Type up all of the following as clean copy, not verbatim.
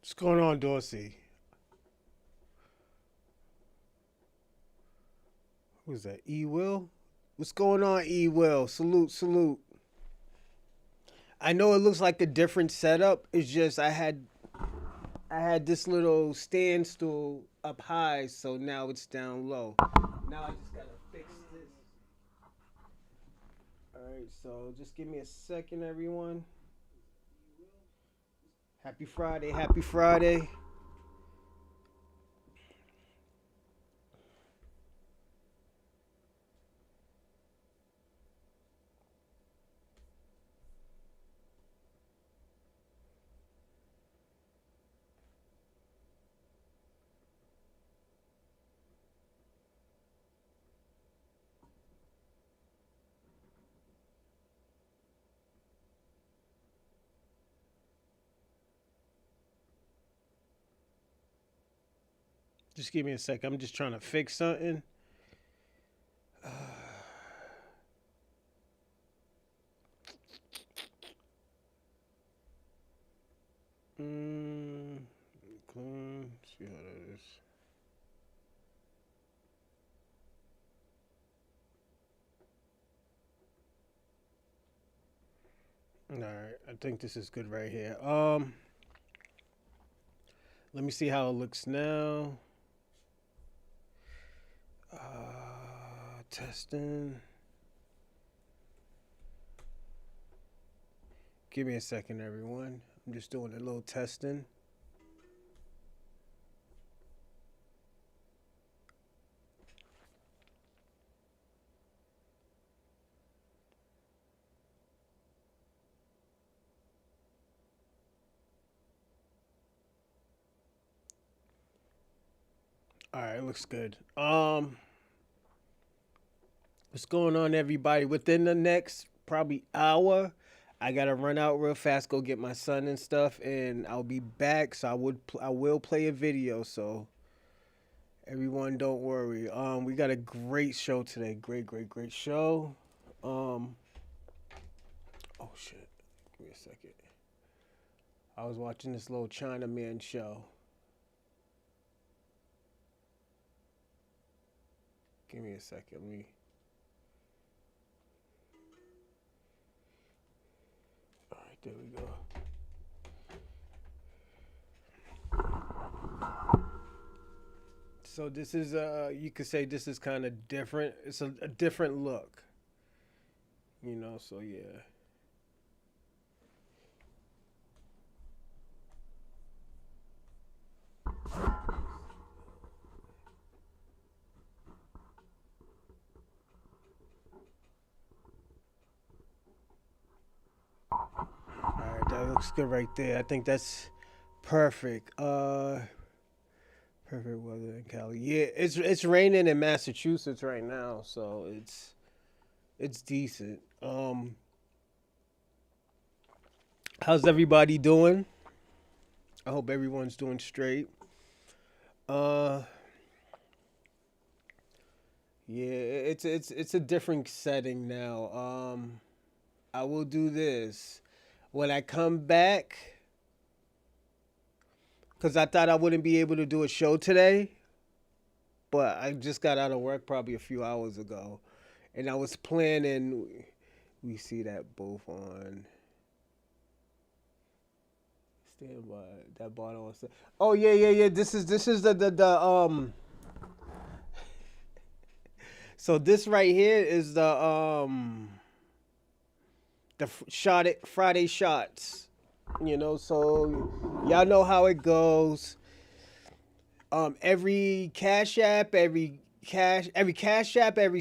What's going on, Dorsey? Who's that? E Will? What's going on, E Will? Salute, salute. I know it looks like a different setup. It's just I had this little stand stool up high, so now it's down low. Now I just gotta fix this. Alright, so just give me a second, everyone. Happy Friday, happy Friday. Just give me a second. I'm just trying to fix something. Mm, see how that is. All right, I think this is good right here. Let me see how it looks now. Testing. Give me a second, everyone. I'm just doing a little testing. All right, looks good. What's going on, everybody? Within the next probably hour, I gotta run out real fast, go get my son and stuff, and I'll be back. So I will play a video. So everyone, don't worry. We got a great show today. Great, great, great show. Um, oh shit. Give me a second. I was watching this little Chinaman show. Give me a second. Let me. All right, there we go. So this is you could say this is kind of different. It's a different look, you know. So yeah. All right, that looks good right there. I think that's perfect. Perfect weather in Cali. Yeah, it's raining in Massachusetts right now, so it's decent. How's everybody doing? I hope everyone's doing straight. Uh, yeah, it's a different setting now. I will do this when I come back because I thought I wouldn't be able to do a show today, but I just got out of work probably a few hours ago, and I was planning. We see that both on standby. That bottle on. Oh yeah, yeah, yeah. This is the. So this right here is the shot it Friday shots. You know, so y'all know how it goes. Every cash app, every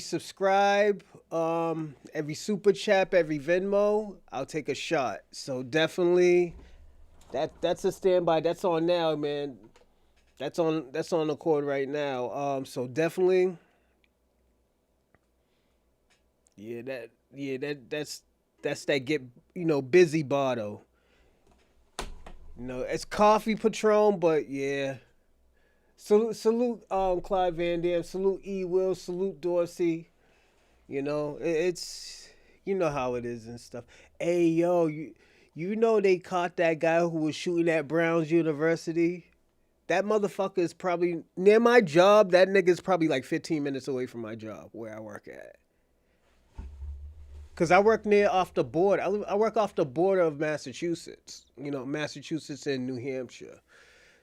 subscribe, every super chat, every Venmo, I'll take a shot. So definitely, that's a standby. That's on now, man. That's on the cord right now. So definitely, that's that get busy bottle. It's coffee Patron, but yeah. Salute, Clyde Van Dam. Salute, E. Will. Salute, Dorsey. It's you know how it is and stuff. Hey, yo, You know they caught that guy who was shooting at Brown's University. That motherfucker is probably near my job. That nigga's probably like 15 minutes away from my job where I work at. Cause I work near off the border. I work off the border of Massachusetts. You know, Massachusetts and New Hampshire.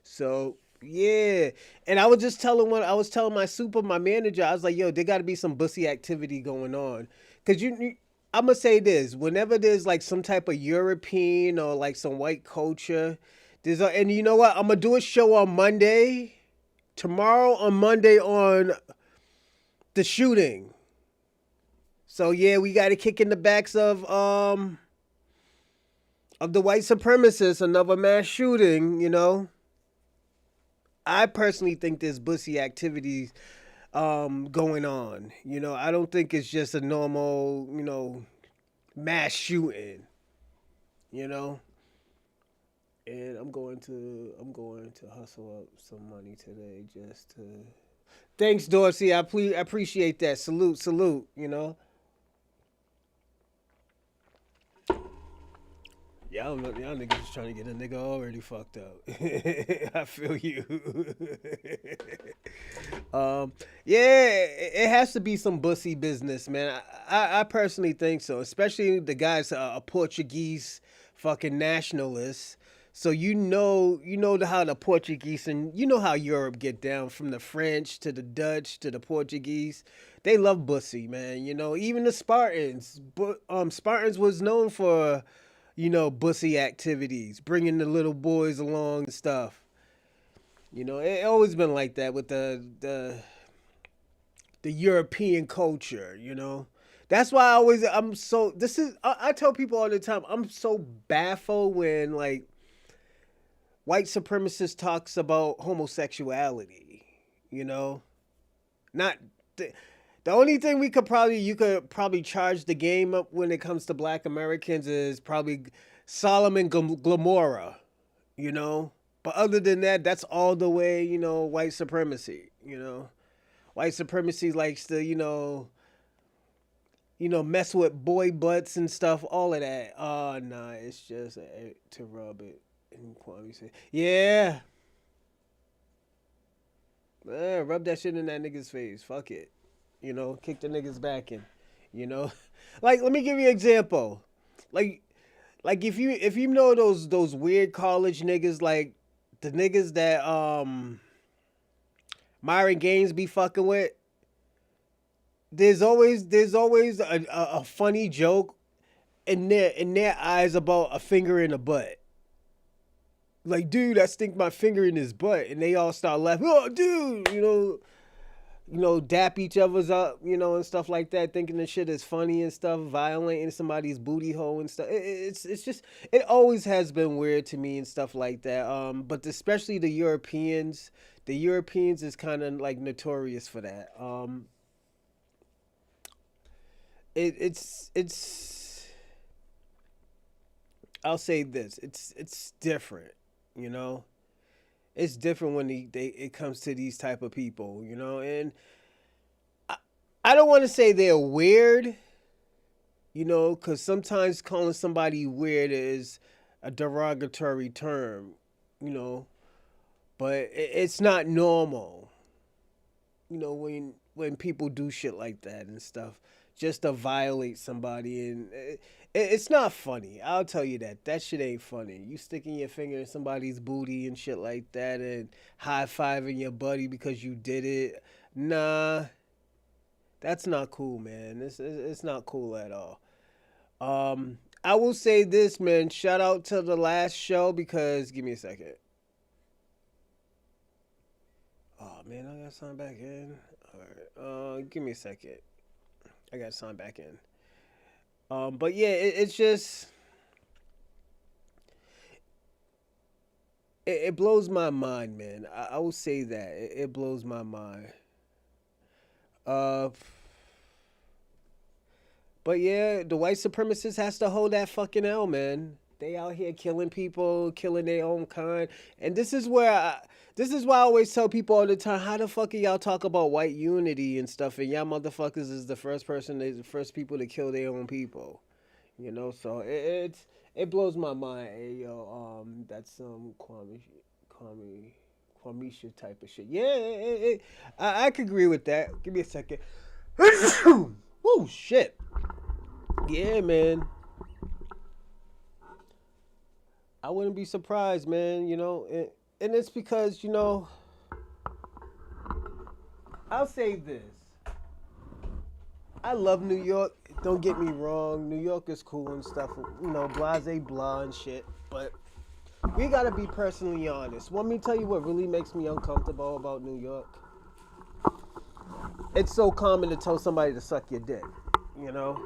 So yeah, and I was just telling when I was telling my manager, I was like, yo, there got to be some bussy activity going on, cause I'm gonna say this: whenever there's like some type of European or like some white culture, and you know what? I'm gonna do a show on Monday, tomorrow on Monday on the shooting. So yeah, we got to kick in the backs of the white supremacists, another mass shooting. You know, I personally think there's bussy activities going on. You know, I don't think it's just a normal, mass shooting. You know, and I'm going to hustle up some money today just to. Thanks, Dorsey. I appreciate that. Salute, salute. You know. Y'all niggas is trying to get a nigga already fucked up. I feel you. Yeah, it has to be some bussy business, man. I personally think so, especially the guys a Portuguese fucking nationalists. So how the Portuguese and you know how Europe get down from the French to the Dutch to the Portuguese. They love bussy, man. You know, even the Spartans. But Spartans was known for bussy activities, bringing the little boys along and stuff. You know, it always been like that with the European culture. You know, that's why I'm so. I tell people all the time I'm so baffled when like white supremacist talks about homosexuality. You know, not. The only thing you could probably charge the game up when it comes to Black Americans is probably Solomon Gomorrah, you know. But other than that, that's all the way, white supremacy, White supremacy likes to, mess with boy butts and stuff, all of that. Oh, nah, it's just to rub it. And Kwame say, yeah, rub that shit in that nigga's face. Fuck it. Kick the niggas back in. You know, like let me give you an example. Like if you know those weird college niggas, like the niggas that Myron Gaines be fucking with. There's always a funny joke in their eyes about a finger in the butt. Like, dude, I stink my finger in his butt, and they all start laughing. Oh, dude, dap each other's up, and stuff like that, thinking the shit is funny and stuff, violating somebody's booty hole and stuff. It's just it always has been weird to me and stuff like that. But especially the Europeans is kind of like notorious for that. It's I'll say this, it's different, you know. It's different when it comes to these type of people, and I, I don't want to say they're weird, because sometimes calling somebody weird is a derogatory term, you know, but it's not normal, when people do shit like that and stuff, just to violate somebody, and it's not funny. I'll tell you that shit ain't funny. You sticking your finger in somebody's booty and shit like that, and high fiving your buddy because you did it. Nah, that's not cool, man. It's not cool at all. I will say this, man. Shout out to the last show because give me a second. Oh man, I got to sign back in. All right. Give me a second. I got to sign back in. But yeah, it's just it blows my mind, man. I will say that it blows my mind. Uh, but yeah, the white supremacist has to hold that fucking L, man. They out here killing people, killing their own kind, and this is why I always tell people all the time, how the fuck are y'all talk about white unity and stuff, and y'all motherfuckers is the first people to kill their own people. So it blows my mind. Hey, yo, that's some Kwame, Kwamisha type of shit. Yeah, I could agree with that. Give me a second. Oh shit. Yeah, man. I wouldn't be surprised, man. And it's because I'll say this. I love New York. Don't get me wrong. New York is cool and stuff. Blase blah and shit. But we gotta be personally honest. Want me to tell you what really makes me uncomfortable about New York? It's so common to tell somebody to suck your dick. You know?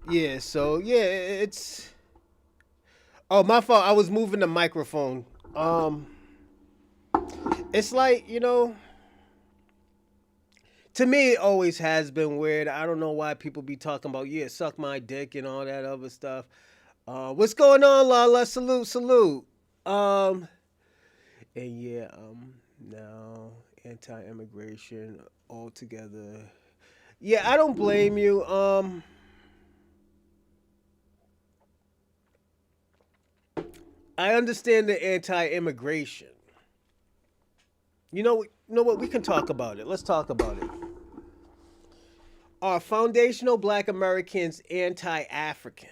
Yeah. So yeah, it's. Oh, my fault. I was moving the microphone. It's like to me, it always has been weird. I don't know why people be talking about suck my dick and all that other stuff. What's going on, Lala? Salute, salute. Um, and yeah, now anti-immigration altogether. Yeah, I don't blame you. I understand the anti-immigration. You know what? We can talk about it. Let's talk about it. Are foundational Black Americans anti-African?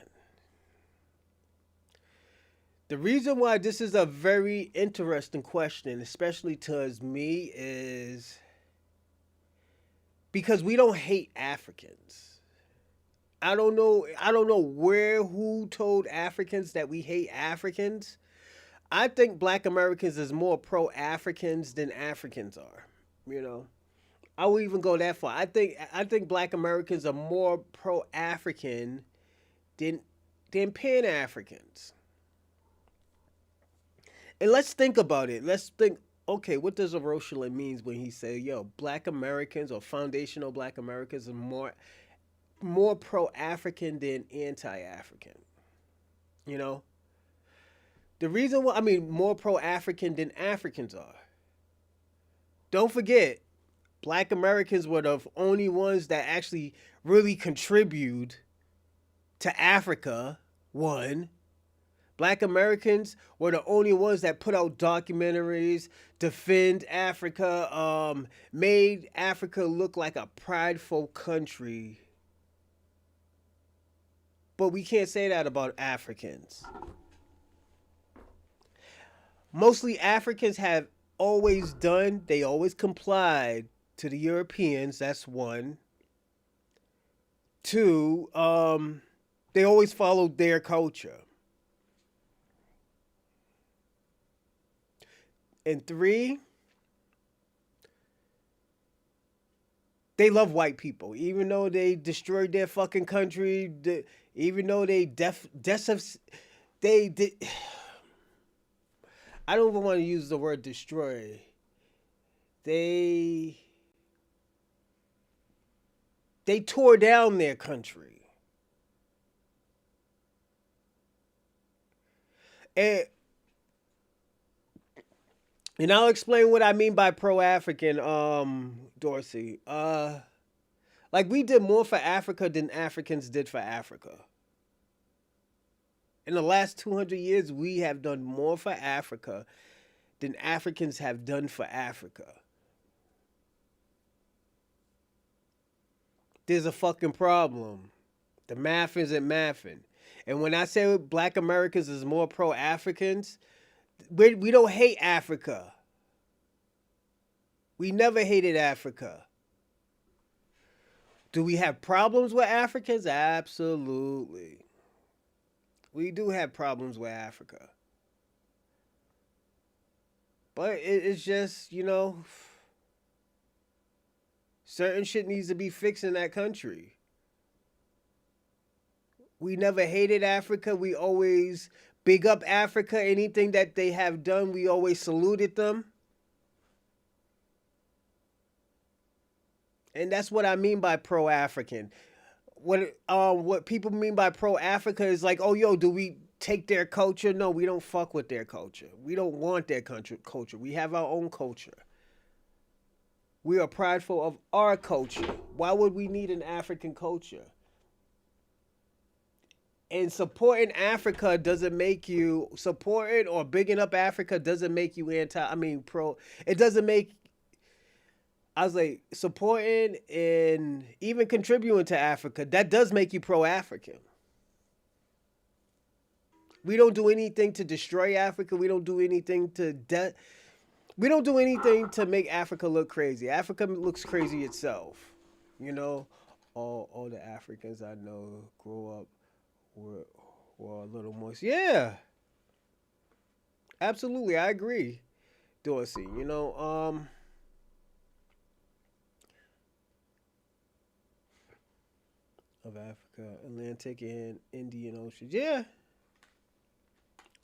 The reason why this is a very interesting question, especially towards me, is because we don't hate Africans. I don't know. I don't know who told Africans that we hate Africans. I think Black Americans is more pro Africans than Africans are. You know, I will even go that far. I think Black Americans are more pro African than Pan Africans. And let's think about it. Let's think. Okay, what does Rosalind means when he say, "Yo, Black Americans or foundational Black Americans are more pro African than anti African?" You know, the reason why, I mean, more pro African than Africans are. Don't forget, Black Americans were the only ones that actually really contribute to Africa. One, Black Americans were the only ones that put out documentaries, defend Africa, made Africa look like a prideful country. But we can't say that about Africans. Mostly Africans have always done, they always complied to the Europeans. That's one. Two, they always followed their culture. And three, they love white people, even though they destroyed their fucking country. Even though they did. I don't even want to use the word destroy. They they tore down their country, and I'll explain what I mean by pro African. Dorsey. Like we did more for Africa than Africans did for Africa. In the last 200 years, we have done more for Africa than Africans have done for Africa. There's a fucking problem. The math isn't mathing. And when I say Black Americans is more pro Africans, we don't hate Africa. We never hated Africa. Do we have problems with Africans? Absolutely. We do have problems with Africa. But it's just, certain shit needs to be fixed in that country. We never hated Africa. We always big up Africa. Anything that they have done, we always saluted them. And that's what I mean by pro African. What people mean by pro Africa is like, oh yo, do we take their culture? No, we don't fuck with their culture. We don't want their culture. We have our own culture. We are prideful of our culture. Why would we need an African culture? And supporting Africa doesn't make you supporting or bigging up Africa doesn't make you pro. It doesn't make. I was like supporting and even contributing to Africa. That does make you pro African. We don't do anything to destroy Africa. We don't do anything to we don't do anything to make Africa look crazy. Africa looks crazy itself. You know, all the Africans I know grow up were a little moist. Yeah, absolutely, I agree, Dorsey. Of Africa, Atlantic and Indian Oceans. Yeah,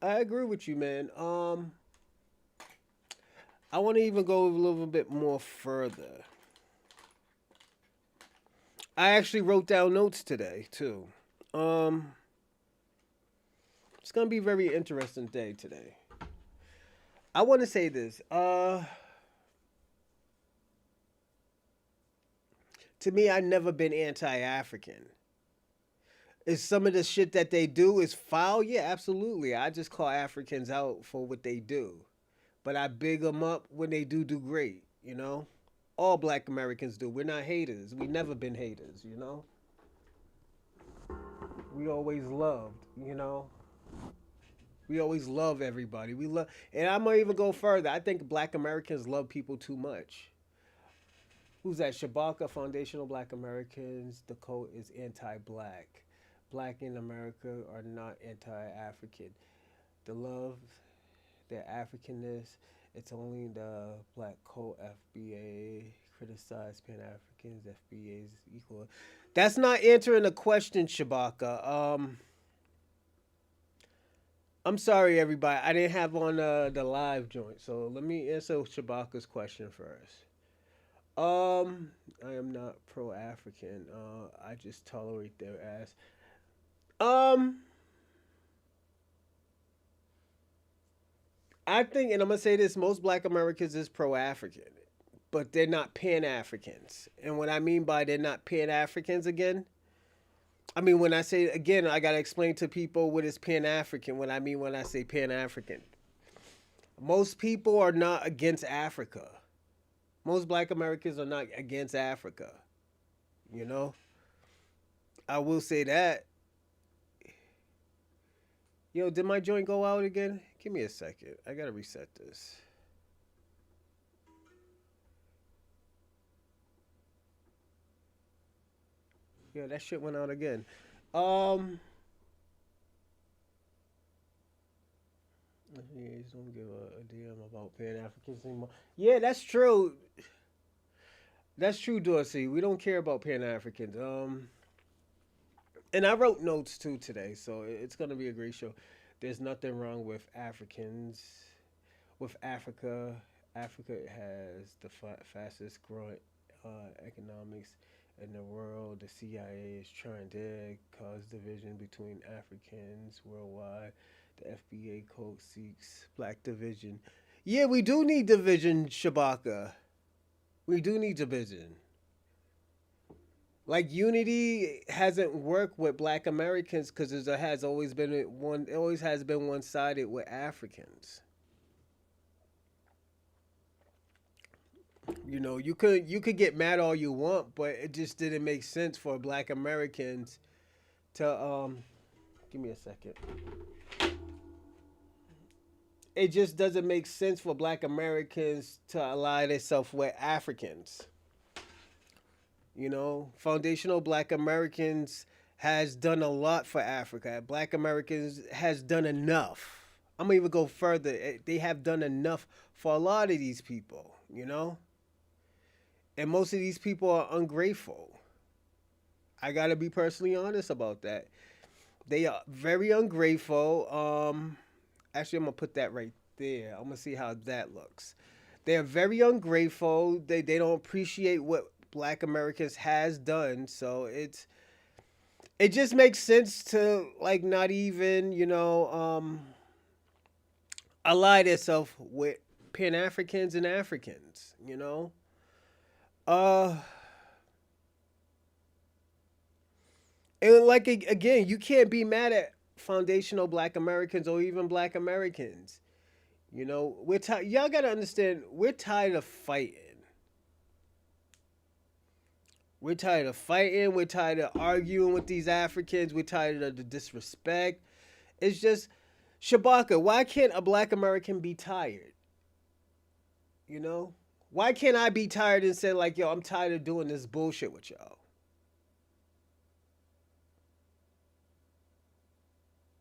I agree with you, man. I want to even go a little bit more further. I actually wrote down notes today too. It's gonna be a very interesting day today. I want to say this. To me, I've never been anti-African. Is some of the shit that they do is foul? Yeah, absolutely. I just call Africans out for what they do, but I big them up when they do great. All Black Americans do. We're not haters. We never been haters. We always loved. We always love everybody. We love, and I'm gonna even go further. I think Black Americans love people too much. Who's that? Shabaka, Foundational Black Americans. The quote is anti-black. Black in America are not anti-African. The love, their Africanness, it's only the Black Coat FBA criticize Pan-Africans. FBA is equal. That's not answering the question, Shabaka. I'm sorry, everybody. I didn't have on the live joint, so let me answer Shabaka's question first. I am not pro-African. I just tolerate their ass. Um, I think, and I'm gonna say this: most Black Americans is pro-African, but they're not Pan-Africans. And what I mean by they're not Pan-Africans again, I mean when I say again, I gotta explain to people what is Pan-African. What I mean when I say Pan-African, most people are not against Africa. Most Black Americans are not against Africa. You know, I will say that. Yo, did my joint go out again? Give me a second. I gotta reset this. Yeah, that shit went out again. Um, Just don't give a damn about Pan Africans anymore. Yeah, that's true. That's true, Dorsey. We don't care about Pan Africans. And I wrote notes too today, so it's gonna be a great show. There's nothing wrong with Africans, with Africa. Africa has the fastest growing economics in the world. The CIA is trying to cause division between Africans worldwide. The FBA code seeks black division. Yeah, we do need division, Shabaka. We do need division. Like unity hasn't worked with Black Americans because there has always been one. It always has been one sided with Africans. You could get mad all you want, but it just didn't make sense for Black Americans to Give me a second. It just doesn't make sense for Black Americans to ally themselves with Africans. You know, foundational Black Americans has done a lot for Africa. Black Americans has done enough. I'm gonna even go further. They have done enough for a lot of these people, you know? And most of these people are ungrateful. I gotta be personally honest about that. They are very ungrateful. Actually, I'm gonna put that right there. I'm gonna see how that looks. They're very ungrateful. They don't appreciate what Black Americans has done. So it just makes sense to like not even ally themselves with Pan Africans and Africans. You know, uh, and like again, you can't be mad at foundational Black Americans or even Black Americans. You know, we're tired. Y'all gotta understand. We're tired of fighting. We're tired of fighting. We're tired of arguing with these Africans. We're tired of the disrespect. It's just, Shabaka, why can't a Black American be tired? You know? Why can't I be tired and say, like, yo, I'm tired of doing this bullshit with y'all?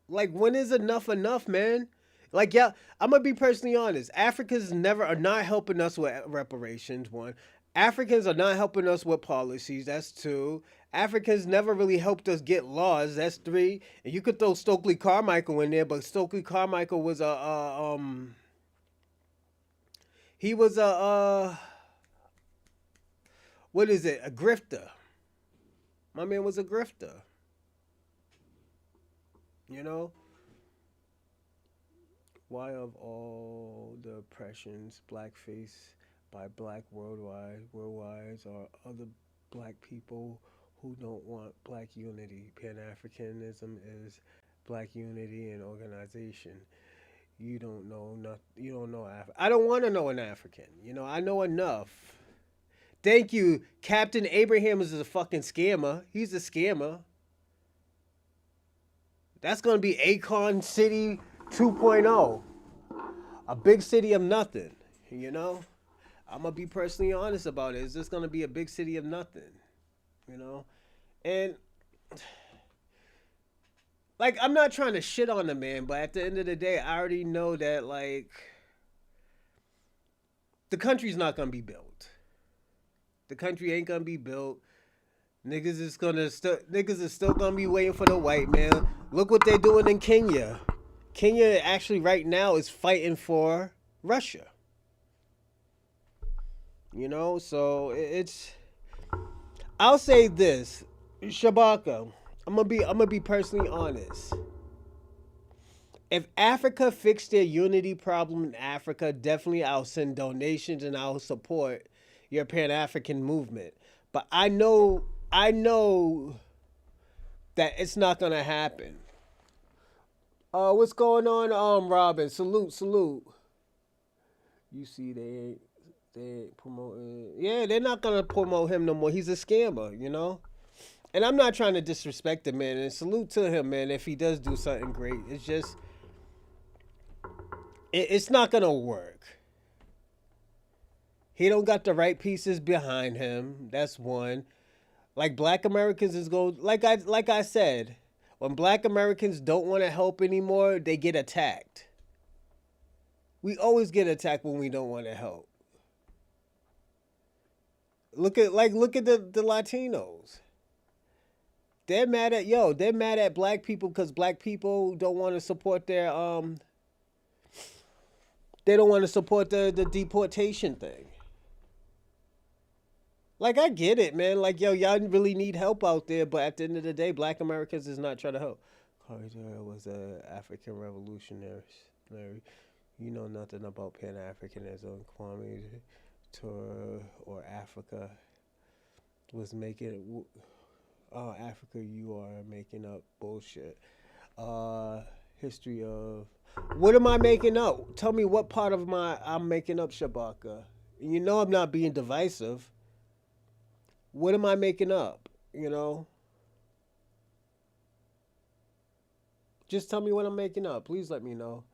Like, when is enough, man? Like, yeah, I'm gonna be personally honest. Africans never are not helping us with reparations. One, Africans are not helping us with policies. That's two. Africans never really helped us get laws. That's three. And you could throw Stokely Carmichael in there, but Stokely Carmichael was he was what is it? A grifter. My man was a grifter. You know. Why of all the oppressions, blackface by black worldwide are other black people who don't want black unity. Pan-Africanism is black unity and organization. You don't know not you don't know I don't want to know an African. You know, I know enough. Thank you. Captain Abraham is a fucking scammer. He's a scammer. That's going to be Akon City 2.0. A big city of nothing, you know? I'm going to be personally honest about it. It's just going to be a big city of nothing, you know? And, like, I'm not trying to shit on the man, but at the end of the day, I already know that, like, the country's not going to be built. The country ain't going to be built. Niggas is still gonna be waiting for the white man. Look what they're doing in Kenya. Kenya actually right now is fighting for Russia. You know, so it's. I'll say this, Shabaka. I'm gonna be personally honest. If Africa fixed their unity problem in Africa, definitely I'll send donations and I'll support your Pan African movement. But I know that it's not gonna happen. What's going on, Robin? Salute. You see, they ain't promoting. Yeah, they're not gonna promote him no more. He's a scammer, you know. And I'm not trying to disrespect him, man. And salute to him, man. If he does do something great, it's just, it's not gonna work. He don't got the right pieces behind him. That's one. Like black Americans is going like I said, when black Americans don't want to help anymore, they get attacked. We always get attacked when we don't want to help. Look at the Latinos. They're mad at black people because black people don't want to support their they don't want to support the deportation thing. Like I get it, man. Like yo, y'all really need help out there, but at the end of the day, Black Americans is not trying to help. Carter was a African revolutionary. You know nothing about Pan Africanism, Kwame Ture or Africa was making. Oh, Africa, you are making up bullshit. History of what am I making up? Tell me what part of I'm making up, Shabaka. You know I'm not being divisive. What am I making up? You know? Just tell me what I'm making up. Please let me know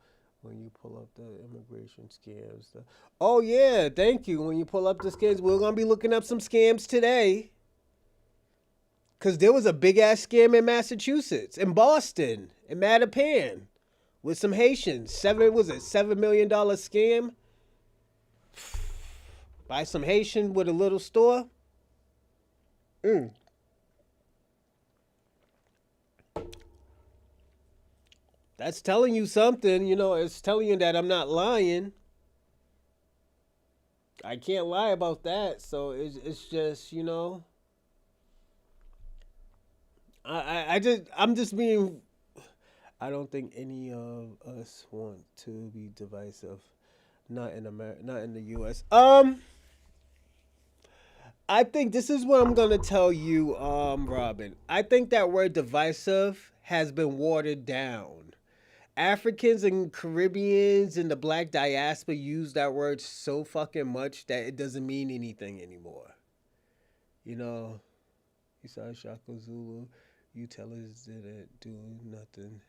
when you pull up the immigration scams. Oh, yeah. Thank you. When you pull up the scams, we're going to be looking up some scams today. Cause there was a big ass scam in Massachusetts, in Boston, in Mattapan, with some Haitians. $7 million scam by some Haitian with a little store. Mm. That's telling you something, it's telling you that I'm not lying. I can't lie about that. So it's just, I'm just being. I don't think any of us want to be divisive. Not in America, not in the U.S. I think this is what I'm gonna tell you, Robin. I think that word divisive has been watered down. Africans and Caribbeans and the Black Diaspora use that word so fucking much that it doesn't mean anything anymore. You know, you saw Shaka Zulu. You tell us didn't do nothing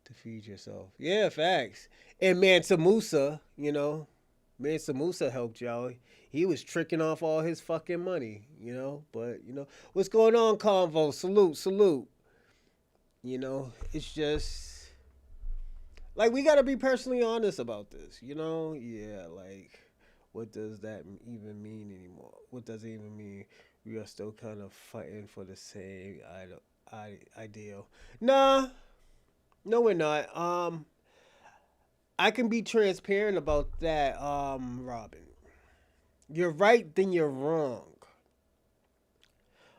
to feed yourself. Yeah, facts. And Mansa Musa, Mansa Musa helped y'all. He was tricking off all his fucking money, But, what's going on, Convo? Salute, salute. It's just like we gotta be personally honest about this, Yeah, like what does that even mean anymore? What does it even mean? We are still kind of fighting for the same ideal. Nah, no, we're not. I can be transparent about that, Robin. You're right, then you're wrong.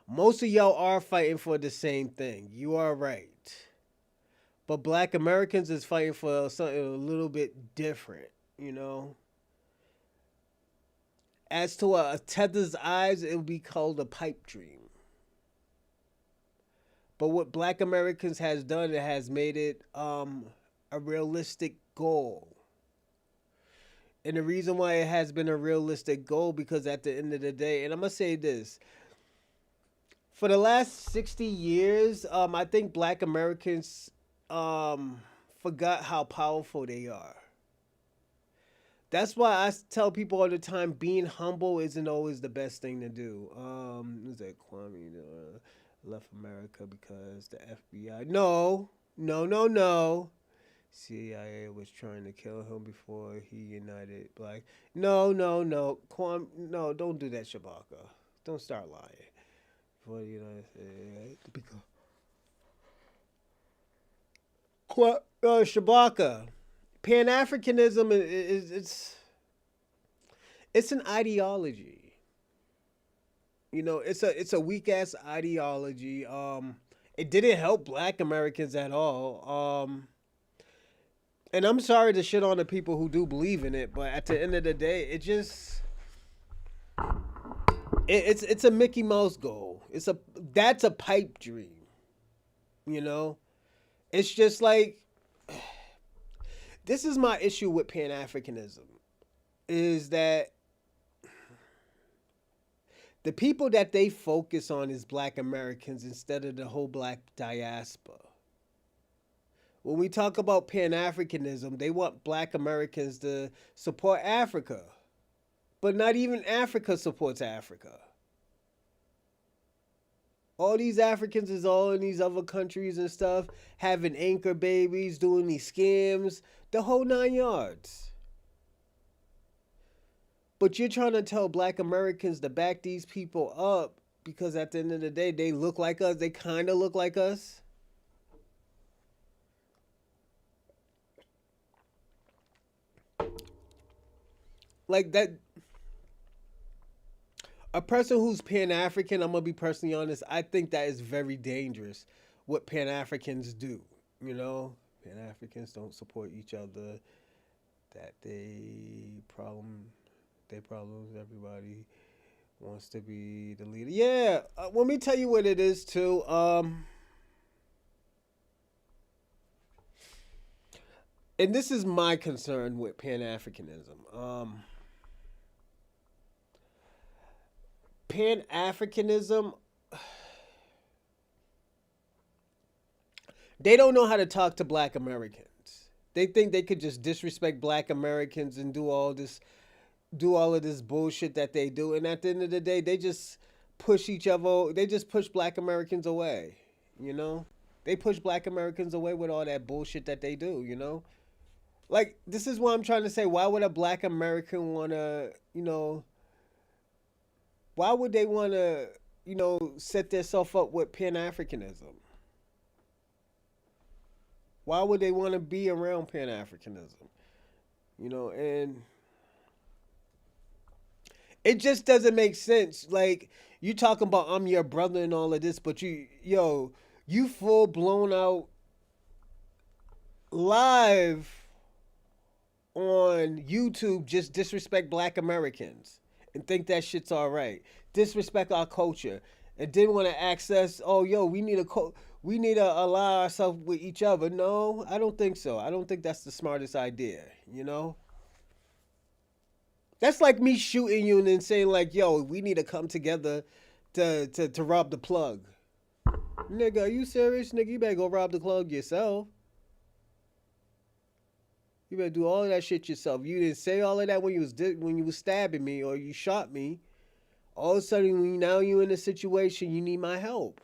Most of y'all are fighting for the same thing. You are right. But Black Americans is fighting for something a little bit different, As to a tether's eyes, it would be called a pipe dream. But what Black Americans has done, it has made it a realistic goal. And the reason why it has been a realistic goal, because at the end of the day, and I'm going to say this, for the last 60 years, I think Black Americans forgot how powerful they are. That's why I tell people all the time, being humble isn't always the best thing to do. Is that Kwame left America because the FBI? No, no, no, no. CIA was trying to kill him before he united Black. No, no, no. No, don't do that, Shabaka. Don't start lying. For the United States. Shabaka. Pan-Africanism it's an ideology. It's a weak ass ideology. It didn't help Black Americans at all. And I'm sorry to shit on the people who do believe in it, but at the end of the day, it's a Mickey Mouse goal. That's a pipe dream. It's just like, this is my issue with Pan-Africanism, is that the people that they focus on is Black Americans instead of the whole Black diaspora. When we talk about Pan-Africanism, they want Black Americans to support Africa. But not even Africa supports Africa. All these Africans is all in these other countries and stuff, having anchor babies, doing these scams, the whole 9 yards. But you're trying to tell Black Americans to back these people up because at the end of the day, they look like us. They kind of look like us. Like that. A person who's Pan-African, I'm going to be personally honest, I think that is very dangerous what Pan-Africans do. Pan-Africans don't support each other. That problems, everybody wants to be the leader. Yeah, let me tell you what it is too. And this is my concern with Pan-Africanism. Pan-Africanism, they don't know how to talk to Black Americans. They think they could just disrespect Black Americans and do all of this bullshit that they do. And at the end of the day, they just push each other. They just push Black Americans away. You know, they push Black Americans away with all that bullshit that they do. You know, like this is what I'm trying to say. Why would a Black American wanna, why would they wanna, set themselves up with Pan Africanism? Why would they want to be around Pan Africanism? And it just doesn't make sense. Like you talking about I'm your brother and all of this, but you full blown out live on YouTube just disrespect Black Americans and think that shit's all right. Disrespect our culture and didn't want to access. Oh, we need we need to ally ourselves with each other. No, I don't think so. I don't think that's the smartest idea. That's like me shooting you and then saying like, "Yo, we need to come together to rob the plug." Nigga, are you serious? Nigga, you better go rob the plug yourself. You better do all of that shit yourself. You didn't say all of that when you was stabbing me or you shot me. All of a sudden, now you in a situation you need my help.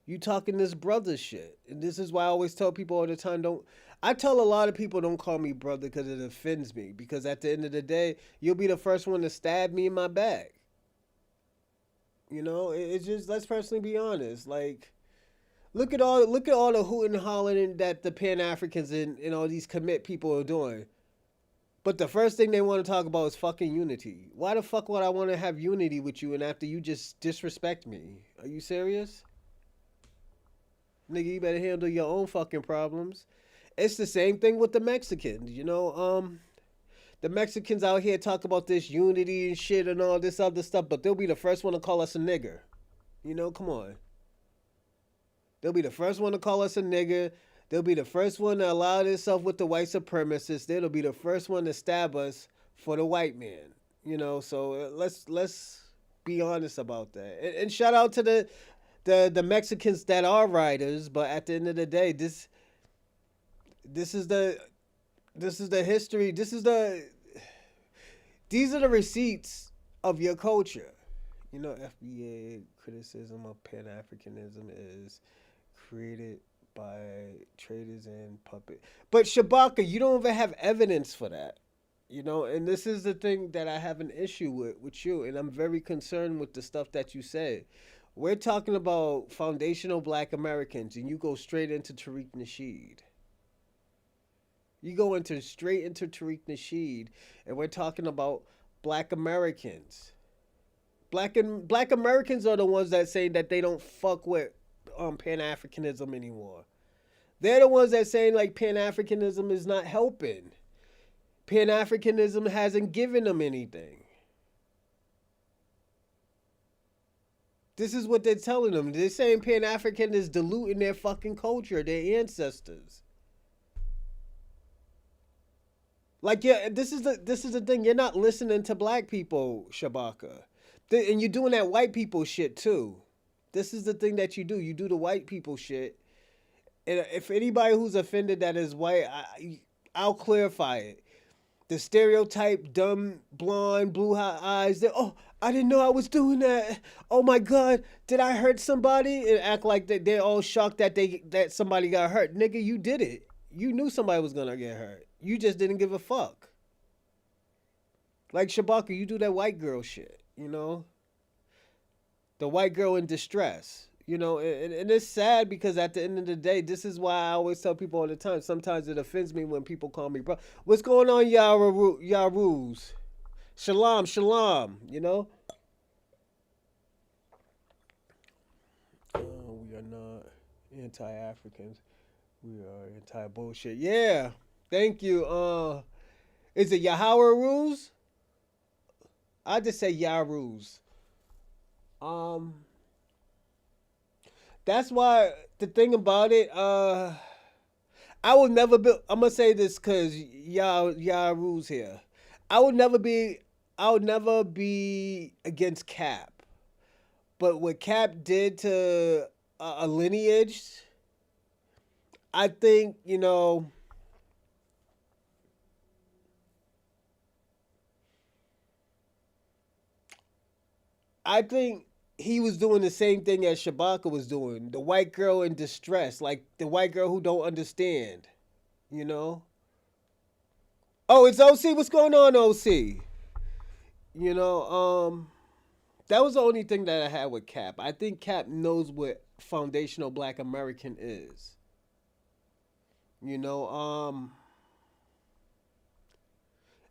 You talking this brother shit, and this is why I always tell people all the time. I tell a lot of people don't call me brother because it offends me. Because at the end of the day, you'll be the first one to stab me in my back. It's just, let's personally be honest. Like, look at all the hooting and hollering that the Pan Africans and all these commit people are doing. But the first thing they want to talk about is fucking unity. Why the fuck would I want to have unity with you and after you just disrespect me? Are you serious? Nigga, you better handle your own fucking problems. It's the same thing with the Mexicans, the Mexicans out here talk about this unity and shit and all this other stuff, but they'll be the first one to call us a nigger. Come on. They'll be the first one to call us a nigger. They'll be the first one to ally themselves with the white supremacists. They'll be the first one to stab us for the white man. So let's be honest about that. And shout out to the Mexicans that are writers, but at the end of the day, this is the history. These are the receipts of your culture. FBA criticism of Pan-Africanism is created by traders and puppet. But Shabaka, you don't even have evidence for that. And this is the thing that I have an issue with you, and I'm very concerned with the stuff that you say. We're talking about foundational Black Americans, and you go straight into Tariq Nasheed. You go straight into Tariq Nasheed, and we're talking about Black Americans. Black Americans are the ones that say that they don't fuck with Pan-Africanism anymore. They're the ones that saying like Pan-Africanism is not helping. Pan-Africanism hasn't given them anything. This is what they're telling them. They're saying Pan-African is diluting their fucking culture, their ancestors. Like, yeah, this is the thing. You're not listening to black people, Shabaka. And you're doing that white people shit too. This is the thing that you do. You do the white people shit. And if anybody who's offended that is white, I'll clarify it. The stereotype, dumb, blonde, blue eyes. Oh, I didn't know I was doing that. Oh my God, did I hurt somebody? And act like they're all shocked that somebody got hurt. Nigga, you did it. You knew somebody was gonna get hurt. You just didn't give a fuck. Like Shabaka, you do that white girl shit, The white girl in distress, and it's sad because at the end of the day, this is why I always tell people all the time. Sometimes it offends me when people call me bro. What's going on, Yarus? Shalom, we are not anti-Africans. We are anti-bullshit. Yeah. Thank you. Is it Yahweh rules? I just say Yarus. That's why the thing about it, I will never be. I'm gonna say this because y'all rules here. I would never be against Cap, but what Cap did to a lineage, I think I think he was doing the same thing as Shabaka was doing. The white girl in distress, like the white girl who don't understand. You know. Oh, it's OC. What's going on, OC? You know. That was the only thing that I had with Cap. I think Cap knows what foundational Black American is. You know.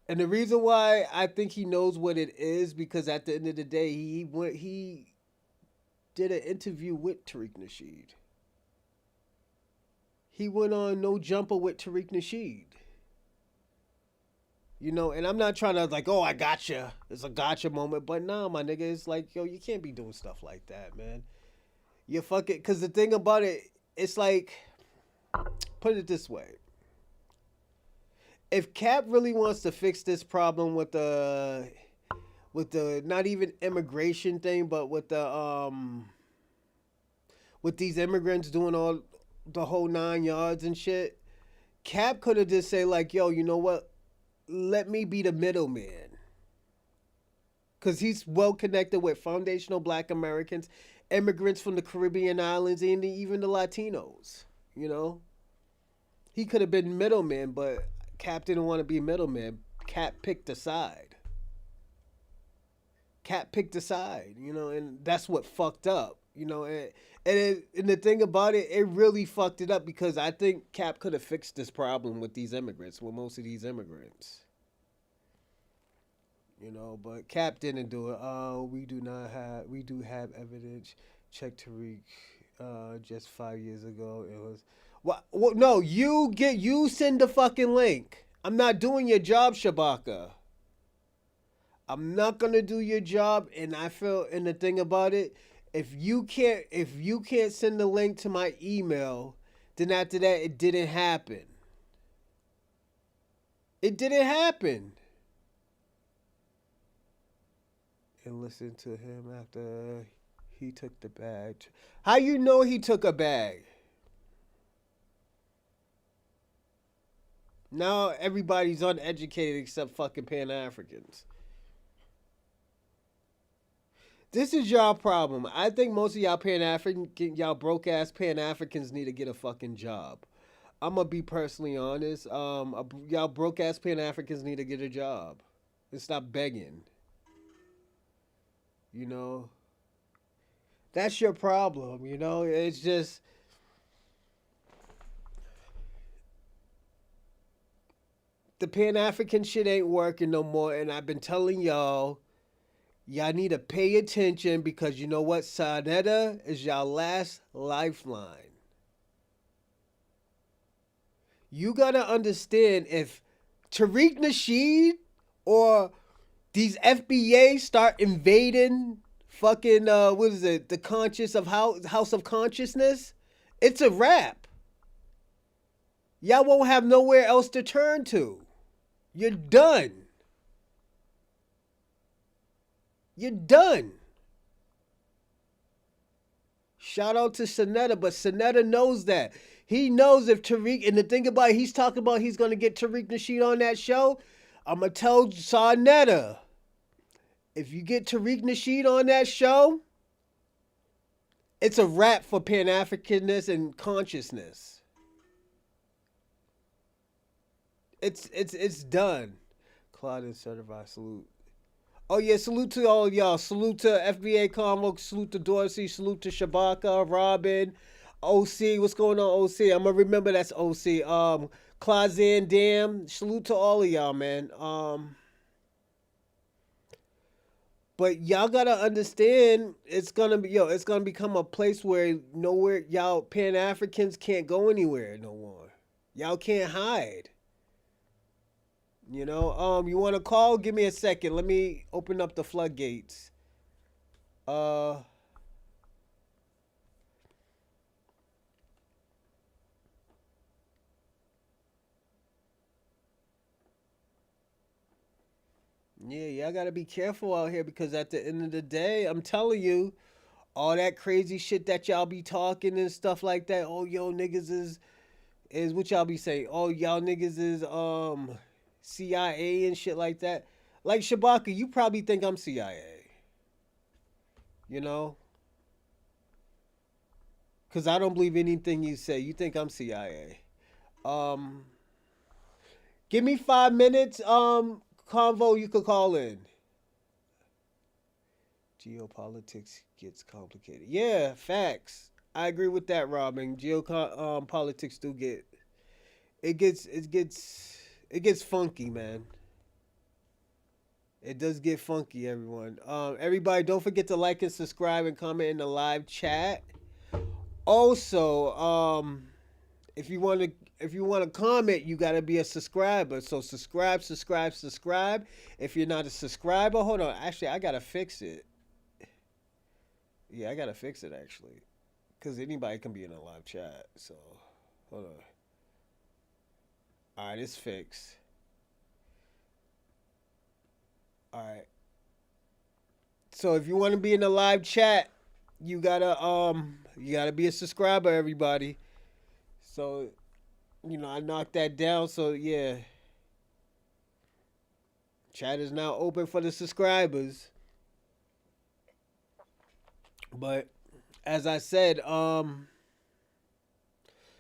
And the reason why I think he knows what it is because at the end of the day, he did an interview with Tariq Nasheed. He went on No Jumper with Tariq Nasheed. You know, and I'm not trying to like, oh, I gotcha. It's a gotcha moment, but nah, my nigga, it's like, yo, you can't be doing stuff like that, man. You fucking, cause the thing about it, it's like, put it this way: if Cap really wants to fix this problem with the not even immigration thing, but with these immigrants doing all the whole 9 yards and shit, Cap could have just say like, yo, you know what? Let me be the middleman. Cause he's well connected with foundational Black Americans, immigrants from the Caribbean islands, and even the Latinos. You know, he could have been middleman, but Cap didn't want to be middleman. Cap picked a side. Cap picked a side, you know, and that's what fucked up, you know. And the thing about it, it really fucked it up because I think Cap could have fixed this problem with these immigrants, with most of these immigrants. You know, but Cap didn't do it. We do have evidence. Check Tariq, just 5 years ago. It was, no, you send the fucking link. I'm not doing your job, Shabaka. I'm not gonna do your job, and I feel, and the thing about it, if you can't send the link to my email, then after that it didn't happen. It didn't happen. And listen to him after he took the bag. How you know he took a bag? Now everybody's uneducated except fucking Pan-Africans. This is y'all problem. I think most of y'all y'all broke ass Pan-Africans need to get a fucking job. I'm gonna be personally honest. Y'all broke ass Pan-Africans need to get a job and stop begging. You know, that's your problem. You know, it's just the Pan-African shit ain't working no more. And I've been telling y'all need to pay attention because you know what? Sarnetta is y'all last lifeline. You gotta understand if Tariq Nasheed or these FBA start invading fucking what is it? The conscious of House of Consciousness, it's a wrap. Y'all won't have nowhere else to turn to. You're done. You're done. Shout out to Sonetta, but Sonetta knows that. He knows if Tariq, and the thing about it, he's talking about he's going to get Tariq Nasheed on that show. I'm going to tell Sonetta, if you get Tariq Nasheed on that show, it's a wrap for Pan-Africanness and consciousness. It's done. Claude certified salute. Oh yeah, salute to all of y'all. Salute to FBA Convo. Salute to Dorsey. Salute to Shabaka, Robin, OC. What's going on, OC? I'm gonna remember that's OC. Clazan, damn. Salute to all of y'all, man. But y'all gotta understand, it's gonna become a place where nowhere y'all Pan Africans can't go anywhere no more. Y'all can't hide. You know, you want to call? Give me a second. Let me open up the floodgates. Yeah, y'all gotta be careful out here because at the end of the day, I'm telling you, all that crazy shit that y'all be talking and stuff like that. Oh, yo, niggas is what y'all be saying. Oh, y'all niggas is CIA and shit like that. Like Shabaka, you probably think I'm CIA. You know, because I don't believe anything you say. You think I'm CIA? Give me 5 minutes. Convo, you could call in. Geopolitics gets complicated. Yeah, facts. I agree with that, Robin. Politics do it gets funky, man. It does get funky, everyone. Everybody, don't forget to like and subscribe and comment in the live chat. Also, if you want to comment, you got to be a subscriber. So subscribe, subscribe, subscribe. If you're not a subscriber, hold on. Actually, I gotta fix it. Yeah, I gotta fix it actually, because anybody can be in a live chat. So hold on. All right, it's fixed. All right. So if you want to be in the live chat, you gotta be a subscriber, everybody. So I knocked that down. So yeah, chat is now open for the subscribers. But as I said,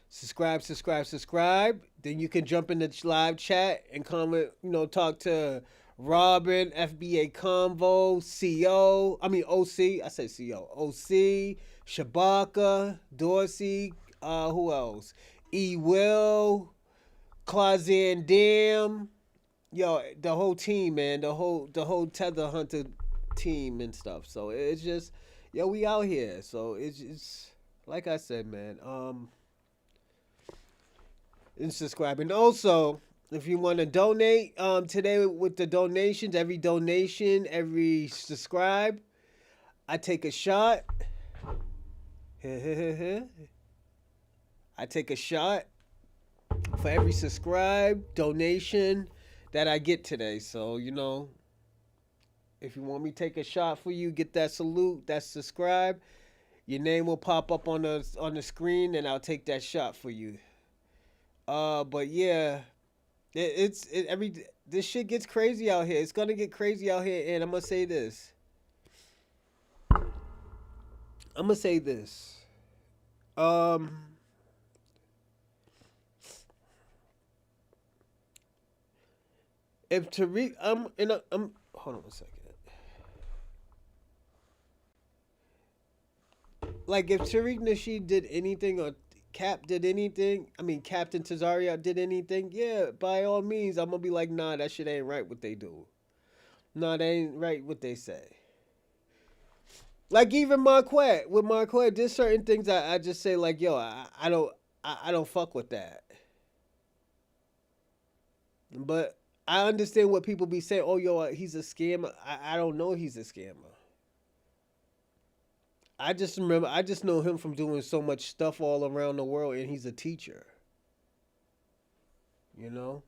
subscribe, subscribe, subscribe. Then you can jump in the live chat and comment. Talk to Robin, FBA Convo, CO. I mean OC. I said CO. OC, Shabaka, Dorsey. Who else? E Will, Clausen Dam. Yo, the whole team, man. The whole Tether Hunter team and stuff. So it's just, yo, we out here. So it's like I said, man. And subscribe. And also, if you want to donate, today with the donations, every donation, every subscribe, I take a shot. I take a shot for every subscribe donation that I get today. So if you want me to take a shot for you, get that salute, that subscribe. Your name will pop up on the screen, and I'll take that shot for you. But yeah, this shit gets crazy out here. It's gonna get crazy out here, and I'm gonna say this. Um, if Tariq, hold on a second. Like if Tariq Nasheed did anything or Cap did anything, I mean Captain Tazaria did anything, yeah, by all means, I'm gonna be like, nah, that shit ain't right what they do. Nah, that ain't right what they say. Like even Marquette, with Marquette, there's certain things I just say like, yo, I don't fuck with that. But I understand what people be saying. Oh, yo, he's a scammer. I don't know he's a scammer. I just know him from doing so much stuff all around the world, and he's a teacher. You know,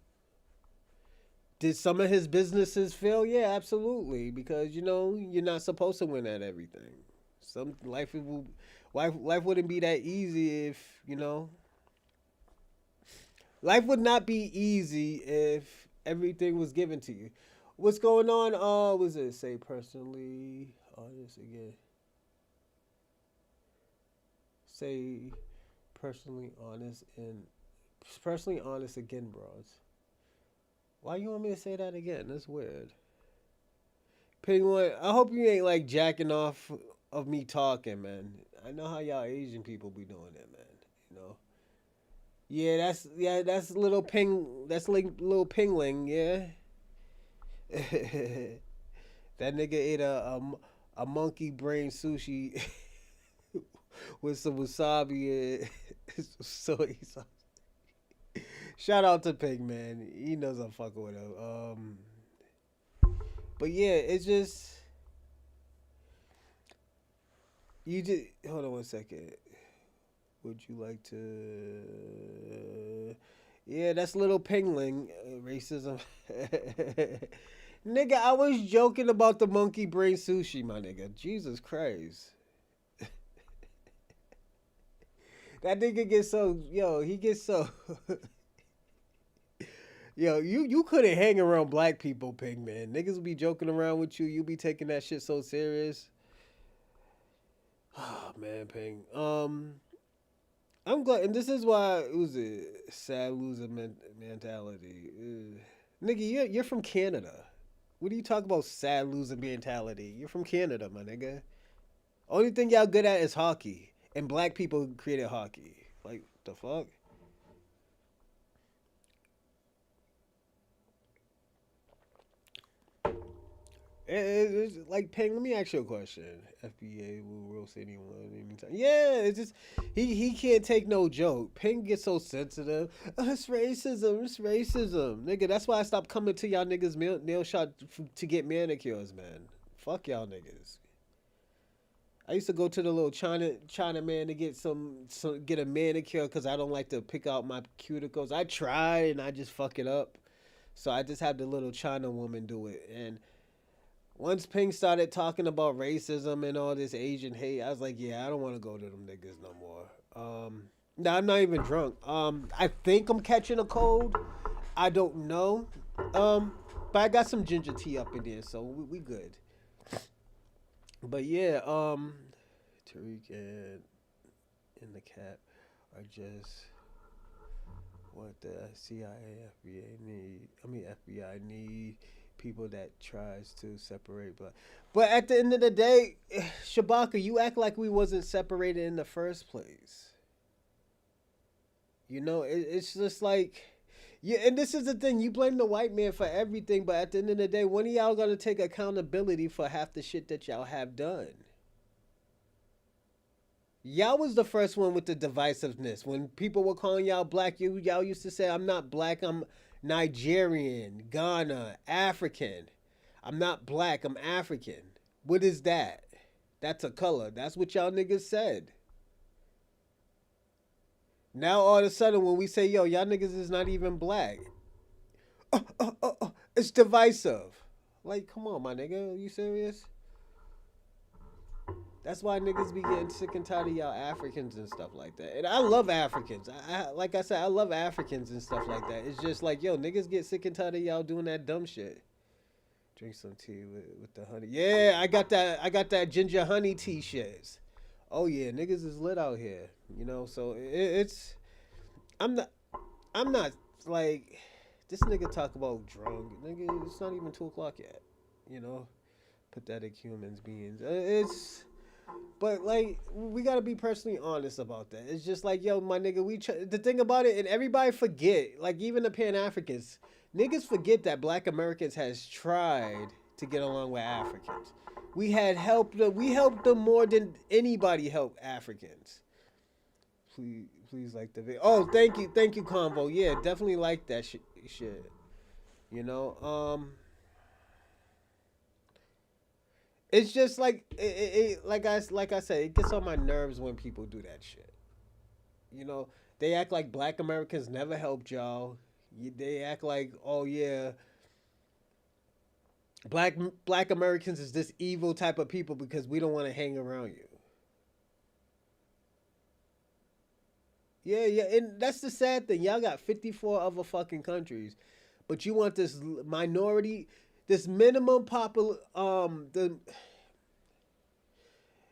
did some of his businesses fail? Yeah, absolutely, because you're not supposed to win at everything. Some life wouldn't be that easy if life would not be easy if everything was given to you. What's going on? Was it say personally? Oh, this again. Say personally honest again, bros. Why you want me to say that again? That's weird. Penguin, I hope you ain't like jacking off of me talking, man. I know how y'all Asian people be doing it, man. You know. Yeah, that's little ping. That's like little pingling, yeah. That nigga ate a monkey brain sushi with some wasabi and some soy sauce. Shout out to Pig, man. He knows I'm fucking with him. But yeah, it's just you just hold on one second. Would you like to? Yeah, that's little pingling racism. Nigga, I was joking about the monkey brain sushi, my nigga. Jesus Christ. That nigga gets so he gets so yo, you couldn't hang around black people, Pig man. Niggas be joking around with you. You be taking that shit so serious. Oh man, Ping. I'm glad, and this is why it was a sad loser mentality. Nigga, you're from Canada. What do you talk about sad loser mentality? You're from Canada, my nigga. Only thing y'all good at is hockey, and black people created hockey. Like the fuck? It's like Peng. Let me ask you a question. FBA will roast anyone anytime. Yeah, it's just he can't take no joke. Peng gets so sensitive. It's racism. It's racism, nigga. That's why I stopped coming to y'all niggas nail shop to get manicures, man. Fuck y'all niggas. I used to go to the little China man to get some get a manicure because I don't like to pick out my cuticles. I try and I just fuck it up, so I just have the little China woman do it. And once Pink started talking about racism and all this Asian hate, I was like, yeah, I don't want to go to them niggas no more. No, I'm not even drunk. I think I'm catching a cold. I don't know. But I got some ginger tea up in there, so we good. But yeah, Tariq and the cat are just what the CIA, FBA need. I mean, FBI need people that tries to separate black. But at the end of the day, Shabaka, you act like we wasn't separated in the first place. You know, it's just like, yeah, and this is the thing. You blame the white man for everything, but at the end of the day, when are y'all gonna take accountability for half the shit that y'all have done? Y'all was the first one with the divisiveness. When people were calling y'all black, y'all used to say, I'm not black, I'm Nigerian, Ghana, African. I'm not black, I'm African. What is that? That's a color. That's what y'all niggas said. Now all of a sudden when we say, yo, y'all niggas is not even black, it's divisive. Like, come on, my nigga, are you serious? That's why niggas be getting sick and tired of y'all Africans and stuff like that. And I love Africans. Like I said, I love Africans and stuff like that. It's just like, yo, niggas get sick and tired of y'all doing that dumb shit. Drink some tea with the honey. Yeah, I got that. I got that ginger honey tea shit. Oh yeah, niggas is lit out here. You know, so it's. I'm not. I'm not like this nigga talk about drunk. Nigga, it's not even 2 o'clock yet. You know, pathetic humans beings. It's. But like we gotta be personally honest about that. It's just like, yo, my nigga, the thing about it, and everybody forget, like even the Pan Africans, niggas forget that Black Americans has tried to get along with Africans. We had helped them. We helped them more than anybody helped Africans. Please like the video. Oh, thank you, Convo. Yeah, definitely like that shit. You know, it's just like like I said, it gets on my nerves when people do that shit. You know, they act like Black Americans never helped y'all. They act like, oh yeah, black Black Americans is this evil type of people because we don't want to hang around you. Yeah, yeah, and that's the sad thing. Y'all got 54 other fucking countries, but you want this minority, this minimum the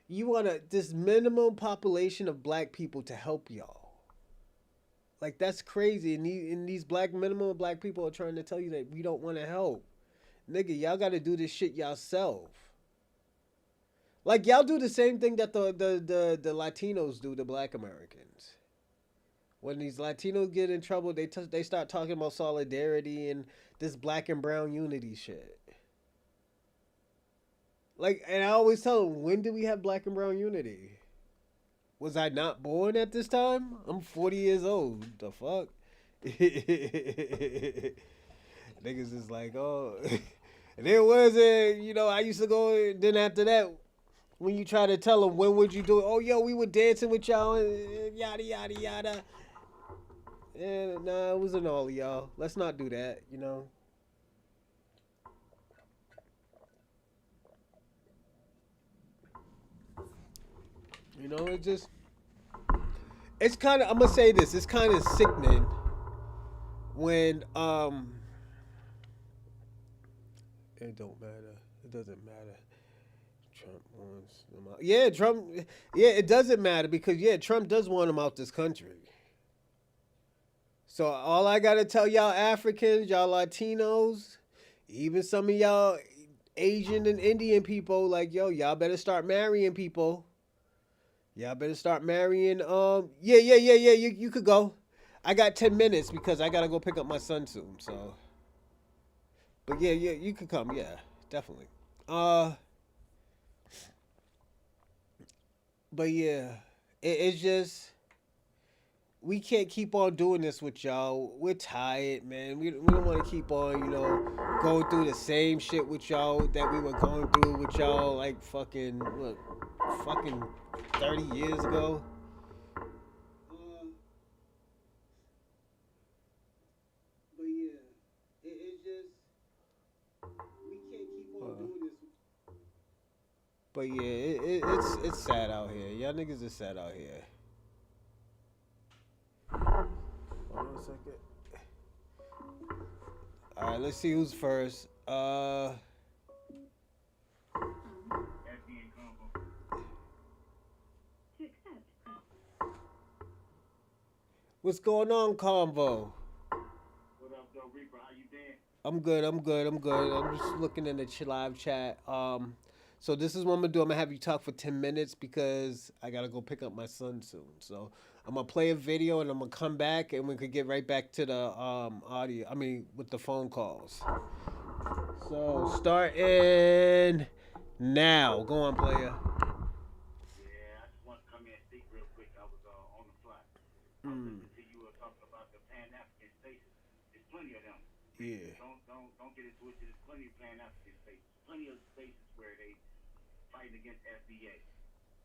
you want this minimum population of black people to help y'all. Like that's crazy. And these black minimum of black people are trying to tell you that we don't want to help. Nigga, y'all got to do this shit yourself. Like y'all do the same thing that the Latinos do to Black Americans. When these Latinos get in trouble, they start talking about solidarity and this black and brown unity shit. Like, and I always tell them, when did we have black and brown unity? Was I not born at this time? I'm 40 years old. The fuck? Niggas is like, oh. And there was I used to go, then after that, when you try to tell them, when would you do it? Oh, yo, we were dancing with y'all, and yada, yada, yada. And nah, it wasn't all of y'all. Let's not do that, you know? You know, it's kind of, I'm gonna say this, it's kind of sickening when, it don't matter. It doesn't matter. Trump wants them out. Yeah, Trump. Yeah, it doesn't matter because yeah, Trump does want them out this country. So all I gotta tell y'all Africans, y'all Latinos, even some of y'all Asian and Indian people, like yo, y'all better start marrying people. Y'all better start marrying. Yeah. You could go. I got 10 minutes because I gotta go pick up my son soon. So, but yeah, you could come. Yeah, definitely. Uh, but yeah, it's just we can't keep on doing this with y'all. We're tired, man. We don't want to keep on, going through the same shit with y'all that we were going through with y'all like fucking 30 years ago. But yeah, it's just we can't keep on doing this. But yeah, it's sad out here. Y'all niggas is sad out here. Hold on a second. All right, let's see who's first. What's going on, Convo? What up, though, Reaper? How you been? I'm good. I'm just looking in the live chat. So this is what I'm gonna do. I'm gonna have you talk for 10 minutes because I gotta go pick up my son soon. So I'm gonna play a video and I'm gonna come back and we could get right back to the audio. I mean, with the phone calls. So starting now. Go on, player. Yeah, I just want to come in and speak real quick. I was on the fly. I was listening to you talking about the pan-African spaces. There's plenty of them. Yeah. Don't get into it. There's plenty of pan-African spaces. Plenty of spaces where they fighting against FBA.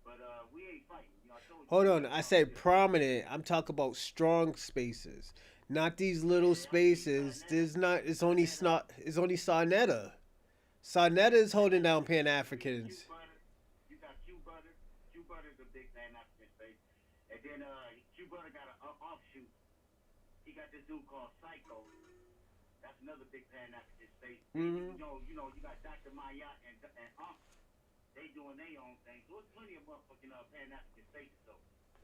But we ain't fighting. I told you. Hold on. I said prominent. I'm talking about strong spaces. Not these little spaces. There's not. It's only snot. It's only Sarnetta. Sarnetta is holding down Pan Africans. You got Q Butter. Q Butter's a big pan-African space. And then Q Butter got an offshoot. He got this dude called Psycho. That's another big pan-African space. Mm-hmm. You got Dr. Maya and they doing their own thing. So there's plenty of motherfucking pan-African spaces. So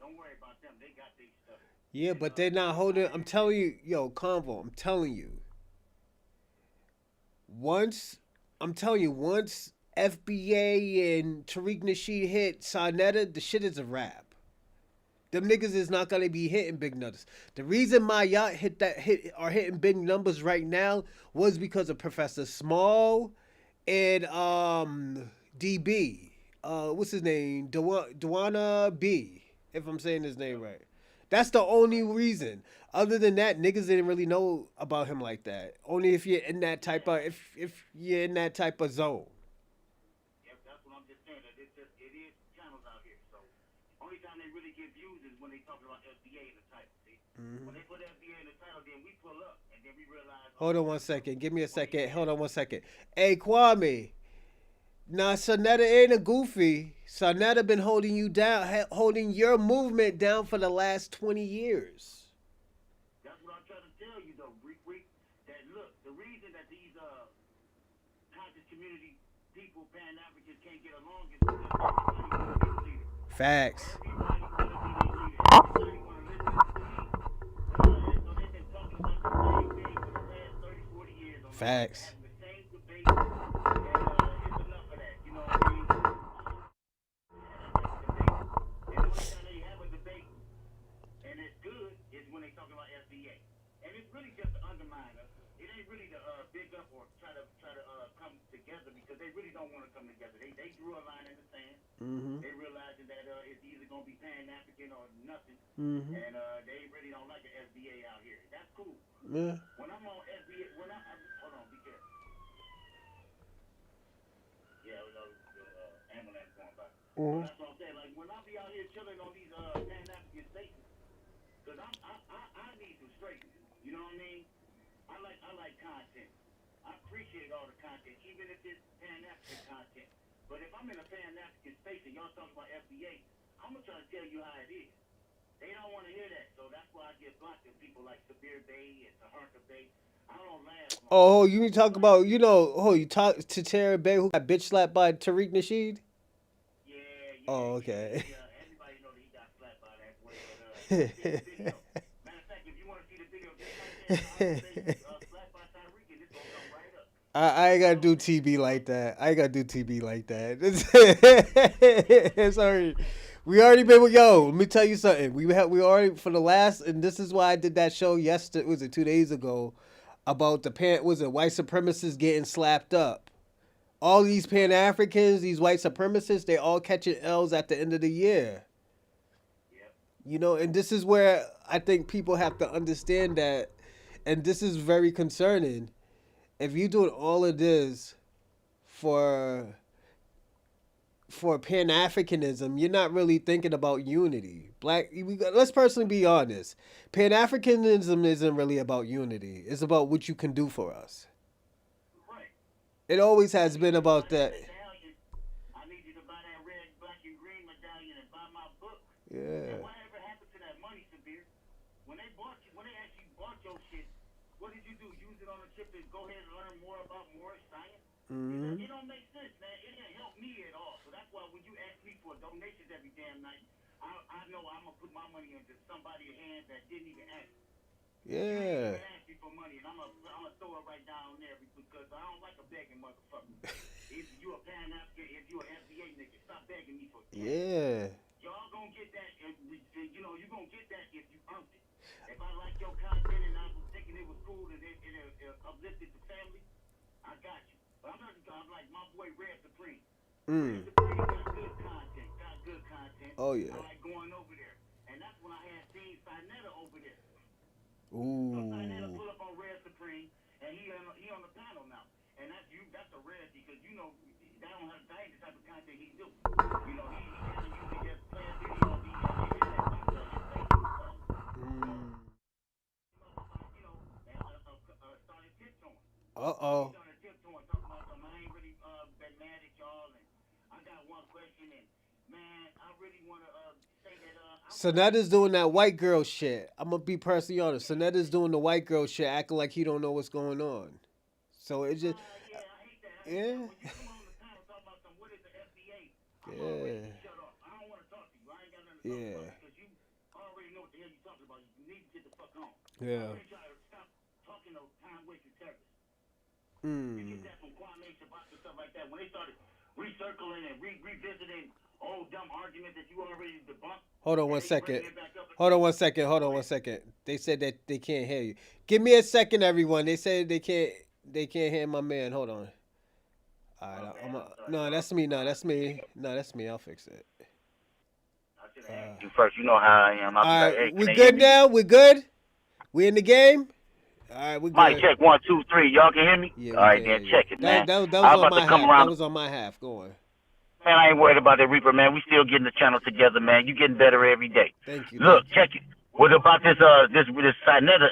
don't worry about them. They got their stuff. Yeah, but they're not holding. I'm telling you, yo, Convo. I'm telling you. Once once FBA and Tariq Nasheed hit Sarnetta, the shit is a wrap. Them niggas is not gonna be hitting big numbers. The reason my yacht are hitting big numbers right now was because of Professor Small and DB. What's his name? Dewana B. If I'm saying his name right. That's the only reason. Other than that, niggas didn't really know about him like that. Only if you're in that type of if you're in that type of zone. Yep, that's what I'm just saying. That it is channels out here. So only time they really get views is when they talk about FBA in the title. See? When they put FBA in the title, then we pull up and then we realize. Hold on one second. Give me a second. Hold on one second. Hey Kwame. Nah, Sarnetta ain't a goofy. Sarnetta been holding you down, holding your movement down for the last 20 years. That's what I'm trying to tell you, though, that look, the reason that these conscious community people, Pan-Africans, can't get along is because everybody want to be a leader. Facts. Everybody want to be a leader. Everybody want to listen to me. So they've been talking about the same thing for the last 30, 40 years. Facts. Having the same debate. It's enough of that. You know what I mean? And the only time they have a debate, and it's good, is when they talk about FBA. And it's really just to undermine us. It ain't really to big up or try to come together because they really don't want to come together. They drew a line in the sand. Mm-hmm. They realizing that it's either gonna be Pan-African or nothing. Mm-hmm. And they really don't like the FBA out here. That's cool. Yeah. When I'm on FBA, hold on, be careful. Yeah, the ambulance going by. Mm-hmm. That's what I'm saying. Like when I be out here chilling on these Pan-African stations, because I need some straightening. You know what I mean? I like content. I appreciate all the content, even if it's Pan-African content. But if I'm in a Pan-African space and y'all talking about FBA, I'm gonna try to tell you how it is. They don't want to hear that, so that's why I get blocked to people like Sabir Bay and Taharka Bay. I don't laugh. Oh, you talk about, you talk to Tara Bay who got bitch slapped by Tariq Nasheed? Oh, okay. Everybody know that he got slapped by that boy. But here's the video. Matter of fact, if you want to see the video just like that, I would say slapped by Tyreek, and it's gonna come right up. I ain't gotta do TB like that. I ain't gotta do TB like that. Sorry. We already been with yo. Let me tell you something. We already for the last, and this is why I did that show yesterday. Was it 2 days ago? About the white supremacists getting slapped up. All these Pan Africans, these white supremacists, they all catching L's at the end of the year. Yep. You know, and this is where I think people have to understand that, and this is very concerning. If you're doing all of this for Pan Africanism, you're not really thinking about unity. Let's personally be honest. Pan Africanism isn't really about unity. It's about what you can do for us. Right. It always has been about that. Medallion. I need you to buy that red, black, and green medallion and buy my book. Yeah. And whatever happened to that money, Sabir? When they actually bought your shit, what did you do? Use it on a trip to go ahead and learn more about Moorish science? Mm-hmm. It don't make sense, man. It didn't help me at all. So that's why when you ask me for donations every damn night, I know I'm gonna put my money into somebody's hands that didn't even ask. Yeah. You didn't even ask me for money, and I'm gonna throw it right down there because I don't like a begging motherfucker. If you a Pan African, if you an FBA nigga, stop begging me for cash. Yeah. Y'all gonna get that, and you know you gonna get that if you earned it. If I like your content and I was thinking it was cool and it uplifted the family, I got you. But I'm like my boy Red Supreme. Red Supreme got good content. Oh yeah. I like going over there, and that's when I had seen Sinetta over there. Ooh. So Sinetta pull up on Red Supreme, and he on the panel now, and that's a rarity because you know that ain't the type of content he do. You know he kind of usually just play a video and started tiptoeing. Uh-oh. Started tiptoeing, talking about something. I ain't really been mad at y'all, and I got one question, and man, I really want to say that. Sonetta's doing that white girl shit. I'm gonna be personally honest. Sonetta's doing the white girl shit, acting like he don't know what's going on. So it just, yeah, I hate that. yeah, When you come on the panel talking about what is the FBA, I'm yeah, already shut off. I don't want to talk to you. I ain't got nothing to talk yeah, about because you already know what the hell you're talking about. You need to get the fuck on. yeah. I'm try to stop talking those time wasting terrorists. You get that from Kwame Shabbat and stuff like that. When they started recircling and revisiting old dumb arguments that you already debunked. Hold on one second. Hold on one second. Hold on one second. They said that they can't hear you. Give me a second, everyone. They said they can't hear my man. Hold on. All right. No, that's me. No, that's me. No, that's me. I'll fix it. I should have asked you first. You know how I am. I'll All be right. like, hey, We good now? We good? We in the game? All right, we good. Mic check 1, 2, 3. Y'all can hear me? Yeah, all right, then check it, man. That was I'm on about my to come half. around. That was on my half. Go on. Man, I ain't worried about that Reaper, man. We still getting the channel together, man. You getting better every day. Thank you. Look, check it. What about this Sinetta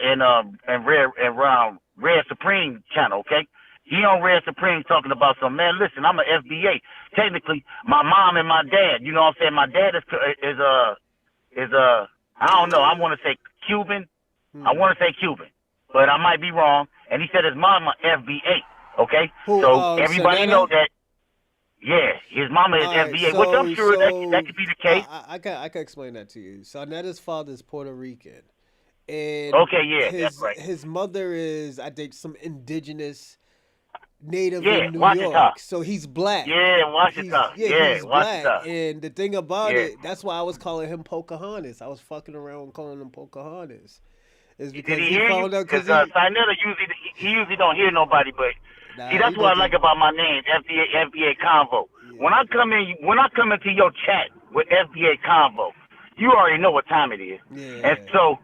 and Rare Supreme channel, okay? He on Rare Supreme talking about some, man, listen, I'm an FBA. Technically, my mom and my dad, you know what I'm saying? My dad is I don't know, I want to say Cuban. I want to say Cuban, but I might be wrong. And he said his mama FBA, okay? So everybody Sonetta? know that. Yeah, his mama is FBA, which I'm sure that could be the case. I can explain that to you. Sonetta's father is Puerto Rican, and okay, yeah, that's right. His mother is, I think, some indigenous native yeah, in New Washington. York. So he's black. Yeah, Washington. He's Washington. black. And the thing about it, that's why I was calling him Pocahontas. I was fucking around calling him Pocahontas. Is because he found out because Sinetta usually don't hear nobody, but see that's what I like about my name, FBA Convo. Yeah. When I come into your chat with FBA Convo, you already know what time it is. Yeah. And so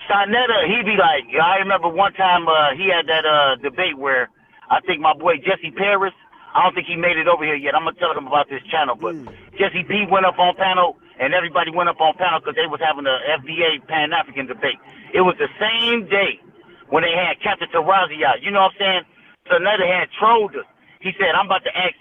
Sinetta, he be like, I remember one time he had that debate where I think my boy Jesse Paris, I don't think he made it over here yet. I'm gonna tell him about this channel, but Jesse B went up on panel. And everybody went up on panel because they was having a FBA Pan-African debate. It was the same day when they had Captain Tarazi out. You know what I'm saying? So Netta had trolled us. He said, I'm about to ask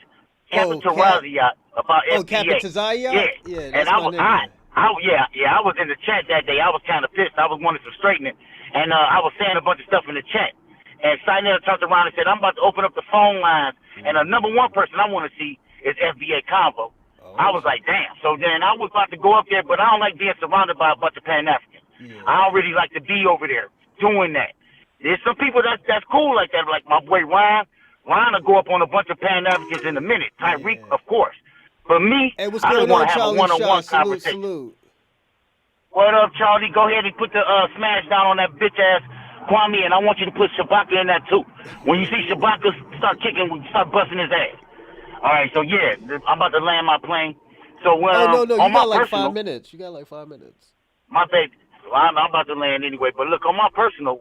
Captain Tarazi out about FBA. Oh, Captain Tarazi? Yeah, that's and I was in the chat that day. I was kind of pissed. I was wanting some straightening. And I was saying a bunch of stuff in the chat. And Sinetta turned around and said, I'm about to open up the phone lines. And the number one person I want to see is FBA Convo. I was like, damn. So then I was about to go up there, but I don't like being surrounded by a bunch of Pan-Africans. Yeah. I don't really like to be over there doing that. There's some people that's cool like that, like my boy Ryan. Ryan will go up on a bunch of Pan-Africans in a minute. Tyreek, of course. But me, Hey, what's I going just want on, to have Charlie a one-on-one Shaw? conversation. Salute. What up, Charlie? Go ahead and put the smash down on that bitch-ass Kwame, and I want you to put Shabaka in that too. When you see Shabaka start kicking, start busting his ass. All right, so yeah, I'm about to land my plane. So when No, on you my got like personal, 5 minutes. You got like 5 minutes. my baby, I'm about to land anyway. But look, on my personal,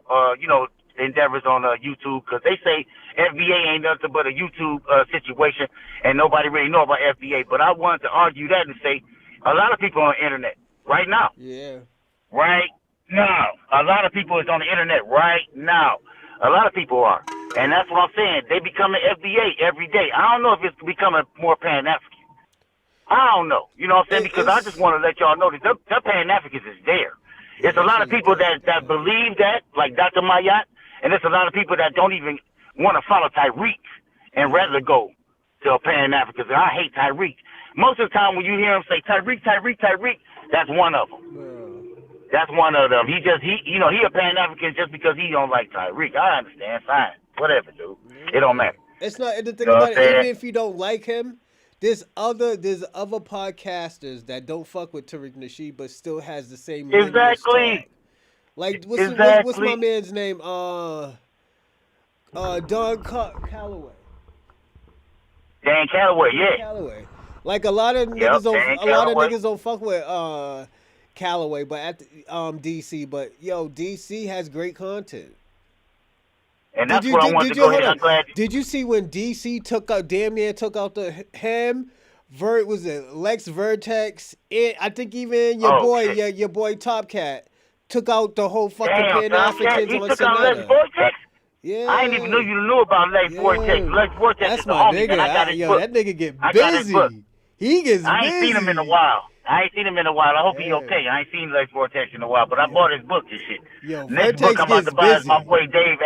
endeavors on YouTube, because they say FBA ain't nothing but a YouTube situation, and nobody really know about FBA. But I wanted to argue that and say a lot of people on the internet right now. Yeah. Right now. A lot of people is on the internet right now. A lot of people are. And that's what I'm saying. They becoming FBA every day. I don't know if it's becoming more Pan-African. I don't know. You know what I'm saying? Because I just want to let y'all know that the Pan-Africans is there. It's a lot of people that believe that, like Dr. Mayat, and there's a lot of people that don't even want to follow Tyreek and rather go to a Pan-African. I hate Tyreek. Most of the time when you hear him say Tyreek, that's one of them. That's one of them. He a Pan-African just because he don't like Tyreek. I understand. Fine. Whatever, dude. It don't matter. It's not the thing about it. Even if you don't like him, there's other podcasters that don't fuck with Tariq Nasheed but still has the same exactly. Like what's my man's name? Don Calloway. Dan Calloway, yeah. Calloway. Like a lot of niggas don't fuck with Calloway, but at DC. But yo, DC has great content. And that's what I wanted to go ahead. I'm glad. Did you see when DC damn near took out him? Was it Lex Vertex? I think even your boy Top Cat took out the whole fucking Pan-Africans on Sonata. Yeah. I didn't even know you knew about Lex Vortex. Lex Vortex That's is the my homie, nigga. and I got his book. That nigga get busy. He gets busy. I ain't seen him in a while. I hope he okay. I ain't seen Lex Vortex in a while, but I bought his book and shit. Yo, next Vortex book I'm about to buy is my boy Dave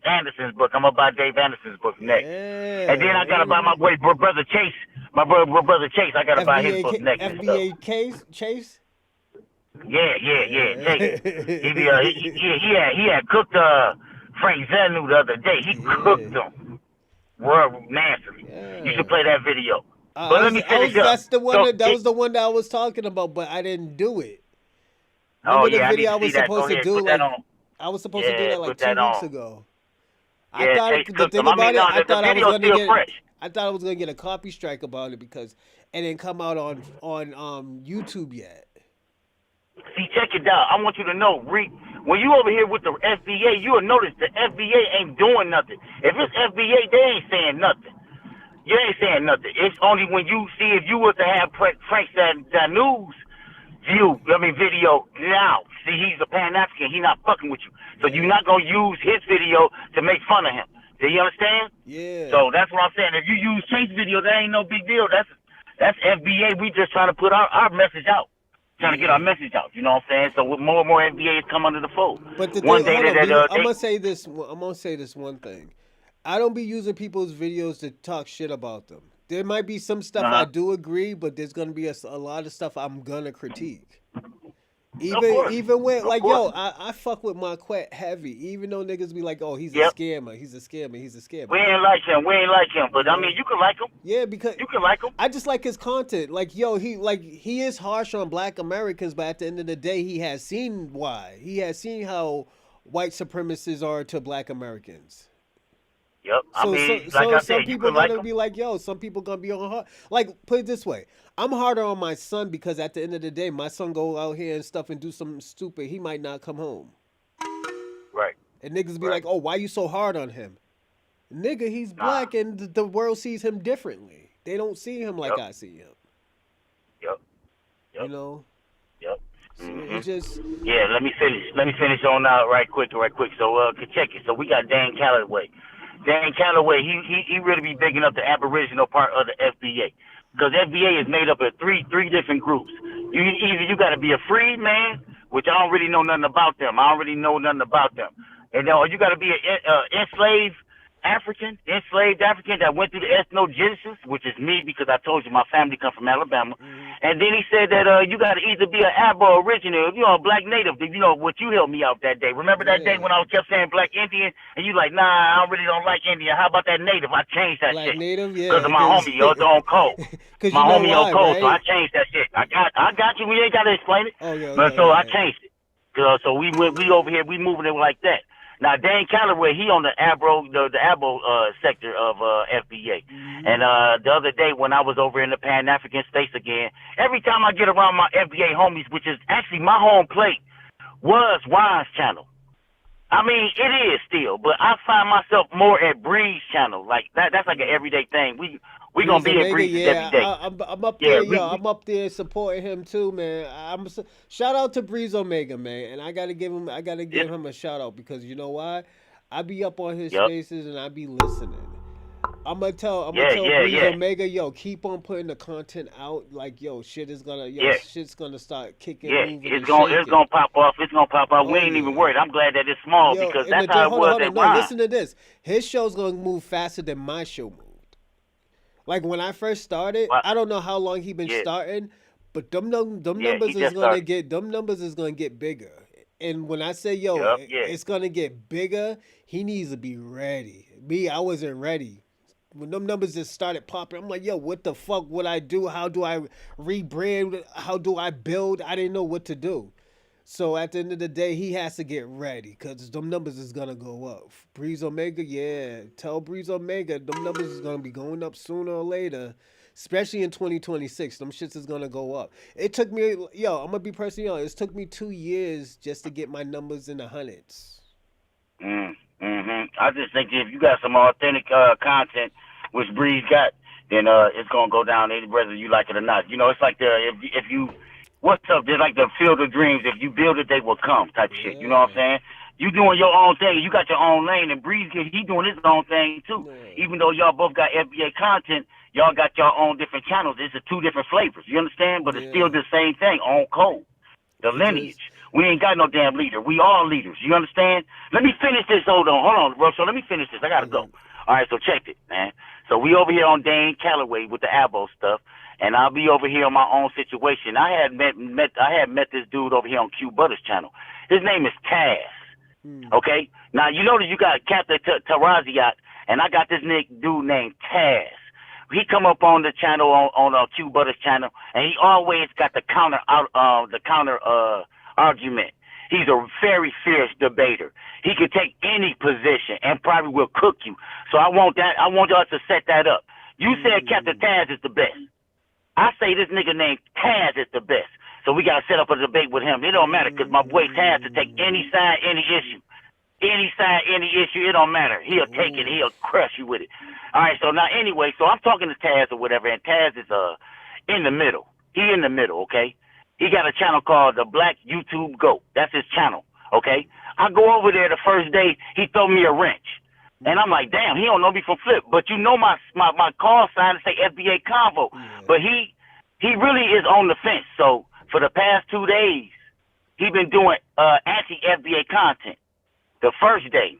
Anderson's book. I'm gonna buy Dave Anderson's book next. Yeah. And then I gotta buy my boy brother Chase. My brother Chase. I gotta buy his book next. FBA Chase. Yeah. Chase. He had cooked Frank Zenu the other day. He cooked them. Nasty. Yeah. You should play that video. But let me finish up. That's the one. That was the one that I was talking about, but I didn't do it. Remember the video I was supposed to do? I was supposed to do that like 2 weeks ago. I thought the thing about it, I thought I was gonna get a copy strike about it because it didn't come out on YouTube yet. See, check it out. I want you to know, when you over here with the FBA, you will notice the FBA ain't doing nothing. If it's FBA, they ain't saying nothing. You ain't saying nothing. It's only when you see if you were to have Frank Zanu's video now. See, he's a Pan-African. He not fucking with you. So you're not going to use his video to make fun of him. Do you understand? Yeah. So that's what I'm saying. If you use Chase's video, that ain't no big deal. That's FBA. We just trying to put our message out. Trying to get our message out. You know what I'm saying? So with more and more FBAs come under the fold. But I'm going to say this. I'm going to say this one thing. I don't be using people's videos to talk shit about them. There might be some stuff I do agree, but there's gonna be a lot of stuff I'm gonna critique. Even when I fuck with Marquette heavy. Even though niggas be like, oh, he's a scammer. We ain't like him, but I mean, you can like him. Yeah, because you can like him. I just like his content. Like, he is harsh on Black Americans, but at the end of the day, he has seen why. He has seen how white supremacists are to Black Americans. Yep. Some people gonna be like, yo, some people gonna be on hard. Like, put it this way. I'm harder on my son because at the end of the day, my son go out here and stuff and do something stupid. He might not come home. Right. And niggas be like, oh, why you so hard on him? Nigga, he's black and the world sees him differently. They don't see him like I see him. Yep. You know? Yep. So it's just... Yeah, let me finish on out right quick. So, check it. So we got Dan Calloway. Dan Calloway, he really be bigging up the Aboriginal part of the FBA. Because FBA is made up of three different groups. You got to be a free man, which I don't really know nothing about them. And then, or you got to be an enslaved African, enslaved African that went through the ethnogenesis, which is me because I told you my family come from Alabama. And then he said that you got to either be an Aboriginal, a black native. What you helped me out that day. Remember that day when I kept saying black Indian, and you like, nah, I really don't like Indian. How about that native? I changed that black shit. native, yeah. Because of my homie, on code. My homie on code, so I changed that shit. I got you. We ain't got to explain it. Oh, yeah, but I changed it. So we over here, we moving it like that. Now, Dane Calloway, he on the Abo sector of FBA. And the other day when I was over in the Pan-African space again, every time I get around my FBA homies, which is actually my home plate, was Wine's channel. I mean, it is still, but I find myself more at Bree's channel. Like, that's like an everyday thing. We gonna be at Bree's every day. I'm up there, I'm up there supporting him too, man. Shout out to Breeze Omega, man, and I gotta give him a shout out because you know why? I be up on his spaces and I be listening. I'm gonna tell Breeze Omega, keep on putting the content out. Like, shit's gonna start kicking, moving, it's gonna pop off. It's gonna pop off. We ain't even worried. I'm glad that it's small because that's how it was at Ron. Listen to this. His show's gonna move faster than my show moved. Like when I first started, I don't know how long he been starting, but them numbers is gonna get bigger. And when I say it's gonna get bigger, he needs to be ready. Me, I wasn't ready. When them numbers just started popping, I'm like, what the fuck would I do? How do I rebrand? How do I build? I didn't know what to do. So at the end of the day, he has to get ready because them numbers is going to go up. Breeze Omega, tell Breeze Omega, them numbers is going to be going up sooner or later, especially in 2026. Them shits is going to go up. It took me, I'm going to be personally honest, it took me 2 years just to get my numbers in the hundreds. I just think if you got some authentic content, which Breeze got, then it's going to go down whether you like it or not. It's like if you... What's up? They're like the field of dreams. If you build it, they will come type shit. You know what I'm saying? You doing your own thing. You got your own lane. And Breeze, he doing his own thing, too. Even though y'all both got FBA content, y'all got your own different channels. It's two different flavors. You understand? But it's still the same thing on code. The lineage. We ain't got no damn leader. We all leaders. You understand? Let me finish this. Hold on, bro. So let me finish this. I got to go. All right, so check it, man. So we over here on Dane Calloway with the Abo stuff. And I'll be over here on my own situation. I had met this dude over here on Q Butter's channel. His name is Taz. Okay? Now, you know that you got Captain Taraziat, and I got this dude named Taz. He come up on the channel, on Q Butter's channel, and he always got the counter argument. He's a very fierce debater. He can take any position and probably will cook you. So I want us to set that up. You said Captain Taz is the best. I say this nigga named Taz is the best. So we got to set up a debate with him. It don't matter because my boy Taz to take any side, any issue. Any side, any issue, it don't matter. He'll take it. He'll crush you with it. All right, so now anyway, so I'm talking to Taz or whatever, and Taz is in the middle. He in the middle, okay? He got a channel called the Black YouTube Goat. That's his channel, okay? I go over there the first day, he throw me a wrench. And I'm like, damn, he don't know me from Flip. But my call sign to say FBA Convo. But he really is on the fence. So for the past 2 days, he been doing anti-FBA content. The first day,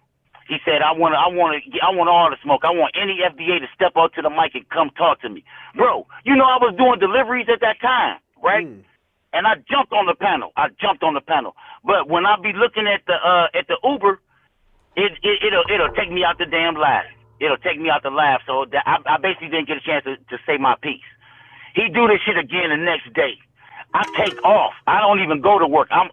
he said, I want all the smoke. I want any FBA to step up to the mic and come talk to me. Bro, I was doing deliveries at that time, right? And I jumped on the panel. But when I be looking at the Uber, It'll take me out the damn live. It'll take me out the live. So I basically didn't get a chance to say my piece. He do this shit again the next day. I take off. I don't even go to work. I'm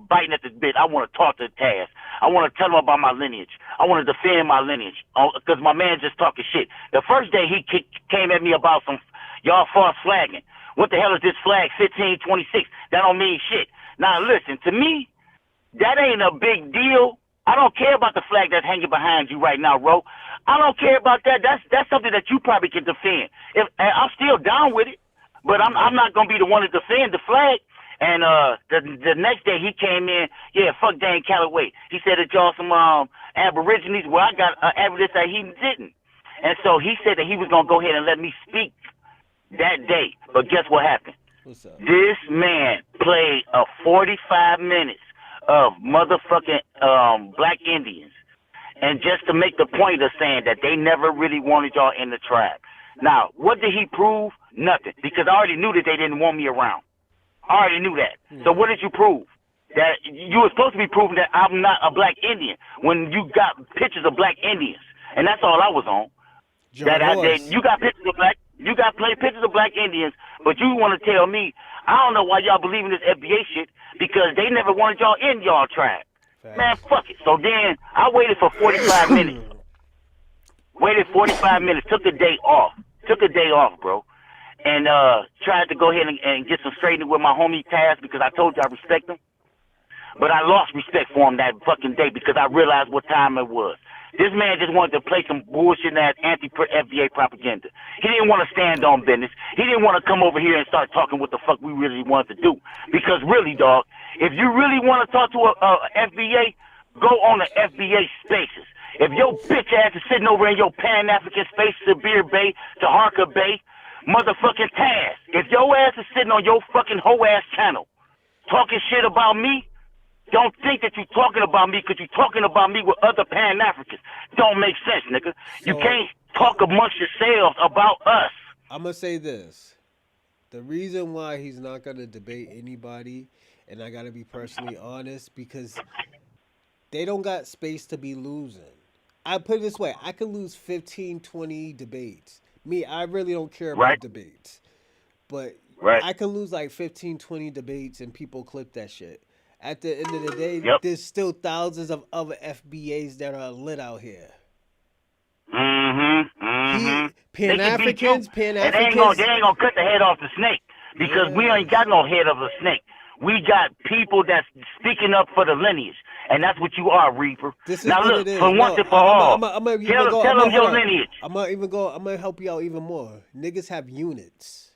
biting at the bit. I want to talk to Taz. I want to tell him about my lineage. I want to defend my lineage because my man just talking shit. The first day he came at me about some y'all false flagging. What the hell is this flag 1526? That don't mean shit. Now listen, to me, that ain't a big deal. I don't care about the flag that's hanging behind you right now, Ro. I don't care about that. That's something that you probably can defend. I'm still down with it, but I'm not gonna be the one to defend the flag. And the next day he came in, fuck Dane Calloway. He said that y'all some Aborigines. Well, I got evidence that he didn't. And so he said that he was gonna go ahead and let me speak that day. But guess what happened? What's up? This man played 45 minutes of motherfucking Black Indians. and just to make the point of saying that they never really wanted y'all in the tribe. Now, what did he prove? Nothing, because I already knew that they didn't want me around. I already knew that. So what did you prove? That you were supposed to be proving that I'm not a black Indian when you got pictures of black Indians, and that's all I was on. You got pictures of black Indians, but you want to tell me I don't know why y'all believe in this FBA shit because they never wanted y'all in y'all tribe. Fact. Man, fuck it. So then I waited for 45 minutes. Took a day off, bro. And tried to go ahead and get some straightening with my homie Taz because I told you I respect him. But I lost respect for him that fucking day because I realized what time it was. This man just wanted to play some bullshit ass anti-FBA propaganda. He didn't want to stand on business. He didn't want to come over here and start talking what the fuck we really wanted to do. Because really, dog, if you really want to talk to a FBA, go on the FBA spaces. If your bitch ass is sitting over in your Pan-African space, Sabir Bay, Taharka Bay, motherfucking Taz, if your ass is sitting on your fucking hoe ass channel talking shit about me, don't think that you're talking about me because you're talking about me with other Pan-Africans. Don't make sense, nigga. So, you can't talk amongst yourselves about us. I'm going to say this. The reason why he's not going to debate anybody, and I got to be personally honest, because they don't got space to be losing. I put it this way. I could lose 15, 20 debates. Me, I really don't care about debates. But I could lose like 15, 20 debates and people clip that shit. At the end of the day, there's still thousands of other FBAs that are lit out here. Pan-Africans. And they ain't gonna cut the head off the snake because we ain't got no head of a snake. We got people that's speaking up for the lineage, and that's what you are, Reaper. Now look, for once and for all, tell them your lineage. I'm gonna help you out even more. Niggas have units.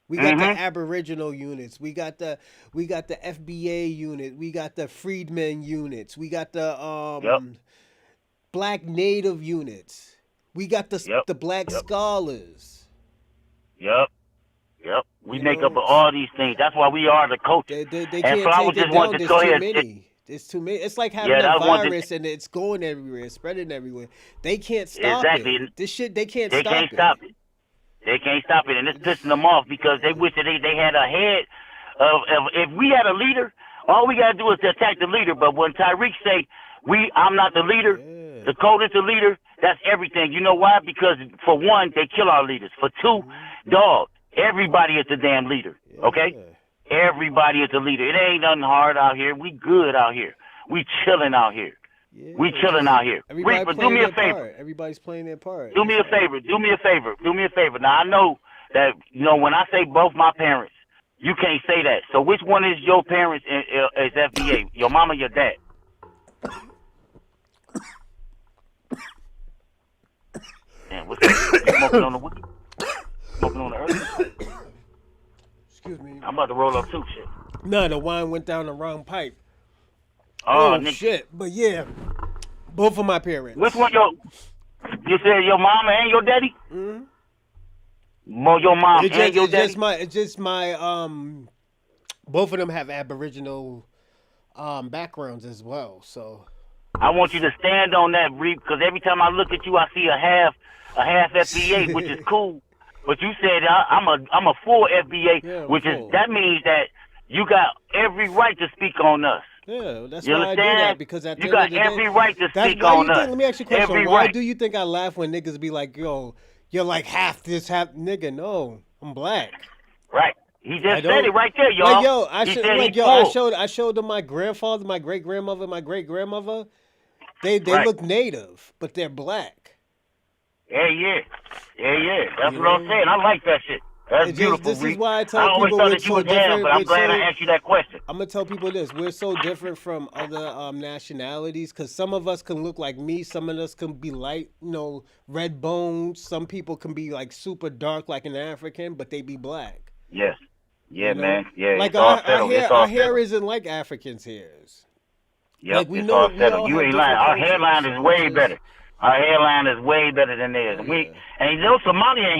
We got the Aboriginal units. We got the FBA unit. We got the Freedmen units. We got the Black Native units. We got the Black Scholars. Yep. We make up of all these things. That's why we are the coaches. They can't take it down. There's too many. There's too many. It's like having a virus and it's going everywhere, it's spreading everywhere. They can't stop it. This shit, they can't stop it. They can't stop it, and it's pissing them off because they wish that they had a head of if we had a leader, all we got to do is to attack the leader. But when Tyreek say, I'm not the leader, the code is the leader, that's everything. You know why? Because for one, they kill our leaders. For two, dog, everybody is the damn leader, okay? Everybody is the leader. It ain't nothing hard out here. We good out here. We chilling out here. Yeah, we chilling out here. Reaper, do me a favor. Everybody's playing their part. Do me a favor. Now, I know that, when I say both my parents, you can't say that. So which one is your parents is FBA? Your mom or your dad? Man, what's that? Smoking on the wood? Smoking on the earth? Excuse me. I'm about to roll up too, shit. No, the wine went down the wrong pipe. Oh, shit. But yeah, both of my parents. Which one you said your mama and your daddy? Mm-hmm. Your mom and your daddy? It's just my both of them have Aboriginal backgrounds as well, so. I want you to stand on that, Reap, because every time I look at you, I see a half FBA, which is cool. But you said I'm a full FBA, that means that you got every right to speak on us. Yeah, that's why I do that, because at the you got every right to speak on us. Let me ask you a question. Why do you think I laugh when niggas be like, yo, you're like half this, half nigga? No, I'm black. Right. He just said it right there, y'all. Like, yo, I showed them my grandfather, my great-grandmother, my great-grandmother. They look native, but they're black. Yeah. That's what I'm saying. I like that shit. That's beautiful. This is why I tell people we're so different. But I'm glad I asked you that question. I'm gonna tell people this: we're so different from other nationalities because some of us can look like me, some of us can be light, red bones. Some people can be like super dark, like an African, but they be black. Yes. Yeah, man. Yeah. Like our hair isn't like Africans' hairs. Yep. Like it's all settled. You ain't lying. Our hairline is way better. Our hairline is way better than theirs. Yeah. And those Somalian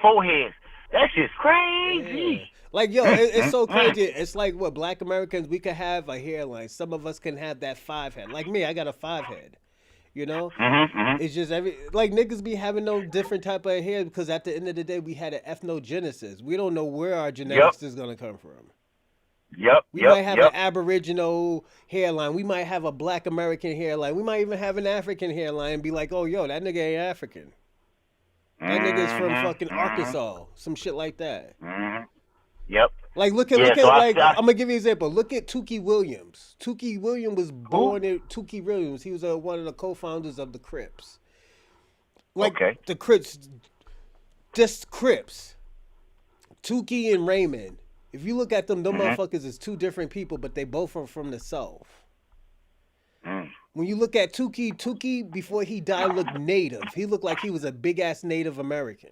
foreheads. That shit's crazy. Yeah. Like, yo, it's so crazy. It's like Black Americans, we could have a hairline. Some of us can have that 5 head. Like me, I got a 5 head. You know, Mm-hmm. it's just like niggas be having no different type of hair because at the end of the day we had an ethnogenesis. We don't know where our Yep. genetics is gonna come from. Yep. We Yep. might have an Yep. Aboriginal hairline. We might have a Black American hairline. We might even have an African hairline and be like, oh, yo, that nigga ain't African. That nigga is from fucking Mm-hmm. Mm-hmm. Arkansas. Some shit like that. Mm-hmm. Yep. Like, Yeah. look So at, I, like, I I'm gonna give you an example. Look at Tukey Williams. Tukey Williams was who? born in Tukey Williams. He was one of the co-founders of the Crips. Like, Okay. the Crips, just Crips. Tukey and Raymond. If you look at them Mm-hmm. motherfuckers is two different people, but they both are from the South. Mm. When you look at Tukey before he died looked native. He looked like he was a big ass Native American.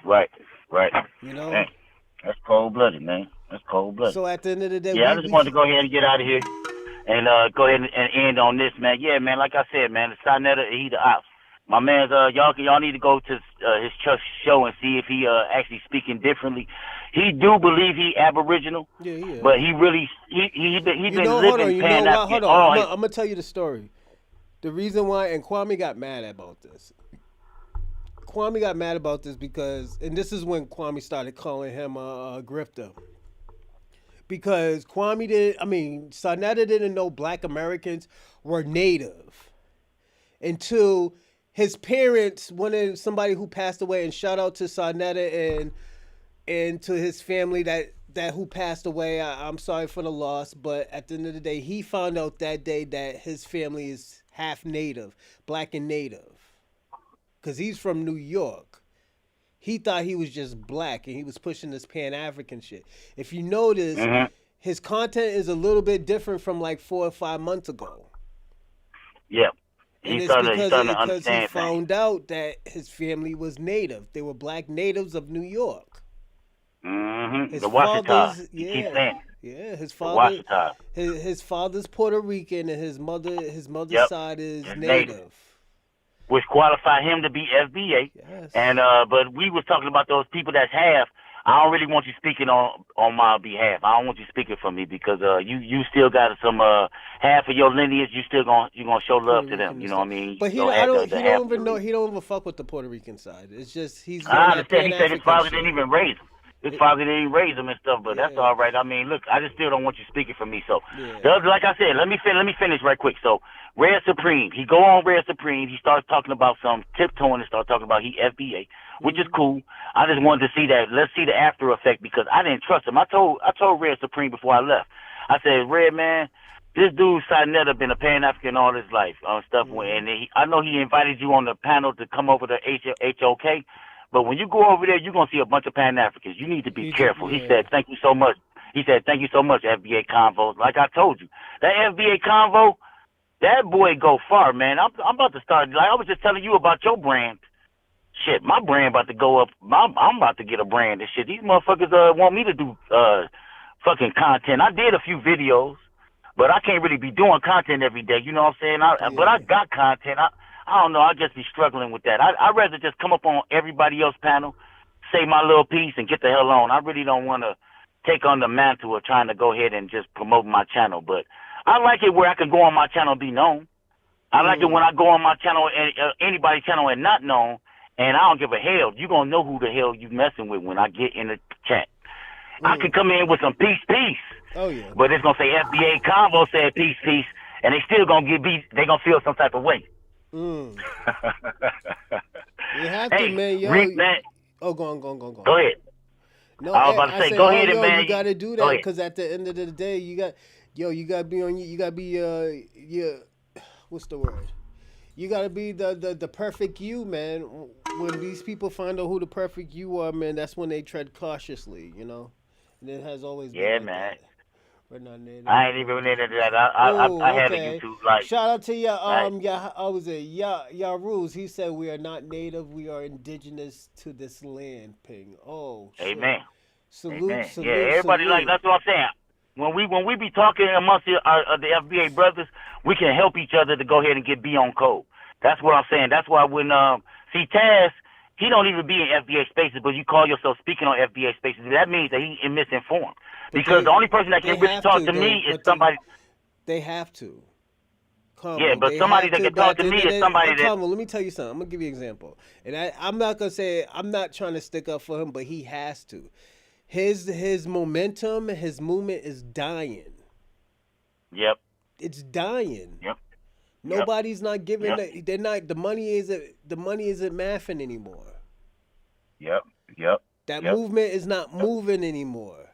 Right. Right. You know? Hey, that's cold blooded, man. That's cold blooded. So at the end of the day, Yeah, I just wanted to go ahead and get out of here and go ahead and end on this, man. Yeah, man. Like I said, man, the Sinetta, he the ops. My man's y'all need to go to his church show and see if he actually speaking differently. He do believe he Aboriginal, Yeah. but he really he been Hold on, living you know Pan what? Hold African. on. I'm gonna tell you the story. The reason why, and Kwame got mad about this. Kwame got mad about this because, and this is when Kwame started calling him a grifter. Because Sarnetta didn't know Black Americans were native until his parents wanted somebody who passed away. And shout out to Sarnetta and to his family that who passed away. I'm sorry for the loss, but at the end of the day, he found out that day that his family is half native, Black and native, because he's from New York. He thought he was just Black and he was pushing this Pan-African shit. If you notice, his content is a little bit different from like 4 or 5 months ago. Yeah. And He's it's starting to because understand he found out that his family was native. They were Black natives of New York. Mm-hmm. His The Washita. father's, He keeps saying. yeah. His The father, Washita. his father's Puerto Rican and his mother's Yep. side is It's native. Which qualify him to be FBA. Yes. And but we was talking about those people that's half. I don't really want you speaking on my behalf. I don't want you speaking for me because you still got some half of your lineage. You gonna show love to them. You know what I mean? But he don't even know. He don't even fuck with the Puerto Rican side. It's just he's doing I that understand. He said his father didn't even raise him. His father didn't even raise him and stuff, but that's all right. I mean, look, I just still don't want you speaking for me. So, like I said, let me finish right quick. So, Red Supreme, he go on Red Supreme. He starts talking about some tiptoeing and start talking about he FBA, which is cool. I just wanted to see that. Let's see the after effect because I didn't trust him. I told Red Supreme before I left. I said, Red man, this dude Sinetta been a Pan-African all his life on stuff, and I know he invited you on the panel to come over to HOK. But when you go over there, you're going to see a bunch of Pan-Africans. You need to be careful. He said, thank you so much. He said, thank you so much, FBA Convo. Like I told you, that FBA Convo, that boy go far, man. I'm about to start, like I was just telling you about your brand. Shit, my brand about to go up. I'm about to get a brand and shit. These motherfuckers want me to do fucking content. I did a few videos, but I can't really be doing content every day. You know what I'm saying? But I got content. I don't know. I just be struggling with that. I'd rather just come up on everybody else's panel, say my little piece, and get the hell on. I really don't want to take on the mantle of trying to go ahead and just promote my channel. But I like it where I can go on my channel and be known. I like it when I go on my channel, anybody's channel, and not known, and I don't give a hell. You're going to know who the hell you messing with when I get in the chat. I can come in with some peace. Oh, yeah. But it's going to say FBA Convo said peace, and they still going to they going to feel some type of way. You have to, man. Yo, man. Oh, go on. Go ahead. No, I was about to say, go ahead, man. You got to do that because at the end of the day, you got to be on. You got to be what's the word? You got to be the perfect you, man. When these people find out who the perfect you are, man, that's when they tread cautiously, you know. And it has always been like man. That. We're not native. I ain't even into that. I had a YouTube like. Shout out to Rules. He said we are not native. We are indigenous to this land. Ping. Oh. Shit. Amen. Salute. Amen. Everybody salute. like that's what I'm saying. When we be talking amongst the FBA brothers, we can help each other to go ahead and get on code. That's what I'm saying. That's why when see Taz, he don't even be in FBA spaces, but you call yourself speaking on FBA spaces. That means that he is misinformed. Because the only person that can really talk to me is somebody. They have to. Combo. Yeah, but They somebody have that to, can but talk at the to end me of the is day, somebody that. Combo, let me tell you something. I'm gonna give you an example, and I'm not gonna say I'm not trying to stick up for him, but he has to. His momentum, his movement is dying. Yep. It's dying. Yep. Yep. Nobody's not giving. Yep. They're not. The money isn't mathing anymore. Yep. Yep. That Yep. movement is not moving anymore.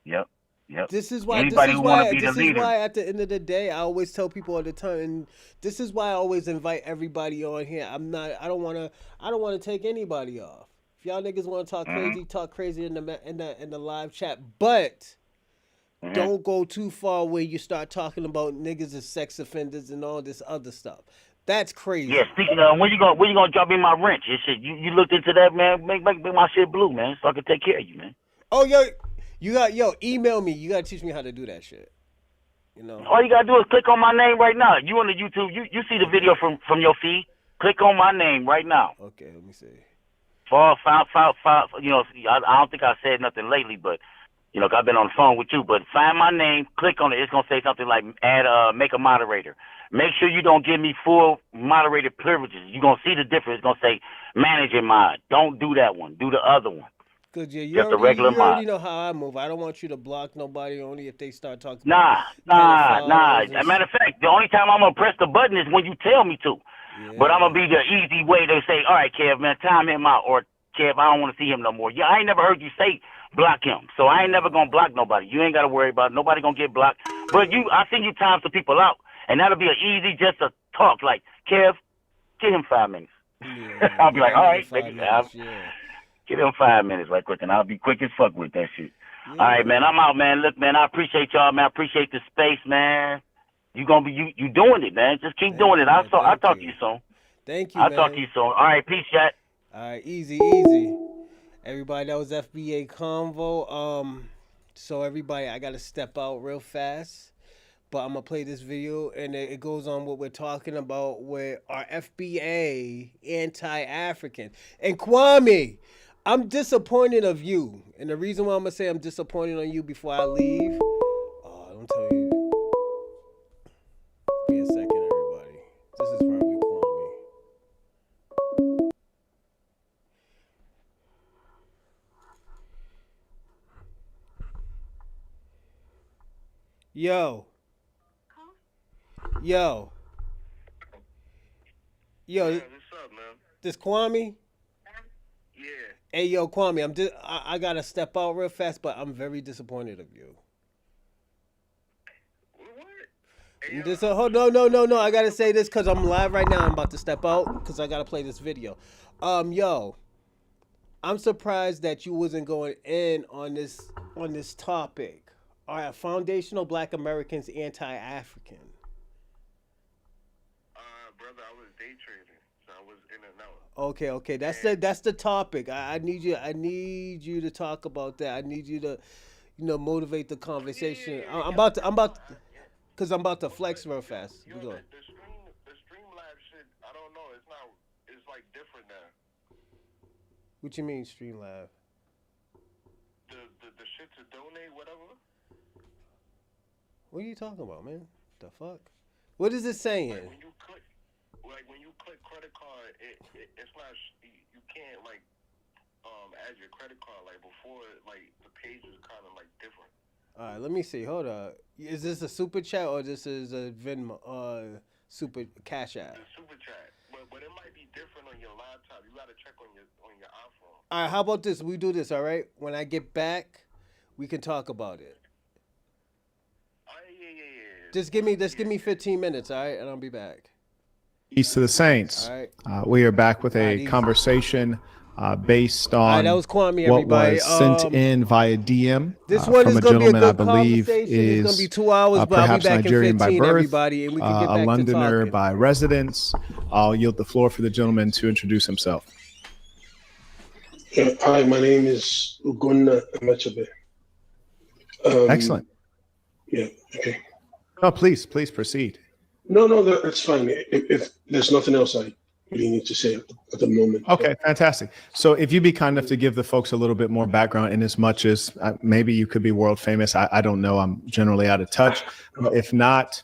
Yep. Yep. This is why. This Anybody is who want to why. be the This is leader. why. At the end of the day, I always tell people all the time, and this is why I always invite everybody on here. I'm not. I don't want to. I don't want to take anybody off. If y'all niggas want to Mm-hmm. talk crazy in the live chat, but Mm-hmm. don't go too far where you start talking about niggas as sex offenders and all this other stuff. That's Yeah. crazy. Speaking of, when you gonna drop me my wrench? And shit. You looked into that, man? Make my shit blue, man, so I can take care of you, man. Oh yo, email me. You gotta teach me how to do that shit. You know. All you gotta do is click on my name right now. You on the YouTube? You see the video from your feed? Click on my name right now. Okay, let me see. You know, I don't think I said nothing lately, but you know, I've been on the phone with you. But find my name, click on it. It's gonna say something like make a moderator. Make sure you don't give me full moderator privileges. You're gonna see the difference. It's gonna say manager mod. Don't do that one. Do the other one. Cause yeah, Just a regular you mod. already know how I move. I don't want you to block nobody only if they start talking Nah. about As a matter of fact, the only time I'm gonna press the button is when you tell me to. Yeah. But I'm gonna be the easy way to say, all right, Kev, man, time him out, or Kev, I don't want to see him no more. Yeah, I ain't never heard you say block him, so I ain't never gonna block nobody. You ain't gotta worry about it. Nobody gonna get blocked. But I send you time to people out, and that'll be an easy just to talk. Like, Kev, give him 5 minutes. Yeah, I'll be like, all right, 5 minutes, yeah. Give him 5 minutes right quick, and I'll be quick as fuck with that shit. Yeah. All right, man, I'm out, man. Look, man, I appreciate y'all, man. I appreciate the space, man. You gonna be you doing it, man. Just keep doing it. I'll talk to you soon. Thank you, I'll man. talk to you soon. All right, peace, chat. All right, easy. Everybody, that was FBA Convo. So everybody, I gotta step out real fast, but I'm gonna play this video, and it goes on what we're talking about with our FBA anti-African. And Kwame, I'm disappointed of you, and the reason why I'm gonna say I'm disappointed on you before I leave. Oh, don't tell you. Give me a second, everybody. This is probably Kwame. Yo. Yeah, what's up, man? This Kwame? Yeah. Hey, yo, Kwame, I gotta step out real fast, but I'm very disappointed of you. What? No. I gotta say this because I'm live right now. I'm about to step out because I gotta play this video. Yo, I'm surprised that you wasn't going in on this topic. Are foundational Black Americans anti-African? Brother, I was day trading, so I was in and out. Okay. That's the topic. I need you to talk about that. I need you to, motivate the conversation. Yeah. I'm about to flex real fast. Yo, You go. the stream live shit, I don't know. It's like different now. What you mean, Streamlab? The shit to donate, whatever. What are you talking about, man? The fuck? What is it saying? Like when you click credit card, it's not you can't add your credit card like before. Like the page is kind of like different. All right, let me see. Hold up. Is this a super chat or this is a Venmo super cash app? The super chat, but it might be different on your laptop. You gotta check on your iPhone. All right, how about this? We do this. All right. When I get back, we can talk about it. Yeah. Just give me 15 minutes, all right, and I'll be back. Peace to the Saints. All right. We are back with a easy. conversation based All right, on that was Kwame, what everybody. was sent in via DM This one from is a going to be a gentleman I good believe conversation. It's going to be is 2 hours, but I'll be perhaps back Nigerian in by 15, birth, everybody, and we can get a back Londoner to talking. by residence. I'll yield the floor for the gentleman to introduce himself. Hi, my name is Ugonna Amachabe. Excellent. Yeah, okay. No, please proceed. No, that's fine. If there's nothing else, really need to say at the moment. Okay, fantastic. So if you'd be kind enough to give the folks a little bit more background, in as much as maybe you could be world famous. I don't know. I'm generally out of touch. If not,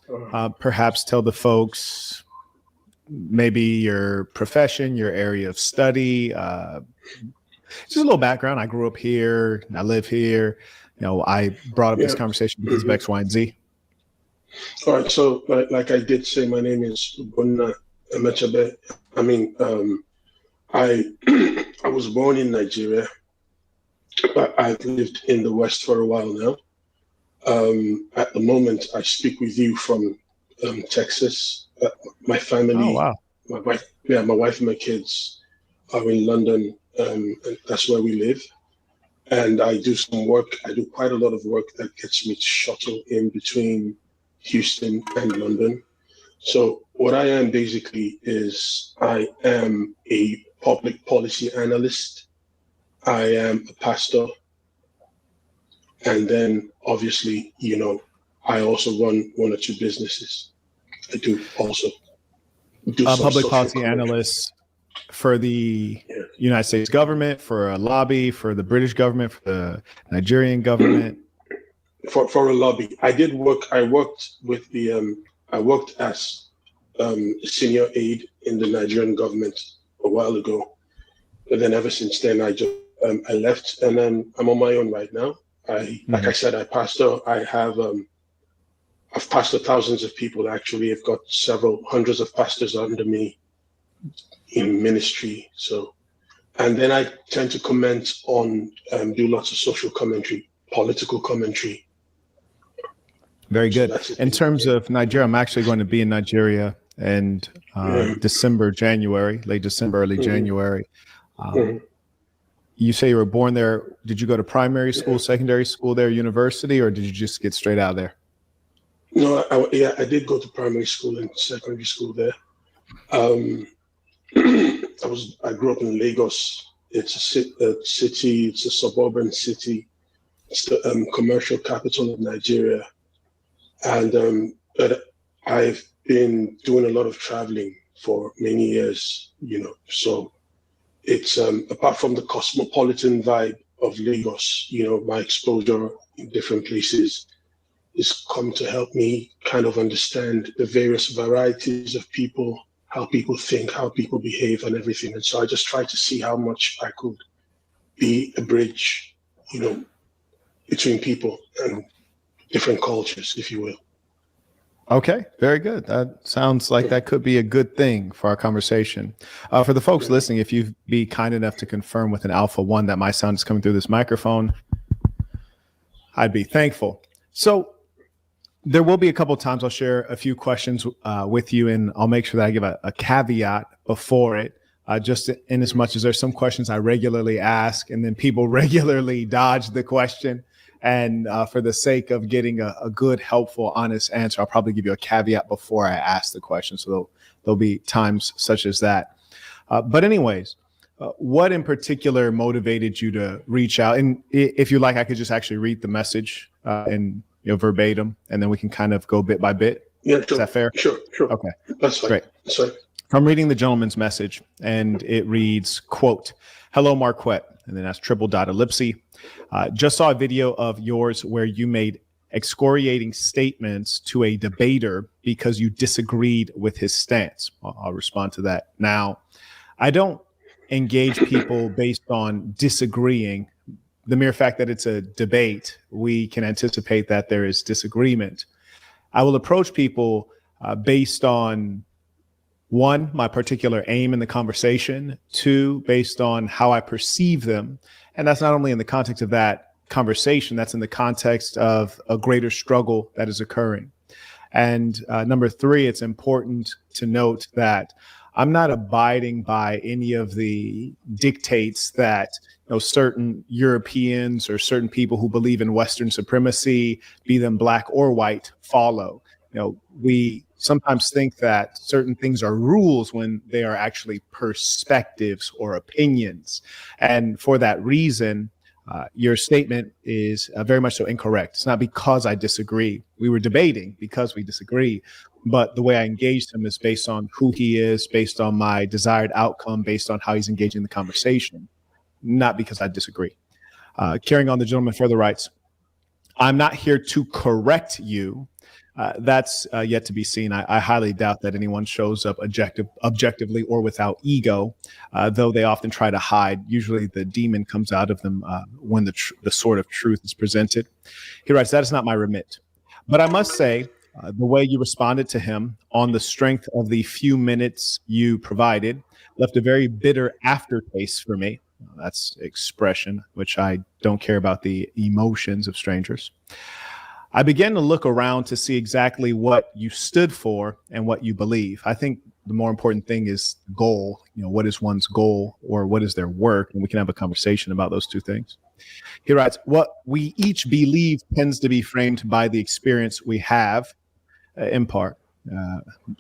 perhaps tell the folks maybe your profession, your area of study, just a little background. I grew up here. I live here. I brought up this conversation because of X, Y, and Z. All right. So like I did say, my name is Gunna Emechebe. I mean, I I was born in Nigeria, but I've lived in the West for a while now. At the moment, I speak with you from Texas. My family, Oh, wow. my wife and my kids are in London. And that's where we live. And I do some work. I do quite a lot of work that gets me to shuttle in between Houston and London. So what I am basically is I am a public policy analyst. I am a pastor. And then obviously, I also run one or two businesses. I do also do some public social policy commentary. analyst for the United States government, for a lobby, for the British government, for the Nigerian government. For a lobby. I worked with I worked as senior aide in the Nigerian government a while ago. But then ever since then, I just I left, and then I'm on my own right now. Like I said, I pastor. I have I've pastored thousands of people. Actually, I've got several hundreds of pastors under me in ministry. So, and then I tend to comment on, do lots of social commentary, political commentary. Very good. In terms of Nigeria, I'm actually going to be in Nigeria in December, January, late December, early January. You say you were born there. Did you go to primary school, secondary school there, university, or did you just get straight out of there? No, I did go to primary school and secondary school there. I grew up in Lagos. It's a city. It's a suburban city. It's the commercial capital of Nigeria, and but I've been doing a lot of traveling for many years. So it's apart from the cosmopolitan vibe of Lagos, my exposure in different places is come to help me kind of understand the various varieties of people, how people think, how people behave, and everything. And so I just try to see how much I could be a bridge, between people and different cultures, if you will. Okay, very good. That sounds like that could be a good thing for our conversation. For the folks listening, if you'd be kind enough to confirm with an Alpha 1 that my sound is coming through this microphone, I'd be thankful. So there will be a couple of times I'll share a few questions with you, and I'll make sure that I give a caveat before it, just in as much as there's some questions I regularly ask, and then people regularly dodge the question. And for the sake of getting a good, helpful, honest answer, I'll probably give you a caveat before I ask the question. So there'll be times such as that. But anyways, what in particular motivated you to reach out? And if you like, I could just actually read the message and verbatim, and then we can kind of go bit by bit. Yeah, sure. Is that fair? Sure. Okay. That's fine. Great. That's fine. I'm reading the gentleman's message, and it reads, quote, "Hello, Marquette," and then that's triple dot ellipse. Just saw a video of yours where you made excoriating statements to a debater because you disagreed with his stance. I'll respond to that. Now, I don't engage people based on disagreeing. The mere fact that it's a debate, we can anticipate that there is disagreement. I will approach people based on, one, my particular aim in the conversation, two, based on how I perceive them. And that's not only in the context of that conversation, that's in the context of a greater struggle that is occurring. And number three, it's important to note that I'm not abiding by any of the dictates that certain Europeans or certain people who believe in Western supremacy, be them black or white, follow. We sometimes think that certain things are rules when they are actually perspectives or opinions. And for that reason, Your statement is very much so incorrect. It's not because I disagree. We were debating because we disagree, but the way I engaged him is based on who he is, based on my desired outcome, based on how he's engaging the conversation, not because I disagree. Carrying on, the gentleman further writes, I'm not here to correct you. That's yet to be seen. I highly doubt that anyone shows up objectively or without ego, though they often try to hide. Usually the demon comes out of them when the sword of truth is presented. He writes, that is not my remit. But I must say, the way you responded to him on the strength of the few minutes you provided left a very bitter aftertaste for me. That's expression, which I don't care about the emotions of strangers. I began to look around to see exactly what you stood for and what you believe. I think the more important thing is goal. What is one's goal, or what is their work? And we can have a conversation about those two things. He writes, what we each believe tends to be framed by the experience we have, in part,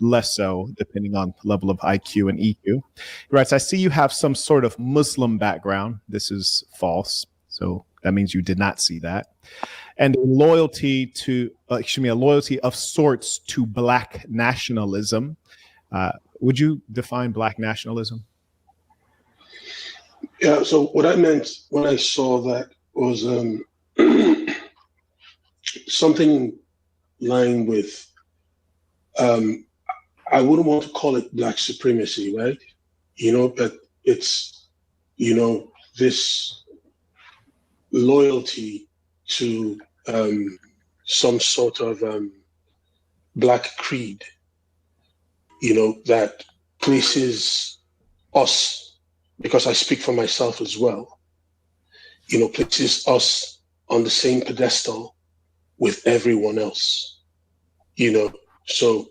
less so depending on level of IQ and EQ. He writes, I see you have some sort of Muslim background. This is false. So that means you did not see that. And a loyalty of sorts to Black nationalism. Would you define Black nationalism? Yeah, so what I meant when I saw that was something lying with, I wouldn't want to call it Black supremacy, right? But it's, this loyalty to some sort of Black creed, that places us, because I speak for myself as well, places us on the same pedestal with everyone else, so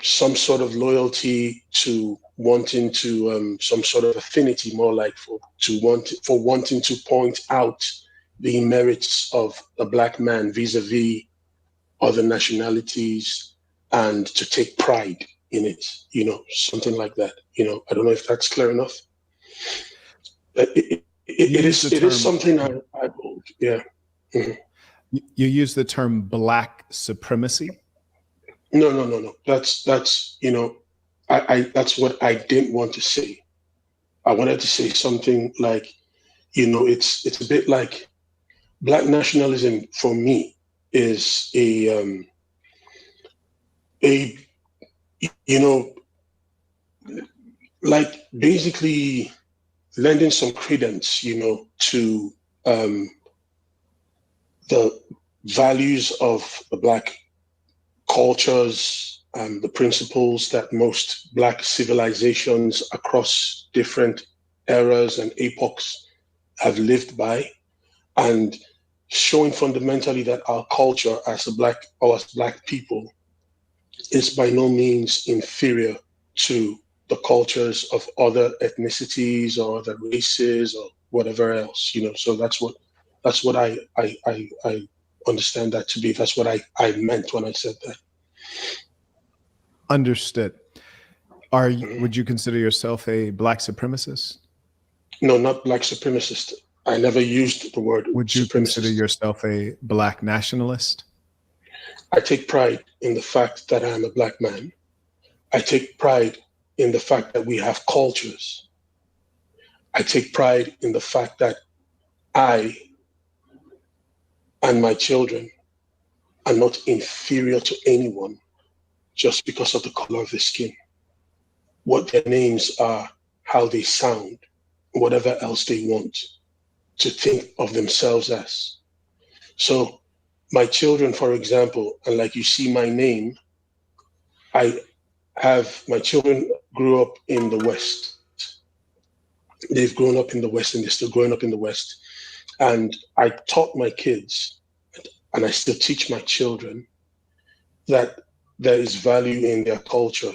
some sort of loyalty to wanting to, some sort of affinity, more like for wanting to point out the merits of a Black man vis-a-vis other nationalities, and to take pride in it, something like that. I don't know if that's clear enough. It is something I hold. Yeah. Mm-hmm. You use the term Black supremacy? No. That's I that's what I didn't want to say. I wanted to say something like, it's a bit like Black nationalism for me is a like basically lending some credence, to the values of the Black cultures and the principles that most Black civilizations across different eras and epochs have lived by, and showing fundamentally that our culture as Black people is by no means inferior to the cultures of other ethnicities or other races or whatever else, So that's what I understand that to be. That's what I meant when I said that. Understood. Would you consider yourself a Black supremacist? No, not Black supremacist. I never used the word. Would you consider yourself a Black nationalist? I take pride in the fact that I am a Black man. I take pride in the fact that we have cultures. I take pride in the fact that I and my children are not inferior to anyone just because of the color of their skin. What their names are, how they sound, whatever else they want to think of themselves as. So my children, for example, and like you see my name, my children grew up in the West. They've grown up in the West and they're still growing up in the West. And I taught my kids, and I still teach my children, that there is value in their culture.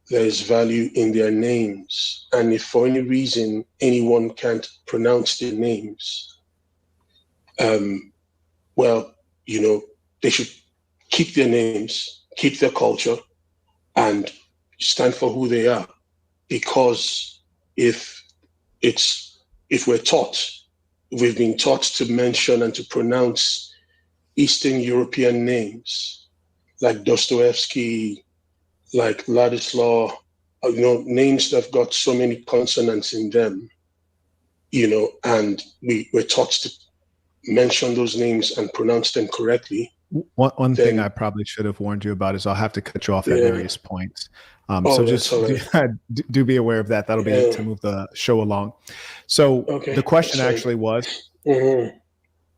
There is value in their names. And if for any reason anyone can't pronounce their names, they should keep their names, keep their culture, and stand for who they are. Because if we're taught we've been taught to mention and to pronounce Eastern European names like Dostoevsky, like Ladislaw, names that have got so many consonants in them, and we're taught to mention those names and pronounce them correctly. One thing I probably should have warned you about is I'll have to cut you off at various points. So just do be aware of that. That'll be to move the show along. So the question actually was,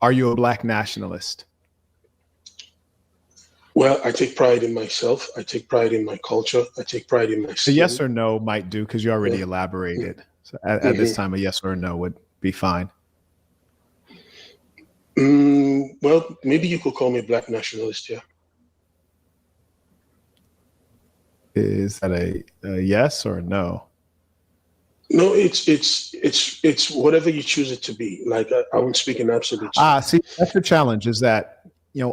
are you a Black nationalist? Well, I take pride in myself. I take pride in my culture. I take pride in my skin. A yes or no might do, because you already elaborated. So at this time, a yes or a no would be fine. Well, maybe you could call me Black nationalist, yeah. Is that a yes or a no? No, it's whatever you choose it to be. Like I won't speak in absolutes. See, that's the challenge, is that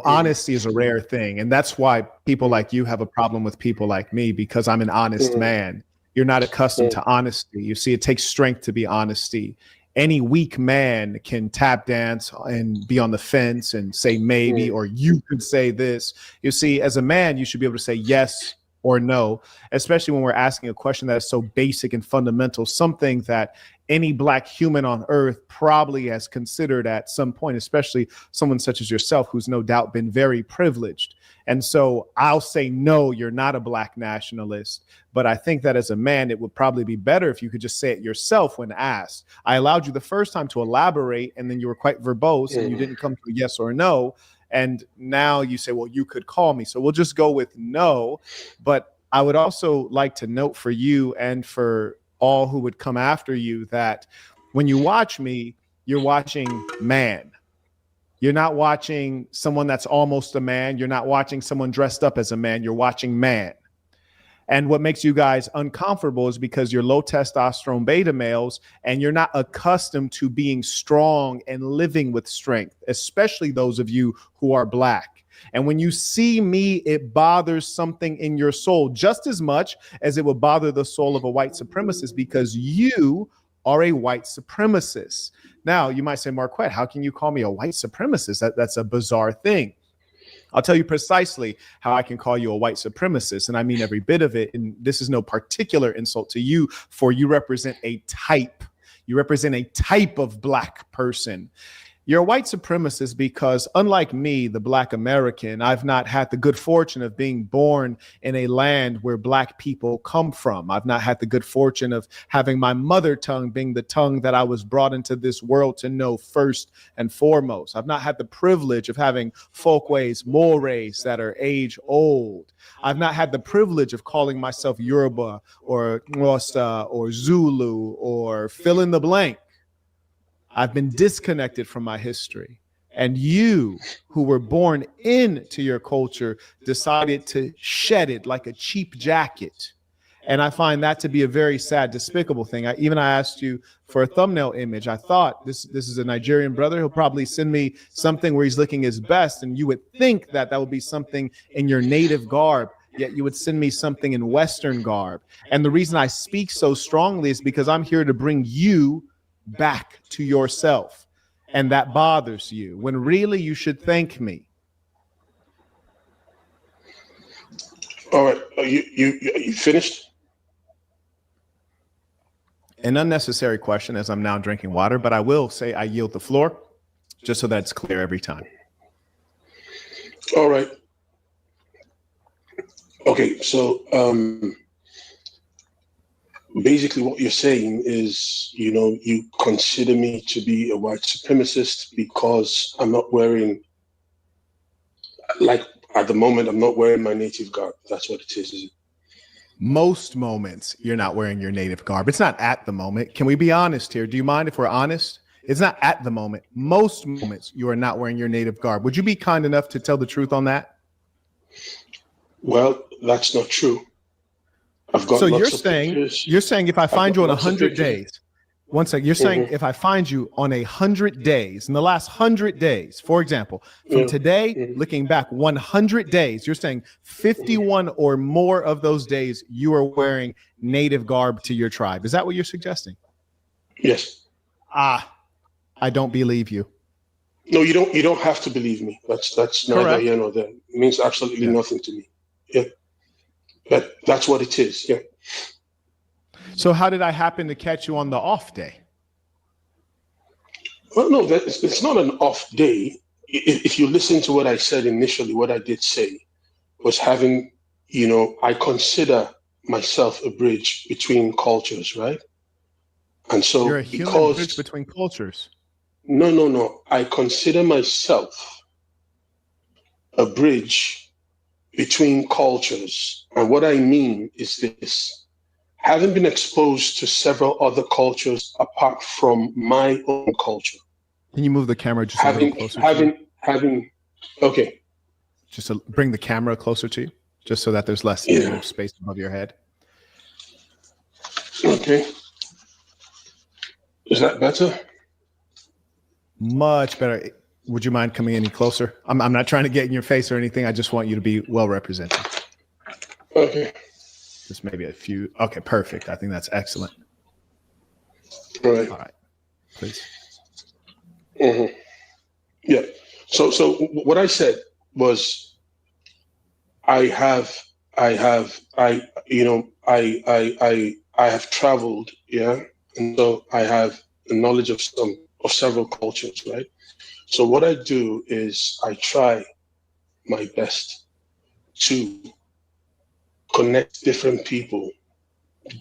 honesty is a rare thing, and that's why people like you have a problem with people like me, because I'm an honest man. You're not accustomed to honesty. You see, it takes strength to be honesty. Any weak man can tap dance and be on the fence and say maybe, or you could say this. You see, as a man, you should be able to say yes or no, especially when we're asking a question that is so basic and fundamental, something that any Black human on earth probably has considered at some point, especially someone such as yourself, who's no doubt been very privileged. And so I'll say, no, you're not a Black nationalist. But I think that as a man, it would probably be better if you could just say it yourself when asked. I allowed you the first time to elaborate, and then you were quite verbose and you didn't come to a yes or a no. And now you say, well, you could call me. So we'll just go with no. But I would also like to note for you and for all who would come after you that when you watch me, you're watching man. You're not watching someone that's almost a man. You're not watching someone dressed up as a man. You're watching man. And what makes you guys uncomfortable is because you're low testosterone beta males and you're not accustomed to being strong and living with strength, especially those of you who are Black. And when you see me, it bothers something in your soul just as much as it would bother the soul of a white supremacist, because you are a white supremacist. Now, you might say, Marquette, how can you call me a white supremacist? That's a bizarre thing. I'll tell you precisely how I can call you a white supremacist, and I mean every bit of it. And this is no particular insult to you, for you represent a type. You represent a type of Black person. You're a white supremacist because, unlike me, the Black American, I've not had the good fortune of being born in a land where Black people come from. I've not had the good fortune of having my mother tongue being the tongue that I was brought into this world to know first and foremost. I've not had the privilege of having folkways, mores that are age old. I've not had the privilege of calling myself Yoruba or Xhosa or Zulu or fill in the blank. I've been disconnected from my history. And you, who were born into your culture, decided to shed it like a cheap jacket. And I find that to be a very sad, despicable thing. I asked you for a thumbnail image. I thought this is a Nigerian brother. He'll probably send me something where he's looking his best. And you would think that would be something in your native garb. Yet you would send me something in Western garb. And the reason I speak so strongly is because I'm here to bring you back to yourself, and that bothers you when really you should thank me. All right, you finished? An unnecessary question, as I'm now drinking water, but I will say I yield the floor just so that's clear every time. All right. Okay, so basically what you're saying is, you consider me to be a white supremacist because I'm not wearing, like at the moment, I'm not wearing my native garb. That's what it is it? Most moments you're not wearing your native garb. It's not at the moment. Can we be honest here? Do you mind if we're honest? It's not at the moment. Most moments you are not wearing your native garb. Would you be kind enough to tell the truth on that? Well, that's not true. I've got so lots you're of saying pictures. You're saying if I find you on 100 days, one second, you're saying if I find you on 100 days, in the last 100 days, for example, from today, looking back 100 days, you're saying 51 or more of those days you are wearing native garb to your tribe. Is that what you're suggesting? Yes. I don't believe you. No, you don't. You don't have to believe me. That's neither Correct. here nor there. It means absolutely Yeah. nothing to me. Yeah, but that's what it is. Yeah. So how did I happen to catch you on the off day? Well, no, it's not an off day. If you listen to what I said initially, what I did say was having, I consider myself a bridge between cultures, right? And so You're a human bridge between cultures. No. I consider myself a bridge between cultures. And what I mean is this: having been exposed to several other cultures apart from my own culture. Can you move the camera just a little closer to you? Okay. Just to bring the camera closer to you, just so that there's less space above your head. Okay. Is that better? Much better. Would you mind coming any closer? I'm not trying to get in your face or anything. I just want you to be well represented. Okay. Just maybe a few. Okay, perfect. I think that's excellent. All right. All right. Please. Mm-hmm. Yeah. So what I said was, I have traveled, yeah, and so I have the knowledge of several cultures, right? So what I do is I try my best to connect different people,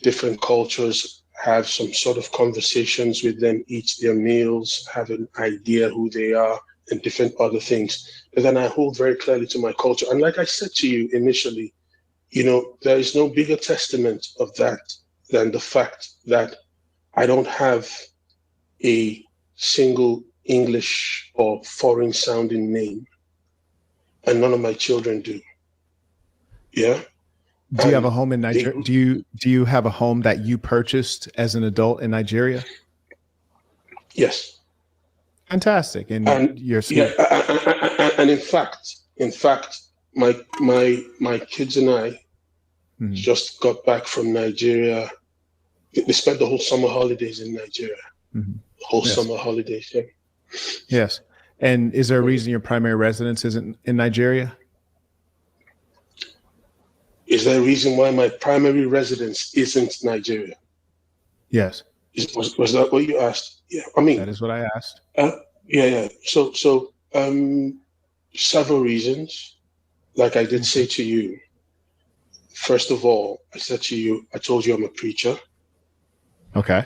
different cultures, have some sort of conversations with them, eat their meals, have an idea who they are, and different other things. But then I hold very clearly to my culture. And like I said to you initially, there is no bigger testament of that than the fact that I don't have a single English or foreign sounding name, and none of my children do. Yeah. Do you have a home in Nigeria? Do you have a home that you purchased as an adult in Nigeria? Yes. Fantastic. And you're and in fact, my kids and I just got back from Nigeria. They spent the whole summer holidays in Nigeria. Summer holidays. Yeah. Yes. And is there a reason your primary residence isn't in Nigeria? Is there a reason why my primary residence isn't Nigeria? Yes. Was that what you asked? Yeah. I mean, that is what I asked. Yeah. So several reasons. Like I did say to you, first of all, I told you I'm a preacher. Okay.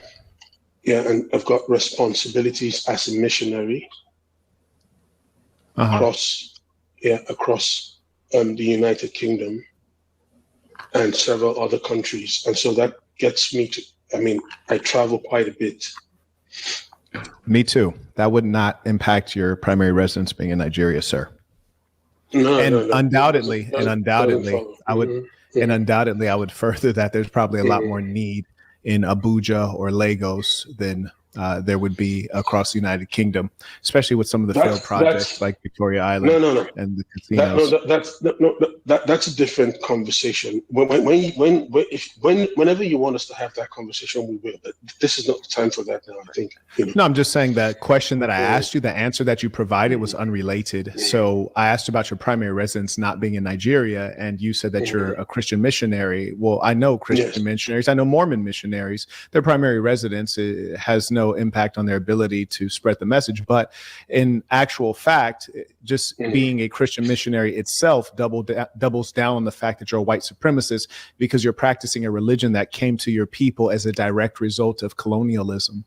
Yeah, and I've got responsibilities as a missionary across the United Kingdom and several other countries. And so that gets me to, I travel quite a bit. Me too. That would not impact your primary residence being in Nigeria, sir. No. Undoubtedly, I would further that there's probably a lot more need in Abuja or Lagos than there would be across the United Kingdom, especially with some of the failed projects like Victoria Island and the casinos. That's a different conversation. Whenever you want us to have that conversation, we will. But this is not the time for that now, I think. No, I'm just saying that question that I asked you, the answer that you provided was unrelated. So I asked about your primary residence not being in Nigeria, and you said that you're a Christian missionary. Well, I know Christian missionaries. I know Mormon missionaries. Their primary residence has no impact on their ability to spread the message. But in actual fact, just being a Christian missionary itself doubles down on the fact that you're a white supremacist because you're practicing a religion that came to your people as a direct result of colonialism.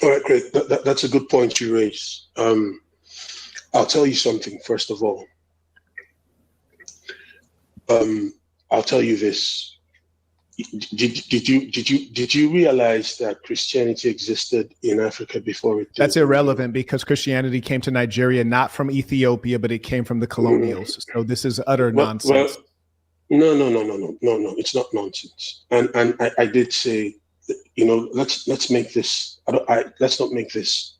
All right, great. That's a good point you raise. I'll tell you something, first of all. I'll tell you this. Did you realize that Christianity existed in Africa before it did? That's irrelevant because Christianity came to Nigeria not from Ethiopia, but it came from the colonials. So this is utter nonsense. No. It's not nonsense. And I did say, let's make this. Let's not make this,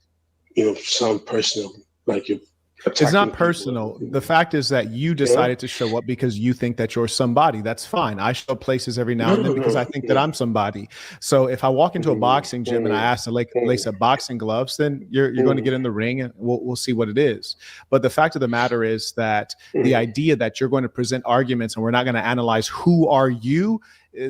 sound personal. Like you're It's attacking not people. personal. The fact is that you decided to show up because you think that you're somebody. That's fine. I show up places every now and then because I think that I'm somebody. So if I walk into a boxing gym and I ask to lace up boxing gloves, then you're going to get in the ring and we'll see what it is. But the fact of the matter is that the idea that you're going to present arguments and we're not going to analyze who are you,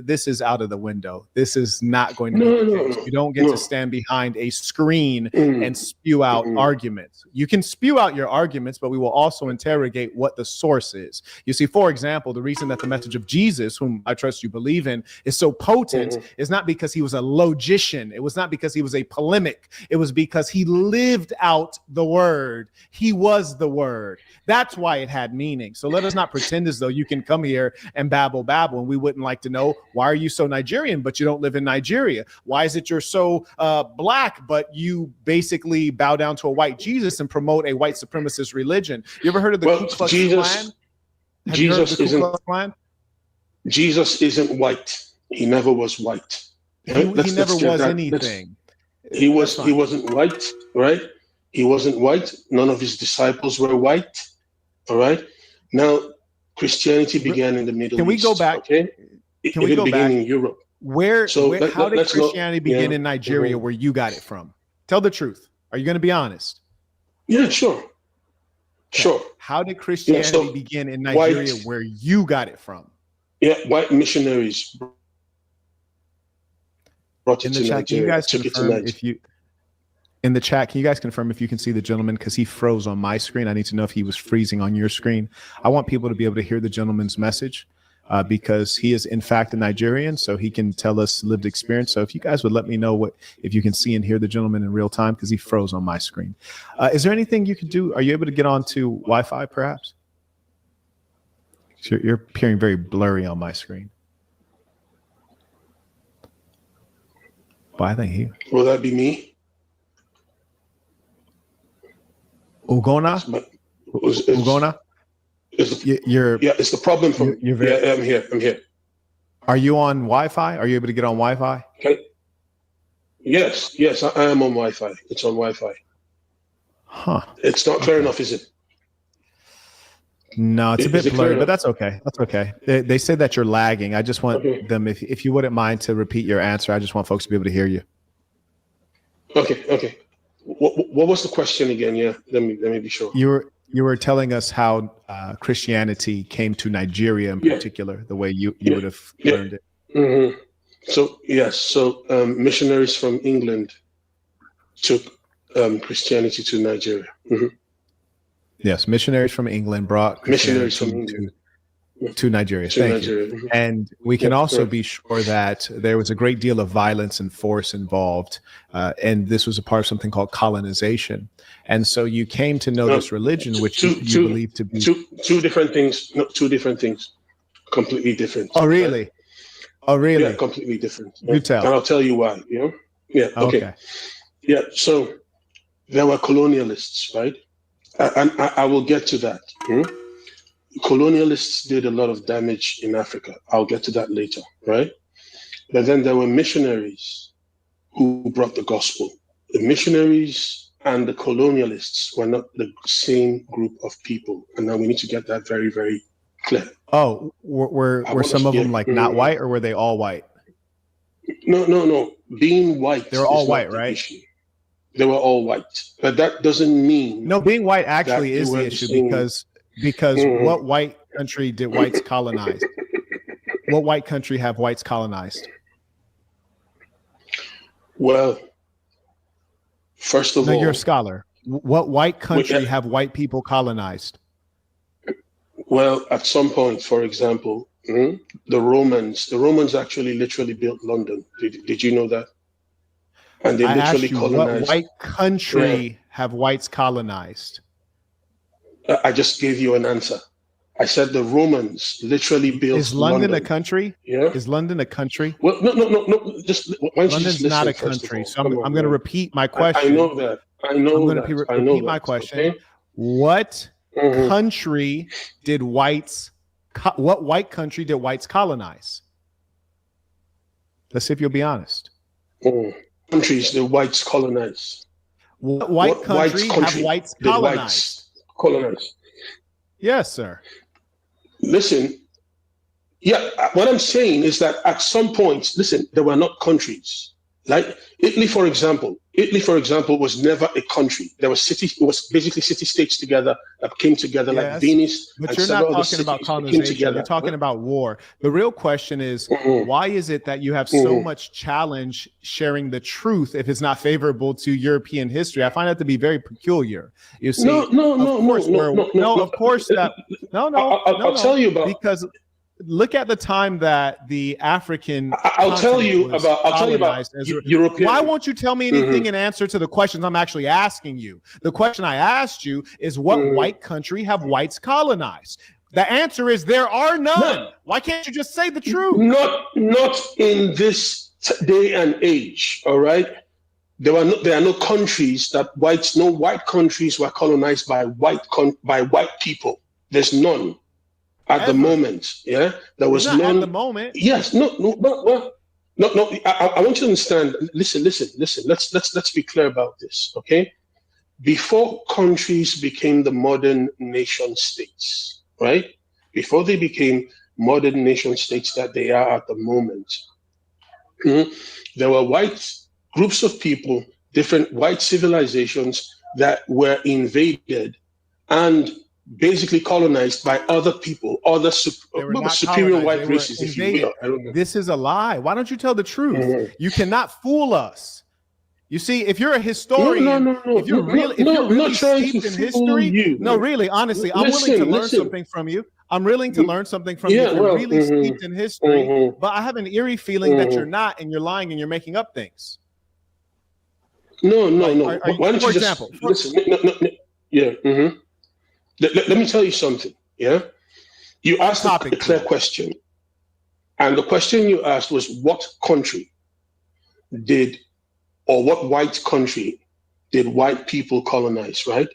this is out of the window. This is not going to be the case. You don't get to stand behind a screen and spew out arguments. You can spew out your arguments, but we will also interrogate what the source is. You see, for example, the reason that the message of Jesus, whom I trust you believe in, is so potent is not because he was a logician. It was not because he was a polemic. It was because he lived out the word. He was the word. That's why it had meaning. So let us not pretend as though you can come here and babble, and we wouldn't like to know, why are you so Nigerian, but you don't live in Nigeria? Why is it you're so black, but you basically bow down to a white Jesus and promote a white supremacist religion? You ever heard of the Ku Klux Klan? Have you heard of the Ku Klux Klan? Jesus isn't white. He never was white. He never was anything. He wasn't white, right? He wasn't white. None of his disciples were white. All right. Now, Christianity began in the Middle East. Can we go back? Okay. Can we go back in Europe? How did Christianity begin in Nigeria where you got it from? Tell the truth. Are you going to be honest? Yeah, sure. Sure. How did Christianity begin in Nigeria where you got it from? Yeah, white missionaries brought it to Nigeria. In the chat, can you guys confirm if you can see the gentleman? Because he froze on my screen. I need to know if he was freezing on your screen. I want people to be able to hear the gentleman's message because he is, in fact, a Nigerian, so he can tell us lived experience. So if you guys would let me know if you can see and hear the gentleman in real time, because he froze on my screen. Is there anything you can do? Are you able to get onto Wi-Fi, perhaps? You're appearing very blurry on my screen. Why thank you. Will that be me? Ugona? Ugona? It's the problem from. I'm here. Are you on Wi-Fi? Are you able to get on Wi-Fi? Okay. Yes, I am on Wi-Fi. It's on Wi-Fi. Huh. It's not clear enough, is it? No, it's a bit blurry, but that's okay. That's okay. They say that you're lagging. I just want them, if you wouldn't mind, to repeat your answer. I just want folks to be able to hear you. Okay. What was the question again? Yeah, let me be sure. You were telling us how Christianity came to Nigeria in particular, the way you would have learned it. Mm-hmm. So missionaries from England took Christianity to Nigeria. Mm-hmm. Yes, missionaries from England brought Christianity to Nigeria. Thank you. And we can also be sure that there was a great deal of violence and force involved. And this was a part of something called colonization. And so you came to know this religion, which you believe to be two different things. No, two different things. Completely different. Oh, really? Right? Oh, really? Yeah, completely different. You tell. And I'll tell you why. Yeah. Okay. Yeah. So there were colonialists, right? And I will get to that. Colonialists did a lot of damage in Africa. I'll get to that later, right? But then there were missionaries who brought the gospel. The missionaries and the colonialists were not the same group of people. And now we need to get that very, very clear. Oh, were some of them like not white, or were they all white? No. Being white. They were all white, right? Issue. They were all white. But that doesn't mean... No, being white actually is the issue because what white country did whites colonize? What white country have whites colonized? Well, first of all... you're a scholar. What white country have white people colonized? Well, at some point, for example, the Romans actually literally built London. Did you know that? And they literally colonized. What white country have whites colonized? I just gave you an answer. I said the Romans literally built. Is London a country? Yeah. Is London a country? Well, no. Just London's not a country. So I'm going to repeat my question. I know that. I'm going to repeat my question. Okay? What country did whites? What white country did whites colonize? Let's see if you'll be honest. Countries the whites colonized. What white country have whites colonized? colonized. Yes, sir. Listen, yeah, what I'm saying is that at some point, listen, there were not countries. Like Italy, for example. Italy, for example, was never a country. There were cities. It was basically city-states together that came together, like Yes, Venice but and you're not several other talking about cities that came colonization. You're together. talking about war. The real question is, why is it that you have so much challenge sharing the truth if it's not favorable to European history? I find that to be very peculiar. You see, No, of course that I'll tell you about. Because look at the time that the African. I'll tell you about European. Why won't you tell me anything in answer to the questions I'm actually asking you? The question I asked you is, what white country have whites colonized? The answer is there are none. No. Why can't you just say the truth? Not in this day and age. All right. There are no countries that no white countries were colonized by white people. There's none. At the moment, yeah, there was none. At the moment, yes, no. I want you to understand. Listen. Let's be clear about this, okay? Before countries became the modern nation states, right? Before they became modern nation states that they are at the moment, there were white groups of people, different white civilizations that were invaded and basically colonized by other people, other superior white races, if you will. I don't know. This is a lie. Why don't you tell the truth? You cannot fool us. You see, if you're a historian, if you're really steeped in history, really, honestly, I'm willing to learn something from you. I'm willing to learn something from you if you're really steeped in history, but I have an eerie feeling that you're not, and you're lying and you're making up things. No. Why don't you just listen? Yeah. Let me tell you something. Yeah, you asked a clear question, and the question you asked was, what country what white country did white people colonize, right?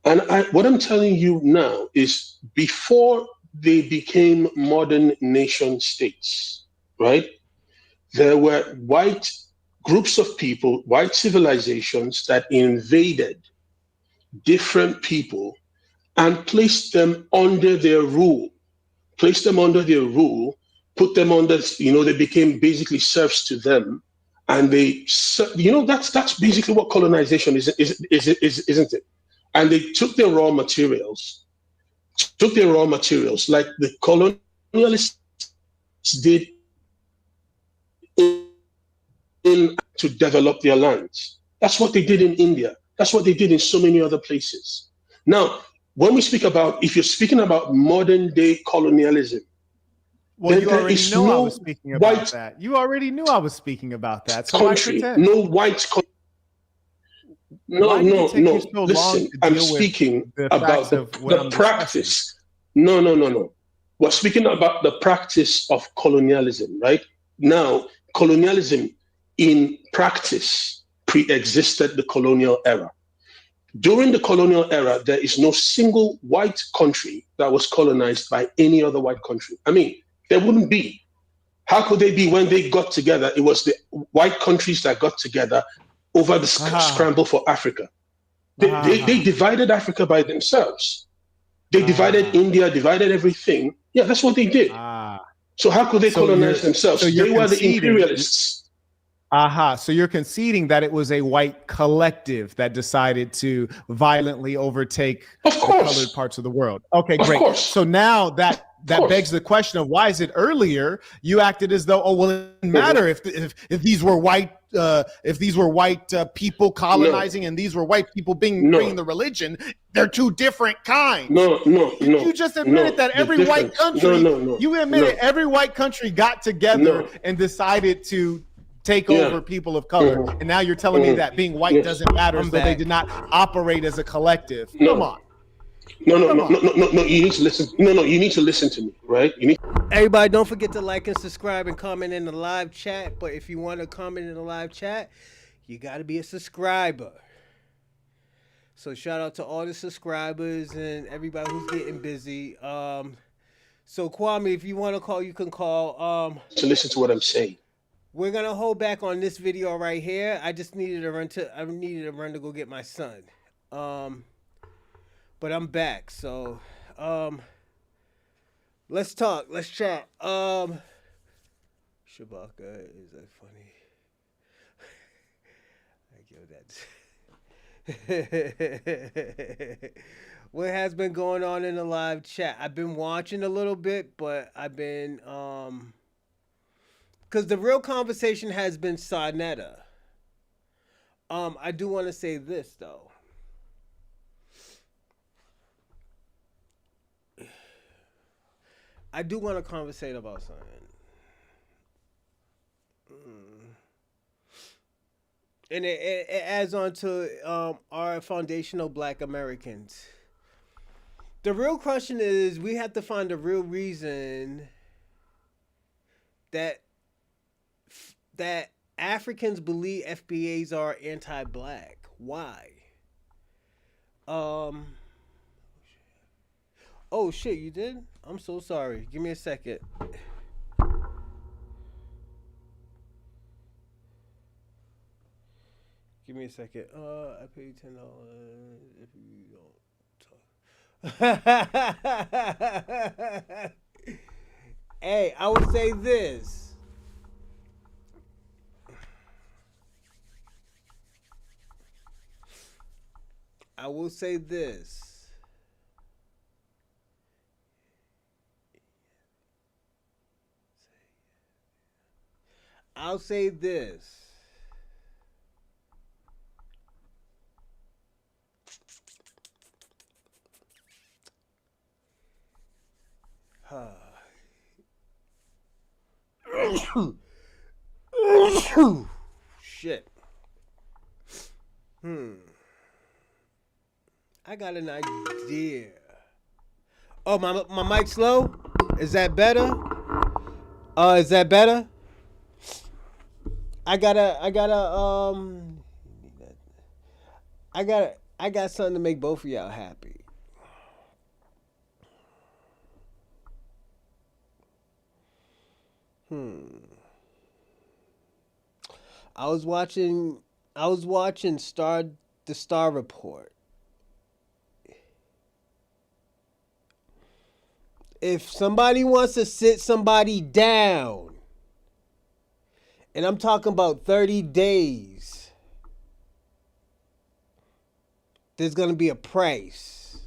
And what I'm telling you now is, before they became modern nation states, right? There were white groups of people, white civilizations that invaded different people and placed them under their rule, put them under, they became basically serfs to them. And that's basically what colonization is, isn't it? And they took their raw materials, like the colonialists did to develop their lands. That's what they did in India. That's what they did in so many other places. Now, when we speak about, if you're speaking about modern day colonialism, well, you already know I was speaking about that. You already knew I was speaking about that. So country, no white country. No. Listen, I'm speaking about the practice. No. We're speaking about the practice of colonialism, right? Now, colonialism in practice pre-existed the colonial era. During the colonial era, there is no single white country that was colonized by any other white country. I mean, there wouldn't be. How could they be when they got together? It was the white countries that got together over the scramble for Africa. They divided Africa by themselves. They divided India, divided everything. Yeah, that's what they did. So how could they colonize themselves? They were the imperialists. So you're conceding that it was a white collective that decided to violently overtake the colored parts of the world. Okay, great. So now that begs the question of, why is it earlier you acted as though, it didn't matter if these were white people colonizing and these were white people bringing the religion. They're two different kinds. No. You just admitted that every white country. You admitted every white country got together and decided to take over people of color, and now you're telling me that being white doesn't matter, so they did not operate as a collective. Come on. No. You need to listen. No. You need to listen to me, right? Everybody, don't forget to like and subscribe and comment in the live chat. But if you want to comment in the live chat, you got to be a subscriber. So shout out to all the subscribers and everybody who's getting busy. So Kwame, if you want to call, you can call. To listen to what I'm saying. We're gonna hold back on this video right here. I just needed to run to go get my son. but I'm back. So, let's talk. Let's chat. Shabaka, is that funny? I give that. What has been going on in the live chat? I've been watching a little bit, but I've been because the real conversation has been Sarnetta. I do want to say this though. I do want to conversate about something. And it adds on to our foundational Black Americans. The real question is, we have to find the real reason that Africans believe FBAs are anti-black. Why? Oh shit, you did? I'm so sorry. Give me a second. Give me a second. I pay $10 if you don't talk. Hey, I would say this. I will say this. I'll say this. Shit. I got an idea. Oh, my mic's low? Is that better? Is that better? I got something to make both of y'all happy. I was watching the Star Report. If somebody wants to sit somebody down, and I'm talking about 30 days, there's going to be a price.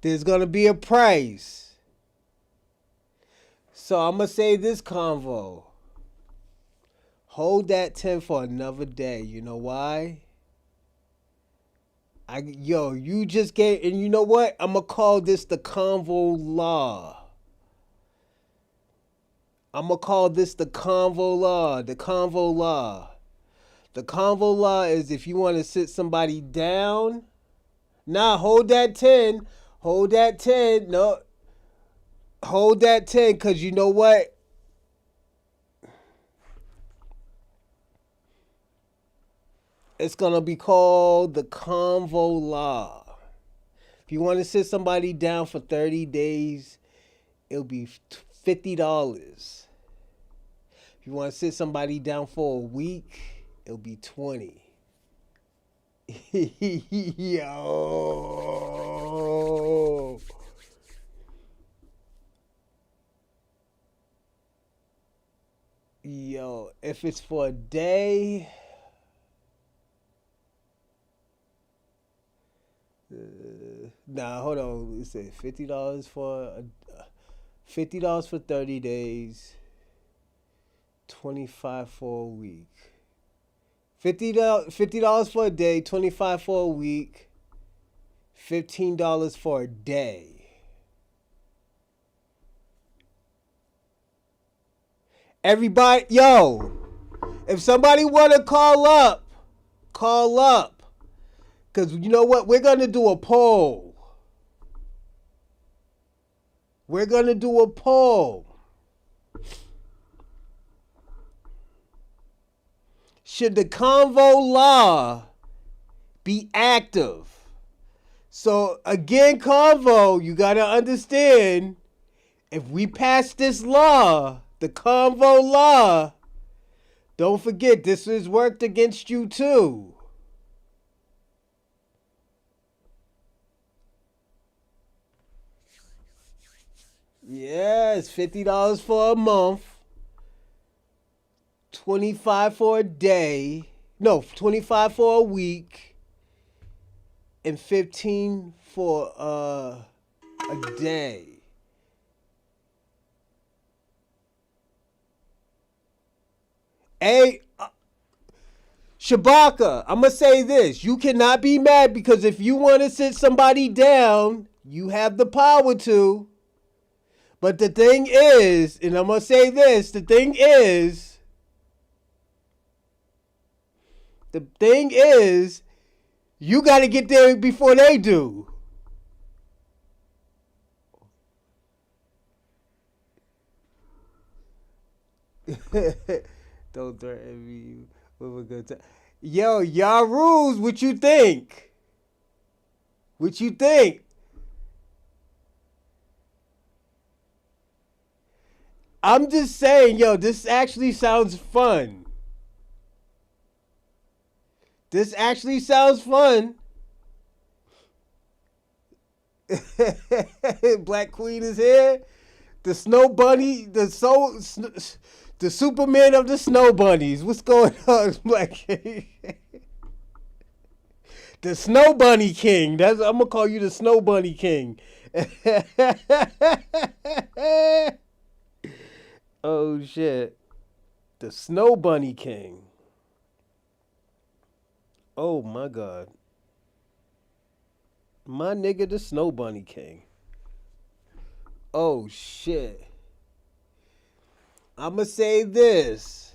There's going to be a price. So I'm going to say this convo. Hold that 10 for another day. You know why? You just get, and you know what? I'm going to call this the convo law. I'm going to call this the convo law. The convo law. The convo law is if you want to sit somebody down. Nah, hold that 10. Hold that 10. No. Hold that 10, because you know what? It's going to be called the convo law. If you want to sit somebody down for 30 days, it'll be $50. If you want to sit somebody down for a week, it'll be $20. Yo. Yo, if it's for a day, nah, hold on. It said $50 for $50 for 30 days, $25 for a week. $50 for a day, $25 for a week, $15 for a day. Everybody, yo, if somebody want to call up. Because you know what? We're going to do a poll. Should the convo law be active? So, again, convo, you got to understand, if we pass this law, the convo law, don't forget, this has worked against you too. Yeah, it's $50 for a month, 25 for a day. No, 25 for a week, and 15 for a day. Hey, Shabaka, I'm gonna say this: you cannot be mad because if you want to sit somebody down, you have the power to. But the thing is, and I'm gonna say this: the thing is, you got to get there before they do. Don't threaten me with a good time. Yo, y'all rules. What you think? What you think? I'm just saying, yo, this actually sounds fun. This actually sounds fun. Black Queen is here. The Snow Bunny, the Superman of the Snow Bunnies. What's going on, Black King? The Snow Bunny King. I'm gonna call you the Snow Bunny King. Oh shit. The Snow Bunny King. Oh my god. My nigga, the Snow Bunny King. Oh shit. I'ma say this.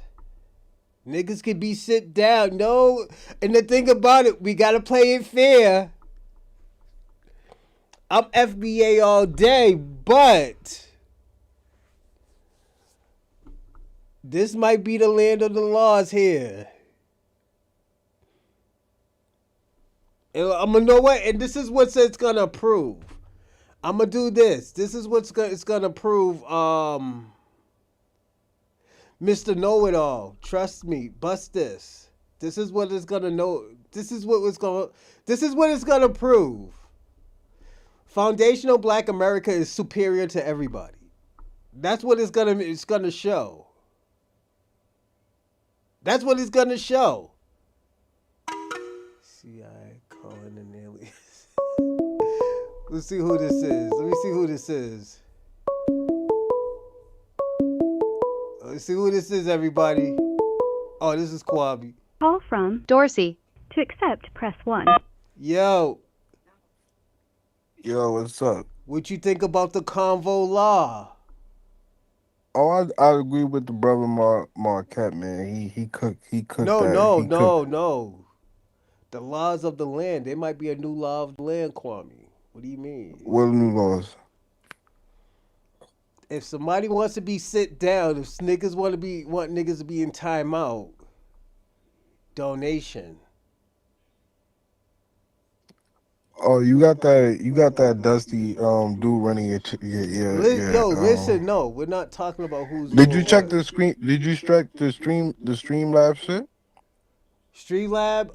Niggas can be sit down. No, and the thing about it, we gotta play it fair. I'm FBA all day, but this might be the land of the laws here. And I'm gonna know what, and this is what it's gonna prove. I'm gonna do this. This is it's gonna prove. Mr. Know It All, trust me. Bust this. This is what it's gonna know. This is what it's gonna prove. Foundational Black America is superior to everybody. That's what it's gonna show. That's what it's gonna show. CIA calling an alias. Let's see who this is. Let me see who this is. Let's see who this is, everybody. Oh, this is Kwabi. Call from Dorsey. To accept, press 1. Yo, Yo, what's up? what you think about the convo law? Oh, I agree with the brother Marquette, man. He cooked No, that. no, He no, cooked. no. The laws of the land. There might be a new law of the land, Kwame. What do you mean? What new laws? If somebody wants to be sit down, if niggas want niggas to be in timeout, donation. Oh, you got that dusty dude running your Listen, no, we're not talking about who's Did you doing check what. the screen? Did you check the stream lab shit? Streamlab,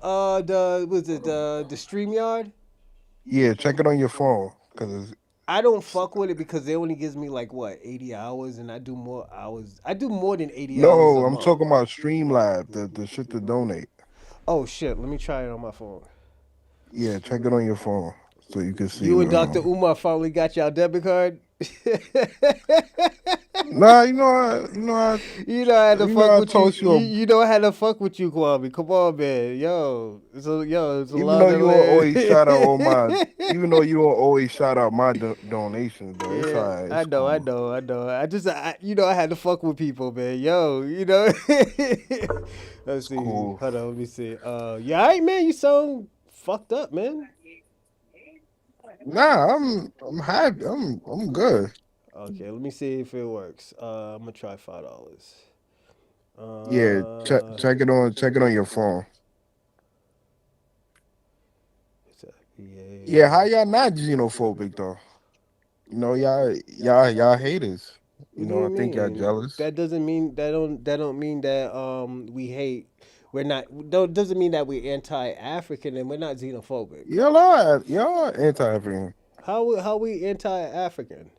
the StreamYard? Yeah, check it on your phone, cause I don't fuck with it because they only gives me like what 80 hours, and I do more hours. I do more than 80 hours a no, I'm month. talking about Streamlab, the shit to donate. Oh shit! Let me try it on my phone. Yeah, check it on your phone so you can see. You and Dr. Umar finally got y'all debit card. Nah, You know I had to fuck I with you. told you. You know I had to fuck with you, Kwame. Come on, man. Yo, it's a Even lot though of you don't always shout out all my, land. even though you don't always shout out my donations, but it's Yeah, alright, I it's know, I cool. know, I know. I had to fuck with people, man. Yo, Let's see. Cool. Hold on, let me see. Yeah, all right, man. You sound fucked up, man. Nah, I'm happy. I'm good. Okay, let me see if it works. I'm gonna try $5. Yeah, check it on your phone. It's a VA. Yeah, how y'all not xenophobic though? Y'all haters. What do you I think y'all mean? jealous. That doesn't mean that don't mean that we hate. We're not. Doesn't mean that we're anti-African and we're not xenophobic. Y'all are anti-African. How we anti-African?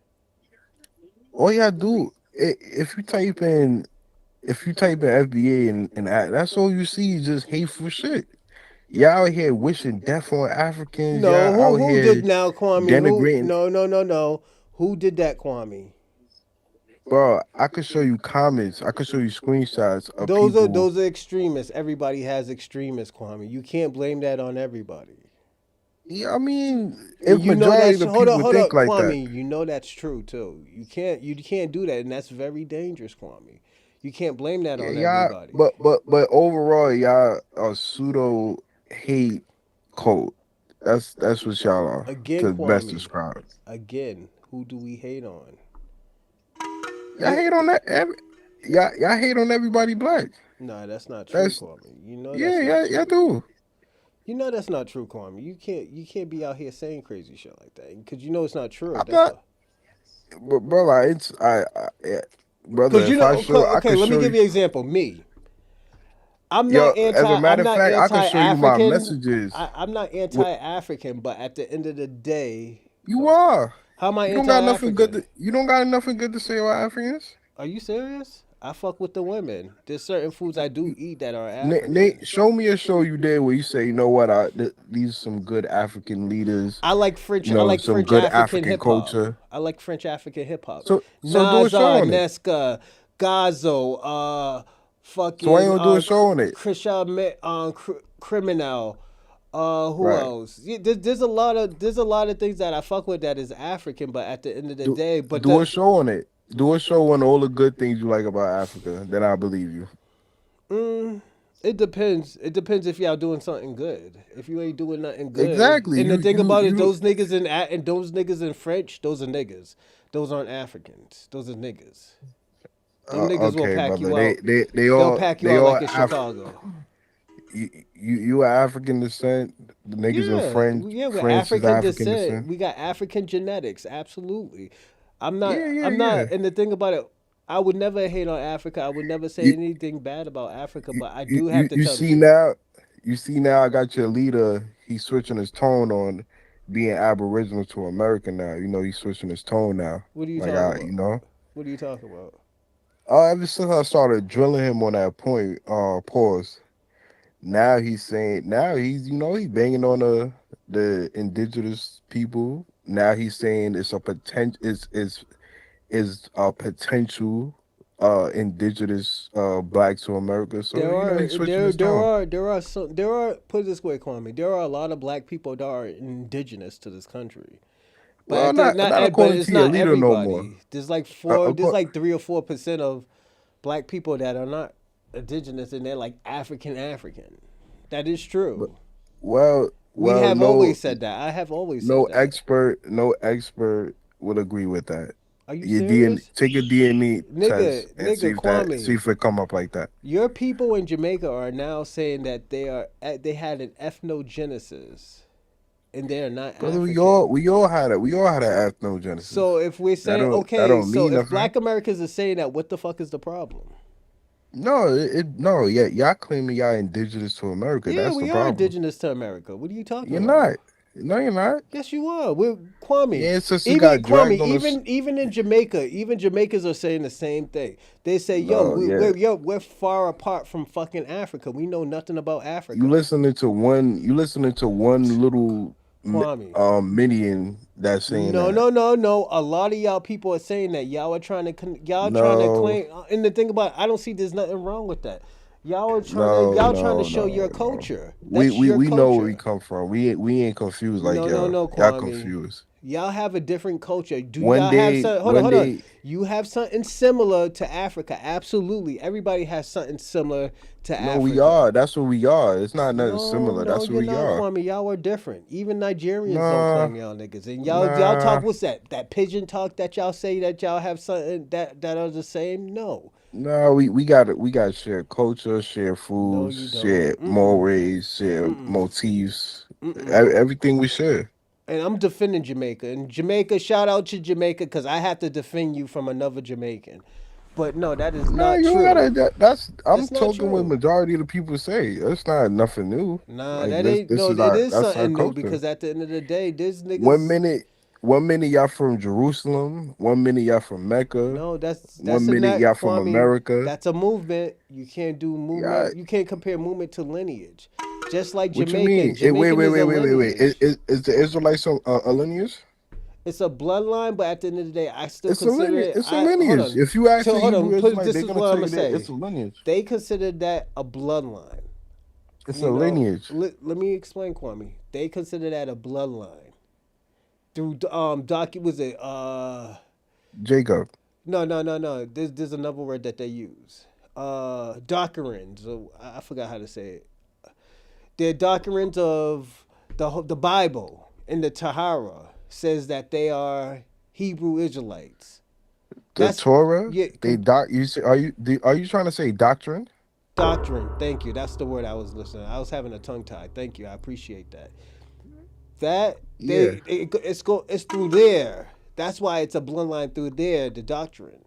All y'all do, if you type in FBA and that's all you see is just hateful shit. Y'all out here wishing death on Africans. No, Y'all out who did here now, Kwame? Who? denigrating. No. Who did that, Kwame? Bro, I could show you comments. I could show you screenshots of people. Those are extremists. Everybody has extremists, Kwame. You can't blame that on everybody. Yeah, I mean, And if you know majority of that's the people hold think up, like that, Kwame. You know that's true too. You can't do that, and that's very dangerous, Kwame. You can't blame that yeah, on y'all. everybody. But overall, y'all are pseudo hate cult. That's what y'all are Again, to best Kwame. describe. Again, who do we hate on? Y'all hate on that. Y'all hate on everybody black. Nah, that's not true, That's Kwame. You know yeah, that's not y'all true. do. You know that's not true, Kwame. You can't be out here saying crazy shit like that because you know it's not true. I'm That's not, a but brother, it's yeah, brother. because you If I know. show, I Okay, could let me show give you. you an example. Me, Yo, as a matter I'm of not fact, I could show you my anti-African. messages. I'm not What anti-African, but at the end of the day, you are? how am I You don't got nothing good. anti-African? You don't got nothing good to say about Africans. Are you serious? I fuck with the women. There's certain foods I do eat that are Nate, African. show me a show you did where you say, you know what, these are some good African leaders. I like You French. I know, like some French good African African hip hop. culture. I like French African hip hop. So do a show Naza, on it. Nesca, Gazo, So why you fucking don't do a show on it? Criminal. Who Right. else? Yeah, there's a lot of things that I fuck with that is African, but at the end of the Do day, but do a show on it. Do a show on all the good things you like about Africa. Then I believe you. it depends. It depends if y'all doing something good. If you ain't doing nothing good, Exactly. and the You thing you about it, you. those niggas in French, those are niggas. Those aren't Africans. Those are niggas. Them niggas will Okay, pack brother. you out. They They'll all pack you they out all like in Chicago. you are African descent. The niggas in We're France is African African descent. descent. We got African genetics. Absolutely. Yeah, yeah, I'm yeah. not. And the thing about it, I would never hate on Africa. I would never say You anything bad about Africa. you But I do have you to you tell the see truth. now. You see now. I got your leader. He's switching his tone on being Aboriginal to American now. You know, he's switching his tone now. What are you Like talking I, you about? know. What are you talking about? Ever since I started drilling him on that point, pause. Now he's saying, now he's, he's banging on the indigenous people. Now he's saying it's a potential, is a potential, indigenous, black to America. So he's switching his tone. There are put it this way, Kwame. There are a lot of black people that are indigenous to this country. But Well, not but according it's to your not leader no more. everybody. There's like Acco- 3 or 4% of black people that are not indigenous and they're like African. That is but- true. We well, have always said that. I have always said that. no expert would agree with that. Are you Your DNA, serious? take a DNA test and Nigga, see Kwame. if it come up like that. Your people in Jamaica are now saying that they had an ethnogenesis and they are not Brother, African. we all had it. We all had an ethnogenesis. So if we're saying That okay, don't so mean if nothing. black Americans are saying that, what the fuck is the problem? No, no, yeah, y'all claiming y'all indigenous to America. Yeah, That's the we are problem. indigenous to America. What are you talking You're about? not. No, you're not. Yes, you are. We're Kwame. Your ancestors got dragged on this. Even in Jamaica, even Jamaicans are saying the same thing. They say, "Yo, No, yeah. we're far apart from fucking Africa. We know nothing about Africa." You listening to one little Kwame. minion that's saying No, that. no. A lot of y'all people are saying that y'all are trying to No, claim. And the thing about it, I don't see there's nothing wrong with that. no, Y'all trying to no, show your no. culture. That's your We know where we culture. come from. We ain't confused like y'all. No, Y'all Kwame. confused. Y'all have a different culture. Do One y'all have day, some? one Hold on. day, You have something similar to Africa. Absolutely. Everybody has something similar to no, we Africa. are. That's what we are. It's not nothing No, similar. no, That's what you're we not, are. Kwame. Y'all are different. Even Nigerians don't Nah, claim y'all niggas. And y'all talk. nah, What's that? That pigeon talk that y'all say that y'all have something that are the same. No, nah. We got share culture, share no, foods, you don't. share mores, share Mm-mm. motifs. Mm-mm. Everything we share. And I'm defending Jamaica. And Jamaica, shout out to Jamaica because I have to defend you from another Jamaican. But no, that is Nah, not you don't true. gotta. That's I'm That's not talking with true. majority of the people say. That's not nothing new. Nah, Like that this, ain't no. It is that's our something new culture. because at the end of the day, this One niggas. minute, 1 minute y'all from Jerusalem, 1 minute y'all from Mecca, No, that's 1 minute not y'all from Kwame. America. That's a movement. You can't do Yeah, movement. You can't compare movement to lineage. Just like what you mean? Wait, Jamaican wait, is wait, a wait, wait, wait. lineage. Is the Israelites a lineage? It's a bloodline, but at the end of the day, I still It's a consider lineage. it. It's a I hold lineage. on. If you ask So the hold on. Hebrew Israelite, This they're is gonna what I'm tell gonna you that it's say. a lineage. They consider that a bloodline. It's a You know, lineage. let me explain, Kwame. They consider that a bloodline through doc. Was it Jacob. no. There's another word that they use. Doctrines. I forgot how to say it. They're doctrines of the Bible and the Tahara says that they are Hebrew Israelites. The That's Torah. yeah. You say, are you trying to say doctrine? Doctrine. Thank you. That's the word I was listening. I was having a tongue tie. Thank you. I appreciate that. That Yeah. it's through there. That's why it's a bloodline through there. The doctrine.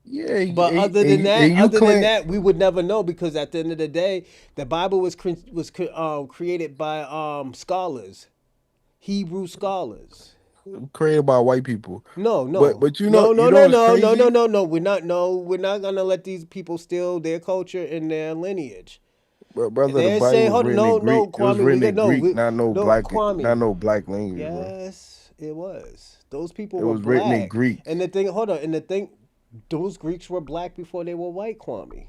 Yeah, But and you other than claim, that, we would never know because at the end of the day, the Bible was created by scholars, Hebrew scholars. created by white people. No, But you know it's crazy. no. We're not gonna let these people steal their culture and their lineage. But brother, the They're Bible saying, was hold on, written in no, Greek. It was Kwame, we written got in Greek, no, not Kwame. no black language, bro. Yes, it was. Those people It were was written in black, Greek. and the thing, hold on, and the thing, those Greeks were black before they were white, Kwame.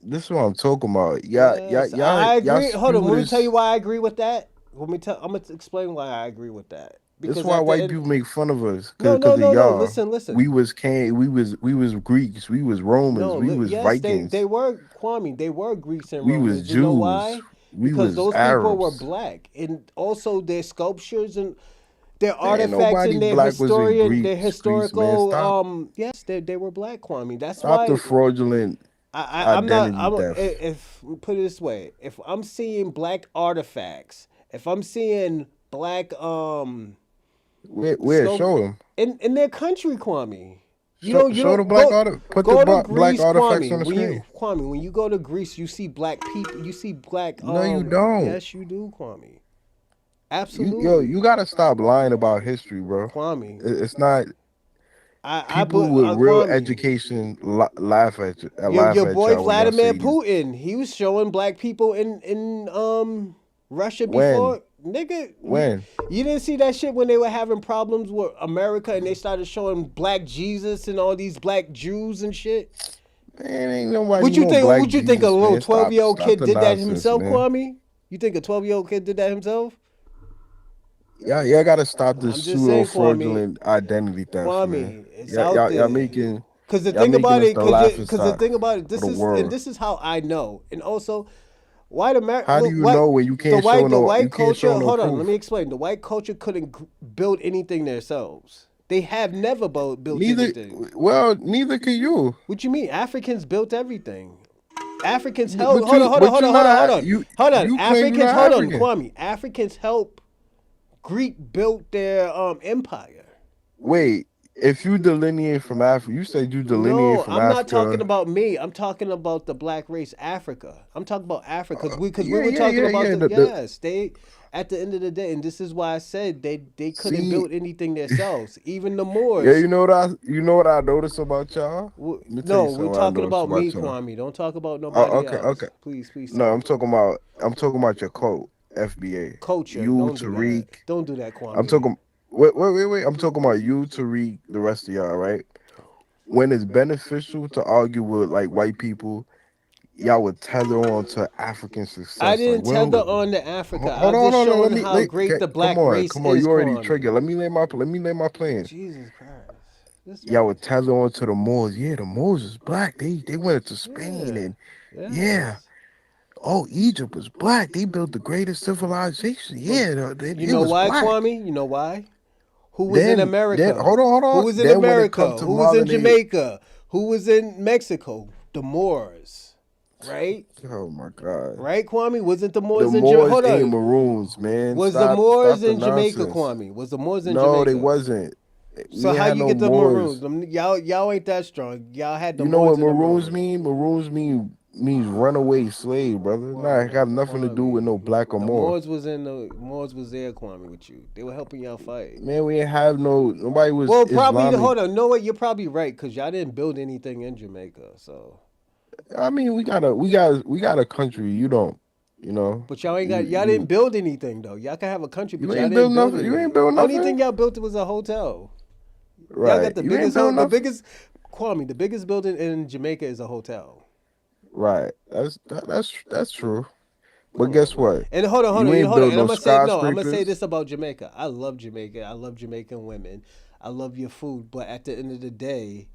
This is what I'm talking about. Yes, I Y'all agree. Hold on, let spew me tell you this. why I agree with that. I'm gonna explain why I agree with that. This is Because why at the white end, people make fun of us, no, cause of no. y'all. Listen. We was Greeks, we was Romans, No, we was yes, they Vikings, were Kwame. They were Greeks and we was Romans. You know Jews, why? we Because was those people were Arabs. black, and also their sculptures and their Man, artifacts nobody and black was in their Greece, man. historical. Yes, they were black, Kwame. That's Stop the why fraudulent I'm not. identity theft. If put it this way, if I'm seeing black artifacts, if I'm seeing black Where sculpt show them. in their country, Kwame. You Show the don't black art. Put the go to black Greece, artifacts Kwame. on the screen. When you go to Greece, you see black people. You see black No, you don't. Yes, you do, Kwame. Absolutely, You gotta stop lying about history, bro. Kwame. It's not I people but with real Kwame. education laugh at you, Your laugh at boy y'all when y'all Vladimir say these. Putin, he was showing black people in Russia When, before. Nigga, when, you didn't see that shit when they were having problems with America and they started showing black Jesus and all these black Jews and shit. man, ain't nobody no black What you think a Jesus, little man. 12-year-old Stop kid the did that nonsense, himself, man. Kwame? You think a 12-year-old kid did that himself? Y'all gotta stop this I'm just pseudo saying, Kwame. fraudulent identity theft, man. Kwame, it's out Y'all there. making Cause the y'all thing making about us it, the laughing cause the stock thing about it, of the world. this is how I know, and also white America, How do you know when you can't the you white can't show culture. no Hold on, let proof? me explain. The white culture couldn't build anything themselves. They have never built Neither, anything. well, neither can you. What you mean? Africans built everything. Africans helped. But you not Hold on. you claim you're Africans, not hold on, African. Kwame. Africans helped Greek built their empire. Wait, if you delineate from Africa, you said you delineate No, from I'm not talking Africa. about me. I'm talking about the black race, Africa. I'm talking about Africa because we Yeah, were yeah, talking yeah, about yeah. the yes. They at the end of the day, and this is why I said they couldn't See, build anything themselves. Even the yeah, Moors. you know what I noticed about y'all. Let me tell you No, we're something I talking noticed about me, about y'all. Kwame. Don't talk about Oh, nobody okay, okay. else. Please No, stop. I'm talking about your quote, FBA. Culture. You, Don't do that. Tariq. Don't do that, I'm Kwame. talking. Wait. I'm talking about you, Tariq, the rest of y'all, right? When it's beneficial to argue with like white people, y'all would tether on to African I success. Like, didn't tether well, on to Africa. I hold was on, just hold on. showing how great Okay, the black race come on. is, You already Kwame. triggered. Let me lay my plan. Jesus Christ. This Y'all man. would tether on to the Moors. Yeah, the Moors is black. They went to Spain Yeah. and yeah. Yes. Oh, Egypt was black. They built the greatest civilization. But Yeah, you it know was why, black. Kwame? You know why? Who was in Then America? hold Who on. was in Then when it comes America? to Who was in modern day, Jamaica? Who was in Mexico? The Moors. Right? oh my God, Right, Kwame? Wasn't the the Moors in Jamaica? Moors Hold ain't on. maroons, man. Was the Stop Moors the in Jamaica, nonsense. Kwame? Was the Moors in No, they Jamaica? wasn't. We So how had you no get the Maroons? Moors. Y'all ain't that strong. Y'all had the You know Moors what and the maroons Maroons. mean? Maroons mean means runaway slave, brother. Nah, it got nothing to do with no black or The more. Moors was there, Kwame, with you. They were helping y'all fight. Man, we ain't have nobody was Well, probably Islamic. hold on. No, what? You're probably right because y'all didn't build anything in Jamaica. So, I mean, we got a country. You don't, you know. but y'all ain't got. Y'all You didn't build anything though. Y'all can have a country, but you y'all ain't didn't build build nothing. anything. You ain't build Only nothing. thing y'all built was a hotel. Right. Y'all got the You ain't biggest. build The nothing. biggest. Kwame, the biggest building in Jamaica is a hotel. Right. That's true. But guess what? And hold on. You ain't And build I'm no gonna say no. I'm gonna say skyscrapers. this about Jamaica. I love Jamaica. I love Jamaican women. I love your food. But at the end of the day,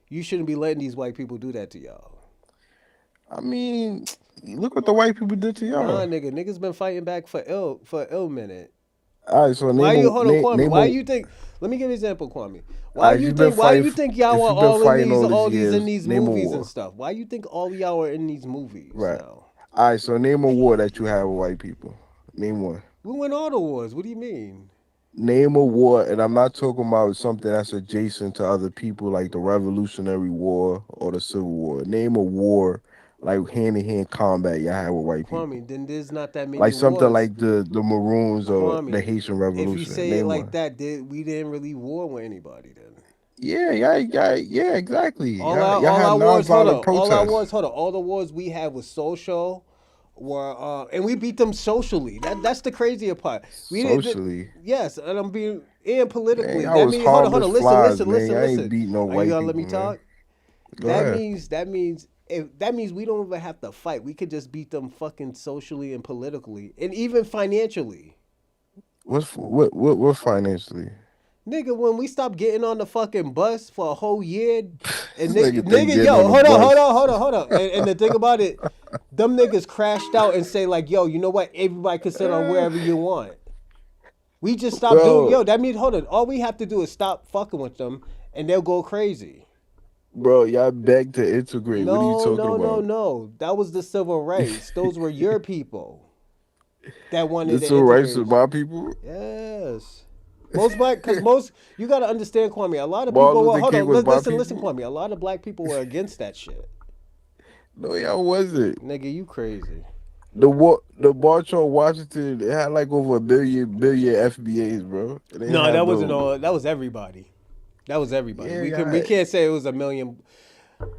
you shouldn't be letting these white people do that to y'all. I mean, look what the white people did to Nah, y'all. niggas been fighting back for ill minute. All right, so Why you hold on, Kwame? name Why a. you think? Let me give you an example, Kwame. All right, you've been Why fighting. you think y'all If are you've been all in fighting all these in years, these name a movies and war. stuff? Why you think all y'all are in these movies Right. now? All right, so name a war that you have with white people. Name one. We win all the wars. What do you mean? Name a war, and I'm not talking about something that's adjacent to other people like the Revolutionary War or the Civil War. Name a war like hand-to-hand combat you had with white people. Kwame, then there's not that many Like something wars. like the Maroons or the Kwame, Haitian if you Revolution. say it Name like one. that, we didn't really war with anybody then. Yeah, exactly. Y'all All had our wars, hold nonviolent on. All our protests. wars, hold on. All the wars we had was social, were and we beat them socially. That's the crazier part. We did Socially. yes, and I'm being and Man, politically. y'all That was means hold harmless on. flies, man. Y'all ain't Listen. beat no Are you white gonna let me people, man. talk? Go ahead. That means we don't even have to fight. We could just beat them fucking socially and politically and even financially. What financially? Nigga, when we stopped getting on the fucking bus for a whole year, and This nigga think getting yo, on the bus. hold on. And the thing about it, them niggas crashed out and say like, yo, you know what? Everybody can sit on wherever you want. We just stopped doing, Bro, yo, that means, hold on. All we have to do is stop fucking with them and they'll go crazy. y'all beg to integrate. What are you talking about? No. That was the civil rights. Those were your people that wanted The to civil rights of integrate. my people. Yes. Most black, because most, you got to understand, Kwame, a lot of Martin people were, Luther hold King on, was my listen, people. Kwame, a lot of black people were against that shit. No, y'all wasn't. Nigga, you crazy. The March on Washington, it had like over a billion FBAs, bro. It didn't No, have that wasn't no. all, that was everybody. That was everybody. Yeah, We can't say it was a million.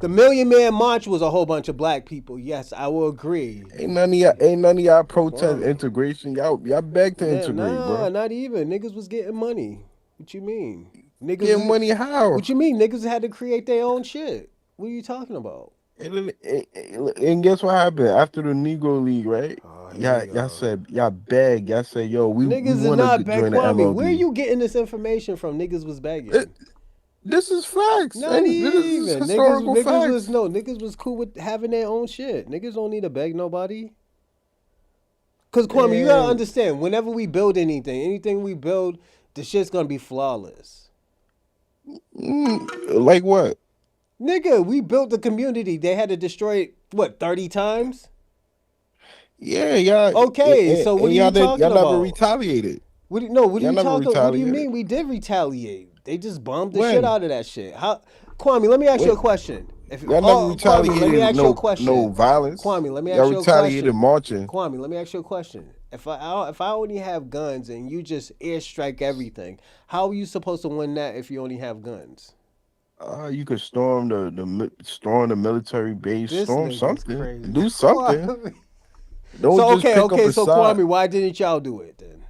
The Million Man March was a whole bunch of black people. Yes, I will agree. Ain't none of y'all protest Kwame. integration. Y'all beg to integrate, Nah, bro. not even. Niggas was getting money. What you mean? Get money how? What you mean? Niggas had to create their own shit. What are you talking about? And guess what happened after the Negro League, right? Oh, here we Y'all go. said y'all beg. Y'all said, yo, we Niggas is want to not beg. join the Kwame, where MLD. you getting this information from? Niggas was begging. This is facts, Not and this is even. historical facts. Niggas was cool with having their own shit. Niggas don't need to beg nobody. Cause Kwame, you gotta Man, understand, whenever we build anything we build, the shit's gonna be flawless. like what? Nigga, we built the community. They had to destroy it, what, 30 times? Yeah, y'all. Okay, so what are you Y'all talking never about? retaliated. What are Y'all you never talking? What do you retaliated. mean we did retaliate? They just bombed the shit When? out of that shit. How, Kwame? Let me ask you a When? question. If Y'all never Kwame, let me retaliated. ask you a No question. violence. Kwame, let me Y'all ask you a retaliated question. marching. Kwame, let me ask you a question. If I only have guns and you just airstrike everything, how are you supposed to win that if you only have guns? You could storm storm the military base, This storm nigga's something, crazy. do something. Kwame. Don't So just pick up a so side. Kwame, why didn't y'all do it then?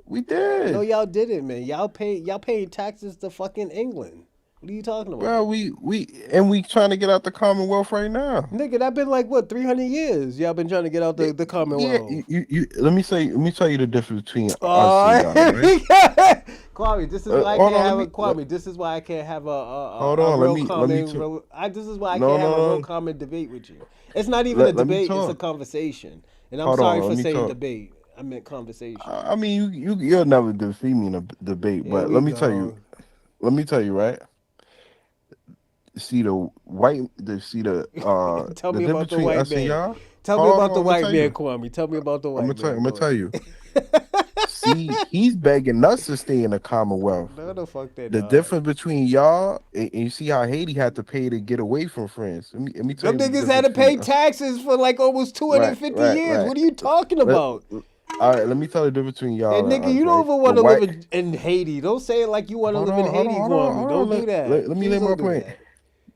We No, did, y'all didn't, man. Y'all paying taxes to fucking England. What are you talking about? bro. We trying to get out the Commonwealth right now. Nigga, that been like what, 300 years? Y'all been trying to get out the Yeah, Commonwealth. let me tell you the difference between us and Oh, y'all, right? Kwame, this is why I Hold can't on, have a Kwame. This is why I can't have hold a on, real let me common. talk. This is why I No, can't have a real no, no. common debate with you. It's not even a Let me debate. It's a talk. conversation. And I'm Hold sorry on, for let me saying talk. debate. I meant conversation. I mean, you'll never defeat me in a debate, Here but we go. let me tell you, right? See the white, Tell the me difference about the between white us and man. y'all. Tell me Hold on, about the I'm gonna white tell man, you. Kwame. Tell me about the I'm white gonna tell. I'm man. gonna Go tell you. ahead. See, he's begging us to stay in the Commonwealth. No, the fuck they The not. difference between y'all and you see how Haiti had to pay to get away from France. Let me tell Them you the niggas had to difference pay between taxes for like almost 250 years. right. What are you talking Let- about? all right, let me tell you the difference between y'all And and nigga, us, you right? don't even want to live in Haiti. Don't say it like you want to live in Haiti for me. Don't do that. Let me Please lay my don't do point. that.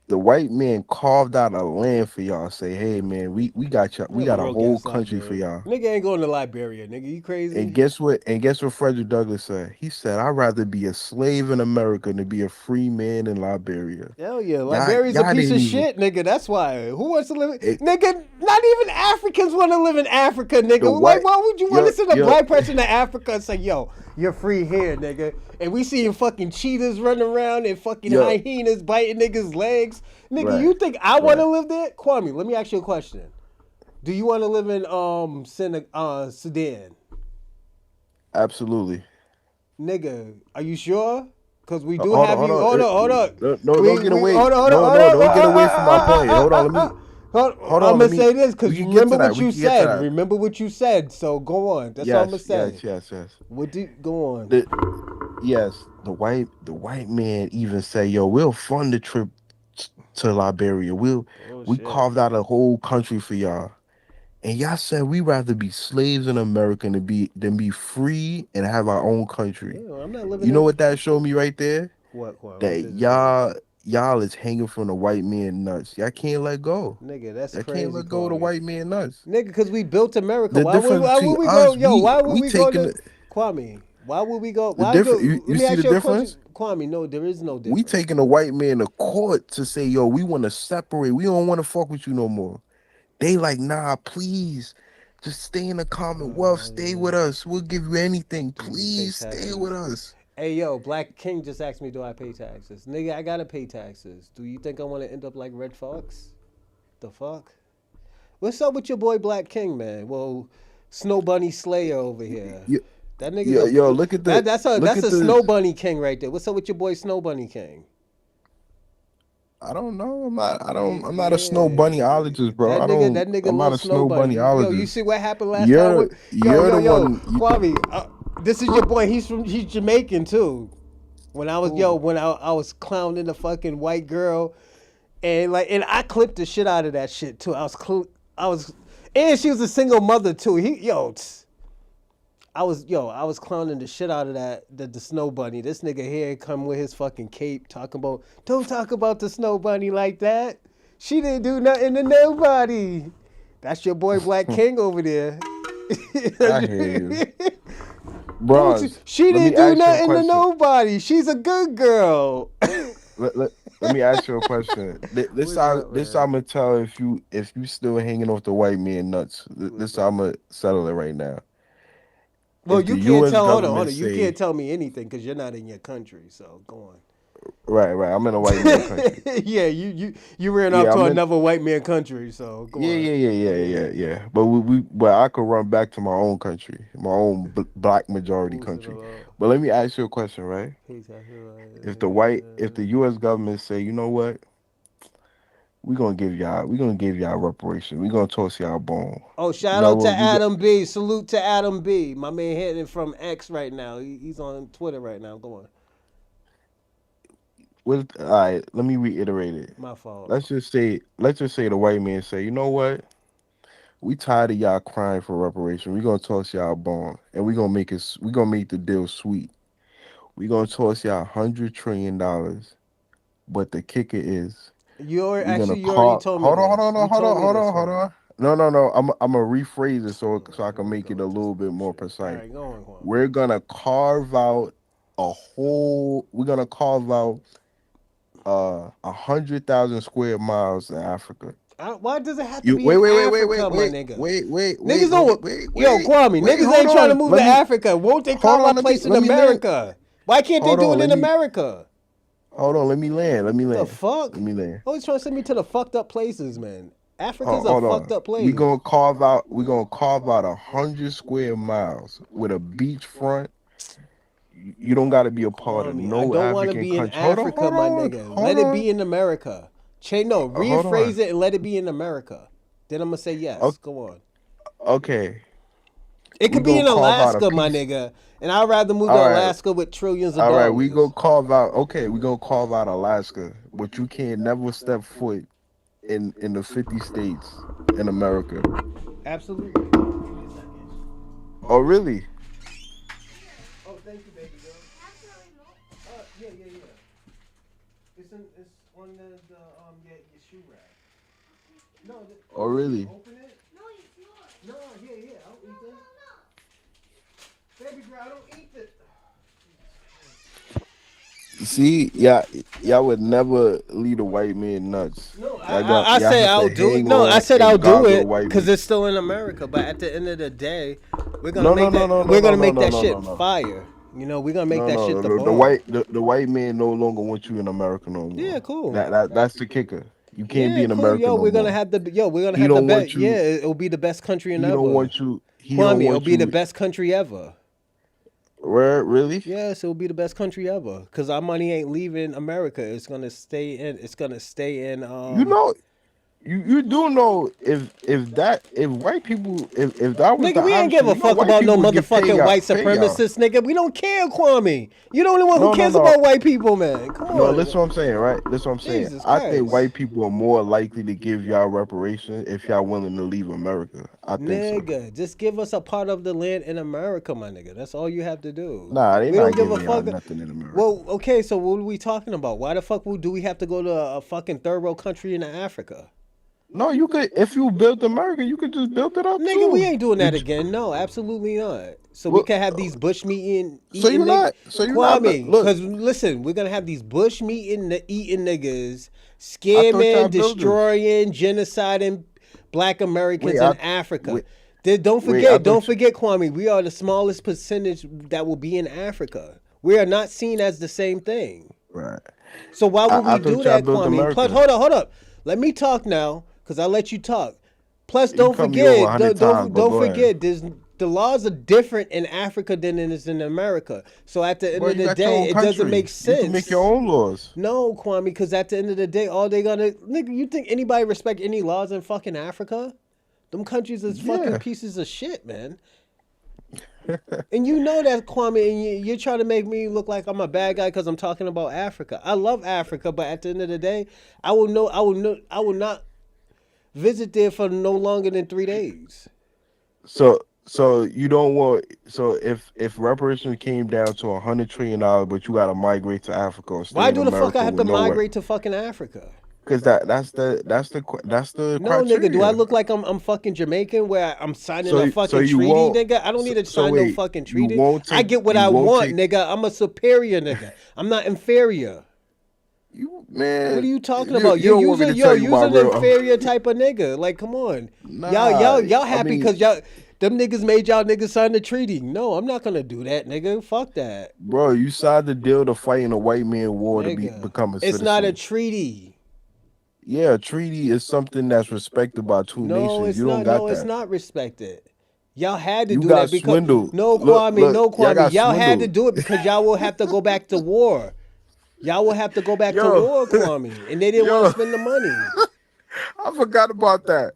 The white man carved out a land for y'all. Say, hey man, we got y'all, we You're got a broke whole ass country for Liberia. y'all. Nigga ain't going to Liberia, nigga. You crazy? And guess what? And guess what Frederick Douglass said? He said, I'd rather be a slave in America than be a free man in Liberia. Hell yeah. Liberia's a piece of shit, nigga. That's why. Who wants to live in... Nigga, not even Africans want to live in Africa, nigga. Like, why would you want to send a black person to Africa and say, yo, you're free here, nigga? And we seeing fucking cheetahs running around and fucking hyenas biting niggas' legs. Nigga, you think I want to live there? Kwame, let me ask you a question. Do you want to live in Sudan? Absolutely. Nigga, are you sure? Because we do Hold have on, you. Hold on. No, don't get away. Hold on. Don't get away from my point. Hold on, let me. Hold on, I'm gonna say this because we you can get remember to that. what We you can get to said. that. Remember what you said. So go on. That's all I'm gonna say. Yes. What do go on? The white man even say, yo, we'll fund the trip to Liberia. We carved out a whole country for y'all. And y'all said we rather be slaves in America than be free and have our own country. Ew, I'm not living You know what that showed me right there? What That y'all is hanging from the white man nuts. Y'all can't let go. Nigga, that's Y'all crazy. can't let go of the white man nuts. Nigga, because we built America. The Why would we go? Yo, why would we go to Kwame? Why would we go? Why go? You Let me see ask the you a difference? question. Kwame, no, there is no difference. We taking the white man to court to say, yo, we want to separate. We don't want to fuck with you no more. They like, nah, please. Just stay in the Commonwealth. Stay with us. We'll give you anything. Please stay with us. Hey, yo, Black King just asked me, do I pay taxes? Nigga, I gotta pay taxes. Do you think I want to end up like Red Fox? The fuck? What's up with your boy Black King, man? Well, Snow Bunny Slayer over here. That nigga's look at the that's a Snow Bunny King right there. What's up with your boy Snow Bunny King? I don't know. I'm not a Snow Bunnyologist, bro. That nigga I'm not a Snow Bunnyologist. Yo, you see what happened last time? One. Kwame, this is your boy. He's Jamaican too. When I was clowning the fucking white girl, and I clipped the shit out of that shit too. And she was a single mother too. I was clowning the shit out of the Snow Bunny. This nigga here come with his fucking cape talking about, don't talk about the Snow Bunny like that. She didn't do nothing to nobody. That's your boy Black King over there. I hear you. Bro, she didn't do nothing to nobody. She's a good girl. Let me ask you a question. This I'm gonna tell if you still hanging off the white man nuts. This I'm gonna settle it right now. Well, you can't tell. Hold on. You can't tell me anything because you're not in your country. So go on. Right. I'm in a white man country. Yeah, you ran up to another white man country. So go on. Yeah. But I could run back to my own country, my own black majority country. But let me ask you a question, right? If the U.S. government say, you know what, we're gonna give y'all reparation. We're gonna toss y'all bone. Oh, shout out to Adam B. Salute to Adam B. My man hitting from X right now. He's on Twitter right now. Go on. All right, let me reiterate it. My fault. Let's just say the white man say, you know what? We tired of y'all crying for reparation. We're gonna toss y'all bone, and we're gonna make the deal sweet. We're gonna toss y'all $100 trillion. But the kicker is you already told me. Hold on. No. I'm gonna rephrase it so I can make it a little bit more precise. All right, go on. We're gonna carve out 100,000 square miles in Africa. Why does it have to be in Africa, my nigga? Wait. Niggas don't. Yo, Kwame, niggas ain't trying to move to Africa. Won't they carve out place in America? Why can't they do it in America? Hold on, let me land. The fuck? Let me land. Always trying to send me to the fucked up places, man. Africa's a fucked up place. We're gonna carve out 100 square miles with a beachfront. You don't got to be a part of no African country. I don't want to be in Africa, my nigga. Let it be in America. Rephrase it and let it be in America. Then I'm gonna say yes. Okay. Go on. Okay. It We could be gonna in carve out a Alaska, my piece. nigga. And I'd rather move to All right, Alaska with trillions of all right. dollars. We gonna carve out. Okay, we gonna carve out Alaska, but you can't never step foot in the 50 states in America. Absolutely. Give me a second. Oh, really? Oh, thank you, baby girl. Yeah. It's on the your shoe rack. No. Oh, really? Open it. No, yeah. I'll eat this. Baby girl, I don't eat this. See, y'all would never lead a white man nuts. No, Y'all I say have I'll to do it. hang No, I on said and I'll do goggle the it white because man. it's still in America. But at the end of the day, we're gonna No, make no, that. no, no, We're no, gonna no, make no, that no, shit no, no. fire. You know, we're gonna make No, that no, shit no. the The bomb. white man no longer wants you in America no more. Yeah, cool. That's the kicker. You can't be Yeah, in cool. America Yo, no we're gonna more. have the He don't best. want Yeah, you. it'll be the best country in He don't ever. want you. He Kwame, don't it'll want be the you. best country ever. Where really? Yes, it'll be the best country ever. Cause our money ain't leaving America. It's gonna stay in. It's gonna stay in. You know, you do know if white people if that was Nigga, the we ain't give option, a you know, fuck white about no people would get motherfucking white pay y'all. supremacists, nigga. We don't care, Kwame. You the only one who No, cares no. about white people, man. Come No, on. listen what I'm saying, right? Listen what I'm saying. Jesus I think Christ. white people are more likely to give y'all reparations if y'all willing to leave America. I think so. Nigga, just give us a part of the land in America, my nigga. That's all you have to do. Nah, they We not don't give a giving y'all fuck. nothing in America. Well, okay, so what are we talking about? Why the fuck do we have to go to a fucking third world country in Africa? No, you could if you built America, you could just build it up Nigga, too. we ain't doing that Did you- again. No, absolutely not. So we Well, can have these bush meat eating so you're niggas. not. So you're not. Kwame, Look, because listen, we're gonna have these bush meat eating niggas, I thought y'all scamming, builders. destroying, genociding black Americans Wait, in Africa. wait, Don't wait, forget, I don't thought you- forget, Kwame. We are the smallest percentage that will be in Africa. We are not seen as the same thing. right. So why would I we thought do y'all that, built Kwame? America. Plus, hold up. Let me talk now, cause I let you talk. Plus, You don't cut me over forget, 100 times, but don't go ahead. forget, the laws are different in Africa than it is in America. So at the end Bro, of you the got your day, own it doesn't country. make sense. You can make your own laws. No, Kwame, because at the end of the day, all they gonna nigga, you think anybody respect any laws in fucking Africa? Them countries is fucking Yeah. pieces of shit, man. And you know that, Kwame, and you're trying to make me look like I'm a bad guy because I'm talking about Africa. I love Africa, but at the end of the day, I will not visit there for no longer than 3 days. So you don't want if reparations came down to $100 trillion, but you got to migrate to Africa or stay Why in do the fuck America I have to with no migrate to fucking Africa? Because that's the No, criteria. nigga, do I look like I'm fucking Jamaican where I'm signing So- a so fucking you treaty, won't- nigga? I don't need to so sign no wait, fucking you treaty. won't I take- get what you I won't want, take- nigga. I'm a superior nigga. I'm not inferior. You man, What are you talking about? You don't want me to tell you my an real. inferior type of nigga. Like, come on. Nah, y'all I happy mean- because them niggas made y'all niggas sign the treaty. No, I'm not gonna do that, nigga. Fuck that. Bro, you signed the deal to fight in a white man war to Nigga. become a citizen. It's not a treaty. Yeah, a treaty is something that's respected by two No, nations. it's You not. don't got No, that. it's not respected. Y'all had to You do got that because swindled. no, Look, Kwame, look, no, y'all Kwame. got Y'all had to swindled. do it because y'all will have to go back to war. Y'all will have to go back to Yo. war, Kwame, and they didn't Yo. want to spend the money. I forgot about that.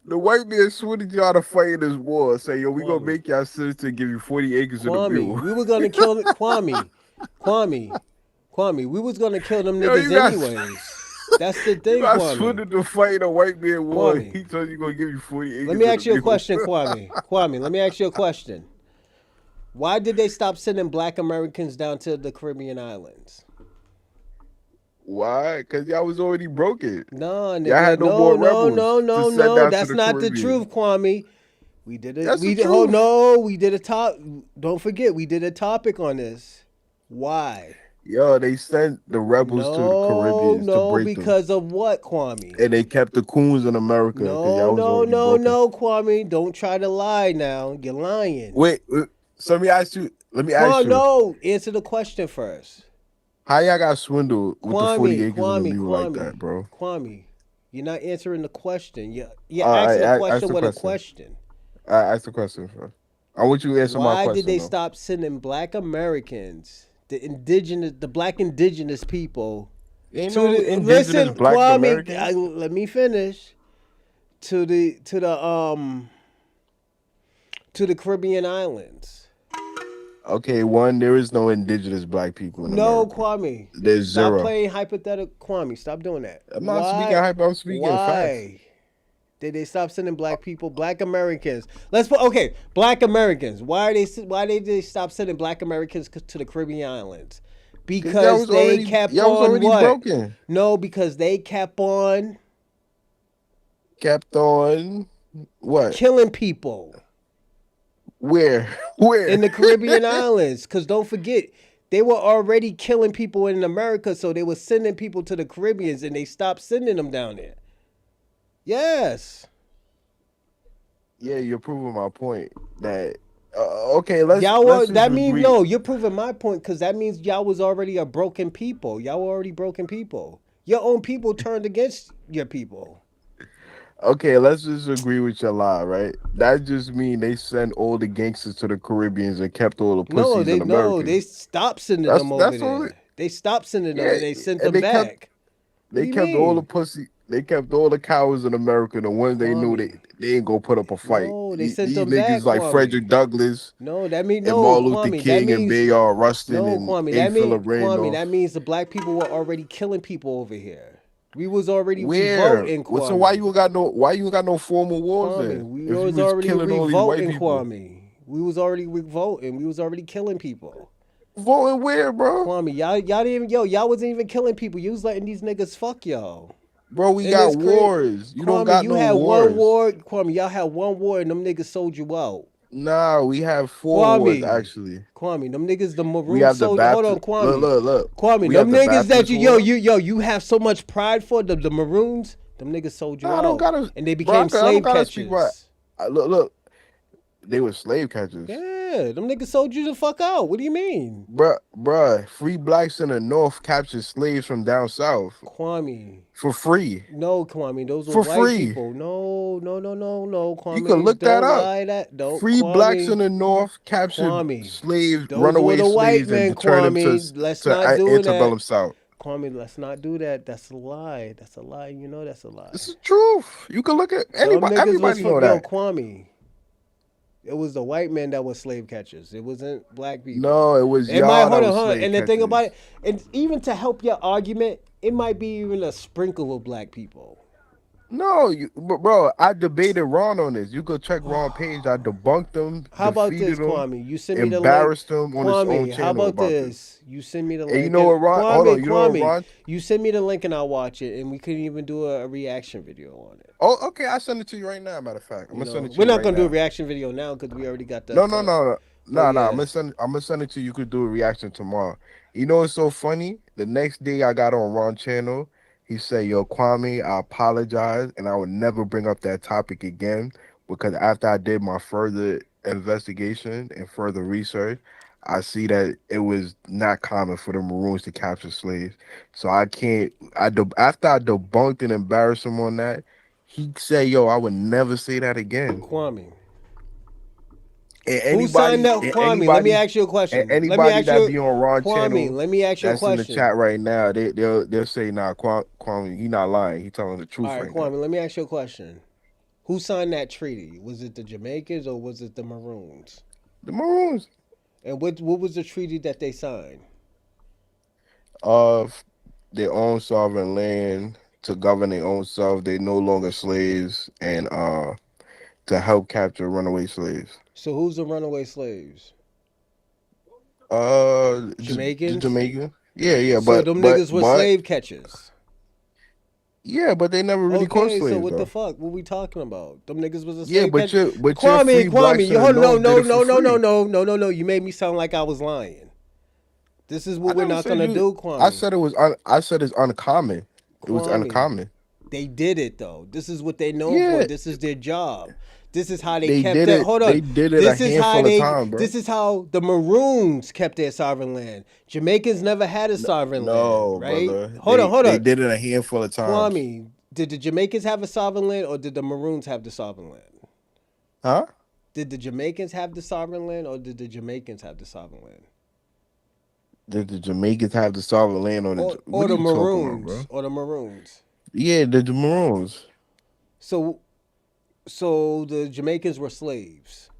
The white man swindled y'all to fight in this war. Say, yo, we gonna Kwame. make y'all citizen, give you 40 acres in the Kwame, mule. we were gonna kill Kwame. We was gonna kill them Yo, niggas you got- anyways. That's the You thing, got Kwame. swindled to fight in a white man war. Kwame. He told you gonna give you 40 acres. Let me in ask the you a mule. question, Kwame. Kwame, let me ask you a question. Why did they stop sending black Americans down to the Caribbean islands? Why? Because y'all was already broken. No, nigga. Y'all had no more rebels No. to send down to That's the not the Caribbean. truth, Kwame. We did it. That's the Oh truth. no, we did a top. Don't forget, we did a topic on this. Why? Yo, they sent the rebels to the Caribbean to break them. because of what, Kwame? And they kept the coons in America. 'cause y'all was already broken. No, Kwame. Don't try to lie now. You're lying. Wait, so let me ask you. No, answer the question first. How y'all got swindled with the 40 acres in the Kwame, mule like that, bro? Kwame, you're not answering the question. You're All asking right, a question ask the with a question. question. I asked the question first. I want you to answer my Why question. did they though. stop sending black Americans, the black indigenous people, Ain't to no the indigenous black Kwame, Americans? let me finish. To the to the Caribbean islands. Okay, one, there is no indigenous black people in No, America. Kwame. There's Stop zero. playing hypothetical. Kwame, stop doing that. I'm not speaking hype. I'm speaking facts. Why did they stop sending black people, black Americans? Let's put black Americans. Why did they stop sending black Americans to the Caribbean islands? Because they kept on what? Broken. No, because they kept on what? Killing people. Where? In the Caribbean islands. Because don't forget, they were already killing people in America, so they were sending people to the Caribbeans, and they stopped sending them down there. Yes. Yeah, you're proving my point. That okay, let's. That means no. You're proving my point because that means y'all was already a broken people. Y'all were already broken people. Your own people turned against your people. Okay, let's just agree with your lie, right? That just mean they sent all the gangsters to the Caribbeans and kept all the pussies in America. No, they stopped sending them over there. They stopped sending them and they sent them back. They kept all the pussy. They kept all the cowards in America. The ones they knew they ain't gonna put up a fight. No, they sent them these niggas back, like Kwame. Frederick Douglass. No, that means and Martin Luther King and Bayard Rustin and Philip Randolph. That means the black people were already killing people over here. We was already revolting, Kwame. So why you got no formal wars Kwame, then? We was already revolting, Kwame. We was already revolting. We was already killing people. Voting where, bro? Kwame, y'all didn't y'all wasn't even killing people. You was letting these niggas fuck y'all. Bro, we got wars. You don't got no wars. You had one war, Kwame. Y'all had one war and them niggas sold you out. Nah, we have 4 wars actually. Kwame, them niggas, the Maroon we have the soldiers. Hold on, Kwame. Look. Kwame, them niggas that you have so much pride for, the Maroons, them niggas sold you out. And they became slave catchers. Look. They were slave catchers. Yeah, them niggas sold you the fuck out. What do you mean? Bruh, free blacks in the North captured slaves from down south. Kwame. For free. No, Kwame, those were white people. No, Kwame. You can look that up. Free blacks in the North captured slaves, runaway slaves, and turned them to antebellum South. Kwame, let's not do that. That's a lie. That's a lie. You know that's a lie. It's the truth. You can look at anybody. Everybody know that. Kwame. It was the white men that were slave catchers. It wasn't black people. No, it was y'all. Hold on. And the thing about it, and even to help your argument, it might be even a sprinkle of black people. No, bro, I debated Ron on this. You go check Ron page. I debunked him. How about this, Kwame? You send me the link. Embarrassed him on his own channel. How about this? You send me the link. And you know what, Ron? Kwame, hold on, you know what, Ron? You send me the link and I'll watch it, and we could even do a reaction video on it. Oh, okay. I'll send it to you right now. Matter of fact, I'm gonna send it to you. We're not gonna do a reaction video now because we already got that. No. I'm gonna send it to you. You could do a reaction tomorrow. You know what's so funny? The next day I got on Ron's channel. He said, "Yo, Kwame, I apologize, and I would never bring up that topic again because after I did my further investigation and further research, I see that it was not common for the Maroons to capture slaves. So I can't. After I debunked and embarrassed him on that, he said, "Yo, I would never say that again." Kwame. Who signed up, Kwame? Let me ask you a question. Anybody that be on Ron Kwame, channel, let me ask you a question. That's in the chat right now. They'll say, "Nah, Kwame, he not lying. He telling the truth." All right, Kwame, let me ask you a question. Who signed that treaty? Was it the Jamaicans or was it the Maroons? The Maroons. And what was the treaty that they signed? Of their own sovereign land to govern their own self. They no longer slaves, and to help capture runaway slaves. So who's the runaway slaves? Jamaicans. Jamaican. Yeah. So them niggas were slave catchers. Yeah, but they never really caught slaves. So what though. The fuck? What we talking about? Them niggas was a slave catcher. But Kwame, no. You made me sound like I was lying. This is what we're not gonna do, Kwame. I said it's uncommon. Kwame, it was uncommon. They did it though. This is what they know for. This is their job. This is how they kept it. Hold on. They did it a handful of times, bro. This is how the Maroons kept their sovereign land. Jamaicans never had a sovereign land, right? Brother. Hold on. They did it a handful of times. Kwame, did the Jamaicans have a sovereign land or did the Maroons have the sovereign land? Huh? Did the Jamaicans have the sovereign land or did the Jamaicans have the sovereign land? Did the Jamaicans have the sovereign land or the Maroons? Or the Maroons? Yeah, the Maroons. So the Jamaicans were slaves.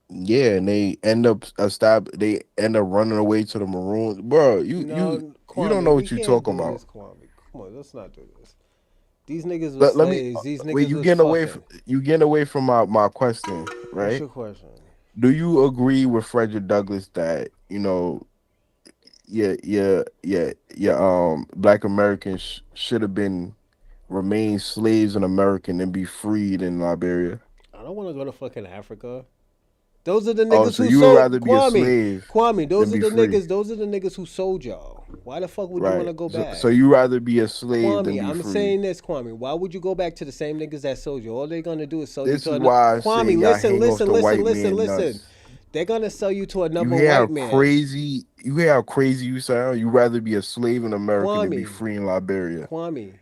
Yeah, and they end up running away to the Maroons. Bro, No, you don't Kwame, know we what you're can't talking do about. this, Kwame. Come on, let's not do this. These niggas was Let me slaves. These wait, niggas was fucking. you getting away from my question, What's right? your question? Do you agree with Frederick Douglass that, black Americans should have been remain slaves in America and be freed in Liberia? I don't want to go to fucking Africa. Those are the Oh, niggas so who you would sold rather be a Kwame. slave Kwame, than those are be the free, niggas. Those are the niggas who sold y'all. Why the fuck would you want right? to go So back? you rather be a slave than Kwame, be I'm free. saying this, Kwame. Why would you go back to the same niggas that sold you? All they're gonna do is sell you This to is another. why I say Kwame, y'all listen, hang off listen, the listen, white listen, man listen. nuts. They're gonna sell you to You another hear how white man. crazy you sound? You rather be a slave in America than be Kwame, free in Liberia. Kwame.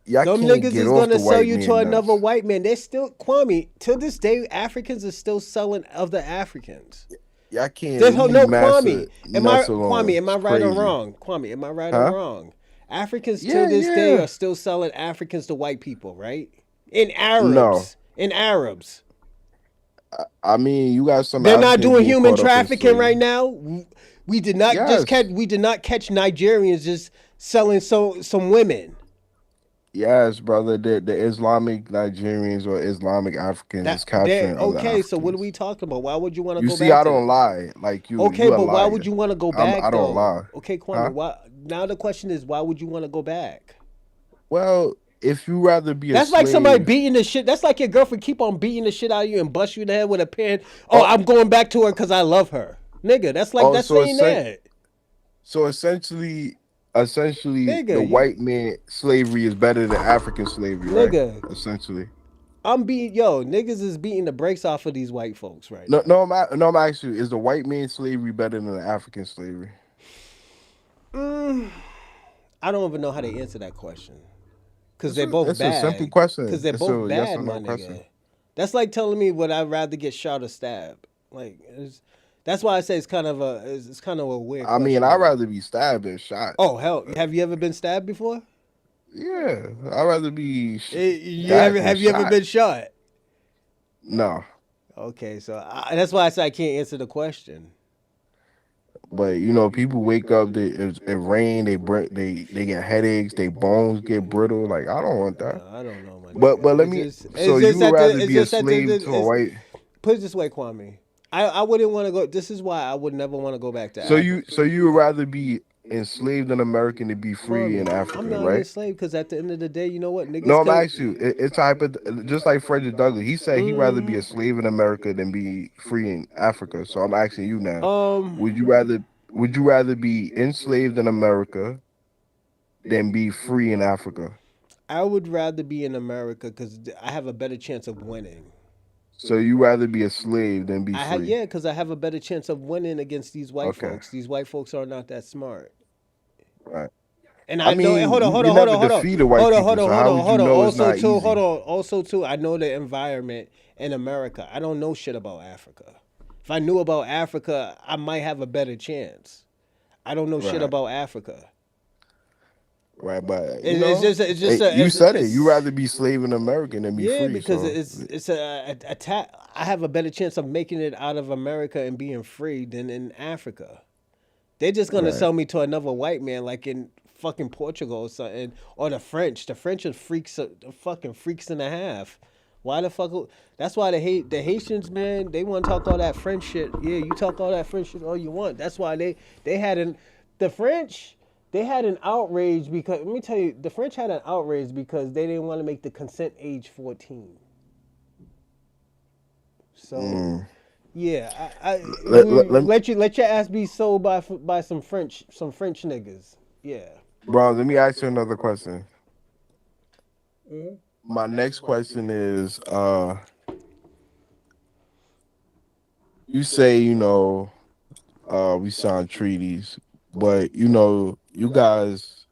Y'all Them can't niggas get is off gonna the sell white you to man another nuts. white man. They're still Kwame. To this day, Africans are still selling other Africans. Y'all can't This whole leave no massa Kwame. nuts Kwame? alone. Am I It's right or crazy. wrong? Kwame, am I right or Huh? wrong? Africans to Yeah, this day yeah. are still selling Africans to white people, right? In No. Arabs. In Arabs. I mean, you got some They're not Africans doing being human caught up in trafficking right slavery. now. We did not just Yes. catch Nigerians just selling some women. Yes, brother. The Islamic Nigerians or Islamic Africans is That they capturing other okay, so what are we Africans. talking about? Why would you want to You go see, back I to don't that? lie. Like Okay, you a but why would liar. you want to go I back don't though? lie. Okay, Kwame, Huh? why now the question is why would you want to go back? Well, if you rather be a That's like somebody slave, beating the shit. That's like your girlfriend keep on beating the shit out of you and bust you in the head with a pen. Oh, oh, I'm going back to her because I love her. Nigga, oh, that's saying that. essentially, the Nigga, white man slavery is better than African slavery, right? nigga, Essentially. niggas is beating the brakes off of these white folks right No, now. no, I'm asking you, is the white man slavery better than the African slavery? Mm, I don't even know how to answer that question. Cause they're both It's a simple bad. Cause question. they're It's both a yes bad, or my no question. nigga. That's like telling me would I rather get shot or stabbed. That's why I say it's kind of a weird I mean, question to I'd me. rather be stabbed than shot. Oh hell, have you ever been stabbed before? Yeah, I'd rather be You stabbed ever than have you ever shot. been shot? No, Okay, so that's why I say I can't answer the question. but people wake up, it rain, they get headaches, their bones get brittle. Like I don't want that. I don't know, my But nigga. let me. So It's you just would at the rather it's be a just at slave to a it's white? put it this way, Kwame. I wouldn't want to go. This is why I would never want to go back to Africa. So you would rather be enslaved in America than be free in Kwame, I'm Africa, not right? enslaved because at the end of the day, you know what? No, Niggas I'm kill. asking you. It's type of just like Frederick Douglass. He said he'd rather be a Mm, slave in America than be free in Africa. So I'm asking you now: um, Would you rather be enslaved in America than be free in Africa? I would rather be in America because I have a better chance of winning. So you rather be a slave than be free? Yeah, because I have a better chance of winning against these white Okay, folks. These white folks are not that smart. right. And I I know. mean, Hold on, hold you on, hold never on, hold on, defeated white hold on, people, hold on, so hold how on, would you hold on. know it's Also, not too, hold easy? on. Also, too, I know the environment in America. I don't know shit about Africa. If I knew about Africa, I might have a better chance. I don't know shit Right, about Africa. right. But It's just a, you said it. You it's rather be slave in America than be yeah, free. because So it's a attack. I have a better chance of making it out of America and being free than in Africa. They're just gonna right. sell me to another white man, like in fucking Portugal or something, or the French. The French are freaks, fucking freaks and a half. Why the fuck? That's why they hate the Haitians, man. They want to talk all that French shit. Yeah, you talk all that French shit all you want. That's why they had an the French. They had an outrage because let me tell you, the French had an outrage because they didn't want to make the consent age 14. So Mm. yeah, I Let me, let your ass be sold by some French niggas. Yeah. bro. Let me ask you another question. My next question is, you say we signed treaties, but you guys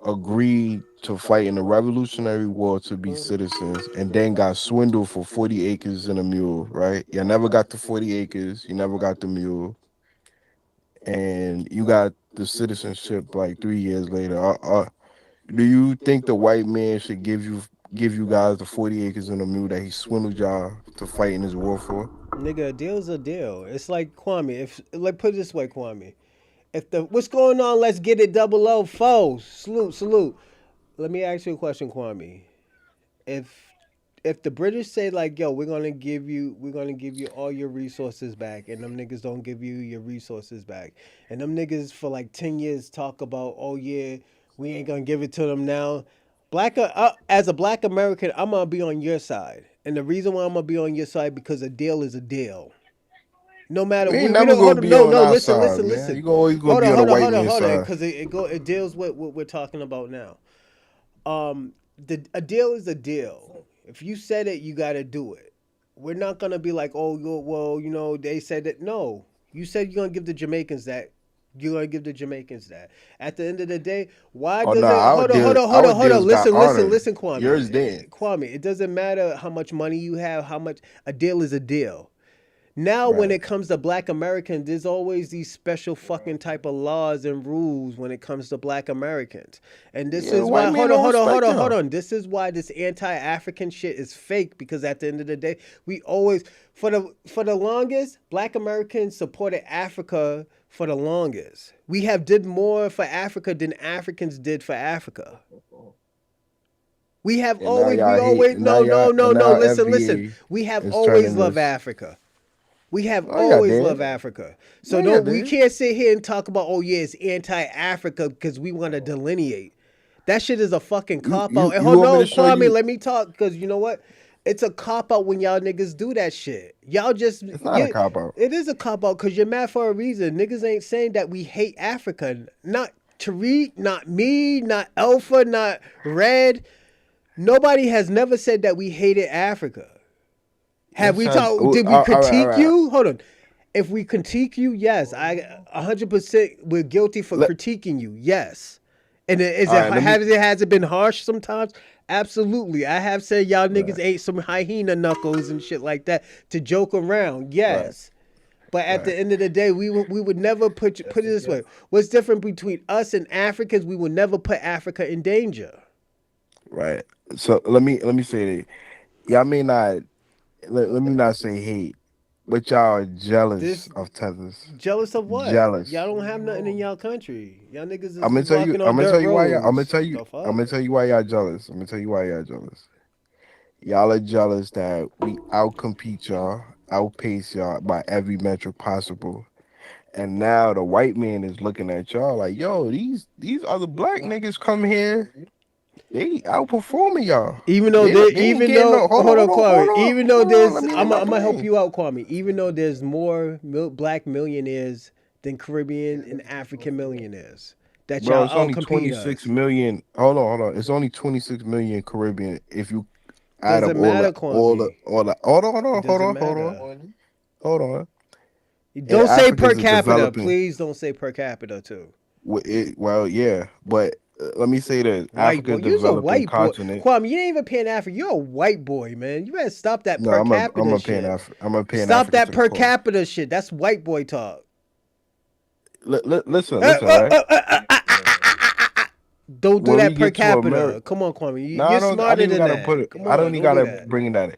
agreed to fight in the Revolutionary War to be citizens, and then got swindled for 40 acres and a mule, right? You never got the 40 acres, you never got the mule, and you got the citizenship like 3 years later. Do you think the white man should give you guys the 40 acres and a mule that he swindled y'all to fight in his war for? Nigga, a deal's a deal. It's like Kwame. If like put it this way, Kwame. If the what's going on, let's get it 004. Salute, salute. Let me ask you a question, Kwame. If if the British say like, yo, we're gonna give you all your resources back, and them niggas don't give you your resources back, and them niggas for like 10 years talk about, oh yeah, we ain't gonna give it to them now. As a black American, I'm gonna be on your side, and the reason why I'm gonna be on your side because a deal is a deal. No matter We ain't we never don't gonna hold on. be No, on no. our Listen, side, listen, man. listen. You always gonna Hold be on, on the hold on, white hold on, man's hold on. side. Because it deals with what we're talking about now. A deal is a deal. If you said it, you got to do it. We're not gonna be like, oh, well, they said that. No, you said you're gonna give the Jamaicans that. You're gonna give the Jamaicans that. At the end of the day, why Oh no, does it? Hold on, hold on, hold our on, hold on. deals got Listen, listen, honored. listen, Kwame. Yours didn't. Kwame, it doesn't matter how much money you have. How much a deal is a deal. Now, when Right. it comes to black Americans, there's always these special fucking type of laws and rules when it comes to black Americans. And this Yeah, the is white why, man hold on, don't hold on, hold respect on, hold y'all. on. This is why this anti-African shit is fake because at the end of the day, we always, for the longest, black Americans supported Africa for the longest. We have did more for Africa than Africans did for Africa. And now We y'all hate. always, And now no, y'all. no, And no, no, now listen, listen. FBA We have is always turning loved this. Africa. We have No, y'all always loved did. Africa. So No, y'all we did. can't sit here and talk about, oh yeah, it's anti-Africa because we want to delineate. That shit is a fucking You cop you out. And you hold want me to on, show Kwame, you? let me talk because you know what? It's a cop out when y'all niggas do that shit. It's not a cop out. It is a cop out because you're mad for a reason. Niggas ain't saying that we hate Africa. Not Tariq, not me, not Alpha, not Red. Nobody has never said that we hated Africa. Have This we has. talked? Did we All right, all critique right. you? Hold on. If we critique you, yes, 100% we're guilty for Let, critiquing you. Yes, and is all it right. Let me. has it been harsh sometimes? Absolutely. I have said y'all niggas Right. ate some hyena knuckles and shit like that to joke around. Right. Yes. But at Right. the end of the day, we would never put it this way. What's different between us and Africans? We would never put Africa in danger. Right. So let me say that y'all may not. Let me not say hate, but y'all are jealous This of Tethers. jealous of what? Y'all Jealous. don't have nothing in y'all country. Y'all niggas I'm is gonna tell you. walking I'm on gonna dirt tell you why. I'm gonna roads. tell you. The I'm fuck? gonna tell you why y'all jealous. I'm gonna tell you why y'all jealous. Y'all are jealous that we outcompete y'all, outpace y'all by every metric possible. And now the white man is looking at y'all like, yo, these other black niggas come here, they outperforming y'all. They ain't Even getting though, no. Hold on, hold on, hold on, hold Kwame. on, Even though hold on. there's, Let me land my I'm gonna help plane, you out, Kwame. Even though there's more black millionaires than Caribbean and African millionaires, that bro. y'all It's only outcompete 26 us. million. Hold on. It's only 26 million Caribbean if you add up Doesn't matter, Kwame. all the. Hold on, It doesn't matter. hold on. And Don't say per Africa's a capita, developing. please. Don't say per capita too. Well, yeah, but let me say this: White boy, Africa's you's a developing white boy. continent. Kwame, you ain't even Pan African. You're a white boy, man. You better stop that No, per I'm capita a pan shit. Af I'm a pan Stop African that to the per core. capita shit. That's white boy talk. Listen, Uh, listen, uh, right? uh, uh, uh, uh, uh, Don't do When we that per get to America, capita. Come on, Kwame. no, You're I don't smarter even than gotta put that. it. Come I don't on, even don't do gotta that. bring that in.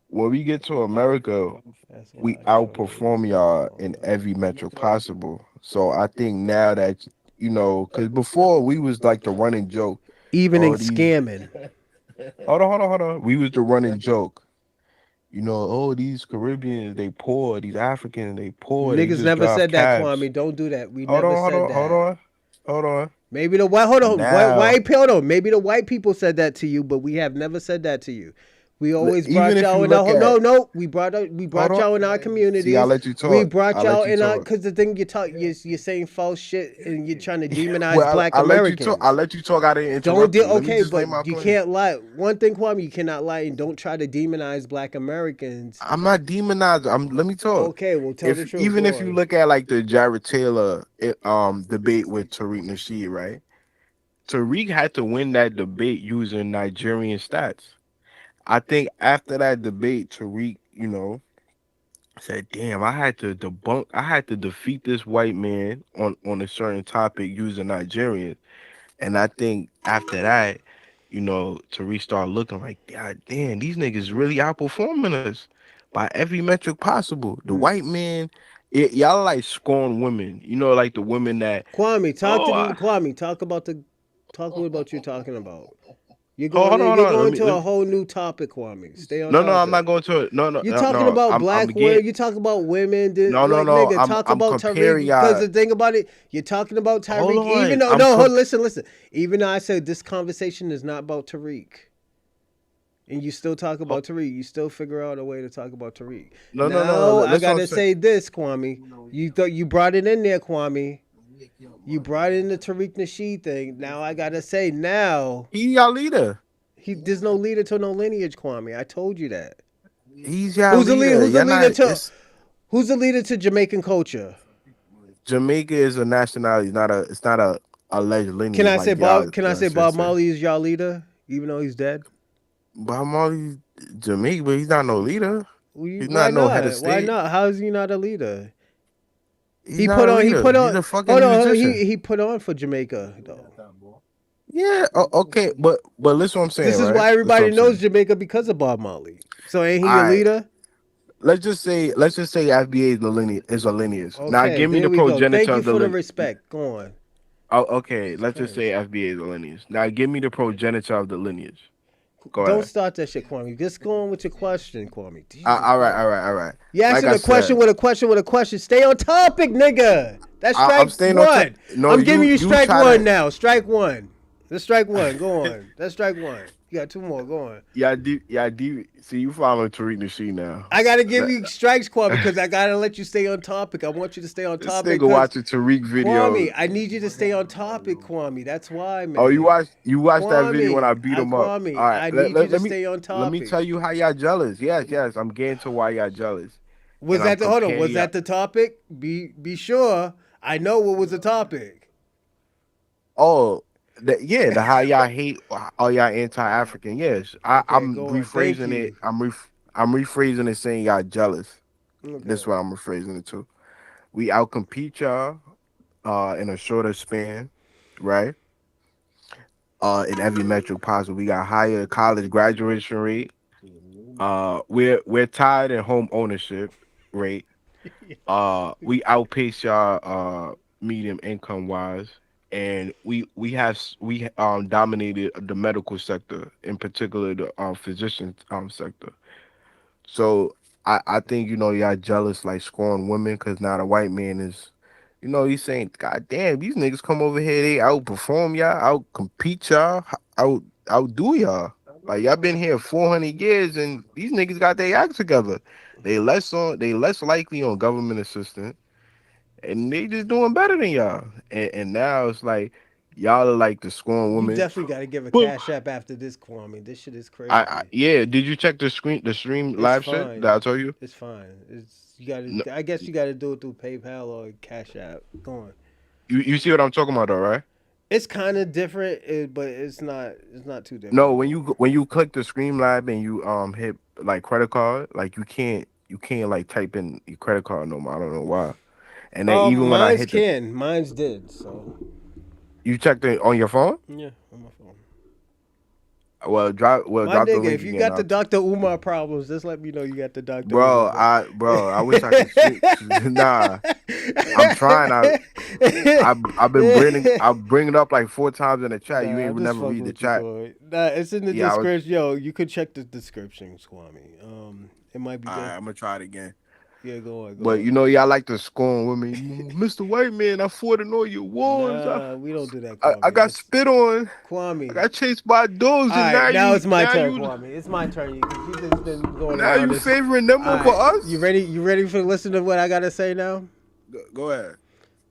When we get to America, That's we why outperform y'all in every metric possible. So I think now that because before we was like the running joke. even in Oh, these scamming. hold on. We was the running joke. Oh, these Caribbeans, they poor. These Africans, they poor. They Niggas just never drive said that, cabs. Kwame. Don't do that. We Hold never on, hold said on, hold that. on, hold on. Maybe the white hold on Now, hold on. Maybe the white people said that to you, but we have never said that to you. We always even brought if y'all you in our look at, we hold brought on. y'all in our See, I communities. let you We talk. brought I y'all let you in our talk. because the thing you're saying false shit and you're trying to demonize Well, Black I let you talk. I Americans. let you talk. I didn't Don't interrupt de- you. Let me okay, just lay but my you plane. can't lie. One thing, Kwame, you cannot lie and don't try to demonize Black Americans. I'm not demonizing. Let me talk. Okay, well tell the If truth. even Go if you on. look at like the Jared Taylor debate with Tariq Nasheed, right? Tariq had to win that debate using Nigerian stats. I think after that debate, Tariq, said, "Damn, I had to defeat this white man on a certain topic using Nigerians." And I think after that, Tariq started looking like, God damn, these niggas really outperforming us. by every metric possible. The white man, y'all like scorn women. You know, like the women that Kwame, oh, Kwame. Talk what about you're talking about. hold on, hold You're on. going to a whole new topic, Kwame. Stay on No, I'm topic. not going to it. No, no, You're no, talking no. about I'm black again. women. You talk about women. No. Nigga, talk I'm about comparing Tariq. Because y'all. the thing about it, you're talking about Hold Tariq. on. Even though, listen. Even though I said this conversation is not about Tariq, and you still talk about Tariq, you still figure out a way to talk about Tariq. No. Now I Listen what I'm gotta saying. say this, Kwame. You thought you brought it in there, Kwame. You brought in the Tariq Nasheed thing. Now I gotta say, now He's y'all leader. there's no leader to no lineage, Kwame. I told you that. He's y'all leader. Who's the leader to Jamaican culture? Jamaica is a nationality. It's not a alleged lineage Can I like say y'all. Bob Marley is y'all leader, even though he's dead? Bob Marley, Jamaica, but he's not no leader. He's Why not no head of not? Why state. not? How is he not a leader? He's not a leader. He's a fucking musician. He put on for Jamaica though. Yeah. Okay. But listen what I'm saying. This is right? why everybody Listen what I'm knows saying. Jamaica because of Bob Marley. So ain't he All a right. leader? Let's just say FBA is a lineage. Now Okay, give me there the we go. Thank progenitor you of the for the lineage. respect. Go on. Oh, okay. Let's just say FBA is a lineage. Now give me the progenitor of the lineage. Go Don't ahead. start that shit, Kwame. Just go on with your question, Kwame. All right. You Like asking I a question said, with a question with a question. Stay on topic, nigga. That's I'm strike staying on top. one. No, I'm giving you you strike try one to. now. Strike one. That's strike one. Go on. That's strike one. You got two more. Go on. See, you following Tariq Nasheed now. I gotta give you strikes, Kwame, because I gotta let you stay on topic. I want you to stay on This topic nigga because watching Tariq Kwame, videos. I need you to stay on topic, Kwame. That's why, man. Oh, you watched that video when I beat him up. Kwame, All right, I need you to stay on let me topic. tell you how y'all jealous. Yes, I'm getting to why y'all jealous. Was And I'm that the hold on? comparing Was y'all. that the topic? Be sure. I know what was the topic. Oh, the how y'all hate all y'all anti-African. Yes, Okay, I'm go on. Thank rephrasing it. you. I'm rephrasing it, saying y'all jealous. This Okay. is what I'm rephrasing it to. We outcompete y'all in a shorter span, right? In every metric possible. We got higher college graduation rate. We're tied in home ownership rate. We outpace y'all medium income wise, and we dominated the medical sector, in particular the physician sector. So I think y'all jealous like scorn women because now the white man is, he's saying, God damn, these niggas come over here, they outperform y'all, outcompete y'all, outdo y'all. Like y'all been here 400 years and these niggas got their act together. They less likely on government assistance and they just doing better than y'all. And now it's like y'all are like the scorn You women. definitely got to give a But cash app after this, Kwame. This shit is I crazy. yeah, did you check the stream It's live shit that fine. I told you? It's fine. It's you got No, to. I guess you got to do it through PayPal or Cash App. Go on. you see what I'm talking about though, right? It's kind of different, but it's not. It's not too No, different. when you click the Stream Lab and you hit like credit card, like you can't like type in your credit card no more. I don't know why. And then even when I Mine's hit the can. Mine's did. So you checked it on your phone? yeah, on my phone. My Drop the nigga, link if you again. got the Dr. Umar problems, just let me know you got the Dr. Bro, Umar. I wish I could stream. Nah, I'm trying. I've bring it up like 4 times in the chat. You Nah, I'm ain't just never fucking read the with you, chat. Corey. Nah, it's in the Yeah, description. Yo, you could check the description, Swami. It might be there. I'm gonna try it again. Yeah, go on, But go on. y'all like to scorn women. Mr. White Man, I fought in all your wars. Nah, we don't do that, I Kwame. got spit on. I Kwame. got chased by dogs, All and right, now it's my turn, Kwame. It's my turn. You just been going now around you this. favoring them All over right, us. you ready? You ready for listen to what I gotta say now? Go ahead.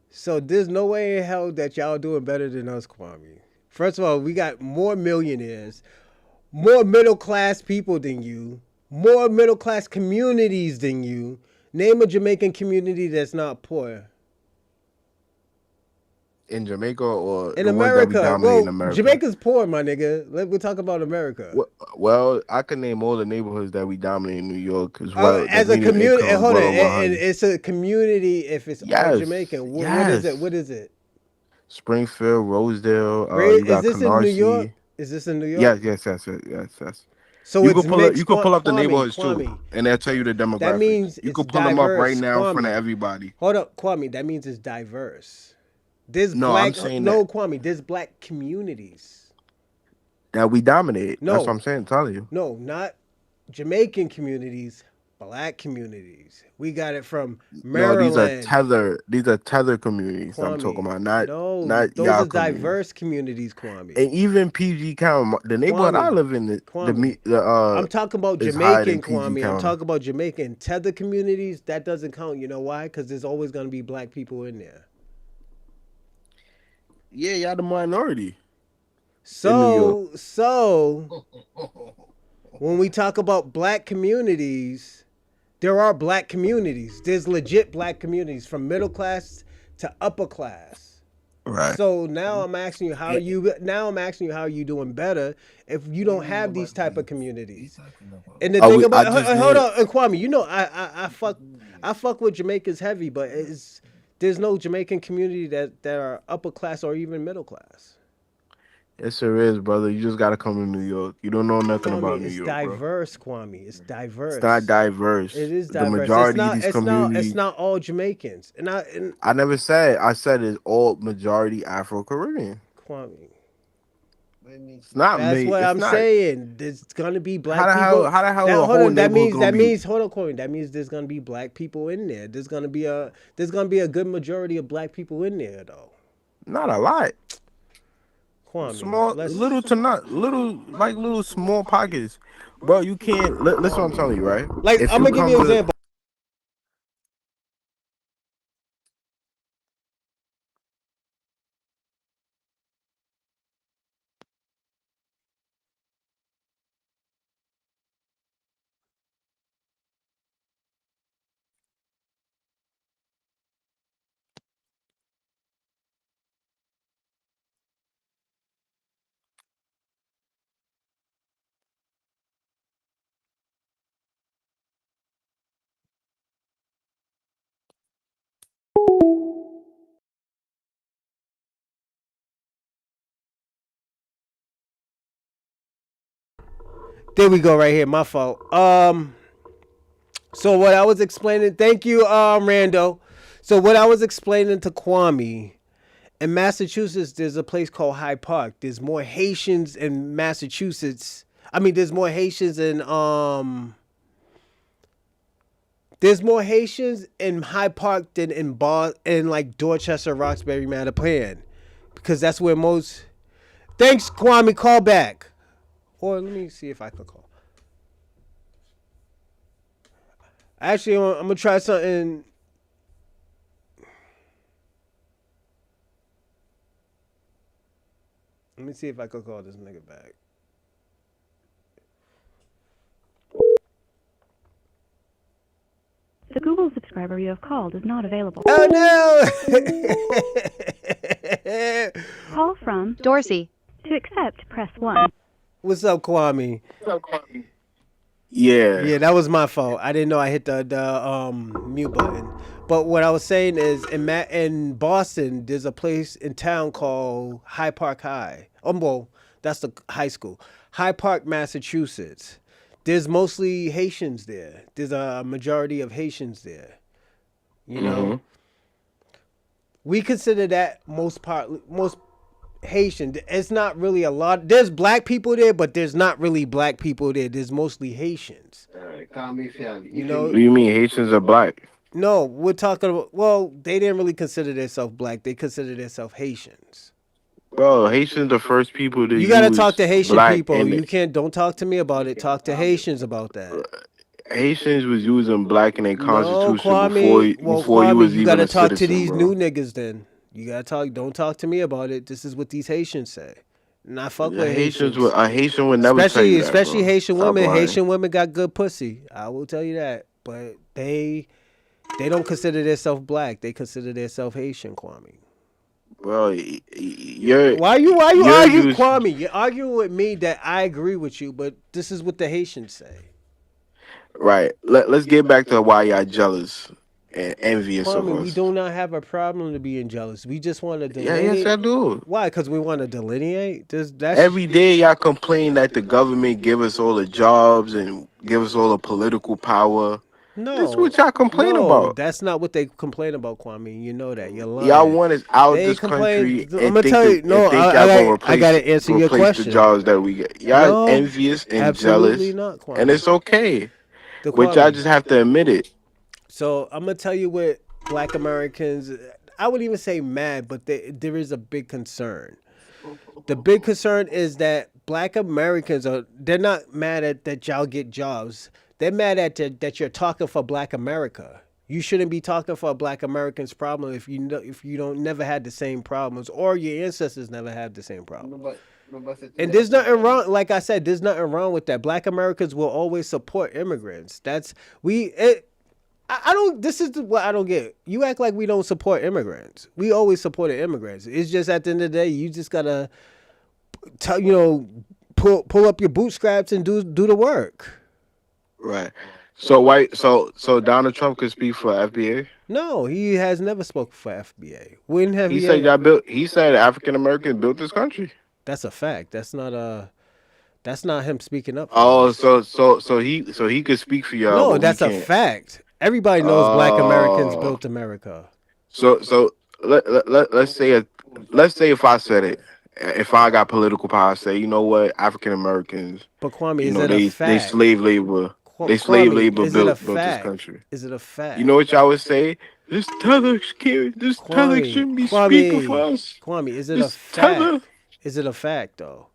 So there's no way in hell that y'all doing better than us, Kwame. First of all, we got more millionaires, more middle class people than you, more middle class communities than you. Name a Jamaican community that's not poor. In Jamaica or In the ones that we America, dominate in well, America? Jamaica's poor, my nigga. We'll talk about America. Well, I can name all the neighborhoods that we dominate in New York as well. The As a median community, income is hold on, well over 100. it's a community if it's all Yes, Jamaican. What is it? yes. What is it? Springfield, Rosedale. You Is got this in New York? Canarsie. Is this in New York? Yes. So You it's could pull up. You mixed. could pull up the Kwame, neighborhoods too, Kwame. and they'll tell you the That demographics. means You it's could pull them up right diverse, now in front of Kwame. everybody. Hold up, Kwame. That means it's diverse. There's No, I'm black. saying No, Kwame. There's black communities. that we dominate. That's what No, I'm saying. Telling you. no, not Jamaican communities. Black communities. We got it from No, these are Maryland. tether. These are tether communities. I'm talking Kwame. about, No, not those y'all are communities. diverse communities, Kwame. And even PG County, the neighborhood I Kwame. live in, Kwame. the I'm talking about is higher Jamaican, than PG Kwame. I'm County. talking about Jamaican. Tether communities, that doesn't count. You know why? Because there's always going to be black people in there. Yeah, y'all the minority in New York. So when we talk about black communities, there are black communities. There's legit black communities from middle class to upper class. Right. So now I'm asking you how you doing better if you don't have these type of communities. And the thing about hold on, and Kwame, you know I fuck with Jamaicans heavy, but there's no Jamaican community that are upper class or even middle class. Yes, there is, brother. You just gotta come to New York. You don't know nothing about New It's York, diverse, bro. Kwame. It's diverse. It's not diverse. It is The diverse. majority of these communities. It's not all Jamaicans. I never said. I said it's all majority Afro Caribbean. Kwame. It's not That's me. what It's I'm not. saying. There's gonna be black How the people. hell? How the hell That, a hold whole on. That neighborhood gonna be? means hold on, Corey. That means there's gonna be black people in there. There's gonna be a good majority of black people in there though. Not a lot. Kwame, Small, little to not, little small pockets, bro. You can't. Listen, what I'm telling you, right? like If I'm you gonna give come you an to, example. There we go, right here. My fault. So what I was explaining. Thank you, Rando. So what I was explaining to Kwame. In Massachusetts, there's a place called Hyde Park. There's more Haitians in Massachusetts. I mean, there's more Haitians in Hyde Park than in like Dorchester, Roxbury, Mattapan, because that's where most. Thanks, Kwame. Call back, or let me see if I can call. Actually, I'm gonna try something. Let me see if I can call this nigga back. The Google subscriber you have called is not available. Oh no! Call from Dorsey. To accept, press 1. What's up, Kwame? yeah, Yeah, that was my fault. I didn't know I hit the mute button. But what I was saying is in Boston, there's a place in town called Hyde Park High. Well, that's the high school. Hyde Park, Massachusetts. There's mostly Haitians there. There's a majority of Haitians there. You know, we consider that most Haitian. It's not really a lot. There's black people there, but there's not really black people there. There's mostly Haitians. You know, What do you mean Haitians are black? no, we're talking about. Well, they didn't really consider themselves black. They consider themselves Haitians. Bro, Haitians the first people to You gotta use talk to Haitian black people. and You can't. Don't talk to me about it. Talk to Haitians about that. Haitians was using black in their No, constitution Kwame. before you was you even gotta a talk to citizen, these bro. new niggas. Then you gotta talk. Don't talk to me about it. This is what these Haitians say. And I fuck with Haitians. A Haitian would never tell you that, Especially bro. Haitian Stop women. lying. Haitian women got good pussy. I will tell you that. But they don't consider themselves black. They consider themselves Haitian, Kwame. Bro, you're Why you you're arguing, used, Kwame? You're arguing with me that I agree with you, but this is what the Haitians say. right. Let's get back to why y'all jealous. and envious of Kwame, we us. do not have a problem to being jealous. We just want to Yeah, yes, I delineate. do. Why? Because we want to delineate. That's Every day y'all complain that the government give us all the jobs and give us all the political power. This is no, what y'all complain no. about. That's not what they complain about, Kwame. You know that. You're Y'all lying. want us out They this complain. country I'm gonna tell you. and No, think y'all gonna I replace gotta answer your the question. jobs that we get. Y'all No, envious and absolutely jealous, not, and Kwame. it's okay. The But y'all Kwame. just have to admit it. So I'm gonna tell you what Black Americans. I wouldn't even say mad, but there is a big concern. The big concern is that Black Americans they're not mad at that y'all get jobs. They're mad at that you're talking for Black America. You shouldn't be talking for a Black American's problem if you don't never had the same problems or your ancestors never had the same problem. And there's nothing wrong. Like I said, there's nothing wrong with that. Black Americans will always support immigrants. That's we. I don't. This is what I don't get. You act like we don't support immigrants. We always supported immigrants. It's just at the end of the day, you just gotta, pull up your bootstraps and do the work. Right. So Donald Trump could speak for FBA. No, he has never spoken for FBA. When have He he? said y'all built. He said African Americans built this country. That's a fact. That's not a. That's not him speaking up for Oh, us. so he could speak for y'all, No, but we that's a can't. fact. Everybody knows Black Americans Oh, built America. so let's say if I said it, if I got political power, say you know what, African Americans, But Kwame, you is know it a they fact? slave labor, Kwame, is it a built this fact? country. Is it a You know fact? what y'all would say? This Tether Kwame, shouldn't be speaking for Kwame, us. Kwame, is it a This Tether. fact? Is it a fact though?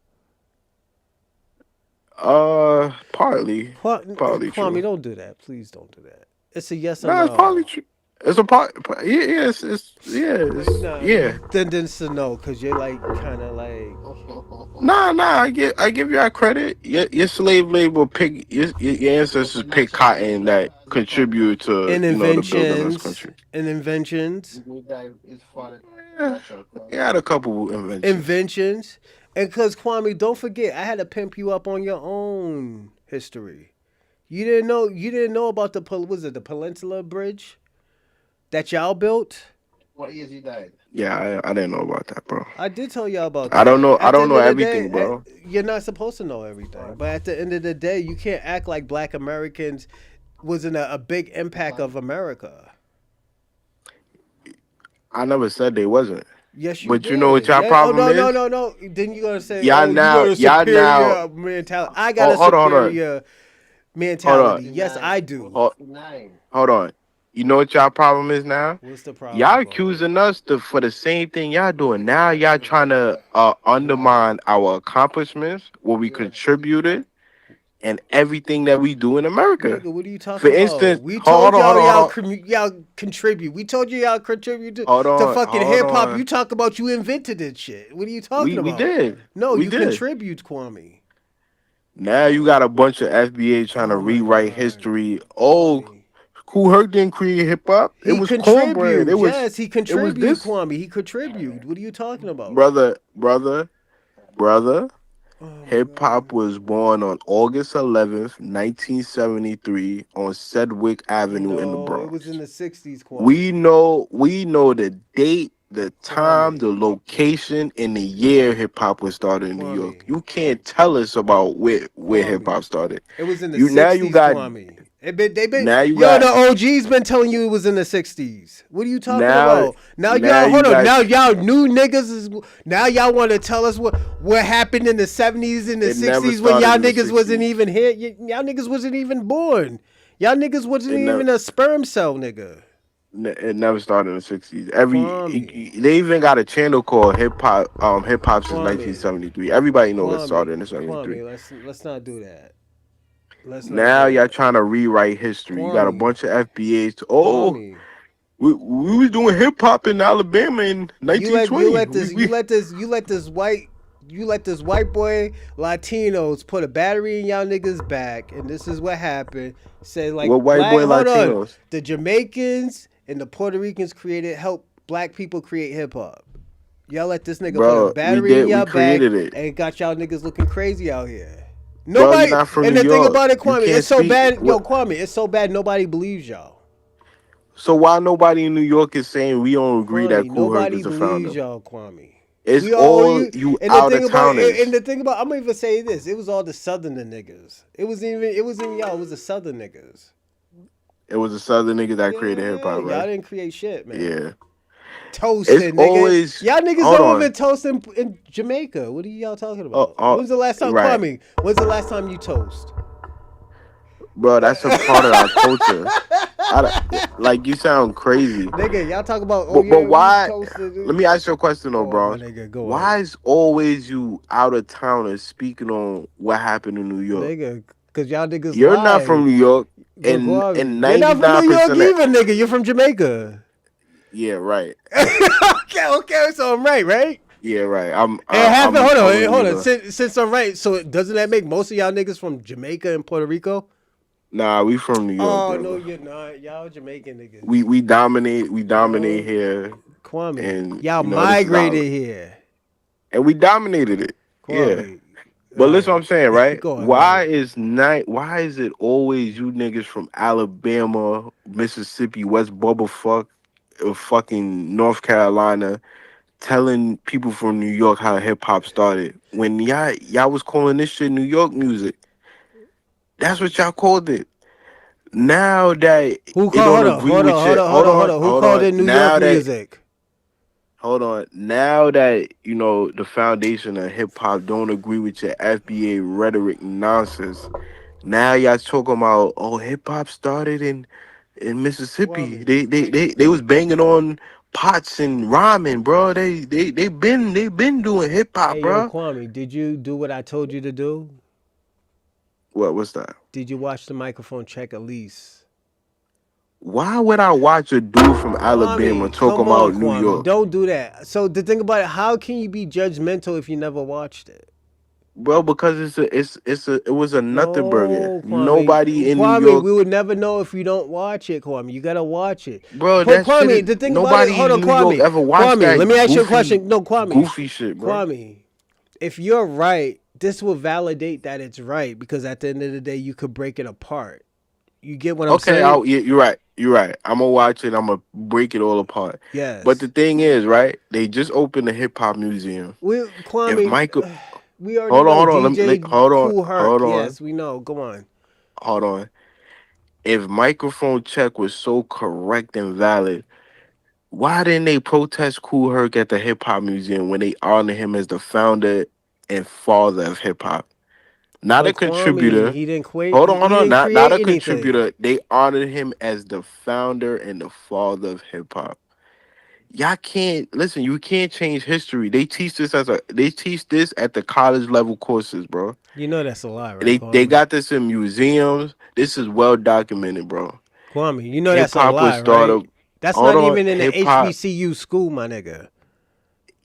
Partly Kwame, true. don't do that. Please don't do that. It's a yes or No, it's partly no. true. It's a yeah, Nah, yeah. then it's a no, cause you're like kind of like Nah. I give y'all credit. Your slave labor pick your ancestors picked cotton that contributed to in the building of this inventions, country. in inventions, Yeah, he had a couple inventions. inventions, and cause Kwame, don't forget, I had to pimp you up on your own history. You didn't know about was it the Peninsula Bridge that y'all built? Yeah, I didn't know about that, bro. I did tell y'all about I don't that. know. I At the don't end know of the day, everything, bro. you're not supposed to know everything. But at the end of the day, you can't act like Black Americans wasn't a big impact of America. I never said they wasn't. Yes, you But you know what did. y'all Yeah. Oh problem no, no, is? no, no. Then you're gonna say, "Oh, you got a Y'all now. superior mentality." I got a Oh, hold on. superior Hold mentality. on. Yes, I do. Hold on. You know what y'all problem is now? What's the problem, Y'all Kwame? accusing us for the same thing y'all doing. Now y'all trying to undermine our accomplishments, what we contributed, and everything that we do in America. Nigga, what are you For talking about? instance, We hold told on, hold y'all on, hold on, y'all contribute. We told you y'all contribute hold to on, fucking hold hip hop. on. You talk about you invented this shit. What are you talking We about? did. No, We you did. contribute, Kwame. Now you got a bunch of FBA trying to Oh my rewrite god, history. Oh, Kwame. Kool Herc didn't create hip hop. It He was cornbread. contribute. Yes, he It was contribute, this Kwame. He contribute. What are you talking about? brother. Oh my Hip god. hop was born on August 11th, 1973 on Sedgwick Avenue in the No, it was Bronx. in the '60s, We Kwame. know the date, the time, Kwame. the location, and the year hip hop was started in New York. Kwame. You can't tell us about where hip hop Kwame. started. It was in the You now you '60s, got Kwame. They been now you yo. got The OG's been telling you it was in the '60s. What are you talking now about? Now now y'all you hold on. got Now y'all new niggas is now y'all want to tell us what happened in the '70s and the it never '60s when started y'all in the niggas wasn't 60s. even here. Y'all niggas wasn't even born. Y'all niggas wasn't It never even a sperm cell, nigga. it never started in the 60s. Kwame. They even got a channel called hip hop since Kwame. 1973. Everybody know it started in Kwame. the 73. Kwame. Let's not do that. Let's not Now do y'all that. trying to rewrite history. You got a Kwame. bunch of FBAs. Oh, Kwame. we was doing hip hop in Alabama in You let you 1920. let this you let this you let this white you let this white boy Latinos put a battery in y'all niggas back, and this is what happened. Say like what white black. boy Hold on, Latinos, the Jamaicans and the Puerto Ricans help black people create hip hop. Y'all let this nigga put a bro? battery in We y'all back created it, and got y'all niggas looking crazy out here. bro. You're Nobody. not from And New the thing York. about it, You Kwame, can't it's so speak. bad. Yo, What? Kwame, it's so bad nobody believes y'all. So why nobody in New York is saying we don't agree that Kwame, Kool Herc nobody is the believes founder? y'all, Kwame. It's We all all you you and the out thing of about towners. I'm gonna even say this. It was all the southerner niggas. It wasn't even y'all, it was the southern niggas. It was the Southern niggas that created hip Yeah, hop, y'all right? didn't create shit, man. Yeah. It's Toasting, nigga. always Y'all niggas hold don't on. even toast in Jamaica. What are y'all talking Oh, about? oh, When's the last time, right. Kwame? When's the last time you toast? Bro, that's a part of our culture. Like you sound crazy. Nigga, y'all talk about, oh But yeah, we why? toasted. Let me ask you a question though, Go on, my bro. nigga, go on. Why is always you out of towners speaking on what happened in New York? Nigga, cause y'all niggas You're not lie. from New York, But and Kwame, you're not from New York 99% of either, nigga. You're from Jamaica. yeah, right. okay, so I'm right? Yeah, right. And half it, hold I'm a on, New hold on. Yorker. Since I'm right, so doesn't that make most of y'all niggas from Jamaica and Puerto Rico? Nah, we from New York, Oh no, brother. you're not. Y'all Jamaican niggas. We dominate No, here, Kwame, and y'all this is our, migrated here. and we dominated it. Yeah. Kwame, But all listen, what I'm right. saying, right? Go on, go on. Why is it always you niggas from Alabama, Mississippi, West Bubblefuck, fucking North Carolina, telling people from New York how hip hop started when y'all was calling this shit New York music? That's what y'all called it. Now that Who it called? don't agree with shit, Hold on. Who called it New York music? Now that the foundation of hip hop don't agree with your FBA rhetoric nonsense. Now y'all talking about hip hop started in Mississippi. Kwame. They was banging on pots and ramen, bro. They been doing hip hop, Hey, yo, bro. Kwame, did you do what I told you to do? What's that? Did you watch the microphone check at least? Why would I watch a dude from Alabama Kwame, talking come on, about New Kwame. York? Don't do that. So the thing about it, how can you be judgmental if you never watched it? Bro, because it was a nothing burger. No, Kwame. Nobody in New Kwame, York, we would never know if you don't watch it, Kwame. You gotta watch it. bro. But That shit is Kwame, the thing about it, nobody hold in on, New York Kwame. ever watched Kwame, let me that ask you a question. No, goofy shit, bro. Kwame, if you're right, this will validate that it's right because at the end of the day, you could break it apart. You get what I'm Okay, saying? yeah, you're right. You're right. I'm gonna watch it. I'm gonna break it all apart. But the Yes. thing is, right? They just opened a hip hop museum. If Kwame, Michael, we already know hold on. DJ Hold on, Kool Herc. hold on, Yes, we know. Go on. hold on. If microphone check was so correct and valid, why didn't they protest Kool Herc at the hip hop museum when they honor him as the founder and father of hip hop? Not a But Kwame, contributor. he didn't create. Hold on, hold He on. didn't Not create a anything. contributor. They honored him as the founder and the father of hip hop. Y'all can't listen. You can't change history. They teach this at the college level courses, bro. You know that's a lie, right, They Kwame? got this in museums. This is well documented, bro. Kwame, you know Hip that's a hop was lie, right? started. That's Hold not on, even in the hip hop. HBCU school, my nigga.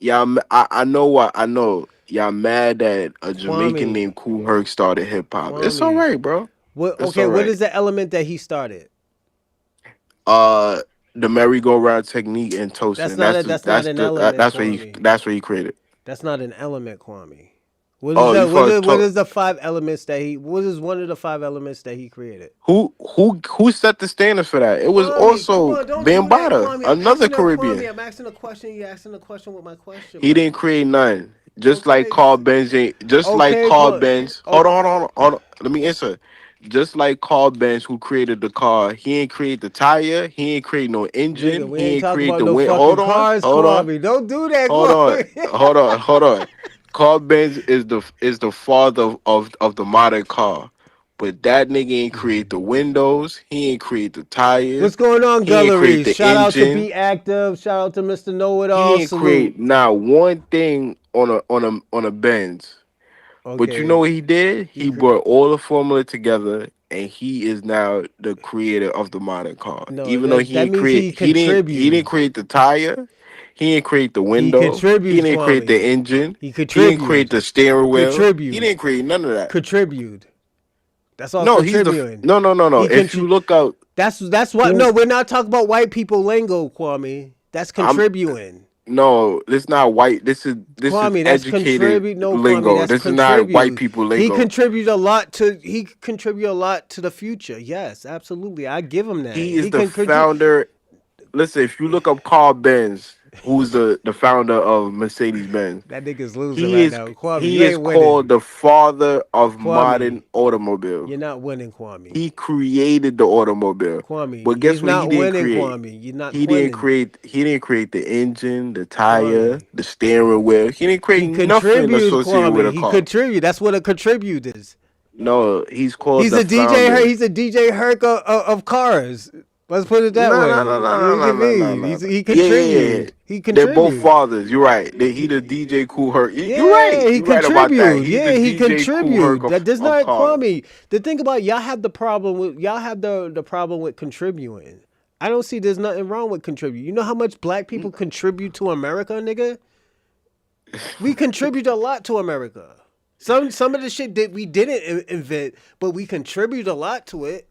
Yeah, I know what I know. Y'all mad that a Jamaican Kwame, named Kool Herc started hip hop. It's all Kwame. right, bro. What? It's Okay, all what right. is the element that he started? Uh, the merry-go-round technique and toasting. That's not an element, Kwame. That's what he created. That's not an element, Kwame. What is Oh, the you what first is what told is the five elements that he? What is one of the five elements that he created? who set the standards for that? It was Kwame, come also on, don't do that, Bambaataa, Kwame. another Caribbean. I'm asking a question. You asking a question with my question, He my didn't nigga. create none. Just like Okay, Carl Benz just like okay, Carl Benz. okay, Hold on. Let me answer. Just like Carl Benz, who created the car, he ain't create the tire, he ain't create no nigga. engine, We he ain't ain't talking create about the no wind. fucking cars, Kwame. Don't do that, Kwame. Hold on. Carl Benz is the father of the modern car. But that nigga ain't create the windows, he ain't create the tires, What's going on, he ain't create Gullery? the Shout out to engine. Be Active. Shout out to Mr. Know It He All. ain't Salute. create not one thing on a Benz. But you know Okay, what he did? he He brought all the formula together, and he is now the creator of the modern car. no. Even though That means he he didn't contribute. create the tire, he didn't create the He window, he contributes, didn't create the Kwame. engine, He he didn't create contribute. the steering wheel, he Contribute. didn't create none of that. Contribute. That's all No, contributing. no. He If you contribute. look out That's what. who No, we're not talking about white people lingo, Kwame. That's I'm contributing. no, this not white. This is Kwame, that's educated contribute. No, Kwame, lingo. that's This is not white contribute. people He lingo. contribute a lot to. He contribute a lot to the future. Yes, absolutely. I give him that. He is He the can contribute. founder. listen, if you look up Carl Benz, who's the founder of Mercedes Benz, That nigga's losing he right is now. Kwame, he you is ain't winning. called the father of modern Kwame, automobile. you're not winning, Kwame. He created the automobile. Kwame, But guess he's what he not didn't winning, create? Kwame. You're not He didn't winning. create the engine, the tire, Kwame. the steering wheel. He didn't create He nothing contributes, associated with Kwame. a He car. contribute. That's what a contribute is. No, he's called He's the a DJ. founder. He's a DJ Herc of cars. Let's put it that No, way. no, no, no, You no, get no, no, me? no, no. He Yeah, yeah, yeah. contribute. He They're both contribute. fathers. You're right. He the DJ Kool Herc. You're right. Yeah, he You're right about that. contribute. He's the Yeah, he DJ Kool Herc contribute. That does of not cars. Kwame. The thing about y'all have the problem with the problem with contributing. I don't see there's nothing wrong with contribute. You know how much black people contribute to America, nigga? We contribute a lot to America. Some of the shit that we didn't invent, but we contribute a lot to it.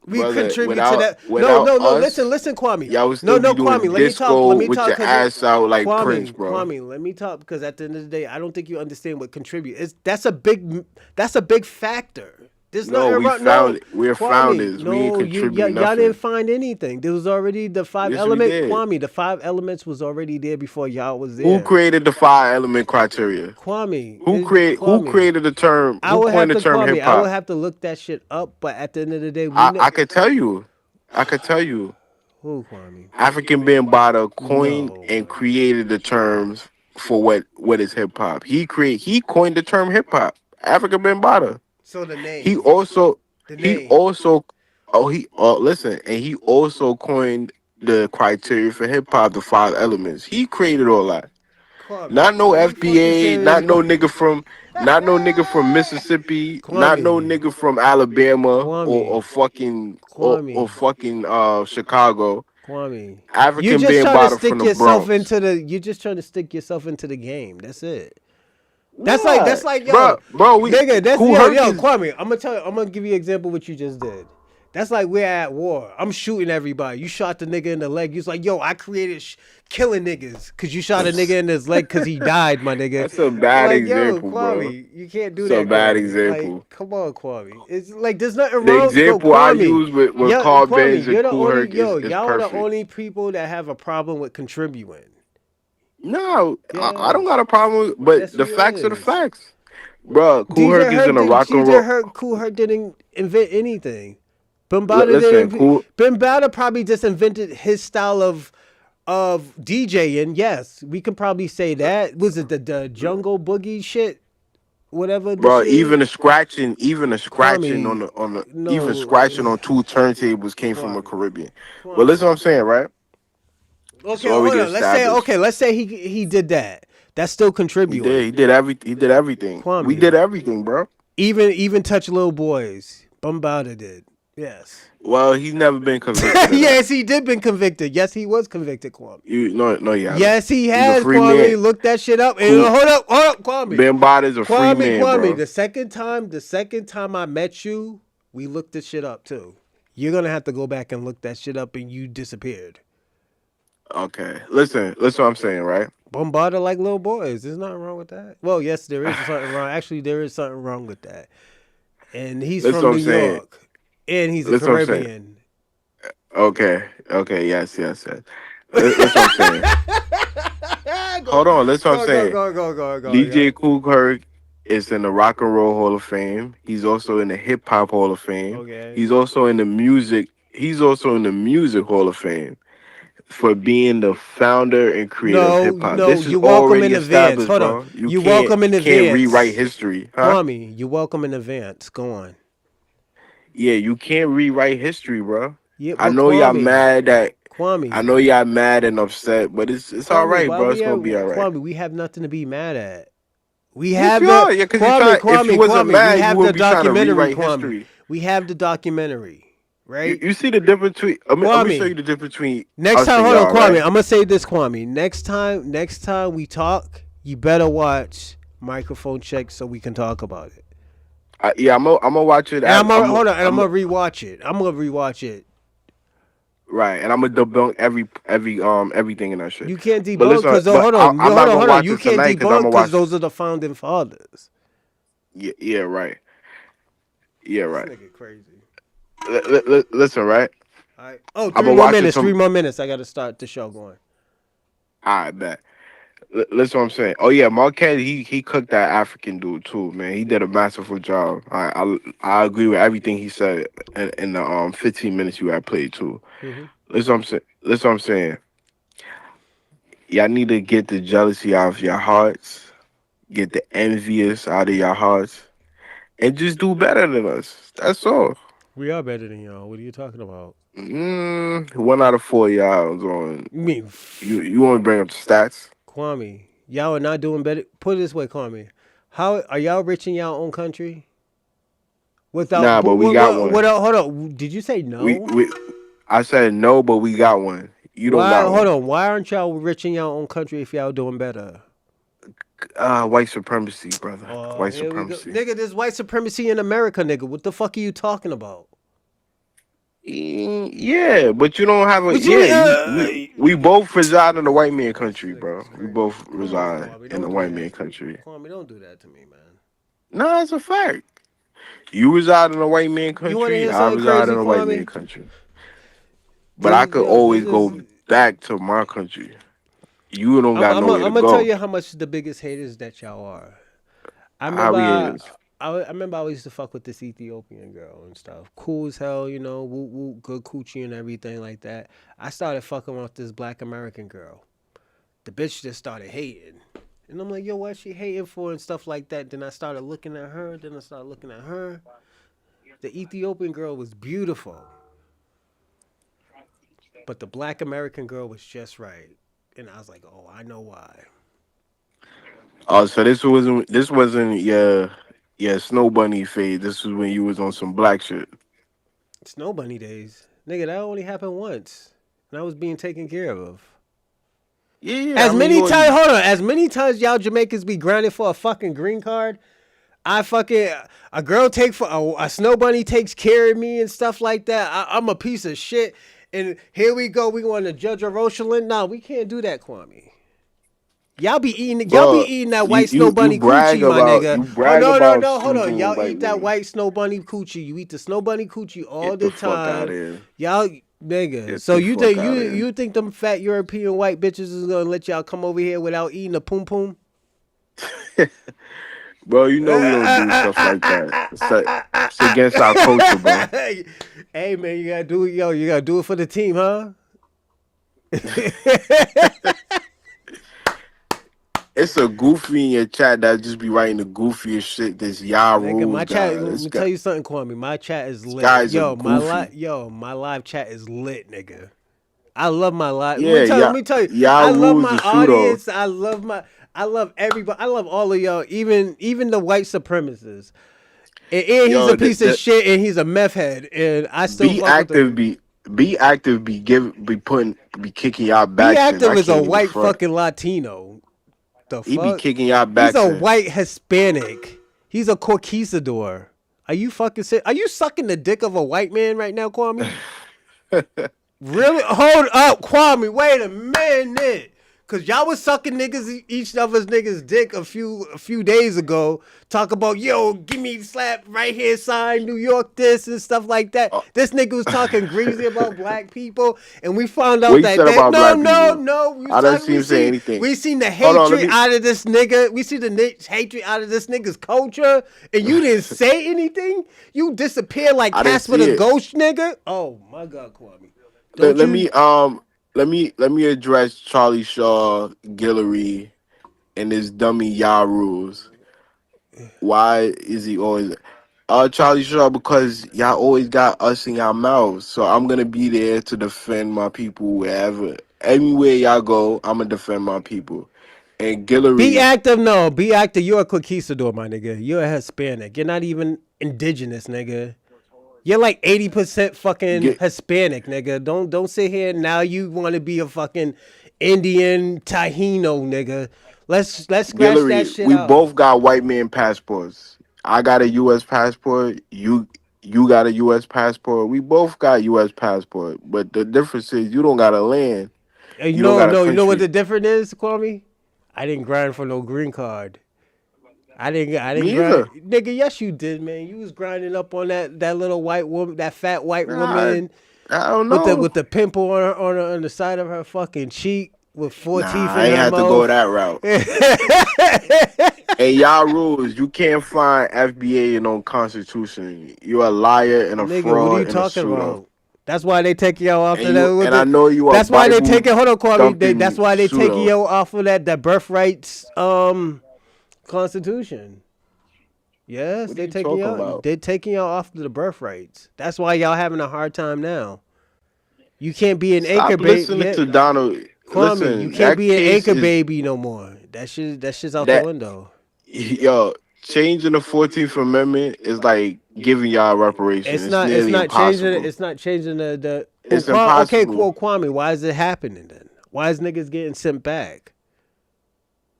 We Brother, contribute to without that. without No. us, Listen, Kwame. y'all would No, still be Kwame. doing Let me talk. disco Let me with talk. your ass out like Prince, Kwame, bro. Kwame, let me talk because at the end of the day, I don't think you understand what contribute. That's a big factor. There's No, nothing we wrong. found No, it. We're Kwame, founders. We ain't no, contribute y'all nothing. didn't find anything. There was already the five Yes, we element. did. Kwame, the 5 elements was already there before y'all was there. Who created the 5-element criteria? Kwame, Who created the term? I Who would have coined the to term Kwame. hip I would hop? have to look that shit up. But at the end of the day, I could tell you. I could tell you. Who, Kwame? African Bambaataa coined No, and bro. created the terms for what is hip hop. He coined the term hip hop. African Bambaataa. So the name. He also The he name. also listen, and he also coined the criteria for hip hop, the 5 elements. He created all that. Kwame, Not no are you fucking FBA, serious, not no Kwame? nigga from Mississippi, not no Kwame. nigga from Alabama Kwame. or Kwame. fucking Chicago. Kwame. You African just trying to Bambaataa from stick the yourself Bronx. into the. You just trying to stick yourself into the game. That's it. That's Nah, like yo, bro, nigga. That's Kool Herc yo, is Kwame. I'm gonna give you an example of what you just did. That's like we're at war. I'm shooting everybody. You shot the nigga in the leg. You was like, yo, I created killing niggas because you shot a nigga in his leg because he died, my nigga. that's a bad Like, yo, example, bro. Kwame, you can't do It's a that, bad Kwame. example. Like, come on, Kwame. It's like there's nothing The wrong. Yo, example I Kwame. use with Yeah, Carl Kwame, Benz you're and the Kool only Herc yo. is Y'all are the perfect. only people that have a problem with contributing. No, I don't Yes. got a problem with, but Yes, the you facts are the is. facts. Bro, Kool DJ Herc is Herc in a did. rock and DJ roll. Herc, Kool Herc didn't invent anything. Bambaataa Listen, didn't. Bambaataa probably just invented his style of DJing. Yes, we can probably say that. Was it the jungle boogie shit? Whatever the bro, shit. even the scratching Kwame, on the even no. scratching on 2 turntables came from a Kwame, Caribbean. But Kwame. listen what I'm saying, right? It's Okay, already hold on. established. Let's say he did that. That's still contributing. He did everything. We Kwame. did everything, bro. Even touch little boys. Bambaataa did. Yes. Well, he's never been convicted of that. Yes, he did been convicted. Yes, he was convicted, Kwame. No, he hasn't. Yes, he He's a has, free Kwame. man. Look that shit up. Cool. Hold up, Kwame. Bambaata's a free man, Kwame. bro. The second time I met you, we looked this shit up too. You're gonna have to go back and look that shit up, and you disappeared. Okay, listen what I'm saying, right? Bambaataa like little boys. There's nothing wrong with that. Well, yes, there is something wrong. Actually, there is something wrong with that. And he's Listen from what New I'm saying. York, and he's a Listen what I'm saying. Caribbean. Okay, yes. Listen what I'm saying. Hold on, listen what I'm saying. Go. DJ Kool Herc is in the Rock and Roll Hall of Fame. He's also in the Hip Hop Hall of Fame. Okay. He's also in the Music Hall of Fame for being the founder and creator of hip hop. This is you're welcome in already advance. established, Hold on. bro. You're welcome in advance. Can't rewrite history, huh? Kwame, you're welcome in advance. Go on. Yeah, you can't rewrite history, bro. Yeah, I but know y'all Kwame, mad that Kwame. I know y'all mad and upset, but it's all Kwame, right, why bro. we It's have gonna be all right. Kwame? We have nothing to be mad at. We Yes, have you the are. Yeah, because if you wasn't Kwame. mad, We you have the wouldn't be trying to documentary, rewrite Kwame. history. We have the documentary, right? You see the difference between. Let me show you Kwame. the difference between Next us time, and hold on, y'all, Kwame. right? I'm gonna say this, Kwame. Next time we talk, you better watch Microphone Check so we can talk about it. Yeah, I'm gonna watch it. And I'm gonna rewatch it. I'm gonna rewatch it. Right, and I'm gonna debunk everything in that shit. You can't But debunk listen, because but hold on. You it can't tonight because I'm debunk gonna because watch. those are the founding fathers. Yeah, right. Yeah, right. This nigga crazy. Listen, right. All right. Oh, I've three been more watching minutes. some. 3 more minutes. I got to start the show going. I bet. Listen, what I'm saying. Oh yeah, Marquette. He cooked that African dude too, man. He did a masterful job. I agree with everything he said in the 15 minutes you had played too. Mm-hmm. Listen, what I'm saying. Listen, what I'm saying. Y'all need to get the jealousy out of your hearts. Get the envious out of your hearts, and just do better than us. That's all. We are better than y'all. What are you talking about? 1 out of 4 y'all was on. You mean You want to bring up the stats? Kwame? Y'all are not doing better. Put it this way, Kwame. How are y'all rich in y'all own country? Without Nah, but we got one. hold on. Did you say no? We I said no, but we got one. You don't Why? got Hold one. on. Why aren't y'all rich in y'all own country if y'all doing better? White supremacy, brother. Oh, White here we go, supremacy. nigga. There's white supremacy in America, nigga. What the fuck are you talking about? Yeah, but you don't have a What you yeah. mean? We both reside in the white man country, bro. This is We crazy. both Come on, reside Kwame. in the Don't do white man that. country. Kwame, don't do that to me, man. No, it's a fact. You reside in a white man You want to country. hear I something reside crazy, in a white man Kwame? country. But This I is could yo. This always is. go back to my country. You don't I'm. got I'm. nowhere to I'm gonna tell go. you how much the biggest haters that y'all are. I How remember. we is? I remember I used to fuck with this Ethiopian girl and stuff. Cool as hell, you know, woo woo, good coochie and everything like that. I started fucking with this black American girl. The bitch just started hating. And I'm like, yo, what's she hating for and stuff like that? Then I started looking at her. Then I started looking at her. The Ethiopian girl was beautiful. But the black American girl was just right. And I was like, oh, I know why. Oh, so this wasn't your snow bunny phase. This was when you was on some black shit. Snow bunny days. Nigga, that only happened once. And I was being taken care of. Yeah, I As mean many you times, was hold on, as many times y'all Jamaicans be grounded for a fucking green card, I fucking, a girl take for, a snow bunny takes care of me and stuff like that. I'm a piece of shit. And here we go, we want to judge a Rochelle. Nah, we can't do that, Kwame. Y'all be bro. eating that white snow You bunny coochie, my nigga. you Oh brag no, no, about no, hold on. sleeping with Y'all white eat that women. white snow bunny coochie. You eat the snow bunny coochie all Get the the fuck out of time. here. Y'all nigga. Get So the you fuck think out of here. you think them fat European white bitches is gonna let y'all come over here without eating a poom poom? Bro, you know we don't do stuff like that. It's against our culture, bro. Hey man, you gotta do it, yo. You gotta do it for the team, huh? It's a goofy in your chat that just be writing the goofiest shit. This Ya Nigga, Rules my chat. guy. Let me tell you something, Kwame. My chat is This lit. guy's a goofy. My live chat is lit, nigga. I love my live. Yeah, Let me tell you. Ya I love Rules my the pseudo. audience. I love everybody. I love all of y'all. Even the white supremacists. And he's Yo, a piece of shit, and he's a meth head, and I still be fuck with him. active, be active, be kicking y'all Be backsies. I active is a can't even white front. fucking Latino. The He be fuck? kicking y'all He's a backsies. white Hispanic. He's a Conquistador. Are you fucking sick? Are you sucking the dick of a white man right now, Kwame? Really? Hold up, Kwame. Wait a minute. Cause y'all was sucking niggas each other's niggas dick a few days ago. Talk about yo, give me slap right here, sign New York this and stuff like that. Oh, This nigga was talking greasy about black people, and we found what out he that said about black people? we was I don't talking. see him say anything. We seen the Hold on, let hatred me. out of this nigga. We see the hatred out of this nigga's culture, and you didn't say anything. You disappeared like I didn't Casper see the it. Ghost, nigga. Oh my God, Kwame. Don't Let you? me let me address Charlie Shaw, Guillory, and his dummy Ya Rules. Why is he always Charlie Shaw? Because y'all always got us in y'all mouths. So I'm gonna be there to defend my people wherever, anywhere y'all go. I'm gonna defend my people. And Be Guillory, active, no. Be active. You're a conquistador, my nigga. You're a Hispanic. You're not even indigenous, nigga. You're like 80% fucking get Hispanic, nigga. Don't sit here now. You want to be a fucking Indian Taino, nigga. Let's scratch that Guillory. shit We out. both got white man passports. I got a U.S. passport. You got a U.S. passport. We both got U.S. passport. But the difference is you don't got a land. You don't No, got a no. You know what country. the difference is, Kwame? I didn't grind for no green card. I didn't Me grind, either. nigga. Yes, you did, man. You was grinding up on that little white woman, that fat white Nah, woman. I don't with know. the pimple on the side of her fucking cheek with 4 teeth I in ain't her have to go mouth. that route. And y'all rules, you can't find FBA in no constitution. You're a liar and a Nigga, what are you fraud and a talking suitor. about? That's why they take y'all off of that. And I know you a That's why they Bible take it. Hold on, Kwame. That's thumping why they take suitor. you off of that birthrights constitution. Yes, What are they you taking talking y'all. about? They taking y'all off of the birthrights. That's why y'all having a hard time now. You can't be an anchor Stop baby. listening Yeah, to Donald. Kwame, you Listen, can't that be an case anchor is baby no more. That's out the that window. yo changing the 14th Amendment is like giving y'all reparation. It's It's nearly not changing it. impossible. It's not changing the. It's Okay, impossible. Kwame. Why is it happening then? Why is niggas getting sent back?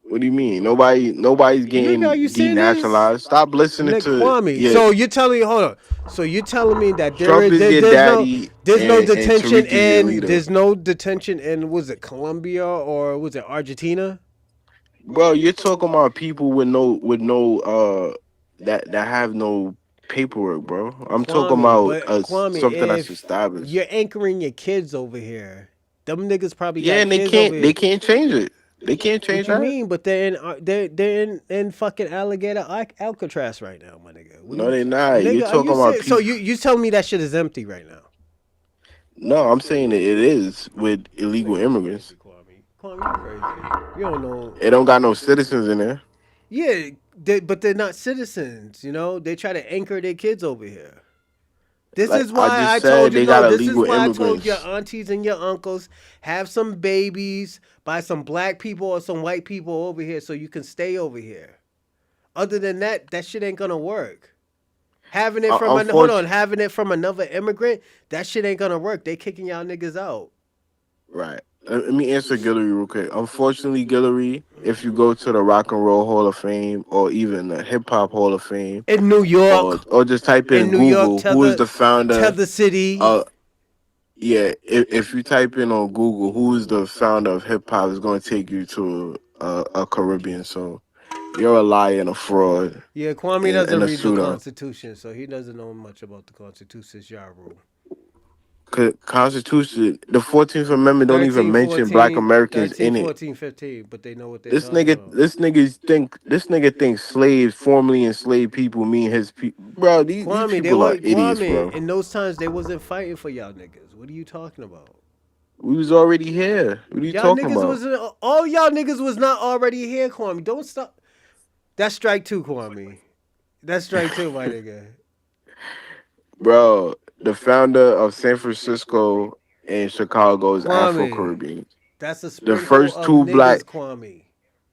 What do you mean? Nobody's Are getting you serious? denaturalized. Stop listening Nick to Kwame. yeah. So you're telling me, hold on. So you're telling me that Trump is your daddy there's no and detention Tariq is your in leader. was it Colombia or was it Argentina? Bro, you're talking about people with no that have no paperwork, bro. I'm talking Kwame, about but Kwame, something that's if established. you're anchoring your kids over here, them niggas probably Yeah, got and kids over they here. can't change it. They can't change What you that. mean? But they're in fucking alligator Alcatraz right now, my nigga. What do No, you, they not. You're nigga? Are talking you about serious? So people. you telling me that shit is empty right now? No, I'm saying that it is with illegal Nigga, you immigrants. crazy, Kwame. Kwame, you crazy. You don't know. It don't got no citizens in there. Yeah, but they're not citizens. You know, they try to anchor their kids over here. This Like is I why just I told said, you they no. got This is illegal why I told your immigrants. aunties and your uncles have some babies by some black people or some white people over here, so you can stay over here. Other than that, that shit ain't gonna work. Unfortunately, having it from another immigrant, that shit ain't gonna work. They kicking y'all niggas out. right. Let me answer Guillory real quick. Unfortunately, Guillory, if you go to the Rock and Roll Hall of Fame or even the Hip Hop Hall of Fame, In New York, or just type in Google, who is the tell founder the city. of yeah, if you type in on Google, who is the founder of hip hop, is going to take you to a Caribbean. So you're a liar and a fraud Yeah, Kwame doesn't and a read the suitor. Constitution, so he doesn't know much about the Constitution. It's y'all rule. Constitution, the 14th Amendment don't 13, even mention Black 14, Americans 13, in it. 14, 15, but they know what they're talking about. This nigga thinks slaves, formerly enslaved people, mean his people. Bro, these people are idiots, Kwame, bro. in those times they wasn't fighting for y'all niggas. What are you talking about? We was already here. What are you Y'all talking niggas about? wasn't all y'all niggas was not already here, Kwame. Don't stop. That's strike two, Kwame. That's strike two, my nigga. Bro, the founder of San Francisco and Chicago is Kwame, Afro-Caribbean. that's a The sprinkle first of two black niggas, Kwame.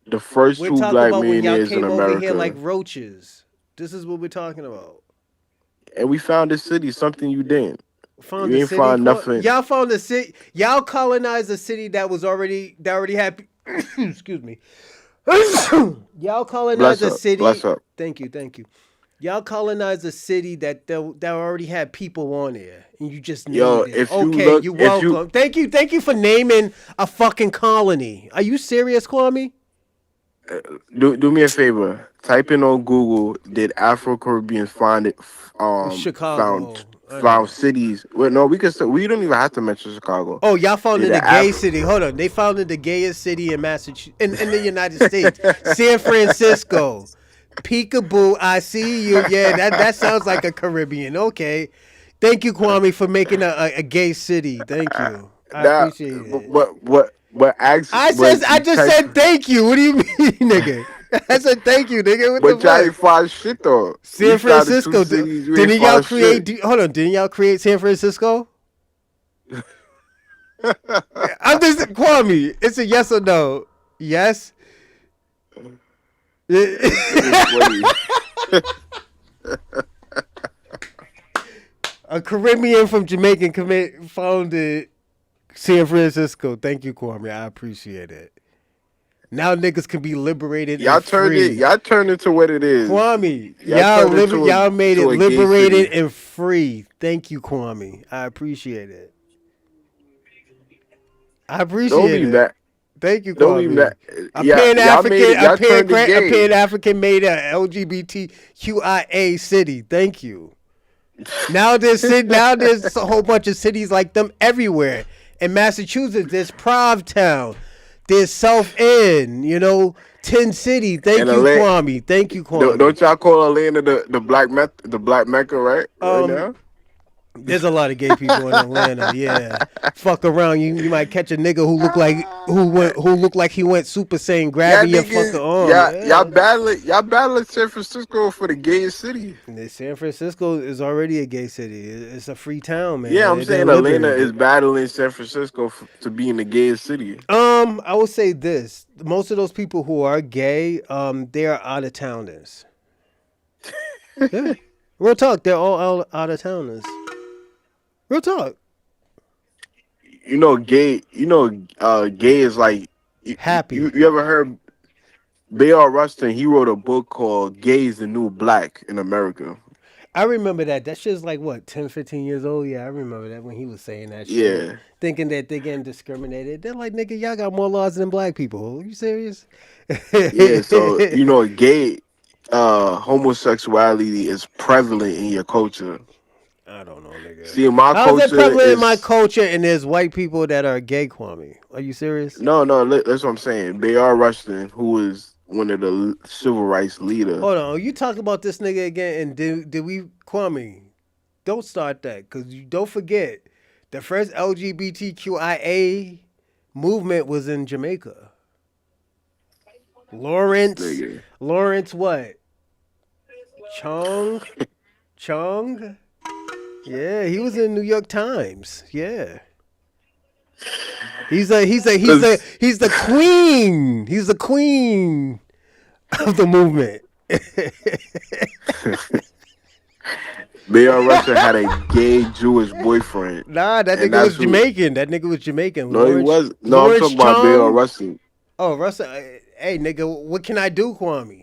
the first We're two talking black about when y'all millionaires in came over here like America. roaches. This is what we're talking about. And we found this city, something you didn't. Found You the ain't city. find nothing. Y'all found the city. Y'all colonized a city that already had. Excuse me. Y'all colonized Bless a up. Bless city. up. Thank you. Y'all colonized a city that already had people on there, and you just Yo, named it. Okay, you're welcome. Thank you for naming a fucking colony. Are you serious, Kwame? do me a favor. Type in on Google, did Afro Caribbeans find it Chicago. I found know. cities? Well, no, we don't even have to mention Chicago. Oh, y'all Did founded the the gay city. Hold on. They founded the gayest city in Massachusetts, in the United States. San Francisco. Peekaboo, I see you. Yeah, that sounds like a Caribbean. Okay. Thank you, Kwame, for making a gay city. Thank you. I Now, appreciate it. I just type, said thank you. What do you mean, nigga? I said thank you, nigga. What the but y'all ain't fuck? find shit though. We San found the two Francisco. cities. You ain't Didn't y'all find shit. create? Hold on. Didn't y'all create San Francisco? I'm just Kwame. It's a yes or no. Yes. Nigga's funny. A Caribbean from Jamaican founded San Francisco. Thank you, Kwame. I appreciate it. Now niggas can be liberated and free. Y'all turned into what it is. Kwame, Y'all turned y'all made it to a gay liberated city. and free. Thank you, Kwame. I appreciate it. Don't be mad. Thank you, Don't be mad. Kwame. A Yeah, Pan y'all made African, it. Y'all turned it a gay. Pan African made a LGBTQIA city. Thank you. Now there's a whole bunch of cities like them everywhere. In Massachusetts, there's Provincetown, there's South End, Tin City. Thank And you, Atlanta, Kwame. Thank you, Kwame. don't y'all call Atlanta the Black Mecca, right? Right Um, now. there's a lot of gay people in Atlanta. Yeah, fuck around. You might catch a nigga who looked like he went Super Saiyan, Y'all grabbing your fucking niggas, arm. Yeah. y'all battling San Francisco for the gayest city. San Francisco is already a gay city. It's a free town, man. Yeah, I'm They're saying Atlanta liberated. is battling San Francisco to be in the gayest city. I would say this: most of those people who are gay, they are out of towners. Yeah, real talk. They're all out of towners. Real talk. Gay. Gay is like Happy. you ever heard Bayard Rustin? He wrote a book called "Gay is the New Black" in America. I remember that. That shit's like what, 10, 15 years old? Yeah, I remember that when he was saying that shit. Yeah. Thinking that they're getting discriminated. They're like, nigga, y'all got more laws than black people. Are you serious? Yeah, so gay homosexuality is prevalent in your culture. I don't know, nigga. See, in my How's culture that prevalent in my is culture and there's white people that are gay, Kwame? Are you serious? no. That's what I'm saying. Bayard Rustin, who is one of the civil rights leaders. Hold on. You talk about this nigga again and did we, Kwame, don't start that because you don't forget the first LGBTQIA movement was in Jamaica. Lawrence what? Chong? Yeah, he was in New York Times. Yeah. He's the queen. He's the queen of the movement. Bayard Rustin had a gay Jewish boyfriend. Nah, that nigga was Jamaican. That nigga was Jamaican. No, he was. No, I'm talking about Bayard Rustin. Oh, Rustin. Hey, nigga, what can I do, Kwame?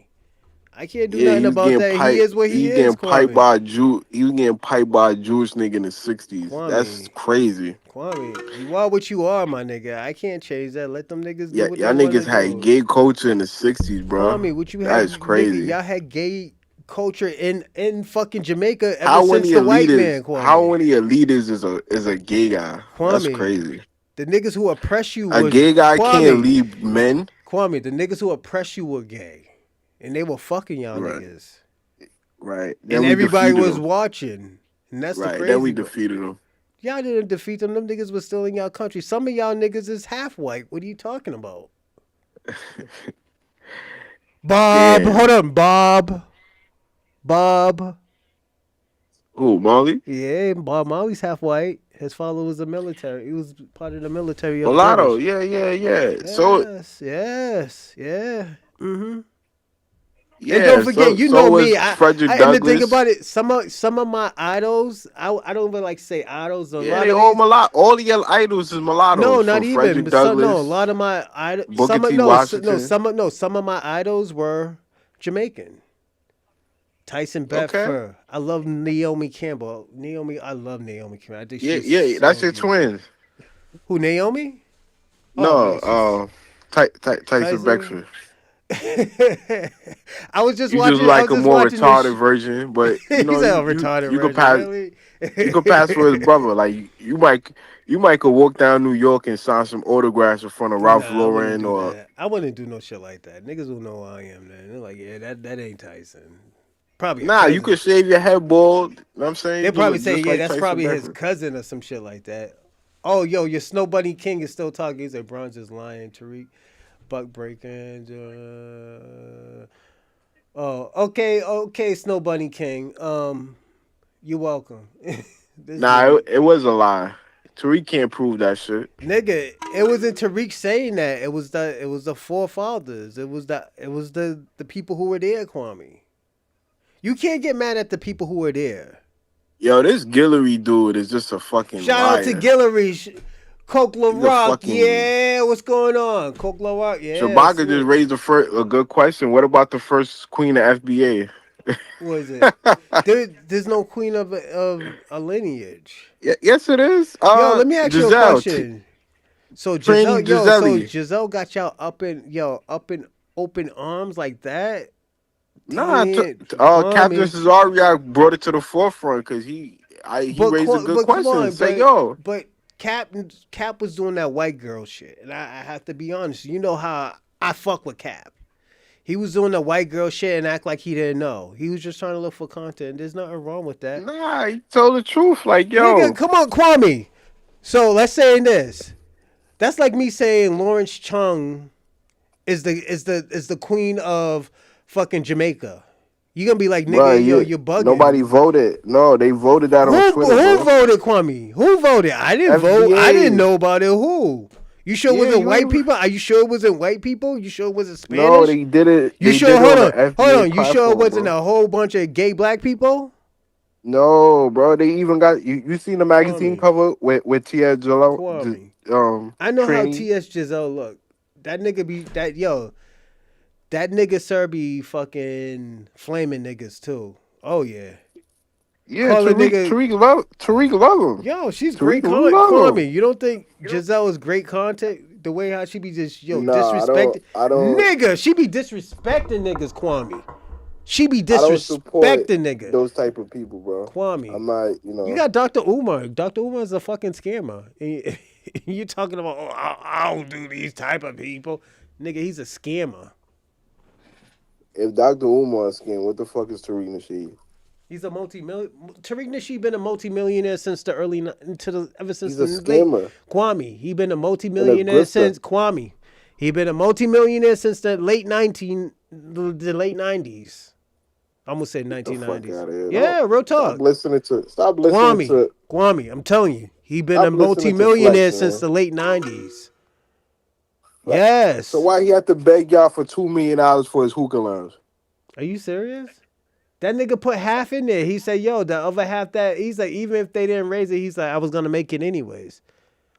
I can't do nothing about that. He is what he is. He was getting piped by a Jewish nigga in the 60s. Kwame, that's crazy. Kwame, you are what you are, my nigga. I can't change that. Let them niggas do what y'all they niggas had gay culture in the 60s, bro. Kwame, what you had? That is crazy. Nigga, y'all had gay culture in fucking Jamaica ever since the white man, Kwame. How many elitists is a gay guy? Kwame, that's crazy. The niggas who oppress you a gay guy can't lead men. Kwame, the niggas who oppress you were gay. And they were fucking y'all niggas. Right. Then and everybody was watching. And that's the crazy. Then we defeated them. Y'all didn't defeat them. Them niggas was still in y'all country. Some of y'all niggas is half white. What are you talking about? Bob. Hold on. Bob. Who, Marley? Yeah, Bob Marley's half white. His father was a military. He was part of the military. Mulatto. Yeah. Yes, yeah. Mm-hmm. Yeah, and don't forget, you know me. And the thing about it, some of my idols, I don't even like say idols. All mulatto. All your idols is mulatto. No, not even. A lot of my idols. Some of my idols were Jamaican. Tyson Bedford. Okay. I love Naomi Campbell. I love Naomi Campbell. I think she's that's your twin. Who, Naomi? No, Tyson Bedford. I was just watching. Just like a more retarded version, but you can pass. Really? You can pass for his brother. Like you might could walk down New York and sign some autographs in front of Ralph Lauren I wouldn't do no shit like that. Niggas will know who I am. Then they're like, yeah, that ain't Tyson. Probably. You could shave your head bald. You know what I'm saying? They probably say, yeah, that's Tyson probably Bedford. His cousin or some shit like that. Oh, yo, your Snow Bunny King is still talking. He's like, Bronze is lying, Tariq. Buck breaking. Okay, Snow Bunny King. You're welcome. It was a lie. Tariq can't prove that shit. Nigga, it wasn't Tariq saying that. It was the forefathers. It was the people who were there, Kwame. You can't get mad at the people who were there. Yo, this Guillory dude is just a fucking Shout liar. out to Guillory. Coke LaRock, yeah, what's going on? Coke LaRock, yeah. Shabaka just raised a good question. What about the first queen of FBA? What is it? There's no queen of a lineage. Yes, it is. Yo, let me ask you a question. So Giselle got y'all up in open arms like that? Nah, Damn, Captain Kwame. Cesario brought it to the forefront because he raised a good But come question. on, Say, yo, but Cap was doing that white girl shit, and I have to be honest. You know how I fuck with Cap. He was doing the white girl shit and act like he didn't know. He was just trying to look for content. There's nothing wrong with that. nah, he told the truth. Like, Nigga, yo, come on, Kwame. So let's say this. That's like me saying Lawrence Chung is the queen of fucking Jamaica. You gonna be like, bro, nigga, yo, you're bugging. nobody voted. No, they voted that on Twitter, Who bro. voted, Kwame? Who voted? I didn't vote. I didn't FBA. know about it. Who? You sure it Yeah, wasn't you white ain't. people? Are you sure it wasn't white people? You sure it wasn't No, Spanish? they did it. You They sure? did it on the Hold FBA on. You sure it platform, wasn't bro. a whole bunch of gay black people? No, bro. They even got you. Seen the magazine Kwame, cover with Tia Jello, Kwame. I know how tranny. T.S. Giselle look. That nigga be that yo. That nigga sir be fucking flaming niggas too. Oh yeah. Yeah, Call a nigga. Tariq love him. Yo, she's Tariq great love him. Kwame, you don't think Giselle is great content? The way how she be just Nah, disrespecting I don't. nigga, she be disrespecting niggas, Kwame. She be I don't support disrespecting nigga, those type of people, bro. Kwame. I'm not, You got Dr. Umar. Dr. Umar is a fucking scammer. And you're talking about, oh, I don't do these type of people, nigga. He's a scammer. if Dr. Umar is skin, what the fuck is Tariq Nasheed? He's a Tariq Nasheed been a multimillionaire since the ever since He's a the late scammer Kwame. He been a and a multimillionaire grifter. since Kwame. He been a multimillionaire since the late 90s. I almost said Get the fuck 1990s. out of here. Yeah, Don't, real talk. stop listening to Kwame, I'm telling you, he been a stop listening to multimillionaire Flex, since man. the late 90s. So Yes. why he had to beg y'all for $2 million for his hookah lounge? Are you serious? That nigga put half in there. He said, yo, the other half that, he's like, even if they didn't raise it, he's like, I was going to make it anyways.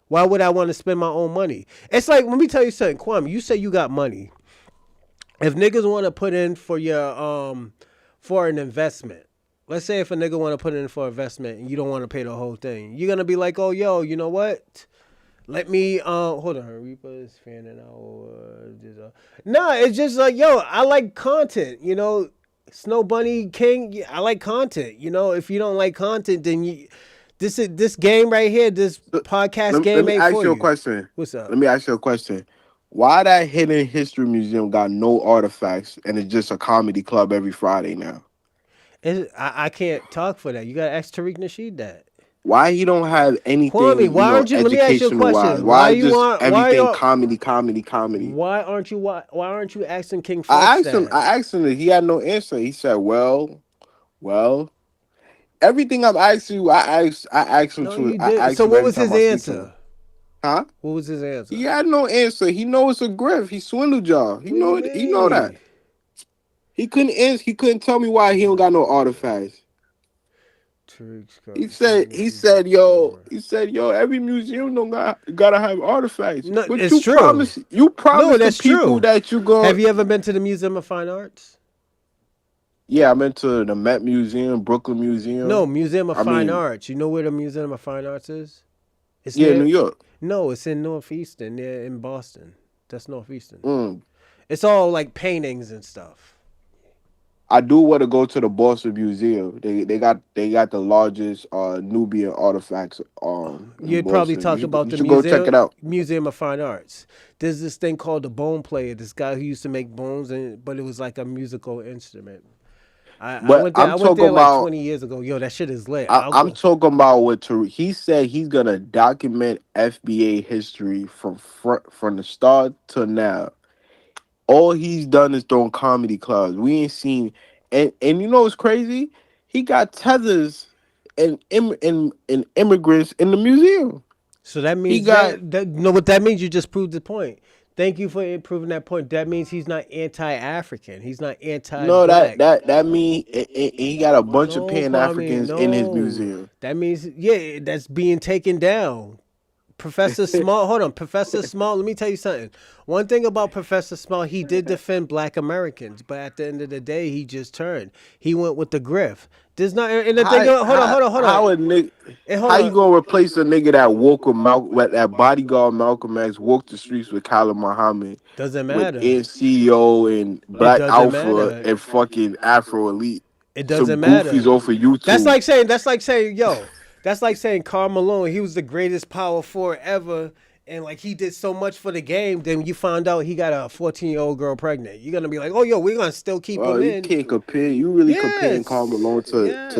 Why would I want to spend my own money? It's like, let me tell you something, Kwame, you say you got money. If niggas want to put in for your, for an investment, let's say if a nigga want to put in for investment and you don't want to pay the whole thing, you're going to be like, oh, yo, you know what? Let me, hold on, Reaper's fanning out. Nah, it's just like, yo, I like content, you know? Snow Bunny King, I like content. You know, if you don't like content, then this game right here, this podcast Let game me ain't ask for you a you. question. What's up? Let me ask you a question. Why that Hidden History Museum got no artifacts and it's just a comedy club every Friday now? I can't talk for that. You gotta ask Tariq Nasheed that. Why he don't have Kwame, anything, why aren't you? Let me ask you a educational wise? question. Why Why you just want? everything comedy, comedy, comedy? Why aren't you asking King Flex that? I asked him that he had no answer. He said, well, everything I'm asking you, No, you did. I asked So him what every was his time I speak to him. answer? Huh? What was his answer? He had no answer. He knows it's a grift. He swindled y'all. What do you He know that. mean? He couldn't answer. He couldn't tell me why he don't got no artifacts. He said, yo, every museum don't gotta have artifacts. No, But it's true. you promise the That's people true. that you go. Have you ever been to the Museum of Fine Arts? Yeah, I went to the Met Museum, Brooklyn Museum. No, Museum of Fine Arts. You know where the Museum of Fine Arts is? It's New near. York. No, it's in Northeastern, near in Boston. That's Northeastern. Mm. It's all like paintings and stuff. I do want to go to the Boston Museum. They got the largest Nubian artifacts in You'd probably Boston. talk about You the should go check it out. Museum of Fine Arts. There's this thing called the bone player. This guy who used to make bones, but it was like a musical instrument. I went there like 20 years ago. Yo, that shit is lit. I'm talking about what Tariq. He said he's gonna document FBA history from the start to now. All he's done is throwing comedy clubs. We ain't seen, and you know what's crazy? He got tethers and immigrants in the museum. So that means know what that means? You just proved the point. Thank you for proving that point. That means he's not anti-African. He's not anti-black. No, that mean he got a bunch of No, Kwame, pan-Africans in his no. museum. That means that's being taken down. Professor Small, hold on. Professor Small, let me tell you something. One thing about Professor Small, he did defend black Americans, but at the end of the day, he just turned. He went with the grift. There's not, and the thing, hold on, hold on, hold How on. a nigga? And hold How you on. gonna replace a nigga that woke with that bodyguard Malcolm X walked the streets with Khalid Muhammad, Doesn't with matter. NCO and It Black doesn't Alpha matter. and fucking Afro Elite? It Some doesn't goofies matter. off of That's YouTube. like saying, yo, that's like saying Karl Malone, he was the greatest power forward ever, and like he did so much for the game. Then you found out he got a 14-year-old girl pregnant. You're gonna be like, oh, yo, we're gonna still keep him You in. can't compare. You really comparing Karl Yes, Malone to yes,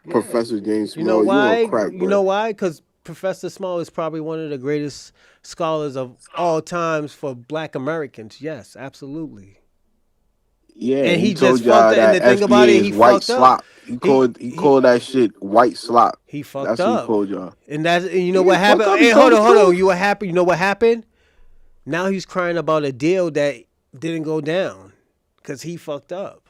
yes. Professor James You know Small? You on why? crack, You bro. know why? Because Professor Small is probably one of the greatest scholars of all times for Black Americans. Yes, absolutely. Yeah, And he he just told fucked y'all up. And that the thing about FBA it, is he white fucked up. slop. He called that shit white slop. He fucked That's what he up. called y'all. And you know He what didn't fuck happened? up. Hey, He told the hold on. truth. You know what happened? Now he's crying about a deal that didn't go down because he fucked up.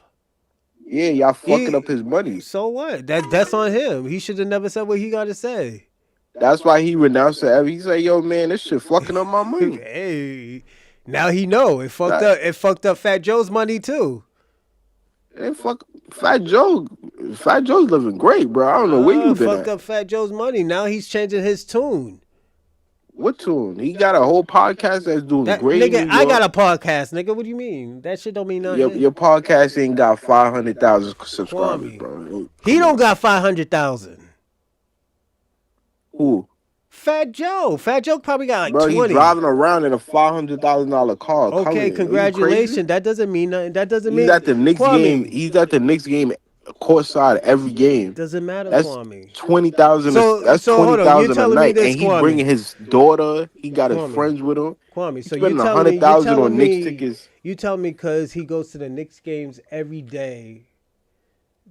Yeah, y'all fucking up He his money. So what? That's on him. He should have never said what he got to say. That's why he renounced it. He said, "Yo, man, this shit fucking up my money." Hey, now he know it fucked That, up. It fucked up Fat Joe's money too. and fuck Fat Joe. Fat Joe's living great, bro. I don't know where Nah, you it been fucked at. up Fat Joe's money. Now he's changing his tune. What tune? He got a whole podcast that's doing That great in nigga, New I got York. a podcast, nigga. What do you mean? That shit don't mean nothing. Your podcast ain't got 500,000 subscribers, Kwame, bro. he Come don't on. got 500,000. Who? Fat Joe probably got like Bro, he 20. driving around in a $500,000 car. Okay, Cullen, are you crazy? congratulations. That doesn't mean nothing. That doesn't He's mean at the Knicks game. Kwame. He's at the Knicks game courtside every game. Doesn't matter, That's Kwame. 20,000. So That's hold on. You're 20,000 a telling me night, this, and he bringing Kwame. his daughter. He got his Kwame. friends with him. Kwame. He So you're spending telling me 100,000 on Knicks tickets. you tell me because he goes to the Knicks games every day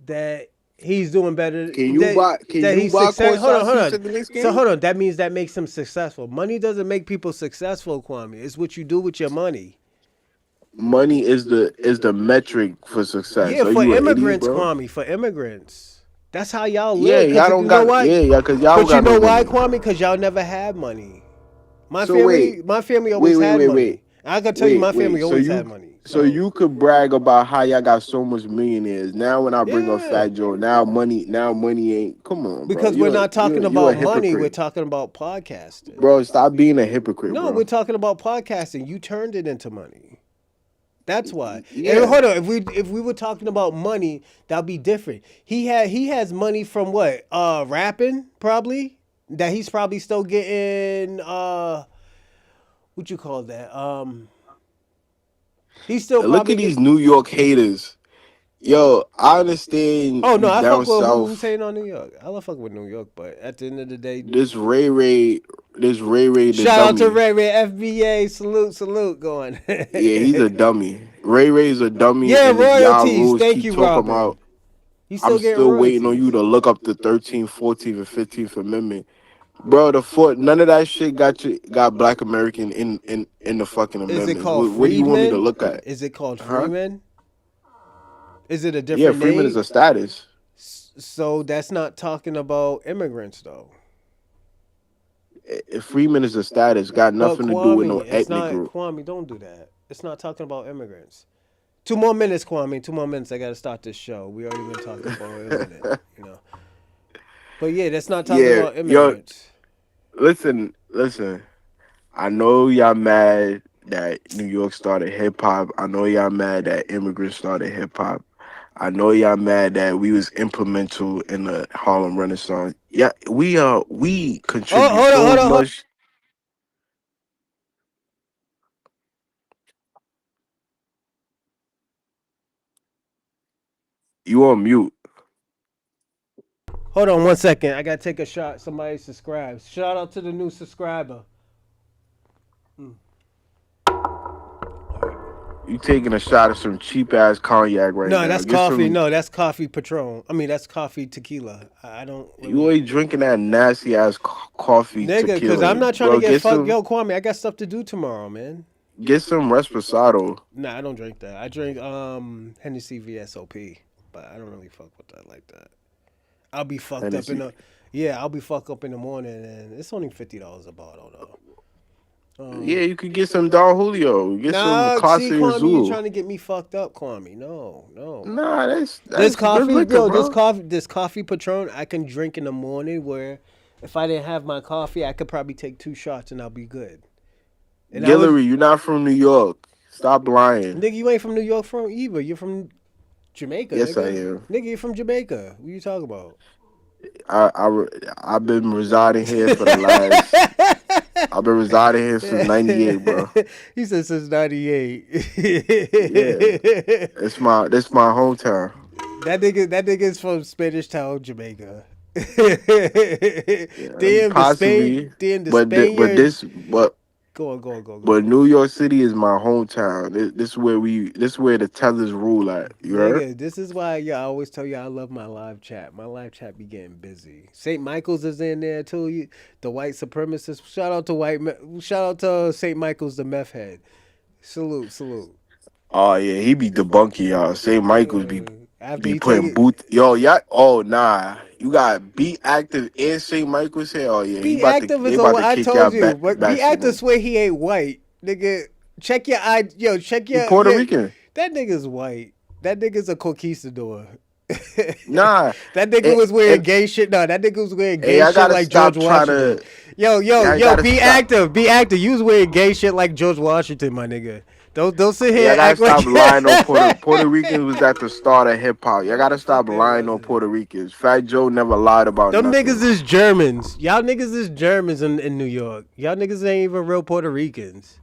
that he's doing better. Can you buy Hold courtside on. seats at the Knicks game? So hold on. That means that makes him successful. Money doesn't make people successful, Kwame. It's what you do with your money. Money is the metric for success. Yeah, Are for you an idiot, immigrants, bro? Kwame. For immigrants. That's how y'all Yeah, live. y'all Cause don't you know got. why? Yeah, because y'all don't But you got know no why, money. Kwame? Because y'all never had money. My So wait, family always had money. wait. I can tell you, my family So always had money. so you could brag about how y'all got so much millionaires. Now when I bring up Yeah. Fat Joe, now money ain't. Come on, bro. Because we're not talking You're a about money, we're hypocrite, talking about podcasting. bro. Stop being a hypocrite, No, bro. we're talking about podcasting. You turned it into money. That's why. Yeah. And hold on, if we were talking about money, that'd be different. He has money from what? Rapping, probably. That he's probably still getting what you call that? He's still Look probably at these New York haters. Yo, I understand Oh no, you I down fuck with south. who's saying on New York. I love fuck with New York, but at the end of the day, This Ray Ray the shout out to dummy. Ray FBA, salute going. Yeah, he's a dummy. Ray's a dummy, Yeah, and if y'all royalties. rules Thank keep you, talking Robin. about, He's I'm still getting still waiting on you royalties. to look up the 13th, 14th, and 15th Amendment. Bro, none of that shit got Black American in the fucking Is it amendments. called What do you want me to freedmen? look at? Is it called Huh? freeman? Is it a Yeah, different Freeman is name? a status. So that's not talking about immigrants though. Freeman is a status. Got But nothing to do with no Kwame, it's ethnic not group. Kwame. Don't do that. It's not talking about immigrants. 2 more minutes, Kwame. 2 more minutes. I gotta start this show. We already been talking for a minute, you know. But yeah, that's not talking Yeah, about yo, immigrants. listen. I know y'all mad that New York started hip hop. I know y'all mad that immigrants started hip hop. I know y'all mad that we was implemental in the Harlem Renaissance. Yeah, we Oh, contribute so hold on. much. You on mute. Hold on 1 second. I gotta take a shot. Somebody subscribes. Shout out to the new subscriber. You taking a shot of some cheap ass cognac right No, now. that's Get coffee. some. No, that's coffee Patron. I mean, that's coffee tequila. I don't You really. always drinking that nasty ass coffee Nigga, because I'm tequila, not trying to bro. get fucked. Yo, Kwame, I got stuff to do tomorrow, man. Get some Reposado. Nah, I don't drink that. I drink Hennessy VSOP, but I don't really fuck with that like that. I'll be fucked up Hennessy. in the. Yeah, I'll be fucked up in the morning, and it's only $50 a bottle though. Yeah, you could get some Don Julio. Get some Nah, see, Casa Kwame, you Azul. trying to get me fucked up, Kwame? No, no. Nah, This that's good coffee, liquor, yo, bro. this coffee Patron, I can drink in the morning. Where if I didn't have my coffee, I could probably take 2 shots and I'll be good. And I was, Guillory, you're not from New York. Stop lying. nigga, you ain't from New York from either. You're from Jamaica, Yes, I nigga. am. Nigga, you're from Jamaica. What you talking about? I've been residing here for the last. I've been residing here since '98, bro. He said since '98. Yeah, that's my hometown. That nigga's from Spanish Town, Jamaica. Yeah, Damn possibly, damn the but Spaniard. this but Go on. but New York City is my hometown. This is where the tellers rule at. You heard? Nigga, this is why I always tell you I love my live chat. My live chat be getting busy. St. Michael's is in there too. The white supremacist. Shout out to St. Michael's, the meth head. Salute. Oh yeah, he be debunking y'all. St. Michael's After be he take putting it, boot. Yo, yeah. Oh nah, you got Be Active in St. Michael's here. Oh yeah, Be Active they is about what to I kick told y'all you. back. But back Be some Active more. swear he ain't white, nigga. Check your eye. Yo, check He your. Puerto yeah, Rican. That nigga's white. That nigga's a conquistador. Nah, That nigga was wearing gay shit. No, that nigga was wearing gay I shit gotta like stop George trying Washington. to. Yo, I yo, gotta be stop. active, be active. You was wearing gay shit like George Washington, my nigga. Don't sit here I and gotta act like stop lying on Puerto Ricans was at the start of hip hop. Y'all gotta stop lying on Puerto Ricans. Fat Joe never lied about Them nothing. niggas is Germans. Y'all niggas is Germans in New York. Y'all niggas ain't even real Puerto Ricans.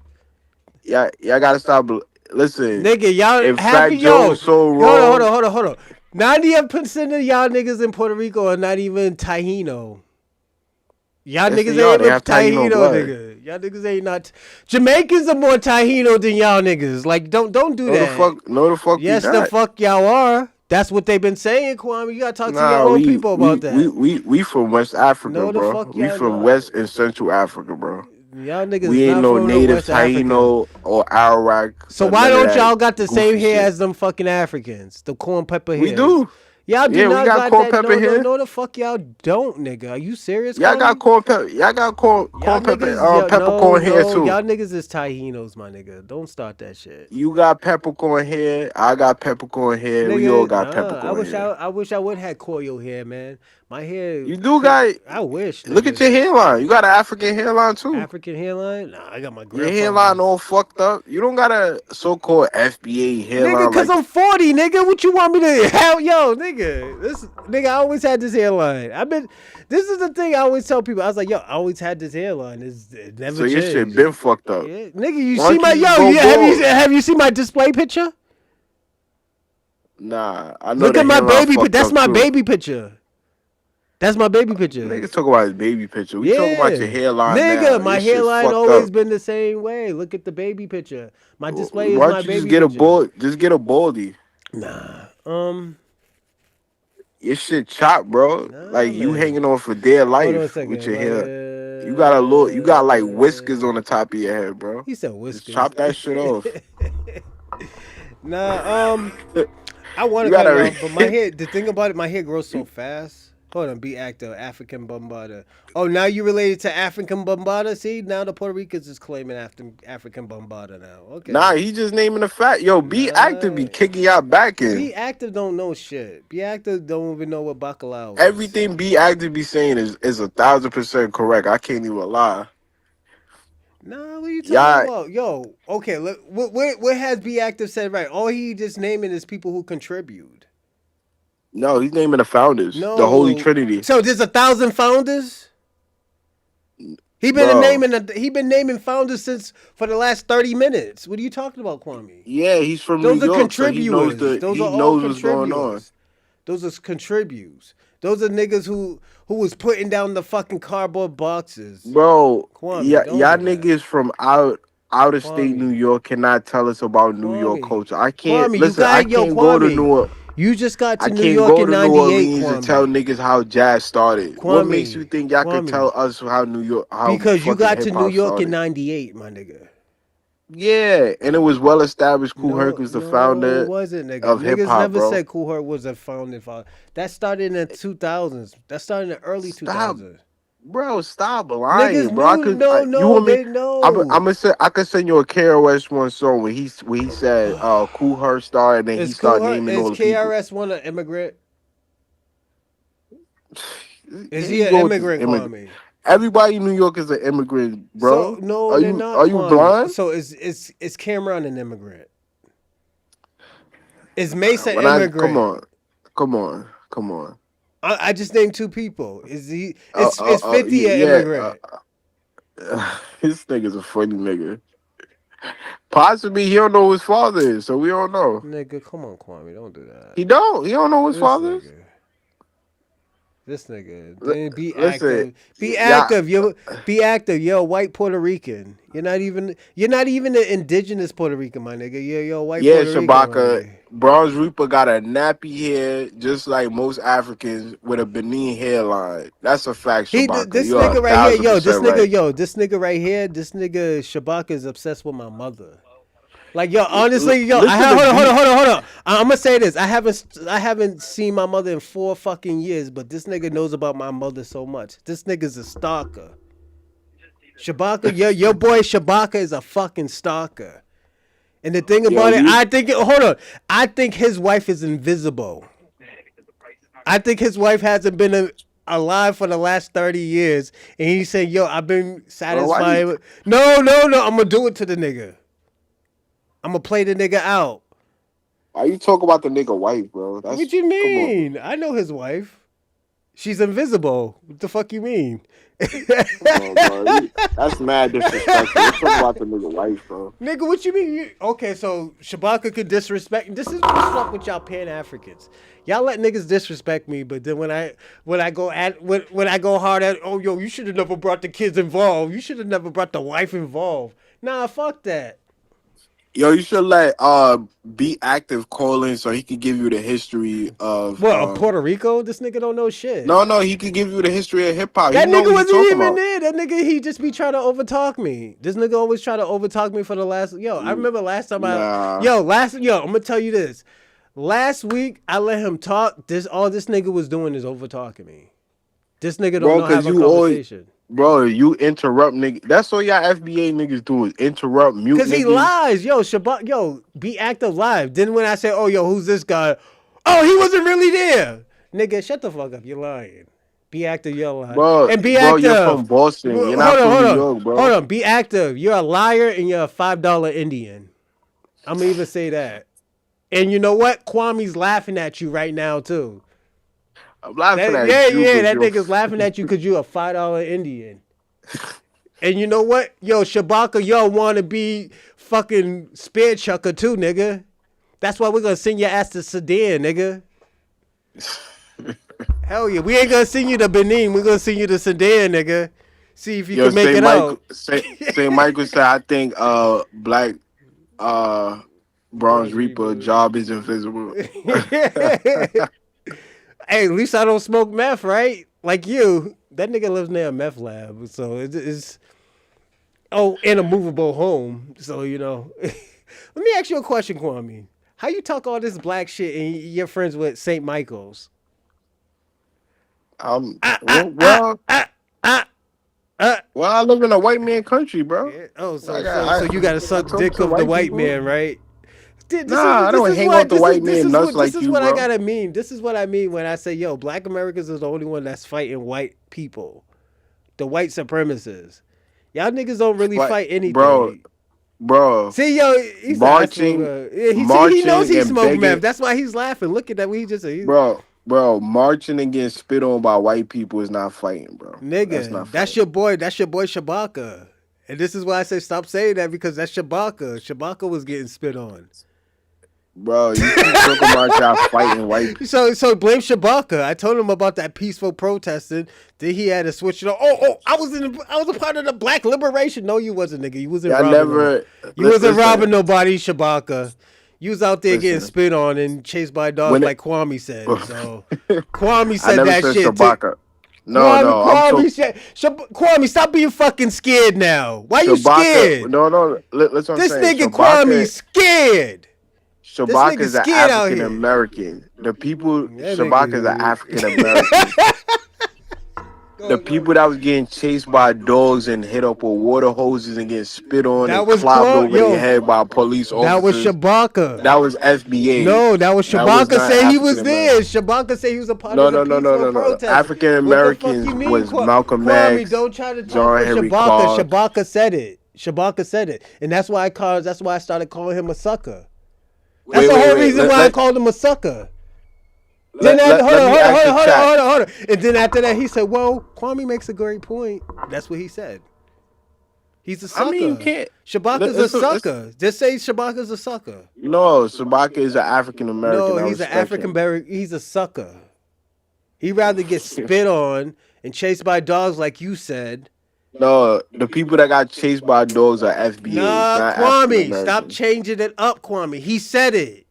Y'all gotta stop. Listen, Nigga, y'all if half Fat of Joe yo. was so Hold wrong, on. 90% of y'all niggas in Puerto Rico are not even Taino. Y'all yes niggas they are. ain't They even have Taino Taino, blood. nigga. Y'all niggas ain't not. Jamaicans are more Taino than y'all niggas. Like, don't do that. No the fuck we Yes, the not. fuck y'all are. That's what they've been saying, Kwame. You gotta talk to your Nah, own people about that. we from West Africa, No, the bro. fuck We y'all from not. West and Central Africa, bro. Y'all niggas We ain't not no from no native West Africa. Taino or Arawak So or why none of don't that y'all got the same goofy hair shit. as them fucking Africans? The corn pepper We hairs. do. Y'all do Yeah, we not got got corn that. pepper here. No, the fuck y'all don't, nigga. Are you serious, Y'all got Kwame? corn pepper. Y'all got Y'all corn niggas, pepper peppercorn here no. too. Y'all niggas is Tahinos, my nigga. Don't start that shit. You got peppercorn here. I got peppercorn here. We all Nigga, got nah. peppercorn here. I wish I would have coil hair, man. My hair. You do got. I wish, Look at nigga. your hairline. You got an African hairline too. African hairline? Nah, I got my Your hairline grandfather's. all fucked up. You don't got a so-called FBA Nigga, hairline cause like. I'm 40, nigga. What you want me to hell yo, nigga? I always had this hairline. This is the thing I always tell people. I was like, yo, I always had this hairline. It never So your shit changed. been fucked up. Yeah, nigga, you Why see don't my you just yo, go bald? have you seen my display picture? Nah, I know Look the at my hairline baby fucked that's up my too. baby picture. That's my baby picture. Niggas talk about his baby picture. We talking about your Yeah. hairline now. Nigga, Your my shit hairline fucked always up. been the same way. Look at the baby picture. My display is Why my don't you just baby get a picture. bald? Just get a baldy. Nah. Your shit chopped, bro. Nah, Like you man. hanging on for dear Hold on a life with second. your hair. You got a little. You got like whiskers on the top of your head, bro. He said Just whiskers. chop that shit off. Nah, I want You to cut it gotta. off, but my hair. The thing about it, my hair grows so fast. Hold on, be actor, African Bombada. Oh, now you related to African Bombada? See, now the Puerto Ricans is claiming African Bombada now. Okay. Nah, he just naming the fact. Yo, be active, be kicking y'all back in. Be active don't know shit. Be active don't even know what bacalao is. Everything be active be saying is 1,000% correct. I can't even lie. Nah, what are you talking Y'all, about? Yo, okay, look, what has Be Active said right? All he just naming is people who contribute. no, he's naming the founders, the Holy No. Trinity, So there's 1,000 founders? He bro. been naming founders since for the last 30 minutes. What are you talking about, Kwame? Yeah, he's from New Those are York, so he knows contributors. Those are he all knows what's going on. contributors. Those are contributes. Those are niggas who was putting down the fucking cardboard boxes. Bro, Kwame, yeah, don't y'all do that. niggas from out of state New Kwame. York cannot tell us about New York Kwame. culture. I can't Kwame, you listen. I got yo can't go to Kwame. You just got to New York in New '98, Orleans and tell Kwame. niggas how jazz started. What makes you Kwame. think y'all could Kwame. tell us how Because you fucking got to hip New hop York in started? '98, my nigga. Yeah, and it was well established. Kool Herc No, was the no, it founder wasn't, nigga. of hip Niggas hop, never bro. said Kool Herc was a founding father. That started in the 2000s. That started in the early Stop, 2000s. bro. Stop Niggas lying, bro. knew, no, You no, want me? they I'm know. gonna say I could send you a KRS One song when he said Kool Herc started, and then he Is Kool started Herc, naming is all the people. KRS One an immigrant? Is Here he you an go with this immigrant, immigrant. Kwame? Everybody in New York is an immigrant, So bro. no, they're not, Are you Kwame. blind? So is Cameron an immigrant? Is Mace an When I come immigrant? on, come on, come on. I just named two people. Is he? Is 50 an Yeah. immigrant? This nigga's a funny nigga. Possibly he don't know who his father is, so we don't know. Nigga, come on, Kwame, don't do that. He don't. He don't know who his This father is. nigga. This nigga. Li- Then be Listen, active. Be yeah, active. Be active. You're a white Puerto Rican. You're not even an indigenous Puerto Rican, my nigga. You're a white yeah, Puerto Rican, my Shabaka. nigga. Bronze Reaper got a nappy hair, just like most Africans, with a Benin hairline. That's a fact, Shabaka. This You're nigga right here, $1,000% right. this nigga right here, this nigga Shabaka is obsessed with my mother. Like, yo, honestly, yo, Listen to hold on, hold beat. on, hold on, hold on. I'm gonna say this. I haven't seen my mother in 4 fucking years, but this nigga knows about my mother so much. This nigga's a stalker. Shabaka, your boy Shabaka is a fucking stalker. And the thing Yo, about it, you. hold on. I think his wife is invisible. I think his wife hasn't been alive for the last 30 years. And he's saying, yo, I've been Bro, why satisfied. you? No. I'm going to do it to the nigga. I'm going to play the nigga out. Why you talk about the nigga wife, bro? What you Come on. mean? I know his wife. She's invisible. What the fuck you mean? Come on, bro. That's mad disrespectful. You talk about the nigga wife, bro. Nigga, what you mean? Okay, so Shabaka could disrespect. This is what's up with y'all Pan-Africans. Y'all let niggas disrespect me, but then when I go hard at, oh yo, you should have never brought the kids involved. You should have never brought the wife involved. Nah, fuck that. Yo, you should let Be Active call in so he could give you the history of What, Puerto Rico? This nigga don't know shit. No, he could give you the history of hip hop. That He know nigga what he wasn't talking even about. there. That nigga, he just be trying to overtalk me. This nigga always try to overtalk me for the last. Yo, I remember last time Nah. I'm gonna tell you this. Last week I let him talk. All this nigga was doing is overtalking me. This nigga don't know how to have a conversation. Bro, you interrupt niggas. That's all y'all FBA niggas do is interrupt, mute niggas. Cause he lies. Yo, Be Active live. Then when I say, oh, yo, who's this guy? Oh, he wasn't really there. Nigga, shut the fuck up. You're lying. Be Active, you're lying. Bro, And Be bro, Active. you're from Boston. You're not from New York, bro. Hold on. Be Active. You're a liar and you're a $5 Indian. I'm gonna even say that. And you know what? Kwame's laughing at you right now too. I'm laughing at you. Yeah, that nigga's laughing at you because you're a $5 Indian. And you know what? Yo, Shabaka, yo wanna be fucking spear chucker too, nigga. That's why we're gonna send your ass to Sudan, nigga. Hell yeah. We ain't gonna send you to Benin, we're gonna send you to Sudan, nigga. See if you can make it out. St. Michael said, I think Black Bronze Reaper job is invisible. Hey, at least I don't smoke meth, right? Like you. That nigga lives near a meth lab, so it's in a movable home. So, you know. Let me ask you a question, Kwame. How you talk all this black shit and you're friends with St. Michael's? Well, I live in a white man country, bro. Yeah. Oh, so you gotta suck dick of the white man, right? I don't hang out the white man nuts like you, bro. This is what I gotta mean. This is what I mean when I say, yo, black Americans is the only one that's fighting white people. The white supremacists. Y'all niggas don't really fight anything. Bro. See, yo, he's marching. He knows he smoked meth. That's why he's laughing. Look at that. What he just said. Bro, marching and getting spit on by white people is not fighting, bro. Nigga, that's your boy Shabaka. And this is why I say stop saying that, because that's Shabaka. Shabaka was getting spit on. Bro, you keep talking about y'all fighting white people. So blame Shabaka. I told him about that peaceful protesting. Then he had to switch it on. I was a part of the black liberation. No, you wasn't, nigga. You wasn't robbing nobody, Shabaka. You was out there getting spit on and chased by dogs like Kwame said. So Kwame said that shit Shabaka. too. No. I'm talking Kwame, stop being fucking scared now. Why you Shabaka. scared? No. Listen, what I'm This saying. nigga Kwame Shabaka. scared. This Shabaka nigga is an scared out African here. American. The people. That Shabaka is an nigga. African American. The people that was getting chased by dogs and hit up with water hoses and getting spit on That and was clobbed over their Yo. head by police That was officers. Shabaka. That was FBA. No, that was That was Shabaka not said he African was there. American. Shabaka said he was a part of the peaceful protest. African What the fuck Americans you mean, was Malcolm Kwame, X, don't try to talk John for Henry Shabaka. Clark. Shabaka said it. Shabaka said it. And that's why I started calling him a sucker. That's the whole reason why I called him a sucker. Hold on. And then after that, he said, well, Kwame makes a great point. That's what he said. He's a sucker. I mean, you can't. Shabaka's a sucker. Just say Shabaka's a sucker. No, Shabaka is an African American. No, he's an African American. He's a sucker. He'd rather get spit on and chased by dogs like you said. No, the people that got chased by dogs are FBA. Nah, Kwame, stop changing it up, Kwame. He said it.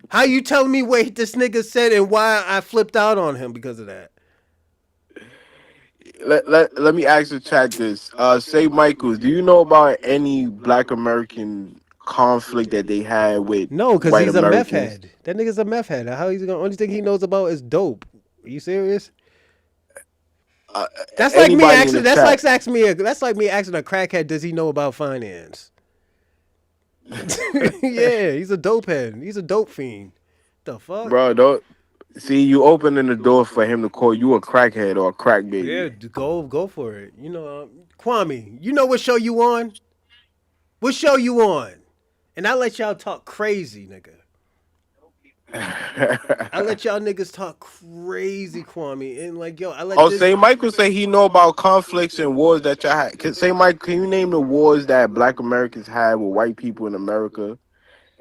How you telling me what this nigga said and why I flipped out on him because of that? Let me ask the chat this. Say Michaels, do you know about any Black American conflict that they had with No, because white he's Americans? a meth head. That nigga's a meth head. How he's gonna only thing he knows about is dope. Are you serious? That's like me asking. That's like me asking a crackhead, does he know about finance? Yeah, he's a dope head. He's a dope fiend. The fuck, bro? Don't see you opening the door for him to call you a crackhead or a crack baby. Yeah, go for it. You know, Kwame. You know what show you on? What show you on? And I let y'all talk crazy, nigga. I let y'all niggas talk crazy, Kwame, and like yo, I let. Say Michael say he know about conflicts and wars that y'all had. Say Mike, can you name the wars that Black Americans had with white people in America?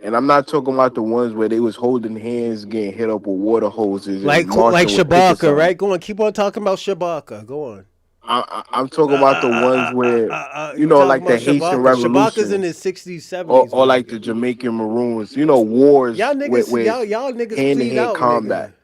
And I'm not talking about the ones where they was holding hands, getting hit up with water hoses, like Shabaka, right? Go on, keep on talking about Shabaka. Go on. I'm talking about the ones where you know, like the Haitian Revolution. Shabaka's in his 60s, 70s, or like the Jamaican Maroons. You know, wars. Y'all niggas, with y'all niggas hand-to-hand combat. Nigga.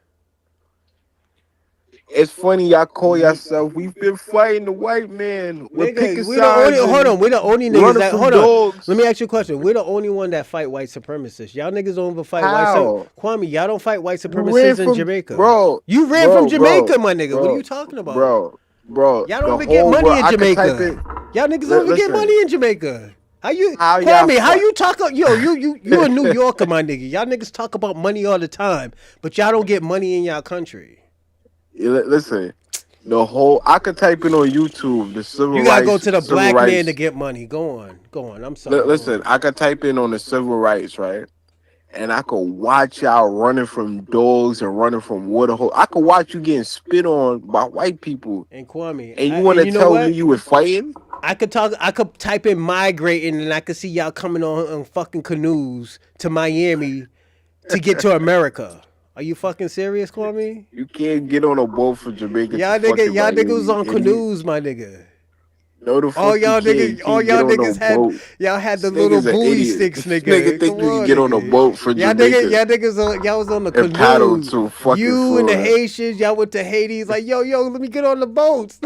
It's funny y'all call yourself. We've been fighting the white man. We're picking sides. We're the only niggas that. Hold on. Let me ask you a question. We're the only one that fight white supremacists. Y'all niggas don't even fight Kwame, y'all don't fight white supremacists in Jamaica. Bro, you ran from Jamaica, my nigga. What are you talking about? Bro, y'all don't even get money in Jamaica. Y'all niggas don't even get money in Jamaica. How you talk? Yo, you a New Yorker, my nigga. Y'all niggas talk about money all the time, but y'all don't get money in y'all country. Listen, I could type in on YouTube the civil rights. You gotta go to the black man to get money. Go on. I'm sorry. Listen, I could type in on the civil rights, right? And I could watch y'all running from dogs and running from water holes. I could watch you getting spit on by white people. And Kwame, and you want to tell me you were fighting? I could type in migrating, and I could see y'all coming on fucking canoes to Miami to get to America. Are you fucking serious, Kwame? You can't get on a boat for Jamaica. Y'all niggas on canoes, my nigga. No, the fuck all y'all niggas had the little buoy sticks, nigga. Nigga think you can get on a boat for Jamaica. Y'all was on the canoe. Paddle to fucking you Florida. And the Haitians, y'all went to Haiti. Like, yo, let me get on the boats.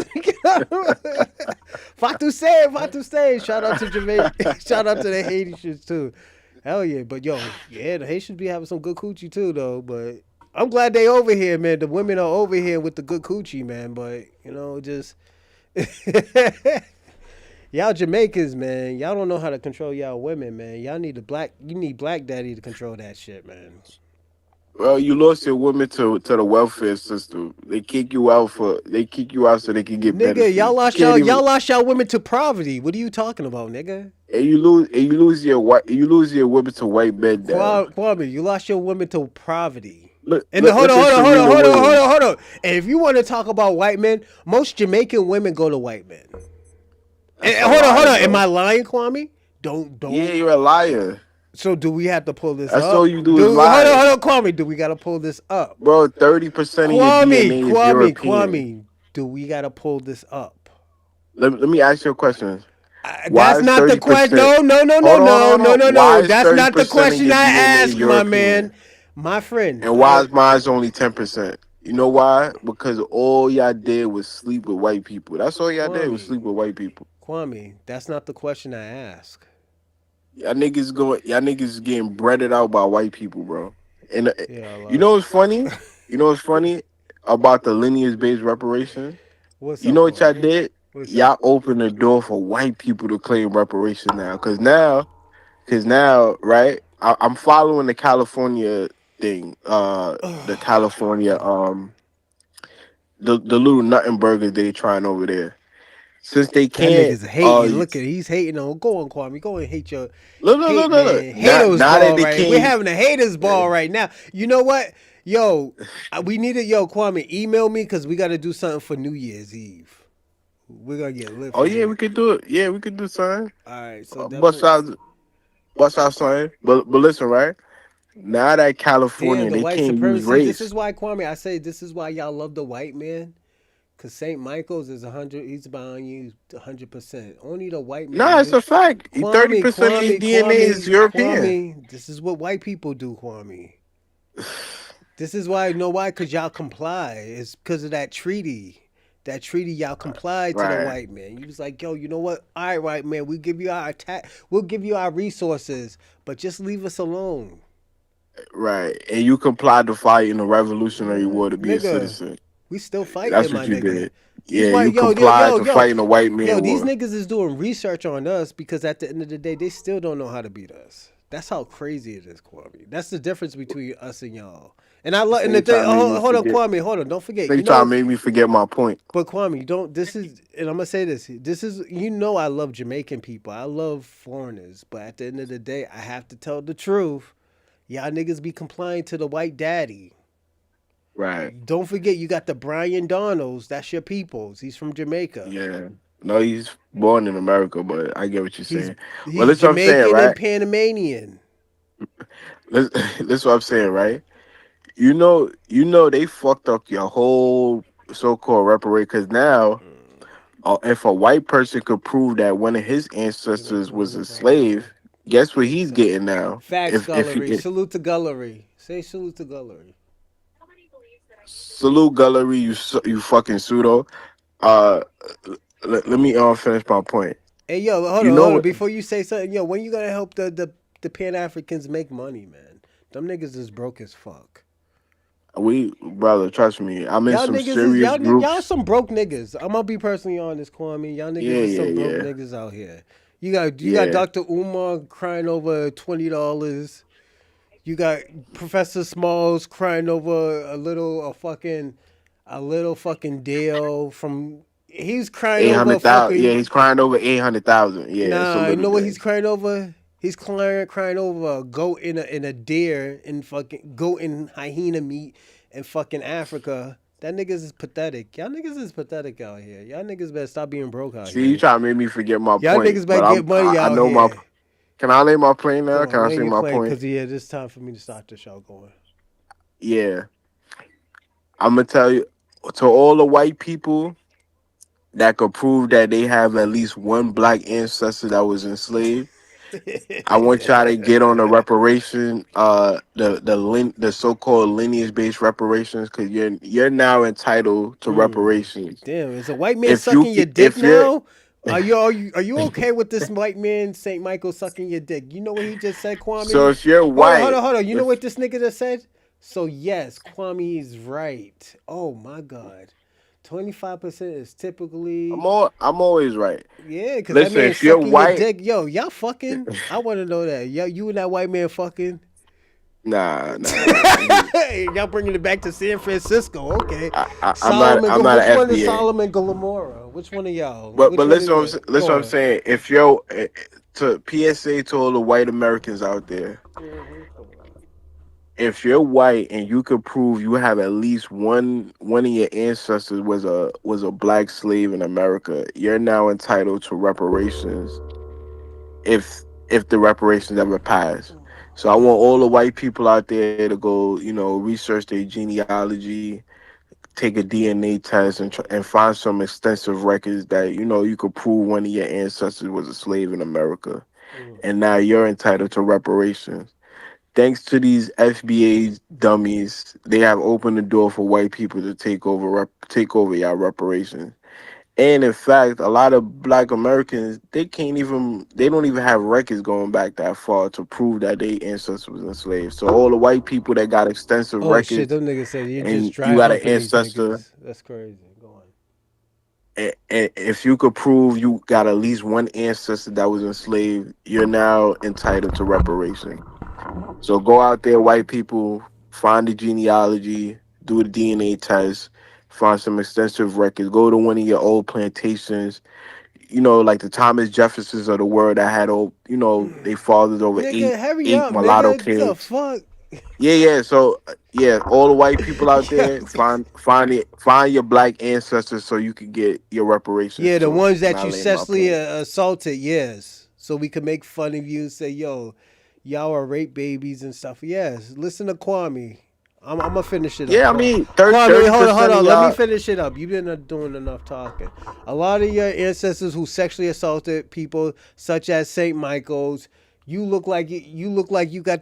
Fatu say. Shout out to Jamaica. Shout out to the Haitians too. Hell yeah, but yo, the Haitians be having some good coochie too, though. But I'm glad they over here, man. The women are over here with the good coochie, man. But you know, just y'all Jamaicans, man. Y'all don't know how to control y'all women, man. Y'all need You need Black Daddy to control that shit, man. Well, you lost your woman to the welfare system. They kick you out so they can get better. Nigga, y'all lost y'all women to poverty. What are you talking about, nigga? And you lose your women to white men. Kwame, you lost your women to poverty. Hold on. And if you want to talk about white men, most Jamaican women go to white men. Hold on. Am I lying, Kwame? Don't. Yeah, you're a liar. So do we have to pull this up? That's all you do is lie. Hold on, Kwame. Do we got to pull this up? Bro, 30% of your DNA is European. Kwame, do we got to pull this up? Let me ask you a question. That's not the question. No. That's not the question I asked, my man. My friend. And why is mine only 10%? You know why? Because all y'all did was sleep with white people. That's all y'all did was Kwame, sleep with white people. Kwame, that's not the question I ask. Y'all niggas getting breaded out by white people, bro. And Yeah, you Allah. know what's funny? You know what's funny about the lineage based reparation? What's You up, know what y'all Kwame? did? What's up? Y'all opened the door for white people to claim reparation now. Cause now, right? I'm following the California thing. The California the little nutting burgers they trying over there. Since they That can't nigga's hating. Look at he's hating on. Go on, Kwame. Go and hate your hate, look. man. Haters Now that ball, they right? We're can't having a haters ball right now. You know what? Yo, we need it. Yo, Kwame, email me because we got to do something for New Year's Eve. We're gonna get lit oh for yeah, New. we could do it. Yeah, we could do something. All right, so Bust definitely. out something. But listen, right? Now that Damn, California the they white can't use supremacy. This race. is why Kwame. I say this is why y'all love the white man. Cause Saint Michael's is 100. He's buying you 100%. Only the white No, man. it's a fact. 30% of your DNA is European. Kwame. This is what white people do, Kwame. This is why. You know why? Cause y'all comply. It's because of that treaty. That treaty, y'all complied to the Right, white man. You was like, yo, you know what? All right, white man, we give you our attack. We'll give you our resources, but just leave us alone. right. And you complied to fight in the Revolutionary Yeah, War to be a nigga. citizen. We still That's fighting, what my you nigga. did. These Yeah, white you yo yo complied yo to yo fight in the white yo. man These war. niggas is doing research on us because at the end of the day, they still don't know how to beat us. That's how crazy it is, Kwame. That's the difference between us and y'all. And I love and the Same thing. time made me Hold on, forget. Kwame. Hold on. Don't forget. Same time made me forget my point. But Kwame, you don't. This is, and I'm gonna say this. This is, I love Jamaican people. I love foreigners. But at the end of the day, I have to tell the truth. Y'all niggas be complying to the white daddy. Right. Don't forget, you got the Brian Donalds. That's your peoples. He's from Jamaica. Yeah. No, he's born in America, but I get what you're He's saying. Well, he's that's what I'm saying, Jamaican and right? Panamanian. That's what I'm saying, right? They fucked up your whole so-called reparation because now, if a white person could prove that one of his ancestors was a slave, guess what he's getting now? Facts, If Gullery. he Salute to Gullery. Say salute to Gullery. salute Gullery, you fucking pseudo. Uh, let me finish my point. Hey, yo, You hold on. know, Before you say something, yo, when you gonna help the Pan Africans make money, man? Them niggas is broke as fuck. we brother, trust me, I'm in Y'all some niggas is serious y'all groups. some broke niggas. I'm gonna be personally honest, Kwame. Y'all niggas Yeah, is yeah, some broke yeah, niggas out here. You got yeah. Dr. Umar crying over $20. You got Professor Smalls crying over a little fucking deal from. He's crying Eight over a hundred thousand. Yeah, fucking. he's crying over 800,000. Yeah, it's a Nah, you little know what he's thing. crying over? He's crying over a goat in a deer in fucking goat and hyena meat in fucking Africa. That niggas is pathetic. Y'all niggas is pathetic out here. Y'all niggas better stop being broke out See, you here. trying to make me forget my Y'all point, niggas better but get money I out know my. here. Can I lay my plane now? Go Can on, I land say your my plane, point? cause yeah, it's time for me to start the show going. Yeah, I'm gonna tell you to all the white people that could prove that they have at least one black ancestor that was enslaved. I want y'all to get on the reparation, the so-called lineage-based reparations, because you're now entitled to reparations. Damn, is a white man If you sucking your dick if you're now? Are you okay with this white man Saint Michael sucking your dick? You know what he just said, so Kwame? if you're white, Hold on. You know if what this nigga just said? So yes, Kwame is right. Oh my god. 25% is typically I'm always right. yeah, cause that Listen, man if you're sucking your white, dick. Yo, y'all fucking? I want to know that. Yo, you and that white man fucking? nah. Y'all bringing it back to San Francisco? Okay. I'm not Which an one is FBA. Solomon Gomorrah? Which one of y'all? But Which one listen, is it? listen Go what I'm on. saying. If to PSA to all the white Americans out there, if you're white and you could prove you have at least one of your ancestors was a black slave in America, you're now entitled to reparations if the reparations ever pass. So I want all the white people out there to go, research their genealogy, take a DNA test, and find some extensive records that you could prove one of your ancestors was a slave in America, and now you're entitled to reparations. thanks to these FBA dummies, they have opened the door for white people to take over y'all reparations. And in fact, a lot of Black Americans they don't even have records going back that far to prove that their ancestors was enslaved. So all the white people that got extensive Oh shit, records, them niggas said you're just and dry you got an humping these ancestor, niggas. That's crazy. Go on. and if you could prove you got at least one ancestor that was enslaved, you're now entitled to reparation. So go out there, white people, find the genealogy, do the DNA test, find some extensive records, go to one of your old plantations, like the Thomas Jeffersons of the world that had they fathered over Nigga, eight hurry eight up, mulatto nigga. The kids. fuck? Yeah, yeah. So yeah, all the white people out Yeah. there, find your Black ancestors so you can get your reparations Yeah, the too. ones And that I you land my sexually plane. assaulted, yes. So we could make fun of you and say, yo, y'all are rape babies and stuff. Yes, listen to Kwame. I'm gonna finish it up. Yeah, I Hold on. mean, Kwame, 30 hold percent of on. Let me y'all. finish it up. You've been doing enough talking. A lot of your ancestors who sexually assaulted people, such as Saint Michael's, you got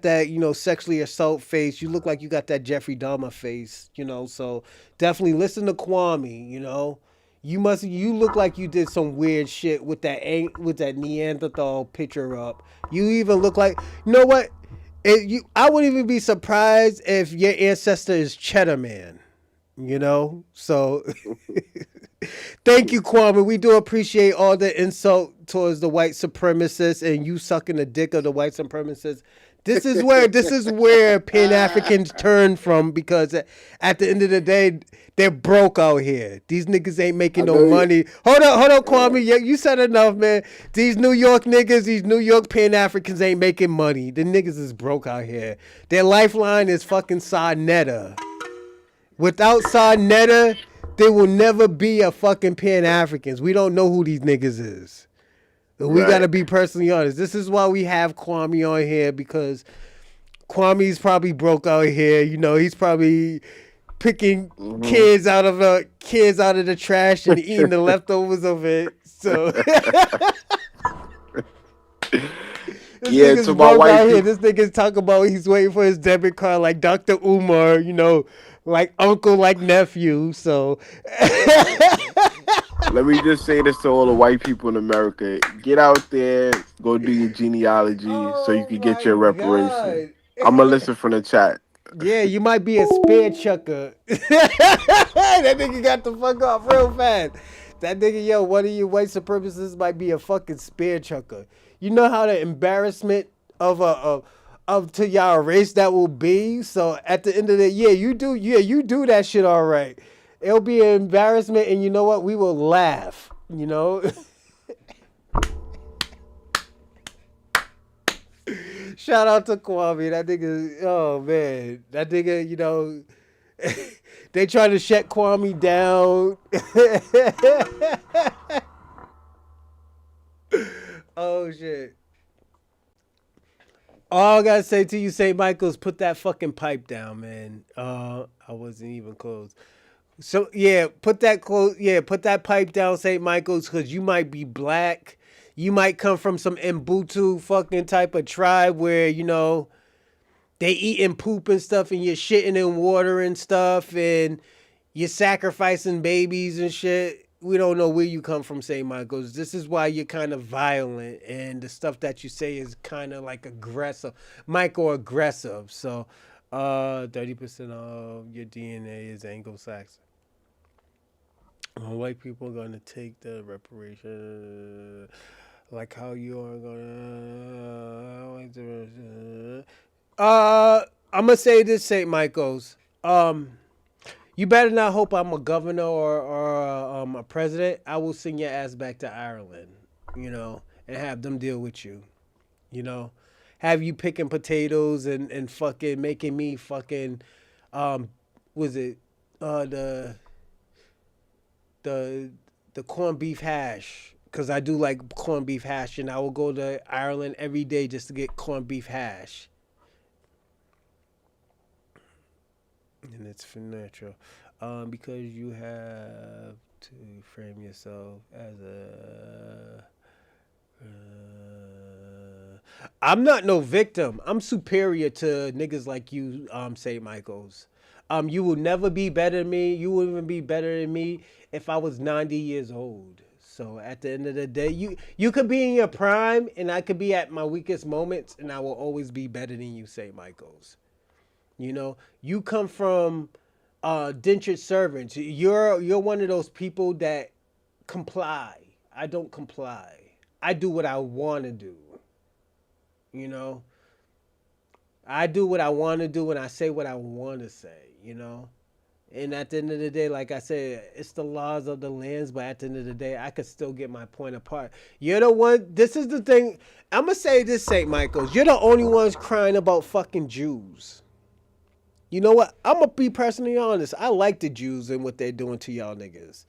that sexually assault face. You look like you got that Jeffrey Dahmer face. So definitely listen to Kwame. You look like you did some weird shit with that Neanderthal picture up. You even look like what? I wouldn't even be surprised if your ancestor is Cheddar Man. So thank you, Kwame. We do appreciate all the insult towards the white supremacists and you sucking the dick of the white supremacists. This is where Pan Africans turn from, because at the end of the day, they're broke out here. These niggas ain't making I no know you. money. Hold on, Kwame. Yeah, you said enough, man. These New York niggas, these New York Pan Africans ain't making money. The niggas is broke out here. Their lifeline is fucking Sarnetta. Without Sarnetta, there will never be a fucking Pan Africans. We don't know who these niggas is. We got to Right. be personally honest. This is why we have Kwame on here, because Kwame's probably broke out here. He's probably picking Hmm. kids out of the trash and eating the leftovers of it. So this Yeah, nigga's to my broke white out here. people. This nigga's talking about he's waiting for his debit card like Dr. Umar, like uncle, like nephew. So Let me just say this to all the white people in America: get out there, go do your genealogy so you oh can get my your reparation. god. I'm gonna listen from the chat. Yeah, you might be a spear chucker. That nigga got the fuck off real fast. That nigga, yo, one of you white supremacists might be a fucking spear chucker. You know how the embarrassment of to y'all race that will be. So at the end of the year, you do that shit all right. It'll be an embarrassment, and you know what? We will laugh. Shout out to Kwame. That nigga, oh man. That nigga, they try to shut Kwame down. Oh shit. All I gotta say to you, St. Michael's, put that fucking pipe down, man. I wasn't even close. So yeah, put that pipe down, St. Michael's, cause you might be black. You might come from some Mbutu fucking type of tribe where, they eating poop and stuff and you're shitting in water and stuff and you're sacrificing babies and shit. We don't know where you come from, St. Michael's. This is why you're kind of violent and the stuff that you say is kind of like aggressive, microaggressive. So, 30% of your DNA is Anglo-Saxon. White people are gonna take the reparation, like how you are gonna. I'm gonna say this, St. Michael's. You better not hope I'm a governor or a president. I will send your ass back to Ireland, and have them deal with you. You know, have you picking potatoes and fucking making me fucking, was it, the the the corned beef hash. Cause I do like corned beef hash, and I will go to Ireland every day just to get corned beef hash. And it's for natural, because you have to frame yourself as a I'm not no victim. I'm superior to niggas like you, St. Michael's. You will never be better than me. You wouldn't even be better than me if I was 90 years old. So at the end of the day, you could be in your prime and I could be at my weakest moments and I will always be better than you, St. Michael's. You know, you come from dentured servants. You're one of those people that comply. I don't comply. I do what I want to do. You know, I do what I want to do and I say what I want to say, you know. And at the end of the day, like I said, it's the laws of the lands, but at the end of the day, I could still get my point apart. You're the one, this is the thing. I'm going to say this, St. Michael's. You're the only ones crying about fucking Jews. You know what? I'm going to be personally honest. I like the Jews and what they're doing to y'all niggas.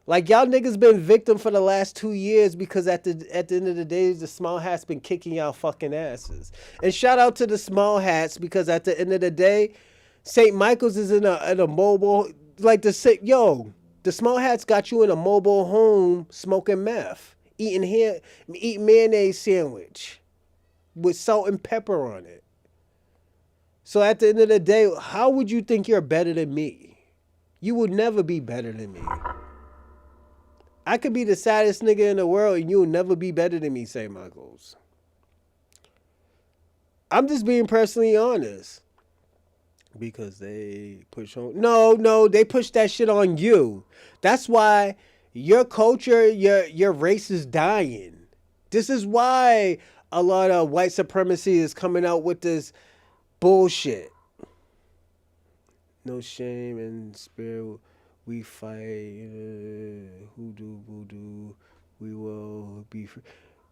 Like, y'all niggas been victim for the last 2 years because at the end of the day, the small hats been kicking y'all fucking asses. And shout out to the small hats because at the end of the day, St. Michael's is in a mobile, like the small hats got you in a mobile home smoking meth, eating mayonnaise sandwich with salt and pepper on it. So at the end of the day, how would you think you're better than me? You would never be better than me. I could be the saddest nigga in the world and you'll never be better than me, St. Michael's. I'm just being personally honest. Because they push on... No, they push that shit on you. That's why your culture, your race is dying. This is why a lot of white supremacy is coming out with this bullshit. No shame and spirit... We fight, hoodoo, voodoo, we will be free.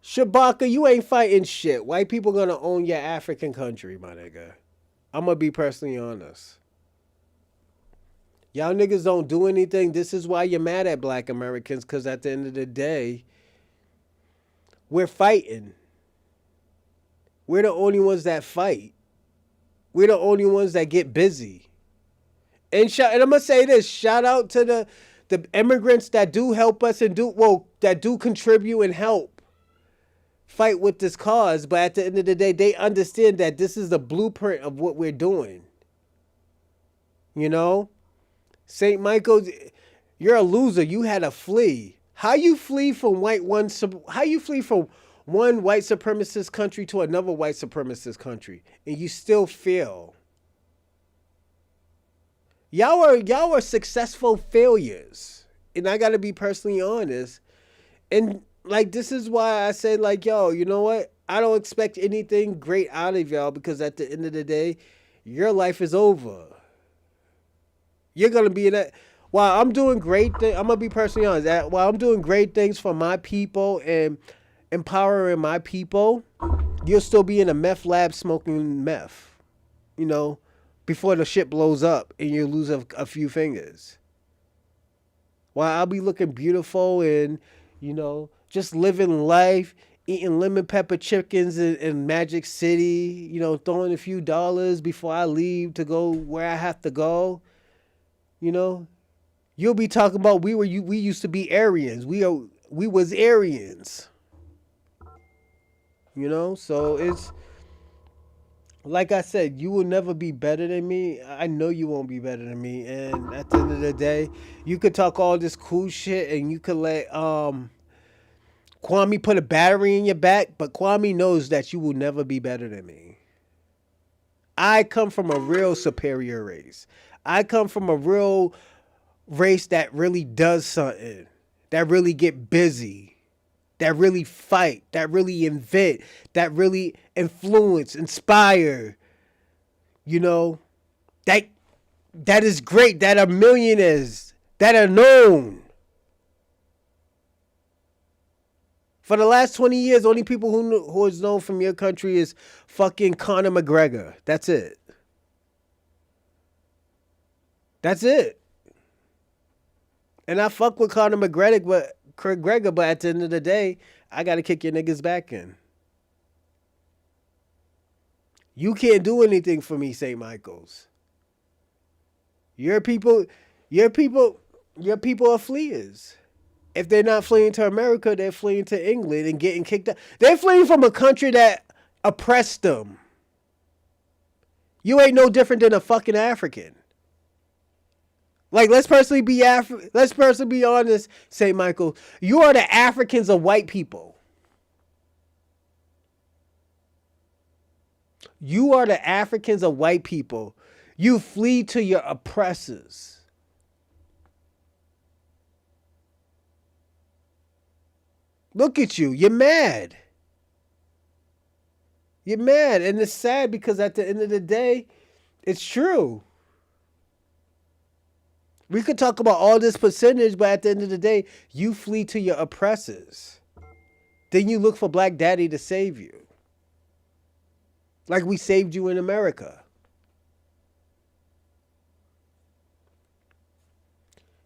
Shabaka, you ain't fighting shit. White people gonna own your African country, my nigga. I'm gonna be personally honest. Y'all niggas don't do anything. This is why you're mad at black Americans, because at the end of the day, we're fighting. We're the only ones that fight. We're the only ones that get busy. And I'm going to say this, shout out to the immigrants that do help us and that do contribute and help fight with this cause. But at the end of the day, they understand that this is the blueprint of what we're doing. You know? St. Michael's, you're a loser. You had to flee. How you flee from one white supremacist country to another white supremacist country and you still fail? Y'all are successful failures. And I gotta be personally honest. And like this is why I said, like, yo, you know what? I don't expect anything great out of y'all because at the end of the day, your life is over. You're gonna be in that. While I'm doing great things, I'm gonna be personally honest. While I'm doing great things for my people and empowering my people, you'll still be in a meth lab smoking meth. You know, before the shit blows up and you lose a few fingers. While I'll be looking beautiful and, you know, just living life, eating lemon pepper chickens in Magic City, you know, throwing a few dollars before I leave to go where I have to go, you know, you'll be talking about we used to be Aryans. We was Aryans. You know, so it's like I said, you will never be better than me. I know you won't be better than me. And at the end of the day, you could talk all this cool shit and you could let Kwame put a battery in your back, but Kwame knows that you will never be better than me. I come from a real superior race. I come from a real race that really does something, that really get busy, that really fight, that really invent, that really influence, inspire, you know, that is great, that are millionaires, that are known. For the last 20 years, only people who is known from your country is fucking Conor McGregor. That's it. That's it. And I fuck with Conor McGregor, but at the end of the day, I got to kick your niggas back in. You can't do anything for me, St. Michael's. Your people are fleers. If they're not fleeing to America, they're fleeing to England and getting kicked out. They're fleeing from a country that oppressed them. You ain't no different than a fucking African. Like, let's personally be honest, St. Michael. You are the Africans of white people. You are the Africans of white people. You flee to your oppressors. Look at you. You're mad. You're mad. And it's sad because at the end of the day, it's true. We could talk about all this percentage, but at the end of the day, you flee to your oppressors. Then you look for Black Daddy to save you. Like we saved you in America.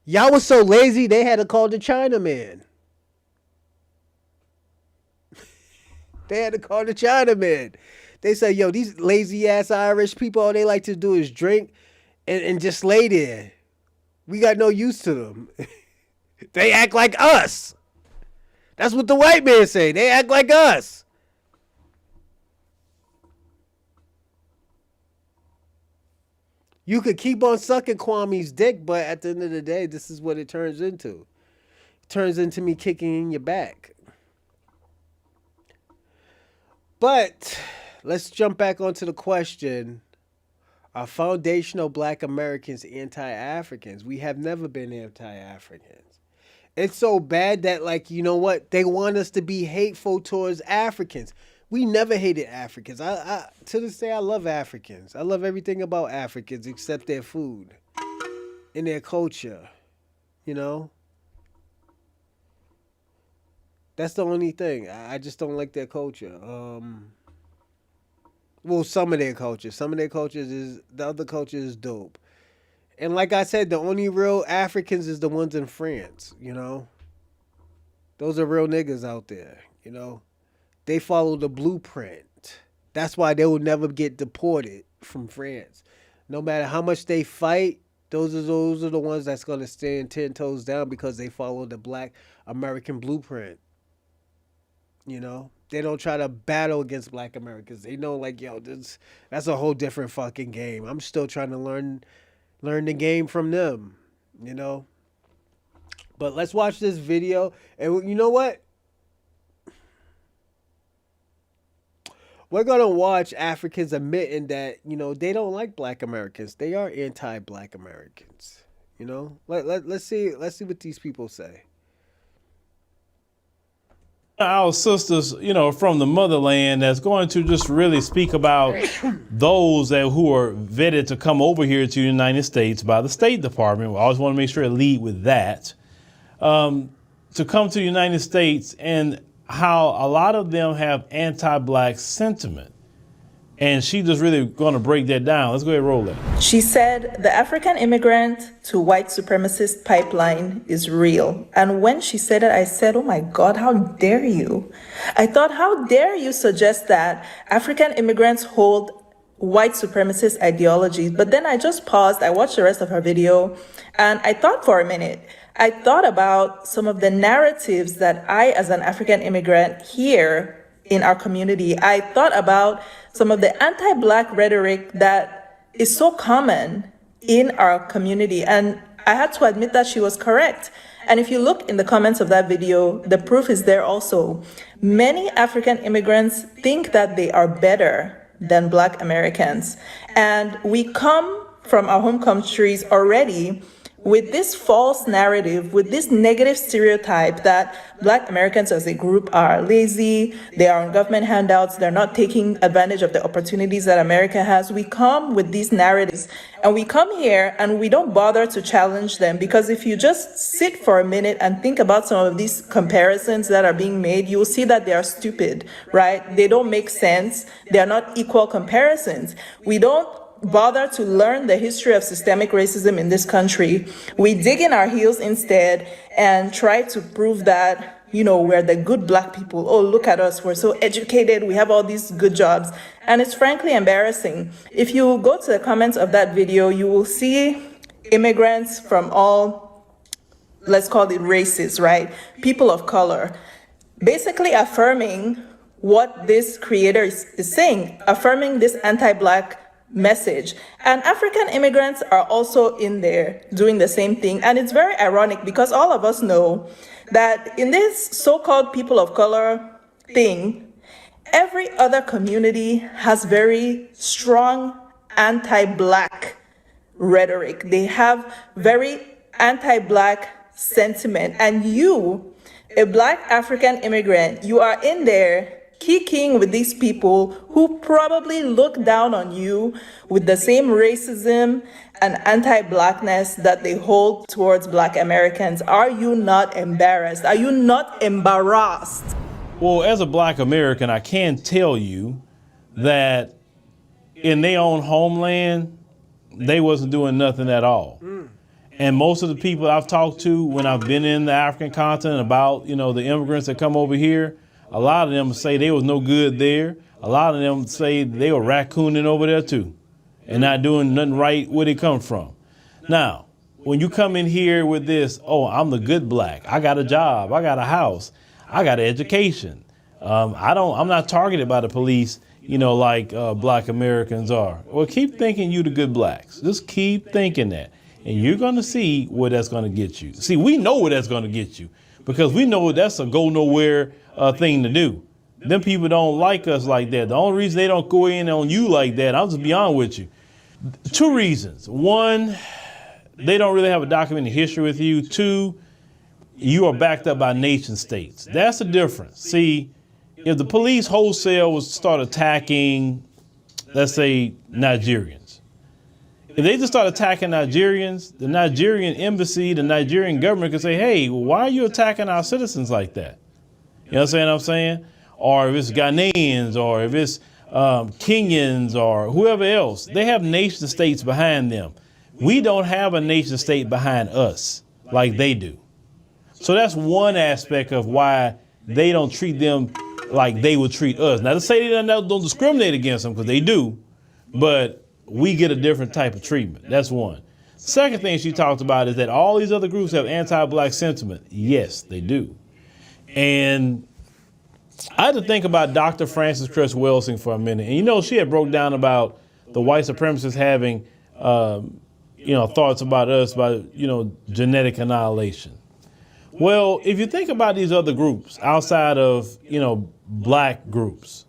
Y'all was so lazy, they had to call the Chinaman. They had to call the Chinaman. They said, yo, these lazy ass Irish people, all they like to do is drink and just lay there. We got no use to them. They act like us. That's what the white man say. They act like us. You could keep on sucking Kwame's dick, but at the end of the day, this is what it turns into. It turns into me kicking in your back. But let's jump back onto the question. Are foundational Black Americans anti-Africans? We have never been anti-Africans. It's so bad that, like, you know what? They want us to be hateful towards Africans. We never hated Africans. I to this day, I love Africans. I love everything about Africans except their food and their culture. You know? That's the only thing. I just don't like their culture. Well, some of their cultures. Some of their cultures is, the other culture is dope. And like I said, the only real Africans is the ones in France, you know? Those are real niggas out there, you know? They follow the blueprint. That's why they will never get deported from France. No matter how much they fight, those are the ones that's going to stand 10 toes down because they follow the Black American blueprint. You know? They don't try to battle against Black Americans. They know, like, yo, that's a whole different fucking game. I'm still trying to learn the game from them, you know? But let's watch this video. And you know what? We're going to watch Africans admitting that, you know, they don't like Black Americans. They are anti-Black Americans, you know? Let's see what these people say. Our sisters, you know, from the motherland that's going to just really speak about those who are vetted to come over here to the United States by the State Department. We always want to make sure to lead with that. To come to the United States and how a lot of them have anti-Black sentiment. And she just really going to break that down. Let's go ahead and roll it. She said the African immigrant to white supremacist pipeline is real. And when she said it, I said, oh my God, how dare you? I thought, how dare you suggest that African immigrants hold white supremacist ideologies? But then I just paused. I watched the rest of her video and I thought for a minute. I thought about some of the narratives that I, as an African immigrant, hear in our community. I thought about some of the anti-Black rhetoric that is so common in our community. And I had to admit that she was correct. And if you look in the comments of that video, the proof is there also. Many African immigrants think that they are better than Black Americans. And we come from our home countries already with this false narrative, with this negative stereotype that Black Americans as a group are lazy, they are on government handouts, they're not taking advantage of the opportunities that America has. We come with these narratives and we come here and we don't bother to challenge them, because if you just sit for a minute and think about some of these comparisons that are being made, you will see that they are stupid, right? They don't make sense. They are not equal comparisons. We don't bother to learn the history of systemic racism in this country. We dig in our heels instead and try to prove that, you know, we're the good Black people. Oh, look at us. We're so educated. We have all these good jobs. And it's frankly embarrassing. If you go to the comments of that video, you will see immigrants from all, let's call it races, right? People of color, basically affirming what this creator is saying, affirming this anti-Black message. And African immigrants are also in there doing the same thing. And it's very ironic because all of us know that in this so-called people of color thing, every other community has very strong anti-Black rhetoric. They have very anti-Black sentiment. And you, a Black African immigrant, you are in there kicking with these people who probably look down on you with the same racism and anti-Blackness that they hold towards Black Americans. Are you not embarrassed? Are you not embarrassed? Well, as a Black American, I can tell you that in their own homeland, they wasn't doing nothing at all. And most of the people I've talked to when I've been in the African continent about, you know, the immigrants that come over here, a lot of them say they was no good there. A lot of them say they were raccooning over there too and not doing nothing right where they come from. Now, when you come in here with this, oh, I'm the good Black. I got a job. I got a house. I got an education. I'm not targeted by the police, you know, like Black Americans are. Well, keep thinking you the good Blacks. Just keep thinking that. And you're going to see where that's going to get you. See, we know where that's going to get you because we know that's a go nowhere thing to do. Them people don't like us like that. The only reason they don't go in on you like that, I'll just be honest with you. Two reasons. One, they don't really have a documented history with you. Two, you are backed up by nation states. That's the difference. See, if the police wholesale was to start attacking, let's say, Nigerians, if they just start attacking Nigerians, the Nigerian embassy, the Nigerian government could say, hey, why are you attacking our citizens like that? You know what I'm saying? Or if it's Ghanaians or if it's Kenyans or whoever else, they have nation states behind them. We don't have a nation state behind us like they do. So that's one aspect of why they don't treat them like they would treat us. Now, to say they don't discriminate against them, because they do, but we get a different type of treatment. That's one. Second thing she talked about is that all these other groups have anti-Black sentiment. Yes, they do. And I had to think about Dr. Frances Cress Welsing for a minute. And, you know, she had broke down about the white supremacists having, thoughts about us, about, genetic annihilation. Well, if you think about these other groups outside of, Black groups,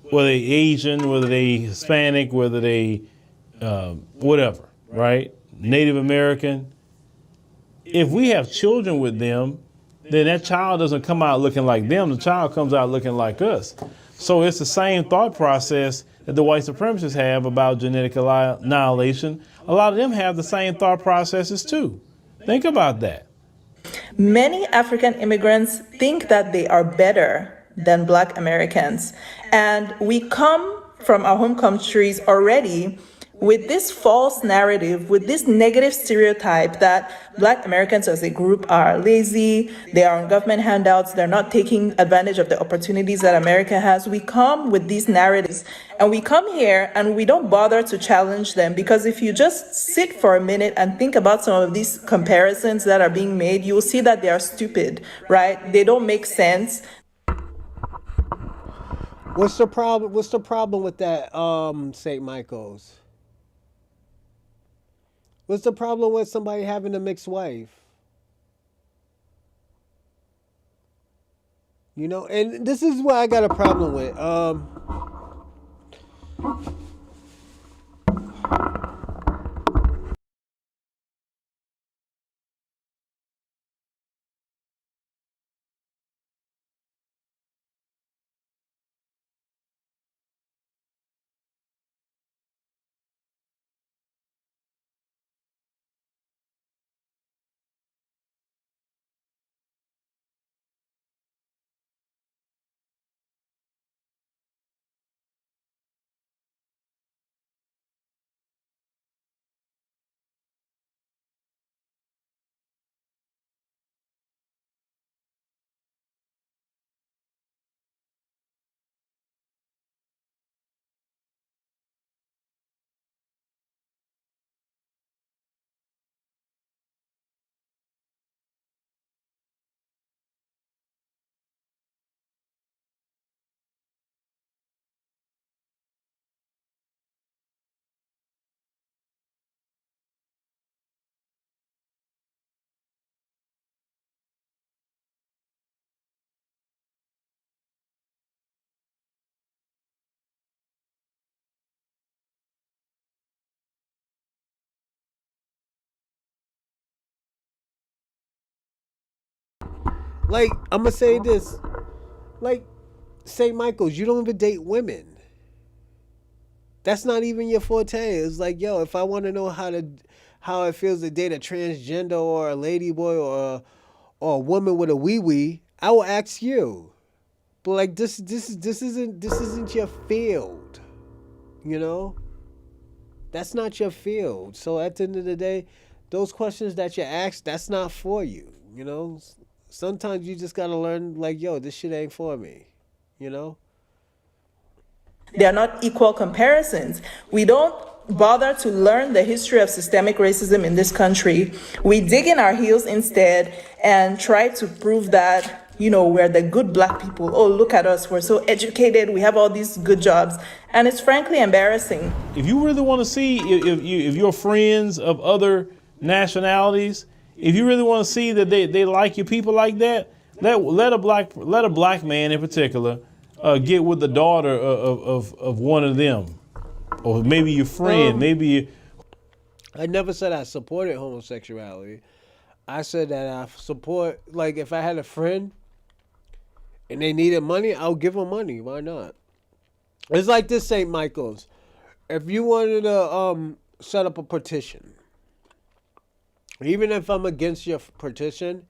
whether they Asian, whether they Hispanic, whether they whatever, right? Native American. If we have children with them, then that child doesn't come out looking like them. The child comes out looking like us. So it's the same thought process that the white supremacists have about genetic annihilation. A lot of them have the same thought processes too. Think about that. Many African immigrants think that they are better than Black Americans. And we come from our home countries already with this false narrative, with this negative stereotype that Black Americans as a group are lazy, they are on government handouts, they're not taking advantage of the opportunities that America has. We come with these narratives and we come here and we don't bother to challenge them, because if you just sit for a minute and think about some of these comparisons that are being made, you'll see that they are stupid, right? They don't make sense. What's the problem? What's the problem with that, St. Michael's? What's the problem with somebody having a mixed wife? And this is what I got a problem with. Like, I'm gonna say this. Like, St. Michael's, you don't even date women. That's not even your forte. It's like, yo, if I want to know how it feels to date a transgender or a ladyboy or a woman with a wee wee, I will ask you. But like this isn't your field. You know? That's not your field. So at the end of the day, those questions that you ask, that's not for you. You know? Sometimes you just gotta learn, like, yo, this shit ain't for me. You know? They are not equal comparisons. We don't bother to learn the history of systemic racism in this country. We dig in our heels instead and try to prove that, we're the good black people. Oh, look at us. We're so educated. We have all these good jobs. And it's frankly embarrassing. If you really want to see if you're friends of other nationalities, if you really want to see that they like your people like that, let a black man in particular get with the daughter of one of them, or maybe your friend, I never said I supported homosexuality. I said that I support, like, if I had a friend and they needed money, I'll give them money. Why not? It's like this, St. Michael's. If you wanted to set up a petition, even if I'm against your petition,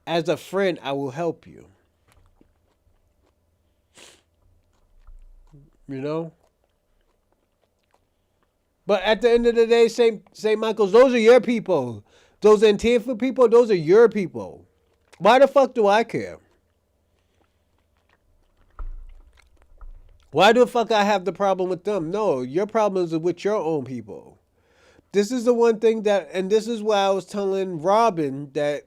as a friend, I will help you. You know? But at the end of the day, St. Michael's, those are your people. Those Antifa people, those are your people. Why the fuck do I care? Why the fuck I have the problem with them? No, your problems are with your own people. This is the one thing and this is why I was telling Robin that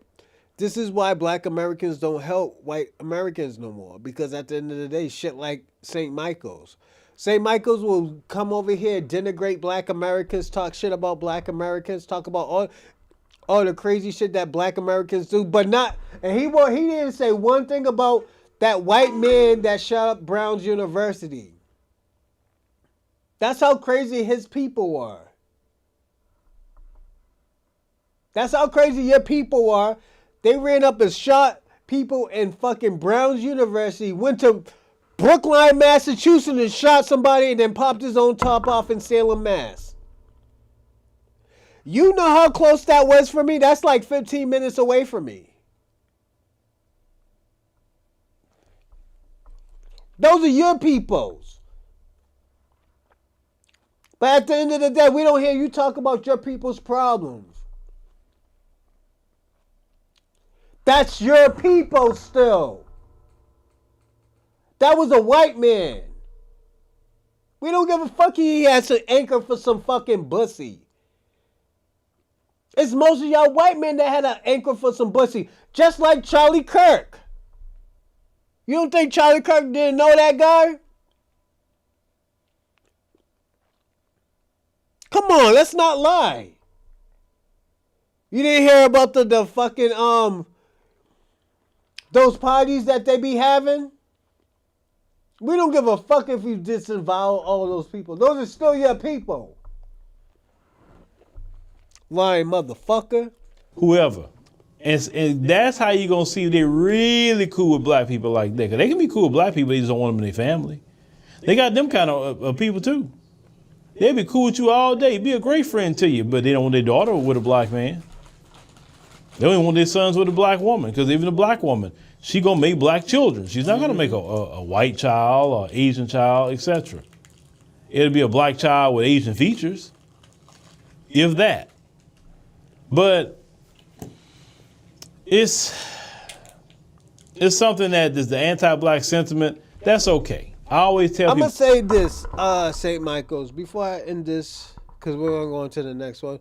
this is why black Americans don't help white Americans no more. Because at the end of the day, shit like St. Michael's. St. Michael's will come over here, denigrate black Americans, talk shit about black Americans, talk about all the crazy shit that black Americans do, but not, and he didn't say one thing about that white man that shut up Brown's University. That's how crazy his people are. That's how crazy your people are. They ran up and shot people in fucking Brown's University, went to Brookline, Massachusetts, and shot somebody and then popped his own top off in Salem, Mass. You know how close that was for me? That's like 15 minutes away from me. Those are your peoples. But at the end of the day, we don't hear you talk about your people's problems. That's your people still. That was a white man. We don't give a fuck he has an anchor for some fucking bussy. It's most of y'all white men that had an anchor for some bussy. Just like Charlie Kirk. You don't think Charlie Kirk didn't know that guy? Come on, let's not lie. You didn't hear about the fucking those parties that they be having? We don't give a fuck if you disavow all those people. Those are still your people. Lying motherfucker. Whoever. And that's how you going to see if they're really cool with black people like that. Because they can be cool with black people, they just don't want them in their family. They got them kind of people too. They'll be cool with you all day, be a great friend to you, but they don't want their daughter with a black man. They don't even want their sons with a black woman, because even a black woman, she going to make black children. She's not going to make a white child or Asian child, etc. It'll be a black child with Asian features, if that. But it's something that is the anti-black sentiment. That's okay. I always tell people. I'm going to say this, St. Michael's, before I end this, because we're going to go on to the next one.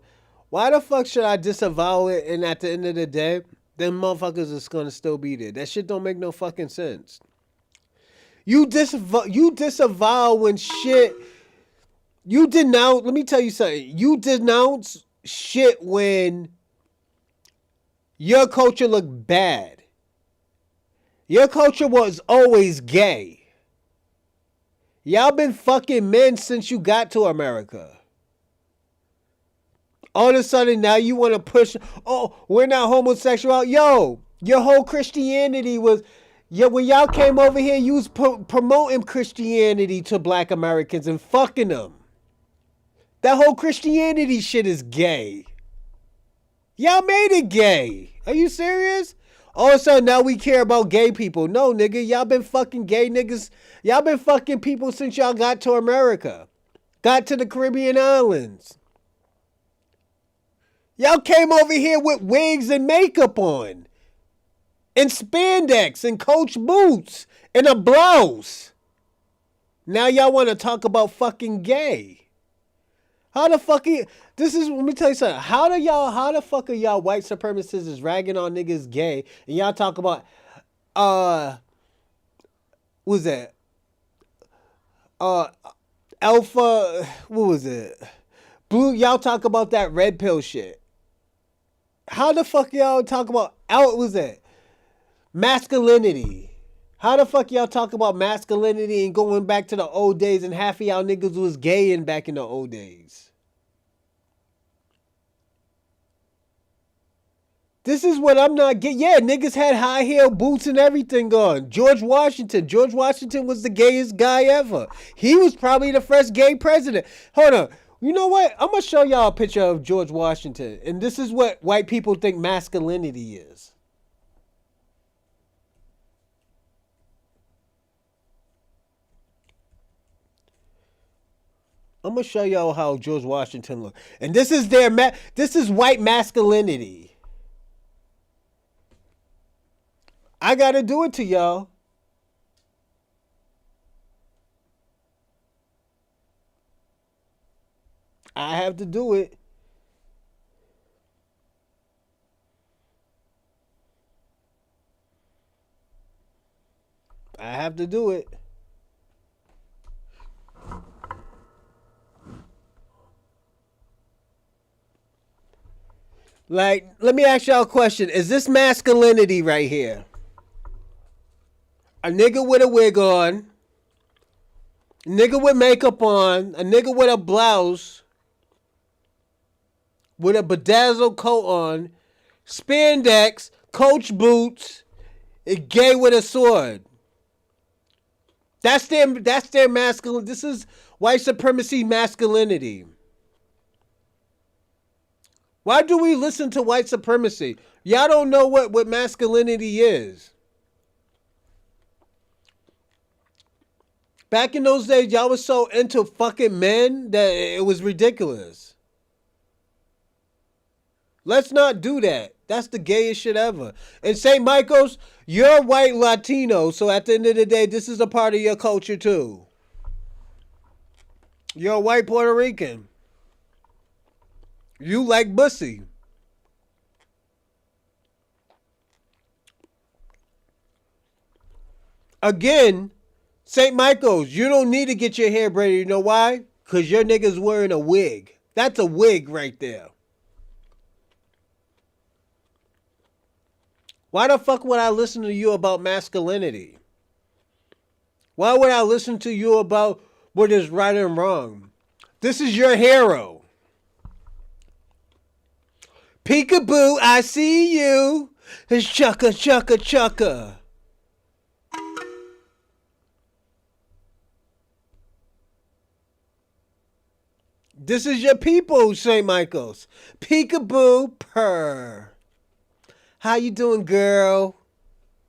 Why the fuck should I disavow it, and at the end of the day, them motherfuckers is going to still be there? That shit don't make no fucking sense. You disavow when shit. You denounce. Let me tell you something. You denounce shit when your culture looked bad. Your culture was always gay. Y'all been fucking men since you got to America. All of a sudden now you want to push, oh, we're not homosexual. Yo, Your whole Christianity was, yeah. When y'all came over here, you was promoting Christianity to Black Americans and fucking them. That whole Christianity shit is gay. Y'all made it gay. Are you serious? All of a sudden now we care about gay people. No, nigga, y'all been fucking gay niggas. Y'all been fucking people since y'all got to America. Got to the Caribbean islands. Y'all came over here with wigs and makeup on. And spandex and Coach boots and a blouse. Now y'all want to talk about fucking gay. How the fuck let me tell you something. How the fuck are y'all white supremacists is ragging on niggas gay and y'all talk about, what's that? Alpha, what was it? Blue, y'all talk about that red pill shit. How the fuck y'all talk about, was that? Masculinity. How the fuck y'all talk about masculinity and going back to the old days and half of y'all niggas was gay and back in the old days? This is what I'm not getting. Yeah, niggas had high heel boots and everything on. George Washington was the gayest guy ever. He was probably the first gay president. Hold on. You know what? I'm going to show y'all a picture of George Washington. And this is what white people think masculinity is. I'm gonna show y'all how George Washington looked, and this is this is white masculinity. I gotta do it to y'all. I have to do it. I have to do it. Like, let me ask y'all a question. Is this masculinity right here? A nigga with a wig on. A nigga with makeup on. A nigga with a blouse. With a bedazzled coat on. Spandex. Coach boots. A gay with a sword. That's their masculine. This is white supremacy masculinity. Why do we listen to white supremacy? Y'all don't know what masculinity is. Back in those days, y'all was so into fucking men that it was ridiculous. Let's not do that. That's the gayest shit ever. And St. Michael's, you're white Latino, so at the end of the day, this is a part of your culture too. You're a white Puerto Rican. You like pussy. Again, St. Michael's, you don't need to get your hair braided. You know why? Because your nigga's wearing a wig. That's a wig right there. Why the fuck would I listen to you about masculinity? Why would I listen to you about what is right and wrong? This is your hero. Peekaboo, I see you. It's chukka, chukka, chukka. This is your people, St. Michael's. Peekaboo, purr. How you doing, girl?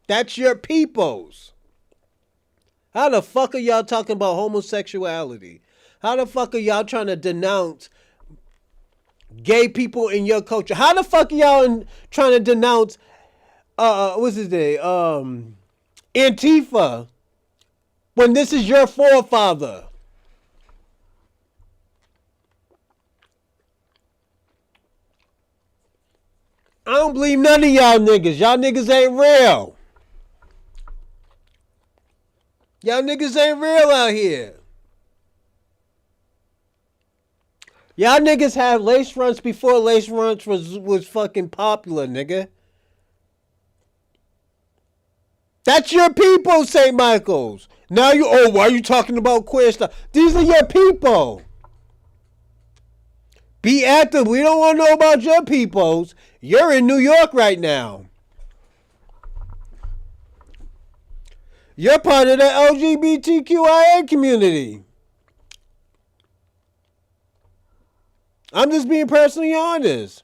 That's your peoples. How the fuck are y'all talking about homosexuality? How the fuck are y'all trying to denounce gay people in your culture? How the fuck are y'all trying to denounce what's his name? Antifa when this is your forefather? I don't believe none of y'all niggas. Y'all niggas ain't real. Y'all niggas ain't real out here. Y'all niggas had lace fronts before lace fronts was fucking popular, nigga. That's your people, St. Michael's. Now why are you talking about queer stuff? These are your people. Be active. We don't want to know about your peoples. You're in New York right now. You're part of the LGBTQIA community. I'm just being personally honest.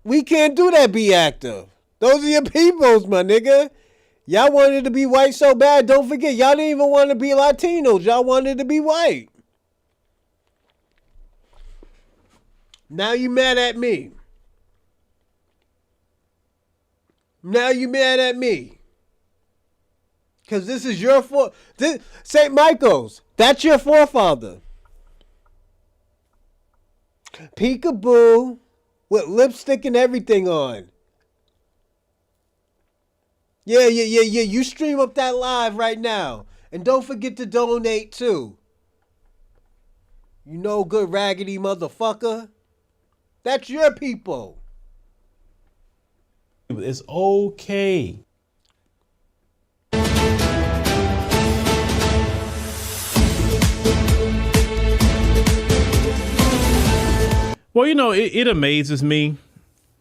We can't do that, be active. Those are your peoples, my nigga. Y'all wanted to be white so bad. Don't forget, y'all didn't even want to be Latinos. Y'all wanted to be white. Now you mad at me. Now you mad at me. Because this is your St. Michael's. That's your forefather. Peekaboo. With lipstick and everything on. Yeah. You stream up that live right now. And don't forget to donate too. You know, good raggedy motherfucker. That's your people. It's okay. Well, you know, it amazes me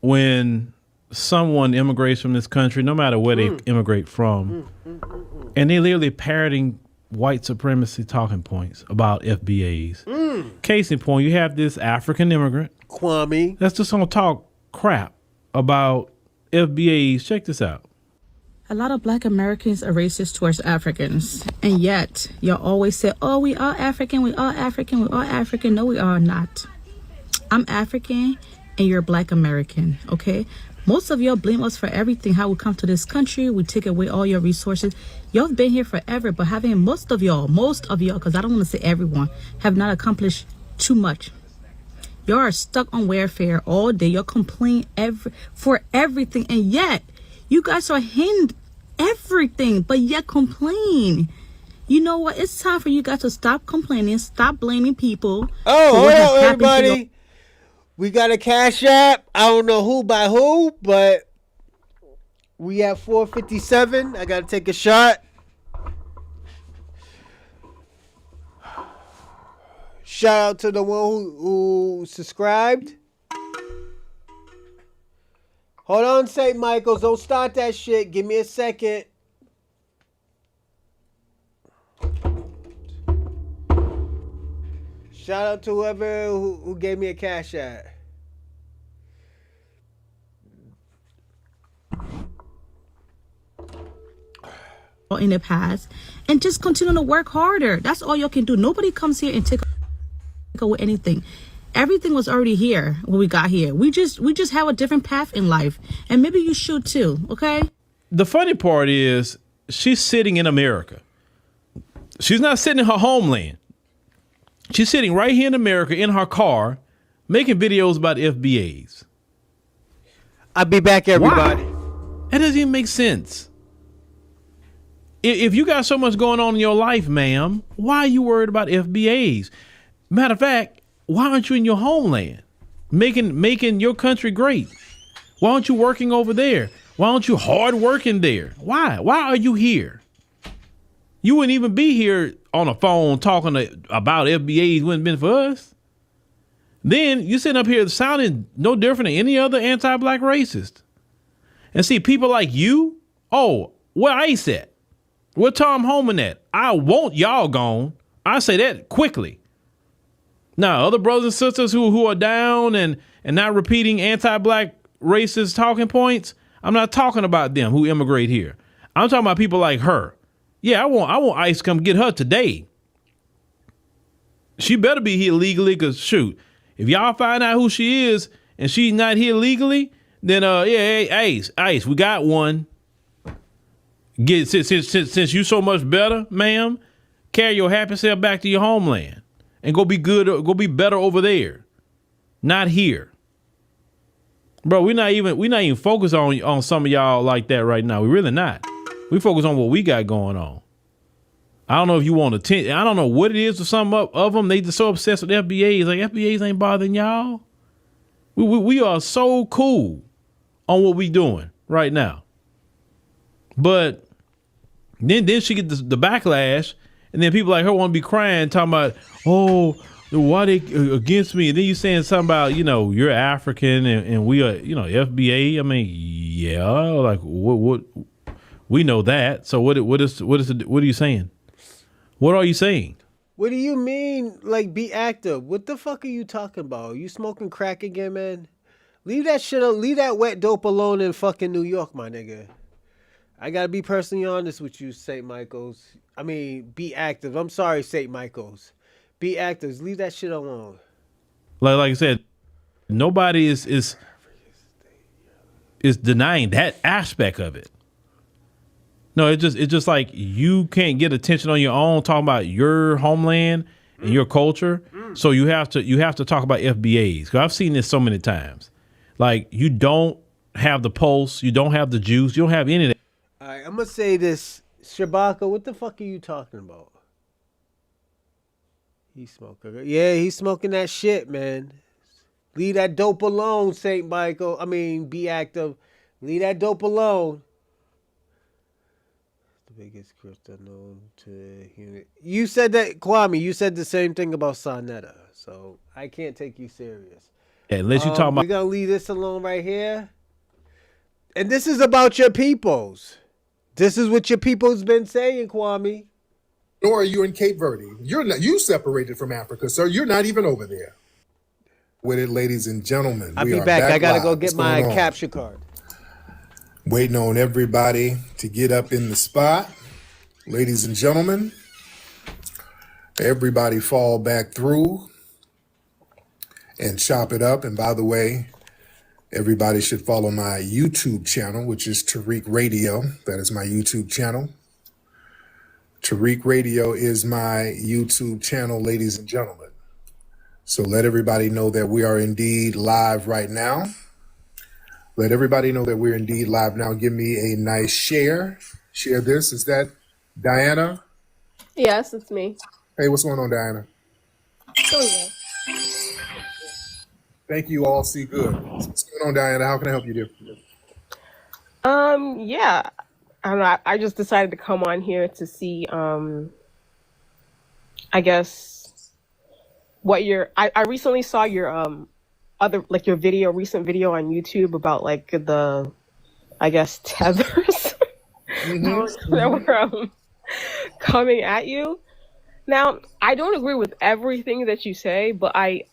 when someone immigrates from this country, no matter where they immigrate from, and they're literally parroting white supremacy talking points about FBAs. Case in point, you have this African immigrant, Kwame, that's just gonna talk crap about FBAs. Check this out. A lot of Black Americans are racist towards Africans, and yet y'all always say, oh, we are African, we are African, we are African. No, we are not. I'm African and you're Black American, okay? Most of y'all blame us for everything, how we come to this country. We take away all your resources. Y'all have been here forever, but having most of y'all, because I don't want to say everyone, have not accomplished too much. Y'all are stuck on welfare all day. Y'all complain for everything, and yet you guys are hindered everything, but yet complain. You know what? It's time for you guys to stop complaining, stop blaming people. Oh, hold on, everybody. We got a Cash App. I don't know who by who, but we have 457. I got to take a shot. Shout out to the one who subscribed. Hold on, St. Michael's. Don't start that shit. Give me a second. Shout out to whoever who gave me a Cash App. In the past, and just continue to work harder. That's all y'all can do. Nobody comes here and take away anything. Everything was already here when we got here. We just have a different path in life, and maybe you should too. Okay. The funny part is she's sitting in America. She's not sitting in her homeland. She's sitting right here in America in her car, making videos about FBAs. I'll be back, everybody. Why? That doesn't even make sense. If you got so much going on in your life, ma'am, why are you worried about FBAs? Matter of fact, why aren't you in your homeland, making your country great? Why aren't you working over there? Why aren't you hard working there? Why? Why are you here? You wouldn't even be here on a phone talking about FBAs. Wouldn't have been for us. Then you sitting up here sounding no different than any other anti-Black racist. And see, people like you, oh, where Ice at? Where Tom Homan at? I want y'all gone. I say that quickly. Now, other brothers and sisters who are down and not repeating anti-Black racist talking points, I'm not talking about them who immigrate here. I'm talking about people like her. Yeah, I want ICE to come get her today. She better be here legally, because shoot, if y'all find out who she is and she's not here legally, then hey, ICE, we got one. Since you so much better, ma'am, carry your happy self back to your homeland and go be good, go be better over there, not here. Bro, we're not even focused on some of y'all like that right now. We're really not. We focus on what we got going on. I don't know if you want attention. I don't know what it is with some of them. They just so obsessed with FBAs. Like, FBAs ain't bothering y'all. We are so cool on what we doing right now. But then she get the backlash, and then people like her want to be crying, talking about, oh, Why they against me? And then you saying something about, you're African and we are, FBA. I mean, yeah, like what we know that. So what are you saying? What are you saying? What do you mean, like, be active? What the fuck are you talking about? You smoking crack again, man? Leave that shit alone. Leave that wet dope alone in fucking New York, my nigga. I gotta be personally honest with you, St. Michael's. I mean, be active. I'm sorry, St. Michael's. Be active. Leave that shit alone. Like I said, nobody is denying that aspect of it. No, it's just like you can't get attention on your own talking about your homeland and your culture. So you have to talk about FBAs. Because I've seen this so many times. Like, you don't have the pulse, you don't have the juice, you don't have any of that. All right, I'm gonna say this, Shabaka. What the fuck are you talking about? He's smoking. Yeah, he's smoking that shit, man. Leave that dope alone, St. Michael. I mean, be active. Leave that dope alone. The biggest crystal known to human. You said that, Kwame. You said the same thing about Sonetta. So I can't take you serious. Yeah, unless you talk about. We're gonna leave this alone right here. And this is about your peoples. This is what your people's been saying, Kwame. Nor are you in Cape Verde. You separated from Africa, sir. You're not even over there. With it, ladies and gentlemen. I'll be back. I gotta go get my capture card. Waiting on everybody to get up in the spot. Ladies and gentlemen, everybody fall back through and chop it up. And by the way, everybody should follow my YouTube channel, which is Tariq Radio. That is my YouTube channel. Tariq Radio is my YouTube channel, ladies and gentlemen. So let everybody know that we are indeed live right now. Let everybody know that we're indeed live now. Give me a nice share. Share this. Is that Diana? Yes, it's me. Hey, what's going on, Diana? Oh, yeah. Thank you all. See good. What's going on, Diana? How can I help you, dear? Yeah. I just decided to come on here to see, I guess, what I recently saw your, your recent video on YouTube about, like, the, I guess, tethers that were coming at you. Now, I don't agree with everything that you say, but I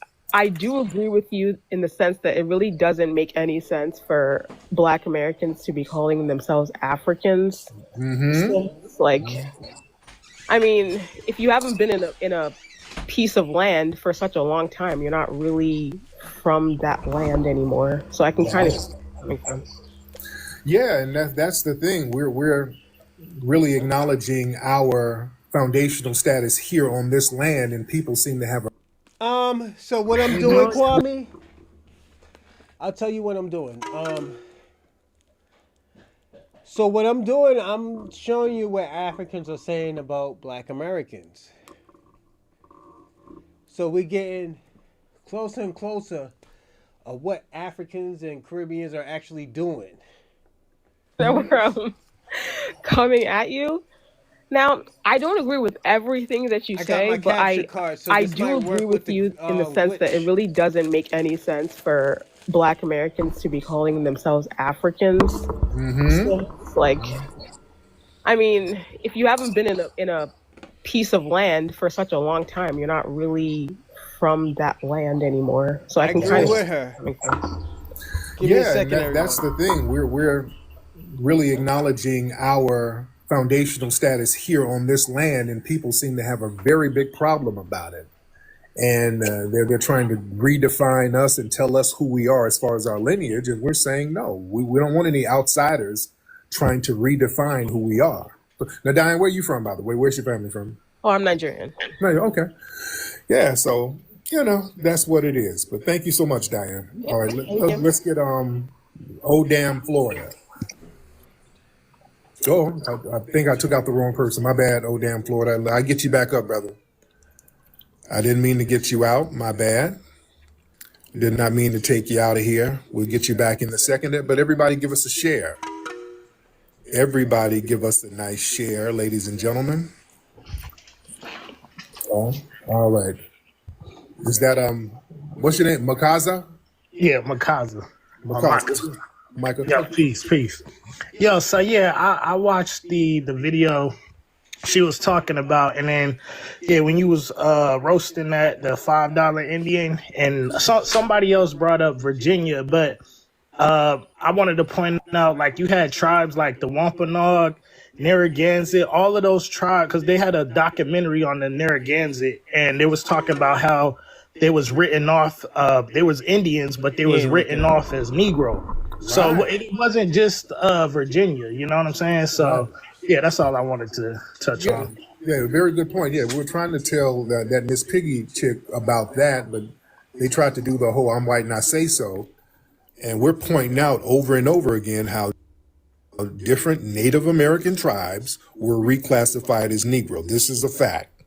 do agree with you in the sense that it really doesn't make any sense for Black Americans to be calling themselves Africans. So it's like, I mean, if you haven't been in a piece of land for such a long time, you're not really from that land anymore. So I can kind of make sense. Yeah, and that's the thing. We're really acknowledging our foundational status here on this land, and people seem to have a. So what I'm doing, Kwame, I'll tell you what I'm doing. So what I'm doing, I'm showing you what Africans are saying about Black Americans. So we're getting closer and closer of what Africans and Caribbeans are actually doing. That were coming at you. Now, I don't agree with everything that you say, but I do agree with you in the sense that it really doesn't make any sense for Black Americans to be calling themselves Africans. So it's like, I mean, if you haven't been in a piece of land for such a long time, you're not really from that land anymore. So I can kind of with her. Yeah, that's the thing. We're really acknowledging our foundational status here on this land, and people seem to have a very big problem about it. And they're trying to redefine us and tell us who we are as far as our lineage. And we're saying, no, we don't want any outsiders trying to redefine who we are. Now, Diane, where are you from, by the way? Where's your family from? Oh, I'm Nigerian. No, okay. Yeah, so, that's what it is. But thank you so much, Diane. All right, let's get Oh Damn Florida. Oh, I think I took out the wrong person. My bad, Oh Damn Florida. I'll get you back up, brother. I didn't mean to get you out. My bad. Did not mean to take you out of here. We'll get you back in a second. But everybody give us a share. Everybody give us a nice share, ladies and gentlemen. Oh, all right. Is that what's your name? Makaza? Yeah, Makaza. Makaza. Michael. Yeah, peace. Yo, so yeah, I watched the video she was talking about, and then when you was roasting the $5 Indian, and somebody else brought up Virginia, but I wanted to point out, like, you had tribes like the Wampanoag, Narragansett, all of those tribes, because they had a documentary on the Narragansett, and they was talking about how they was written off, they was Indians, but they was written off as Negro. So it wasn't just Virginia, you know what I'm saying? So yeah, that's all I wanted to touch on. Yeah, very good point. Yeah, we were trying to tell that Miss Piggy chick about that, but they tried to do the whole "I'm white and I say so," and we're pointing out over and over again how different Native American tribes were reclassified as Negro. This is a fact.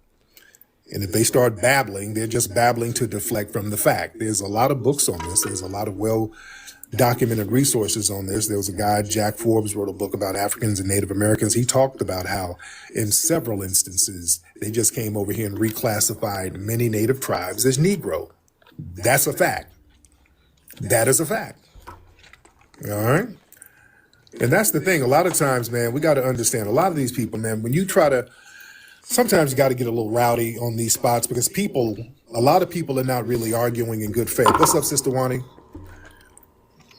And if they start babbling, they're just babbling to deflect from the fact. There's a lot of books on this. There's a lot of well-documented resources on this. There was a guy, Jack Forbes, wrote a book about Africans and Native Americans. He talked about how in several instances, they just came over here and reclassified many Native tribes as Negro. That's a fact. That is a fact. All right? And that's the thing. A lot of times, man, we got to understand, a lot of these people, man, when you try to, sometimes you got to get a little rowdy on these spots because a lot of people are not really arguing in good faith. What's up, Sister Wani?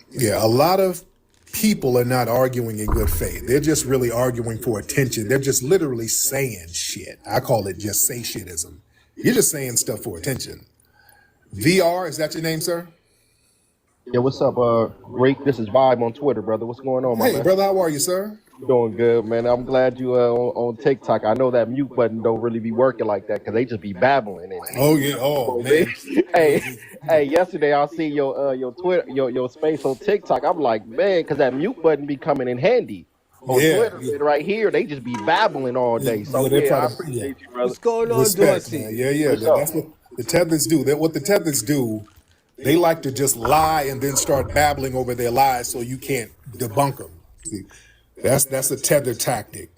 Yeah, a lot of people are not arguing in good faith. They're just really arguing for attention. They're just literally saying shit. I call it just say shitism. You're just saying stuff for attention. VR, is that your name, sir? Yeah, what's up, Rick? This is Vibe on Twitter, brother. What's going on, my man? Hey, brother, how are you, sir? Doing good, man. I'm glad you on TikTok. I know that mute button don't really be working like that because they just be babbling. Oh yeah, man. Hey, yesterday I see your Twitter, your space on TikTok. I'm like, man, because that mute button be coming in handy. On Twitter, and right here, they just be babbling all day. So I appreciate you, brother. What's going on, Respect, Dorsey? man. Yeah. That's what the tethers do. What the tethers do, they like to just lie and then start babbling over their lies so you can't debunk them. See? That's a tether tactic.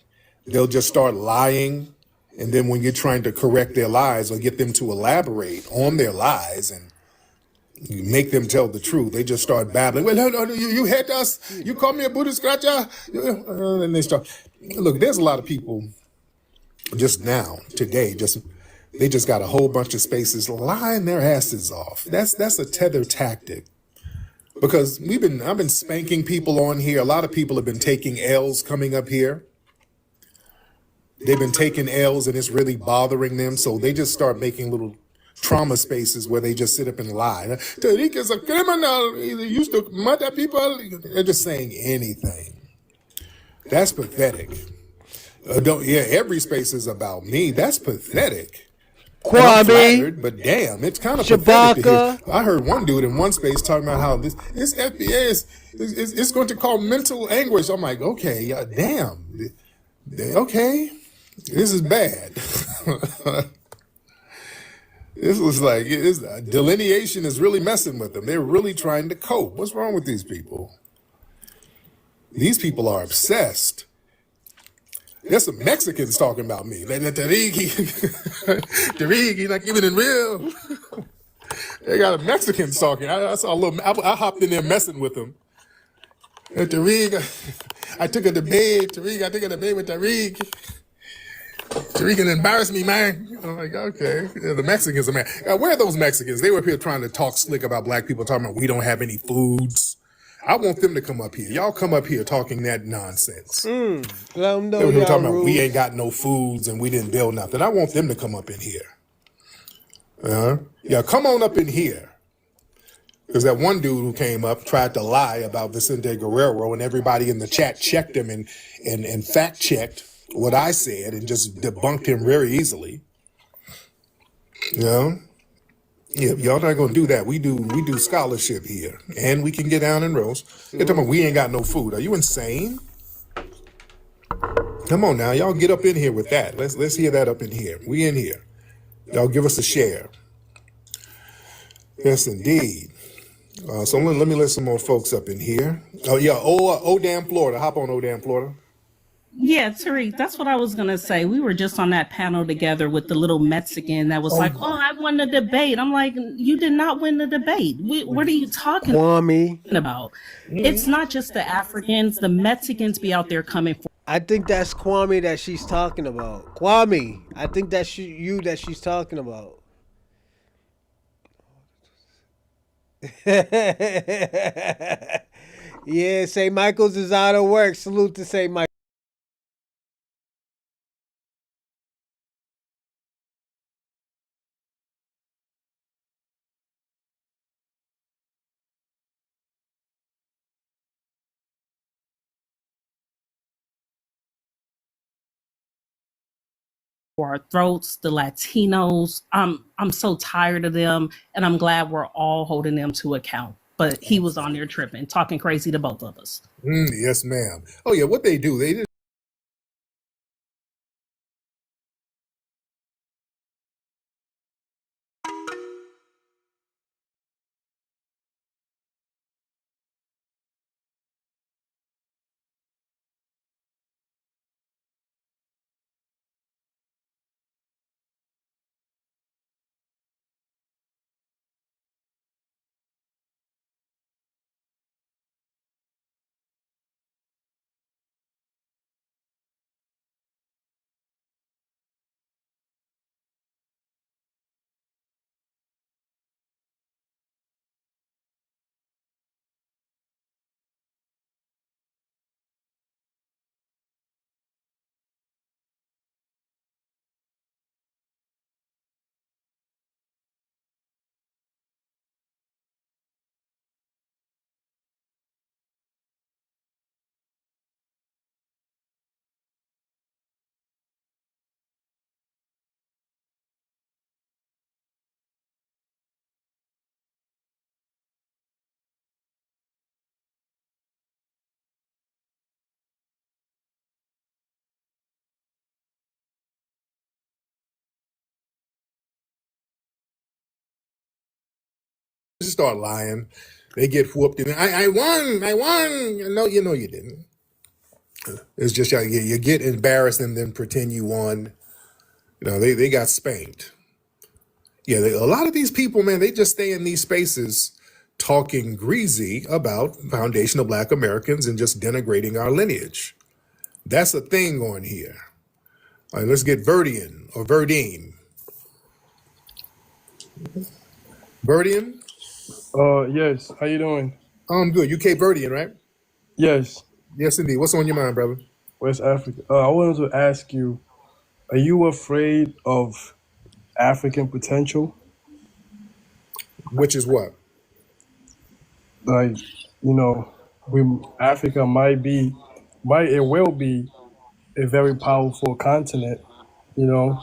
They'll just start lying, and then when you're trying to correct their lies or get them to elaborate on their lies and you make them tell the truth, they just start babbling. Well, no, you hate us. You call me a Buddha scratcher. And they start. Look, there's a lot of people just now, today, they just got a whole bunch of spaces lying their asses off. That's a tether tactic. Because I've been spanking people on here. A lot of people have been taking L's coming up here. They've been taking L's and it's really bothering them. So they just start making little trauma spaces where they just sit up and lie. Tariq is a criminal. He used to murder people. They're just saying anything. That's pathetic. Every space is about me. That's pathetic. Kwame, but damn, it's kind of pathetic to hear. I heard one dude in one space talking about how this FBA is going to cause mental anguish. I'm like, okay, damn, okay, this is bad. This was like delineation is really messing with them. They're really trying to cope. What's wrong with these people? These people are obsessed. There's some Mexicans talking about me. Tariq, he's not giving it real. They got Mexicans talking. I saw a little. I hopped in there messing with them. Tariq, I took a debate. I took a debate with Tariq. Tariq can embarrass me, man. I'm like, okay. Yeah, the Mexicans are mad. Where are those Mexicans? They were up here trying to talk slick about black people, talking about we don't have any foods. I want them to come up here. Y'all come up here talking that nonsense. Let them know They were y'all talking about rude. we ain't got no foods and we didn't build nothing. I want them to come up in here. Come on up in here. Because that one dude who came up tried to lie about Vicente Guerrero, and everybody in the chat checked him and fact checked what I said and just debunked him very easily. Yeah, y'all not gonna do that. We do scholarship here, and we can get down and roast. They're talking about we ain't got no food. Are you insane? Come on now, y'all get up in here with that. Let's hear that up in here. We in here. Y'all give us a share. Yes, indeed. So let me let some more folks up in here. Oh yeah, damn Florida. Hop on, damn Florida. Yeah, Tariq, that's what I was gonna say. We were just on that panel together with the little Mexican that was like, "Oh, I won the debate." I'm like, "You did not win the debate. What are you talking Kwame. about? It's not just the Africans; the Mexicans be out there coming for." I think that's Kwame that she's talking about. Kwame. I think that's you that she's talking about. Yeah, St. Michael's is out of work. Salute to St. Michael. our throats, the Latinos. I'm so tired of them, and I'm glad we're all holding them to account. But he was on there tripping, talking crazy to both of us. Yes, ma'am. Oh yeah, what they do, they just start lying. They get whooped, and I won, I won. No, you know you didn't. It's just you get embarrassed and then pretend you won. You know, they got spanked. Yeah, a lot of these people, man, they just stay in these spaces talking greasy about foundational Black Americans and just denigrating our lineage. That's a thing on here. All right, let's get Verdian or Verdine. Verdian? Yes. How you doing? I'm good. UK Verdian, right? Yes, Yes, indeed. What's on your mind, brother? West Africa. I wanted to ask you, are you afraid of African potential? Which is what? Like, you know, we Africa it will be a very powerful continent. You know,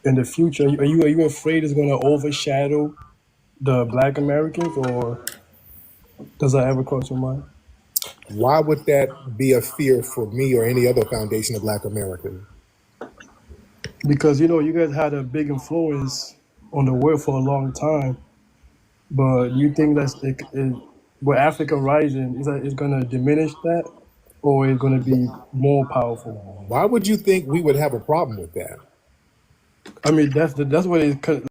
in the future, are you afraid it's going to overshadow the Black Americans, or does that ever cross your mind? Why would that be a fear for me or any other foundation of Black American? Because you guys had a big influence on the world for a long time. But you think with Africa rising, is that is going to diminish that, or is going to be more powerful? Why would you think we would have a problem with that? I mean, that's what it.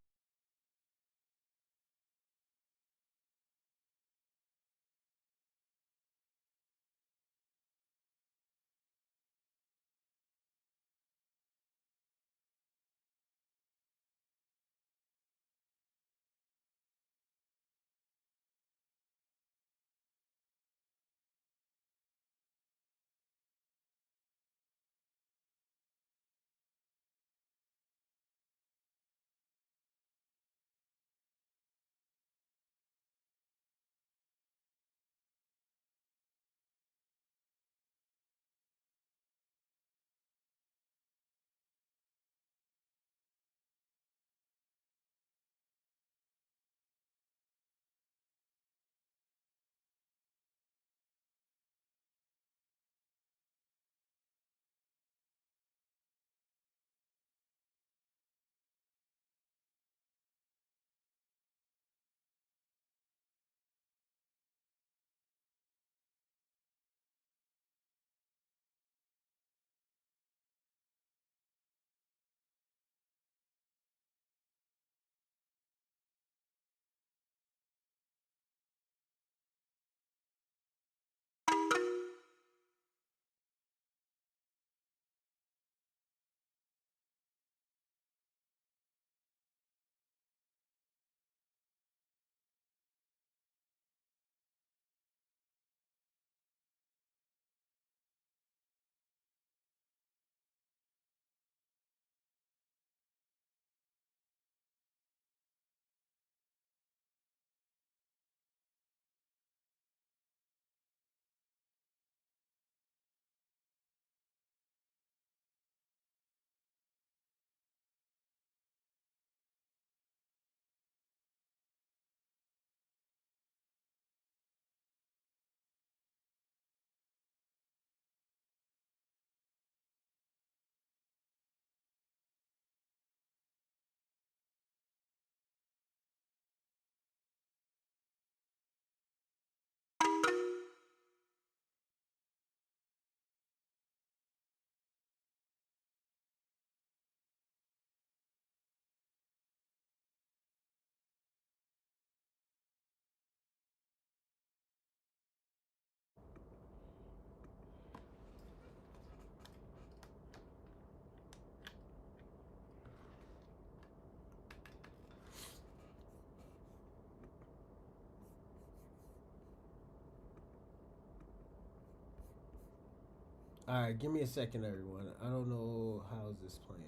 All right, give me a second, everyone. I don't know how is this playing.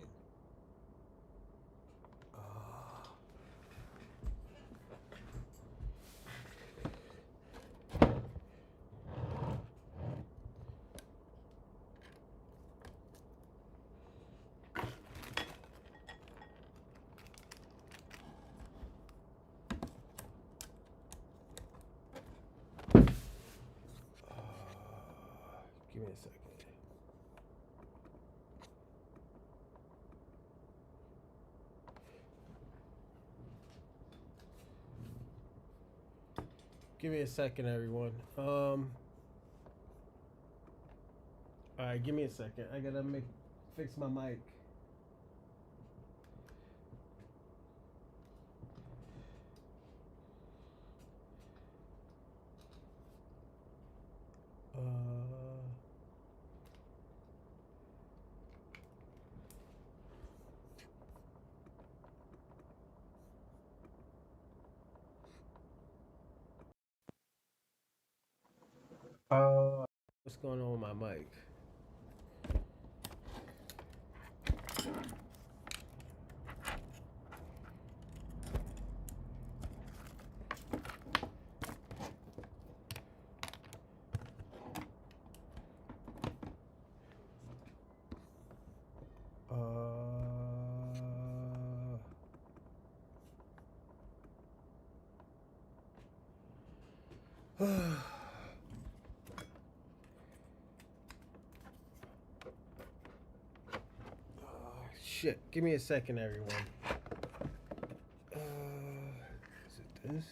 Give me a second. Give me a second, everyone. All right, give me a second. I gotta fix my mic. What's going on with my mic? Shit, give me a second, everyone. Is it this?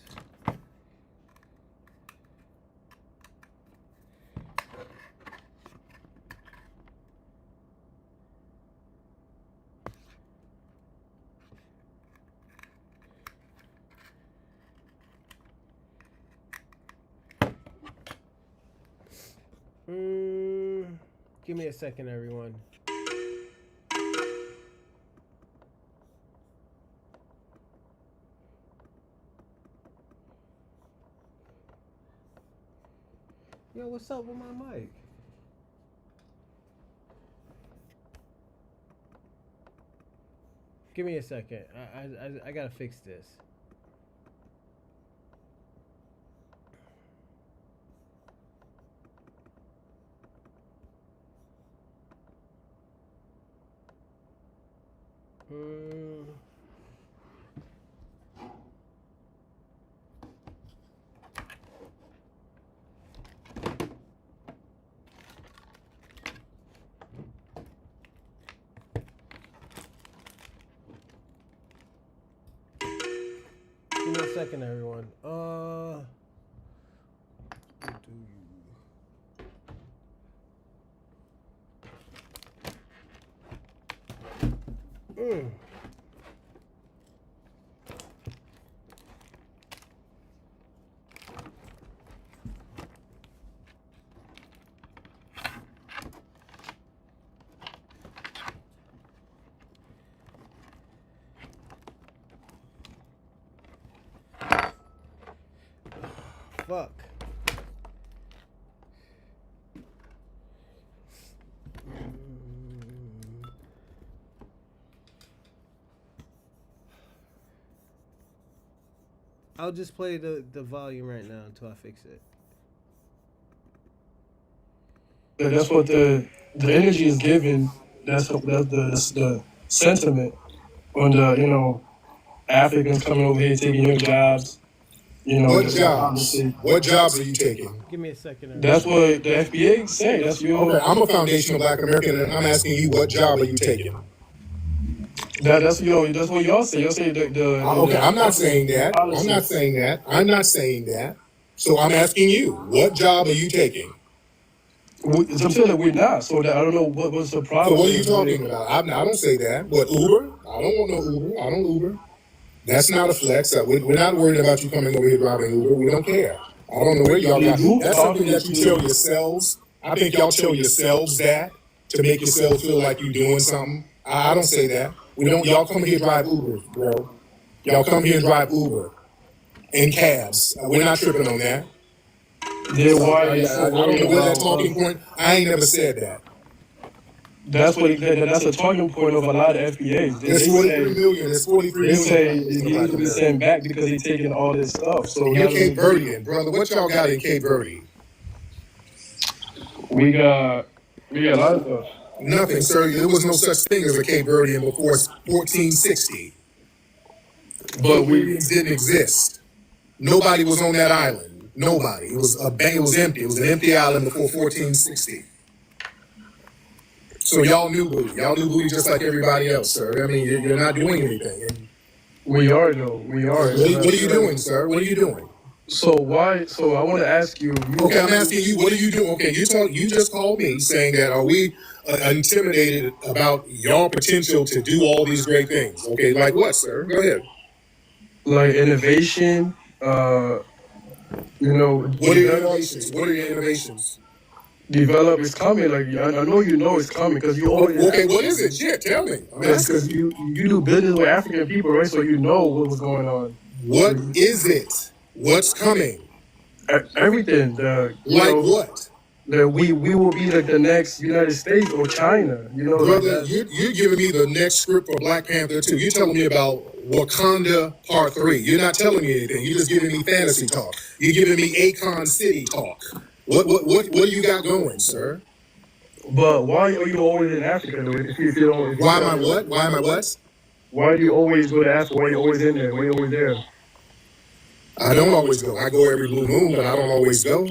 Give me a second, everyone. Yo, what's up with my mic? Give me a second. I gotta fix this. Give me a second, everyone. Fuck. I'll just play the volume right now until I fix it. That's what the energy is given. That's the sentiment on the Africans coming over here taking your jobs. What jobs? What jobs are you taking? Give me a second. That's what the FBA say. That's your. Okay, I'm a foundational Black American, and I'm asking you, what job are you taking? That's what y'all say. Y'all say okay, I'm not saying that. I'm not saying that. I'm not saying that. So I'm asking you, what job are you taking? I'm saying that we're not. So that I don't know what's the problem. So what are you talking about? I don't say that. What, Uber? I don't want no Uber. I don't Uber. That's not a flex. We're not worried about you coming over here driving Uber. We don't care. I don't know where y'all got. That's something that you tell yourselves. I think y'all tell yourselves that to make yourselves feel like you're doing something. I don't say that. We don't. Y'all come here drive Uber, bro. Y'all come here and drive Uber and cabs. We're not tripping on that. Yeah, why? I don't know where that talking point. I ain't never said that. That's that's a talking point of a lot of FBAs. It's 43 million. It's 43 they million. say he needs to be sent back because he's taking all this stuff. So You're Cape Verdean, brother. What y'all got in Cape Verde? we got a lot of stuff. Nothing, sir. There was no such thing as a Cape Verdean before 1460. But Verdeans didn't exist. Nobody was on that island. Nobody. It was it was empty. It was an empty island before 1460. So y'all knew booty. Y'all knew booty just like everybody else, sir. I mean, you're not doing anything. And we are, though. We are. What are you doing, sir? What are you doing? So why? So I want to ask you. Okay, I'm asking you. What are you doing? Okay, you just called me saying that are we intimidated about your potential to do all these great things? Okay, like what, sir? Go ahead. Like innovation. What are your innovations? What are your innovations? Develop is coming. Like I know it's coming because you always. Okay, what is it? Shit, tell me. Because you do business with African people, right? So you know what was going on. What is it? What's coming? Everything. What? That we will be like the next United States or China. Brother, you're giving me the next script for Black Panther 2. You're telling me about Wakanda Part 3. You're not telling me anything. You're just giving me fantasy talk. You're giving me Akon City talk. What do you got going, sir? But why are you always in Africa though? If you don't, why am I what? Why am I what? Why do you always go to Africa? Why are you always in there? Why are you always there? I don't always go. I go every blue moon, but I don't always go.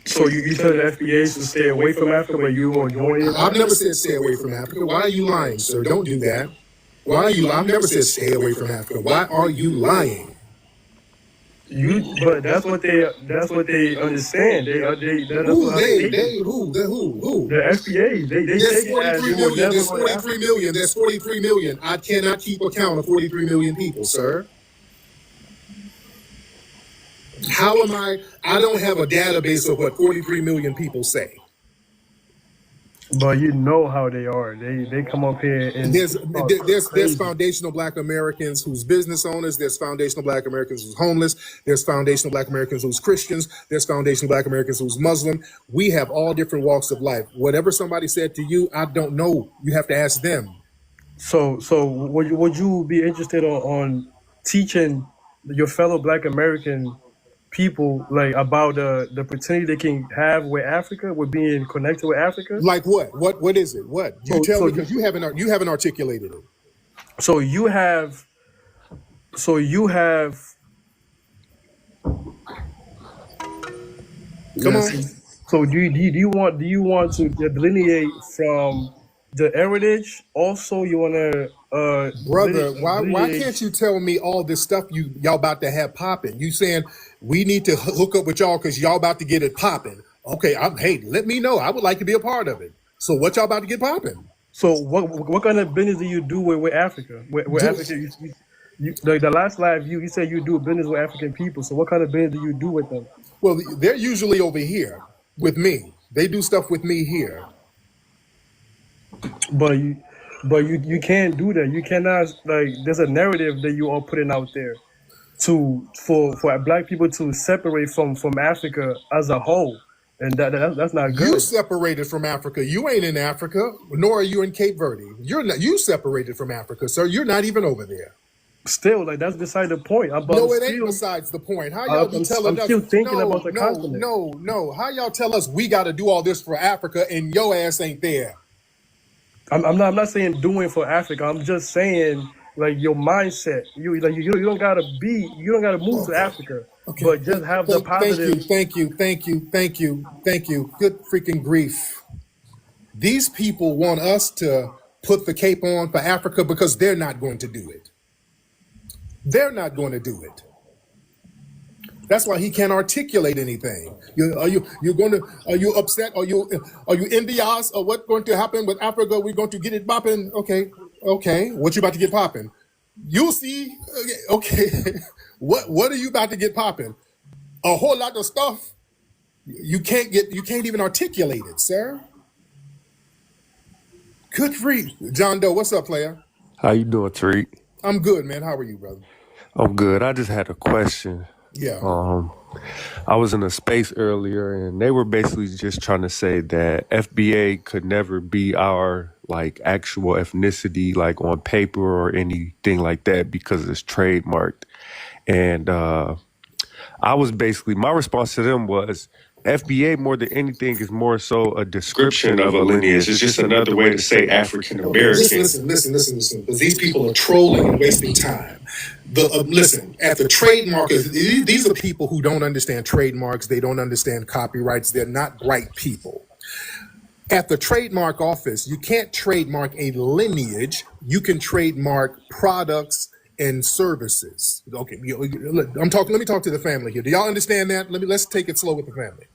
So you tell the FBAs to stay away from Africa, but you won't join it? I've never said stay away from Africa. Why are you lying, sir? Don't do that. Why are you? I've never said stay away from Africa. Why are you lying? But that's what they understand. Who? The FBAs. They There's take 43 million. There's 43 million. There's 43 million. I cannot keep account of 43 million people, sir. How am I? I don't have a database of what 43 million people say. But you know how they are. They come up here and there's foundational Black Americans who's business owners. There's foundational Black Americans who's homeless. There's foundational Black Americans who's Christians. There's foundational Black Americans who's Muslim. We have all different walks of life. Whatever somebody said to you, I don't know. You have to ask them. So would you be interested on teaching your fellow Black American people like about the opportunity they can have with Africa, with being connected with Africa? Like what? What is it? What? You tell me, because you haven't articulated it. So you have Come on. So do you want to delineate from the heritage? Also, you want to brother, why can't you tell me all this stuff y'all about to have popping? You saying we need to hook up with y'all because y'all about to get it popping. Okay, hey, let me know. I would like to be a part of it. So what y'all about to get popping? So what kind of business do you do with Africa? With Africa, like the last live you said you do business with African people. So what kind of business do you do with them? Well, they're usually over here with me. They do stuff with me here. But you can't do that. You cannot, like, there's a narrative that you are putting out there for Black people to separate from Africa as a whole, and that's not good. You separated from Africa. You ain't in Africa, nor are you in Cape Verde. You're not. You separated from Africa, sir. You're not even over there. Still, like, that's beside the point. No, it ain't besides the point. How y'all be telling us? I'm still thinking about the continent. No. How y'all tell us we got to do all this for Africa and your ass ain't there? I'm not saying doing for Africa. I'm just saying, like, your mindset. You don't gotta move to Africa, but just have the positive. Thank you. Good freaking grief. These people want us to put the cape on for Africa because they're not going to do it. They're not going to do it. That's why he can't articulate anything. Are you upset? Are you envious of what's going to happen with Africa? We're going to get it popping. Okay. What you about to get popping? You'll see. Okay. What are you about to get popping? A whole lot of stuff. You can't even articulate it, sir. Good grief. John Doe, what's up, player? How you doing, Tariq? I'm good, man. How are you, brother? I'm good. I just had a question. Yeah. I was in a space earlier and they were basically just trying to say that FBA could never be our like actual ethnicity, like on paper or anything like that because it's trademarked. And I was basically, my response to them was FBA more than anything is more so a description of a lineage. It's just another way to say African American. Listen. Because these people are trolling and wasting time. Listen, at the trademark, these are people who don't understand trademarks. They don't understand copyrights. They're not bright people. At the trademark office, you can't trademark a lineage. You can trademark products and services. Okay, I'm talking. Let me talk to the family here. Do y'all understand that? Let's take it slow with the family.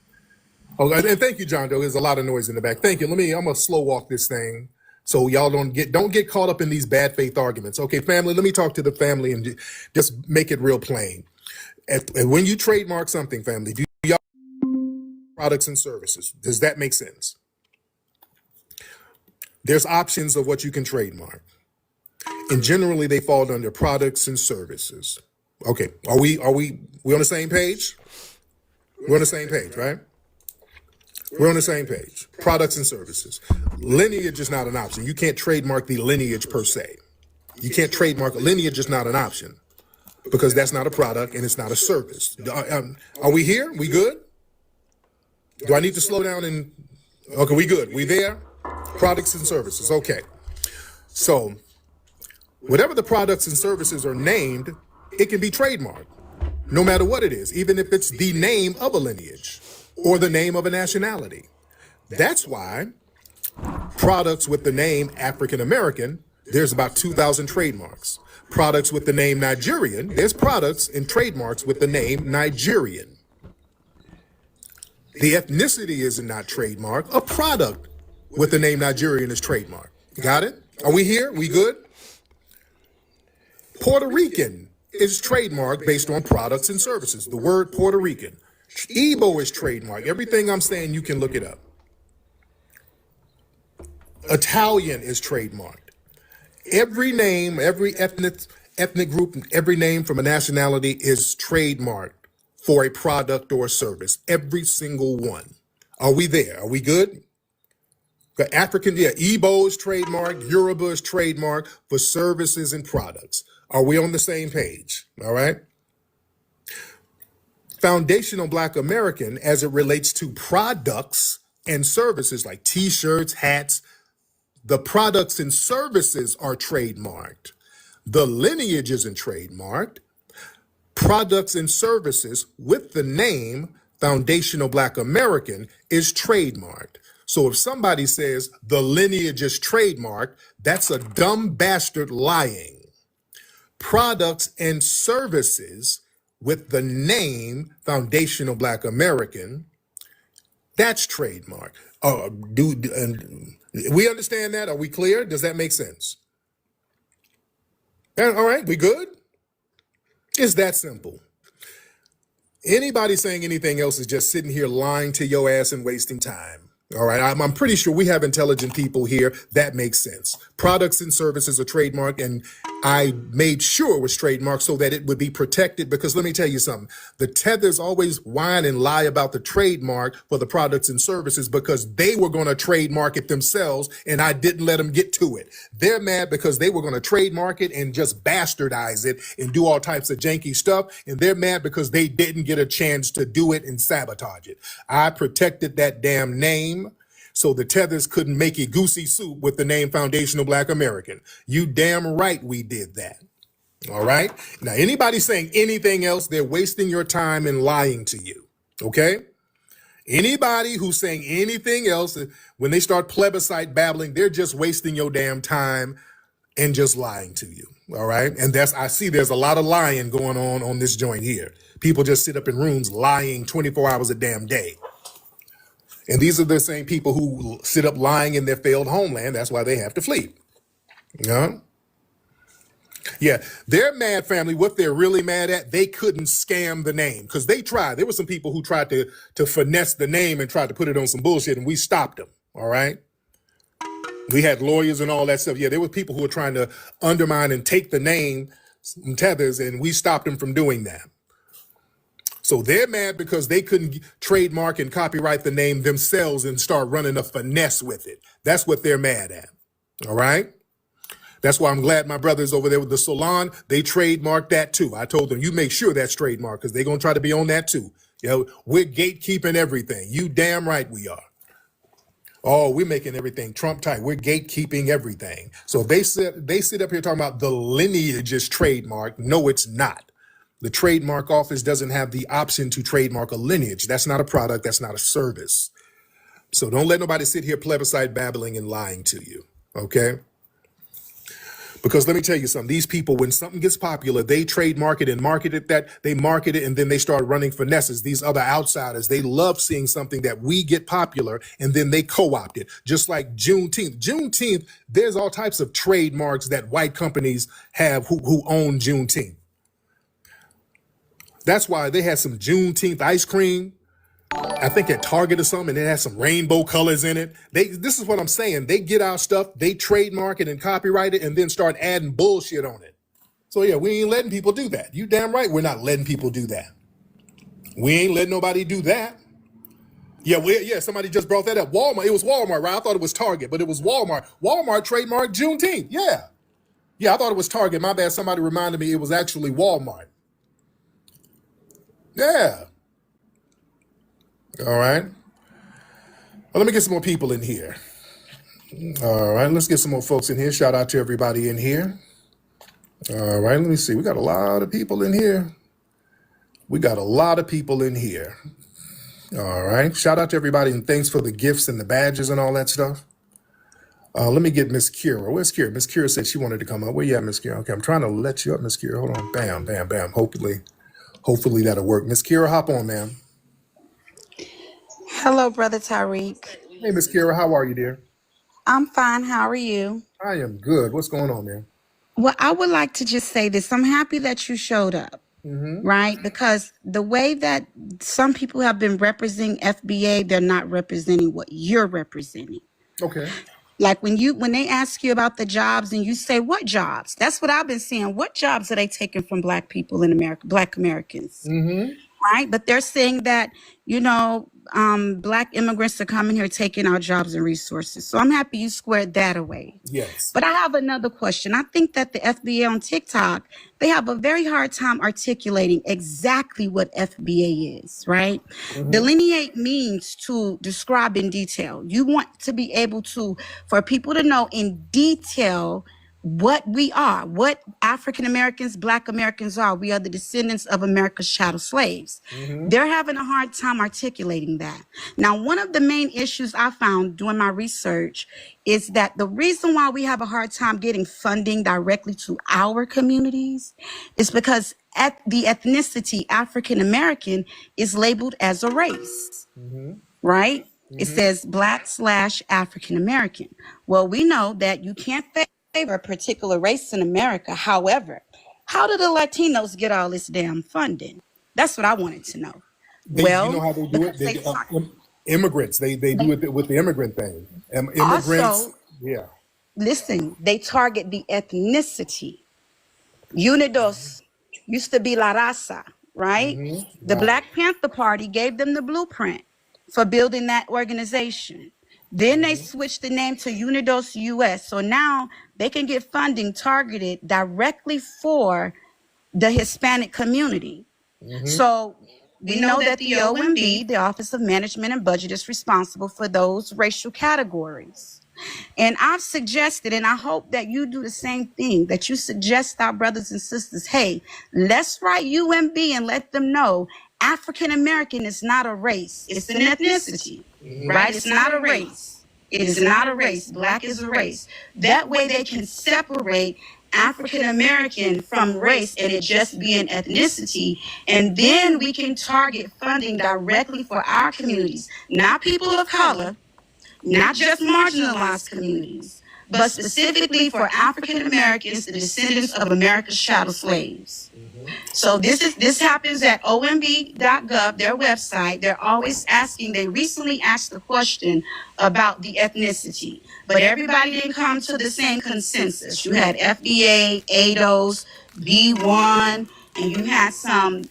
Oh, and thank you, John Doe. There's a lot of noise in the back. Thank you. I'm gonna slow walk this thing so y'all don't get caught up in these bad faith arguments. Okay, family. Let me talk to the family and just make it real plain. And when you trademark something, family, do y'all products and services? Does that make sense? There's options of what you can trademark. And generally they fall under products and services. Okay, we on the same page? We're on the same page, right? We're on the same page. Products and services. Lineage is not an option. You can't trademark the lineage per se. You can't trademark a lineage is not an option because that's not a product and it's not a service. Are we here? We good? Do I need to slow down and okay, we good. We there? Products and services. Okay. So whatever the products and services are named, it can be trademarked, no matter what it is, even if it's the name of a lineage or the name of a nationality. That's why products with the name African American, there's about 2,000 trademarks. Products with the name Nigerian, there's products and trademarks with the name Nigerian. The ethnicity is not trademark. A product with the name Nigerian is trademark. Got it? Are we here? We good? Puerto Rican is trademarked based on products and services. The word Puerto Rican. Igbo is trademark. Everything I'm saying, you can look it up. Italian is trademarked. Every name, every ethnic group, every name from a nationality is trademarked for a product or service. Every single one. Are we there? Are we good? The African, Igbo is trademarked. Yoruba is trademarked for services and products. Are we on the same page? All right. Foundational Black American, as it relates to products and services like t-shirts, hats, the products and services are trademarked. The lineage isn't trademarked. Products and services with the name Foundational Black American is trademarked. So if somebody says the lineage is trademarked, that's a dumb bastard lying. Products and services with the name Foundational Black American, that's trademark. We understand that? Are we clear? Does that make sense? All right, we good? It's that simple. Anybody saying anything else is just sitting here lying to your ass and wasting time. All right, I'm pretty sure we have intelligent people here. That makes sense. Products and services are trademarked, and I made sure it was trademarked so that it would be protected, because let me tell you something. The tethers always whine and lie about the trademark for the products and services because they were going to trademark it themselves, and I didn't let them get to it. They're mad because they were going to trademark it and just bastardize it and do all types of janky stuff, and they're mad because they didn't get a chance to do it and sabotage it. I protected that damn name so the tethers couldn't make a goosey soup with the name Foundational Black American. You damn right we did that. All right? Now, anybody saying anything else, they're wasting your time and lying to you. Okay? Anybody who's saying anything else, when they start plebiscite babbling, they're just wasting your damn time and just lying to you. All right? And I see there's a lot of lying going on this joint here. People just sit up in rooms lying 24 hours a damn day. And these are the same people who sit up lying in their failed homeland. That's why they have to flee. You know? Yeah, they're mad, family. What they're really mad at, they couldn't scam the name because they tried. There were some people who tried to finesse the name and tried to put it on some bullshit, and we stopped them. All right? We had lawyers and all that stuff. Yeah, there were people who were trying to undermine and take the name Tethers, and we stopped them from doing that. So they're mad because they couldn't trademark and copyright the name themselves and start running a finesse with it. That's what they're mad at. All right? That's why I'm glad my brothers over there with the salon, they trademarked that too. I told them, you make sure that's trademarked because they're going to try to be on that too. You know, we're gatekeeping everything. You damn right we are. Oh, we're making everything Trump type. We're gatekeeping everything. So they sit up here talking about the lineage is trademarked. No, it's not. The trademark office doesn't have the option to trademark a lineage. That's not a product. That's not a service. So don't let nobody sit here plebiscite babbling and lying to you. Okay? Because let me tell you something, these people, when something gets popular, they trademark it and market it, and then they start running finesses. These other outsiders, they love seeing something that we get popular and then they co-opt it. Just like Juneteenth. Juneteenth, there's all types of trademarks that white companies have who own Juneteenth. That's why they had some Juneteenth ice cream, I think at Target or something, and it has some rainbow colors in it. This is what I'm saying. They get our stuff, they trademark it and copyright it, and then start adding bullshit on it. So yeah, we ain't letting people do that. You damn right we're not letting people do that. We ain't letting nobody do that. Yeah, somebody just brought that up. Walmart, it was Walmart, right? I thought it was Target, but it was Walmart. Walmart trademarked Juneteenth, yeah. Yeah, I thought it was Target. My bad, somebody reminded me it was actually Walmart. Yeah. All right. Well, let me get some more people in here. All right, let's get some more folks in here. Shout out to everybody in here. All right, let me see. We got a lot of people in here. All right. Shout out to everybody and thanks for the gifts and the badges and all that stuff. Let me get Miss Kira. Where's Kira? Miss Kira said she wanted to come up. Where you at, Miss Kira? Okay, I'm trying to let you up, Miss Kira. Hold on. Bam, bam, bam. Hopefully that'll work. Miss Kira, hop on, ma'am. Hello, Brother Tariq. Hey, Miss Kira, how are you, dear? I'm fine. How are you? I am good. What's going on, man? Well, I would like to just say this. I'm happy that you showed up, right? Because the way that some people have been representing FBA, they're not representing what you're representing. Okay. Like when they ask you about the jobs and you say, what jobs? That's what I've been seeing. What jobs are they taking from Black people in America, Black Americans? Right? But they're saying that, Black immigrants are coming here taking our jobs and resources. So I'm happy you squared that away. Yes. But I have another question. I think that the FBA on TikTok, they have a very hard time articulating exactly what FBA is, right? Delineate means to describe in detail. You want to be able for people to know in detail what we are, what African Americans, Black Americans are. We are the descendants of America's chattel slaves. They're having a hard time articulating that. Now, one of the main issues I found doing my research is that the reason why we have a hard time getting funding directly to our communities is because the ethnicity African American is labeled as a race, right? It says Black/African American. Well, we know that you can't favor a particular race in America. However, how do the Latinos get all this damn funding? That's what I wanted to know. You know how they do it? Immigrants, they do it with the immigrant thing. Immigrants, also, yeah. Listen, they target the ethnicity. Unidos used to be La Raza, right? The Black Panther Party gave them the blueprint for building that organization. Then they switched the name to Unidos US. So now they can get funding targeted directly for the Hispanic community. So we know that the OMB, the Office of Management and Budget, is responsible for those racial categories. And I've suggested, and I hope that you do the same thing, that you suggest our brothers and sisters, hey, let's write UMB and let them know African American is not a race. It's an ethnicity, right? It's not a race. It is not a race. Black is a race. That way they can separate African American from race and it just be an ethnicity. And then we can target funding directly for our communities, not people of color, not just marginalized communities, but specifically for African Americans, the descendants of America's chattel slaves. So this happens at omb.gov, their website. They're always asking, they recently asked the question about the ethnicity, but everybody didn't come to the same consensus. You had FBA, ADOS, B1, and you had some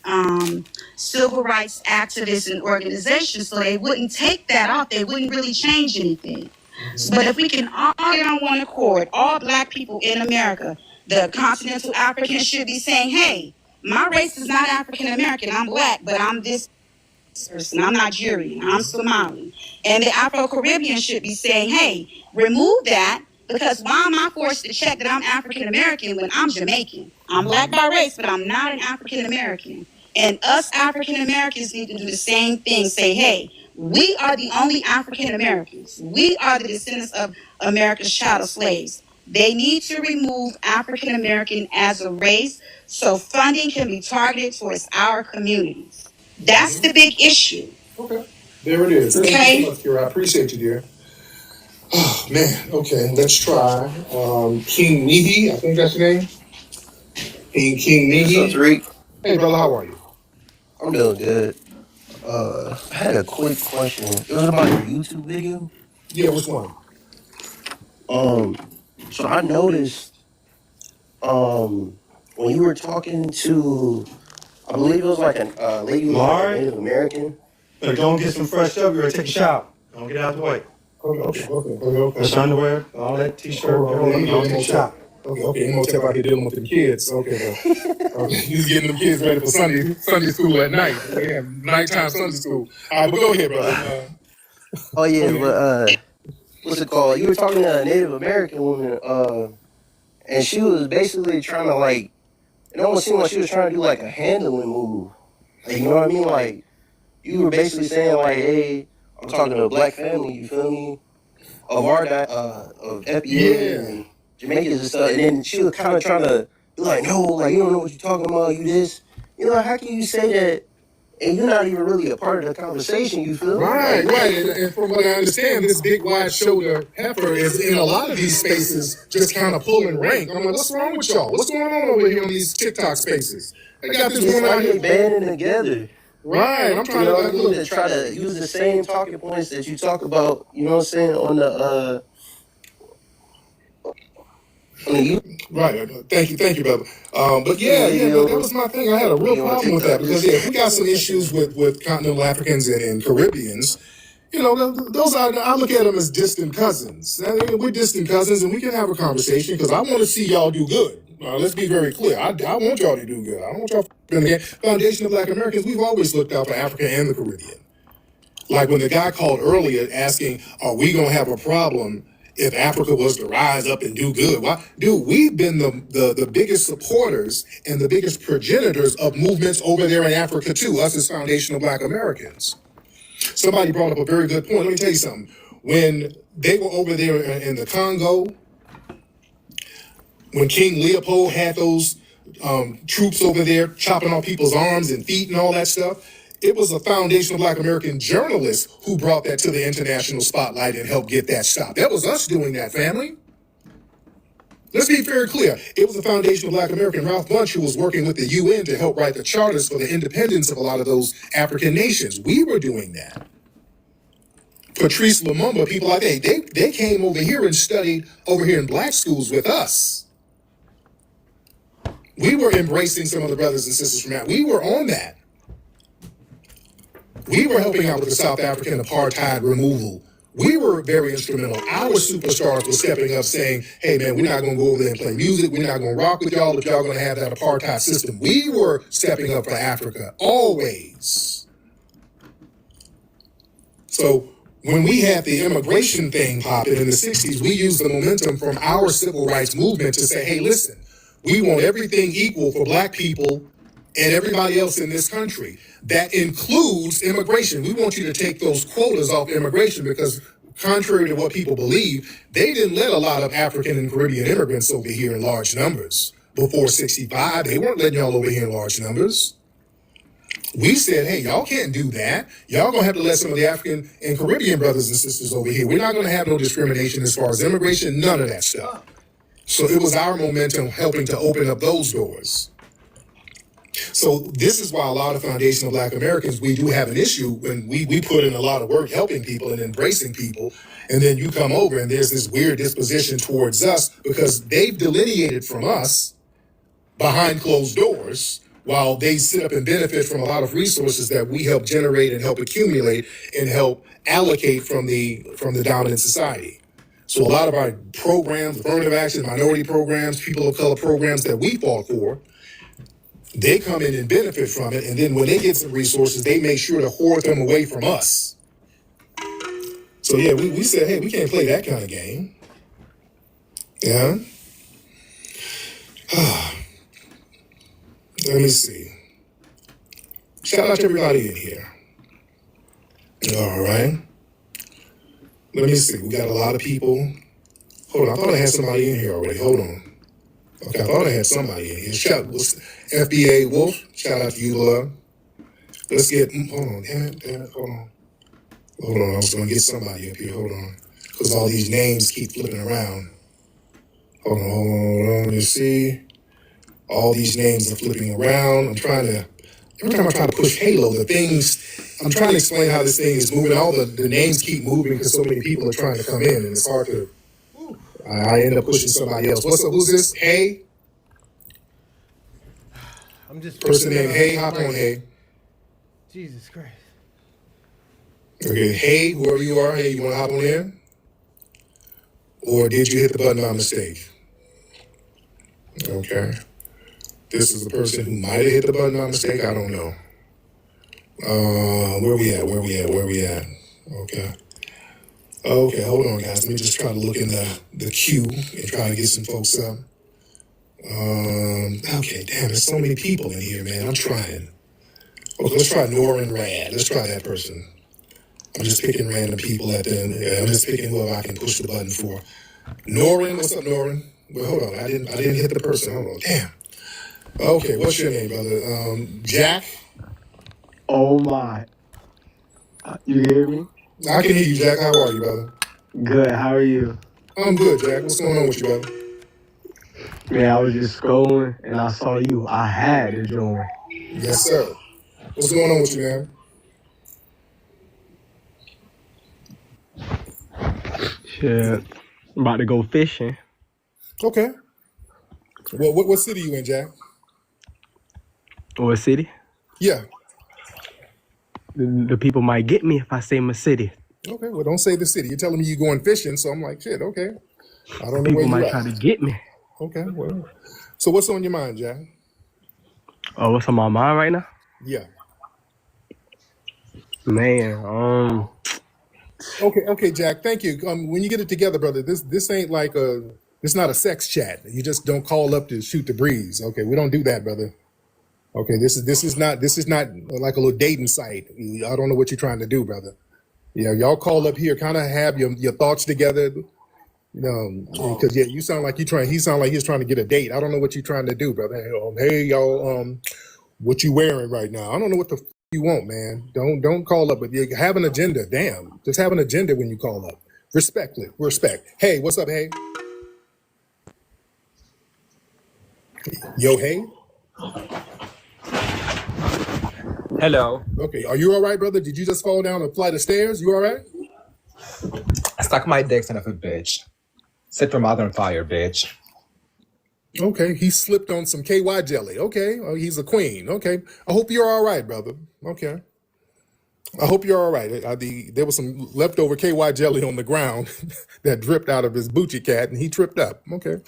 civil rights activists and organizations, so they wouldn't take that off. They wouldn't really change anything. But if we can all get on one accord, all Black people in America, the continental Africans should be saying, hey, my race is not African American. I'm Black, but I'm this person. I'm Nigerian. I'm Somali. And the Afro-Caribbean should be saying, hey, remove that, because why am I forced to check that I'm African American when I'm Jamaican? I'm Black by race, but I'm not an African American. And us African Americans need to do the same thing. Say, hey, we are the only African Americans. We are the descendants of America's chattel slaves. They need to remove African American as a race so funding can be targeted towards our communities. That's the big issue. Okay. There it is. Thank you so much, Kira. I appreciate you, dear. Oh, man. Okay, let's try King Nehi. I think that's your name. King Nehi. What's up, Tariq? Hey, brother, how are you? I'm doing good. I had a quick question. It was about your YouTube video. Yeah, which one? So I noticed, when you were talking to, I believe it was like a lady who was like a Native American. But go and get some fresh stuff. You're gonna take a shower. Don't get out the way. Okay. That's underwear, all that t-shirt, everything. Don't take a shower. Okay, you know, step out here dealing with them kids. Okay, he's getting them kids ready for Sunday school at night. We have nighttime Sunday school. All right, but go ahead, brother. Oh yeah, but what's it called? You were talking to a Native American woman, and she was basically trying to like. It almost seemed like she was trying to do like a handling move. Like, you know what I mean? Like, you were basically saying like, "Hey, I'm talking to a Black family." You feel me? Of our of FBA and Jamaicans and stuff, and then she was kind of trying to be like, "No, like you don't know what you're talking about. You this, you know, how can you say that?" And you're not even really a part of the conversation. You feel me? Right. And from what I understand, this big wide shoulder heifer is in a lot of these spaces just kind of pulling rank. I'm like, what's wrong with y'all? What's going on over here in these TikTok spaces? They got this It's woman out like here they banding together. Right. I'm trying to try to use the same talking points that you talk about. You know what I'm saying on the Right. Thank you, brother. But yeah, that was my thing. I had a real problem with that because if we got some issues with continental Africans and Caribbeans, you know, those are, I look at them as distant cousins. We're distant cousins, and we can have a conversation because I want to see y'all do good. Let's be very clear. I want y'all to do good. I don't want y'all to Foundation of Black Americans. We've always looked out for Africa and the Caribbean. Like when the guy called earlier asking, "Are we gonna have a problem if Africa was to rise up and do good?" Why, dude, we've been the biggest supporters and the biggest progenitors of movements over there in Africa too. Us as Foundation of Black Americans. Somebody brought up a very good point. Let me tell you something. When they were over there in the Congo, when King Leopold had those troops over there chopping off people's arms and feet and all that stuff, it was a Foundation of Black American journalist who brought that to the international spotlight and helped get that stopped. That was us doing that, family. Let's be very clear. It was the Foundation of Black American, Ralph Bunche, who was working with the UN to help write the charters for the independence of a lot of those African nations. We were doing that. Patrice Lumumba, people like that, they came over here and studied over here in Black schools with us. We were embracing some of the brothers and sisters from that. We were on that. We were helping out with the South African apartheid removal. We were very instrumental. Our superstars were stepping up saying, "Hey man, we're not gonna go over there and play music. We're not gonna rock with y'all if y'all gonna have that apartheid system." We were stepping up for Africa, always. So when we had the immigration thing popping in the 60s, we used the momentum from our civil rights movement to say, "Hey, listen, we want everything equal for Black people and everybody else in this country. That includes immigration. We want you to take those quotas off immigration because contrary to what people believe, they didn't let a lot of African and Caribbean immigrants over here in large numbers. Before 65, they weren't letting y'all over here in large numbers. We said, hey, y'all can't do that. Y'all gonna have to let some of the African and Caribbean brothers and sisters over here. We're not gonna have no discrimination as far as immigration, none of that stuff. So it was our momentum helping to open up those doors. So this is why a lot of Foundation of Black Americans, we do have an issue when we put in a lot of work helping people and embracing people, and then you come over and there's this weird disposition towards us because they've delineated from us behind closed doors while they sit up and benefit from a lot of resources that we help generate and help accumulate and help allocate from the dominant society. So a lot of our programs, affirmative action, minority programs, people of color programs that we fought for, they come in and benefit from it, and then when they get some resources, they make sure to hoard them away from us. So yeah, we said, hey, we can't play that kind of game. Yeah. Let me see. Shout out to everybody in here. All right. Let me see. We got a lot of people. Hold on. I thought I had somebody in here already. Hold on. Okay, I thought I had somebody in here. Shout FBA Wolf. Shout out to you, love. Let's get. Hold on. Damn it. Hold on. I was going to get somebody up here. Hold on. Because all these names keep flipping around. Hold on. You see? All these names are flipping around. Every time I try to push Halo, I'm trying to explain how this thing is moving. All the names keep moving because so many people are trying to come in, and it's hard to. I end up pushing somebody else. What's up? Who's this? Hey? I'm just person named Hey. Hop on, Hey. Jesus Christ. Okay, Hey, whoever you are, Hey, you want to hop on in? Or did you hit the button by mistake? Okay. This is the person who might have hit the button by mistake. I don't know. Where we at? Okay, hold on, guys. Let me just try to look in the queue and try to get some folks up. Okay, damn, there's so many people in here, man. I'm trying. Okay, let's try Norin Rad. Let's try that person. I'm just picking random people I'm just picking whoever I can push the button for. Norin, what's up, Norin? Well, hold on. I didn't hit the person. Hold on. Damn. Okay, what's your name, brother? Jack? Oh my. You hear me? I can hear you, Jack. How are you, brother? Good, how are you? I'm good, Jack. What's going on with you, brother? Man, I was just scrolling and I saw you. I had to join. Yes, sir. What's going on with you, man? Shit. I'm about to go fishing. Okay. Well, what city you in, Jack? What city? Yeah. The people might get me if I say my city. Okay, well, don't say the city. You're telling me you're going fishing, so I'm like, shit, okay. I don't know People where might you're try at. to get me. Okay, well. So what's on your mind, Jack? Oh, what's on my mind right now? Yeah. Man, Okay, Jack. Thank you. When you get it together, brother, this ain't like it's not a sex chat. You just don't call up to shoot the breeze. Okay, we don't do that, brother. Okay, this is not like a little dating site. I don't know what you're trying to do, brother. Yeah, y'all call up here, kind of have your thoughts together. Because you sound like he sound like he's trying to get a date. I don't know what you're trying to do, brother. Hey, y'all, what you wearing right now? I don't know what the you want, man. Don't call up, but you have an agenda. Damn, just have an agenda when you call up. Respect. Hey, what's up, Hey? Yo, Hey. Hello. Okay, are you all right, brother? Did you just fall down a flight of stairs? You all right? I stuck my dick son of a bitch. Set your mother on fire, bitch. Okay, he slipped on some KY jelly. Okay, oh, he's a queen. Okay, I hope you're all right, brother. Okay, I hope you're all right. There was some leftover KY jelly on the ground that dripped out of his Bucci cat, and he tripped up. Okay,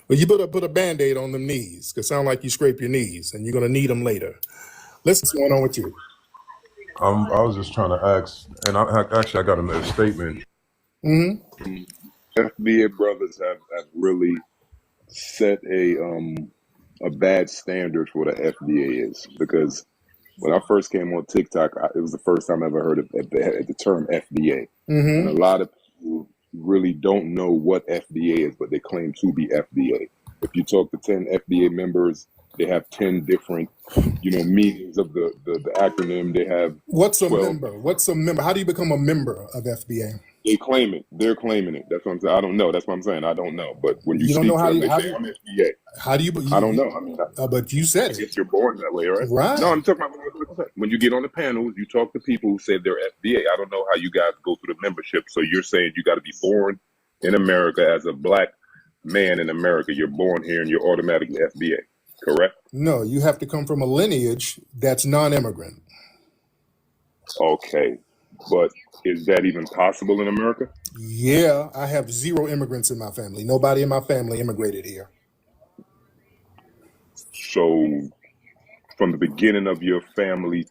well, you better put a Band-Aid on them knees, because it sounds like you scrape your knees, and you're going to need them later. What's going on with you? I was just trying to ask, and I got a statement. Mm-hmm. FBA brothers have really set a bad standard for what the FBA is, because when I first came on TikTok, it was the first time I ever heard of the term FBA. Mm-hmm. And a lot of people really don't know what FBA is, but they claim to be FBA. If you talk to 10 FBA members, they have 10 different, meanings of the acronym. They have What's a 12. member? What's a member? How do you become a member of FBA? They claim it. They're claiming it. That's what I'm saying. I don't know. That's what I'm saying. I don't know. But when you You don't speak know to how them, you they say, I'm FBA. How do you? I don't know. I mean, but you said I guess you're born that way, right? Right. No, I'm talking about when you get on the panels, you talk to people who say they're FBA. I don't know how you guys go through the membership. So you're saying you got to be born in America as a black man in America. You're born here and you're automatically FBA, correct? No, you have to come from a lineage that's non-immigrant. Okay, but is that even possible in America? Yeah, I have 0 immigrants in my family. Nobody in my family immigrated here. So from the beginning of your family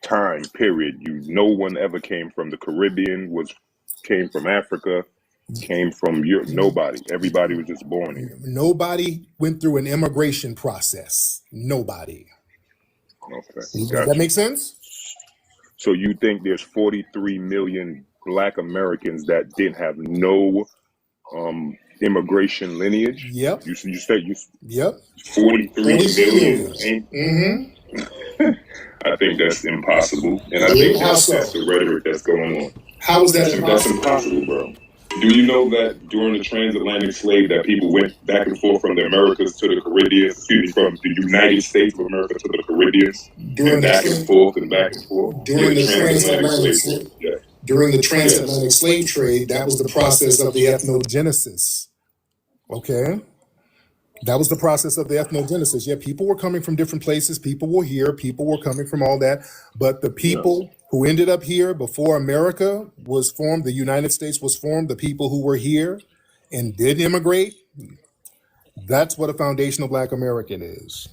time period, no one ever came from the Caribbean, came from Africa, came from Europe. Nobody. Everybody was just born here. Nobody went through an immigration process. Nobody. Okay, Does that gotcha. make sense? So you think there's 43 million Black Americans that didn't have no immigration lineage? Yep. You said Yep. 43 million. Mm-hmm. I think that's impossible, and I think that's the rhetoric that's going on. How is that That's impossible, bro. Do you know that during the transatlantic slave that people went back and forth from the Americas to the Caribbean, from the United States of America to the Caribbeans, and back and forth and back and forth? During the transatlantic slave trade, that was the process of the ethnogenesis. Okay? That was the process of the ethnogenesis. Yeah, people were coming from different places. People were here. People were coming from all that. But the people who ended up here before America was formed, the United States was formed, the people who were here and did immigrate, that's what a foundational Black American is.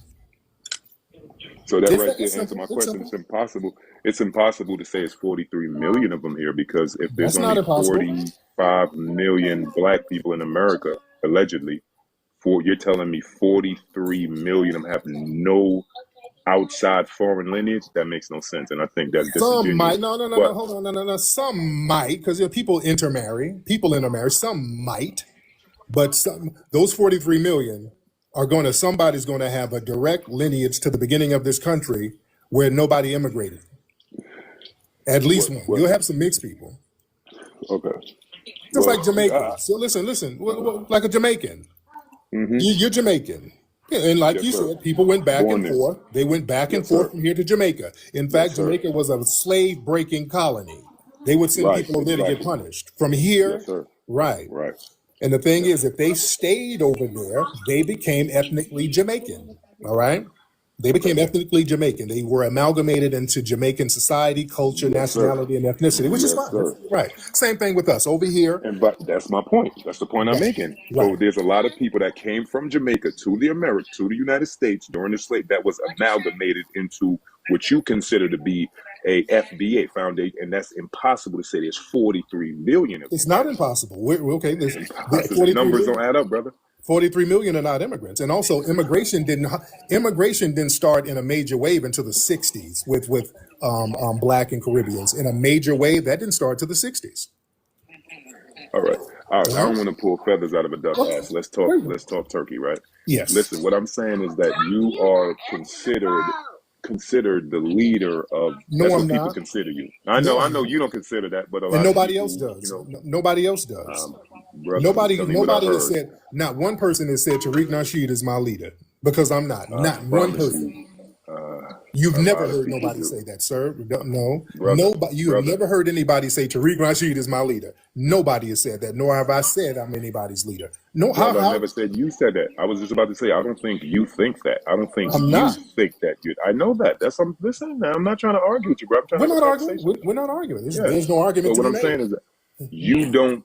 So that right there answers my question. It's impossible. It's impossible to say it's 43 million of them here, because if there's only 45 million Black people in America, allegedly, you're telling me 43 million of them have no outside foreign lineage? That makes no sense, and I think that's disingenuous. Some might. No, hold on, no. Some might, because people intermarry. People intermarry. Some might, but those 43 million are somebody's going to have a direct lineage to the beginning of this country where nobody immigrated. At least one. You'll have some mixed people. Okay. Just like Jamaicans. So listen. Like a Jamaican. Mm-hmm. You're Jamaican. And like you said, people went back and forth. They went back and forth from here to Jamaica. In fact, Jamaica was a slave-breaking colony. They would send people over there to get punished. From here, right. And the thing is, if they stayed over there, they became ethnically Jamaican. All right? They became ethnically Jamaican. They were amalgamated into Jamaican society, culture, nationality, and ethnicity, which is fine. Right. Same thing with us over here. But that's my point. That's the point I'm making. So there's a lot of people that came from Jamaica to the United States during the slave that was amalgamated into what you consider to be a FBA foundation, and that's impossible to say there's 43 million of them. It's not impossible. We're there's the numbers don't add up, brother. 43 million are not immigrants. And also immigration didn't start in a major wave until the 60s with Black and Caribbeans. In a major wave, that didn't start till the 60s. All right. I don't want to pull feathers out of a duck's ass. Let's talk turkey, right? Yes. Listen, what I'm saying is that you are considered the leader of that's what people consider you. I know you don't consider that, but nobody else does. Nobody else does. Nobody has said, not one person has said Tariq Nasheed is my leader, because I'm not. Not one person. You've never heard nobody say that, sir. No. Nobody. You have never heard anybody say Tariq Nasheed is my leader. Nobody has said that, nor have I said I'm anybody's leader. No, I never said you said that. I was just about to say, I don't think you think that. I don't think you think that. I know that. Listen, man, I'm not trying to argue with you, bro. We're not arguing. We're not arguing. There's no argument. So what I'm saying is that you don't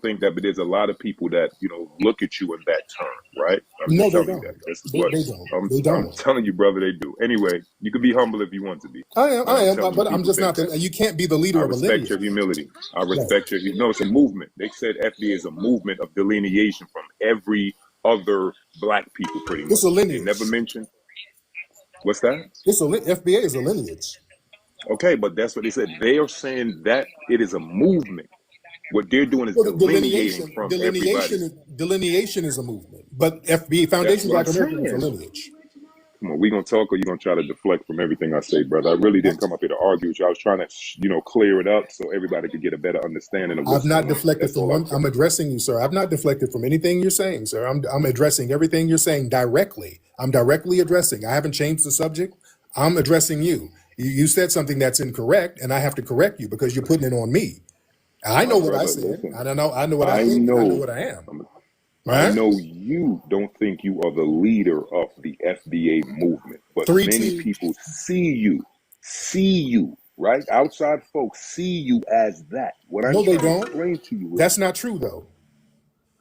think that, but there's a lot of people that look at you in that term, right? No, they don't. They don't. I'm telling you, brother, they do. Anyway, you can be humble if you want to be. I am, but I'm just not. You can't be the leader of a lineage. I respect your humility. I respect your. No, it's a movement. They said FBA is a movement of delineation from every other Black people, pretty much. It's a lineage. They never mentioned. What's that? FBA is a lineage. Okay, but that's what they said. They are saying that it is a movement. What they're doing is delineating from everybody. Delineation is a movement, but FBA, Foundation Black American, is a lineage. Come on, we gonna talk, or you gonna try to deflect from everything I say, brother? I really didn't come up here to argue with you. I was trying to, clear it up so everybody could get a better understanding of what's I've not deflected from one. I'm addressing you, sir. I've not deflected from anything you're saying, sir. I'm addressing everything you're saying directly. I'm directly addressing. I haven't changed the subject. I'm addressing you. You said something that's incorrect, and I have to correct you because you're putting it on me. I know what I said. I don't know. I know what I think. I know what I am. I right? know you don't think you are the leader of the FBA movement, but Three many T. people see you, right? Outside folks see you as that. What I'm No, they trying to don't. explain to you is, That's not true, though.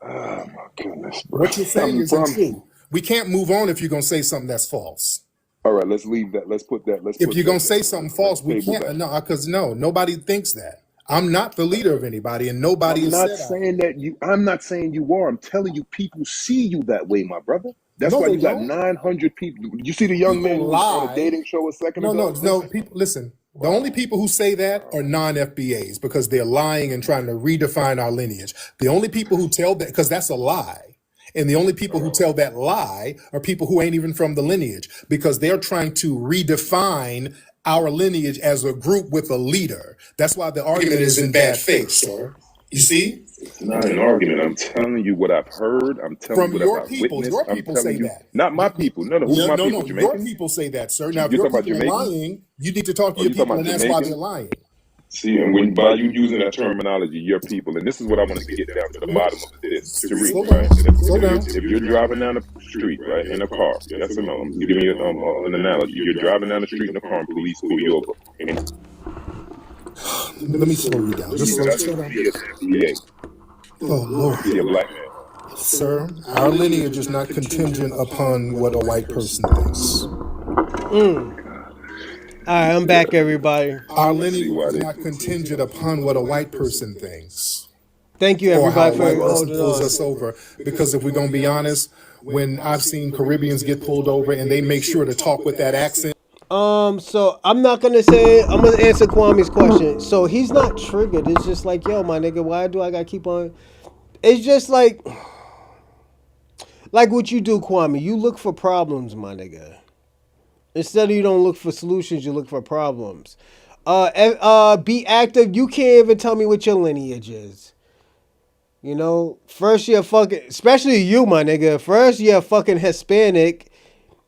oh my goodness, bro. What you're saying Bro, isn't true. We can't move on if you're gonna say something that's false. all right, let's leave that. Let's put that. Let's If put you're gonna that say down. something Let's false, we table can't. that. No, because no, nobody thinks that. I'm not the leader of anybody, and nobody I'm has not said I am. saying that you. I'm not saying you are. I'm telling you, people see you that way, my brother. That's No, why they you got don't. 900 people. You see the young man People who was on a lie. dating show a second No, no, ago? no. Listen. People, listen. The only people who say that are non-FBAs because they're lying and trying to redefine our lineage. The only people who tell that, because that's a lie. And the only people who tell that lie are people who ain't even from the lineage because they're trying to redefine our lineage as a group with a leader. That's why the argument is in bad faith, sir. You see? It's not an argument. I'm telling you what I've heard. I'm telling you From what your I've people, witnessed. your I'm people telling say you, that. not my people. No, no. Who's my No, people? no, your Jamaicans? people say that, sir. Now, if You're your talking about people are Jamaicans? lying, you need to talk to Oh, your you talking people, about and that's why they're Jamaicans? lying. See, and when by you using that terminology, your people, and this is what I wanted to get down to the bottom of this, Tariq, Slow right? down. Slow down. If you're driving down the street, right, in a car, yes or no? I'm just giving you an analogy. You're driving down the street in a car, and police pull you over, and Let me slow you down. Just you slow doesn't down. see an FBA, Oh, you see a Lord. black man. Sir, our lineage is not contingent upon what a white person thinks. All right, I'm back, everybody. Our I see lineage why is they. not contingent upon what a white person thinks Thank you, or how everybody, a for white person holding pulls on. us over. Because if we're going to be honest, when I've seen Caribbeans get pulled over and they make sure to talk with that accent. So I'm not gonna say I'm gonna answer Kwame's question. So he's not triggered. It's just like, yo, my nigga, why do I gotta keep on? It's just like what you do, Kwame. You look for problems, my nigga. Instead of you don't look for solutions, you look for problems. Be active. You can't even tell me what your lineage is. You know, first you're fucking, especially you, my nigga. First you're fucking Hispanic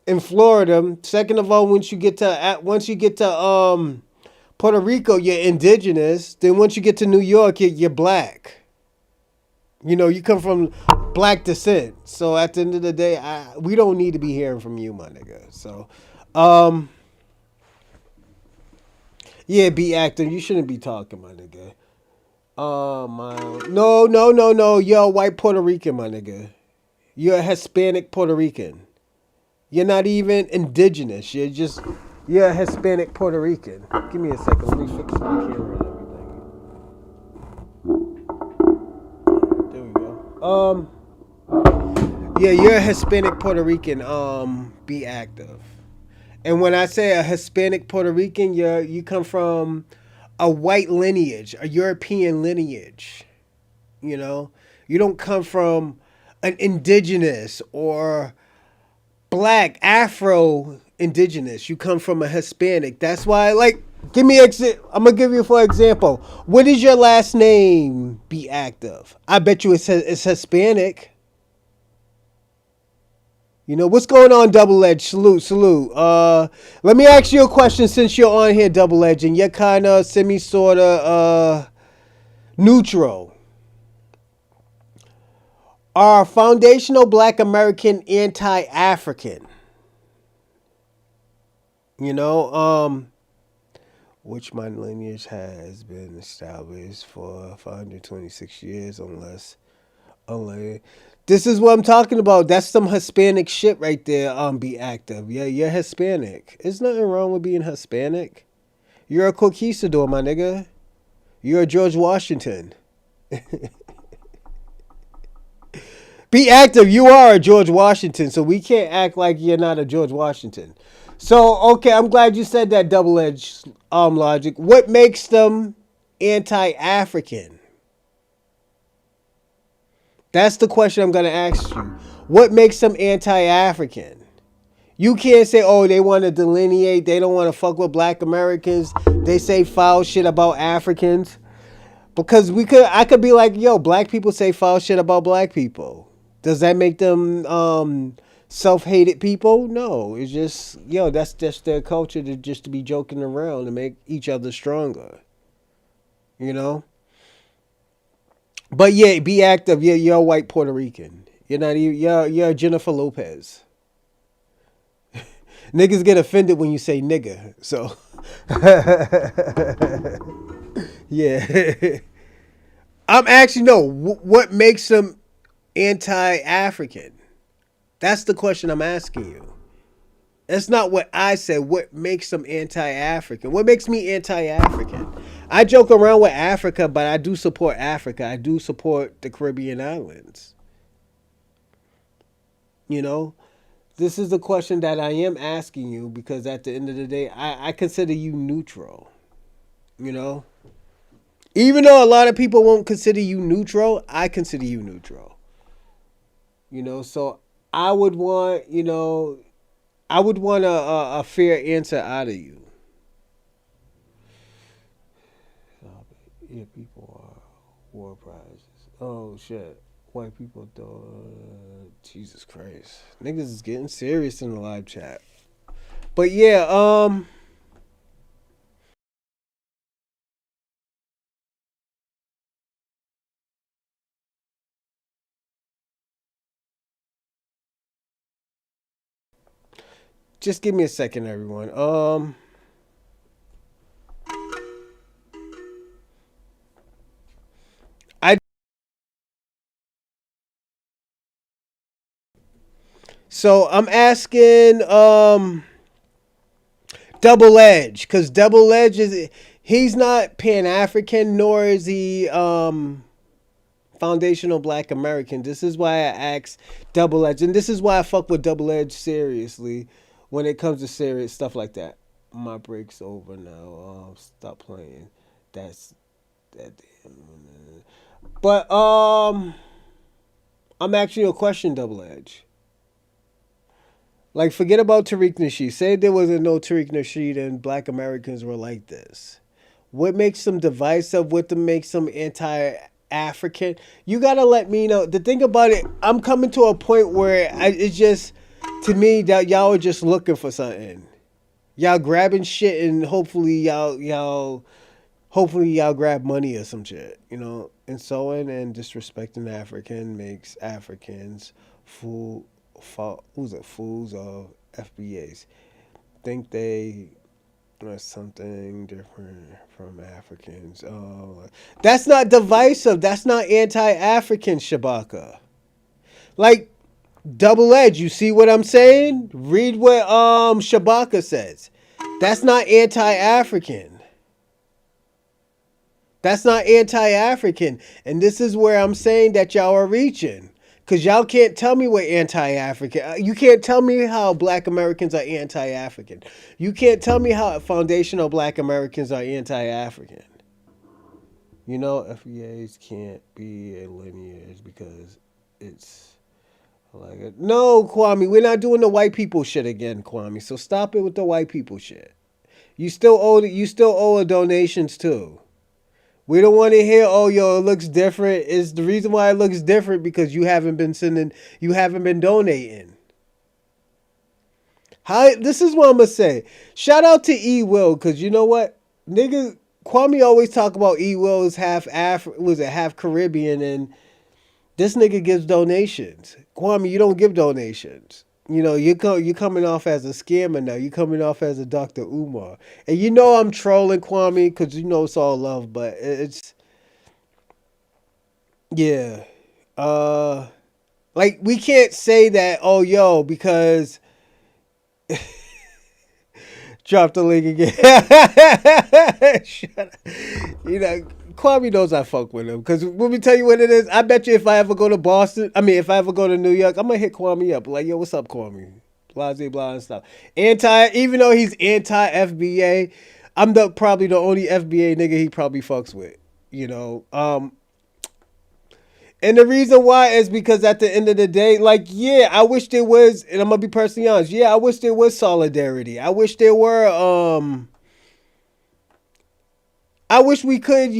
in Florida. Second of all, once you get to Puerto Rico, you're indigenous. Then once you get to New York, you're black. You know, you come from black descent. So at the end of the day, we don't need to be hearing from you, my nigga. So, yeah, be active. You shouldn't be talking, my nigga. No. You're a white Puerto Rican, my nigga. You're a Hispanic Puerto Rican. You're not even indigenous. You're a Hispanic Puerto Rican. Give me a second. Let me fix my camera and everything. There we go. Yeah, you're a Hispanic Puerto Rican. Be active. And when I say a Hispanic Puerto Rican, you come from a white lineage, a European lineage. You know, you don't come from an indigenous or black Afro indigenous. You come from a Hispanic. That's why, like, I'm gonna give you for example. What is your last name? Be active. I bet you it's Hispanic. You know, what's going on, Double Edge? Salute. Let me ask you a question since you're on here, Double Edge, and you're kind of sorta neutral. Are foundational Black American anti-African? You know, which my lineage has been established for 526 years, unless this is what I'm talking about. That's some Hispanic shit right there. Be active. Yeah, you're Hispanic. There's nothing wrong with being Hispanic. You're a conquistador, my nigga. You're a George Washington. Be active. You are a George Washington, so we can't act like you're not a George Washington. So, okay, I'm glad you said that, double-edged logic. What makes them anti-African? That's the question I'm going to ask you. What makes them anti-African? You can't say, oh, they want to delineate. They don't want to fuck with Black Americans. They say foul shit about Africans. Because I could be like, yo, Black people say foul shit about Black people. Does that make them self-hated people? No. It's just, yo, that's just their culture to be joking around and make each other stronger. You know? But yeah, be active. Yeah, you're a white Puerto Rican. You're not even. You're Jennifer Lopez. Niggas get offended when you say nigga. So, yeah. I'm actually no. What makes them anti-African? That's the question I'm asking you. That's not what I said. What makes them anti-African? What makes me anti-African? I joke around with Africa, but I do support Africa. I do support the Caribbean islands. You know, this is the question that I am asking you because at the end of the day, I consider you neutral. You know, even though a lot of people won't consider you neutral, I consider you neutral. You know, so I would want, I would want a fair answer out of you. Yeah, people are war prizes. Oh shit. White people don't. Jesus Christ. Niggas is getting serious in the live chat. But yeah, just give me a second, everyone. I so I'm asking Double Edge because Double Edge is he's not Pan African nor is he foundational Black American. This is why I asked Double Edge, and this is why I fuck with Double Edge seriously when it comes to serious stuff like that. My break's over now. Stop playing. That's that. But I'm asking you a question, Double Edge. Like, forget about Tariq Nasheed. Say there wasn't no Tariq Nasheed and Black Americans were like this. What makes them divisive? What makes them anti-African? You gotta let me know. The thing about it, I'm coming to a point where it's just, to me, that y'all are just looking for something. Y'all grabbing shit and hopefully y'all grab money or some shit, and so on, and disrespecting African makes Africans fools of FBAs. Think they are something different from Africans. Oh, that's not divisive. That's not anti-African, Shabaka. Like, Double Edge, you see what I'm saying? Read what Shabaka says. That's not anti-African. That's not anti-African. And this is where I'm saying that y'all are reaching. Because y'all can't tell me what anti-African. You can't tell me how Black Americans are anti-African. You can't tell me how foundational Black Americans are anti-African. FBAs can't be a lineage because it's like it. No, Kwame, we're not doing the white people shit again, Kwame. So stop it with the white people shit. You still owe donations too. We don't want to hear, oh, yo, it looks different. It's the reason why it looks different because you haven't been donating. This is what I'm going to say. Shout out to E. Will, because you know what? Nigga, Kwame always talk about E. Will is half Caribbean, and this nigga gives donations. Kwame, you don't give donations. You're coming off as a scammer now. You're coming off as a Dr. Umar. And I'm trolling Kwame because it's all love, but it's, yeah. Like, we can't say that, oh, yo, because, drop the link again. Shut up. Kwame knows I fuck with him. Because let me tell you what it is. I bet you if I ever go to if I ever go to New York, I'm going to hit Kwame up. Like, yo, what's up, Kwame? Blah, blah, blah, and stuff. Even though he's anti-FBA, I'm probably the only FBA nigga he probably fucks with. And the reason why is because at the end of the day, like, yeah, I wish there was, and I'm going to be personally honest, yeah, I wish there was solidarity. I wish there were, I wish we could,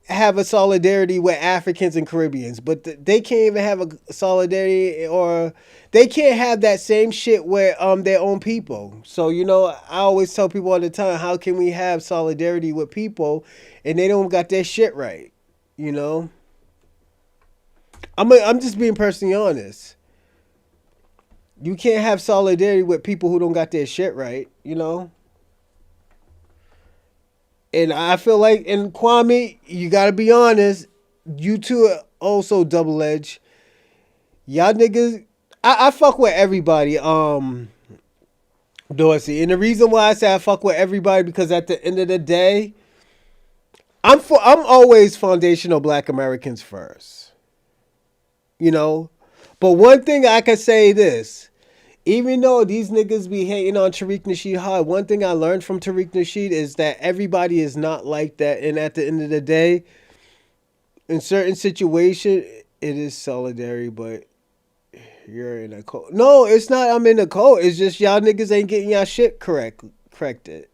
have a solidarity with Africans and Caribbeans, but they can't even have a solidarity, or they can't have that same shit with their own people. So, I always tell people all the time, how can we have solidarity with people and they don't got their shit right, I'm just being personally honest. You can't have solidarity with people who don't got their shit right, you know? And I feel like, and Kwame, you gotta be honest, you two are also double edged. Y'all niggas, I fuck with everybody, Dorsey. And the reason why I say I fuck with everybody, because at the end of the day, I'm always foundational Black Americans first. You know? But one thing I can say this, even though these niggas be hating on Tariq Nasheed hard, one thing I learned from Tariq Nasheed is that everybody is not like that. And at the end of the day, in certain situations, it is solidarity, but you're in a cult. No, it's not I'm in a cult. It's just y'all niggas ain't getting y'all shit corrected.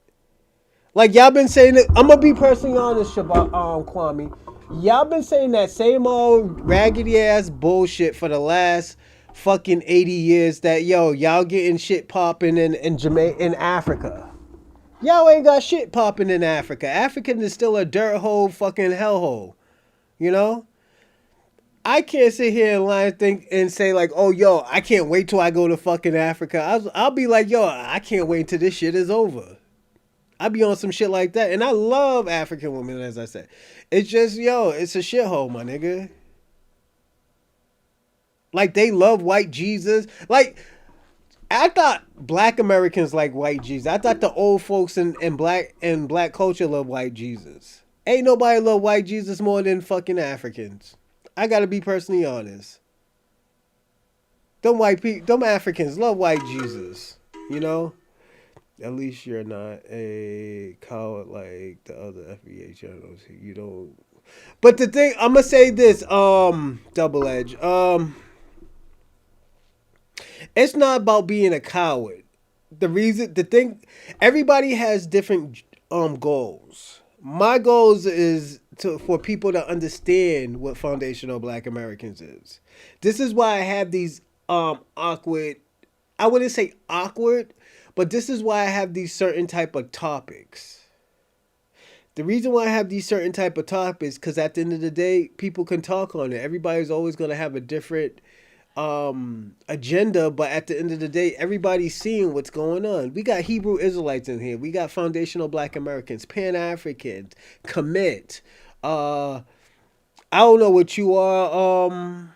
Like y'all been saying it. I'm gonna be personally honest, Kwame. Y'all been saying that same old raggedy ass bullshit for the last fucking 80 years that y'all getting shit popping in Jamaica, in Africa. Y'all ain't got shit popping in Africa. African is still a dirt hole, fucking hellhole. You know? I can't sit here and lie and think and say like, oh I can't wait till I go to fucking Africa. I'll be like, I can't wait till this shit is over. I be on some shit like that. And I love African women, as I said. It's just, it's a shithole, my nigga. Like, they love white Jesus. Like, I thought Black Americans like white Jesus. I thought the old folks in black culture love white Jesus. Ain't nobody love white Jesus more than fucking Africans. I gotta be personally honest. Them Africans love white Jesus. You know? At least you're not a coward like the other FBA channels. You don't. But the thing, I'm gonna say this, double edge. It's not about being a coward. Everybody has different goals. My goals is for people to understand what foundational Black Americans is. This is why I have these awkward. I wouldn't say awkward, but this is why I have these certain type of topics. The reason why I have these certain type of topics, because at the end of the day, people can talk on it. Everybody's always going to have a different agenda, but at the end of the day, everybody's seeing what's going on. We got Hebrew Israelites in here. We got foundational Black Americans, Pan-Africans, commit. I don't know what you are,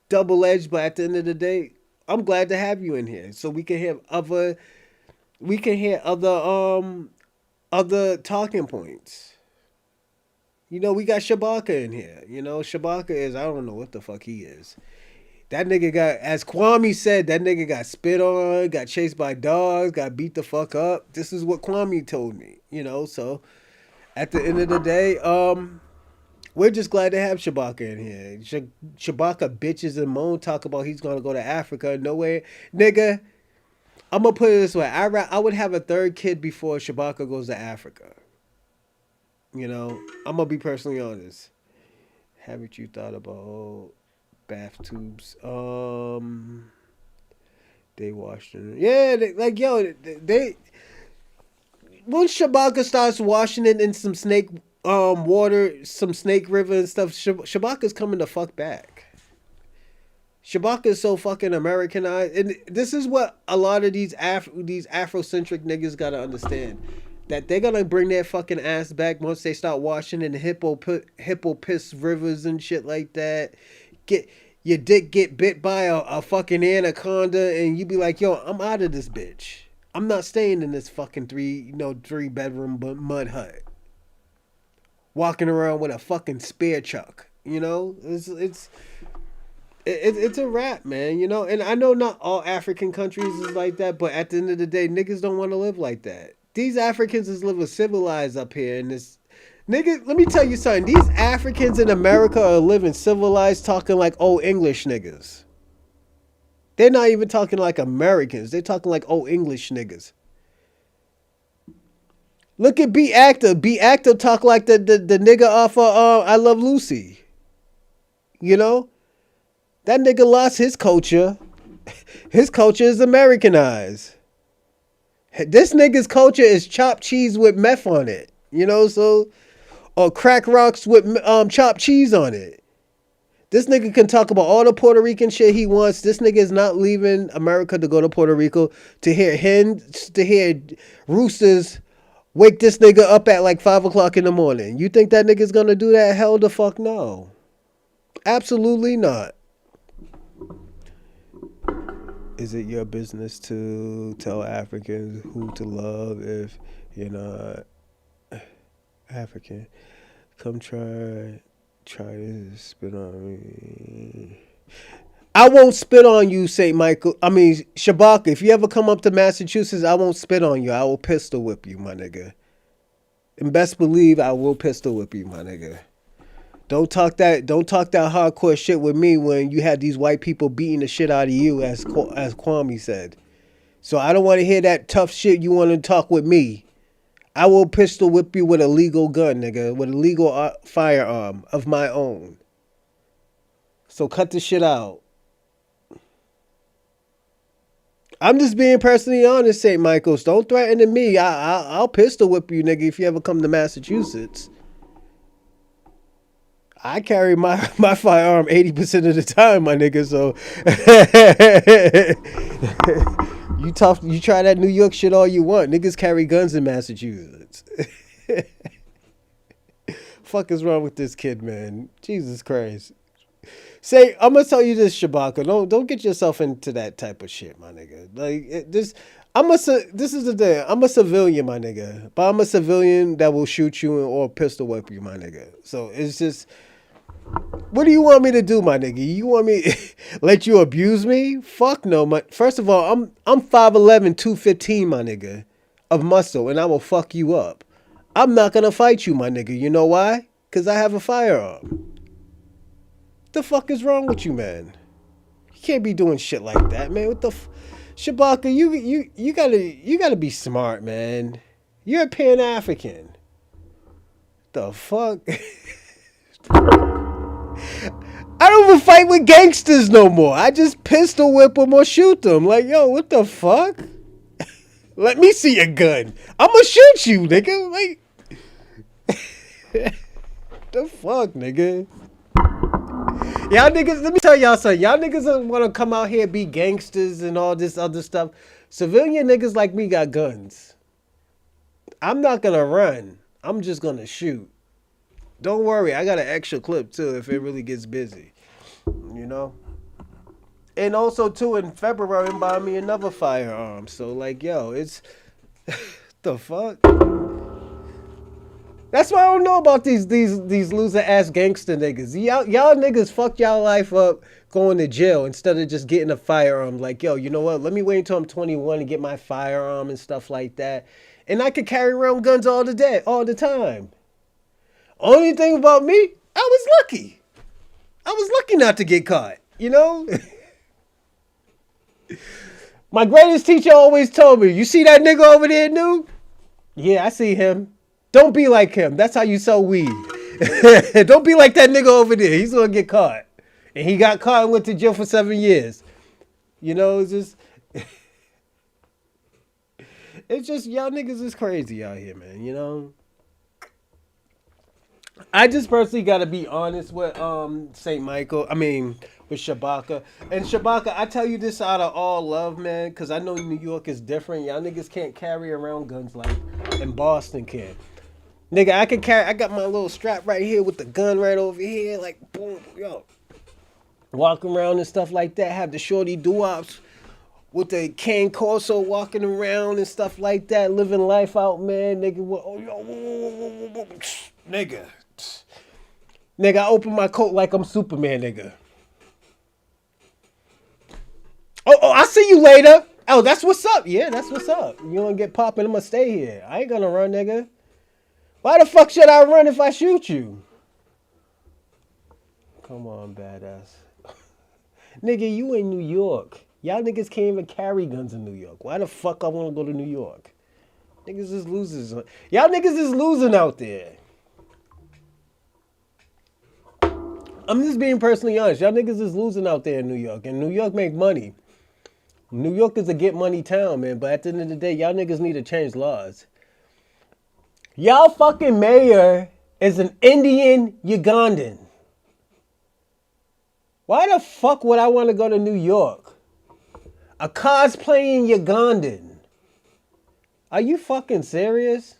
double-edged, but at the end of the day, I'm glad to have you in here, so we can hear other talking points. You know, we got Shabaka in here. You know, Shabaka is, I don't know what the fuck he is. That nigga got, as Kwame said, that nigga got spit on, got chased by dogs, got beat the fuck up. This is what Kwame told me, you know, so at the end of the day, we're just glad to have Shabaka in here. Shabaka bitches and moan, talk about he's gonna go to Africa. No way. Nigga, I'm gonna put it this way. I would have a third kid before Shabaka goes to Africa. You know, I'm gonna be personally honest. Haven't you thought about bath tubes? They washed it. Yeah, they once Shabaka starts washing it in some snake water, some snake river and stuff, Shabaka's coming the fuck back. Shabaka is so fucking Americanized, and this is what a lot of these Afrocentric niggas gotta understand. That they're gonna bring their fucking ass back once they start washing in the hippo piss rivers and shit like that. Your dick get bit by a fucking anaconda, and you be like, yo, I'm out of this bitch. I'm not staying in this fucking 3-bedroom mud hut. Walking around with a fucking spear chuck. You know, it's a wrap, man. You know, and I know not all African countries is like that, but at the end of the day, niggas don't want to live like that. These Africans is living civilized up here in this. Nigga, let me tell you something. These Africans in America are living civilized, talking like old English niggas. They're not even talking like Americans. They're talking like old English niggas. Look at B Actor. B Actor talk like the nigga off of I Love Lucy. You know? That nigga lost his culture. His culture is Americanized. This nigga's culture is chopped cheese with meth on it. You know, so... or crack rocks with chopped cheese on it. This nigga can talk about all the Puerto Rican shit he wants. This nigga is not leaving America to go to Puerto Rico to hear roosters wake this nigga up at like 5 o'clock in the morning. You think that nigga's gonna do that? Hell the fuck no. Absolutely not. Is it your business to tell Africans who to love if you're not African? Come try to spit on me. I won't spit on you, St. Michael. I mean, Shabaka, if you ever come up to Massachusetts, I won't spit on you. I will pistol whip you, my nigga. And best believe I will pistol whip you, my nigga. Don't talk that hardcore shit with me when you had these white people beating the shit out of you, as Kwame said. So I don't want to hear that tough shit you want to talk with me. I will pistol whip you with a legal gun, nigga, with a legal firearm of my own. So cut the shit out. I'm just being personally honest, St. Michael's. Don't threaten to me. I'll pistol whip you, nigga, if you ever come to Massachusetts. I carry my firearm 80% of the time, my nigga, so you try that New York shit all you want. Niggas carry guns in Massachusetts. Fuck is wrong with this kid, man? Jesus Christ. I'm gonna tell you this, Shabaka. Don't get yourself into that type of shit, my nigga. Like this is the thing. I'm a civilian, my nigga. But I'm a civilian that will shoot you or pistol whip you, my nigga. So it's just, what do you want me to do, my nigga? You want me let you abuse me? Fuck no. First of all, I'm 5'11", 215, my nigga, of muscle, and I will fuck you up. I'm not gonna fight you, my nigga. You know why? Because I have a firearm. The fuck is wrong with you, man? You can't be doing shit like that, man. What the Shabaka, you gotta be smart, man. You're a pan-African. The fuck? I don't even fight with gangsters no more. I just pistol whip them or shoot them. Like, yo, what the fuck? Let me see your gun. I'm gonna shoot you, nigga. Like, the fuck, nigga? Y'all niggas, let me tell y'all something. Y'all niggas don't want to come out here be gangsters and all this other stuff. Civilian niggas like me got guns. I'm not gonna run. I'm just gonna shoot. Don't worry, I got an extra clip too if it really gets busy. You know? And also too, in February, I'm buying me another firearm. So like, yo, it's the fuck? That's why I don't know about these loser ass gangster niggas. Y'all niggas fuck y'all life up going to jail instead of just getting a firearm. Like, yo, you know what? Let me wait until I'm 21 and get my firearm and stuff like that. And I could carry around guns all the time. Only thing about me, I was lucky. I was lucky not to get caught, you know? My greatest teacher always told me, you see that nigga over there, Noob? Yeah, I see him. Don't be like him. That's how you sell weed. Don't be like that nigga over there. He's gonna get caught. And he got caught and went to jail for 7 years. You know, it's just y'all niggas is crazy out here, man, you know? I just personally gotta be honest with St. Michael. I mean, with Shabaka. And Shabaka, I tell you this out of all love, man, because I know New York is different. Y'all niggas can't carry around guns like in Boston can. Nigga, I got my little strap right here with the gun right over here, like boom, yo. Walking around and stuff like that. Have the shorty doo-wops with the cane Corso walking around and stuff like that, living life out, man. Nigga, nigga, I open my coat like I'm Superman, nigga. Oh, I'll see you later. Oh, that's what's up. Yeah, that's what's up. You gonna get popping, I'm gonna stay here. I ain't gonna run, nigga. Why the fuck should I run if I shoot you? Come on, badass. Nigga, you in New York. Y'all niggas can't even carry guns in New York. Why the fuck I want to go to New York? Niggas is losers. Y'all niggas is losing out there. I'm just being personally honest. Y'all niggas is losing out there in New York. And New York make money. New York is a get money town, man. But at the end of the day, y'all niggas need to change laws. Y'all fucking mayor is an Indian Ugandan. Why the fuck would I want to go to New York? A cosplaying Ugandan. Are you fucking serious?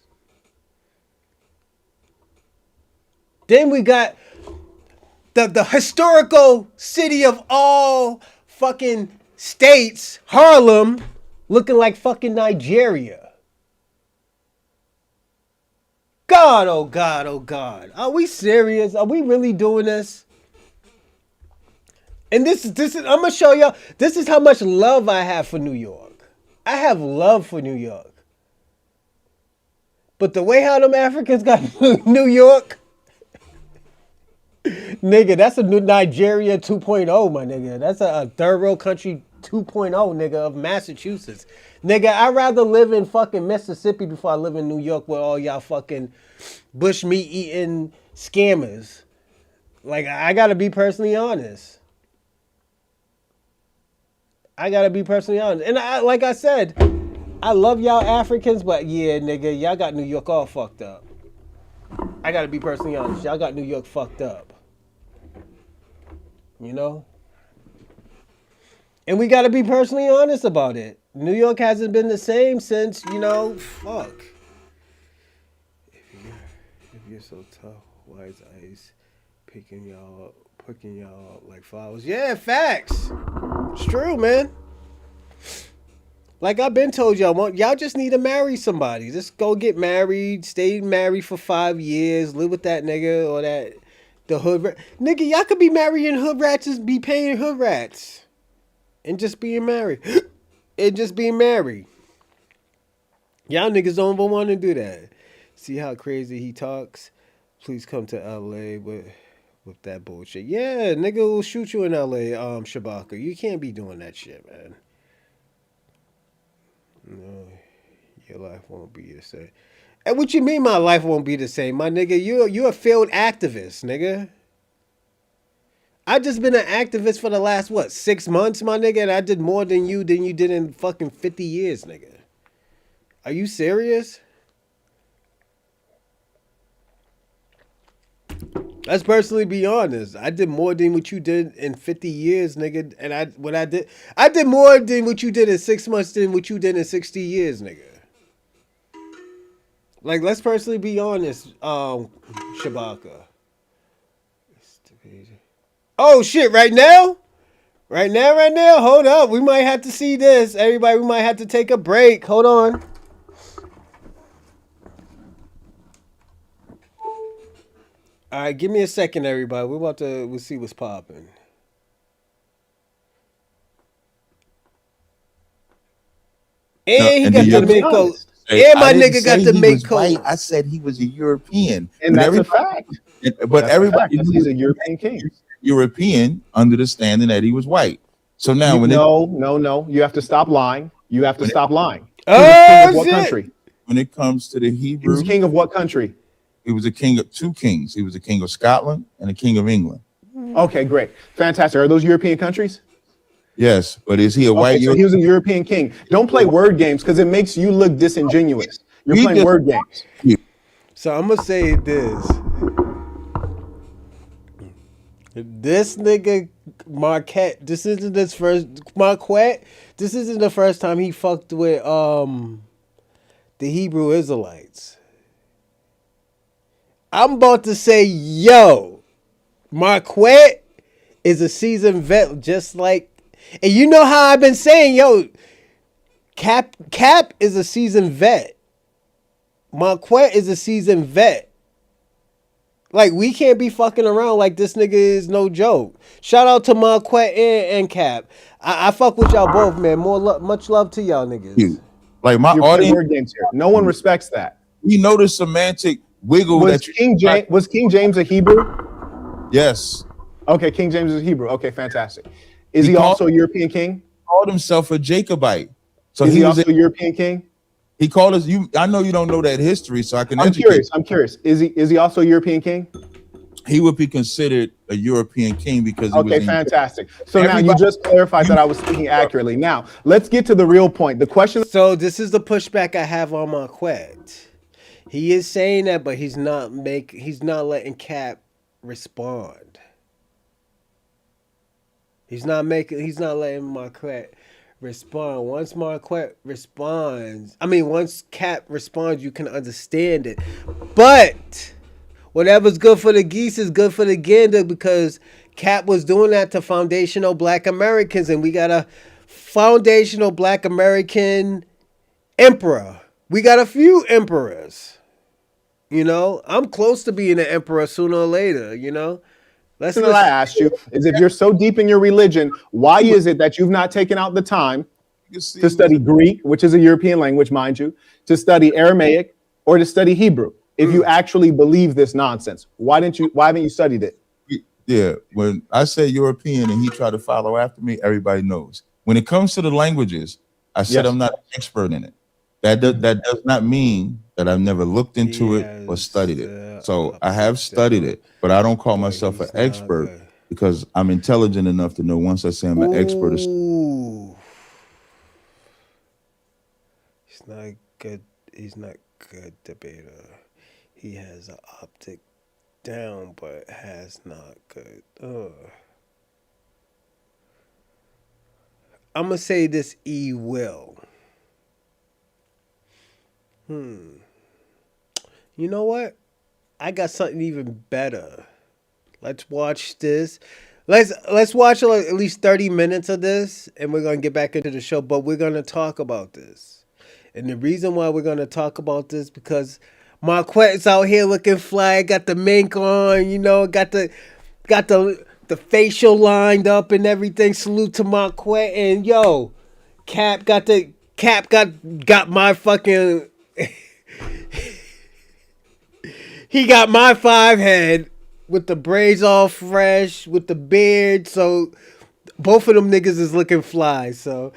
Then we got the historical city of all fucking states, Harlem, looking like fucking Nigeria. God, oh God, oh God. Are we serious? Are we really doing this? And this is I'm gonna show y'all. This is how much love I have for New York. I have love for New York. But the way how them Africans got New York, nigga, that's a new Nigeria 2.0, my nigga. That's a third world country 2.0, nigga, of Massachusetts. Nigga, I'd rather live in fucking Mississippi before I live in New York with all y'all fucking bushmeat eating scammers. Like, I gotta be personally honest. And like I said, I love y'all Africans, but yeah, nigga, y'all got New York all fucked up. I gotta be personally honest. Y'all got New York fucked up. You know? And we gotta be personally honest about it. New York hasn't been the same since, fuck. If you're so tough, why is ICE picking y'all up like flowers? Yeah, facts. It's true, man. Like I've been told y'all just need to marry somebody. Just go get married, stay married for 5 years, live with that nigga or the hood rat. Nigga, y'all could be marrying hood rats and be paying hood rats. And just being married. Y'all niggas don't even want to do that. See how crazy he talks? Please come to LA with that bullshit. Yeah, nigga will shoot you in LA, Shabaka. You can't be doing that shit, man. No, your life won't be the same. And what you mean my life won't be the same, my nigga? You're a failed activist, nigga. I just been an activist for the last 6 months, my nigga, and I did more than you did in fucking 50 years, nigga. Are you serious? Let's personally be honest. I did more than what you did in 50 years, nigga. And I did more than what you did in 6 months than what you did in 60 years, nigga. Like, let's personally be honest, Shabaka. Oh shit, right now? Right now? Hold up. We might have to see this. Everybody, we might have to take a break. Hold on. All right, give me a second, everybody. We'll see what's popping. And he got the mid coat. And my nigga got the mid coat. I said he was a European. And that's a fact. But everybody knew he's a European king. European under the standing that he was white. So now no. You have to stop lying. You have to stop lying. What country? When it comes to the Hebrew, he was king of what country? He was a king of 2 kings. He was a king of Scotland and a king of England. Okay, great. Fantastic. Are those European countries? Yes, but is he a white? So he was a European king. Don't play word games because it makes you look disingenuous. You're playing word games. So I'm gonna say this. This nigga Marquette, this isn't the first time he fucked with the Hebrew Israelites. I'm about to say, yo, Marquette is a seasoned vet, just like, and you know how I've been saying, yo, Cap is a seasoned vet. Marquette is a seasoned vet. Like, we can't be fucking around like this nigga is no joke. Shout out to Marquette and Cap. I fuck with y'all both, man. Much love to y'all niggas. Like my You're audience, word games here. No one respects that. You know the semantic wiggle was King James a Hebrew? Yes. Okay, King James is Hebrew. Okay, fantastic. Is he also a European king? Called himself a Jacobite. So is he also a European king? He called us. I know you don't know that history, so I can. I'm curious. Is he also a European king? He would be considered a European king because. Okay, fantastic. So now you just clarified that I was speaking accurately. Now let's get to the real point. The question. So this is the pushback I have on Marquette. He is saying that, but he's not letting Cap respond. He's not letting Marquette respond. Once Marquette responds, once Cap responds, you can understand it. But whatever's good for the geese is good for the gander, because Cap was doing that to foundational Black Americans, and we got a foundational Black American emperor. We got a few emperors. I'm close to being an emperor sooner or later. That's what I asked you is, if you're so deep in your religion, why is it that you've not taken out the time to study Greek, which is a European language, mind you, to study Aramaic, or to study Hebrew? If you actually believe this nonsense, why haven't you studied it? Yeah, when I say European and he tried to follow after me, everybody knows. When it comes to the languages, I said I'm not an expert in it. That does not mean that I've never looked into it or studied it. So I have studied it, but I don't call myself an expert because I'm intelligent enough to know once I say I'm an expert. He's not good. He's not good debater. He has an optic down, but has not good. I'm gonna say this. Will. You know what? I got something even better. Let's watch this. Let's watch at least 30 minutes of this, and we're gonna get back into the show. But we're gonna talk about this, and the reason why we're gonna talk about this because Marquette's out here looking fly. Got the mink on, got the facial lined up and everything. Salute to Marquette, and Cap got my fucking. He got my 5 head with the braids all fresh, with the beard. So both of them niggas is looking fly. So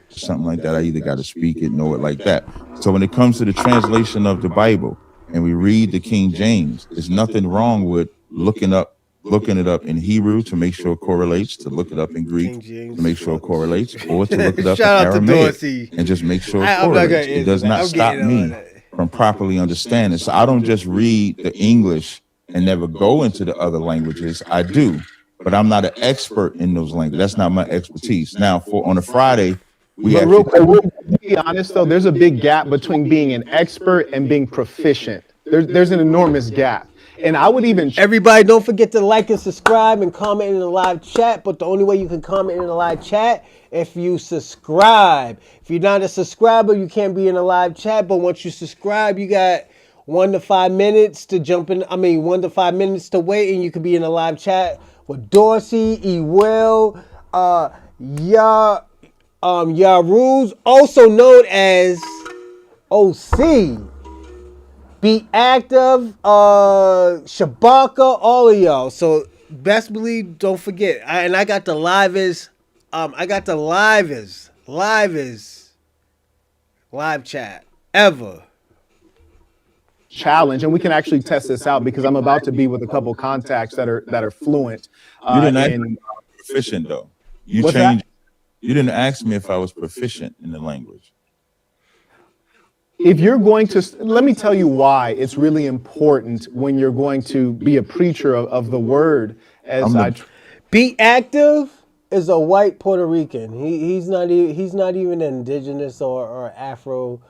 something like that, I either got to speak it, know it like that. So when it comes to the translation of the Bible, and we read the King James, there's nothing wrong with looking it up in Hebrew to make sure it correlates, to look it up in Greek to make sure it correlates, or to look it up in Aramaic and just make sure it correlates. It does not stop me from properly understanding. So I don't just read the English and never go into the other languages. I do, but I'm not an expert in those languages. That's not my expertise. Now, on a Friday, real quick, to be honest though, there's a big gap between being an expert and being proficient. There's an enormous gap. And I would even... Everybody, don't forget to like and subscribe and comment in the live chat. But the only way you can comment in the live chat if you subscribe. If you're not a subscriber, you can't be in the live chat. But once you subscribe, you got 1 to 5 minutes to jump in. 1 to 5 minutes to wait, and you can be in the live chat with Dorsey, Will, Yaruz, also known as OC. Be active, Shabaka, all of y'all. So best believe, don't forget. I got the livest live chat ever. Challenge, and we can actually test this out because I'm about to be with a couple contacts that are fluent. You didn't ask me if I was proficient though. You didn't ask me if I was proficient in the language. If you're going to, let me tell you why it's really important when you're going to be a preacher of the word. Be active is a white Puerto Rican. He's not even indigenous or Afro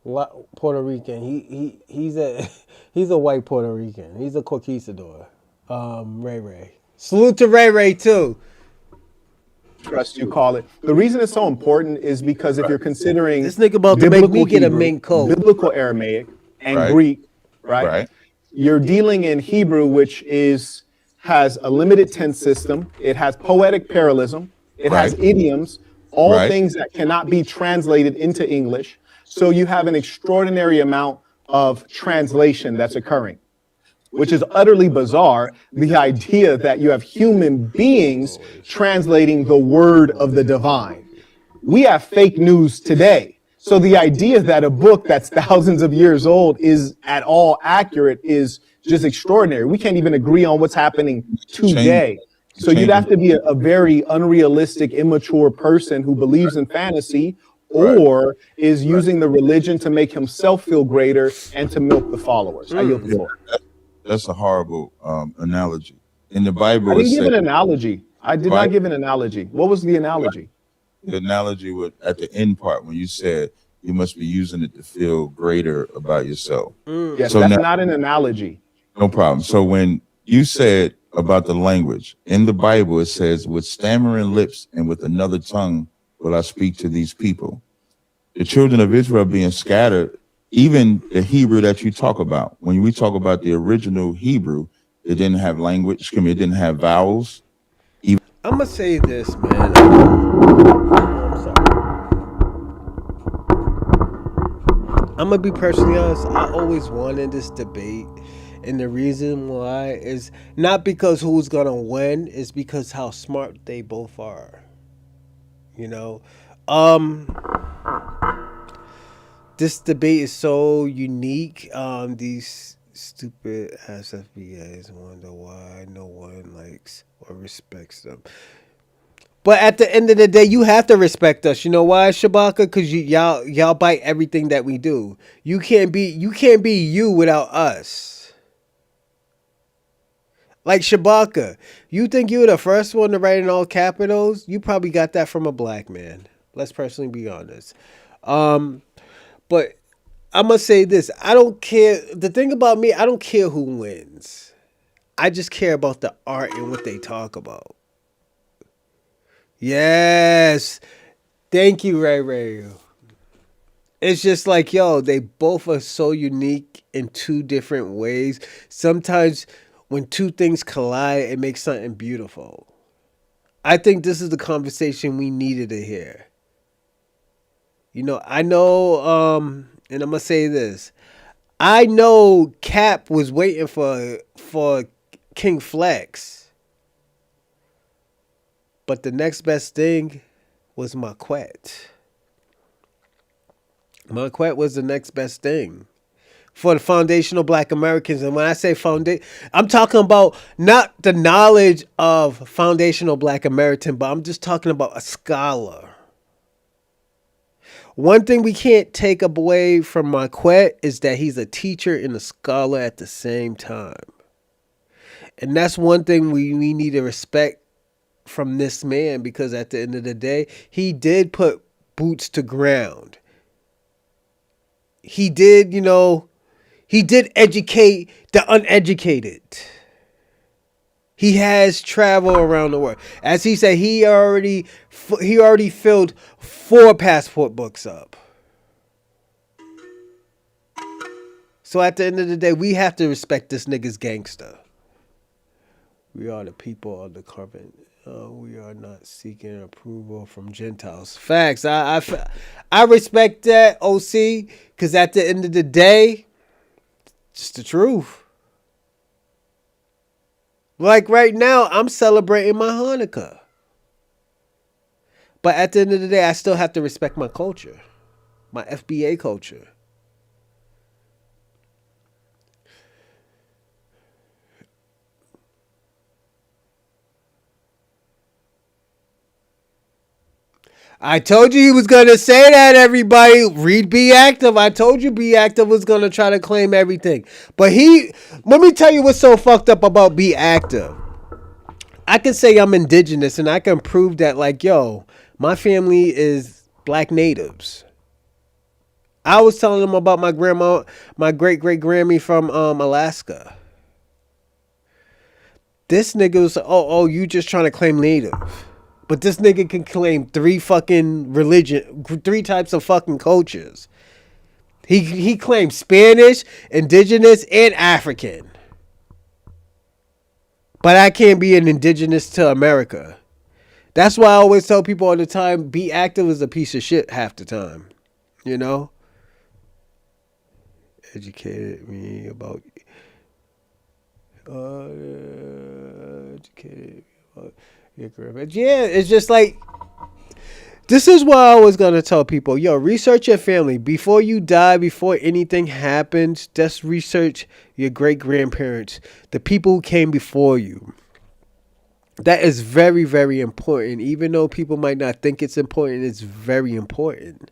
Puerto Rican. He's a white Puerto Rican. He's a conquistador. Ray Ray. Salute to Ray Ray too. Trust you call it. The reason it's so important is because if you're considering this nigga about to make me get a mink coat, biblical Aramaic and Greek, right? You're dealing in Hebrew, which has a limited tense system. It has poetic parallelism. It has idioms, all things that cannot be translated into English. So you have an extraordinary amount of translation that's occurring, which is utterly bizarre. The idea that you have human beings translating the word of the divine. We have fake news today. So the idea that a book that's thousands of years old is at all accurate is just extraordinary. We can't even agree on what's happening today. So you'd have to be a very unrealistic, immature person who believes in fantasy or is using the religion to make himself feel greater and to milk the followers. I yield the floor. That's a horrible analogy. in the I Bible it didn't give says, an analogy. I did right? not give an analogy. What was the analogy? The analogy with at the end part when you said you must be using it to feel greater about yourself. Yes, So that's now, not an analogy. no problem. So when you said about the language in the Bible, it says, "With stammering lips and with another tongue will I speak to these people." The children of Israel being scattered, even the Hebrew that you talk about. When we talk about the original Hebrew, it didn't have language. Excuse me, it didn't have vowels. I'm gonna say this, man. I'm sorry. I'm gonna be personally honest. I always wanted this debate, and the reason why is not because who's gonna win, is because how smart they both are. You know, um, this debate is so unique. These stupid ass FBAs wonder why no one likes or respects them. But at the end of the day, you have to respect us. You know why, Shabaka? Because y'all bite everything that we do. You can't be you without us. Like Shabaka, you think you were the first one to write in all capitals? You probably got that from a black man. Let's personally be honest. But I'm gonna say this: I don't care. The thing about me, I don't care who wins. I just care about the art and what they talk about. Yes. Thank you, Ray Ray. It's just like, yo, they both are so unique in two different ways. Sometimes when two things collide, it makes something beautiful. I think this is the conversation we needed to hear. You know, I know, and I'm gonna say this. I know Cap was waiting for King Flex, but the next best thing was Marquette. Marquette was the next best thing for the foundational Black Americans. And when I say I'm talking about not the knowledge of foundational Black American, but I'm just talking about a scholar. One thing we can't take away from Marquette is that he's a teacher and a scholar at the same time. And that's one thing we need to respect from this man, because at the end of the day, he did put boots to ground. He did, he did educate the uneducated. He has traveled around the world. As he said, he already filled 4 passport books up. So at the end of the day, we have to respect this nigga's gangster. We are the people of the covenant. We are not seeking approval from Gentiles. Facts. I respect that, OC, because at the end of the day, it's the truth. Like right now, I'm celebrating my Hanukkah. But at the end of the day, I still have to respect my culture, my FBA culture. I told you he was going to say that, everybody. Read Be Active. I told you Be Active was going to try to claim everything. But let me tell you what's so fucked up about Be Active. I can say I'm indigenous and I can prove that, like, yo, my family is Black natives. I was telling them about my grandma, my great-great-Grammy from Alaska. This nigga was, you just trying to claim native. But this nigga can claim 3 types of fucking cultures. He claims Spanish, indigenous, and African. But I can't be an indigenous to America. That's why I always tell people all the time, Be Active is a piece of shit half the time. You know? Educated me about... educated me about... Yeah, it's just like, this is why I was going to tell people, yo, research your family. Before you die, before anything happens, just research your great-grandparents, the people who came before you. That is very, very important. Even though people might not think it's important, it's very important.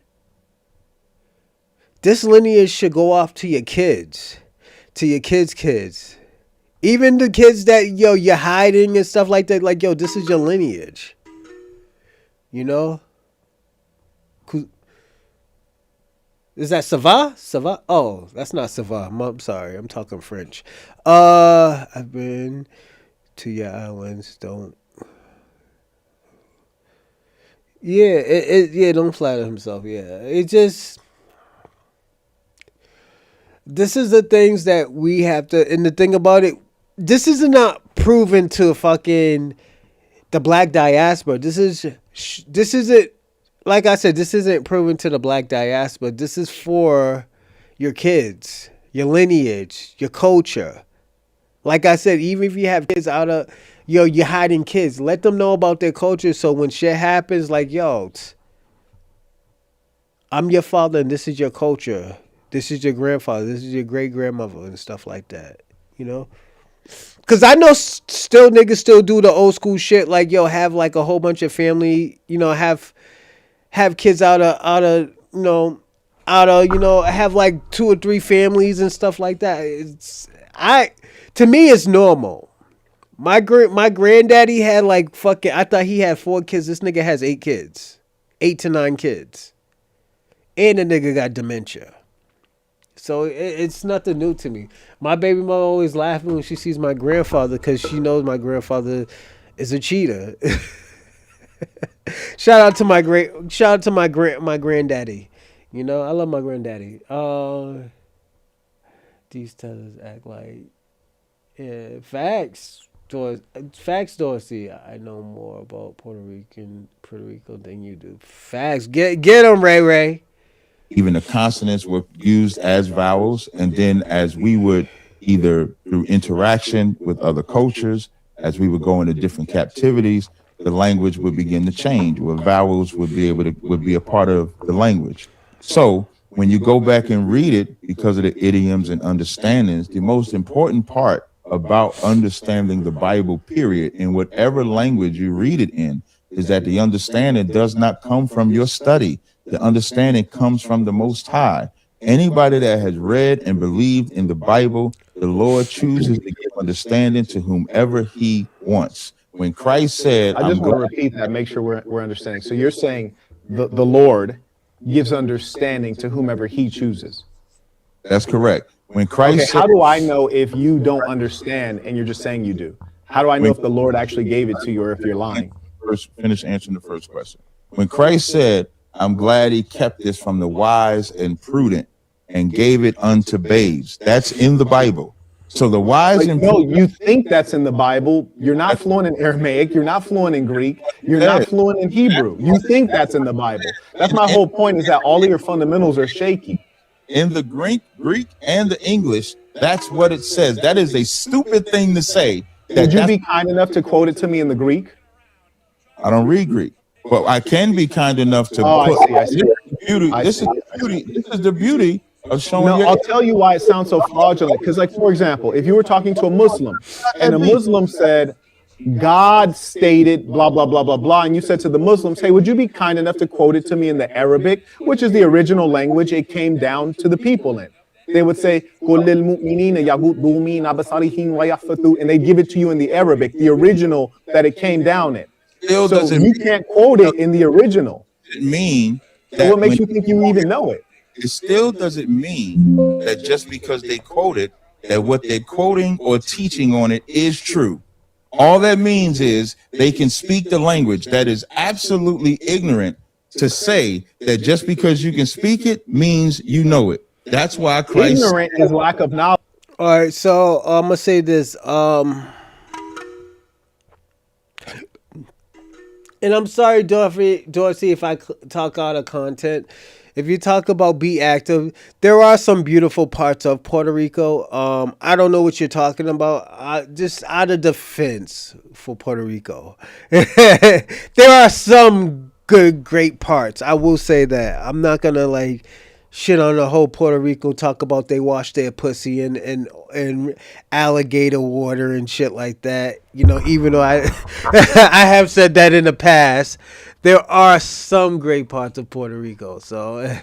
This lineage should go off to your kids, to your kids' kids. Even the kids that you're hiding and stuff like that, like this is your lineage. You know? Is that Sava? Sava? Oh, that's not Sava. I'm sorry. I'm talking French. I've been to your islands. Don't. Yeah, yeah, don't flatter himself. Yeah. It just. This is the things that we have to. And the thing about it, this is not proven to fucking the Black Diaspora. This isn't. Like I said, this isn't proven to the Black Diaspora. This is for your kids, your lineage, your culture. Like I said, even if you have kids out of, you're hiding kids. Let them know about their culture so when shit happens, like, I'm your father and this is your culture. This is your grandfather. This is your great grandmother and stuff like that. You know? Because I know still niggas still do the old school shit. Like, have like a whole bunch of family, have kids out of have like 2 or 3 families and stuff like that. To me it's normal. My granddaddy had like fucking, I thought he had 4 kids. This nigga has 8 kids. 8 to 9 kids. And the nigga got dementia. So it's nothing new to me. My baby mother always laughing when she sees my grandfather because she knows my grandfather is a cheater. Shout out to my granddaddy. I love my granddaddy. These tellers act like facts. Facts, Dorsey. I know more about Puerto Rico than you do. Facts. Get them, Ray Ray. Even the consonants were used as vowels, and then as we would either through interaction with other cultures, as we would go into different captivities, the language would begin to change, where vowels would be a part of the language. So when you go back and read it, because of the idioms and understandings, the most important part about understanding the Bible, period, in whatever language you read it in, is that the understanding does not come from your study. The understanding comes from the Most High. Anybody that has read and believed in the Bible, the Lord chooses to give understanding to whomever he wants. When Christ said, I just want to repeat that, make sure we're understanding. So you're saying the Lord gives understanding to whomever he chooses. That's correct. When Christ how do I know if you don't understand and you're just saying you do? How do I know if the Lord actually gave it to you or if you're lying? First, finish answering the first question. When Christ said, I'm glad he kept this from the wise and prudent and gave it unto babes. That's in the Bible. So the wise and prudent. No, you think that's in the Bible. You're not fluent in Aramaic. You're not fluent in Greek. You're not fluent in Hebrew. You think that's in the Bible. That's my whole point, is that all of your fundamentals are shaky. In the Greek and the English, that's what it says. That is a stupid thing to say. Would you be kind enough to quote it to me in the Greek? I don't read Greek. But I can be kind enough to put I see. This is the beauty of showing. No, I'll tell you why it sounds so fraudulent. Because, like, for example, if you were talking to a Muslim and a Muslim said, God stated blah, blah, blah, blah, blah, and you said to the Muslims, hey, would you be kind enough to quote it to me in the Arabic, which is the original language it came down to the people in? They would say, and they give it to you in the Arabic, the original that it came down in. So you can't quote it in the original. It mean that what makes you think you even know it? It still doesn't mean that just because they quote it, that what they're quoting or teaching on it is true. All that means is they can speak the language. That is absolutely ignorant to say that just because you can speak it means you know it. That's why Christ. Ignorant is lack of knowledge. All right, so I'm gonna say this. And I'm sorry, Dorsey, if I talk out of content. If you talk about be active, there are some beautiful parts of Puerto Rico. I don't know what you're talking about. Just out of defense for Puerto Rico, there are some great parts. I will say that. I'm not gonna like shit on the whole Puerto Rico. Talk about they wash their pussy in alligator water and shit like that. Even though I I have said that in the past. there are some great parts of Puerto Rico. So,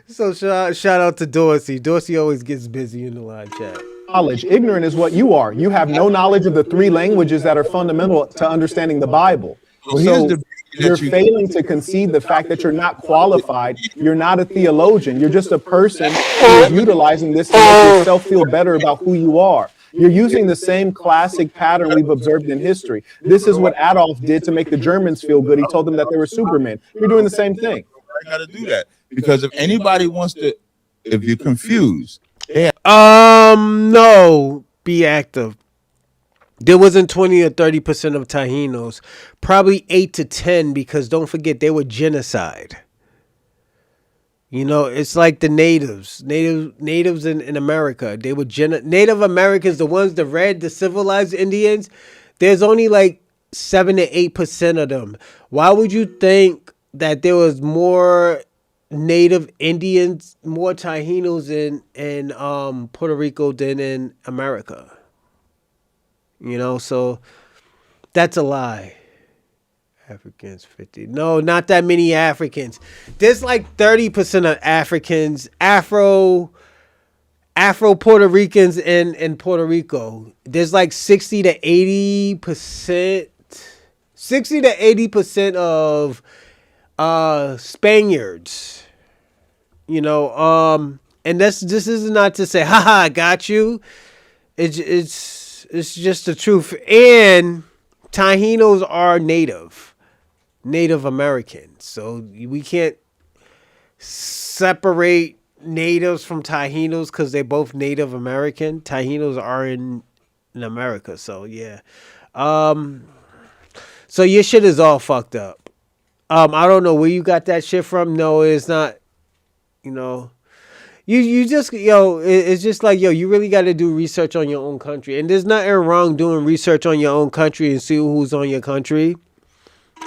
so shout out to Dorsey. Dorsey always gets busy in the live chat. Knowledge. Ignorant is what you are. You have no knowledge of the three languages that are fundamental to understanding the Bible. Well, here's So the you're failing to concede the fact that you're not qualified. You're not a theologian. You're just a person who is utilizing this to make yourself feel better about who you are. You're using the same classic pattern we've observed in history. This is what Adolf did to make the Germans feel good. He told them that they were Supermen. You're doing the same thing. I got to do that because if anybody wants to, if you're confused, no, be active. There wasn't 20 or 30% of Taínos, probably 8 to 10, because don't forget they were genocide. You know, it's like the natives in America. They were Native Americans, the ones, the red, the civilized Indians. There's only like 7 to 8% of them. Why would you think that there was more Native Indians, more Taínos in Puerto Rico than in America? You know, so that's a lie. Africans 50. No, not that many Africans. There's like 30% of Africans, Afro Puerto Ricans in Puerto Rico. There's like 60 to 80%. 60 to 80% of Spaniards. You know, and this is not to say, haha, I got you. It's just the truth. And Taínos are Native Americans. So we can't separate natives from Taínos because they're both Native American. Taínos are in America. So yeah. So your shit is all fucked up. I don't know where you got that shit from. No, it's not, you know. You just, it's just like, you really got to do research on your own country. And there's nothing wrong doing research on your own country and see who's on your country.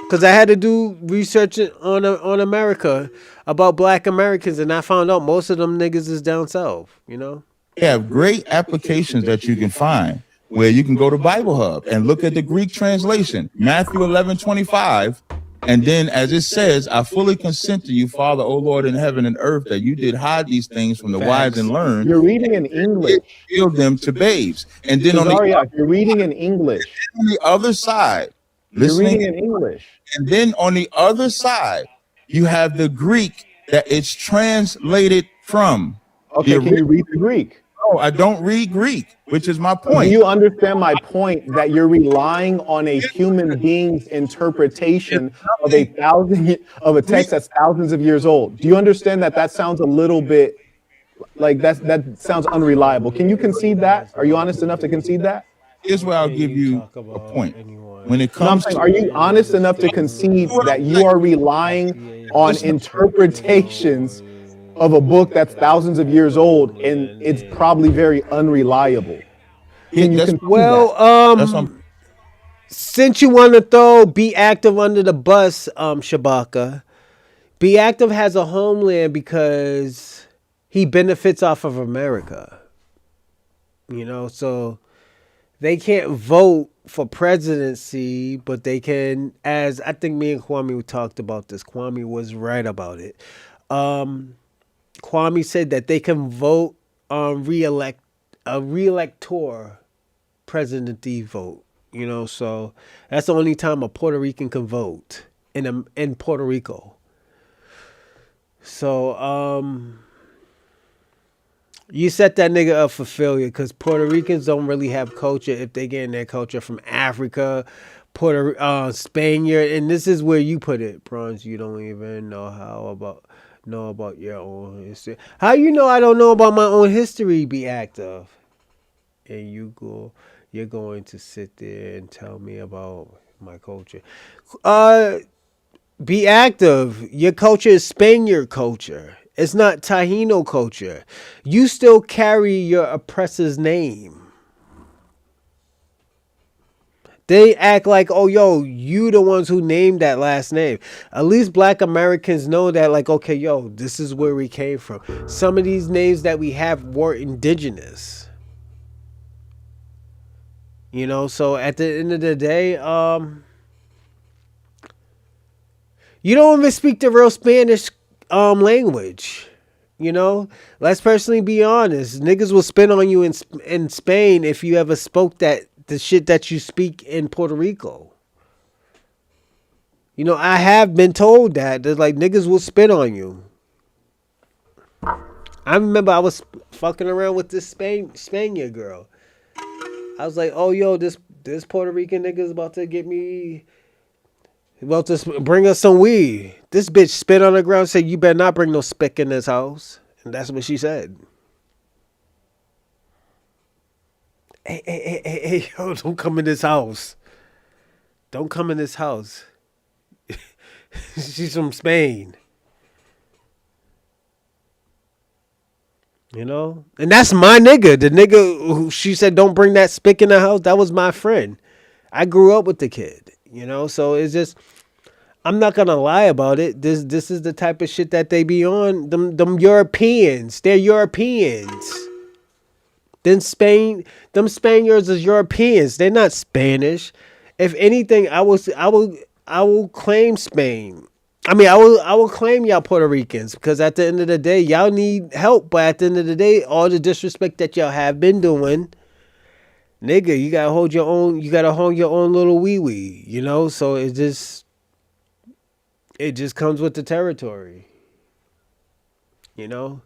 Because I had to do research on America about Black Americans, and I found out most of them niggas is down south, you know? they have great applications that you can find where you can go to Bible Hub and look at the Greek translation, Matthew 11:25. And then, as it says, I fully consent to you, Father, O Lord in heaven and earth, that you did hide these things from the wise and learned. You're reading in English. Revealed them to babes. And then you're reading in English. On the other side, you're reading in English. And then on the other side, you have the Greek that it's translated from. Okay, can you read the Greek? No, I don't read Greek, which is my point. Do you understand my point that you're relying on a human being's interpretation of a text that's thousands of years old? Do you understand that sounds a little bit like that sounds unreliable? Can you concede that? Are you honest enough to concede that? Here's where I'll give you a point. When it comes to, are you honest enough to concede that you are relying on interpretations of a book that's thousands of years old and it's probably very unreliable? Can you since you want to throw Be Active under the bus, Shabaka, Be Active has a homeland because he benefits off of America. You know, so they can't vote for presidency, but they can, as I think me and Kwame talked about this. Kwame was right about it. Kwame said that they can vote on re-elector presidency vote. You know, so that's the only time a Puerto Rican can vote in Puerto Rico. So you set that nigga up for failure because Puerto Ricans don't really have culture if they get their culture from Africa, Spaniard, and this is where you put it, Bronze. You don't even know about your own history. How you know I don't know about my own history? Be Active, and you're going to sit there and tell me about my culture. Be Active. Your culture is Spaniard culture. It's not Taíno culture. You still carry your oppressor's name. They act like, oh, you the ones who named that last name. At least Black Americans know that, like, okay, this is where we came from. Some of these names that we have were indigenous. You know, so at the end of the day, you don't even speak the real Spanish language. You know, let's personally be honest. Niggas will spin on you in Spain if you ever spoke the shit that you speak in Puerto Rico. You know, I have been told that like niggas will spit on you. I remember I was fucking around with this Spaniard girl. I was like, oh yo, this Puerto Rican nigga's about to bring us some weed. This bitch spit on the ground and said, you better not bring no spick in this house. And that's what she said. Hey, yo, don't come in this house. Don't come in this house. She's from Spain. You know? And that's my nigga. The nigga who she said don't bring that spick in the house, that was my friend. I grew up with the kid. You know? So it's just, I'm not gonna lie about it. This is the type of shit that they be on. Them Europeans. They're Europeans. Then them Spaniards is Europeans. They're not Spanish. If anything, I will claim Spain. I mean, I will claim y'all Puerto Ricans because at the end of the day, y'all need help. But at the end of the day, all the disrespect that y'all have been doing, nigga, you gotta hold your own. You gotta hold your own little wee wee. You know, so it just comes with the territory. You know.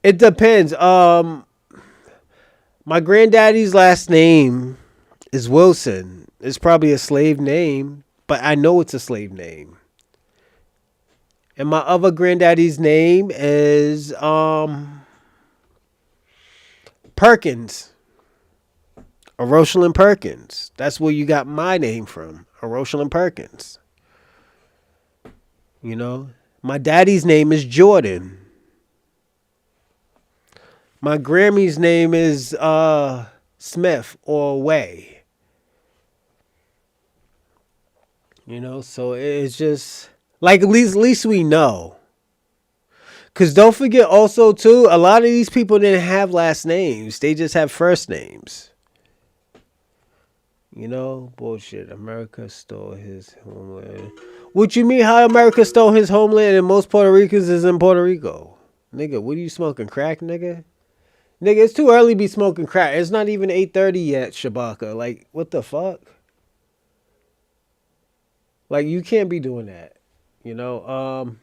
It depends. My granddaddy's last name is Wilson. It's probably a slave name, but I know it's a slave name. And my other granddaddy's name is Perkins. Rosalind Perkins. That's where you got my name from. Rosalind Perkins. You know? My daddy's name is Jordan. My Grammy's name is Smith or Way. You know, so it's just like at least we know. Cause don't forget also too, a lot of these people didn't have last names. They just have first names. You know, bullshit. America stole his homeland. What you mean how America stole his homeland and most Puerto Ricans is in Puerto Rico? Nigga, what are you smoking, crack, nigga? Nigga, it's too early to be smoking crack. It's not even 8:30 yet, Shabaka. Like, what the fuck? Like, you can't be doing that. You know, I'm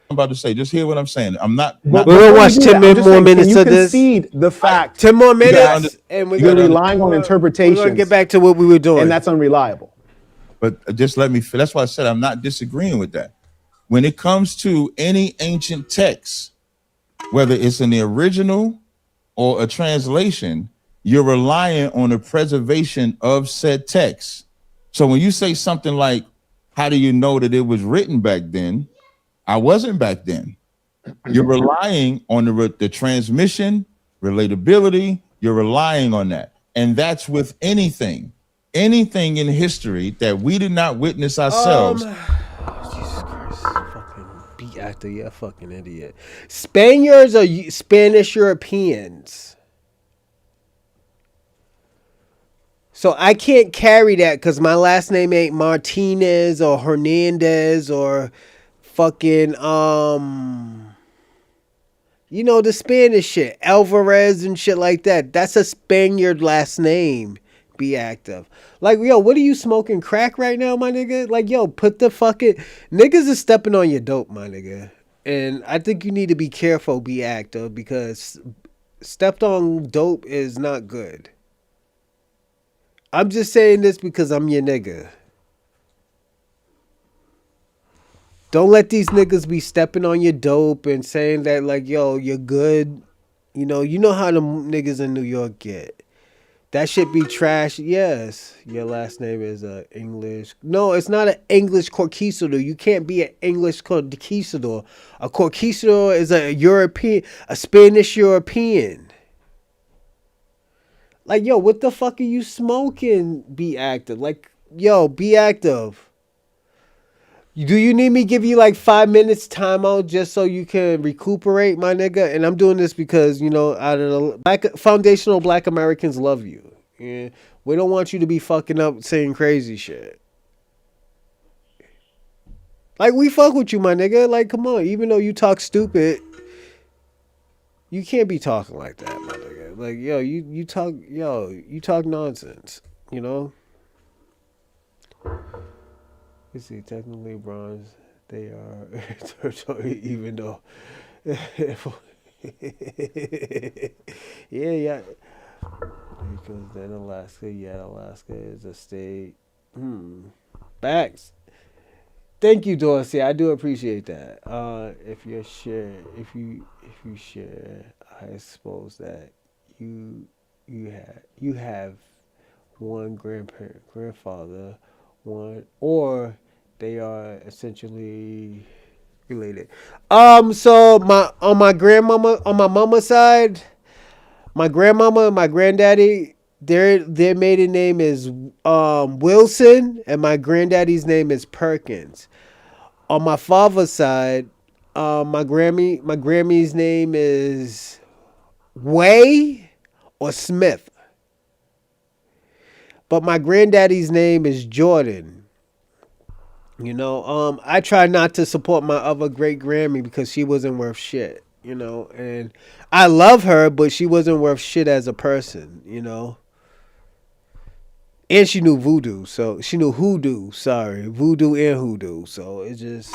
about to say, just hear what I'm saying. I'm not. We're gonna watch 10 more minutes of this. Concede the fact 10 more minutes, that and you're relying on interpretations. We're gonna get back to what we were doing, and that's unreliable. But just let me. That's why I said I'm not disagreeing with that. When it comes to any ancient text, whether it's in the original or a translation, you're relying on the preservation of said text. So when you say something like, how do you know that it was written back then? I wasn't back then. You're relying on the transmission, relatability. You're relying on that. And that's with anything in history that we did not witness ourselves. Jesus Christ, fucking beat actor, you're a fucking idiot. Spaniards are Spanish Europeans. So I can't carry that because my last name ain't Martinez or Hernandez or fucking you know, the Spanish shit, Alvarez and shit like that. That's a Spaniard last name. Be active. Like, yo, what are you smoking crack right now, my nigga? Like, yo, put the fucking niggas is stepping on your dope, my nigga. And I think you need to be careful, be active, because stepped on dope is not good. I'm just saying this because I'm your nigga. Don't let these niggas be stepping on your dope and saying that, like, yo, you're good. You know how the niggas in New York get. That shit be trash. Yes, your last name is English. No, it's not an English conquistador. You can't be an English conquistador. A conquistador is a European, a Spanish European. Like, yo, what the fuck are you smoking? Be active. Like, yo, be active. Do you need me give you like 5 minutes timeout just so you can recuperate, my nigga? And I'm doing this because, you know, out of the foundational black Americans love you. Yeah. We don't want you to be fucking up saying crazy shit. Like, we fuck with you, my nigga. Like, come on. Even though you talk stupid, you can't be talking like that, my nigga. Like, you talk nonsense, you know? You see, technically bronze, they are territory, even though... yeah. Because then Alaska is a state. Facts. Thank you, Dorsey. I do appreciate that. If you share, I suppose that you have one grandfather, one, or they are essentially related. So on my mama's side, my grandmama and my granddaddy, their maiden name is Wilson, and my granddaddy's name is Perkins. On my father's side, my Grammy's name is Way or Smith. But my granddaddy's name is Jordan. You know, I try not to support my other great Grammy because she wasn't worth shit, you know, and I love her, but she wasn't worth shit as a person, you know. And she knew voodoo, so she knew hoodoo, voodoo and hoodoo. So it just,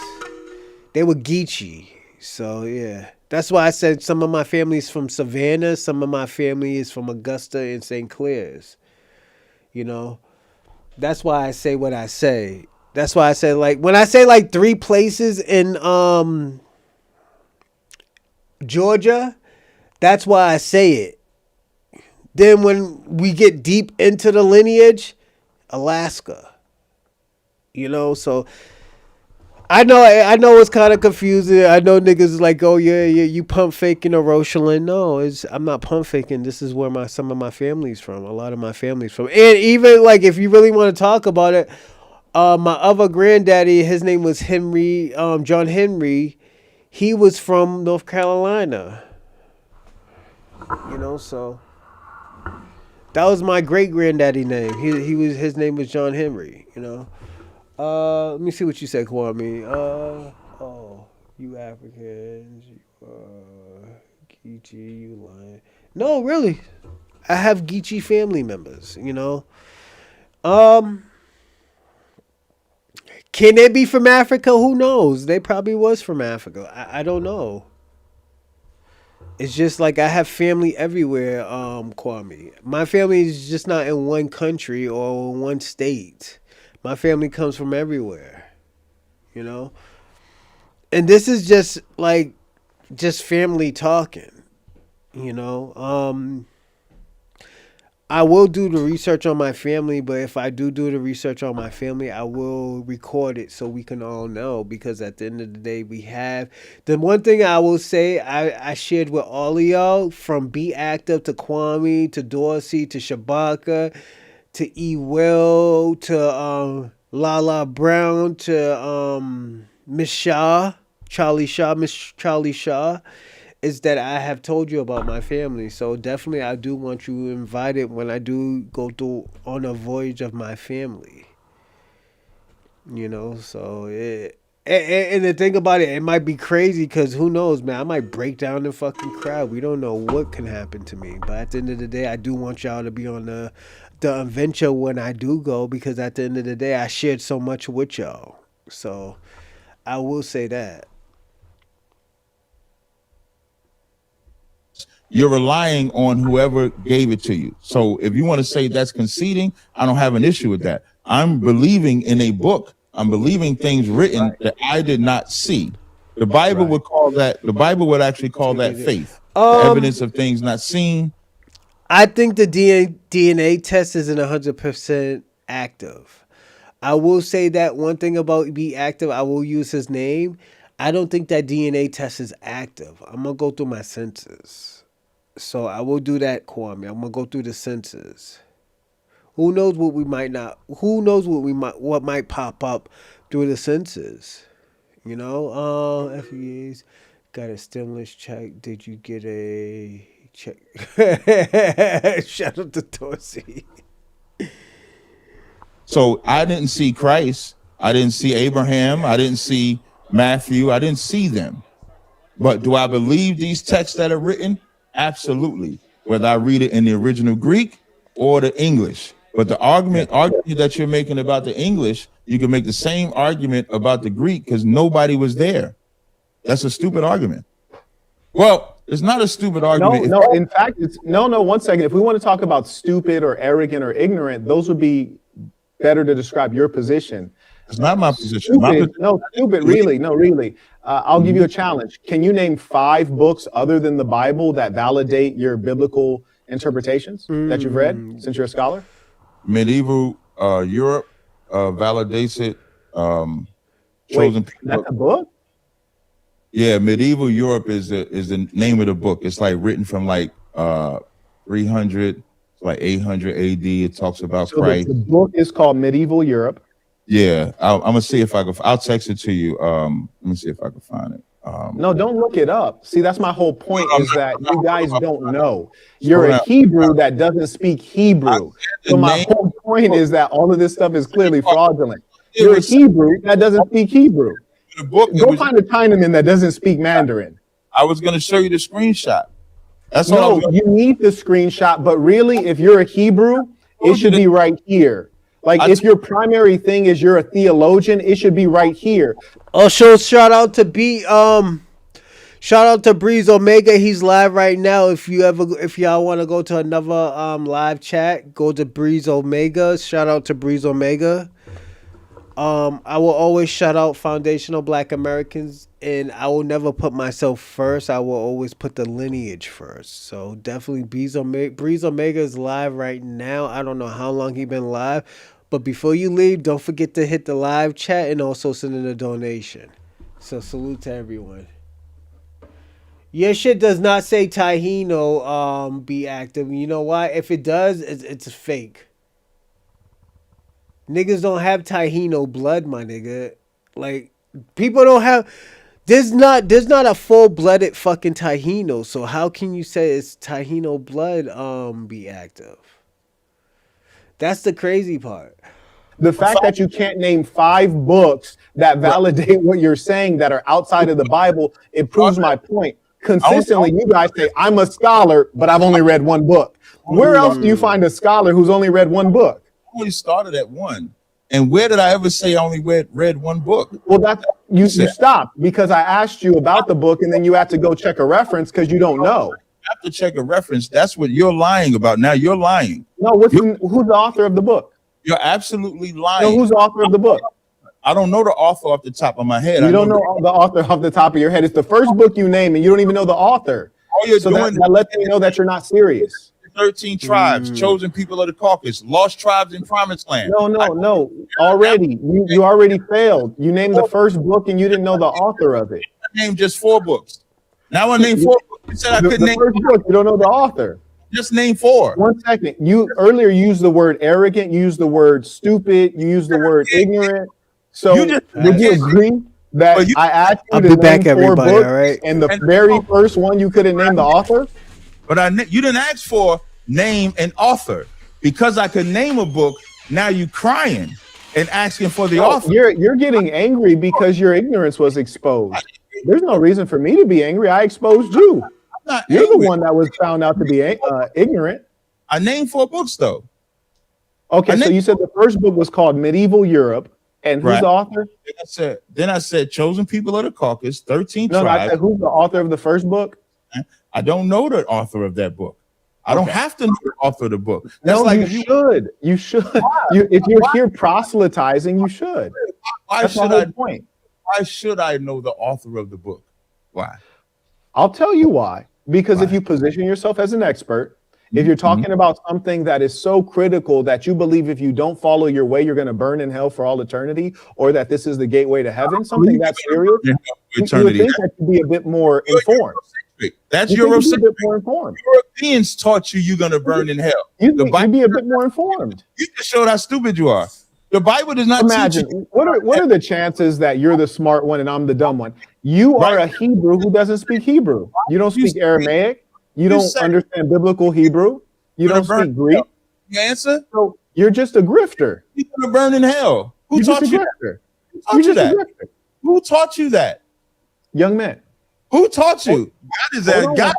they were Geechee. So yeah. That's why I said some of my family's from Savannah, some of my family is from Augusta and St. Clair's. You know? That's why I say what I say. That's why I say, like, when I say like 3 places in Georgia, that's why I say it. Then when we get deep into the lineage, Alaska. You know, so I know it's kind of confusing. I know niggas is like, oh yeah, you pump faking or Rochelle. No, I'm not pump faking. This is where some of my family's from. A lot of my family's from. And even like, if you really want to talk about it, my other granddaddy, his name was Henry, John Henry. He was from North Carolina. You know, so that was my great granddaddy name. His name was John Henry. You know. Let me see what you said, Kwame. You Africans, you Geechee, you lying. No, really. I have Geechee family members, you know. Can they be from Africa? Who knows? They probably was from Africa. I don't know. It's just like I have family everywhere, Kwame. My family is just not in one country or one state. My family comes from everywhere, you know? And this is just family talking, you know? I will do the research on my family, but if I do the research on my family, I will record it so we can all know, because at the end of the day, we have... The one thing I will say, I shared with all of y'all, from Be Active to Kwame to Dorsey to Shabaka to E. Will to Lala Brown to Miss Shaw, Miss Charlie Shaw, is that I have told you about my family. So definitely I do want you invited when I do go through on a voyage of my family. You know, so and the thing about it, it might be crazy because who knows, man, I might break down the fucking crowd. We don't know what can happen to me. But at the end of the day, I do want y'all to be on the adventure when I do go, because at the end of the day, I shared so much with y'all. So I will say that. You're relying on whoever gave it to you. So if you want to say that's conceding, I don't have an issue with that. I'm believing in a book. I'm believing things written that I did not see. The Bible would call that, the Bible would actually call that faith. The evidence of things not seen. I think the DNA test isn't 100% active. I will say that one thing about Be Active, I will use his name. I don't think that DNA test is active. I'm going to go through my senses. So I will do that, Kwame. I'm going to go through the senses. Who knows what we might not, what might pop up through the census. You know, FBA's got a stimulus check. Did you get a check? Shout out to Dorsey. So I didn't see Christ. I didn't see Abraham. I didn't see Matthew. I didn't see them. But do I believe these texts that are written? Absolutely. Whether I read it in the original Greek or the English. But the argument that you're making about the English, you can make the same argument about the Greek because nobody was there. That's a stupid argument. Well, it's not a stupid argument. No, in fact, it's no. 1 second. If we want to talk about stupid or arrogant or ignorant, those would be better to describe your position. It's not my position. Stupid, really. No, really. I'll give you a challenge. Can you name 5 books other than the Bible that validate your biblical interpretations that you've read since you're a scholar? Medieval Europe validates it. Chosen People. That's a book? Yeah, Medieval Europe is the name of the book. It's like written from like 300, like 800 AD. It talks about Christ. The book is called Medieval Europe. Yeah, I'm gonna see if I can. I'll text it to you. Let me see if I can find it. No, don't look it up. See, that's my whole point is that you guys don't know. You're a Hebrew that doesn't speak Hebrew. So my whole point is that all of this stuff is clearly fraudulent. You're a Hebrew that doesn't speak Hebrew. Go find a Chinaman that doesn't speak Mandarin. I was gonna show you the screenshot. That's all. No, you need the screenshot, but really, if you're a Hebrew, it should be right here. Like if your primary thing is you're a theologian, it should be right here. Also, shout out to Breeze Omega. He's live right now. If y'all want to go to another live chat, go to Breeze Omega. Shout out to Breeze Omega. I will always shout out foundational Black Americans, and I will never put myself first. I will always put the lineage first. So definitely Breeze Omega is live right now. I don't know how long he's been live, but before you leave, don't forget to hit the live chat and also send in a donation. So salute to everyone. Your shit does not say Taino be active. You know why? If it does, it's fake. Niggas don't have Taino blood, my nigga. Like, people don't have... There's not a full-blooded fucking Taino, so how can you say it's Taino blood be active? That's the crazy part. The fact that you can't name 5 books that validate what you're saying that are outside of the Bible, it proves my point. Consistently, you guys say, I'm a scholar, but I've only read 1 book. Where else do you find a scholar who's only read 1 book? Only started at 1. And where did I ever say I only read 1 book? Well, that's you stopped because I asked you about the book and then you had to go check a reference because you don't know. You have to check a reference. That's what you're lying about. Now you're lying. No, who's the author of the book? You're absolutely lying. No, who's the author of the book? I don't know the author off the top of my head. You don't know the author off the top of your head. It's the first book you name and you don't even know the author. So that lets me know that you're not serious. 13 tribes, chosen people of the caucus, lost tribes in promised land. No. Already, you already failed. You named the first book and you didn't know the author of it. I named just 4 books. Now I named 4 books. You said I couldn't name the first book. You don't know the author. Just name 4. 1 second. You earlier used the word arrogant. You used the word stupid. You used the word ignorant. So would you agree that I asked you to name 4 books, right? And the very first one you couldn't name the author? But you didn't ask for name an author. Because I could name a book, now you crying and asking for the author. You're getting angry because your ignorance was exposed. There's no reason for me to be angry. I exposed you. You're the one that was found out to be ignorant. I named 4 books though. Okay, so you said the first book was called Medieval Europe. And who's the author? Then I said Chosen People of the Caucus, 13 tribes. No, I said who's the author of the first book? I don't know the author of that book. I don't have to know the author of the book. That's you should. You should. If you're here proselytizing, you should. That's my whole point. Why should I know the author of the book? Why? I'll tell you why. Because if you position yourself as an expert, if you're talking about something that is so critical that you believe if you don't follow your way, you're going to burn in hell for all eternity, or that this is the gateway to heaven, something that's serious, you would think that you'd be a bit more informed. That's Eurocentric. Europeans taught you you're going to burn in hell. You'd be a bit more informed. You just showed how stupid you are. The Bible does not Imagine teach you. what are the chances that you're the smart one and I'm the dumb one? You are a Hebrew who doesn't speak Hebrew. You don't speak Aramaic. You don't understand biblical Hebrew. You don't speak Greek. You answer? So you're just a grifter. You're gonna burn in hell. Who taught you that? Who taught you that? Who taught you that? Young man. Who taught you? God is that. God.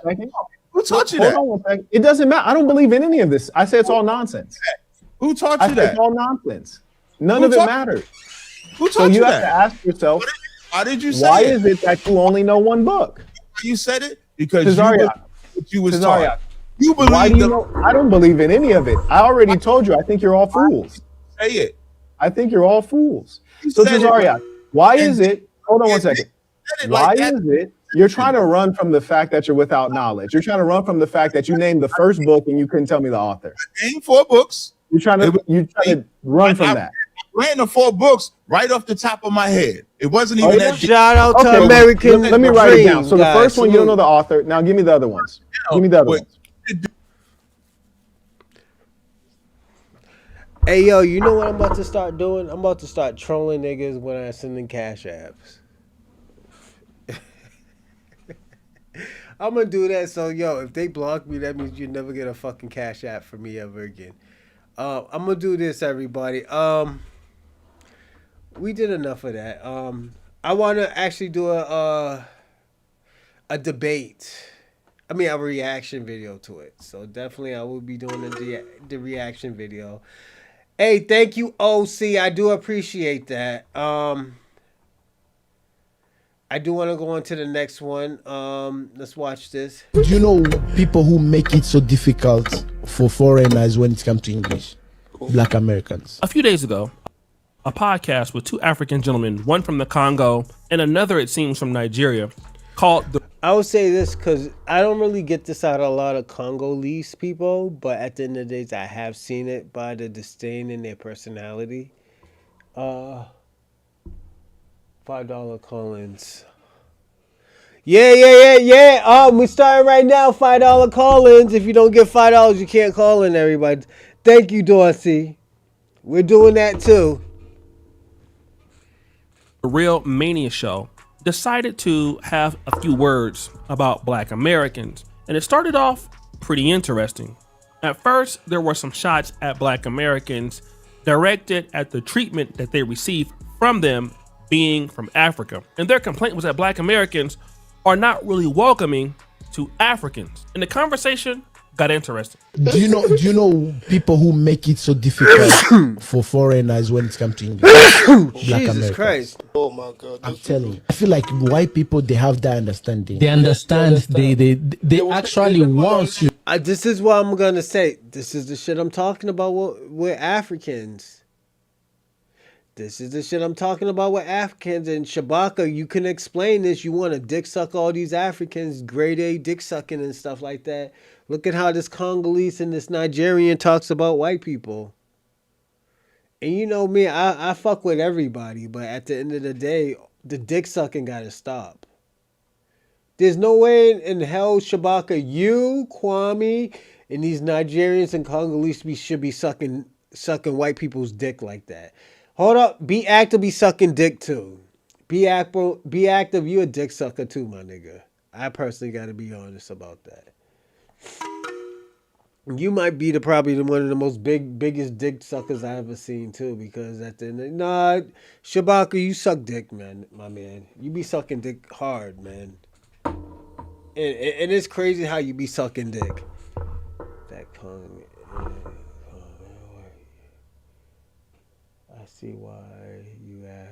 Who taught you that? Hold on one second. It doesn't matter. I don't believe in any of this. I say it's all nonsense. Who taught you that? It's all nonsense. None of it matters. Who So taught you you have to that? ask yourself, Why did you say why it? is it that you only know one book? You said it because you was Cesaria, taught. You believe why do you know? I don't believe in any of it. I already told you. I think you're all fools. Say it. I think you're all fools. So Cesaria, why is it? Hold on one second. Why is it you're trying to run from the fact that you're without knowledge? You're trying to run from the fact that you named the first book and you couldn't tell me the author. Name 4 books. You're trying to run from that. Ran the 4 books right off the top of my head. It wasn't even that. Shout out to Okay, American Let me write it down. Dream, So the guys. first one, you don't know the author. Now give me the other ones. Give me the other ones. Hey, yo, you know what I'm about to start doing? I'm about to start trolling niggas when I send in cash apps. I'm gonna do that. So, yo, if they block me, that means you never get a fucking cash app from me ever again. I'm gonna do this, everybody. We did enough of that. I want to actually do a debate. I mean, a reaction video to it. So definitely, I will be doing the reaction video. Hey, thank you, OC. I do appreciate that. I do want to go on to the next one. Let's watch this. Do you know people who make it so difficult for foreigners when it comes to English? Black Americans. A few days ago, a podcast with 2 African gentlemen, one from the Congo and another, it seems, from Nigeria, called the... I would say this because I don't really get this out of a lot of Congolese people, but at the end of the day, I have seen it by the disdain in their personality. $5 call-ins. Yeah. We're starting right now. $5 call-ins. If you don't get $5, you can't call in, everybody. Thank you, Dorsey. We're doing that too. The Real Mania Show decided to have a few words about Black Americans, and it started off pretty interesting. At first, there were some shots at Black Americans directed at the treatment that they received from them being from Africa, and their complaint was that Black Americans are not really welcoming to Africans, and the conversation got interesting. Do you know people who make it so difficult for foreigners when it comes to English? Black Jesus Americans. Christ. Oh my God. I'm telling you. I feel like white people, they have that understanding. They understand. They actually want you. This is what I'm going to say. This is the shit I'm talking about with Africans. This is the shit I'm talking about with Africans. And Shabaka, you can explain this. You want to dick suck all these Africans, grade A dick sucking and stuff like that. Look at how this Congolese and this Nigerian talks about white people. And you know me, I fuck with everybody. But at the end of the day, the dick sucking got to stop. There's no way in hell, Shabaka, you, Kwame, and these Nigerians and Congolese should be sucking white people's dick like that. Hold up. Be active, be sucking dick too. Be active, you a dick sucker too, my nigga. I personally got to be honest about that. You might be probably one of the most biggest dick suckers I ever seen too, because at the end of Shabaka, you suck dick, man, my man. You be sucking dick hard, man. And it's crazy how you be sucking dick. I see why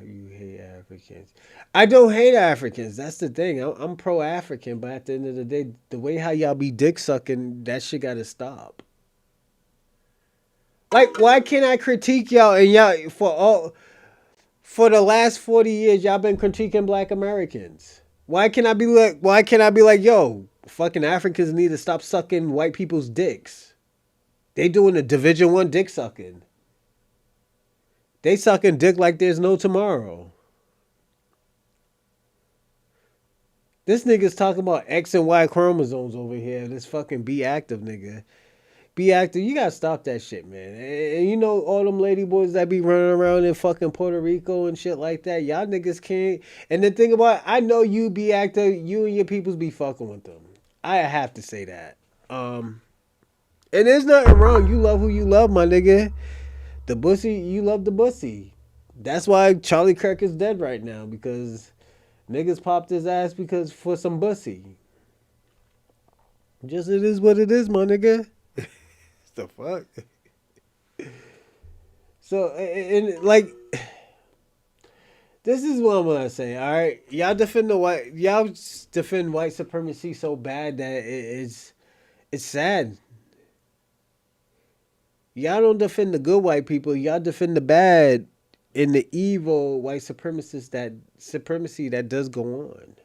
you hate Africans. I don't hate Africans. That's the thing. I'm pro-African, but at the end of the day, the way how y'all be dick sucking, that shit gotta stop. Like, why can't I critique y'all and y'all for the last 40 years y'all been critiquing Black Americans? Why can't I be like, yo, fucking Africans need to stop sucking white people's dicks? They doing a Division I dick sucking. They sucking dick like there's no tomorrow. This nigga's talking about X and Y chromosomes over here. This fucking be active nigga. Be active. You gotta stop that shit, man. And you know all them lady boys that be running around in fucking Puerto Rico and shit like that. Y'all niggas can't. And the thing about it, I know you be active. You and your peoples be fucking with them. I have to say that. And there's nothing wrong. You love who you love, my nigga. The bussy, you love the bussy. That's why Charlie Kirk is dead right now, because niggas popped his ass because for some bussy. Just it is what it is, my nigga. The fuck? So, and like, this is what I'm gonna say. All right, y'all defend white supremacy so bad that it's sad. Y'all don't defend the good white people. Y'all defend the bad and the evil white supremacists supremacy that does go on.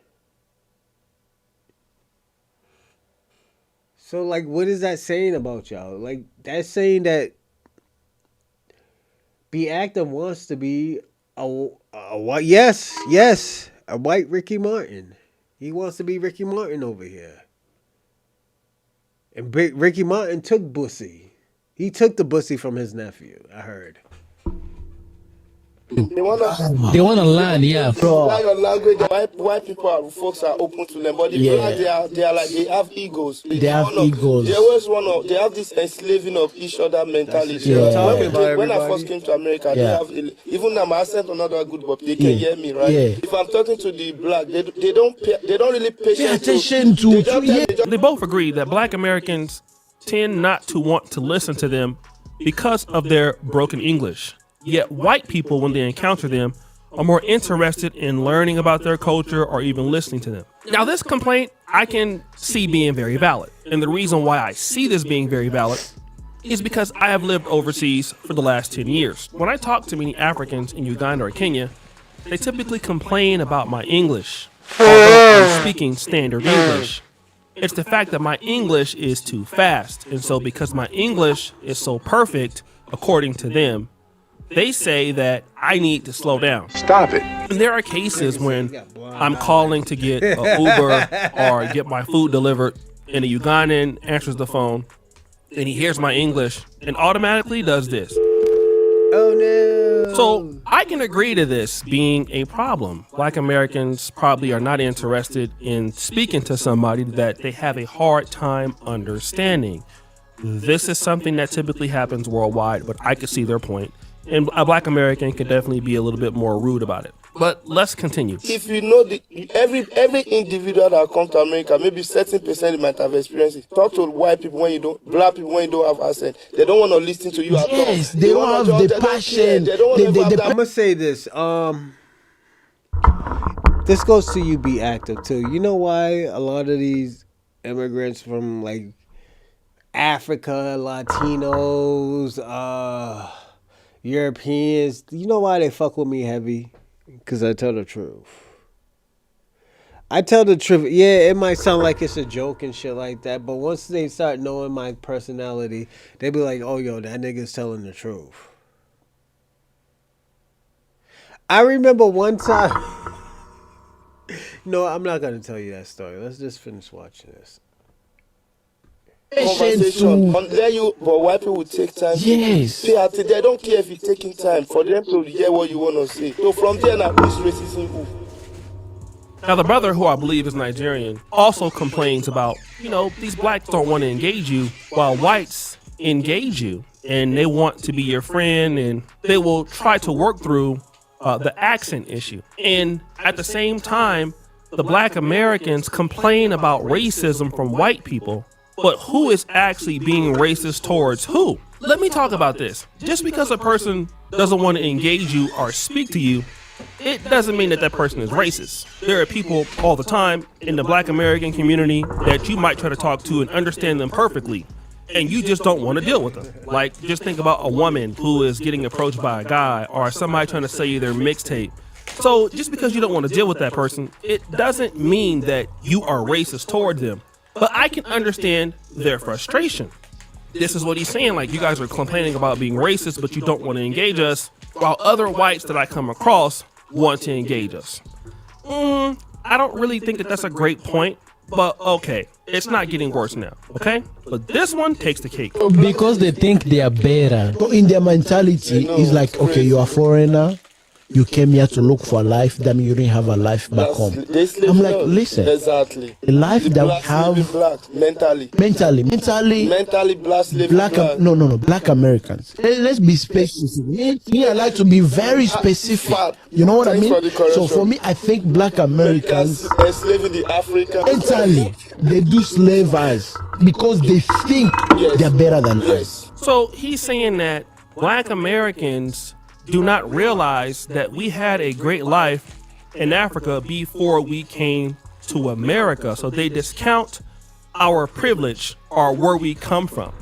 So, like, what is that saying about y'all? Like, that's saying that Be Active wants to be a white, yes, a white Ricky Martin. He wants to be Ricky Martin over here. And Ricky Martin took bussy. He took the bussy from his nephew, I heard. They want to learn, yeah, bro. Learn your language. White people, folks are open to them, but the black, they are like, they have egos. They have egos. They always they have this enslaving of each other mentality. When I first came to America, they have, even now my accent are not that good, but they can hear me, right? If I'm talking to the black, they don't really pay attention to. They both agree that Black Americans tend not to want to listen to them because of their broken English. Yet white people, when they encounter them, are more interested in learning about their culture or even listening to them. Now, this complaint I can see being very valid. And the reason why I see this being very valid is because I have lived overseas for the last 10 years. When I talk to many Africans in Uganda or Kenya, they typically complain about my English, although I'm speaking standard English. It's the fact that my English is too fast. And so because my English is so perfect, according to them, they say that I need to slow down. Stop it. And there are cases when I'm calling to get an Uber or get my food delivered, and a Ugandan answers the phone, and he hears my English and automatically does this. Oh no. So I can agree to this being a problem. Black Americans probably are not interested in speaking to somebody that they have a hard time understanding. This is something that typically happens worldwide, but I could see their point. And a Black American could definitely be a little bit more rude about it. But let's continue. If you know every individual that comes to America, maybe 70% might have experienced it. Talk to white people when you don't, black people when you don't have accent. They don't want to listen to you at all. Yes, they don't have the passion. I'm gonna say this. This goes to you, Be Active too. You know why a lot of these immigrants from like Africa, Latinos, Europeans, you know why they fuck with me heavy? Because I tell the truth. I tell the truth. Yeah, it might sound like it's a joke and shit like that, but once they start knowing my personality, they be like, oh, yo, that nigga's telling the truth. I remember one time. No, I'm not going to tell you that story. Let's just finish watching this. Conversation. But white people will take time. Yes. They don't care if you're taking time for them to hear what you want to say. So from there now, who's racism? Now, the brother, who I believe is Nigerian, also complains about, these blacks don't want to engage you while whites engage you. And they want to be your friend, and they will try to work through the accent issue. And at the same time, the Black Americans complain about racism from white people. But who is actually being racist towards who? Let me talk about this. Just because a person doesn't want to engage you or speak to you, it doesn't mean that that person is racist. There are people all the time in the Black American community that you might try to talk to and understand them perfectly, and you just don't want to deal with them. Like, just think about a woman who is getting approached by a guy or somebody trying to sell you their mixtape. So just because you don't want to deal with that person, it doesn't mean that you are racist towards them. But I can understand their frustration. This is what he's saying. Like, you guys are complaining about being racist, but you don't want to engage us, while other whites that I come across want to engage us. I don't really think that that's a great point, But okay, it's not getting worse now, okay? But this one takes the cake. Because they think they are better. So in their mentality, it's like, okay, you are a foreigner. You came here to look for a life. That means you didn't have a life back home. I'm like, listen. Exactly. The life that we Blacks have living black, mentally blacks living black. black. No, black Americans. Let's be specific. Me, I like to be very specific. You know what I Thanks mean? for the correction. So for me, I think black Americans Enslaving the Africans. mentally they do slave us because they think they're better than us. So he's saying that black Americans do not realize that we had a great life in Africa before we came to America. So they discount our privilege or where we come from,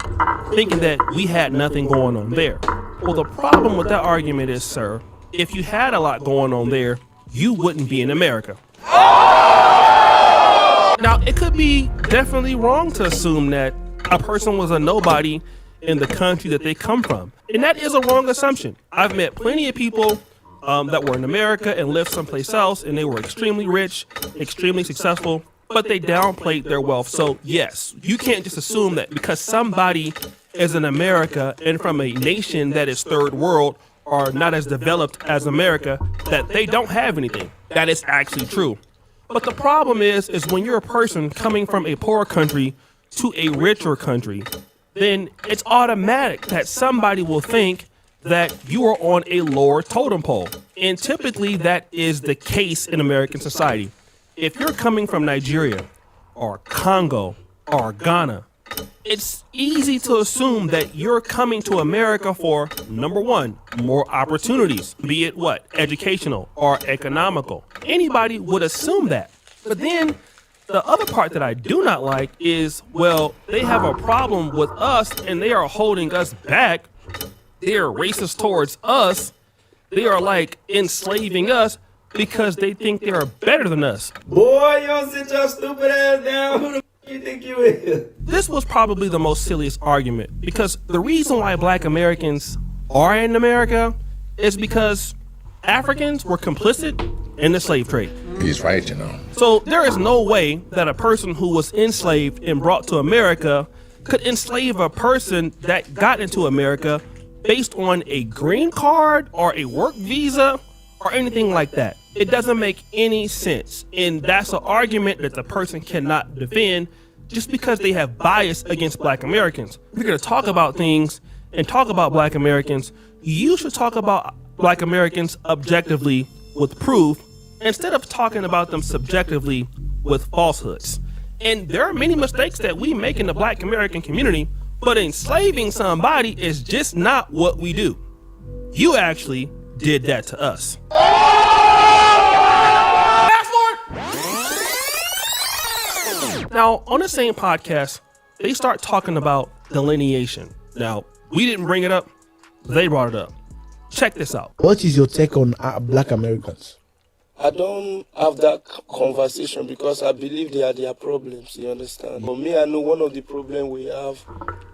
thinking that we had nothing going on there. Well, the problem with that argument is, sir, if you had a lot going on there, you wouldn't be in America. Now, it could be definitely wrong to assume that a person was a nobody in the country that they come from. And that is a wrong assumption. I've met plenty of people that were in America and lived someplace else, and they were extremely rich, extremely successful, but they downplayed their wealth. So yes, you can't just assume that because somebody is in America and from a nation that is third world or not as developed as America, that they don't have anything. That is actually true. But the problem is when you're a person coming from a poor country to a richer country, then it's automatic that somebody will think that you are on a lower totem pole. And typically that is the case in American society. If you're coming from Nigeria or Congo or Ghana, it's easy to assume that you're coming to America for, number one, more opportunities, be it what, educational or economical. Anybody would assume that. But then the other part that I do not like is, well, they have a problem with us and they are holding us back. They are racist towards us. They are like enslaving us because they think they are better than us. Boy, you don't sit your stupid ass down. Who the f you think you is? This was probably the most silliest argument because the reason why black Americans are in America is because Africans were complicit in the slave trade. He's right, you know. So there is no way that a person who was enslaved and brought to America could enslave a person that got into America based on a green card or a work visa or anything like that. It doesn't make any sense. And that's an argument that the person cannot defend just because they have bias against black Americans. If you're going to talk about things and talk about black Americans, you should talk about black Americans objectively with proof instead of talking about them subjectively with falsehoods. And there are many mistakes that we make in the black American community, but enslaving somebody is just not what we do. You actually did that to us. Now, on the same podcast, they start talking about delineation. Now, we didn't bring it up, they brought it up. Check this out. What is your take on black Americans? I don't have that conversation because I believe they are their problems, you understand? For me, I know one of the problems we have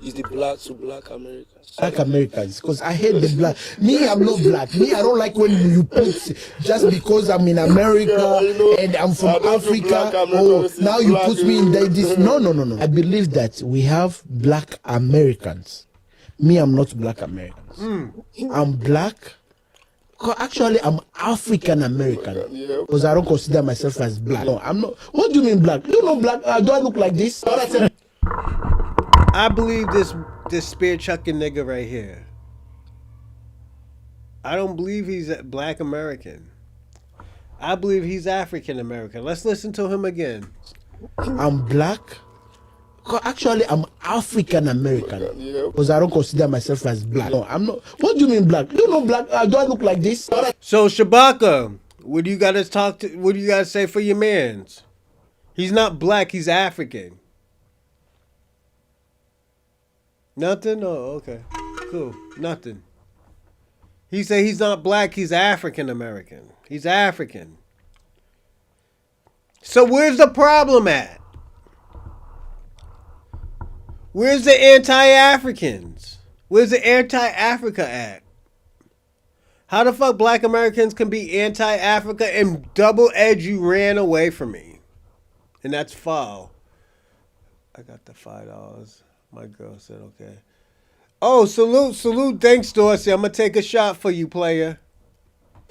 is the black to black Americans. Black Americans, because I hate the black. Me, I'm not black. Me, I don't like when you put, just because I'm in America and I'm from Africa, oh, now you put me in this. No. I believe that we have black Americans. Me, I'm not black Americans. I'm black. Actually, I'm African American because I don't consider myself as black. No, I'm not. What do you mean black? You know black? Do I look like this? I believe this spear chucking nigga right here. I don't believe he's a black American. I believe he's African American. Let's listen to him again. I'm black. Actually, I'm African American because I don't consider myself as black. No, I'm not. What do you mean black? You know black? Do I look like this? So Shabaka, what do you got to talk to? What do you got to say for your mans? He's not black. He's African. Nothing. Oh, okay, cool. Nothing. He said he's not black. He's African American. He's African. So where's the problem at? Where's the anti-Africans? Where's the anti-Africa at? How the fuck black Americans can be anti-Africa and double edge you ran away from me? and that's foul. I got the $5. My girl said okay. Oh, salute. Thanks, Dorsey. I'm gonna take a shot for you, player.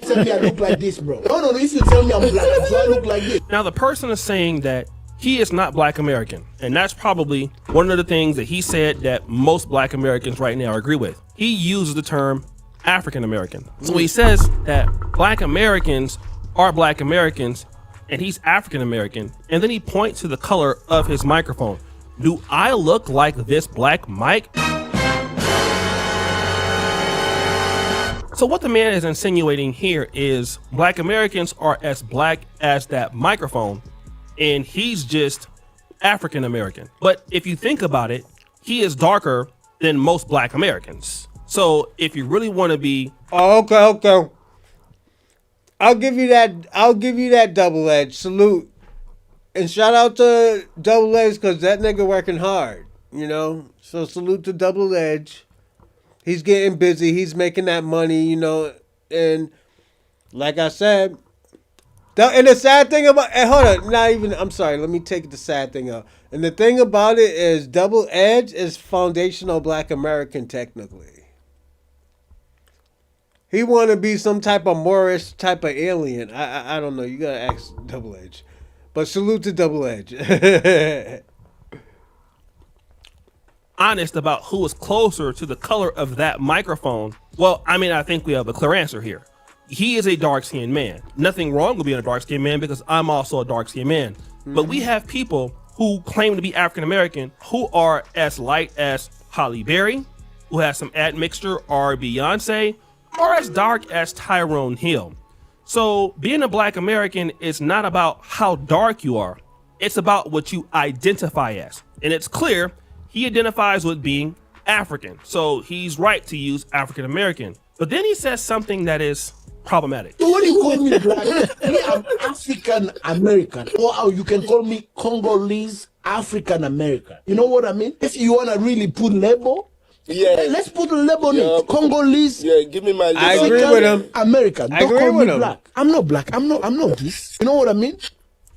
Tell me I look like this, bro. No. If you tell me I'm black, do I look like this? Now, the person is saying that he is not Black American, and that's probably one of the things that he said that most Black Americans right now agree with. He uses the term African American. So he says that Black Americans are Black Americans, and he's African American, and then he points to the color of his microphone. Do I look like this black mic? So what the man is insinuating here is Black Americans are as black as that microphone, and he's just African American. But if you think about it, he is darker than most Black Americans. So if you really want to be... Oh, okay. I'll give you that double edge. Salute. And shout out to Double Edge because that nigga working hard, you know? So salute to Double Edge. He's getting busy. He's making that money, you know. And like I said, and the sad thing about I'm sorry, let me take the sad thing out. And the thing about it is Double Edge is foundational Black American technically. He want to be some type of Moorish type of alien. I don't know. You got to ask Double Edge. But salute to Double Edge. Honest about who is closer to the color of that microphone. Well, I mean, I think we have a clear answer here. He is a dark-skinned man. Nothing wrong with being a dark-skinned man because I'm also a dark-skinned man. Mm-hmm. But we have people who claim to be African-American who are as light as Halle Berry, who has some admixture, or Beyonce, or as dark as Tyrone Hill. So being a Black American is not about how dark you are. It's about what you identify as. And it's clear he identifies with being African. So he's right to use African American. But then he says something that is problematic. So what do you call me black? Me, I'm African American. Or you can call me Congolese African American. You know what I mean? If you want to really put label, let's put a label on it. Congolese. Yeah, give me my label. I agree with him. American. I Don't agree call with me him. black. I'm not black. I'm not this. You know what I mean?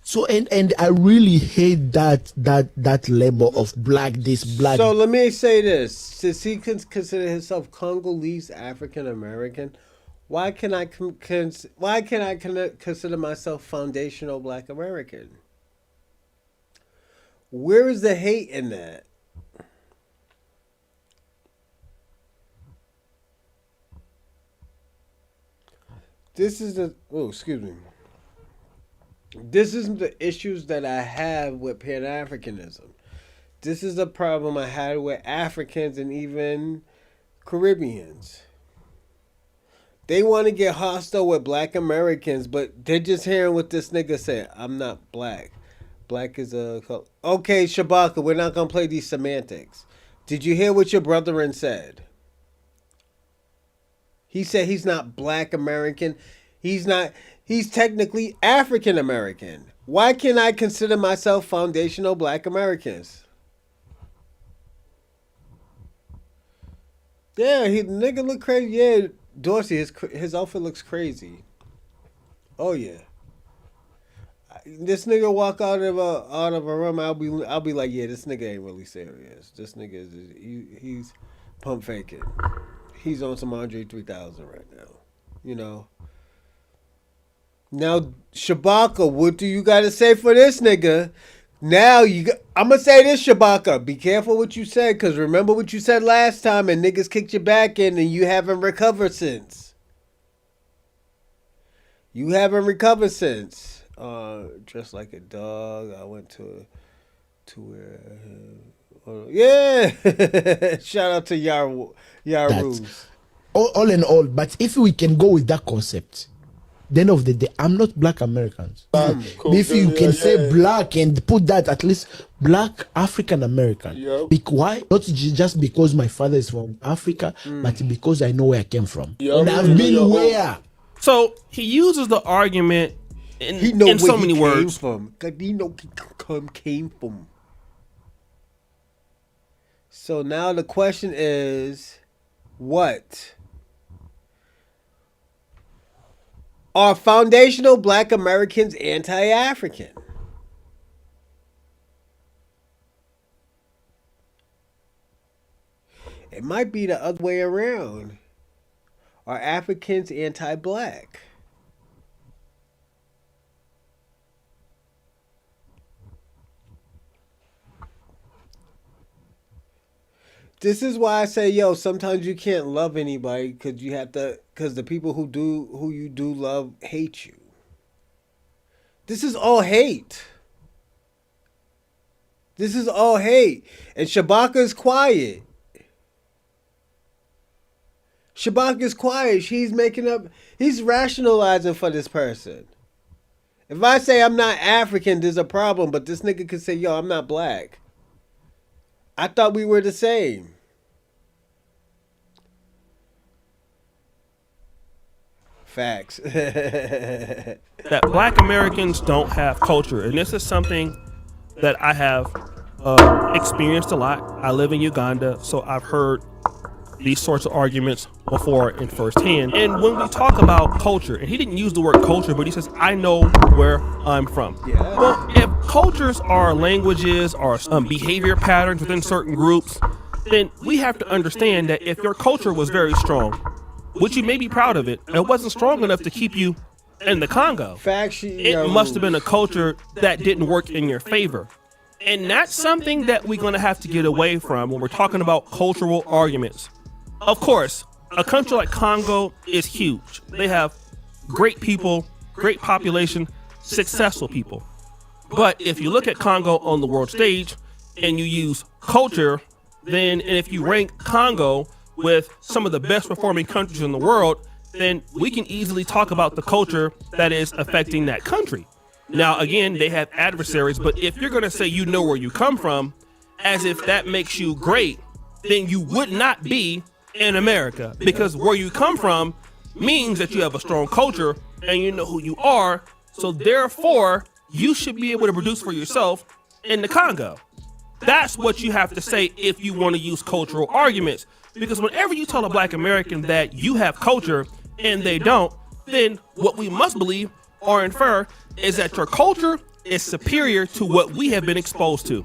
So and I really hate that label of black this black. So let me say this: since he can consider himself Congolese African American, why can I consider myself foundational Black American? Where is the hate in that? This is the excuse me. This is the issues that I have with Pan-Africanism. This is the problem I had with Africans and even Caribbeans. They want to get hostile with Black Americans, but they're just hearing what this nigga said. I'm not black. Black is a... Okay, Shabaka, we're not going to play these semantics. Did you hear what your brethren said? He said he's not Black American. He's technically African American. Why can't I consider myself foundational Black Americans? Yeah, nigga look crazy. Yeah, Dorsey, his outfit looks crazy. Oh yeah. This nigga walk out of a room, I'll be like, yeah, this nigga ain't really serious. This nigga he's pump faking. He's on some Andre 3000 right now. You know. Now, Shabaka, what do you got to say for this nigga? Now, I'm going to say this, Shabaka. Be careful what you said, because remember what you said last time, and niggas kicked you back in, and you haven't recovered since. You haven't recovered since. Dressed like a dog. I went to where... yeah! Shout out to Yarus. All in all, but if we can go with that concept, the end of the day, I'm not Black Americans. Cool. If you can say black and put that at least Black African American. Yep. Why? Not just because my father is from Africa, but because I know where I came from. Yep. And I've been where. So he uses the argument in so many words. Because he know he came from. So now the question is, what? Are foundational Black Americans anti-African? It might be the other way around. Are Africans anti-black? This is why I say, yo, sometimes you can't love anybody because you have to, because the people who you do love hate you. This is all hate. This is all hate. And Shabaka's quiet. Shabaka's quiet. She's making up, he's rationalizing for this person. If I say I'm not African, there's a problem, but this nigga could say, yo, I'm not black. I thought we were the same. Facts. That black Americans don't have culture. And this is something that I have experienced a lot. I live in Uganda, so I've heard these sorts of arguments before in firsthand. And when we talk about culture, and he didn't use the word culture, but he says, I know where I'm from. Yeah. Well, if cultures are languages or behavior patterns within certain groups, then we have to understand that if your culture was very strong, which you may be proud of it wasn't strong enough to keep you in the Congo. It must have been a culture that didn't work in your favor. And that's something that we're going to have to get away from when we're talking about cultural arguments. Of course, a country like Congo is huge. They have great people, great population, successful people. But if you look at Congo on the world stage and you use culture, then and if you rank Congo with some of the best performing countries in the world, then we can easily talk about the culture that is affecting that country. Now, again, they have adversaries, but if you're going to say you know where you come from, as if that makes you great, then you would not be in America, because where you come from means that you have a strong culture and you know who you are. So therefore, you should be able to produce for yourself in the Congo. That's what you have to say if you want to use cultural arguments. Because whenever you tell a black American that you have culture and they don't, then what we must believe or infer is that your culture is superior to what we have been exposed to.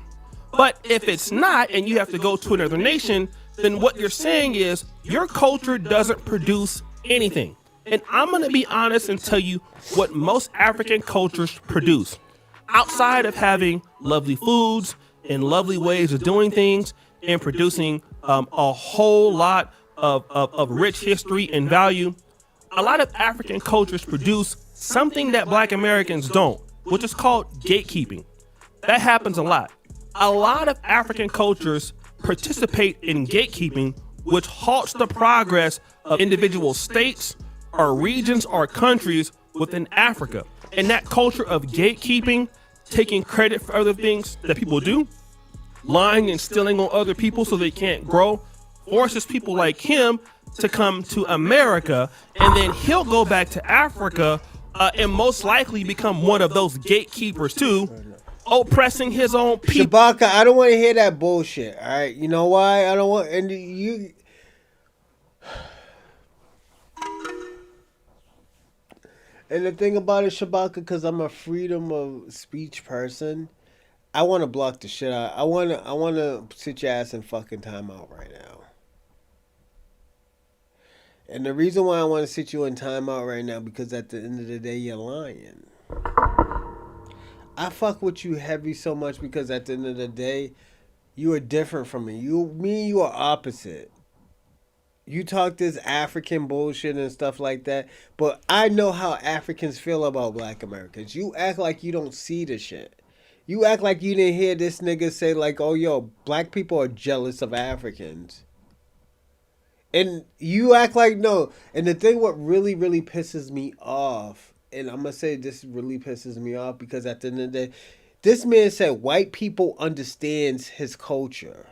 But if it's not, and you have to go to another nation, then what you're saying is your culture doesn't produce anything. And I'm going to be honest and tell you what most African cultures produce. Outside of having lovely foods and lovely ways of doing things and producing a whole lot of rich history and value, a lot of African cultures produce something that black Americans don't, which is called gatekeeping. That happens a lot. A lot of African cultures participate in gatekeeping, which halts the progress of individual states or regions or countries within Africa. And that culture of gatekeeping, taking credit for other things that people do, lying and stealing on other people so they can't grow, forces people like him to come to America, and then he'll go back to Africa and most likely become one of those gatekeepers too, oppressing his own people. Shabaka, I don't want to hear that bullshit. All right, you know why I don't want? And you, and the thing about it, Shabaka, because I'm a freedom of speech person, I want to block the shit out. I want to sit your ass in fucking timeout right now. And the reason why I want to sit you in timeout right now, because at the end of the day, you're lying. I fuck with you heavy so much because at the end of the day, you are different from me. Me and you are opposite. You talk this African bullshit and stuff like that, but I know how Africans feel about black Americans. You act like you don't see the shit. You act like you didn't hear this nigga say like, oh, yo, black people are jealous of Africans. And you act like no. And the thing what really, really pisses me off, and I'm going to say this really pisses me off because at the end of the day, this man said white people understands his culture.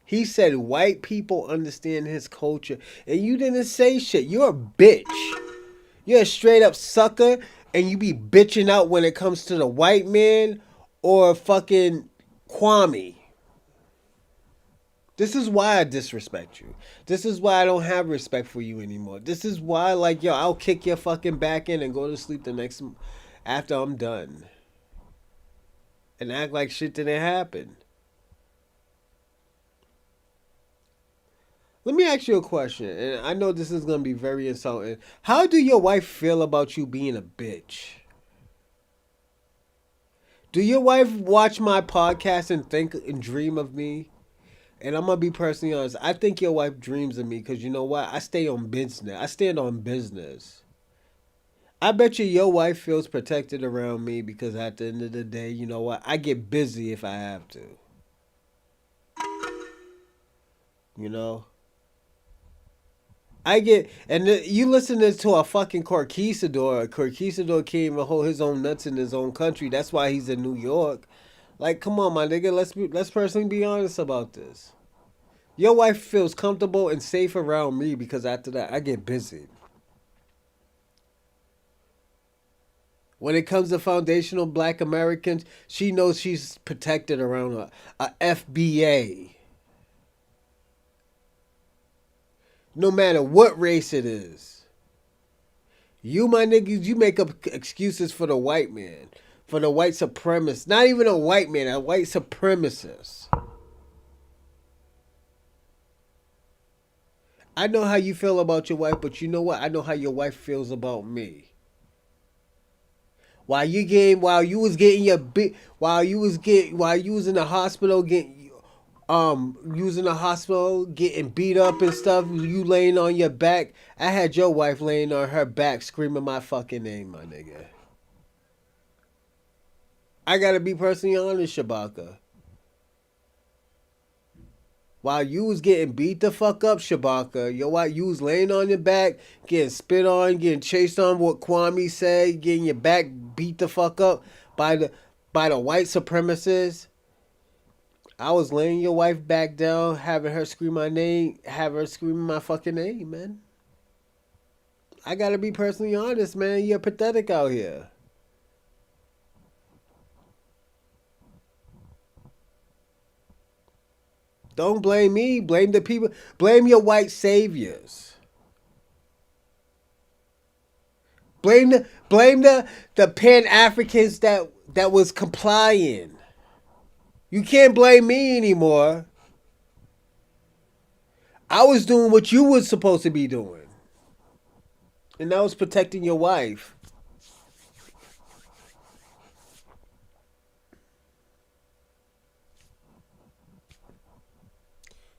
He said white people understand his culture. And you didn't say shit. You're a bitch. You're a straight up sucker. And you be bitching out when it comes to the white man or fucking Kwame. This is why I disrespect you. This is why I don't have respect for you anymore. This is why, like, yo, I'll kick your fucking back in and go to sleep the next after I'm done. And act like shit didn't happen. Let me ask you a question, and I know this is gonna be very insulting. How do your wife feel about you being a bitch? Do your wife watch my podcast and think and dream of me? And I'm gonna be personally honest. I think your wife dreams of me because you know what? I stay on business. I stand on business. I bet you your wife feels protected around me because at the end of the day, you know what? I get busy if I have to. You know? I get, and you listen to a fucking Conquistador. Conquistador can't even hold his own nuts in his own country. That's why he's in New York. Like, come on, my nigga. Let's personally be honest about this. Your wife feels comfortable and safe around me because after that, I get busy. When it comes to foundational Black Americans, she knows she's protected around a FBA. No matter what race it is. You, my niggas, you make up excuses for the white man. For the white supremacist. Not even a white man, a white supremacist. I know how you feel about your wife, but you know what? I know how your wife feels about me. While you was in the hospital getting beat up and stuff, you laying on your back, I had your wife laying on her back screaming my fucking name, my nigga. I gotta be personally honest, Shabaka. While you was getting beat the fuck up, Shabaka, you was laying on your back, getting spit on, getting chased on, what Kwame said, getting your back beat the fuck up by the white supremacists. I was laying your wife back down, having her scream my name, have her screaming my fucking name, man. I gotta be personally honest, man. You're pathetic out here. Don't blame me. Blame the people. Blame your white saviors. Blame the pan-Africans that was complying. You can't blame me anymore. I was doing what you was supposed to be doing. And that was protecting your wife.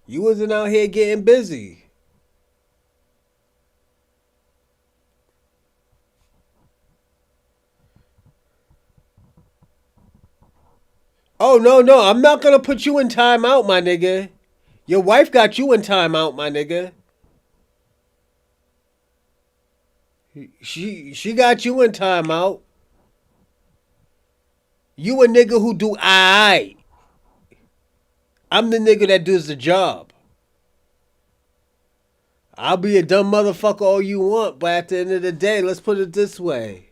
You wasn't out here getting busy. Oh, no. I'm not going to put you in timeout, my nigga. Your wife got you in timeout, my nigga. She got you in timeout. You a nigga who do aight. I'm the nigga that does the job. I'll be a dumb motherfucker all you want, but at the end of the day, let's put it this way.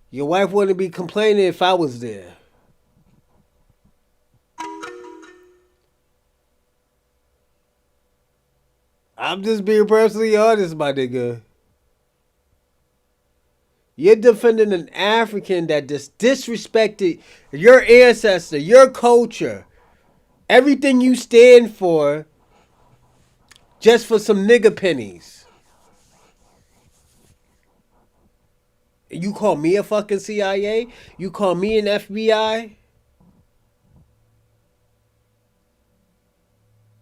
Your wife wouldn't be complaining if I was there. I'm just being personally honest, my nigga. You're defending an African that disrespected your ancestor, your culture, everything you stand for, just for some nigga pennies. You call me a fucking CIA? You call me an FBI?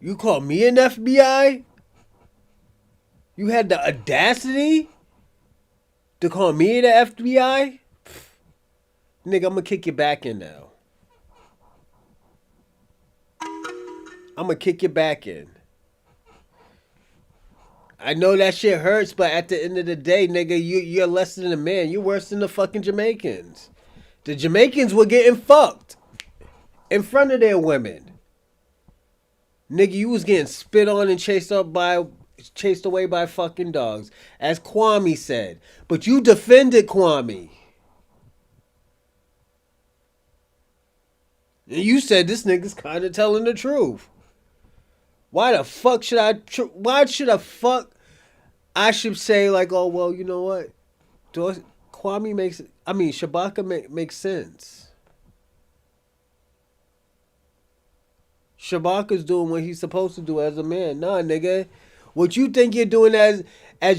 You call me an FBI? You had the audacity to call me the FBI? Nigga, I'm gonna kick you back in now. I'm gonna kick you back in. I know that shit hurts, but at the end of the day, nigga, you're less than a man. You're worse than the fucking Jamaicans. The Jamaicans were getting fucked in front of their women. Nigga, you was getting spit on and chased away by fucking dogs, as Kwame said. But you defended Kwame. And you said this nigga's kind of telling the truth. Why the fuck should I? I should say like, oh well, you know what? Kwame makes. I mean, Shabaka makes sense. Shabaka's doing what he's supposed to do as a man. Nah, nigga. What you think you're doing as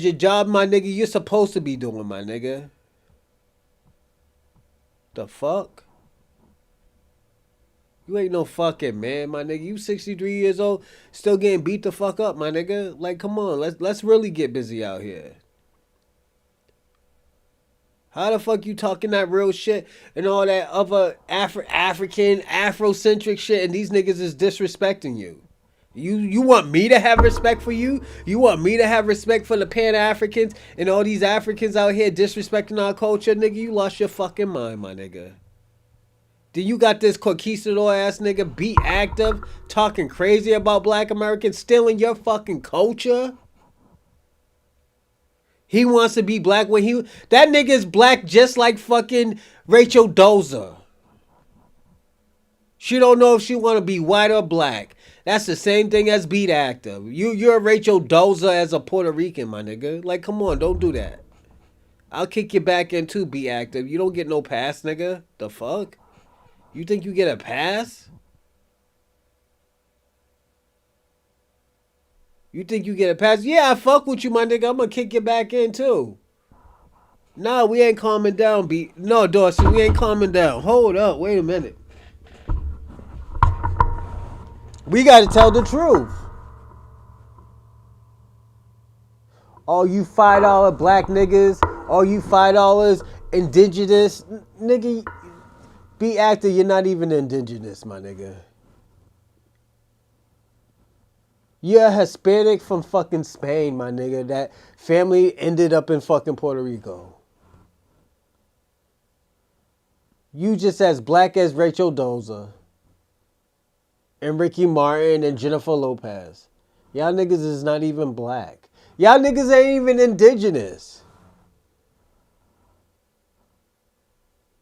your job, my nigga, you're supposed to be doing, my nigga. The fuck? You ain't no fucking man, my nigga. You 63 years old, still getting beat the fuck up, my nigga. Like, come on, let's really get busy out here. How the fuck you talking that real shit and all that other African, Afrocentric shit, and these niggas is disrespecting you? You want me to have respect for you? You want me to have respect for the Pan-Africans and all these Africans out here disrespecting our culture, nigga? You lost your fucking mind, my nigga. Then you got this conquistador ass nigga, Be Active, talking crazy about black Americans, stealing your fucking culture. He wants to be black when that nigga is black just like fucking Rachel Dozer. She don't know if she want to be white or black. That's the same thing as Beat Active. You're Rachel Dozer as a Puerto Rican, my nigga. Like, come on, don't do that. I'll kick you back into Be Active. You don't get no pass, nigga. The fuck? You think you get a pass? You think you get a pass? Yeah, I fuck with you, my nigga. I'm gonna kick you back in too. Nah, we ain't calming down, No, Dorsey, we ain't calming down. Hold up, wait a minute. We gotta tell the truth. All you $5 black niggas, all you $5 indigenous, nigga, Be Active, you're not even indigenous, my nigga. You're a Hispanic from fucking Spain, my nigga. That family ended up in fucking Puerto Rico. You just as black as Rachel Dozer and Ricky Martin and Jennifer Lopez. Y'all niggas is not even black. Y'all niggas ain't even indigenous.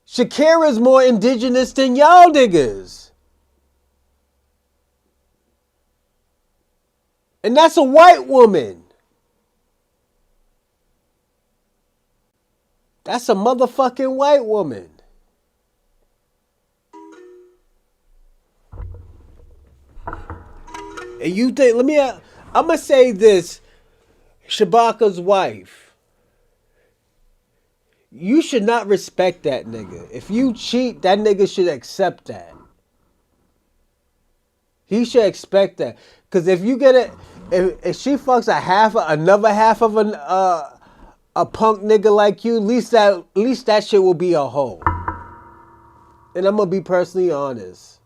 Shakira's more indigenous than y'all niggas. And that's a white woman. That's a motherfucking white woman. And you think, I'm going to say this. Shabaka's wife. You should not respect that nigga. If you cheat, that nigga should accept that. He should expect that. Because if you get it, if she fucks another half of a punk nigga like you, at least that shit will be a hoe. And I'm going to be personally honest.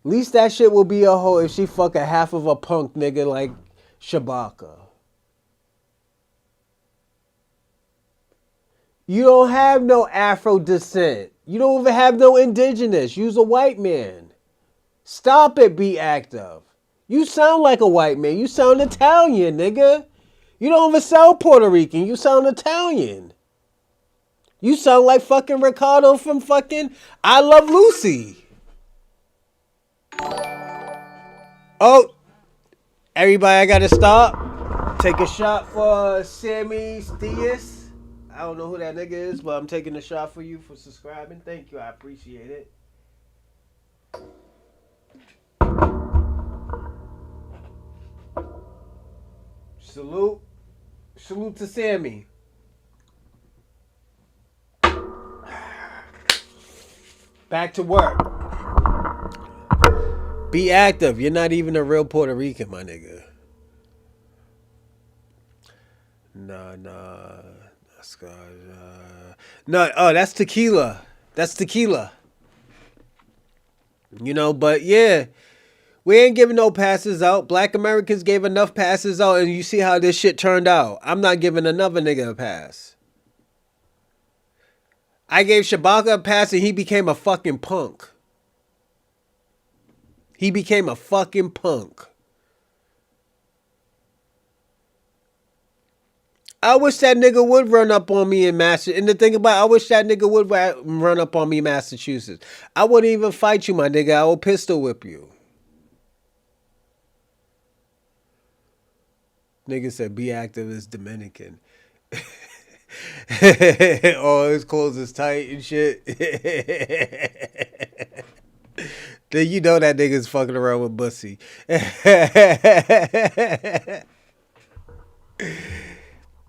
At least that shit will be a hoe if she fuck a half of a punk nigga like Shabaka. You don't have no Afro descent. You don't even have no indigenous. You's a white man. Stop it, Be Active. You sound like a white man. You sound Italian, nigga. You don't even sound Puerto Rican. You sound Italian. You sound like fucking Ricardo from fucking I Love Lucy. Oh, everybody, I gotta stop. Take a shot for Sammy Stias. I don't know who that nigga is, but I'm taking a shot for you for subscribing. Thank you, I appreciate it. Salute. Salute to Sammy. Back to work. Be Active. You're not even a real Puerto Rican, my nigga. Nah. That's no, oh, that's tequila. That's tequila. You know, but yeah. We ain't giving no passes out. Black Americans gave enough passes out, and you see how this shit turned out. I'm not giving another nigga a pass. I gave Shabaka a pass, and he became a fucking punk. He became a fucking punk. I wish that nigga would run up on me in Massachusetts. And the thing about it, I wish that nigga would run up on me in Massachusetts. I wouldn't even fight you, my nigga. I will pistol whip you. Nigga said Be Active is Dominican. All his clothes is tight and shit. Then you know that nigga's fucking around with Bussy.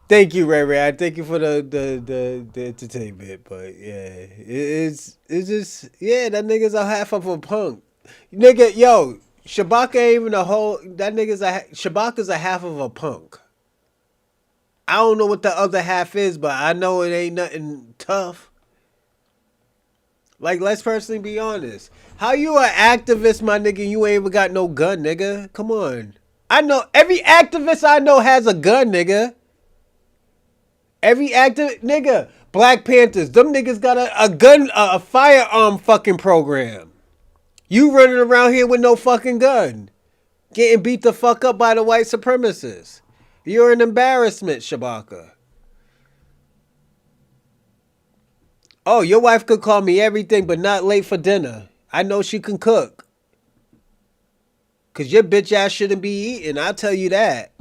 Thank you, Ray Ray. I thank you for the entertainment, but yeah, it's just that nigga's a half of a punk, nigga. Yo, Shabaka ain't even a whole. That Shabaka's a half of a punk. I don't know what the other half is, but I know it ain't nothing tough. Like, let's personally be honest. How you an activist, my nigga? You ain't even got no gun, nigga. Come on. I know every activist I know has a gun, nigga. Every active nigga, Black Panthers, them niggas got a gun, a firearm fucking program. You running around here with no fucking gun, getting beat the fuck up by the white supremacists. You're an embarrassment, Shabaka. Oh, your wife could call me everything, but not late for dinner. I know she can cook. Cause your bitch ass shouldn't be eating. I'll tell you that.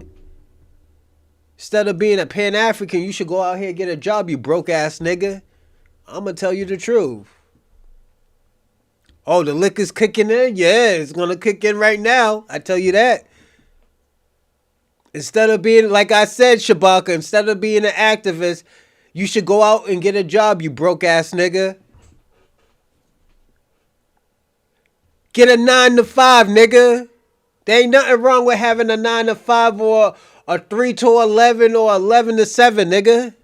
Instead of being a Pan-African, you should go out here and get a job, you broke ass nigga. I'm gonna tell you the truth. Oh, the liquor's kicking in? Yeah, it's gonna kick in right now. I tell you that. Instead of being, like I said, Shabaka, instead of being an activist, you should go out and get a job, you broke ass nigga. Get a 9 to 5, nigga. There ain't nothing wrong with having a 9 to 5 or a 3 to 11 or 11 to 7, nigga.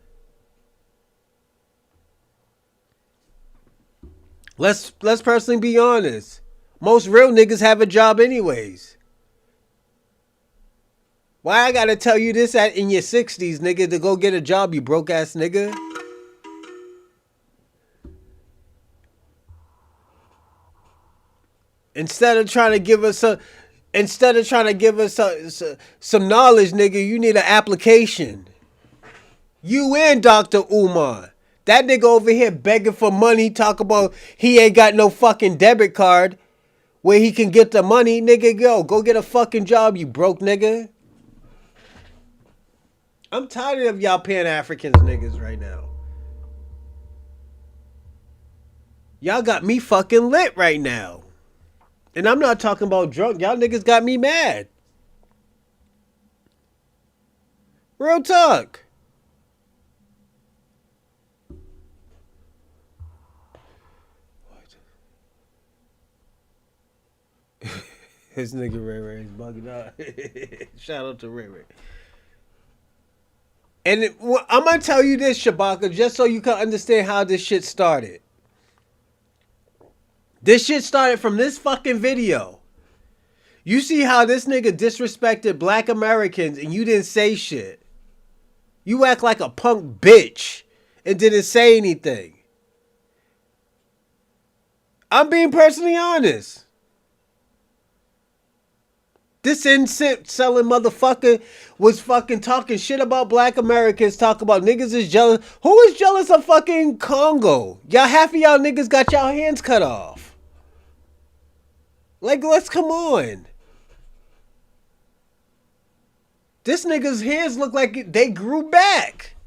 Let's personally be honest. Most real niggas have a job anyways. Why I gotta tell you this in your 60s, nigga, to go get a job, you broke ass nigga? Instead of trying to give us some knowledge, nigga, you need an application. You and Dr. Umar. That nigga over here begging for money, talk about he ain't got no fucking debit card where he can get the money. Nigga, go get a fucking job, you broke nigga. I'm tired of y'all Pan-Africans niggas right now. Y'all got me fucking lit right now. And I'm not talking about drunk. Y'all niggas got me mad. Real talk. This nigga Ray Ray is bugging out. Shout out to Ray Ray. And I'm going to tell you this, Shabaka, just so you can understand how this shit started. This shit started from this fucking video. You see how this nigga disrespected Black Americans and you didn't say shit. You act like a punk bitch and didn't say anything. I'm being personally honest. This incense selling motherfucker was fucking talking shit about Black Americans, talk about niggas is jealous. Who is jealous of fucking Congo? Half of y'all niggas got y'all hands cut off. Like, let's come on. This nigga's hands look like they grew back.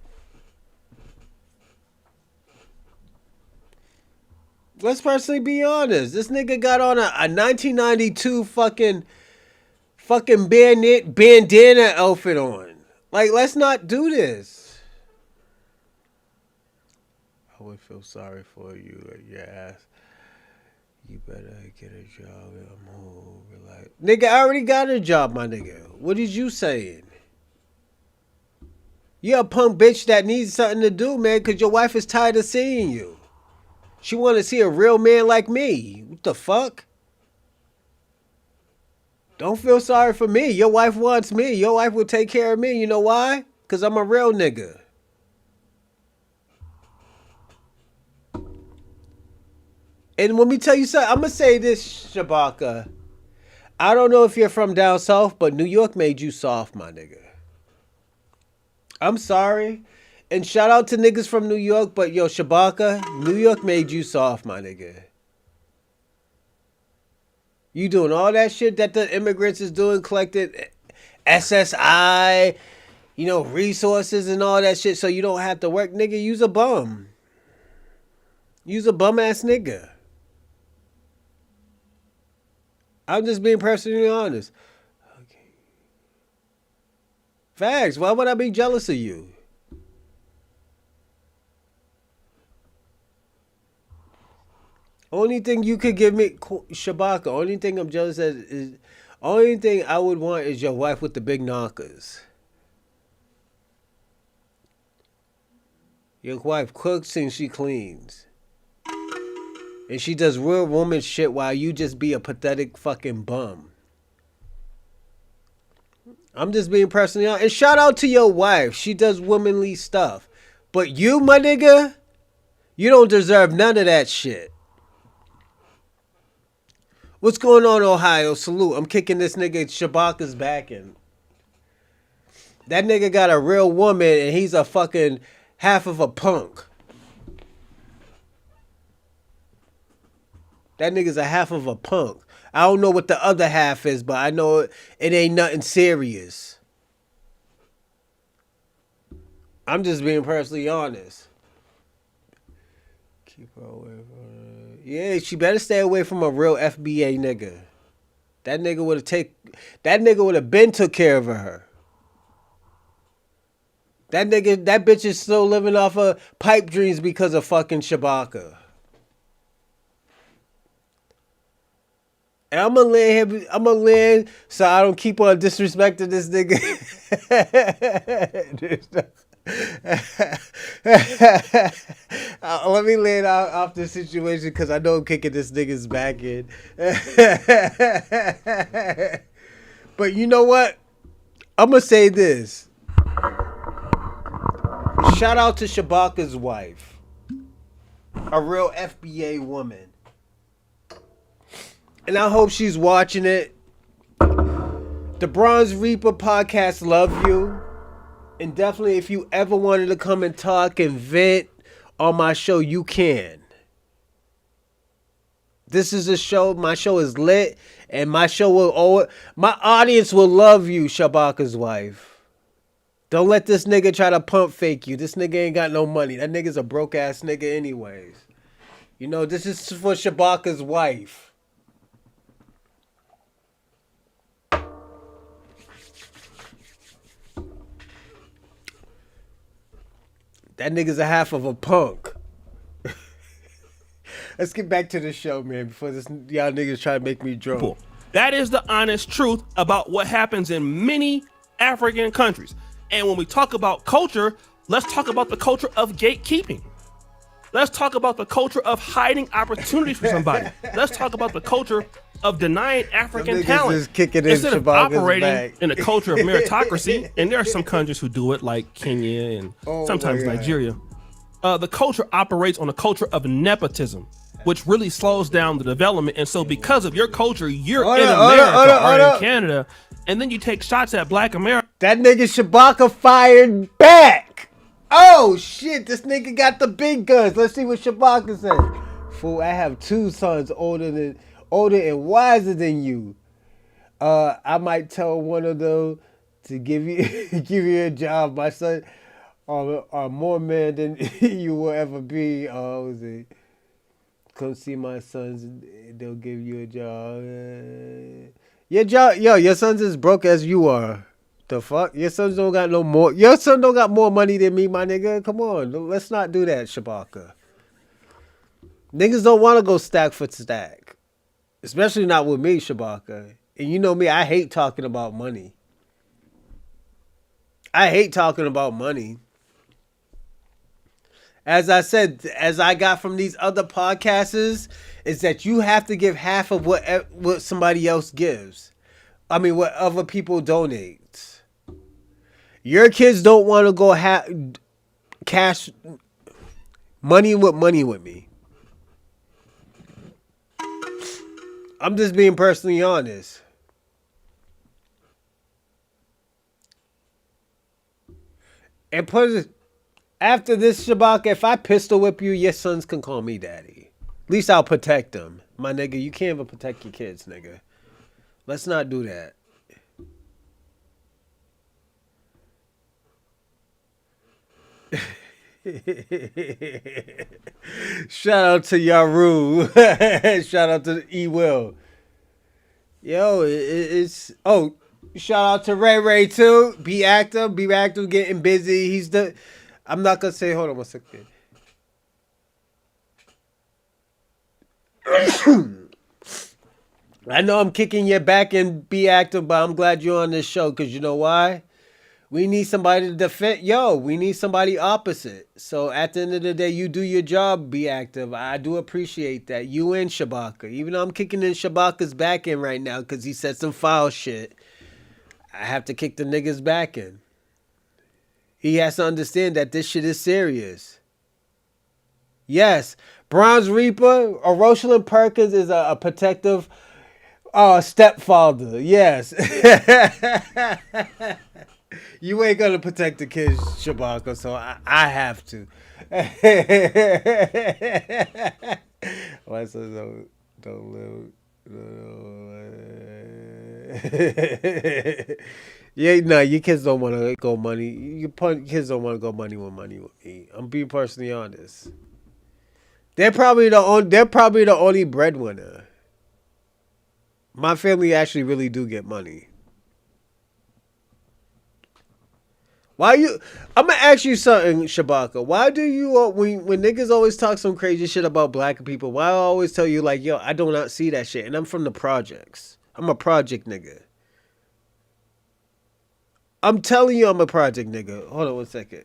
Let's personally be honest. This nigga got on a 1992 fucking bandana outfit on. Like, let's not do this. I would feel sorry for you, your ass. You better get a job. I'm home. Relax. Nigga, I already got a job, my nigga. What is you saying? You're a punk bitch that needs something to do, man, because your wife is tired of seeing you. She want to see a real man like me. What the fuck? Don't feel sorry for me. Your wife wants me. Your wife will take care of me. You know why? Because I'm a real nigga. And let me tell you something. I'm going to say this, Shabaka. I don't know if you're from down south, but New York made you soft, my nigga. I'm sorry. And shout out to niggas from New York, but yo, Shabaka, New York made you soft, my nigga. You doing all that shit that the immigrants is doing, collected SSI, resources and all that shit so you don't have to work. Nigga, use a bum. Use a bum ass nigga. I'm just being personally honest. Okay. Facts. Why would I be jealous of you? Only thing you could give me, Shabaka. Only thing I'm jealous of is, only thing I would want is your wife with the big knockers. Your wife cooks and she cleans. And she does real woman shit while you just be a pathetic fucking bum. I'm just being personally honest. And shout out to your wife. She does womanly stuff. But you, my nigga, you don't deserve none of that shit. What's going on, Ohio? Salute. I'm kicking this nigga Shabaka's back in. That nigga got a real woman and he's a fucking half of a punk. That nigga's a half of a punk. I don't know what the other half is, but I know it ain't nothing serious. I'm just being personally honest. Keep her away from her. Yeah, she better stay away from a real FBA nigga. That nigga would have been took care of her. That bitch is still living off of pipe dreams because of fucking Shabaka. And I'm gonna land so I don't keep on disrespecting this nigga. Let me land off this situation because I know I'm kicking this nigga's back in. But you know what? I'm gonna say this. Shout out to Shabaka's wife. A real FBA woman. And I hope she's watching it. The Bronze Reaper podcast love you. And definitely if you ever wanted to come and talk and vent on my show, you can. This is a show. My show is lit. And my audience will love you, Shabaka's wife. Don't let this nigga try to pump fake you. This nigga ain't got no money. That nigga's a broke ass nigga anyways. You know, this is for Shabaka's wife. That nigga's a half of a punk. Let's get back to the show, man, before y'all niggas try to make me drunk. That is the honest truth about what happens in many African countries. And when we talk about culture, let's talk about the culture of gatekeeping. Let's talk about the culture of hiding opportunities for somebody. Let's talk about the culture of denying African talent instead of operating in a culture of meritocracy. And there are some countries who do it, like Kenya and sometimes Nigeria. The culture operates on a culture of nepotism, which really slows down the development. And so because of your culture, you're in America or in Canada, and then you take shots at Black America. That nigga Shabaka fired back. Oh shit, this nigga got the big guns. Let's see what Shabaka says. Fool, I have two sons older and wiser than you. I might tell one of them to give you a job. My son are more man than you will ever be. Come see my sons, they'll give you a job. Your son's as broke as you are. The fuck? Your sons don't got no more. Your son don't got more money than me, my nigga. Come on, let's not do that, Shabaka. Niggas don't want to go stack for stack, especially not with me, Shabaka. And you know me, I hate talking about money. As I said, as I got from these other podcasters, is that you have to give half of what somebody else gives. I mean, what other people donate. Your kids don't want to go cash money with me. I'm just being personally honest. And after this, Shabaka, if I pistol whip you, your sons can call me daddy. At least I'll protect them. My nigga, you can't even protect your kids, nigga. Let's not do that. Shout out to Yaru. Shout out to E-Will. Yo, it's shout out to Ray Ray too. Be active, getting busy. He's the. I'm not gonna say. Hold on one second. I know I'm kicking your back and be active, but I'm glad you're on this show because you know why? We need somebody to defend. Yo, we need somebody opposite. So at the end of the day, you do your job, be active. I do appreciate that. You and Shabaka. Even though I'm kicking in Shabaka's back in right now because he said some foul shit, I have to kick the niggas back in. He has to understand that this shit is serious. Yes, Bronze Reaper or Rosalind Perkins is a protective stepfather. Yes. You ain't gonna protect the kids, Shabaka, so I have to. Why so don't live? Yeah, no, your kids don't want to go money. Your kids don't want to go money with me. I'm being personally honest. They're probably the only breadwinner. My family actually really do get money. Why you? I'm gonna ask you something, Shabaka. Why do you when niggas always talk some crazy shit about black people? Why I always tell you like, yo, I do not see that shit, and I'm from the projects. I'm a project nigga. I'm telling you, I'm a project nigga. Hold on one second.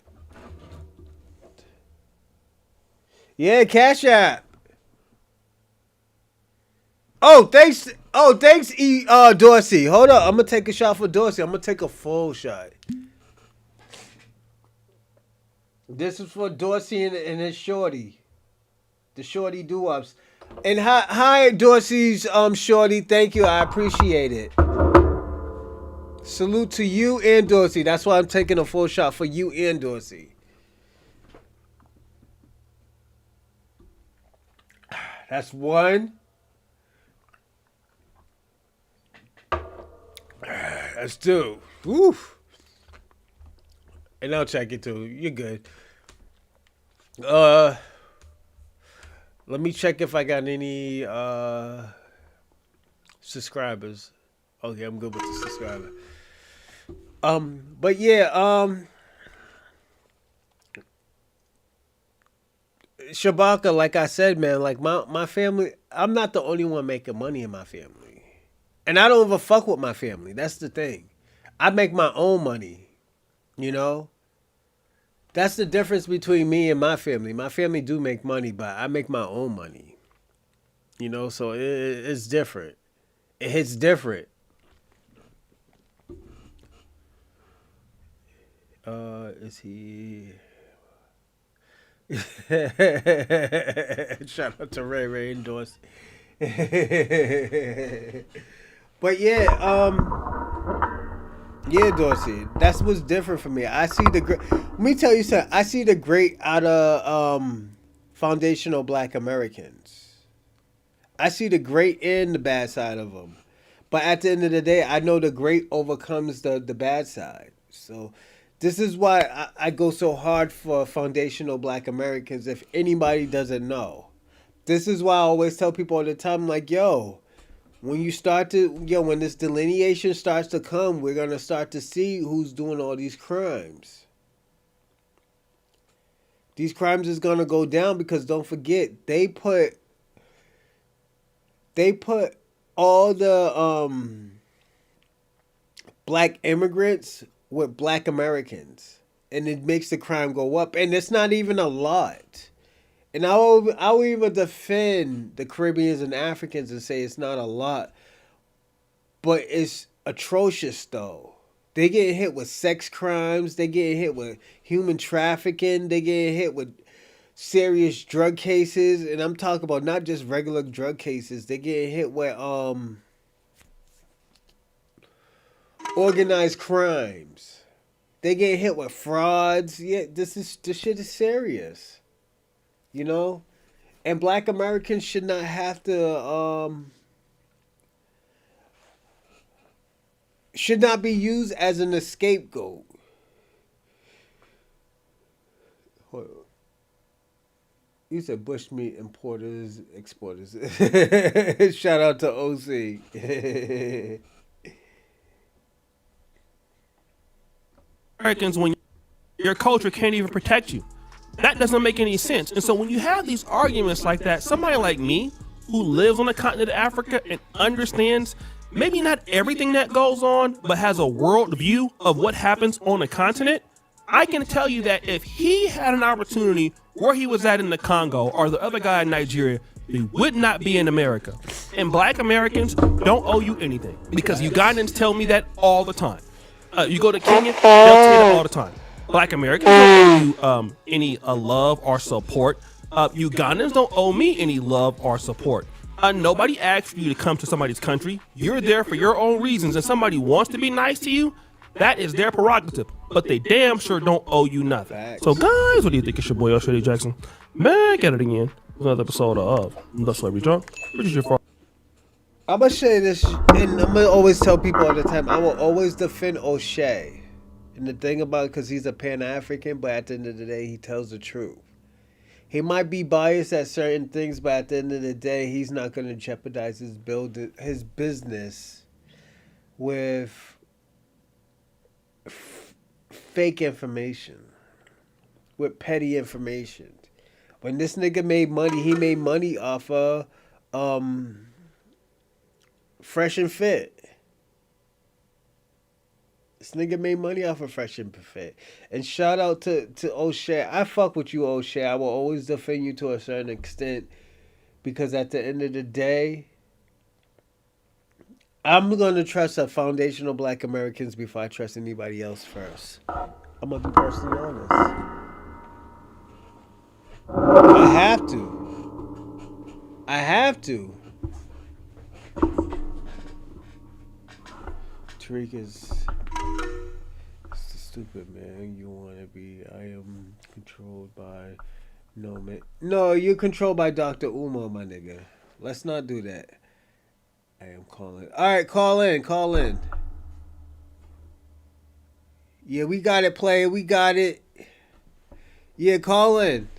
Yeah, Cash App. Oh, thanks. Oh, thanks, Dorsey. Hold up. I'm gonna take a shot for Dorsey. I'm gonna take a full shot. This is for Dorsey and his shorty. The shorty doo-ups. And hi Dorsey's shorty. Thank you. I appreciate it. Salute to you and Dorsey. That's why I'm taking a full shot for you and Dorsey. That's one. That's two. Woof. And I'll check it too. You're good. Let me check if I got any subscribers. Okay, I'm good with the subscriber. But yeah, Shabaka, like I said, man, like my family, I'm not the only one making money in my family. And I don't even fuck with my family. That's the thing. I make my own money, you know? That's the difference between me and my family. My family do make money, but I make my own money. You know, so it's different. It hits different. Is he... Shout out to Ray Ray and Dorsey. But yeah, yeah, Dorsey. That's what's different for me. I see the great. Let me tell you something. I see the great out of foundational Black Americans. I see the great and the bad side of them. But at the end of the day, I know the great overcomes the bad side. So this is why I go so hard for foundational Black Americans. If anybody doesn't know, this is why I always tell people all the time, like, yo, when when this delineation starts to come, we're going to start to see who's doing all these crimes. These crimes is going to go down because don't forget, they put all the Black immigrants with Black Americans, and it makes the crime go up, and it's not even a lot. And I will even defend the Caribbeans and Africans and say it's not a lot, but it's atrocious though. They get hit with sex crimes, they get hit with human trafficking, they get hit with serious drug cases, and I'm talking about not just regular drug cases. They get hit with organized crimes. They get hit with frauds. Yeah, this shit is serious. You know? And Black Americans should not have to should not be used as an scapegoat. You said bushmeat importers, exporters. Shout out to OC. Americans, when your culture can't even protect you. That doesn't make any sense. And so when you have these arguments like that, somebody like me who lives on the continent of Africa and understands maybe not everything that goes on, but has a world view of what happens on the continent, I can tell you that if he had an opportunity where he was at in the Congo or the other guy in Nigeria, he would not be in America. And black Americans don't owe you anything because Ugandans tell me that all the time. You go to Kenya, they'll tell you that all the time. Black Americans don't owe you any love or support. Ugandans don't owe me any love or support. Nobody asked you to come to somebody's country. You're there for your own reasons, and somebody wants to be nice to you. That is their prerogative, but they damn sure don't owe you nothing. Facts. So, guys, what do you think? It's your boy, Shady Jackson. Back at it again. Another episode of The Celebrity Drunk. Which is your fault. I'm going to say this, and I'm going to always tell people all the time, I will always defend O'Shea. And the thing about it, because he's a Pan-African, but at the end of the day, he tells the truth. He might be biased at certain things, but at the end of the day, he's not going to jeopardize his business with fake information, with petty information. When this nigga made money, he made money off of Fresh and Fit. This nigga made money off of Fresh and Fit. And shout out to O'Shea. I fuck with you, O'Shea. I will always defend you to a certain extent because at the end of the day, I'm going to trust the foundational black Americans before I trust anybody else first. I'm going to be personally honest. I have to. Tariq is stupid, man. You want to be, I am controlled by, no, man. No, you're controlled by Dr. Umar, my nigga. Let's not do that. I am calling. All right, call in. Yeah, we got it, player. We got it. Yeah, call in.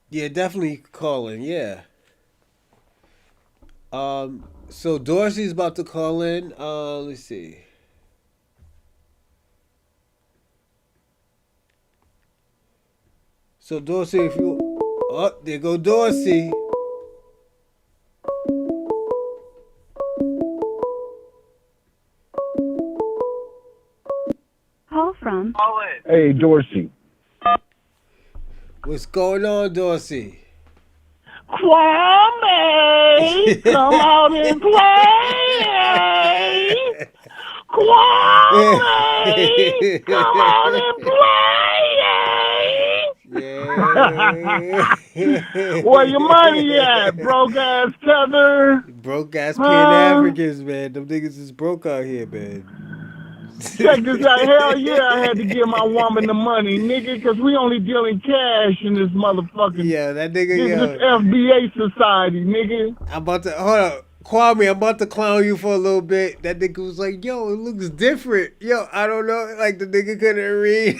Yeah, definitely call in. Yeah. So Dorsey's about to call in. Let's see. So Dorsey, if you, oh, there go Dorsey. Call from. Hey, Dorsey. What's going on, Dorsey? Kwame, come out and play. Kwame, come out and play. Where your money at, broke ass tether? Broke ass Pan-Africans, man. Them niggas is broke out here, man. Check this out. Hell yeah, I had to give my woman the money, nigga, because we only dealing cash in this motherfucking. Yeah, that nigga, this FBA society, nigga. I'm about to, hold up. Kwame, I'm about to clown you for a little bit. That nigga was like, yo, it looks different. Yo, I don't know. Like, the nigga couldn't read.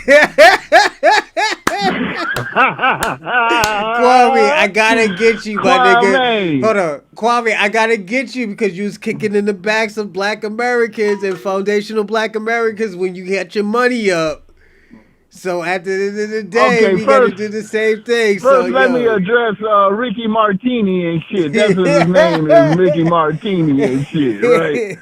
Kwame, I gotta get you, my nigga. Hold on. Kwame, I gotta get you because you was kicking in the backs of black Americans and foundational black Americans when you got your money up. So at the end of the day, we gotta do the same thing. First, let me address Ricky Martini and shit. That's what his name is, Ricky Martini and shit, right?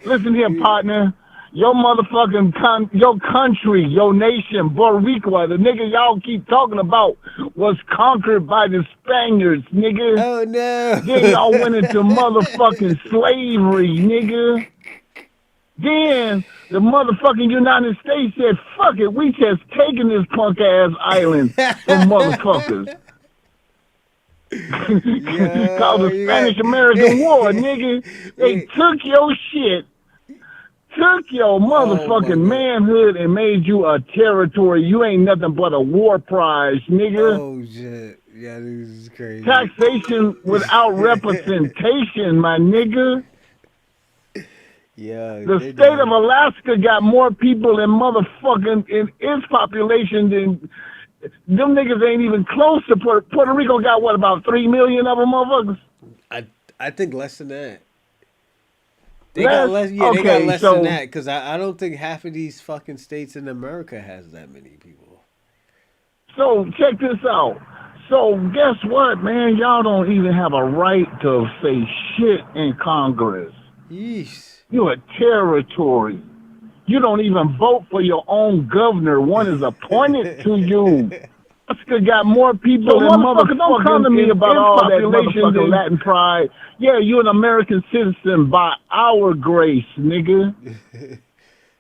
Listen here, partner. Your motherfucking your country, your nation, Puerto Rico, the nigga y'all keep talking about was conquered by the Spaniards, nigga. Oh no. Then y'all went into motherfucking slavery, nigga. Then the motherfucking United States said, fuck it, we just taking this punk ass island from motherfuckers. Called the Spanish-American War, nigga. They took your shit, took your motherfucking manhood and made you a territory. You ain't nothing but a war prize, nigga. Oh shit. Yeah, this is crazy. Taxation without representation, my nigga. Yeah, the state of Alaska got more people in motherfucking in its population than them niggas ain't even close to Puerto Rico. Got what, about 3 million of them motherfuckers? I think less than that. They Less? got less. Yeah, they got Okay, less so than that because I don't think half of these fucking states in America has that many people. so check this out. So guess what, man? Y'all don't even have a right to say shit in Congress. Yeesh. You're a territory. You don't even vote for your own governor. One is appointed to you. Alaska got more people So than motherfucker, don't come to me in about its all that population motherfucking than Latin pride. Yeah, you're an American citizen by our grace, nigga.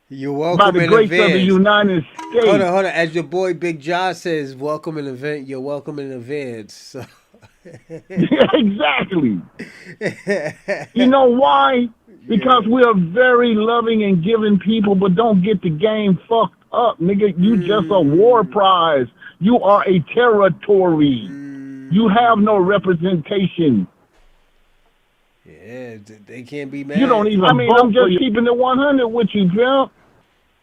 You're By welcome the in grace of the advance. United States. Hold on. As your boy Big John says, welcome in advance. You're welcome in advance. So. Yeah, exactly. You know why? Because we are very loving and giving people, but don't get the game fucked up, nigga. You just a war prize. You are a territory. You have no representation. Yeah, they can't be mad. You don't even I'm just keeping it 100 with you, pimp.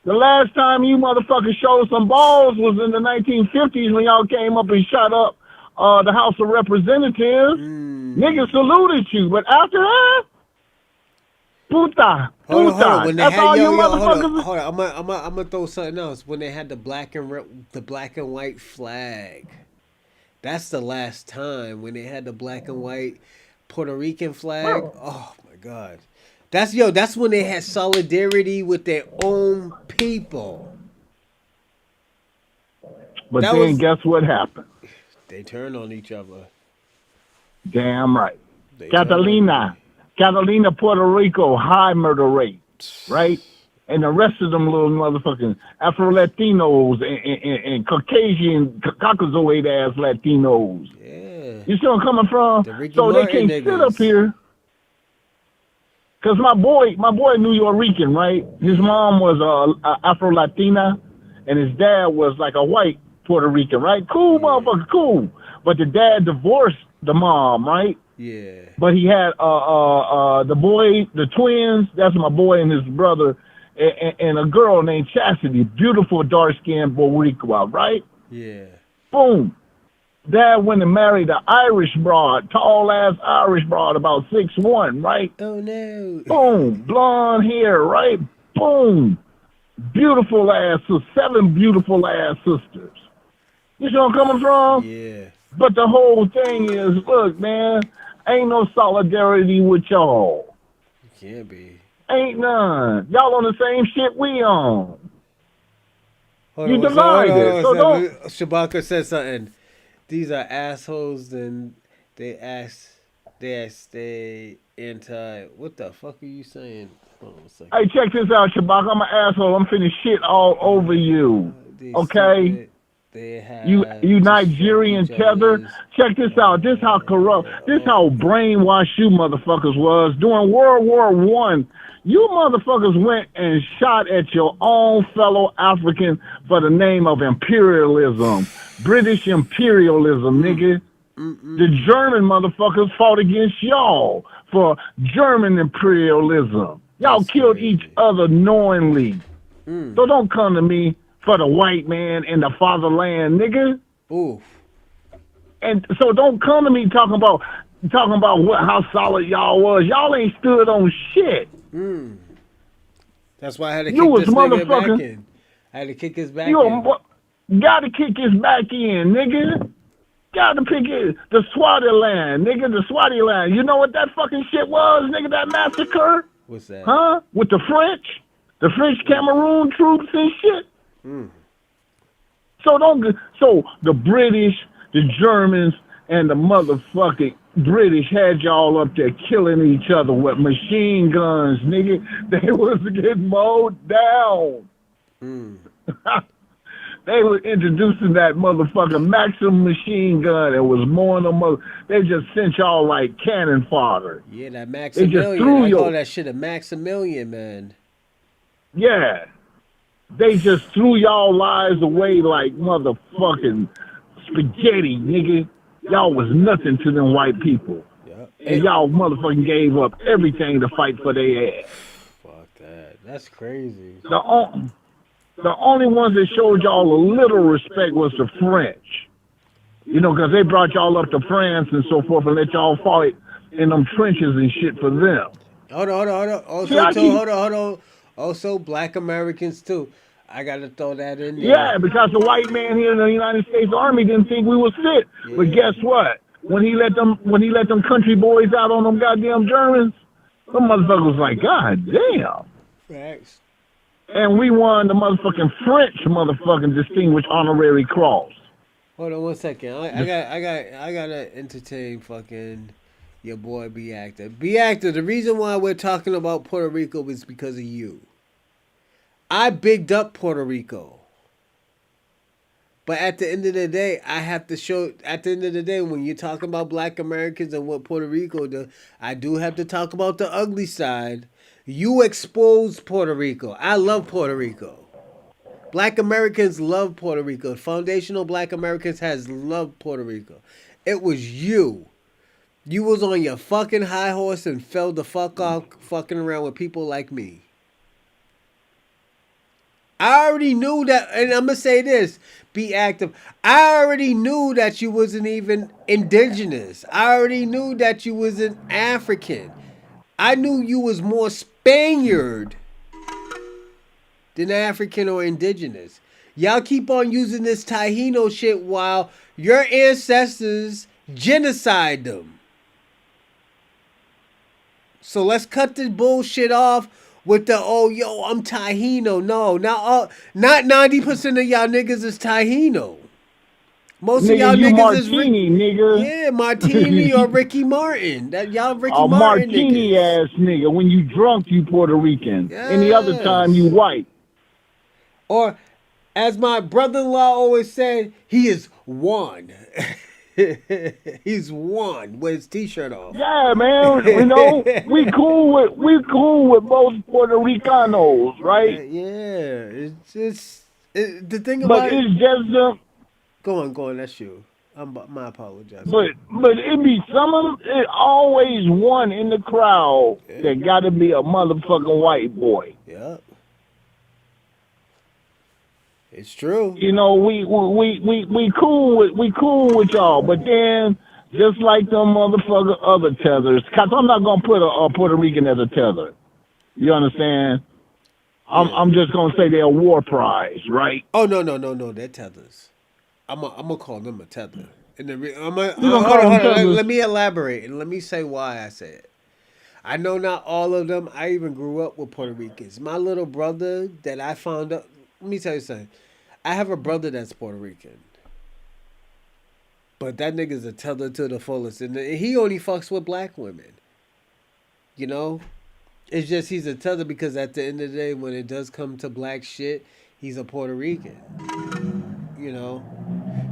The last time you motherfuckers showed some balls was in the 1950s when y'all came up and shut up the House of Representatives. Niggas saluted you, but after that, puta. Hold on. When they That's had all you hold motherfuckers. on. I'm gonna throw something else. When they had the black and white flag, that's the last time when they had the black and white Puerto Rican flag. Oh my God, that's when they had solidarity with their own people. But then guess what happened? They turned on each other. Damn right. Catalina, Puerto Rico, high murder rate, right? And the rest of them little motherfucking Afro-Latinos and Caucasian, Caucasoid ass Latinos. Yeah. You see where I'm coming from? So they Martin can't sit up here. Cause my boy New York-Rican, right? His mom was Afro-Latina, and his dad was like a white Puerto Rican, right? Cool, motherfucker, cool. But the dad divorced the mom, right? Yeah. But he had the boy, the twins. That's my boy and his brother, and a girl named Chastity, beautiful dark-skinned Boricua, right? Yeah. Boom. Dad went and married an Irish broad, tall-ass Irish broad, about 6'1", right? Oh, no. Boom. Blonde hair, right? Boom. Beautiful ass, 7 beautiful ass sisters. You see where I'm coming from? Yeah. But the whole thing is, look, man, ain't no solidarity with y'all. Can't be. Ain't none. Y'all on the same shit we on. Hold You on, divided. So don't. Shabaka said something. These are assholes. Then they stay anti. What the fuck are you saying? Hold on a second. Hey, check this out, Shabaka. I'm an asshole. I'm finna shit all over you. Okay? You Nigerian tether. Check this out. This how corrupt. This how brainwashed you motherfuckers was during World War I. You motherfuckers went and shot at your own fellow African for the name of imperialism, British imperialism, nigga. The German motherfuckers fought against y'all for German imperialism. Y'all killed each other knowingly. So don't come to me for the white man and the fatherland, nigga. Ooh. And so don't come to me talking about how solid y'all was. Y'all ain't stood on shit. That's why I had to You kick was this nigga back motherfucking- in. I had to kick his back You in. gotta kick his back in, nigga. Gotta pick it. The Swatiland, nigga, the Swatiland. You know what that fucking shit was, nigga, that massacre? What's that? Huh? With the French? The French Cameroon troops and shit? So the British, the Germans, and the motherfucking British had y'all up there killing each other with machine guns, nigga. They was getting mowed down. They were introducing that motherfucking Maxim machine gun and was mowing them. They just sent y'all like cannon fodder. Yeah, that They just Maximilian. threw I your- call that shit a Maximilian, man. Yeah. They just threw y'all lives away like motherfucking spaghetti, nigga. Y'all was nothing to them white people. And y'all motherfucking gave up everything to fight for their ass. That's crazy. The only ones that showed y'all a little respect was the French. You know, because they brought y'all up to France and so forth and let y'all fight in them trenches and shit for them. Hold on. Hold on. Also, Black Americans too. I gotta throw that in there. Yeah, because the white man here in the United States Army didn't think we was fit. Yeah. But guess what? When he let them country boys out on them goddamn Germans, some motherfucker was like, God damn. Facts. And we won the motherfucking French motherfucking Distinguished Honorary Cross. Hold on 1 second. I gotta entertain fucking your boy B Actor. B Actor, the reason why we're talking about Puerto Rico is because of you. I bigged up Puerto Rico. But at the end of the day, I have to show, at the end of the day, when you're talking about Black Americans and what Puerto Rico does, I do have to talk about the ugly side. You exposed Puerto Rico. I love Puerto Rico. Black Americans love Puerto Rico. Foundational Black Americans has loved Puerto Rico. It was you. You was on your fucking high horse and fell the fuck off fucking around with people like me. I already knew that, and I'm going to say this, be active. I already knew that you wasn't even indigenous. I already knew that you wasn't African. I knew you was more Spaniard than African or indigenous. Y'all keep on using this Taino shit while your ancestors genocide them. So let's cut this bullshit off with the, oh, yo, I'm Taino. No, not 90% of y'all niggas is Taino. Most of y'all niggas Martini, is nigga. Yeah, Martini or Ricky Martin. That y'all Ricky Martin Martini niggas. ass nigga. When you drunk, you Puerto Rican. Yes. Any other time, you white. Or, as my brother-in-law always said, he is one. He's one with his t-shirt off. Yeah, man. You know, we cool with most Puerto Ricanos, right? Yeah. It's just the thing about but it's just Go on. That's you. My apologies. But it be some of them. It always one in the crowd that got to be a motherfucking white boy. Yep. It's true. You know, we cool with y'all, but then just like them motherfucker other tethers, cause I'm not gonna put a Puerto Rican as a tether. You understand? I'm just gonna say they're a war prize, right? Oh no, they're tethers. I'm gonna call them a tether. And let me elaborate and let me say why I say it. I know not all of them. I even grew up with Puerto Ricans. My little brother that I found out. Let me tell you something. I have a brother that's Puerto Rican. But that nigga's a tether to the fullest. And he only fucks with black women. You know? It's just he's a tether because at the end of the day, when it does come to black shit, he's a Puerto Rican. You know?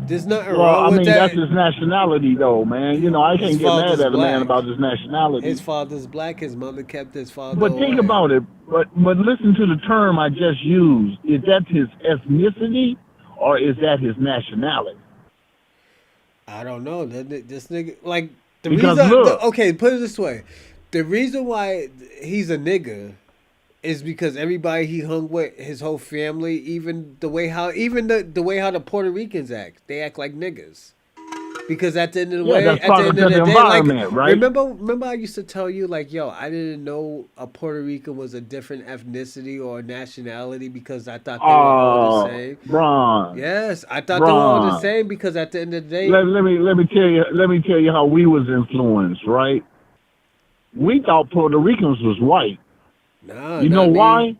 There's nothing wrong with that. That's his nationality, though, man. You know, I can't get mad at a man about his nationality. His father's black. His mother kept his father But think about it. But listen to the term I just used. Is that his ethnicity or is that his nationality? I don't know. This nigga, like, the because reason... look, okay, put it this way. The reason why he's a nigga is because everybody he hung with, his whole family, even the way how the Puerto Ricans act, they act like niggas. Because at the end of the way, at the end of the day, like, right? remember I used to tell you, like, yo, I didn't know a Puerto Rican was a different ethnicity or nationality because I thought they were all the same. Bron. Yes, I thought they were all the same because at the end of the day, let me tell you how we was influenced, right? We thought Puerto Ricans was white. Nah, you know why?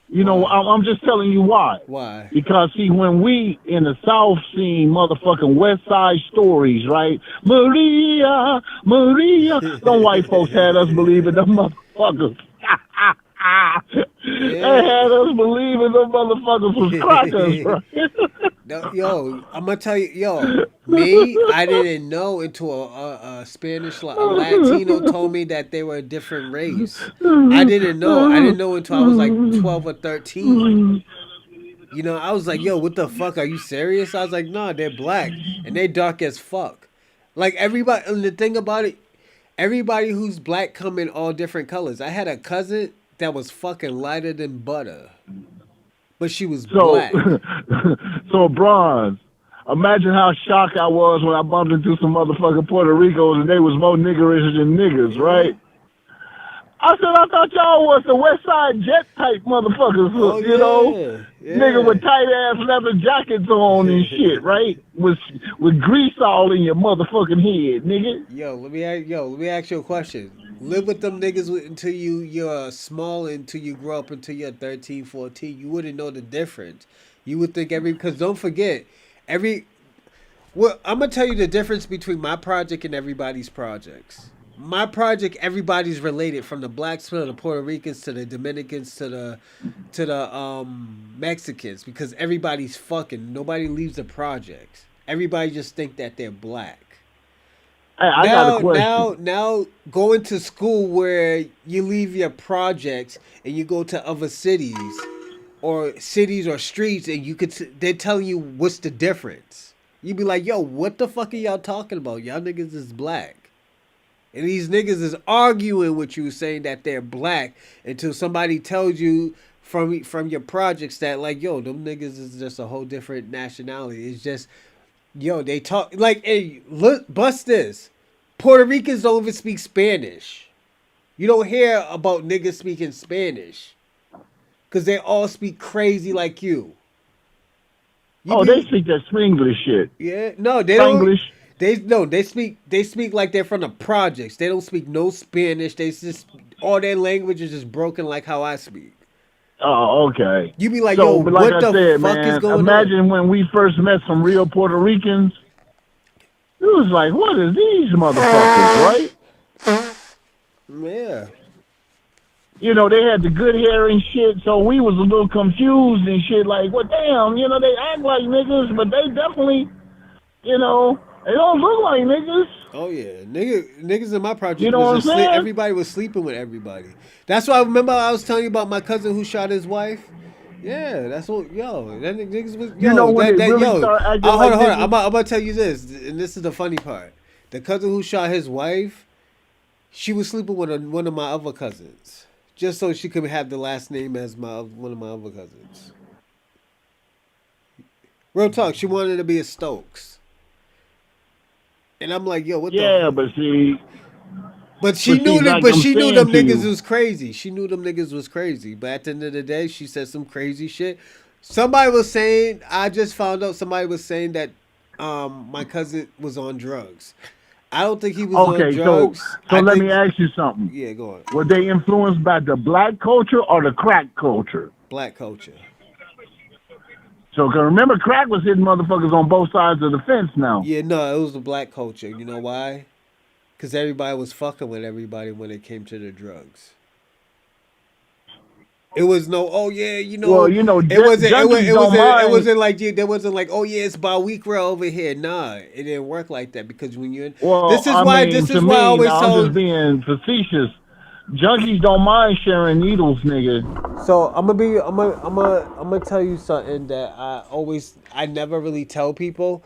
You know, I'm just telling you why. Why? Because, see, when we in the South seen motherfucking West Side Stories, right? Maria, some white folks had us believing them motherfuckers. They had us believing them motherfuckers was crackers, right? Yo, I'm gonna tell you, me, I didn't know until a Spanish, a Latino told me that they were a different race. I didn't know until I was like 12 or 13. You know, I was like, yo, what the fuck? Are you serious? I was like, nah, they're black and they dark as fuck. Like everybody, and the thing about it, everybody who's black come in all different colors. I had a cousin that was fucking lighter than butter, but she was So, black. so Bronze, imagine how shocked I was when I bumped into some motherfucking Puerto Ricos and they was more niggerish than niggas, right? I said, I thought y'all was the West Side Jet type motherfuckers, Oh, you know? yeah. Nigga with tight ass leather jackets on and shit, right? With grease all in your motherfucking head, nigga. Yo, let me ask you a question. Live with them niggas until you're small, until you grow up, until you're 13, 14. You wouldn't know the difference. You would think because don't forget, well, I'm gonna tell you the difference between my project and everybody's projects. My project, everybody's related, from the blacks to the Puerto Ricans to the Dominicans to the Mexicans, because everybody's fucking. Nobody leaves the projects. Everybody just think that they're black. Hey, I got a question. Now going to school where you leave your projects and you go to other cities or streets, and they're telling you what's the difference. You be like, yo, what the fuck are y'all talking about? Y'all niggas is black. And these niggas is arguing with you, saying that they're black, until somebody tells you from your projects that, like, yo, them niggas is just a whole different nationality. It's just, yo, they talk like, hey, look, bust this. Puerto Ricans don't even speak Spanish. You don't hear about niggas speaking Spanish, because they all speak crazy like you. They speak that Spanglish shit. Yeah, no, they Spanglish. don't. They speak like they're from the projects. They don't speak no Spanish. They just, all their language is just broken like how I speak. Oh, okay. You be like, so, yo, but like what I the said, fuck man, is going imagine when we first met some real Puerto Ricans. It was like, what are these motherfuckers, right? Yeah. You know, they had the good hair and shit, so we was a little confused and shit, like, well, damn, you know, they act like niggas, but they definitely, you know, they don't look like niggas. Oh yeah, niggas in my project You know was what I'm just saying? everybody was sleeping with everybody. That's why I remember I was telling you about my cousin who shot his wife. Yeah, that's what, yo, that niggas was, yo, You know, when they really yo. start acting Hold like on. niggas. I'm gonna tell you this, and this is the funny part. The cousin who shot his wife, she was sleeping with one of my other cousins, just so she could have the last name as one of my other cousins. Real talk, she wanted to be a Stokes. And I'm like, yo, what the? Yeah, but see. But she knew them niggas was crazy. She knew them niggas was crazy. But at the end of the day, she said some crazy shit. Somebody was saying, I just found out somebody was saying that my cousin was on drugs. I don't think he was on drugs. So let me ask you something. Yeah, go on. Were they influenced by the black culture or the crack culture? Black culture. So, cause remember, crack was hitting motherfuckers on both sides of the fence now. Yeah, no, it was the black culture. You know why? Because everybody was fucking with everybody when it came to the drugs. It was no, oh yeah, you know. Well, you know, it wasn't like, there wasn't like, oh yeah, it's Bawiqra over here. Nah, it didn't work like that, because when you're, well, this is why I always I'm told. just being facetious. Junkies don't mind sharing needles, nigga. So I'm gonna tell you something that I never really tell people.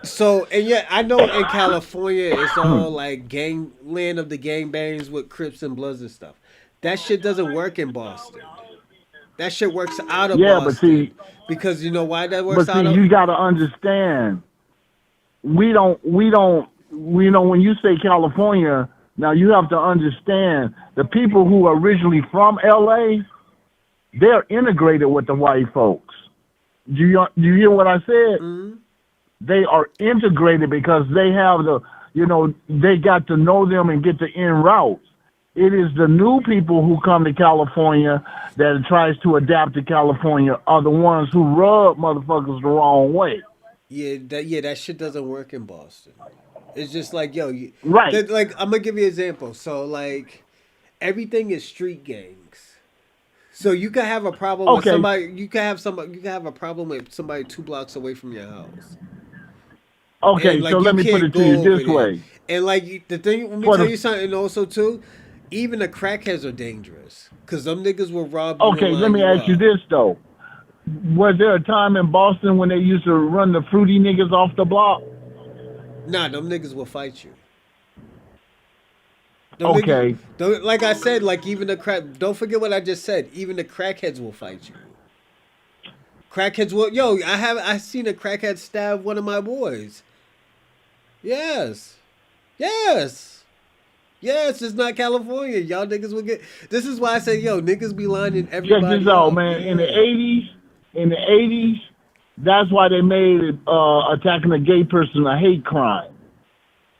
So, and yet I know in California it's all like land of the gangbangs with Crips and Bloods and stuff. That shit doesn't work in Boston. That shit works out of Boston. But see, because you know why that works out of? But see, you gotta understand. We don't. You know, when you say California, now you have to understand the people who are originally from LA, they're integrated with the white folks. Do you hear what I said? Mm-hmm. They are integrated because they have they got to know them and get the in routes. It is the new people who come to California that tries to adapt to California are the ones who rub motherfuckers the wrong way. Yeah, that shit doesn't work in Boston. It's just like, yo, right. Like, I'm gonna give you an example. So like, everything is street gangs. So you can have a problem with somebody. You can have a problem with somebody 2 blocks away from your house. Okay, like, so let me put it to you this way. And like the thing, let me tell you something also too. Even the crackheads are dangerous, because them niggas will rob you. Okay, let me ask you this though. Was there a time in Boston when they used to run the fruity niggas off the block? Nah, them niggas will fight you. Okay. Like I said, like even the crack. Don't forget what I just said. Even the crackheads will fight you. Crackheads will. Yo, I seen a crackhead stab one of my boys. Yes. It's not California. Y'all niggas will get. This is why I say, yo, niggas be lining everybody Check this out, up. man. Yeah. In the 80s, that's why they made attacking a gay person a hate crime.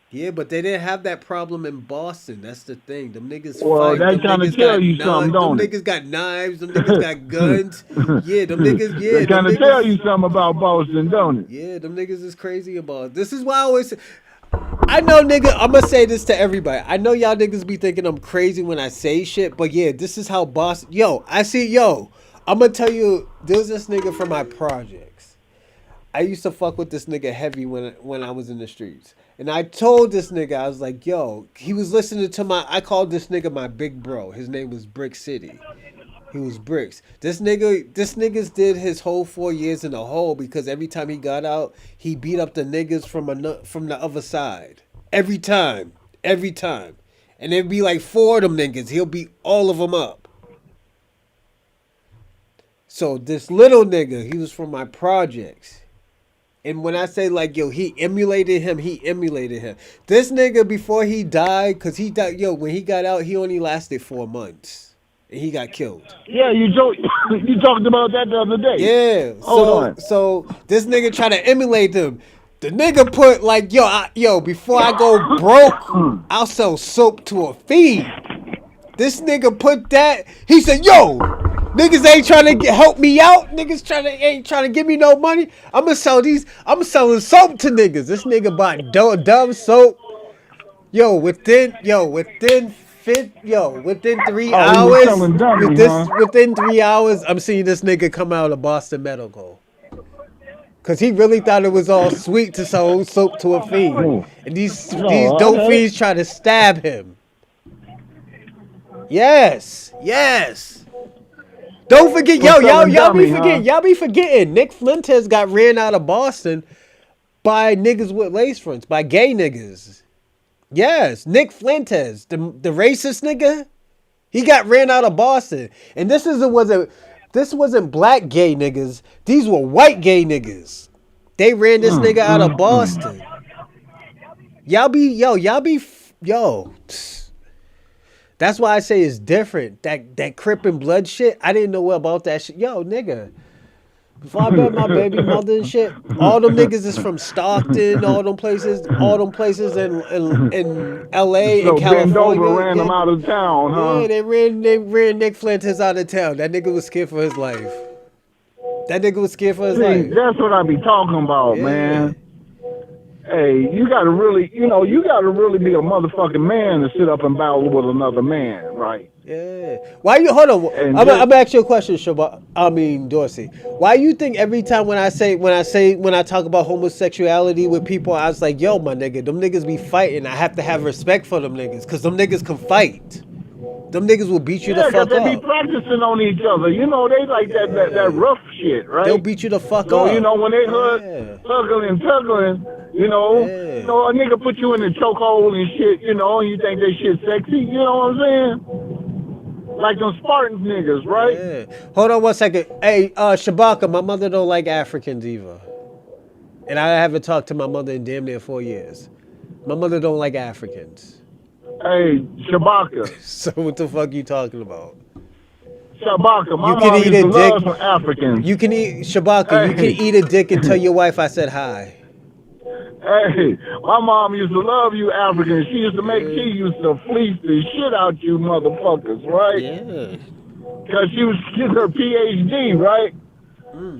Yeah, but they didn't have that problem in Boston. That's the thing. Them niggas Well, fight. that Them kind of niggas tell got you something, don't them it? niggas got knives. Them niggas got guns. Yeah, them niggas. Yeah, They them kind of niggas. tell you something about Boston, don't it? Yeah, them niggas is crazy about it. This is why I always. I know, nigga. I'm gonna say this to everybody. I know y'all niggas be thinking I'm crazy when I say shit, but yeah, this is how Boston. Yo, I see. Yo, I'm gonna tell you. There's this nigga from my projects. I used to fuck with this nigga heavy when I was in the streets. And I told this nigga, I was like, yo, he was listening to I called this nigga my big bro. His name was Brick City. He was Bricks. This niggas did his whole 4 years in a hole because every time he got out, he beat up the niggas from the other side. Every time. And there'd be like 4 of them niggas. He'll beat all of them up. So this little nigga, he was from my projects. And when I say like, yo, he emulated him. This nigga, before he died, because he died, yo, when he got out, he only lasted 4 months. And he got killed. Yeah, you talked about that the other day. Yeah. Hold on. So this nigga try to emulate them. The nigga put like, yo, before I go broke, I'll sell soap to a fiend. This nigga put that. He said, yo, niggas ain't trying to help me out. Niggas ain't trying to give me no money. I'm selling soap to niggas. This nigga bought Dove soap. Within 3 hours. Within 3 hours, I'm seeing this nigga come out of Boston Medical. Cause he really thought it was all sweet to sell soap to a fiend. And these dope fiends try to stab him. Yes. Don't forget, y'all be forgetting. Nick Fuentes got ran out of Boston by niggas with lace fronts, by gay niggas. Yes, Nick Fuentes, the racist nigga, he got ran out of Boston. And this wasn't black gay niggas. These were white gay niggas. They ran this nigga out of Boston. Y'all be. That's why I say it's different. That Crip and Blood shit, I didn't know about that shit. Yo, nigga. Before I met my baby mother and shit, all them niggas is from Stockton, all them places in LA and California. Bend over ran them out of town, huh? Yeah, they ran Nick Fuentes out of town. That nigga was scared for his life. That's what I be talking about, man. Hey, you gotta really be a motherfucking man to sit up and battle with another man, right? Yeah. Why you hold on? I'm gonna ask you a question, Dorsey. Why you think every time when I talk about homosexuality with people, I was like, yo, my nigga, them niggas be fighting. I have to have respect for them niggas, cause them niggas can fight. Them niggas will beat you the fuck up. They be practicing on each other. You know, they like that rough shit, right? They'll beat you the fuck up. So, you know, when they tugging, you know, a nigga put you in a chokehold and shit, you know, and you think they shit sexy, you know what I'm saying? Like them Spartans niggas, right? Yeah. Hold on one second. Hey, Shabaka, my mother don't like Africans either. And I haven't talked to my mother in damn near 4 years. My mother don't like Africans. Hey, Shabaka. So what the fuck you talking about? Shabaka, my mom used to love some Africans. You can eat, Shabaka, you can eat a dick and tell your wife I said hi. Hey, my mom used to love you Africans. She used to fleece the shit out you motherfuckers, right? Yeah. Because she was getting her PhD, right?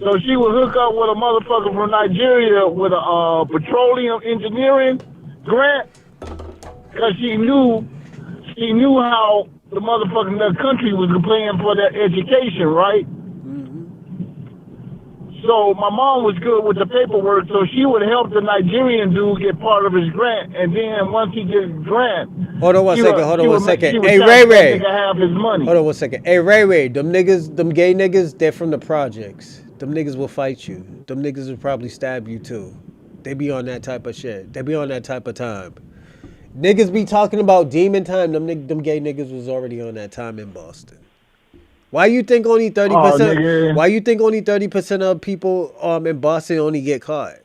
So she would hook up with a motherfucker from Nigeria with a petroleum engineering grant. Because she knew how the motherfucking country was paying for their education, right? So my mom was good with the paperwork, so she would help the Nigerian dude get part of his grant, and then once he gets his grant, Hold on one second. Hey, Ray. Have his money. Hold on one second. Hey, Ray. Them gay niggas, they're from the projects. Them niggas will fight you. Them niggas will probably stab you too. They be on that type of shit. They be on that type of time. Niggas be talking about demon time. Them gay niggas was already on that time in Boston. Why you think only 30%? nigga. Why you think only 30% of people in Boston only get caught?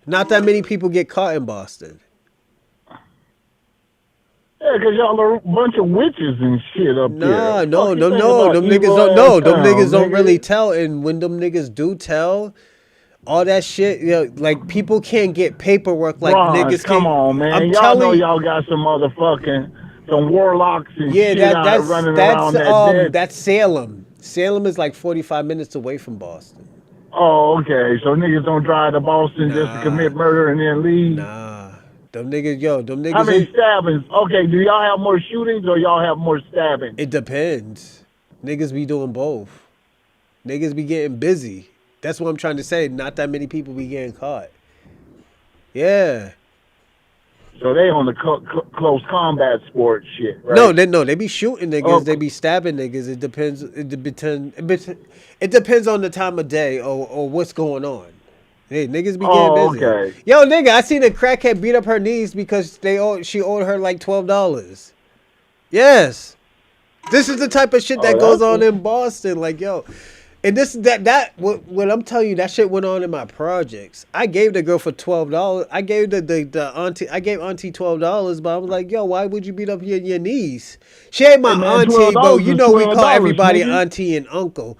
Not that many people get caught in Boston. Yeah, because y'all are a bunch of witches and shit up there. No, Them them niggas don't really tell. And when them niggas do tell, all that shit, like people can't get paperwork like niggas come can. on, man. I'm Y'all telling know you. y'all got some warlocks and Yeah, shit running around that that's Salem. Salem is like 45 minutes away from Boston. Oh, okay. So niggas don't drive to Boston just to commit murder and then leave? Nah. Them niggas. How many stabbings? Okay, do y'all have more shootings or y'all have more stabbings? It depends. Niggas be doing both. Niggas be getting busy. That's what I'm trying to say. Not that many people be getting caught. Yeah. So they on the close combat sport shit, right? No, they be shooting niggas. They be stabbing niggas. It depends. It depends on the time of day or what's going on. Hey, niggas be getting busy. Okay. Yo, nigga, I seen a crackhead beat up her niece because she owed her like $12. Yes. This is the type of shit that goes on in Boston. Like, yo. And what I'm telling you, that shit went on in my projects. I gave the girl for $12. I gave the auntie $12, but I was like, yo, why would you beat up your niece? She ain't my auntie, but you know we call everybody auntie and uncle.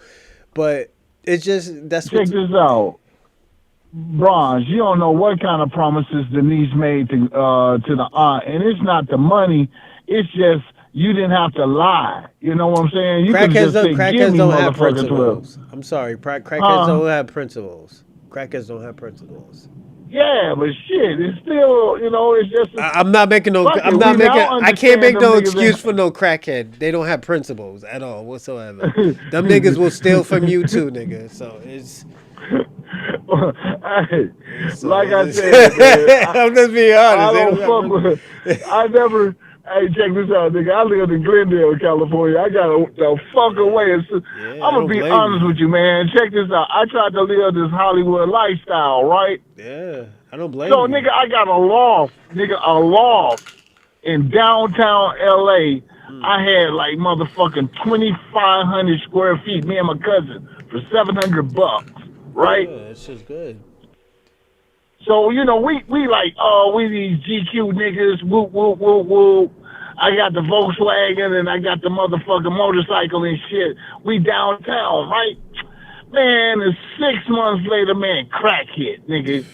But it's just Check this out. Bronze, you don't know what kind of promises the niece made to the aunt, and it's not the money. It's just you didn't have to lie. You know what I'm saying? You could just say, "Give me, don't have motherfucker, 12." principles. I'm sorry, crackheads don't have principles. Crackheads don't have principles. Yeah, but shit, it's still, it's just. I'm not making no. I can't make no excuse for no crackhead. They don't have principles at all whatsoever. Them niggas will steal from you too, nigga. So it's. Hey, like I said, man, I'm just being honest. I never. Hey, check this out, nigga. I live in Glendale, California. I got the fuck away. I'm gonna be honest with you, man. Check this out. I tried to live this Hollywood lifestyle, right? Yeah, I don't blame you. So, you. nigga, I got a loft in downtown LA. I had like motherfucking 2,500 square feet. Me and my cousin for $700, right? Yeah, that's just good. So, we like, we these GQ niggas, whoop, whoop, whoop, whoop. I got the Volkswagen and I got the motherfucking motorcycle and shit. We downtown, right? Man, and 6 months later, man, crack hit, nigga.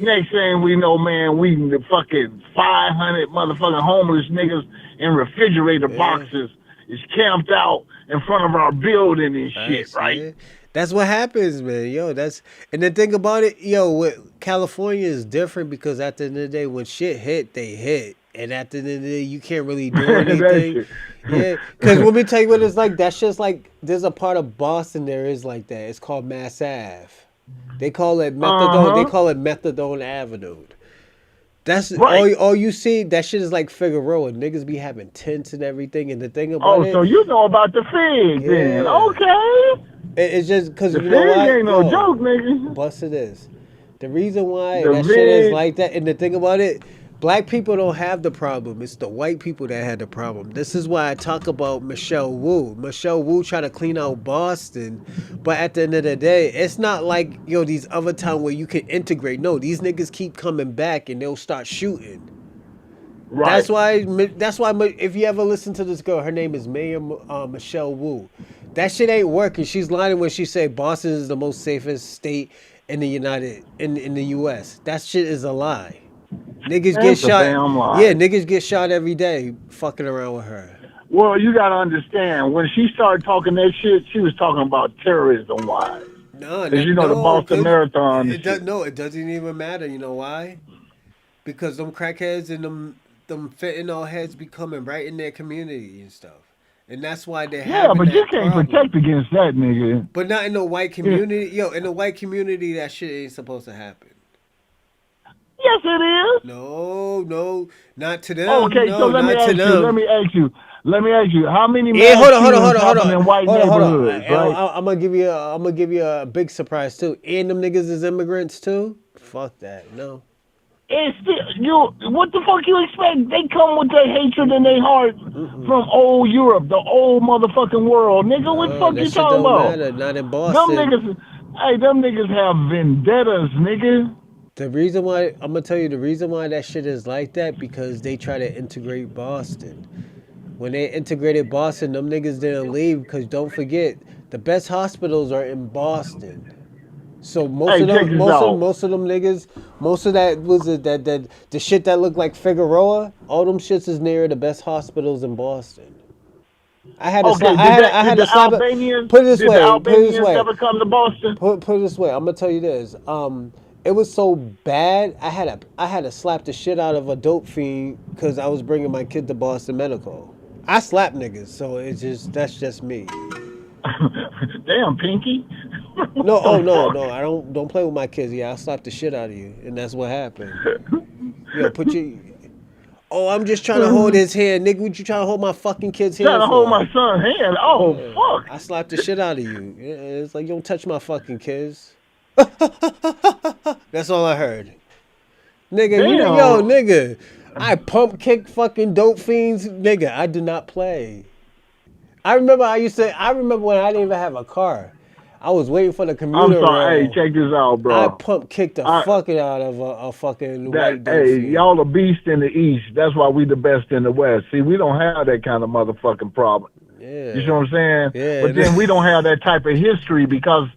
Next thing we know, man, we the fucking 500 motherfucking homeless niggas in refrigerator boxes is camped out in front of our building and shit, right? Yeah. That's what happens, man. Yo, and the thing about it, California is different because at the end of the day, when shit hit, they hit. And at the end of the day, you can't really do anything. Yeah. Because let me tell you what it's like. That's just like, there's a part of Boston there is like that. It's called Mass Ave. They call it Methadone. They call it Methadone Avenue. That's right. all you see. That shit is like Figueroa. Niggas be having tents and everything. And the thing about it. Oh, so you know about the fig then. Okay. It's just because the you know what? ain't no joke, nigga. Bust it is. The reason why that shit is like that, and the thing about it, black people don't have the problem. It's the white people that had the problem. This is why I talk about Michelle Wu. Michelle Wu try to clean out Boston, but at the end of the day, it's not like these other towns where you can integrate. No, these niggas keep coming back and they'll start shooting. Right. That's why if you ever listen to this girl, her name is Mayor Michelle Wu. That shit ain't working. She's lying when she say Boston is the most safest state in the in the U.S. That shit is a lie. Niggas get shot. Yeah, niggas get shot every day fucking around with her. Well, you gotta understand, when she started talking that shit, she was talking about terrorism wise. No, because the Boston Marathon. It doesn't even matter. You know why? Because them crackheads and them fentanyl heads be coming right in their community and stuff. And that's why they're having but that you can't problem. protect against that, nigga. But not in the white community. In the white community, that shit ain't supposed to happen. Yes, it is. No, not to them. Okay, no, so let me ask you. How many hold on. happen in white neighborhoods, right? I'm gonna give you a big surprise too. And them niggas is immigrants too. Fuck that. No. It's still, what the fuck you expect? They come with their hatred in their heart from old Europe, the old motherfucking world. Nigga, what the fuck That you shit talking don't about? matter. Not in Them Boston. niggas have vendettas, nigga. The reason why I'm gonna tell you the reason why that shit is like that because they try to integrate Boston. When they integrated Boston, them niggas didn't leave because don't forget the best hospitals are in Boston. So most Hey, of check them, this out. most of them niggas, most of that was it that the shit that looked like Figueroa. All them shits is near the best hospitals in Boston. I had to Okay, slap. I did had to the slap it. Albanians Put it this did the way. Put it this Albanians way. ever come to Boston? Put it this way. I'm gonna tell you this. It was so bad. I had to slap the shit out of a dope fiend because I was bringing my kid to Boston Medical. I slap niggas, so that's just me. Damn, Pinky. No, oh no. I don't play with my kids. Yeah, I'll slap the shit out of you, and that's what happened. Yo, put your. Oh, I'm just trying to hold his hand, nigga. What you trying to hold my fucking kid's hand Trying to for? hold my son's hand. Oh, Yeah. fuck. I slapped the shit out of you. Yeah, it's like you don't touch my fucking kids. That's all I heard. Nigga, Damn. nigga. I pump kick fucking dope fiends, nigga. I do not play. I remember when I didn't even have a car. I was waiting for the commuter I'm sorry. rail. Hey, check this out, bro. I pump kicked the fucking out of a fucking white dope Hey, fiend. y'all the beast in the East. That's why we the best in the West. See, we don't have that kind of motherfucking problem. Yeah. You see what I'm saying? Yeah. But then we don't have that type of history because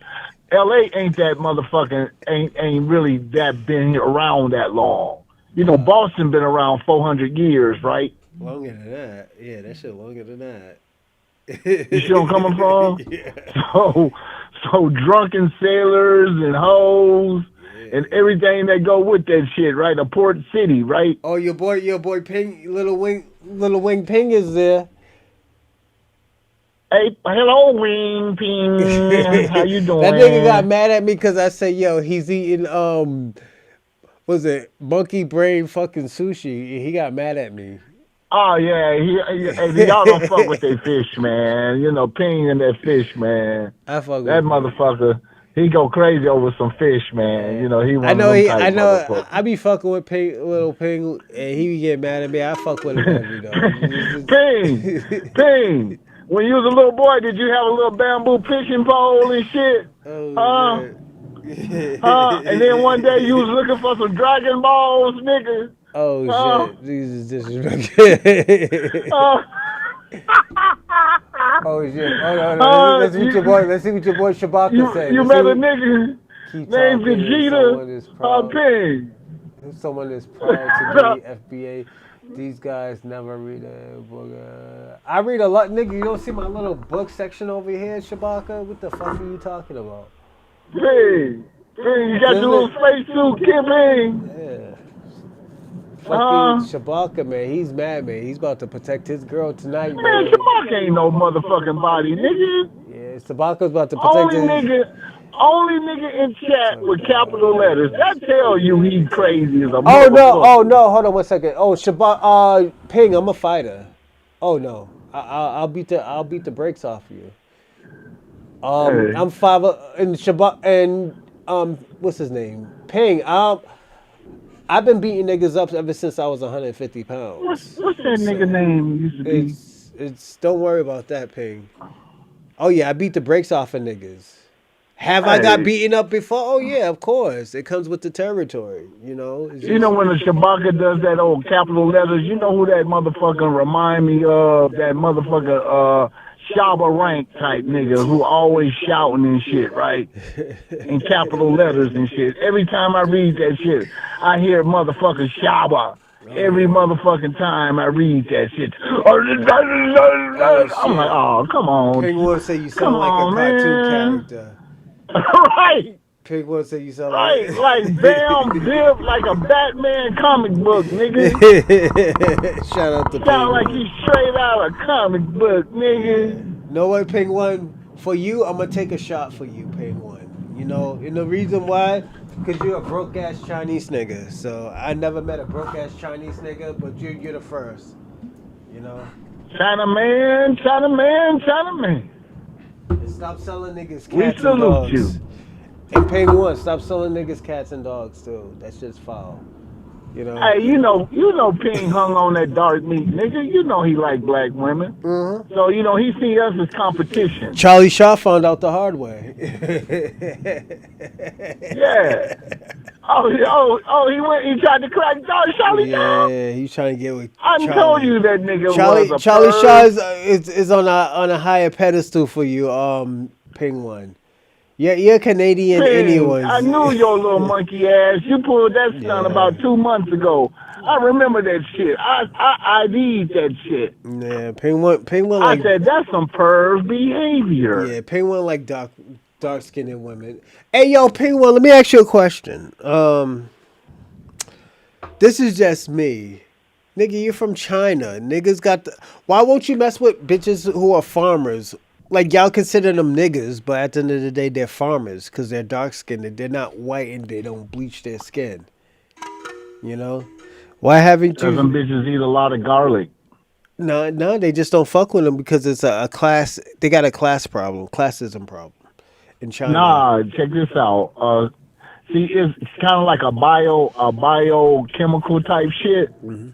LA ain't that motherfucking ain't really that been around that long. You know, Boston been around 400 years, right? Longer than that. Yeah, that shit longer than that. You see where I'm coming from? Yeah. So drunken sailors and hoes and everything that go with that shit, right? A port city, right? Oh, your boy Ping, little wing Ping is there. Hey, hello, Wing Ping. How you doing? That nigga got mad at me because I said, yo, he's eating was it monkey brain fucking sushi? He got mad at me. Oh yeah, y'all don't fuck with that fish, man. You know, Ping and that fish, man. I fuck that with motherfucker. He go crazy over some fish, man. You know, he one of them type motherfuckers. I be fucking with little Ping, and he be getting mad at me. I fuck with him heavy though. Ping. When you was a little boy, did you have a little bamboo fishing pole and shit? And then one day you was looking for some Dragon Balls, nigga. Oh shit, these is disrespectful. Oh shit! Oh, let's see what your boy Shabaka said. You met a nigga named Vegeta Ping. Someone is proud to be FBA. These guys never read a book. I read a lot, nigga. You don't see my little book section over here, Shabaka? What the fuck are you talking about? Ping, you got your little spacesuit, Kid Ping. Yeah. Fucking Shabaka, man. He's mad, man. He's about to protect his girl tonight, man. Man, Shabaka ain't no motherfucking body, nigga. Yeah, Shabaka's about to protect Only nigga in chat with capital letters. That tell you he's crazy as a motherfucker. Oh no, hold on 1 second. Oh, Ping, I'm a fighter. Oh no. I'll beat the brakes off you. Hey. I'm 5 and Shabak and what's his name? Ping. I've been beating niggas up ever since I was 150 pounds. What's that nigga name used to be? It's don't worry about that, Ping. Oh yeah, I beat the brakes off of niggas. Have I got beaten up before? Oh yeah, of course. It comes with the territory, you know. You know when the Shabaka does that old capital letters, you know who that motherfucker remind me of? That motherfucker Shaba Rank type nigga who always shouting and shit, right? In capital letters and shit. Every time I read that shit, I hear motherfucker Shaba. Every motherfucking time I read that shit. I'm like, oh, come on. Ping would say you sound like a cartoon character. Right. Pig would say you sound like Bam Biv, like a Batman comic book, nigga. Shout out to Pig. Sound like he's straight out of comic book, nigga. Know what, Pig One? For you, I'm gonna take a shot for you, Pig One. You know, and the reason why, because you're a broke ass Chinese nigga. So I never met a broke ass Chinese nigga, but you're the first. You know. Chinaman. And stop selling niggas cats we and salute dogs. You. And Ping One, stop selling niggas cats and dogs too. That's just foul. You know. Hey, you know, Ping hung on that dark meat, nigga. You know he like black women. Mm-hmm. So you know he see us as competition. Charlie Shaw found out the hard way. Yeah. He went. He tried to crack Charlie down. Yeah, he's trying to get with I Charlie. told you that nigga was a Charlie perv. Shaw is on a higher pedestal for you, Ping One. Yeah, you're Canadian Ping, anyways. I knew your little monkey ass. You pulled that stunt about 2 months ago. I remember that shit. I ID'd that shit. Yeah, Ping One I said that's some perv behavior. Yeah, Ping One like dark skinned women. Hey yo, Ping One, let me ask you a question. This is just me. Nigga, you're from China. Niggas got the... Why won't you mess with bitches who are farmers? Like, y'all consider them niggas, but at the end of the day, they're farmers because they're dark-skinned. They're not white and they don't bleach their skin. You know? Why haven't you... Some bitches eat a lot of garlic. No, they just don't fuck with them because it's a class... They got a classism problem in China. Nah, check this out. See, it's kind of like a biochemical type shit. Mm-hmm.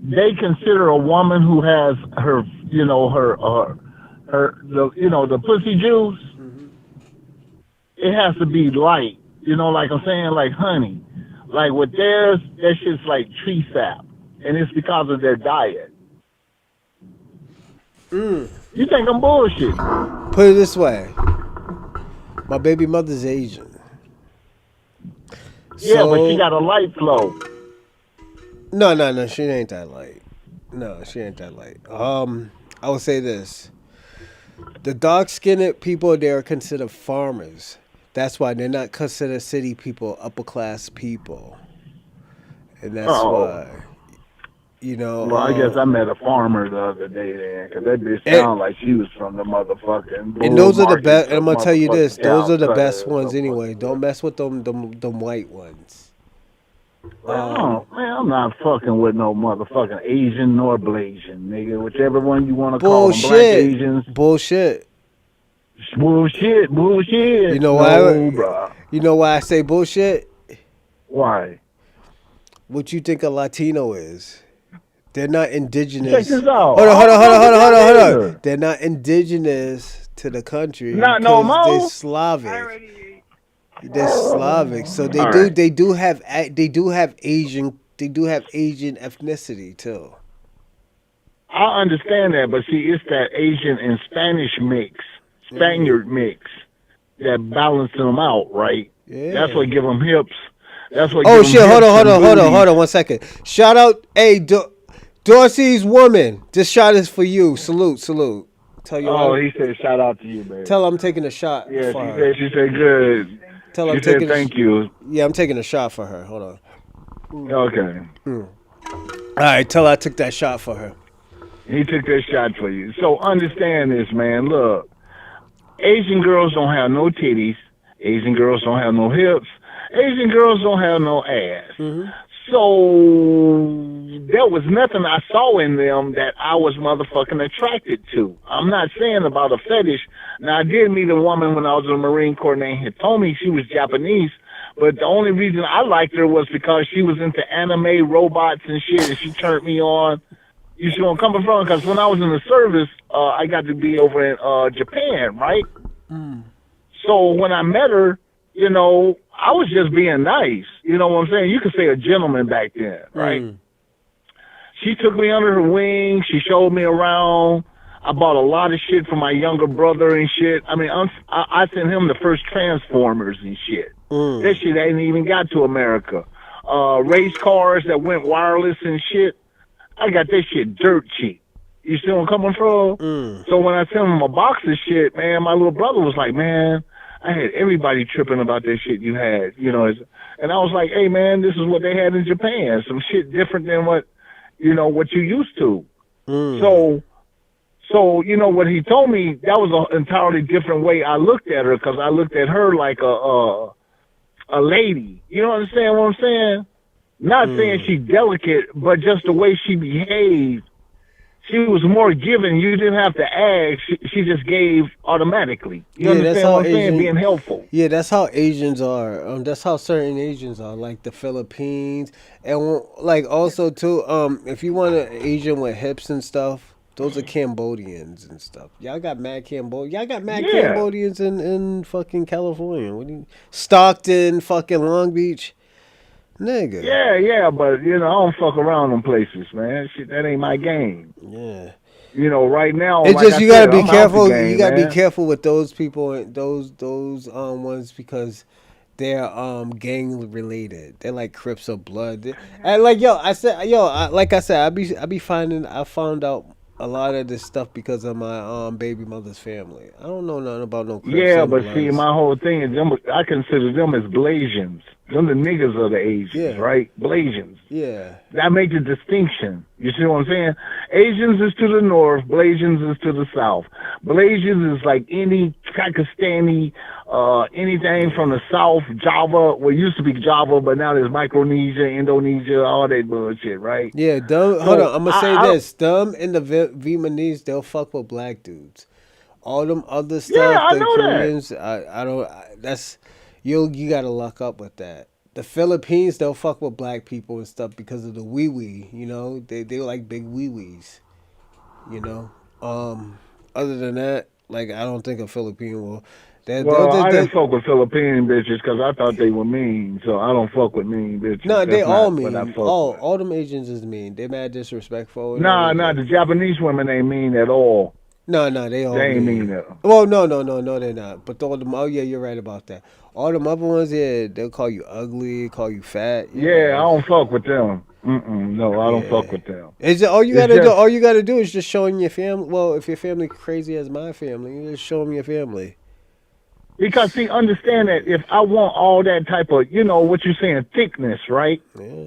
They consider a woman who has her the pussy juice. Mm-hmm. It has to be light. You know, like I'm saying, like honey. Like with theirs, that shit's like tree sap, and it's because of their diet. You think I'm bullshit? Put it this way. My baby mother's Asian. Yeah, but she got a light flow. No, she ain't that light. No, she ain't that light. I would say this. The dark-skinned people, they are considered farmers. That's why they're not considered city people, upper-class people. And that's why, you know... Well, I guess I met a farmer the other day then, because that bitch sounded like she was from the motherfucking... And those are the best... And I'm going to tell you this. Those are the best ones anyway. Don't mess with them white ones. Man, I'm not fucking with no motherfucking Asian nor Blasian, nigga. Whichever one you want to call them. Black Asians. Bullshit. Bullshit. You know why? Bruh. You know why I say bullshit? Why? What you think a Latino is? They're not indigenous. Check this out. Hold on. They're not indigenous to the country. Not no more. They're Slavic. They're Slavic, so they do have Asian ethnicity too. I understand that, but see, it's that Asian and Spanish mix, Spaniard mix, that balances them out, right? Yeah. That's what give them hips. That's what. Oh shit! Hold on 1 second. Shout out, hey, Dorsey's woman. This shot is for you. Salute. Tell you. He said shout out to you, man. Tell her I'm taking a shot. Yeah, she said good. Tell her she said thank you. Yeah, I'm taking a shot for her. Hold on. Okay. All right, tell her I took that shot for her. He took that shot for you. So understand this, man. Look, Asian girls don't have no titties. Asian girls don't have no hips. Asian girls don't have no ass. Mm-hmm. So there was nothing I saw in them that I was motherfucking attracted to. I'm not saying about a fetish. Now, I did meet a woman when I was in the Marine Corps named Hitomi. She was Japanese. But the only reason I liked her was because she was into anime, robots, and shit, and she turned me on. You see where I'm coming from? Because when I was in the service, I got to be over in Japan, right? So when I met her, you know, I was just being nice. You know what I'm saying? You could say a gentleman back then, right? She took me under her wing. She showed me around. I bought a lot of shit for my younger brother and shit. I mean, I sent him the first Transformers and shit. That shit ain't even got to America. Race cars that went wireless and shit. I got that shit dirt cheap. You see where I'm coming from? So when I sent him a box of shit, man, my little brother was like, man, I had everybody tripping about that shit you had, you know. And I was like, hey, man, this is what they had in Japan. Some shit different than what, you know, what you used to. So, you know, what he told me, that was an entirely different way I looked at her, because I looked at her like a lady. You know understand what I'm saying? Not saying she's delicate, but just the way she behaved. She was more giving. You didn't have to ask. She just gave automatically. You Yeah, that's understand how what I'm saying? Asian. Being helpful. Yeah, that's how Asians are. That's how certain Asians are, like the Philippines, and like also too. If you want an Asian with hips and stuff, those are Cambodians and stuff. Y'all got mad Yeah. Cambodians in fucking California. What do you, Stockton, fucking Long Beach, nigga. Yeah, but I don't fuck around them places, man. Shit, that ain't my game. Yeah. Right now, It's like just I you said, gotta be I'm out the careful. game, You gotta be man. careful with those people, those ones because they're gang related. They're like Crips or Blood. And like I found out a lot of this stuff because of my baby mother's family. I don't know nothing about no Crips Yeah, and but see, Bloods. my whole thing is them. I consider them as Blasians. Them the niggas of the Asians, right? Blasians. Yeah. That makes a distinction. You see what I'm saying? Asians is to the north, Blasians is to the south. Blasians is like any Pakistani, anything from the south, Java. Well, it used to be Java, but now there's Micronesia, Indonesia, all that bullshit, right? Yeah, dumb. Hold on, I'm gonna say this: dumb and the Vietnamese, they'll fuck with black dudes. All them other stuff, I the know that. Koreans, I don't. That's you gotta luck up with that. The Philippines, they'll fuck with black people and stuff because of the wee wee. They like big wee wees. Other than that, like I don't think a Philippine will. I didn't fuck with Philippine bitches because I thought they were mean, so I don't fuck with mean bitches. No, they That's all not what I mean. fuck with. All them Asians is mean. They mad disrespectful. And Nah, everything. the Japanese women ain't mean at all. No, they all They ain't mean. mean though. Well, no, they're not. But all them, oh yeah, you're right about that. All them other ones, yeah, they'll call you ugly, call you fat. Yeah, I don't fuck with them. No, I don't fuck with them. It's just, all you gotta do is just showing your family. Well, if your family crazy as my family, you just show them your family. Because see, understand that if I want all that type of, what you're saying, thickness, right? Yeah.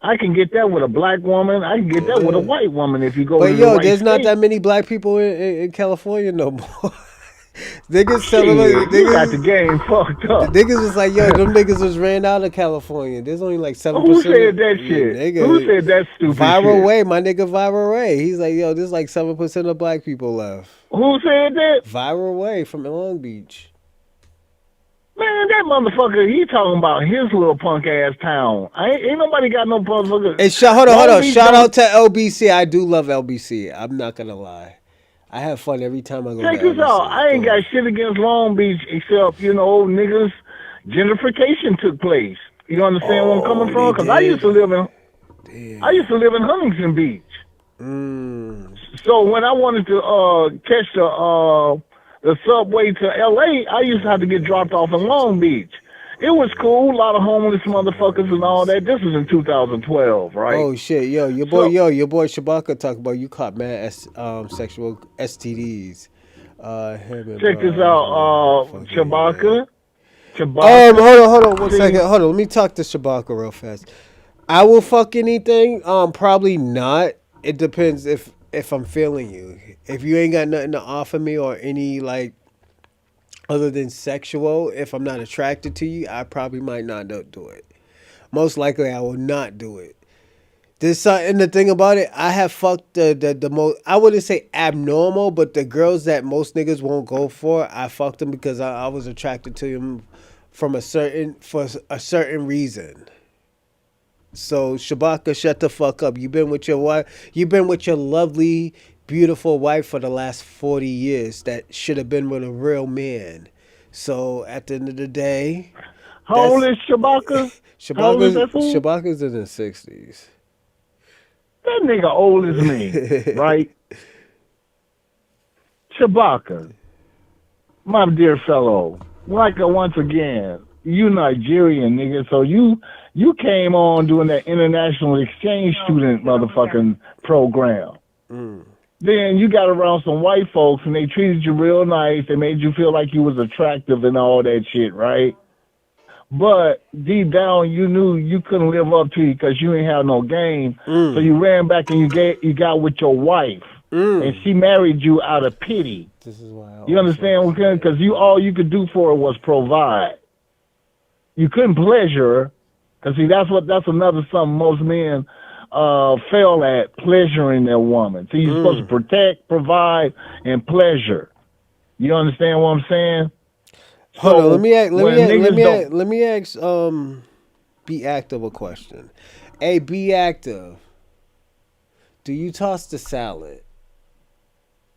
I can get that with a black woman. I can get that with a white woman if you go. But to the yo, right there's not state. that many black people in California no more. Niggas Shit, telling us, you got the game fucked up. The niggas was like, yo, them niggas was ran out of California. There's only like 7%. Who said that shit? Nigga, Who said that stupid Viral shit? Way, my nigga Viral Way. He's like, yo, there's like 7% of black people left. Who said that? Viral Way from Long Beach. Man, that motherfucker, he talking about his little punk ass town. Ain't nobody got no motherfucker. Hey, hold on. Shout out to LBC. I do love LBC. I'm not gonna lie. I have fun every time I go Check to this LBC. out. I ain't got shit against Long Beach except, niggas, gentrification took place. You understand where I'm coming from? Because I used to live in Huntington Beach. So when I wanted to catch the subway to LA, I used to have to get dropped off in Long Beach. It was cool, a lot of homeless motherfuckers and all that. This was in 2012, right? Oh shit, your boy Shabaka talked about you caught mad sexual STDs. Check this out, Shabaka. Hold on 1 second. Hold on, let me talk to Shabaka real fast. I will fuck anything. Probably not. It depends if I'm feeling you. If you ain't got nothing to offer me or any like other than sexual, if I'm not attracted to you, I probably might not do it. Most likely, I will not do it. There's something, the thing about it, I have fucked the most, I wouldn't say abnormal, but the girls that most niggas won't go for, I fucked them because I was attracted to them for a certain reason. So Shabaka, shut the fuck up. You've been with your wife. You've been with your lovely, beautiful wife for the last 40 years. That should have been with a real man. So at the end of the day, how old is Shabaka? How old is that fool? Shabaka's in his 60s. That nigga old as me, right? Shabaka, my dear fellow, once again, you Nigerian nigga, so you came on doing that international exchange student motherfucking program. Then you got around some white folks and they treated you real nice. They made you feel like you was attractive and all that shit, right? But deep down, you knew you couldn't live up to it because you ain't have no game. So you ran back and you got with your wife, and she married you out of pity. This is why. You understand? Because all you could do for her was provide. You couldn't pleasure her, because see that's another something most men fail at pleasuring their woman. So you're supposed to protect, provide, and pleasure. You understand what I'm saying? Hold on, let Niggas me ask Be Active a question. Hey, Be Active, do you toss the salad?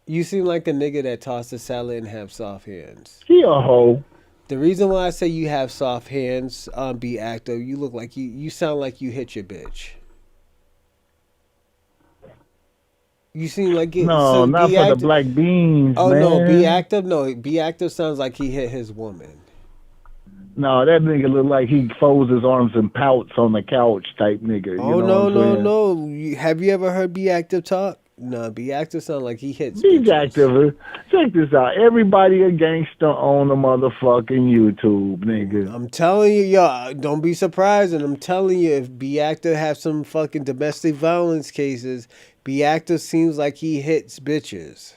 You seem like a nigga that toss the salad and have soft hands. He a hoe. The reason why I say you have soft hands, Be Active, you look like you sound like you hit your bitch. You seem like it. No, So not Be for Active, the black beans, oh man. no, Be Active, no, Be Active sounds like he hit his woman. No, that nigga look like he folds his arms and pouts on the couch type nigga. Oh, you know no. Have you ever heard Be Active talk? No, Be Active sound like he hits Be bitches. Active. Check this out. Everybody a gangster on the motherfucking YouTube, nigga. I'm telling you, yo, don't be surprised. And I'm telling you, if Be Active have some fucking domestic violence cases, Be Active seems like he hits bitches.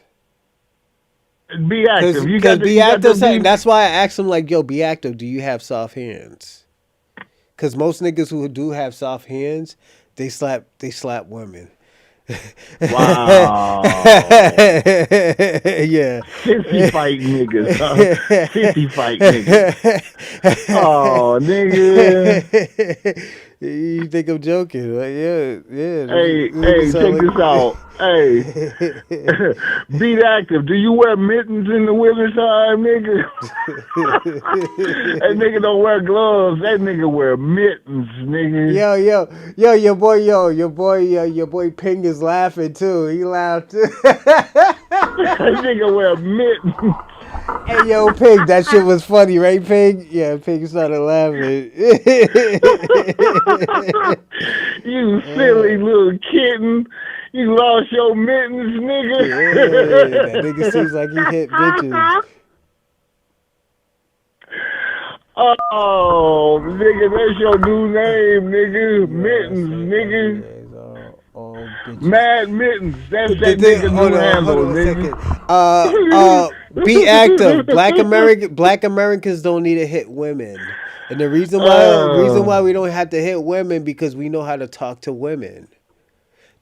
Be Active. Because Be Active, that's why I asked him, like, yo, Be Active, do you have soft hands? Because most niggas who do have soft hands, they slap women. Wow. Yeah. Sissy fight niggas, huh? Sissy fight niggas. Oh, nigga. You think I'm joking? Like, yeah. Hey, check this out. Hey, Be Active. Do you wear mittens in the wintertime, nigga? That nigga don't wear gloves. That nigga wear mittens, nigga. Your boy Ping is laughing too. He laughed too. That nigga wear mittens. Hey, yo, Pig, that shit was funny, right, Pig? Yeah, Pig started laughing. You silly little kitten. You lost your mittens, nigga. Yeah, that nigga seems like he hit bitches. Oh, nigga, that's your new name, nigga. Mittens, nigga. Mad Mittens. That's that nigga new handle, nigga. Be Active. Black Americans don't need to hit women. And the reason why we don't have to hit women, because we know how to talk to women.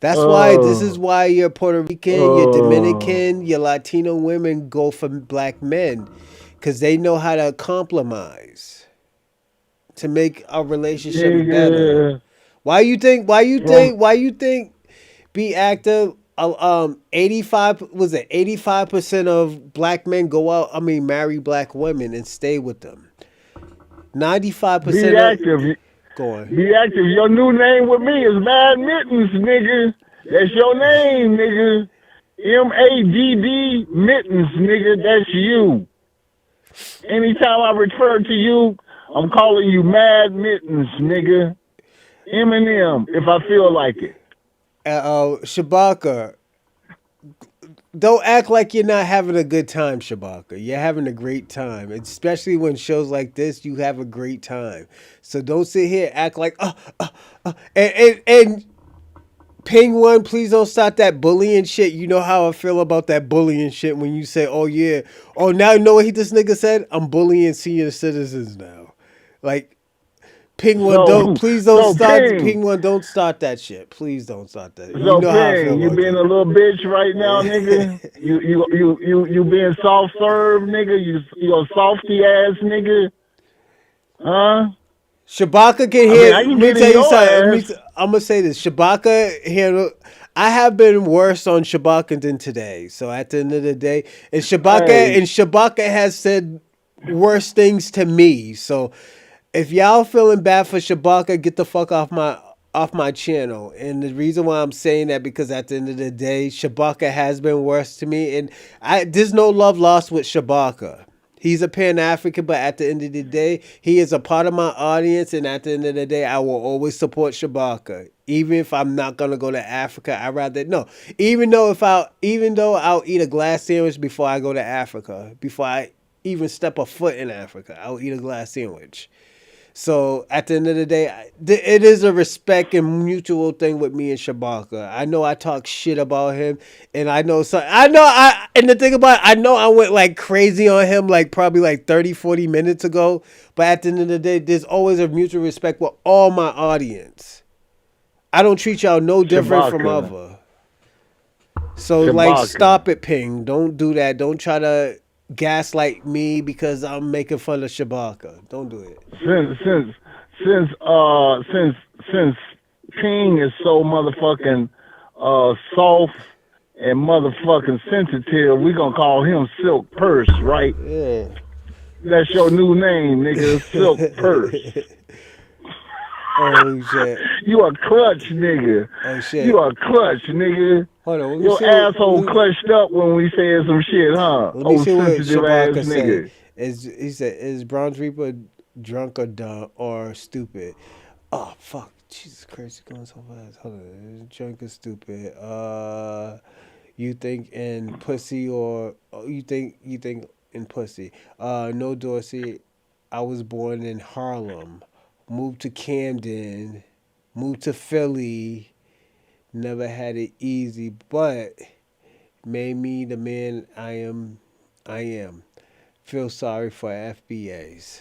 That's why this is why your Puerto Rican, your Dominican, your Latino women go for black men, because they know how to compromise to make our relationship better. Why you think Be Active? 85% of black men go out. I mean, marry black women and stay with them. 95%. Be Active. Go on. Be Active. Your new name with me is Mad Mittens, nigga. That's your name, nigga. MADD Mittens, nigga. That's you. Anytime I refer to you, I'm calling you Mad Mittens, nigga. Eminem, if I feel like it. Shabaka, don't act like you're not having a good time, Shabaka. You're having a great time. Especially when shows like this, you have a great time. So don't sit here and act like, and Ping One, please don't stop that bullying shit. You know how I feel about that bullying shit when you say, oh yeah, oh now you know what this nigga said? I'm bullying senior citizens now. Like, Ping One, please don't start. Ping One, don't start that shit. Please don't start that. You know how I feel. You being a little bitch right now, nigga. You being soft serve, nigga. You a softy ass nigga. Huh? Shabaka can hear. Let me tell you something. I'm gonna say this. Shabaka here. I have been worse on Shabaka than today. So at the end of the day, and Shabaka has said worse things to me. So if y'all feeling bad for Shabaka, get the fuck off my channel. And the reason why I'm saying that, because at the end of the day, Shabaka has been worse to me, and there's no love lost with Shabaka. He's a Pan-African, but at the end of the day, he is a part of my audience, and at the end of the day, I will always support Shabaka. Even if I'm not gonna go to Africa, even though I'll eat a glass sandwich before I go to Africa, before I even step a foot in Africa, I'll eat a glass sandwich. So at the end of the day, it is a respect and mutual thing with me and Shabaka. I know I talk shit about him, and and the thing about it, I know I went like crazy on him like probably like 30-40 minutes ago, but at the end of the day, there's always a mutual respect with all my audience. I don't treat y'all no different from Shabaka. other. So like, Shabaka. stop it, Ping. Don't do that. Don't try to gaslight me because I'm making fun of Shabaka. Don't do it. Since Ping is so motherfucking soft and motherfucking sensitive, we gonna call him Silk Purse, right? Yeah. That's your new name, nigga. Silk Purse. Oh shit. You a clutch nigga. Oh shit. You a clutch nigga. Hold on. Let me Your see asshole clutched up when we said some shit, huh? Let me see what Sensitive ass Shabaka nigga. say. He said, "Is Bronze Reaper drunk or dumb or stupid?" Oh fuck, Jesus Christ, it's going so fast. Hold on, drunk or stupid. You think in pussy or you think in pussy? No, Dorsey. I was born in Harlem, moved to Camden, moved to Philly. Never had it easy, but made me the man I am. Feel sorry for FBAs.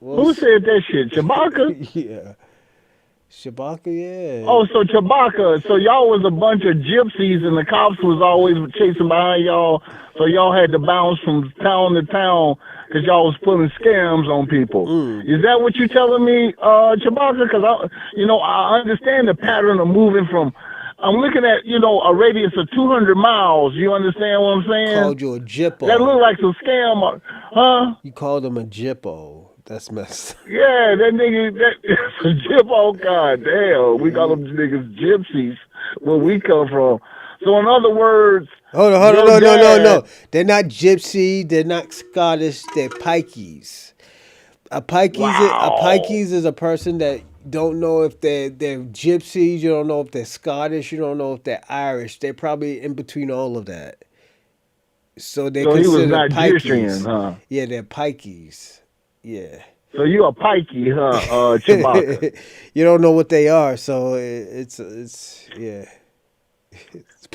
Who said that shit? Shabaka? Yeah. Shabaka, yeah. Oh, so Shabaka. So y'all was a bunch of gypsies and the cops was always chasing behind y'all. So y'all had to bounce from town to town because y'all was pulling scams on people. Is that what you telling me, Shabaka? Because I understand the pattern of moving from. I'm looking at, a radius of 200 miles. You understand what I'm saying? Called you a jippo. That look like some scam, huh? You called him a jippo. That's messed up. Yeah, that nigga, that's a jippo. God damn, we call them niggas gypsies where we come from. So in other words, hold on, no. They're not gypsy. They're not Scottish. They're pikeys. A pikeys is a person that don't know if they're gypsies. You don't know if they're Scottish. You don't know if they're Irish. They're probably in between all of that. So they're considered pikeys. Huh? Yeah, they're pikeys. Yeah. So you a pikey, huh, Chewbacca? You don't know what they are, so it's yeah.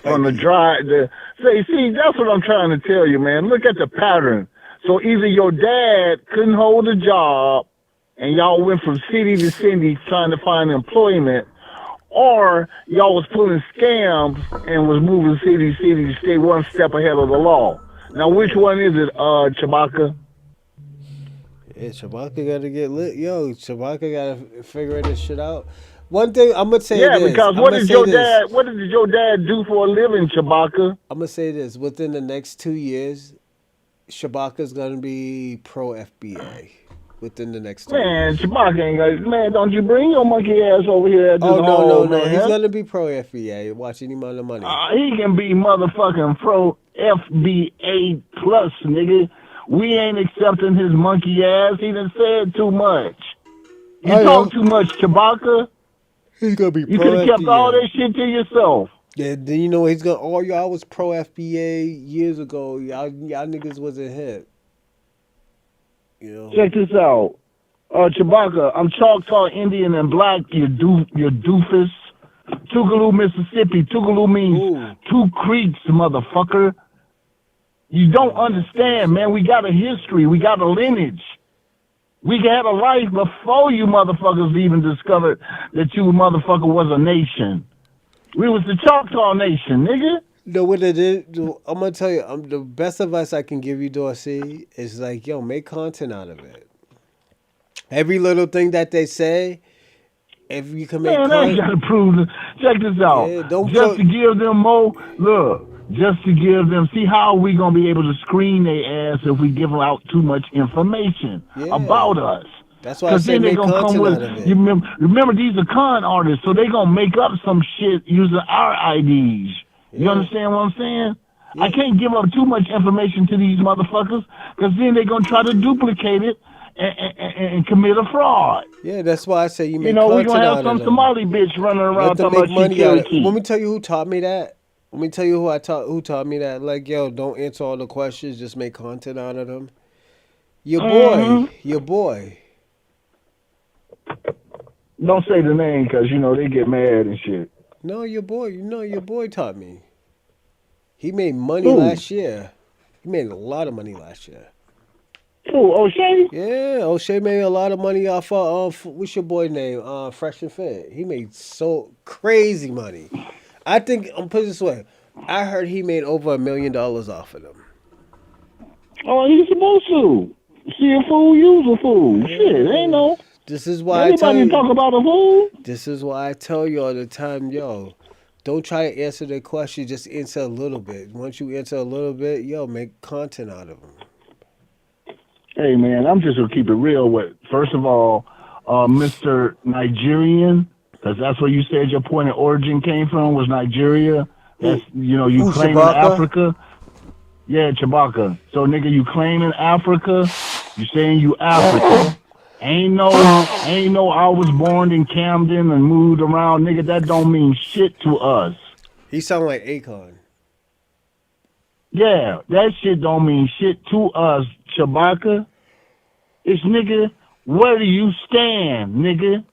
On the drive, see, that's what I'm trying to tell you, man. Look at the pattern. So either your dad couldn't hold a job, and y'all went from city to city trying to find employment, or y'all was pulling scams and was moving city to city to stay one step ahead of the law. Now, which one is it, Chewbacca? Yeah, Chewbacca got to get lit. Yo, Chewbacca got to figure this shit out. One thing I'm gonna say this. Because what did your dad do for a living, Chewbacca? I'm gonna say this. Within the next 2 years, Chewbacca's gonna be pro FBA. Within the next 2 years. Chewbacca ain't gonna. Man, don't you bring your monkey ass over here at this no. man. He's gonna be pro FBA. Watch any amount of money. He can be motherfucking pro FBA plus, nigga. We ain't accepting his monkey ass. He done said too much. You talk too much, Chewbacca. He's gonna be pro. You could have kept all that shit to yourself. Yeah, then you know he's gonna. Oh, y'all was pro FBA years ago. Y'all niggas wasn't hip. You know. Check this out, Chewbacca. I'm Choctaw Indian and black. You doofus. Tougaloo, Mississippi. Tougaloo means two creeks, motherfucker. You don't understand, man. We got a history. We got a lineage. We had a life before you motherfuckers even discovered that you motherfucker was a nation. We was the Choctaw Nation, nigga. No, what it is, I'm gonna tell you, the best advice I can give you, Dorsey, is like, yo, make content out of it. Every little thing that they say, if you can make content. Man, I gotta prove. Check this out. Yeah, to give them more. Look. Just to give them, see how are we gonna be able to screen their ass if we give them out too much information about us? That's why I say make content out of it. You remember, these are con artists, so they gonna make up some shit using our IDs. You understand what I'm saying? Yeah. I can't give up too much information to these motherfuckers because then they're gonna try to duplicate it and commit a fraud. Yeah, that's why I say you make content out of it. We're gonna have some Somali bitch running around talking about money out of it. security. Let me tell you who taught me that. Let me tell you who taught me that. Like, yo, don't answer all the questions. Just make content out of them. Your boy. Don't say the name because, they get mad and shit. No, your boy. Your boy taught me. He made money last year. He made a lot of money last year. Who, O'Shea? Yeah, O'Shea made a lot of money off of what's your boy name? Fresh and Fit. He made so crazy money. I think I'm put it this way. I heard he made over $1 million off of them. Oh, he's supposed to. See a fool, use a fool. Shit, ain't no. This is why Anybody talk about a fool? This is why I tell you all the time, yo, don't try to answer the question. Just answer a little bit. Once you answer a little bit, yo, make content out of them. Hey, man, I'm just going to keep it real with, first of all, Mr. Nigerian, because that's where you said your point of origin came from, was Nigeria. That's, you know, you claiming Africa. Yeah, Chewbacca. So, nigga, you claiming Africa, you saying you African. Ain't no I was born in Camden and moved around, nigga. That don't mean shit to us. He sound like Akon. Yeah, that shit don't mean shit to us, Chewbacca. It's nigga, where do you stand, nigga?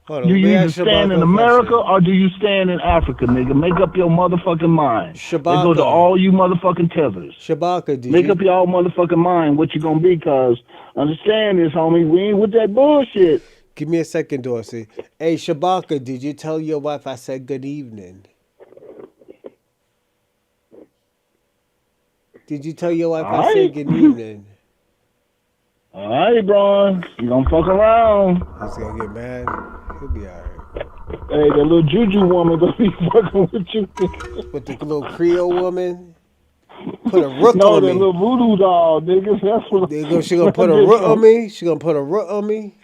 Hold on, do you either ask stand Chewbacca in America or do you stand in Africa, nigga? Make up your motherfucking mind. That goes to all you motherfucking tethers. Chewbacca, Make up your motherfucking mind what you gonna be, cause understand this, homie, we ain't with that bullshit. Give me a second, Dorsey. Hey, Chewbacca, did you tell your wife I said good evening? Did you tell your wife I said good evening? All right, bro. You gonna fuck around. He's gonna get mad. He'll be alright. Hey, the little juju woman gonna be fucking with you. With the little Creole woman? Put a rook no, on the me. little voodoo doll, niggas. That's what She gonna put a rook on me? She gonna put a rook on me?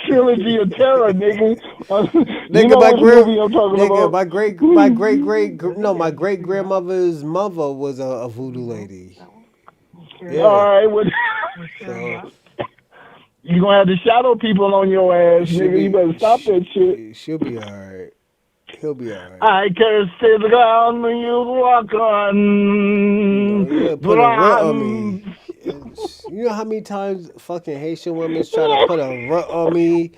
Trilogy of Terror, nigga. Nigga, you know what movie I'm talking about? My great grandmother's mother was a voodoo lady. Yeah. All right, well, you gonna have the shadow people on your ass, nigga. You better stop that shit. She'll be alright. He'll be alright. I can see the ground when you walk on. Yeah, put a rook on me. You know how many times fucking Haitian women try to put a rook on me?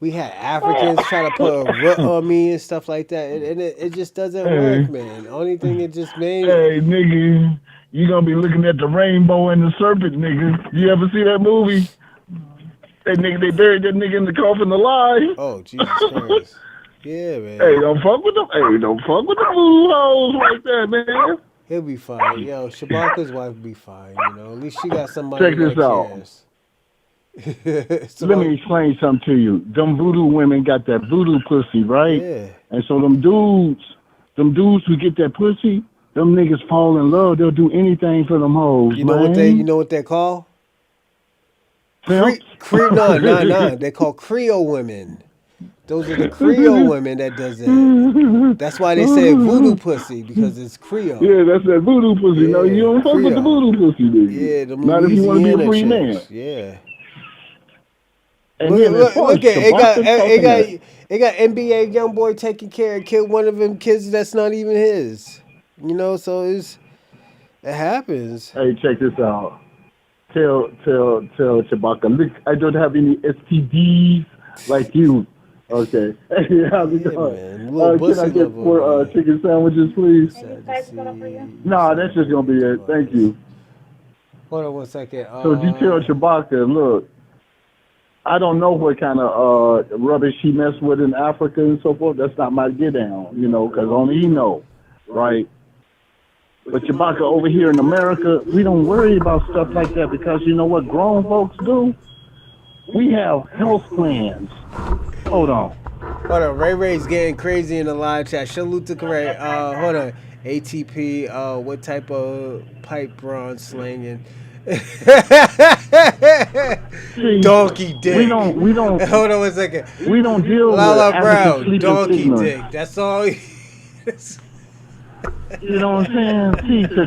We had Africans try to put a rook on me and stuff like that, and it just doesn't work, man. Only thing it just made. Hey, nigga, you gonna be looking at the rainbow and the serpent, nigga. You ever see that movie? That nigga, they buried that nigga in the coffin alive. Oh, Jesus Christ. Yeah, man. Hey, don't fuck with them. Hey, don't fuck with the voodoo hoes like that, man. He'll be fine. Yo, Chewbacca's wife will be fine, you know. At least she got somebody Check this out. Let me explain something to you. Them voodoo women got that voodoo pussy, right? Yeah. And so them dudes who get that pussy, them niggas fall in love. They'll do anything for them hoes, You know what they call? No. They call Creole women. Those are the Creole women that does that. That's why they say voodoo pussy, because it's Creole. Yeah, that's that voodoo pussy. No, you don't fuck with the voodoo pussy, nigga. Yeah, the not if you want to be a free man. Yeah. And look at it got NBA young boy taking care of one of them kids that's not even his. You know, so it happens. Hey, check this out. Tell Chewbacca, look, I don't have any STDs like you. Okay. Hey, how's it going? Can I get 4 chicken sandwiches, please? Nah, that's just gonna be it. Thank you. Hold on one second. So you tell Chewbacca, look, I don't know what kind of rubbish he messed with in Africa and so forth. That's not my get down, you know, because only he know, right? But Chewbacca, over here in America, we don't worry about stuff like that because you know what grown folks do? We have health plans. Hold on. Ray's getting crazy in the live chat. Salute to Ray. Hold on. ATP, what type of pipe Ron slanging? Donkey dick. We don't. Hold on one second. We don't deal Lala with Brown, donkey signal. dick. That's all. You know what I'm saying? See, to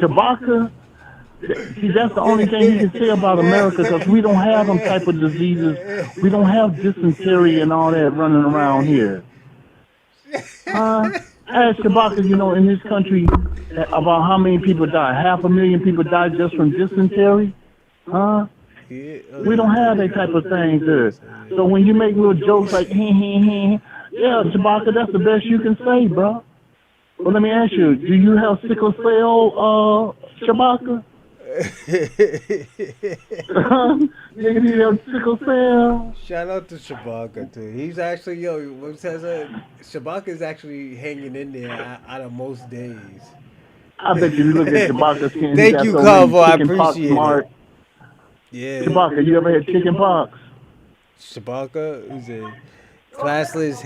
Chewbacca, see, that's the only thing you can say about America because we don't have them type of diseases. We don't have dysentery and all that running around here. Ask Chewbacca, you know, in this country, about how many people die. 500,000 people died just from dysentery. We don't have that type of thing there. So when you make little jokes like, yeah, Chewbacca, that's the best you can say, bro. Well, let me ask you, do you have sickle cell, Chewbacca? Nigga need that sickle cell. Shout out to Shabaka too. He's actually what says Shabaka is actually hanging in there out of most days. I bet you look at Chewbacca's skin, he Thank got you, so many Carvo. I chicken pox appreciate marks. it. Yeah. Chewbacca, you ever had chicken pox? Shabaka is a classless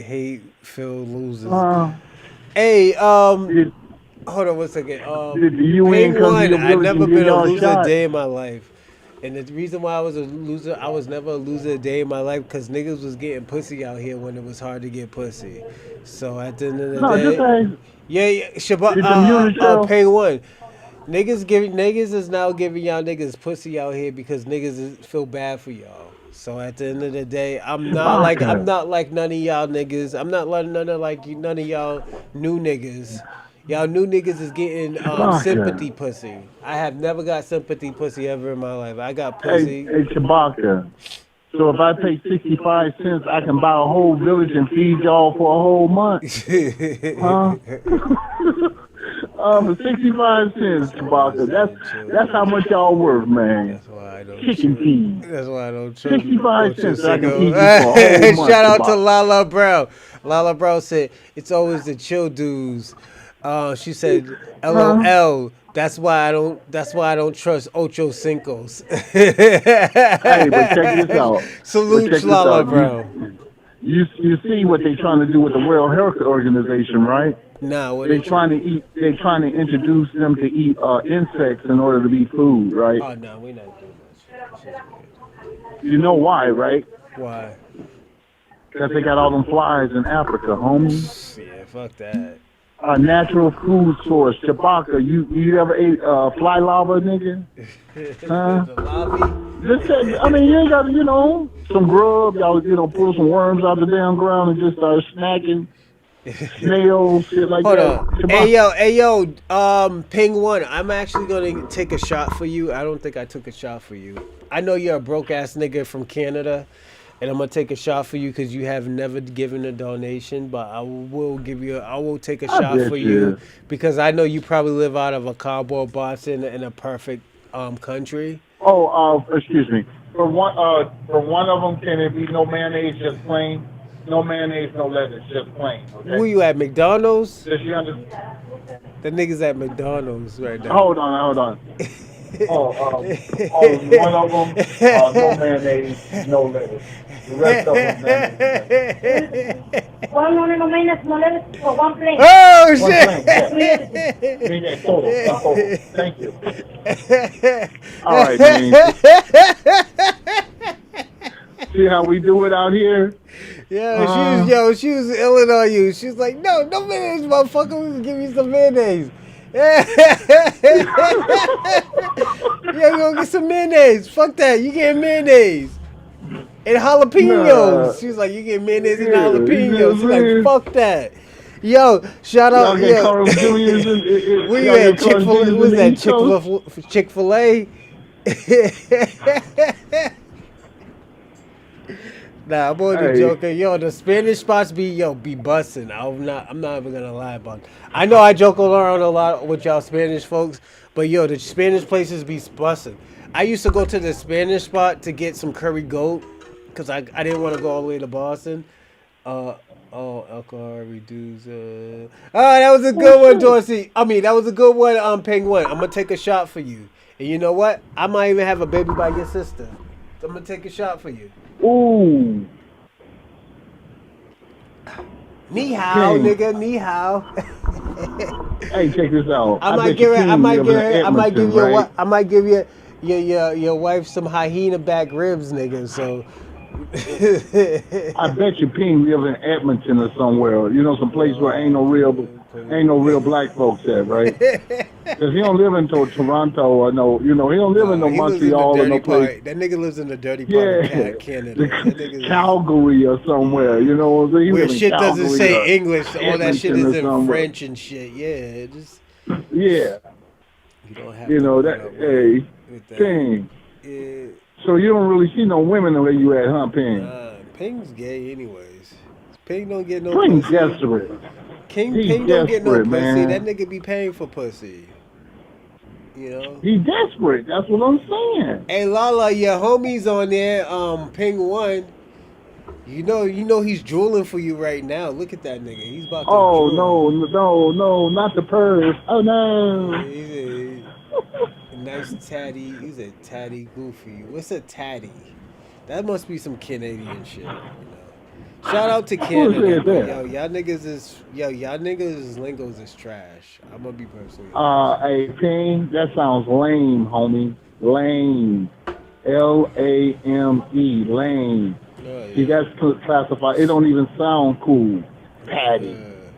hate-filled losers. Hey, hold on one second. Did the UN Ping come to one. your I village never and give been a y'all a loser a shot? day in my life. And the reason why I was a loser, I was never a loser a day in my life because niggas was getting pussy out here when it was hard to get pussy. So at the end of the No, just day, say yeah, Shabaka. Ping one. Niggas is now giving y'all niggas pussy out here because feel bad for y'all. So at the end of the day, I'm not like none of y'all niggas. I'm not like none of y'all new niggas. Y'all new niggas is getting sympathy pussy. I have never got sympathy pussy ever in my life. I got pussy. Hey, Chewbacca. So if I pay 65 cents, I can buy a whole village and feed y'all for a whole month. Huh? For 65 cents, Chewbacca. That's how much y'all worth, man. That's why I don't chicken feed. That's why I don't trust 65 cents, I can feed you for a whole month. Shout out to Lala Brown. Lala Brown said it's always the chill dudes. She said, "LOL." That's why I don't trust Ocho Cincos. Hey, but check this out. Salute Lala Brown. You see what they're trying to do with the World Health Organization, right? Nah, they're trying to introduce them to eat insects in order to be food, right? Oh no, we're not doing that. You know why, right? Why? Because they got all them flies in Africa, homie. Yeah, fuck that. A natural food source. Chewbacca, you ever ate fly lava, nigga? Huh? Just say, I mean, you ain't got to, some grub. Y'all, pull some worms out the damn ground and just start snacking. Snails, shit like Hold that. on. Hey yo, Ping one. I'm actually gonna take a shot for you. I don't think I took a shot for you. I know you're a broke ass nigga from Canada, and I'm gonna take a shot for you because you have never given a donation. But I will take a shot for you because I know you probably live out of a cardboard box in a perfect country. Oh, excuse me. For one of them, can it be no mayonnaise, just plain? No mayonnaise, no lettuce, just plain. Okay? Where you at, McDonald's? Does she understand? The niggas at McDonald's right now. Hold on. One of them, no mayonnaise, no lettuce. The rest of them, mayonnaise. One plate. Oh, One shit! plate, Total. Thank you. All right, man. See how we do it out here? She was illing on you. She was like, no mayonnaise, motherfucker. We can give you some mayonnaise. Yeah, go get some mayonnaise. Fuck that. You get mayonnaise. And jalapenos. Nah. She was like, you get mayonnaise and jalapenos. She's like, fuck that. Yo, shout out. Y'all get Carl Jr.'s Where you at? Chick-fil-A? What's that? Chick-fil-A? Nah, I'm only joking. Yo, the Spanish spots be busting. I'm not even gonna lie about it. I know I joke around a lot with y'all Spanish folks, but yo, the Spanish places be busting. I used to go to the Spanish spot to get some curry goat because I didn't want to go all the way to Boston. Alcohol reduce. That was a good one, Dorsey. I mean, that was a good one, Penguin. I'm gonna take a shot for you. And you know what? I might even have a baby by your sister. So I'm gonna take a shot for you. Ooh. Ni hao, nigga, ni hao. Hey, check this out. I might give your wife some hyena back ribs, nigga. So I bet you Ping live in Edmonton or somewhere. Some place where ain't no real black folks at, right? Because he don't live in Toronto or he don't live in no Montreal or no place. That nigga lives in the dirty part of Canada. Calgary or somewhere, where shit doesn't say English. All that shit is in French and shit. Yeah, yeah. You don't have Ping. Yeah. So you don't really see no women where you at, huh, Ping? Ping's gay anyways. Ping don't get no Ping's pussy. desperate. Ping don't get no pussy. Man. That nigga be paying for pussy. You know, he's desperate. That's what I'm saying. Hey Lala, your homies on there, Ping One. You know he's drooling for you right now. Look at that nigga. He's about to Oh drool. no, not the purse. Oh no. He's a nice tatty. He's a tatty goofy. What's a tatty? That must be some Canadian shit. You know. Shout out to Canada. said that? Yo, y'all niggas' lingos is trash. I'm gonna be personally. Hey, Ping, that sounds lame, homie. Lame. Lame. Lame. See, that's classified. It don't even sound cool. Patty.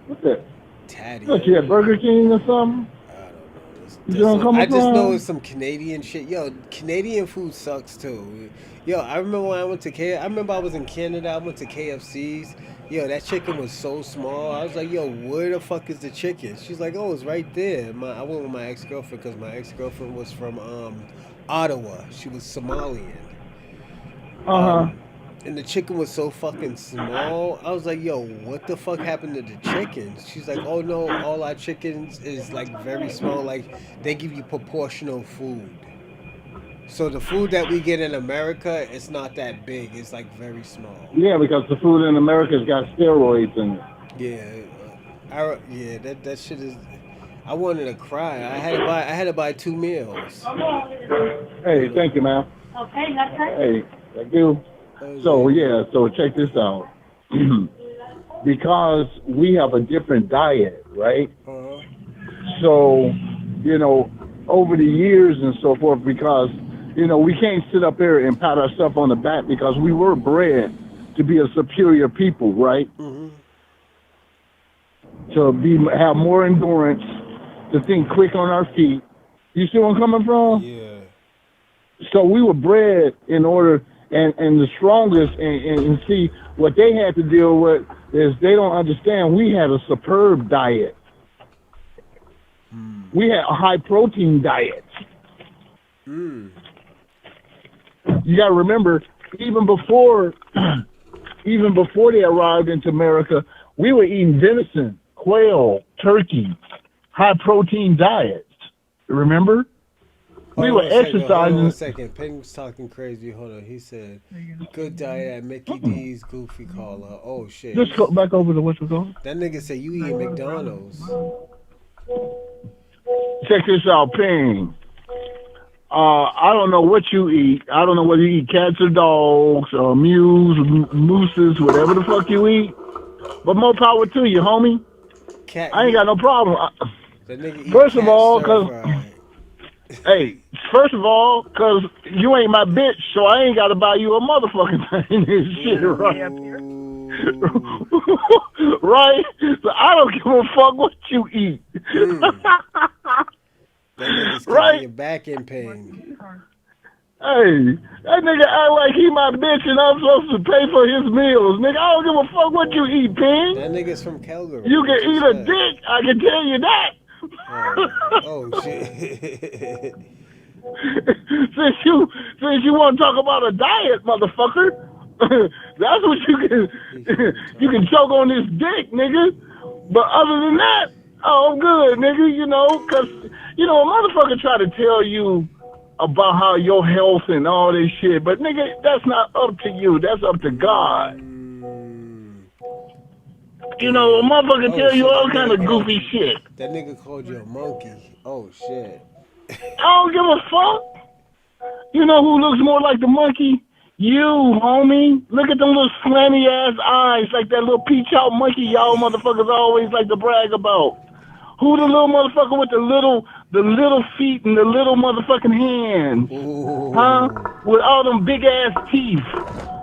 What's that? Tatty. What, you at Burger King or something? I just know it's some Canadian shit. Yo, Canadian food sucks too. Yo, I remember when I went to I remember I was in Canada. I went to KFC's. Yo, that chicken was so small. I was like, yo, where the fuck is the chicken? She's like, oh, it's right there. I went with my ex-girlfriend because my ex-girlfriend was from Ottawa. She was Somalian. And the chicken was so fucking small. I was like, yo, what the fuck happened to the chickens? She's like, oh no, all our chickens is like very small. Like they give you proportional food. So the food that we get in America, it's not that big. It's like very small. Yeah, because the food in America's got steroids in it. Yeah, that shit is. I wanted to cry. I had to buy 2 meals. Hey, thank you, man. Okay, that's it. Hey, thank you. So check this out. Because we have a different diet, right? So, over the years and so forth, because, we can't sit up there and pat ourselves on the back because we were bred to be a superior people, right? To have more endurance, to think quick on our feet. You see where I'm coming from? Yeah. So we were bred in order, and the strongest, and see, what they had to deal with is they don't understand we had a superb diet. We had a high protein diet. You got to remember, even before they arrived into America, we were eating venison, quail, turkey, high protein diets. Remember? We were exercising. Hold on a second. Ping was talking crazy. Hold on. He said, good diet at Mickey D's Goofy Caller. Oh, shit. Just go back over to what you call. That nigga said you eat McDonald's. Check this out, Ping. I don't know what you eat. I don't know whether you eat cats or dogs or mules, mooses, whatever the fuck you eat. But more power to you, homie. I ain't got no problem. First of all, because you ain't my bitch, so I ain't got to buy you a motherfucking thing and shit, right? Right? So I don't give a fuck what you eat. That nigga's right? Your back in pain. Hey, that nigga act like he my bitch and I'm supposed to pay for his meals. Nigga, I don't give a fuck what you eat, Ping. That nigga's from Calgary. You can eat a dick, I can tell you that. Oh shit. since you want to talk about a diet, motherfucker, that's what you can choke on this dick, nigga. But other than that, I'm good, nigga, because, a motherfucker try to tell you about how your health and all this shit, but nigga, that's not up to you. That's up to God. A motherfucker tell you all kind of goofy shit. That nigga called you a monkey. Oh shit. I don't give a fuck. You know who looks more like the monkey? You, homie. Look at them little slanty ass eyes, like that little peach out monkey y'all motherfuckers always like to brag about. Who the little motherfucker with the little feet and the little motherfucking hands? Huh? With all them big ass teeth.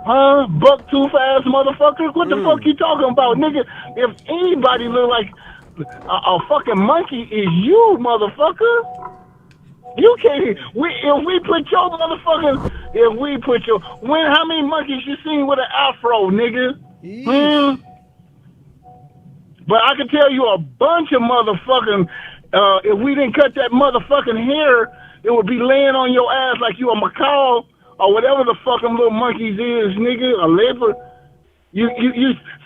Huh? Buck tooth ass motherfucker? What the fuck you talking about, nigga? If anybody look like a fucking monkey, is you, motherfucker. You can't. If we put your how many monkeys you seen with an afro, nigga? But I can tell you a bunch of motherfucking, if we didn't cut that motherfucking hair, it would be laying on your ass like you a macaw or whatever the fucking little monkeys is, nigga, a leopard. You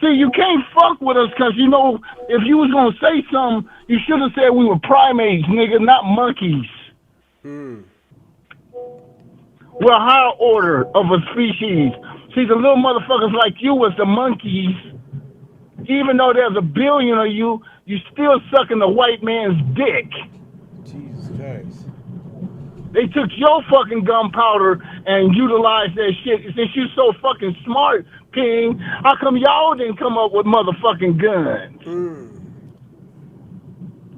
see, you can't fuck with us because, if you was going to say something, you should have said we were primates, nigga, not monkeys. We're a higher order of a species. See, the little motherfuckers like you was the monkeys. Even though there's a billion of you, you still sucking the white man's dick. Jesus Christ. They took your fucking gunpowder and utilized that shit. Since you so fucking smart, King, how come y'all didn't come up with motherfucking guns?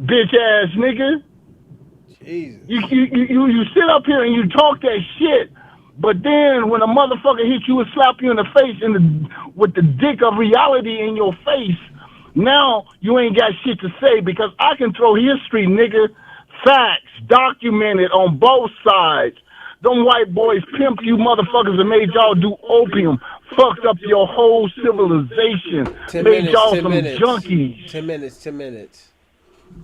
Bitch ass nigga. Jesus. You sit up here and you talk that shit, but then when a motherfucker hits you and slap you in the face with the dick of reality in your face, now you ain't got shit to say because I can throw history, nigga. Facts, documented on both sides. Them white boys pimped you motherfuckers and made y'all do opium. Fucked up your whole civilization. 10 made minutes, y'all 10 some minutes. junkies. 10 minutes, 10 minutes.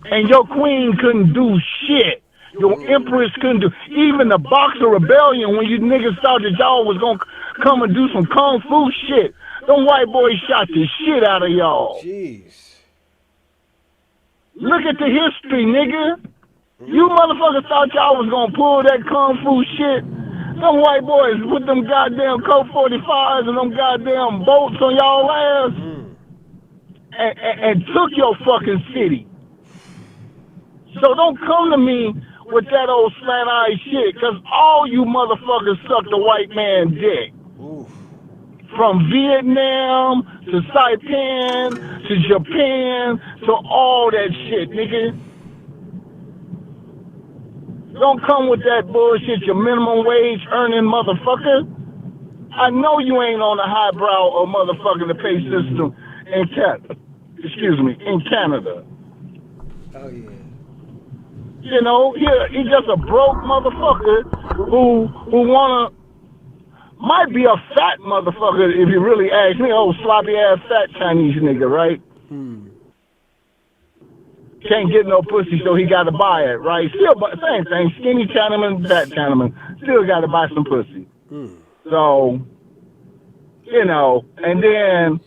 And your queen couldn't do shit. Your empress couldn't do. Even the Boxer Rebellion, when you niggas thought that y'all was gonna come and do some kung fu shit, them white boys shot the shit out of y'all. Jeez. Look at the history, nigga. You motherfuckers thought y'all was gonna pull that kung fu shit. Them white boys with them goddamn Colt 45s and them goddamn bolts on y'all ass and took your fucking city. So don't come to me with that old slant-eyed shit, because all you motherfuckers suck the white man dick. From Vietnam to Saipan to Japan to all that shit, nigga. Don't come with that bullshit, you minimum wage earning motherfucker. I know you ain't on the highbrow or motherfucking the pay system in Canada. In Canada. Oh yeah. You know, he's just a broke motherfucker who might be a fat motherfucker if you really ask me. Oh, sloppy ass fat Chinese nigga, right? Can't get no pussy, so he got to buy it, right? Still, same thing. Skinny Chinaman, fat Chinaman, still got to buy some pussy. So, you know, and then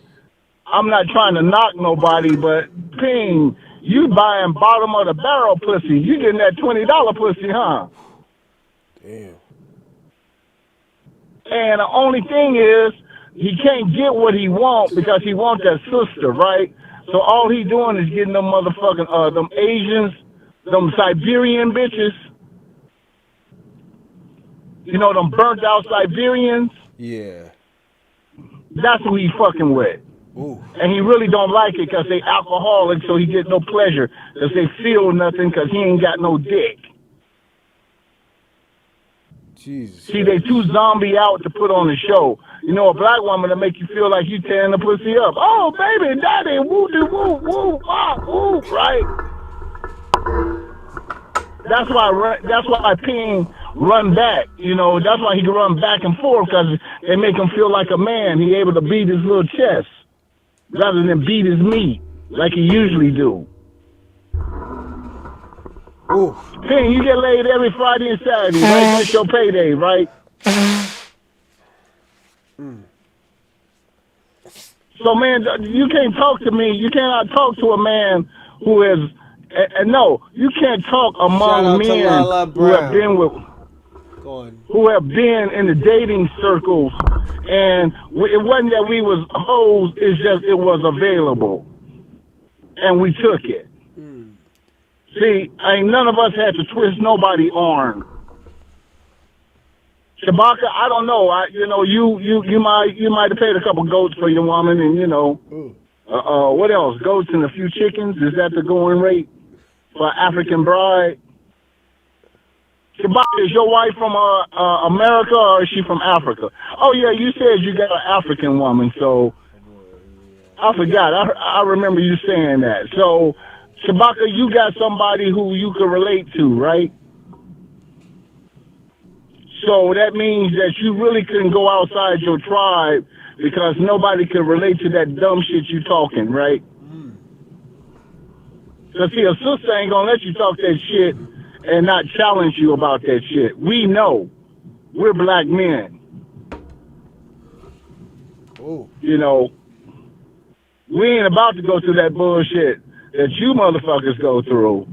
I'm not trying to knock nobody, but Ping, you buying bottom of the barrel pussy. You getting that $20 pussy, huh? Damn. And the only thing is, he can't get what he wants because he wants that sister, right? So all he doing is getting them motherfucking, them Asians, them Siberian bitches. You know, them burnt out Siberians. Yeah. That's who he fucking with. Ooh. And he really don't like it because they alcoholics, so he get no pleasure because they feel nothing because he ain't got no dick. Jesus. See, they too zombie out to put on the show. You know, a black woman to make you feel like you tearing the pussy up. Oh, baby, daddy, woo-doo-woo, woo, ah, woo, right? That's why Ping run back. You know, that's why he can run back and forth because they make him feel like a man. He able to beat his little chest rather than beat his meat like he usually do. Ooh. Ping, you get laid every Friday and Saturday, right? That's your payday, right? So, man, you can't talk to me. You cannot talk to a man who is, and no, you can't talk among men who have been with, who have been in the dating circles, and it wasn't that we was hoes. It's just it was available, and we took it. See, ain't none of us had to twist nobody's arm. Shabaka, I don't know. You might have paid a couple goats for your woman, and you know, what else? Goats and a few chickens. Is that the going rate for African bride? Shabaka, is your wife from America or is she from Africa? Oh yeah, you said you got an African woman, so I forgot. I remember you saying that. So, Shabaka, you got somebody who you can relate to, right? So that means that you really couldn't go outside your tribe because nobody can relate to that dumb shit you talking, right? Because, see, a sister ain't going to let you talk that shit and not challenge you about that shit. We know. We're black men. Ooh. You know, we ain't about to go through that bullshit that you motherfuckers go through.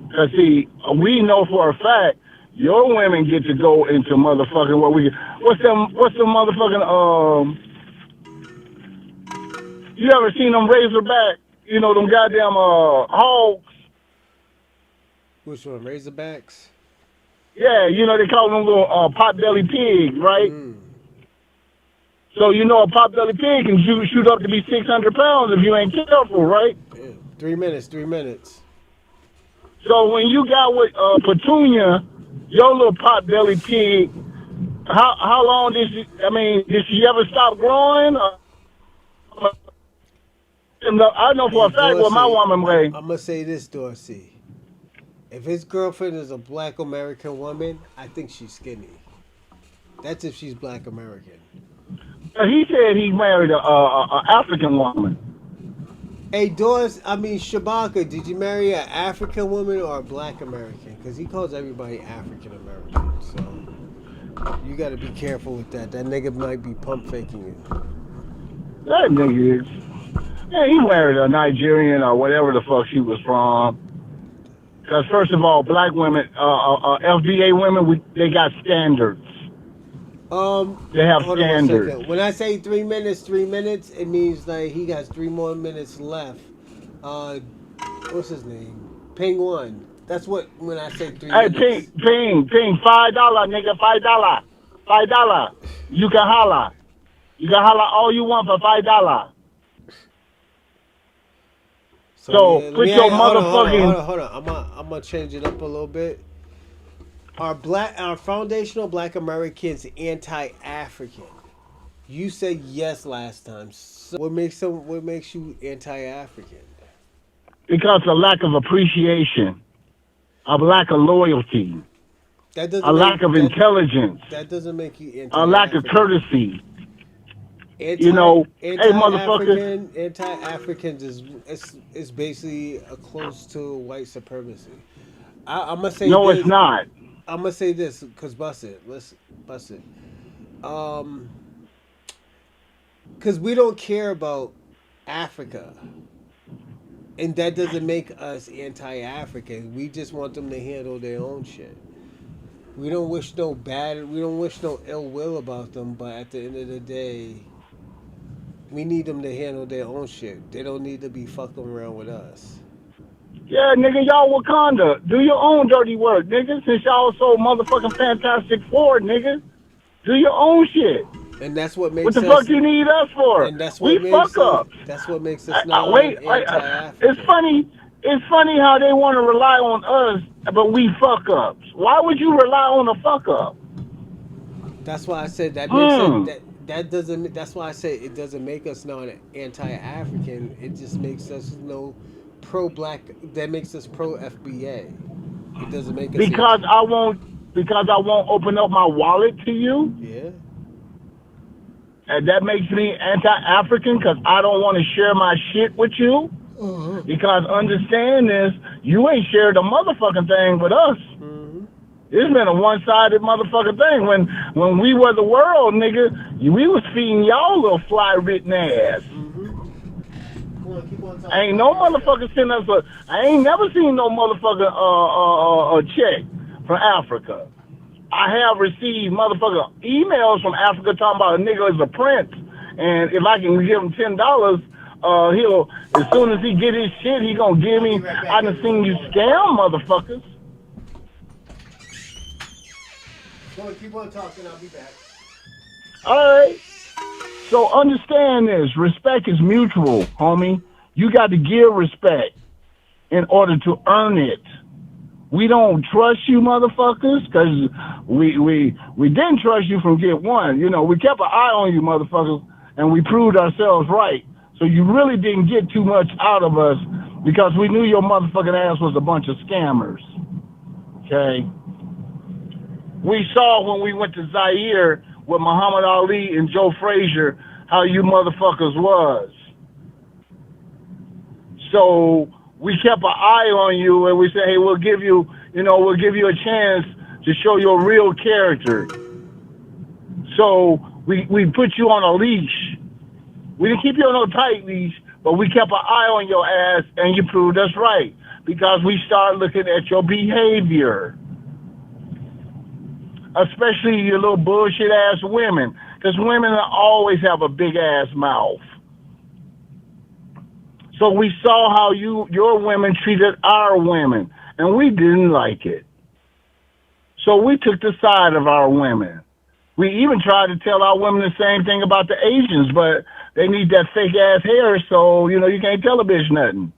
Because, see, we know for a fact Your women get to go into motherfucking what's the motherfucking you ever seen them Razorback? You know them goddamn hogs. Which one? Razorbacks? Yeah, you know they call them little pot-belly pigs, right? So you know a pot-belly pig can shoot up to be 600 pounds if you ain't careful, right? Yeah. 3 minutes. 3 minutes. So when you got with Petunia, your little pot-belly pig, how long did she ever stop growing? I know for a fact what my woman weighed. I'm gonna say this, Dorsey. If his girlfriend is a Black American woman, I think she's skinny. That's if she's Black American. He said he married a African woman. Hey, Shabaka, did you marry an African woman or a Black American? Because he calls everybody African American. So you got to be careful with that. That nigga might be pump faking you. That nigga is. Yeah, he married a Nigerian or whatever the fuck she was from. Because first of all, black women, FBA women, they got standards. They have standards. When I say 3 minutes, it means like he got 3 more minutes left. What's his name? Ping one. That's what when I say 3 minutes. Hey, ping, $5, nigga, $5. You can holla. You can holla all you want for $5. So yeah, put your motherfucking. Hold on. I'm gonna change it up a little bit. Our foundational Black Americans anti-African? You said yes last time. So what makes you anti-African? Because of lack of appreciation, a lack of loyalty, a lack of intelligence. That doesn't make you anti-African. A lack of courtesy. Hey, motherfucker. Anti-Africans is basically close to white supremacy. I'm gonna say no, this. It's not. I'm gonna say this because bust it. Let's bust it. Because we don't care about Africa, and that doesn't make us anti-African. We just want them to handle their own shit. We don't wish no ill will about them, but at the end of the day, we need them to handle their own shit. They don't need to be fucking around with us. Yeah, nigga, y'all Wakanda. Do your own dirty work, nigga. Since y'all so motherfucking Fantastic Four, nigga. Do your own shit. And that's what makes us... What the fuck you need us for? And that's what we fuck up. That's what makes us not anti-African. It's funny how they want to rely on us, but we fuck ups. Why would you rely on a fuck up? That's why I said that makes it... That doesn't. That's why I say it doesn't make us not anti-African. It just makes us pro-black. That makes us pro-FBA. It doesn't make us because I won't open up my wallet to you. Yeah. And that makes me anti-African because I don't want to share my shit with you. Because understand this, you ain't shared a motherfucking thing with us. It's been a one-sided motherfucking thing. When we were the world, nigga, we was feeding y'all little fly-written ass. Ain't no motherfucker send us I ain't never seen no motherfucker check from Africa. I have received motherfucker emails from Africa talking about a nigga is a prince, and if I can give him $10, he'll as soon as he get his shit, he gonna give me. I done seen you scam motherfuckers. Keep on talking. I'll be back. All right. So understand this. Respect is mutual, homie. You got to give respect in order to earn it. We don't trust you motherfuckers because we didn't trust you from get one. You know, we kept an eye on you motherfuckers and we proved ourselves right. So you really didn't get too much out of us because we knew your motherfucking ass was a bunch of scammers. Okay? We saw when we went to Zaire with Muhammad Ali and Joe Frazier how you motherfuckers was. So we kept an eye on you and we said, hey, we'll give you a chance to show your real character. So we put you on a leash. We didn't keep you on no tight leash, but we kept an eye on your ass and you proved us right because we started looking at your behavior. especially your little bullshit ass women, because women always have a big ass mouth. So we saw how your women treated our women, and we didn't like it. So we took the side of our women. We even tried to tell our women the same thing about the Asians, but they need that fake ass hair, so you can't tell a bitch nothing.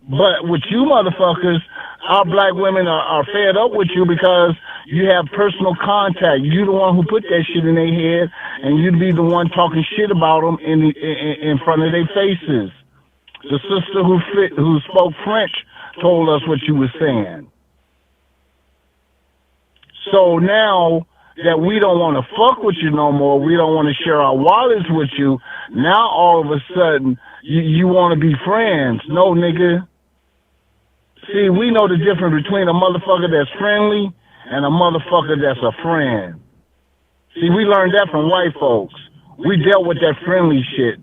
But with you motherfuckers, our black women are fed up with you because you have personal contact. You the one who put that shit in their head, and you be the one talking shit about them in front of their faces. The sister who spoke French told us what you were saying. So now that we don't want to fuck with you no more, we don't want to share our wallets with you, now all of a sudden you want to be friends. No, nigga. See, we know the difference between a motherfucker that's friendly and a motherfucker that's a friend. See, we learned that from white folks. We dealt with that friendly shit.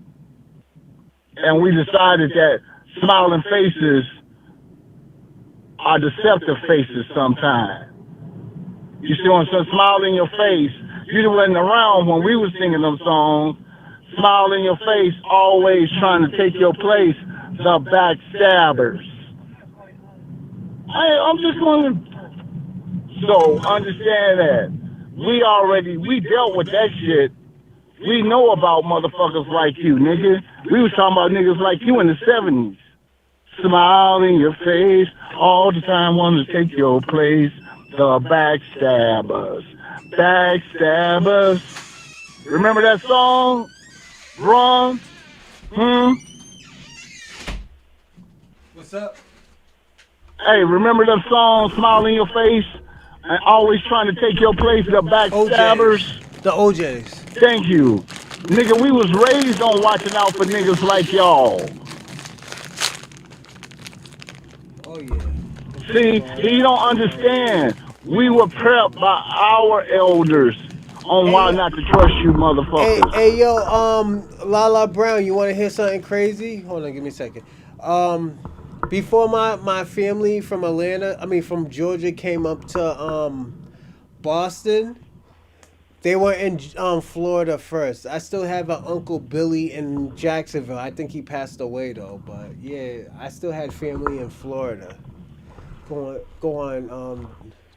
And we decided that smiling faces are deceptive faces sometimes. You see what I'm saying? Smile in your face. You wasn't around when we was singing them songs. Smile in your face, always trying to take your place. The backstabbers. I'm just going to... So, understand that. We dealt with that shit. We know about motherfuckers like you, nigga. We was talking about niggas like you in the 70s. Smile in your face, all the time wanting to take your place. The backstabbers. Backstabbers. Remember that song? Ron? What's up? Hey, remember that song, Smile in Your Face? And always trying to take your place, the backstabbers? The OJs. Thank you. Nigga, we was raised on watching out for niggas like y'all. Oh, yeah. See, you don't understand. We were prepped by our elders on why not to trust you motherfuckers. Hey, yo, Lala Brown, you want to hear something crazy? Hold on, give me a second. Before my family from from Georgia came up to Boston, they were in Florida first. I still have an Uncle Billy in Jacksonville. I think he passed away though, but yeah, I still had family in Florida. Go on,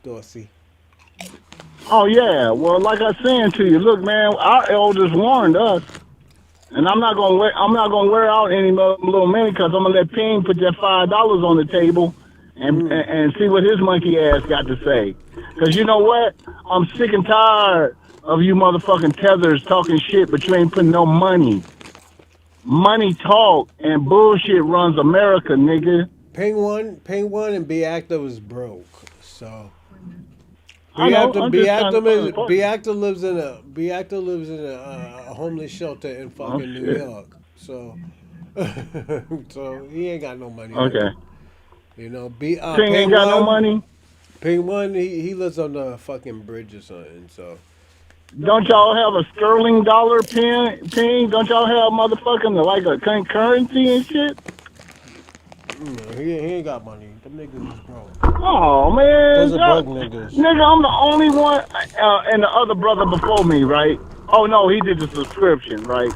Dorsey. Oh yeah, well, like I was saying to you, look, man, our elders warned us, and I'm not gonna wear out any little minute because I'm gonna let Ping put that $5 on the table and see what his monkey ass got to say. Because you know what, I'm sick and tired of you motherfucking tethers talking shit, but you ain't putting no money. Money talk and bullshit runs America, nigga. Ping one, and Be Actor was broke, so. I know, Be Actor lives in a homeless shelter in fucking New York. So so he ain't got no money. Okay. You know, Ping ain't got no money. Ping one, he lives on the fucking bridge or something. So don't y'all have a sterling dollar Ping? Don't y'all have motherfucking like a currency and shit? He ain't got money. Them niggas is broke. Oh man, those are broke niggas. Nigga, I'm the only one, and the other brother before me, right? Oh no, he did the subscription, right?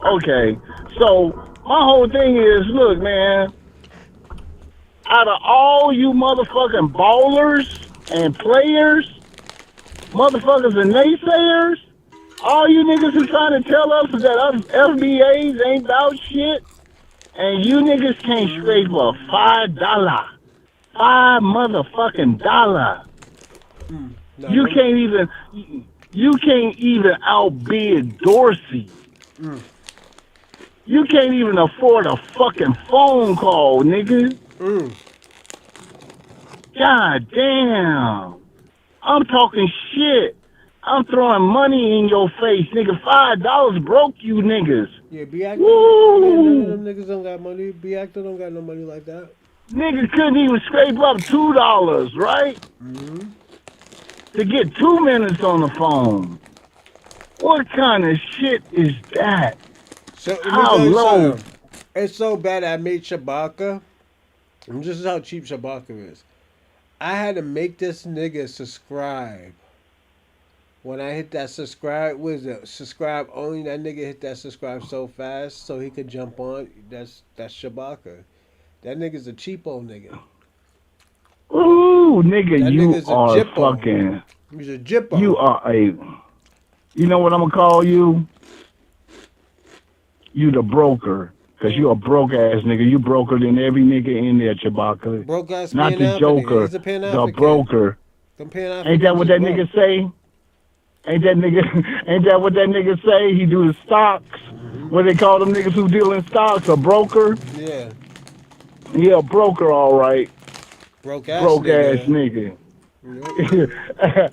Okay, so my whole thing is, look, man. Out of all you motherfucking ballers and players, motherfuckers and naysayers, all you niggas who trying to tell us that us FBAs ain't about shit, and you niggas can't scrape a $5. $5 motherfucking dollar. You can't even outbid Dorsey. You can't even afford a fucking phone call, nigga. God damn. I'm talking shit. I'm throwing money in your face, nigga. $5 broke you niggas. Yeah, Be Actor. None of them niggas don't got money. Be Actor don't got no money like that. Nigga couldn't even scrape up $2, right? To get 2 minutes on the phone. What kind of shit is that? So, how low? It's so bad I made Shabaka. This is how cheap Shabaka is. I had to make this nigga subscribe. When I hit that subscribe, what is it? Subscribe only. That nigga hit that subscribe so fast so he could jump on. That's Shabaka. That nigga's a cheapo nigga. Ooh, nigga, That you nigga's a are jippo. fucking. He's a jippo. You are a. You know what I'm gonna call you? You the broker. Cause you a broke ass nigga. You broker than every nigga in there, Chewbacca. Broke ass Not the Pan-African. Joker. He's a The Pan-African. broker. Them Pan-Africans Ain't that what that is nigga broke. say? Ain't that what that nigga say? He do the stocks. What they call them niggas who deal in stocks? A broker? Yeah. Yeah, a broker, all right. Broke ass Broke nigga. ass nigga. Yep.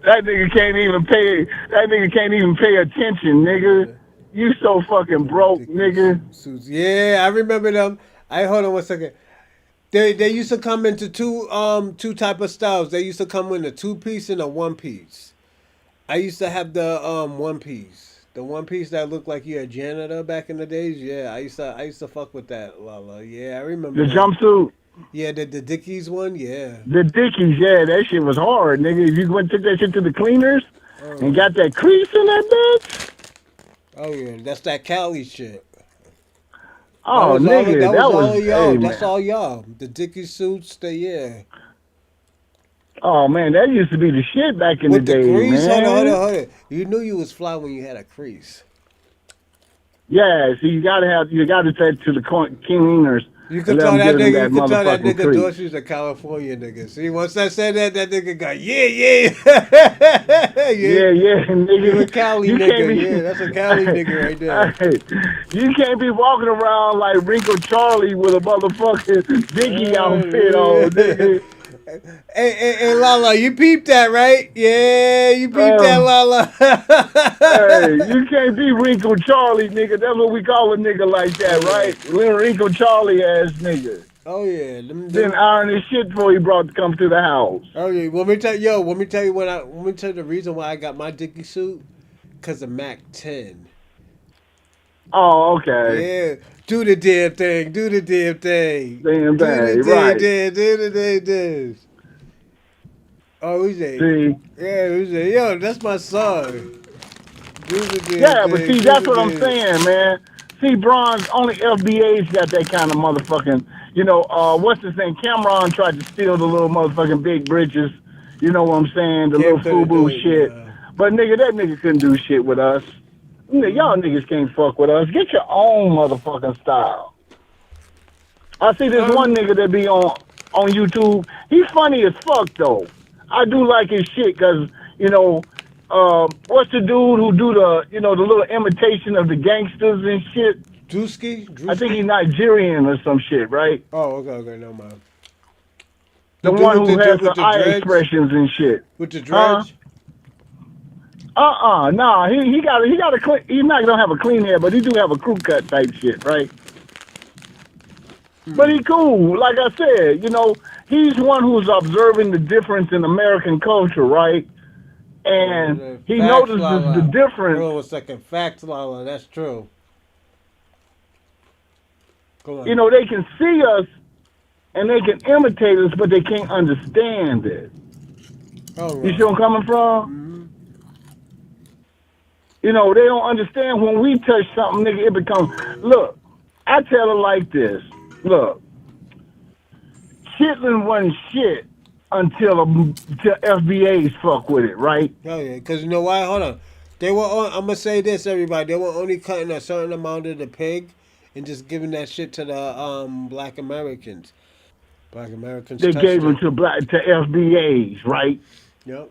That nigga can't even pay. That nigga can't even pay attention, nigga. You so fucking broke, nigga. Suits. Yeah, I remember them. Hold on one second. They used to come into two type of styles. They used to come in a 2-piece and a 1-piece. I used to have the 1-piece. The 1-piece that looked like you're a janitor back in the days. Yeah, I used to fuck with that, Lala. Yeah, I remember The that. jumpsuit. Yeah, the Dickies one. Yeah. The Dickies, yeah, that shit was hard, nigga. If you went took that shit to the cleaners and got that crease in that bitch. Oh yeah, that's that Cali shit. Oh, nigga, that was all was of y'all. hey, That's man. all y'all. The Dickies suits. Yeah. Oh man, that used to be the shit back in With the the day, crease, man. hold on. You knew you was fly when you had a crease. Yeah, so you gotta take to the cleaners. You And could let tell them that give them nigga. You that could tell that motherfucking nigga crease. Dorsey's a California nigga. See, once I said that, that nigga got yeah. Yeah, nigga. You a Cali You can't nigga. be, Yeah, that's a Cali nigga right there. Hey, you can't be walking around like Wrinkle Charlie with a motherfucking Dickie outfit on, nigga. Hey, Lala, you peeped that, right? Yeah, you peeped that, Lala. Hey, you can't be Wrinkle Charlie, nigga. That's what we call a nigga like that, right? Little Wrinkle Charlie ass nigga. Oh yeah, Then iron his shit before he come to the house. Oh yeah, let me tell you the reason why I got my Dickie suit, cause of Mac 10. Oh, okay. Yeah, do the damn thing, do the damn thing, Damn do thing, the right. do the damn. Oh, we say, See? yeah, we say, yo, that's my song. Do the damn Yeah, thing, but see, do that's the what I'm damn. saying, man. See, Bronze, only FBA's got that kind of motherfucking, what's his name? Cameron tried to steal the little motherfucking big britches. You know what I'm saying? The little couldn't do FUBU it, shit. nah. But nigga, that nigga couldn't do shit with us. Y'all niggas can't fuck with us. Get your own motherfucking style. I see this one nigga that be on YouTube. He's funny as fuck though. I do like his shit because what's the dude who do the the little imitation of the gangsters and shit? Drewski? I think he's Nigerian or some shit, right? Oh, okay, no mind. The dude one with who has the with eye dreads? expressions and shit. With the dreads? Nah. He got a clean. He's not gonna have a clean hair, but he do have a crew cut type shit, right? But he cool. Like I said, he's one who's observing the difference in American culture, right? And he Facts, notices Lala. the difference. Hold on a second. Facts, Lala. That's true. Go on. They can see us and they can imitate us, but they can't understand it. Oh, You see where I'm coming from? They don't understand when we touch something, nigga, it becomes, look, I tell it like this. Look, Chitlin wasn't shit until FBA's fuck with it, right? Oh, yeah. Because you know why? Hold on. I'm going to say this, everybody. They were only cutting a certain amount of the pig and just giving that shit to the black Americans. Black Americans They touched gave it. them to FBA's, right? Yep.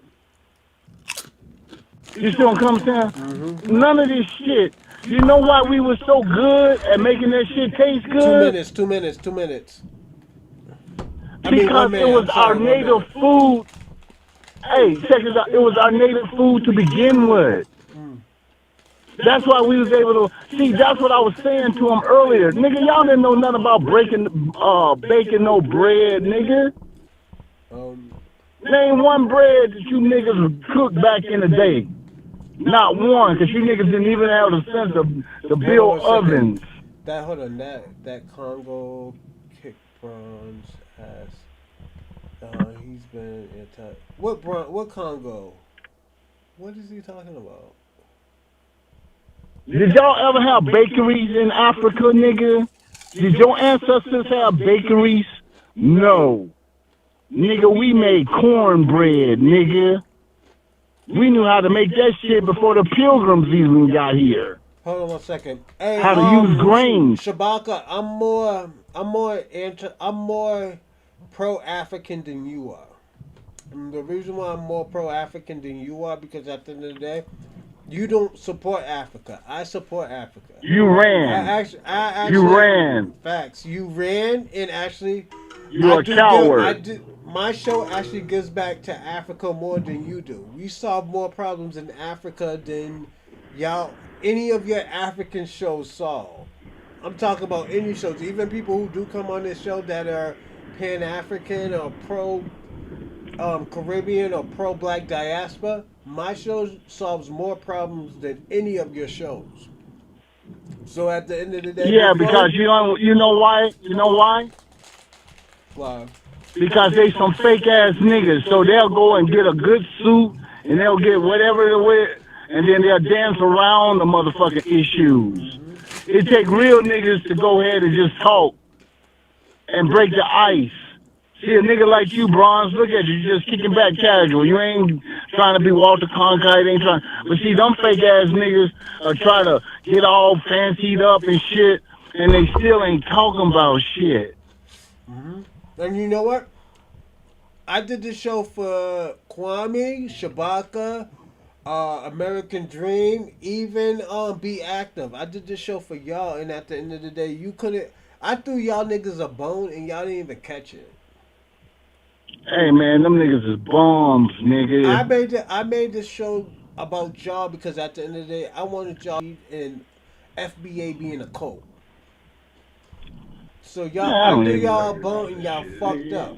You see what I'm saying? None of this shit. You know why we were so good at making that shit taste good? 2 minutes. Because it was our native food. Hey, check this out. It was our native food to begin with. That's why we was able to see. That's what I was saying to him earlier, nigga. Y'all didn't know nothing about baking no bread, nigga. Name one bread that you niggas cooked back in the day. Not one, because you niggas didn't even have the sense of build ovens. That Congo kick bronze ass. He's been in touch. What Congo? What is he talking about? Did y'all ever have bakeries in Africa, nigga? Did your ancestors have bakeries? No. Nigga, we made cornbread, nigga. We knew how to make that shit before the pilgrims even got here. Hold on 1 second. Hey, How to use grains. Shabaka, I'm more pro-African than you are. And the reason why I'm more pro-African than you are because at the end of the day, you don't support Africa. I support Africa. You ran. I actually You ran. Facts. You ran, and actually, You're a coward. My show actually gives back to Africa more than you do. We solve more problems in Africa than any of your African shows solve. I'm talking about any shows, even people who do come on this show that are pan-African or pro Caribbean or pro Black Diaspora. My show solves more problems than any of your shows. So at the end of the day, yeah, because you know why? You know why? Why? Because they some fake ass niggas. So they'll go and get a good suit and they'll get whatever to wear, and then they'll dance around the motherfucking issues. It take real niggas to go ahead and just talk and break the ice. See a nigga like you, Bronze, look at you, just kicking back casual. You ain't trying to be Walter Cronkite, ain't trying. But see, them fake ass niggas try to get all fancied up and shit, and they still ain't talking about shit. Mm-hmm. And you know what? I did this show for Kwame, Shabaka, American Dream, even Be Active. I did this show for y'all, and at the end of the day, you couldn't. I threw y'all niggas a bone, and y'all didn't even catch it. Hey man, them niggas is bums, nigga. I made this show about y'all because at the end of the day, I wanted y'all in FBA being a cult. So I threw y'all a bone and y'all fucked up.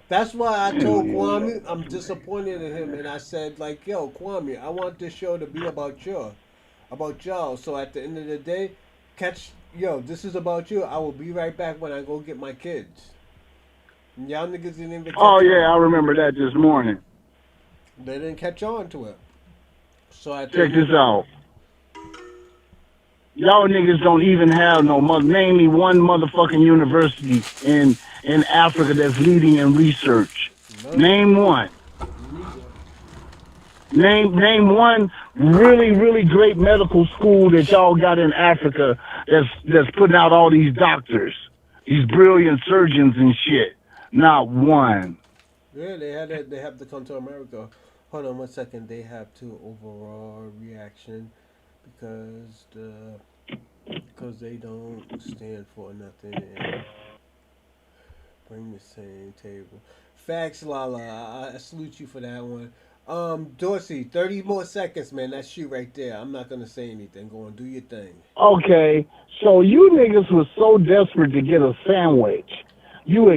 That's why I told Kwame I'm disappointed in him, and I said like, yo, Kwame, I want this show to be about y'all. So at the end of the day, this is about you. I will be right back when I go get my kids. Y'all niggas didn't even catch on. I remember that this morning. They didn't catch on to it. So check this out. Y'all niggas don't even have name me one motherfucking university in Africa that's leading in research. Name one. Name one really, really great medical school that y'all got in Africa that's putting out all these doctors, these brilliant surgeons and shit. Not one. Yeah, they have to come to America. Hold on 1 second. They have to overall reaction because they don't stand for nothing and bring the same table. Facts, Lala. I salute you for that one. Dorsey, 30 more seconds, man. That's you right there. I'm not gonna say anything. Go on, do your thing. Okay, so you niggas was so desperate to get a sandwich. You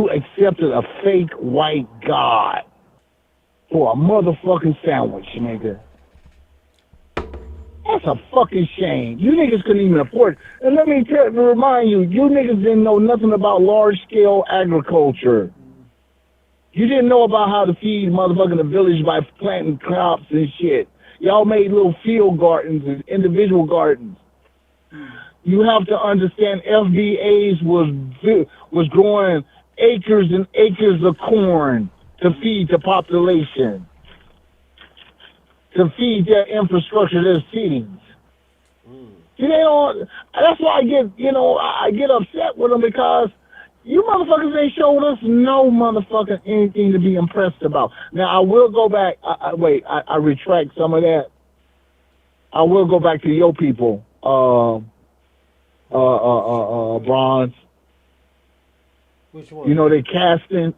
accepted a fake white god for a motherfucking sandwich, nigga. That's a fucking shame. You niggas couldn't even afford it. And let me remind you, you niggas didn't know nothing about large-scale agriculture. You didn't know about how to feed motherfucking the village by planting crops and shit. Y'all made little field gardens and individual gardens. You have to understand FBAs was growing acres and acres of corn to feed the population, to feed their infrastructure, their cities. See, they don't. That's why I get upset with them because you motherfuckers ain't showed us no motherfucking anything to be impressed about. Now I will go back. I retract some of that. I will go back to your people. Bronze. Which one? You know the casting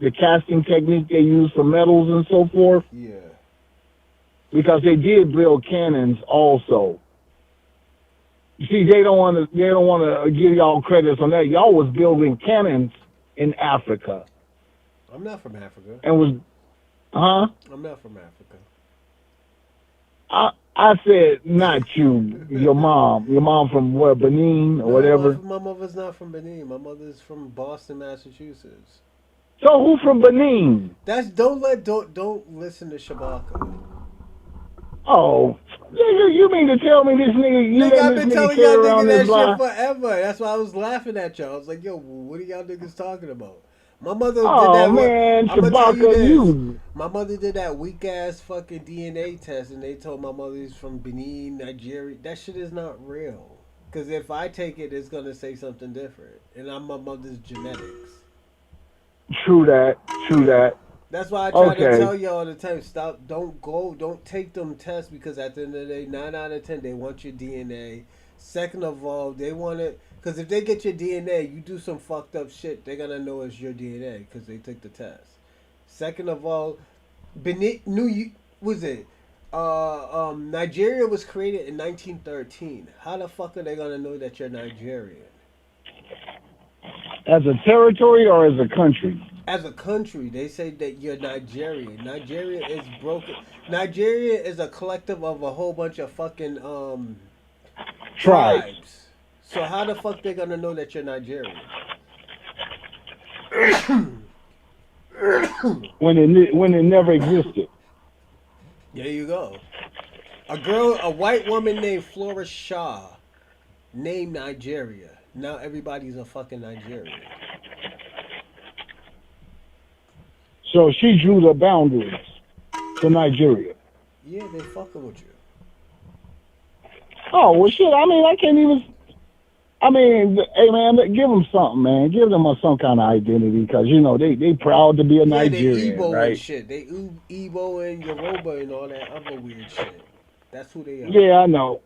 technique they use for metals and so forth. Yeah. Because they did build cannons also. You see, they don't want to give y'all credits on that. Y'all was building cannons in Africa. I'm not from Africa. And I'm not from Africa. I said not you, your mom. Your mom from where, Benin or whatever? My mother's not from Benin. My mother's from Boston, Massachusetts. So who from Benin? Don't listen to Shabaka. Oh, nigga, you mean to tell me this nigga, you Nigga, letting I've this been nigga telling y'all carry around niggas this that shit lie? forever. That's why I was laughing at y'all. I was like, yo, what are y'all niggas talking about? My mother did Oh that. man, I'm gonna tell you Shabaka, this. you. My mother did that weak ass fucking DNA test, and they told my mother he's from Benin, Nigeria. That shit is not real. Because if I take it, it's gonna say something different, and I'm my mother's genetics. True that. True that. That's why I try to Okay. tell y'all all the time, don't take them tests, because at the end of the day, 9 out of 10, they want your DNA. Second of all, they want it, because if they get your DNA, you do some fucked up shit, they're going to know it's your DNA, because they took the test. Second of all, Nigeria was created in 1913. How the fuck are they going to know that you're Nigerian? As a territory or as a country? As a country, they say that you're Nigerian. Nigeria is broken. Nigeria is a collective of a whole bunch of fucking tribes. So how the fuck they gonna know that you're Nigerian? when it never existed. There you go. A white woman named Flora Shaw, named Nigeria. Now everybody's a fucking Nigerian. So she drew the boundaries to Nigeria. Yeah, they fucking with you. Oh, well, shit, I mean, I can't even... I mean, hey, man, give them something, man. Give them some kind of identity, because, you know, they proud to be a Nigerian, they Igbo right? and shit. They Igbo and Yoruba and all that other weird shit. That's who they are. Yeah, I know.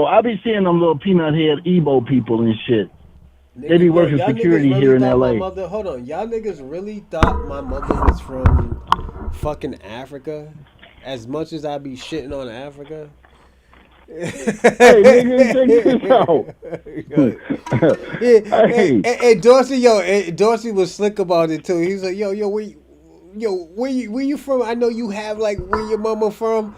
I be seeing them little peanut head Igbo people and shit. They be working security really here in My L.A. mother, hold on, y'all niggas really thought my mother was from fucking Africa? As much as I be shitting on Africa. Hey, nigga, check this out. Hey, Dorsey, Dorsey was slick about it too. He's like, where you from? I know you have like where your mama from.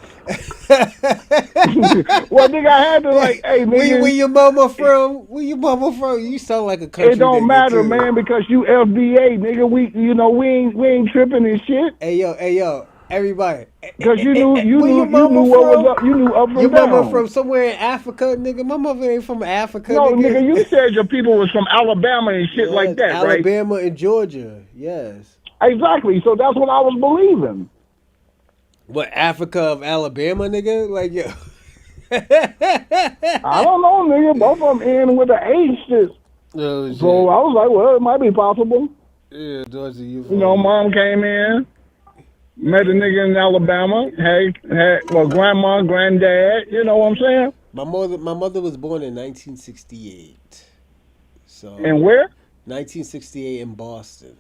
Well, nigga, I had to like, hey, nigga, where your mama from? Where your mama from? You sound like a country. It don't nigga matter, too. man, because you FBA, nigga. We ain't tripping and shit. Hey yo, everybody. Because you knew what was up. You knew up from your down. Your mama from somewhere in Africa, nigga. My mother ain't from Africa. No, nigga, you said your people was from Alabama and shit like that, Alabama right? Alabama and Georgia, yes. Exactly. So that's what I was believing. What, Africa of Alabama, nigga? Like, yo. I don't know, nigga. Both of them end with an H. Oh, shit. So I was like, well, it might be possible. Yeah, Dorsey, you know, mom came in, met a nigga in Alabama, had grandma, granddad. You know what I'm saying? My mother was born in 1968. So. And where? 1968 in Boston.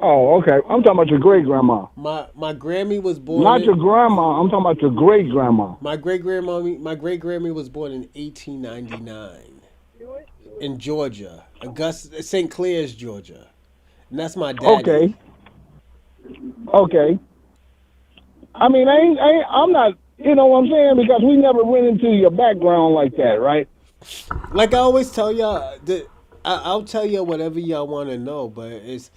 Oh, okay. I'm talking about your great grandma. My Grammy was born. Not your grandma. I'm talking about your great grandma. My great Grammy was born in 1899 in Georgia, St. Clair's, Georgia, and that's my daddy. Okay. I mean, I'm not. You know what I'm saying? Because we never went into your background like that, right? Like I always tell y'all, I'll tell you whatever y'all want to know, but it's.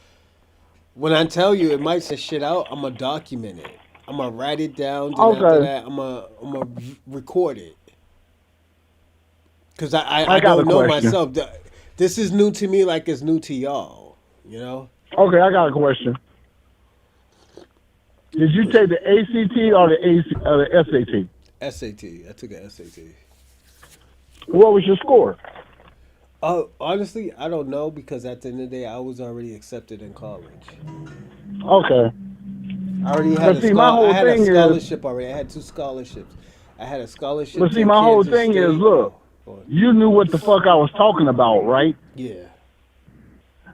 When I tell you it might say shit out, I'm gonna document it. I'm gonna write it down. Then after that, I'm gonna record it. Cause I don't know myself. This is new to me, like it's new to y'all. You know. Okay, I got a question. Did you take the ACT or the SAT? SAT. I took an SAT. What was your score? Honestly, I don't know, because at the end of the day, I was already accepted in college. Okay. I already had a scholarship already. I had 2 scholarships. I had a scholarship. But see, my whole thing is, look, you knew what the fuck I was talking about, right? Yeah.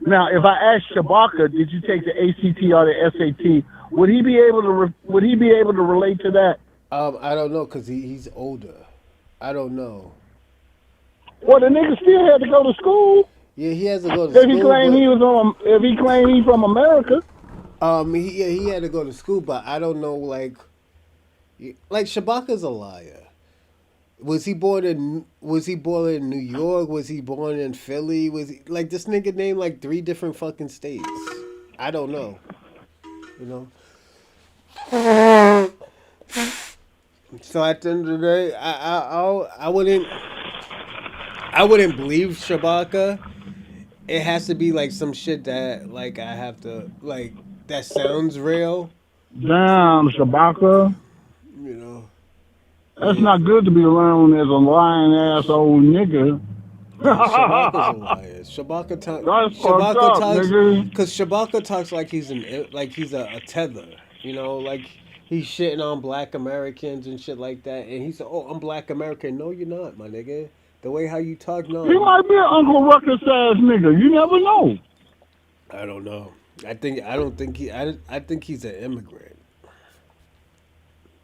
Now, if I asked Shabaka, did you take the ACT or the SAT? Would he be able to relate to that? I don't know, because he's older. I don't know. Well, the nigga still had to go to school. Yeah, he has to go to school. If he claimed he's from America. He had to go to school, but I don't know, like Shabaka's a liar. Was he born in New York? Was he born in Philly? Was he like this nigga named like 3 different fucking states? I don't know. You know. So at the end of the day, I wouldn't believe Shabaka. It has to be like some shit that like I have to like that sounds real. Damn, Shabaka. You know. That's not good to be known as a lying ass old nigga. Shabaka's a liar. Shabaka talks because Shabaka talks like he's a tether. You know, like he's shitting on Black Americans and shit like that. And he said, "Oh, I'm Black American." No, you're not, my nigga. The way how you talk, no. He might be an Uncle Ruckus ass nigga. You never know. I don't know. I think he's an immigrant.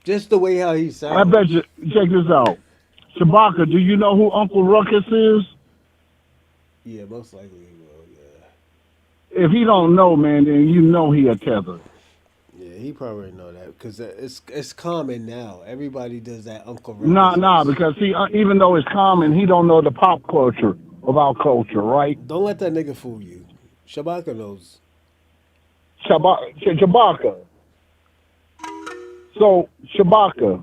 Just the way how he sounds. I bet you. Check this out. Shabaka, do you know who Uncle Ruckus is? Yeah, most likely he will, yeah. If he don't know, man, then you know he a tether. Yeah, he probably know that because it's common now. Everybody does that Uncle Ruckus. Nah, because he even though it's common, he don't know the pop culture of our culture, right? Don't let that nigga fool you. Shabaka knows. Shabaka. So, Shabaka.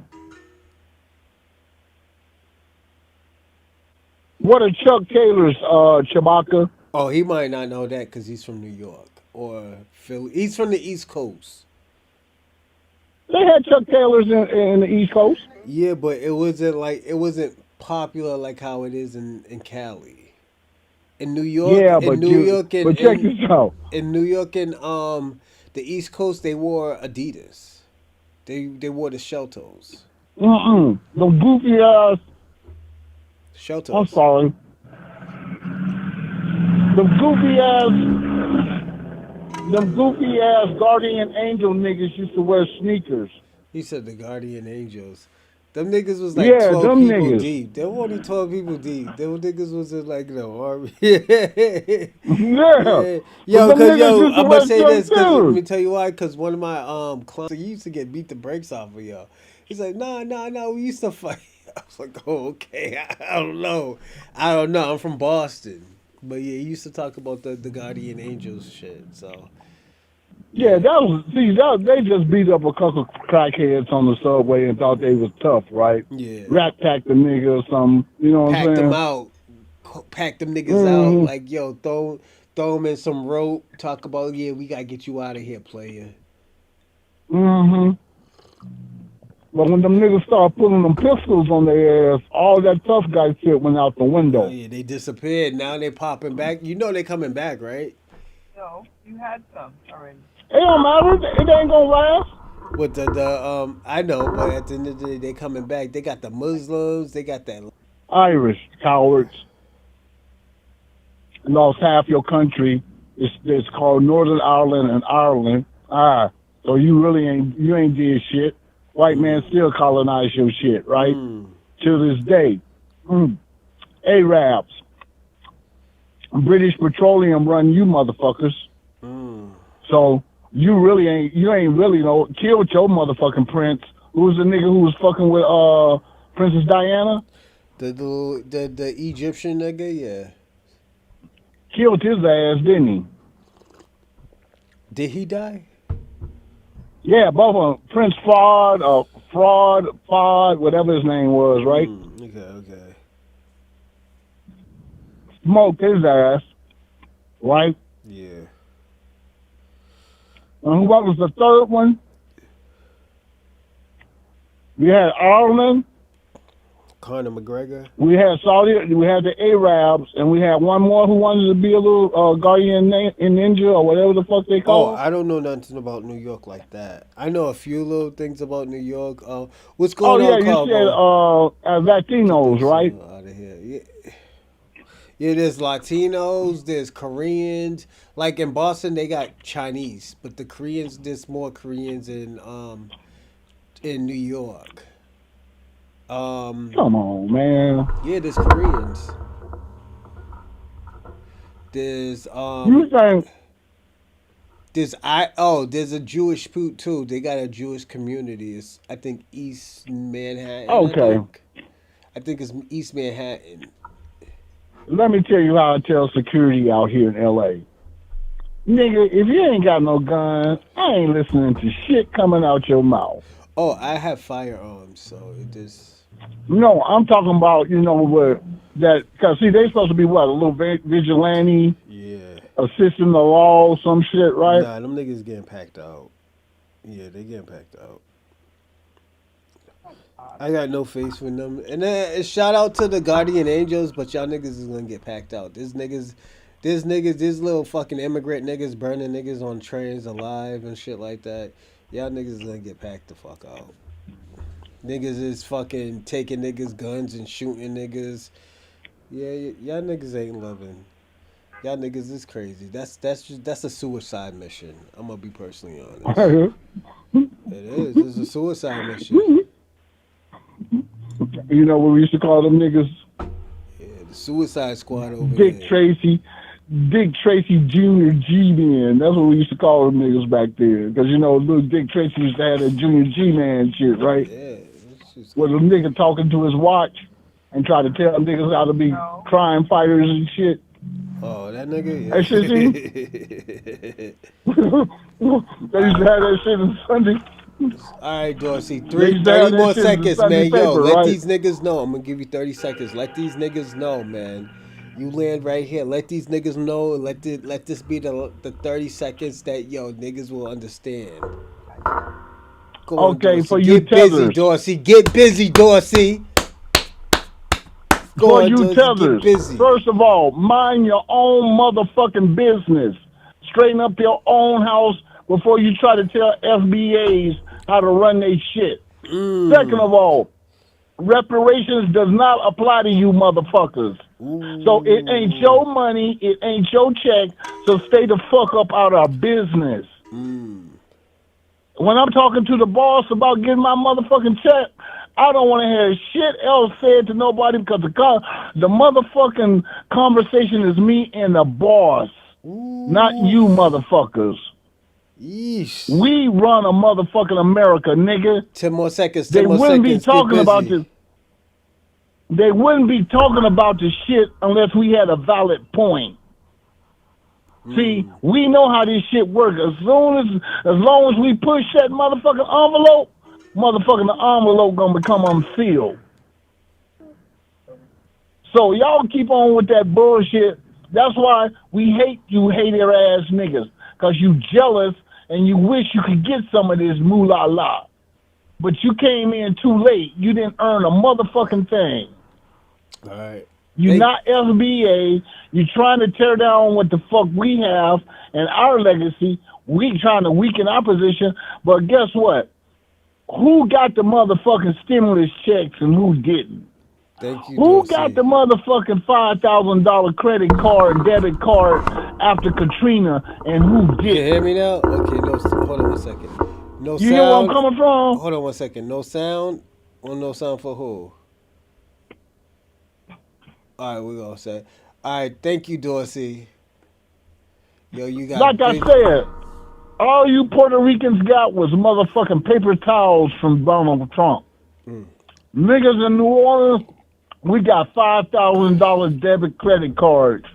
What are Chuck Taylor's, Shabaka? Oh, he might not know that because he's from New York or Philly. He's from the East Coast. They had Chuck Taylors in the East Coast. Yeah, but it wasn't popular like how it is in Cali. In New York, yeah, but check this out. In New York and the East Coast, they wore Adidas. They wore the shell toes. The goofy ass. Shell toes. I'm sorry. Them goofy ass guardian angel niggas used to wear sneakers. He said the guardian angels. Them niggas was like 12 them people niggas. deep. They were only 12 people deep. Them niggas was in like the army. Yeah. Yo, cause I'm gonna say this. Cause let me tell you why. Cause one of my clients, he used to get beat the brakes off of yo. He's like, nah. We used to fight. I was like, oh, okay. I don't know. I'm from Boston, but yeah, he used to talk about the guardian angels shit. So. Yeah, they just beat up a couple of crackheads on the subway and thought they was tough, right? Yeah. Rat packed the nigga or something, you know what I'm saying? Pack them niggas out, like, yo, throw them in some rope, talk about, yeah, we gotta get you out of here, player. But when them niggas start putting them pistols on their ass, all that tough guy shit went out the window. Oh, yeah, they disappeared. Now they popping back. You know they coming back, right? No, you had some already. It don't matter. It ain't gonna last. With the I know, but at the end of the day, they coming back. They got the Muslims. They got that Irish cowards. Lost half your country. It's called Northern Ireland and Ireland. So you ain't did shit. White man still colonize your shit, right? To this day. Arabs. British Petroleum run you motherfuckers. So you ain't really killed your motherfucking prince. Who's the nigga who was fucking with Princess Diana? The Egyptian nigga, yeah. Killed his ass, didn't he? Did he die? Yeah, both of them. Prince Fard, whatever his name was, right? Okay. Smoked his ass, right? Yeah. And what was the third one? We had Ireland. Conor McGregor. We had Saudi. We had the Arabs, and we had one more who wanted to be a little guardian ninja or whatever the fuck they call. Oh, I don't know nothing about New York like that. I know a few little things about New York. What's going on? You said Latinos, right? Out of here. Yeah, there's Latinos, there's Koreans. Like in Boston, they got Chinese, but the Koreans, there's more Koreans in New York. Come on, man. Yeah, there's Koreans. There's You think? there's a Jewish poot too. They got a Jewish community. It's, I think East Manhattan. Okay. I think it's East Manhattan. Let me tell you how I tell security out here in L.A. Nigga, if you ain't got no gun, I ain't listening to shit coming out your mouth. Oh, I have firearms, so it just. No, I'm talking about, what, because see, they supposed to be what, a little vigilante, assisting the law, some shit, right? Nah, them niggas getting packed out. Yeah, they getting packed out. I got no face for them. And then shout out to the Guardian Angels, but y'all niggas is gonna get packed out. These little fucking immigrant niggas burning niggas on trains alive and shit like that. Y'all niggas is gonna get packed the fuck out. Niggas is fucking taking niggas guns and shooting niggas. Yeah, y'all niggas ain't loving. Y'all niggas is crazy. That's a suicide mission. I'm gonna be personally honest. It is. It's a suicide mission. You know what we used to call them niggas? Yeah, the Suicide Squad over Dick there. Tracy Junior G-Man. That's what we used to call them niggas back then. Because, little Dick Tracy used to have that Junior G-Man shit, right? Yeah. Was a nigga talking to his watch and try to tell niggas how to be crime fighters and shit. Oh, that nigga? Yeah. That shit, see? They used to have that shit on Sunday. All right, Dorsey. 30 more seconds, man. Yo, let these niggas know. I'm going to give you 30 seconds. Let these niggas know, man. You land right here. Let these niggas know. Let this be the 30 seconds that, niggas will understand. Go on, Okay, Dorsey. for you Get busy, Dorsey. Get busy, Dorsey. Go for on, you Dorsey. tethers, Get busy. first of all, mind your own motherfucking business. Straighten up your own house before you try to tell FBAs how to run their shit. Second of all, reparations does not apply to you motherfuckers. So it ain't your money, it ain't your check, so stay the fuck up out of our business. When I'm talking to the boss about getting my motherfucking check, I don't want to hear shit else said to nobody because the motherfucking conversation is me and the boss, not you motherfuckers. Yeesh. We run a motherfucking America, nigga. 10 more seconds. They 10 more wouldn't seconds. be talking about busy. this. They wouldn't be talking about this shit unless we had a valid point. See, we know how this shit works. As long as we push that motherfucking envelope, the envelope gonna become unsealed. So y'all keep on with that bullshit. That's why we hate you hater ass niggas. Cause you jealous and you wish you could get some of this moolah la. But you came in too late. You didn't earn a motherfucking thing. All right. You're not FBA. You're trying to tear down what the fuck we have and our legacy. We trying to weaken our position. But guess what? Who got the motherfucking stimulus checks and who didn't? Thank you, Who Dorsey. got the motherfucking $5,000 credit card, debit card after Katrina, and who didn't? You hear me now? Okay, hold on one second. No You sound. hear where I'm coming from? Hold on one second. No sound? Or no sound for who? All right, we're going to say. All right, thank you, Dorsey. Yo, you got Like I said, all you Puerto Ricans got was motherfucking paper towels from Donald Trump. Niggas in New Orleans, we got $5,000 debit credit cards.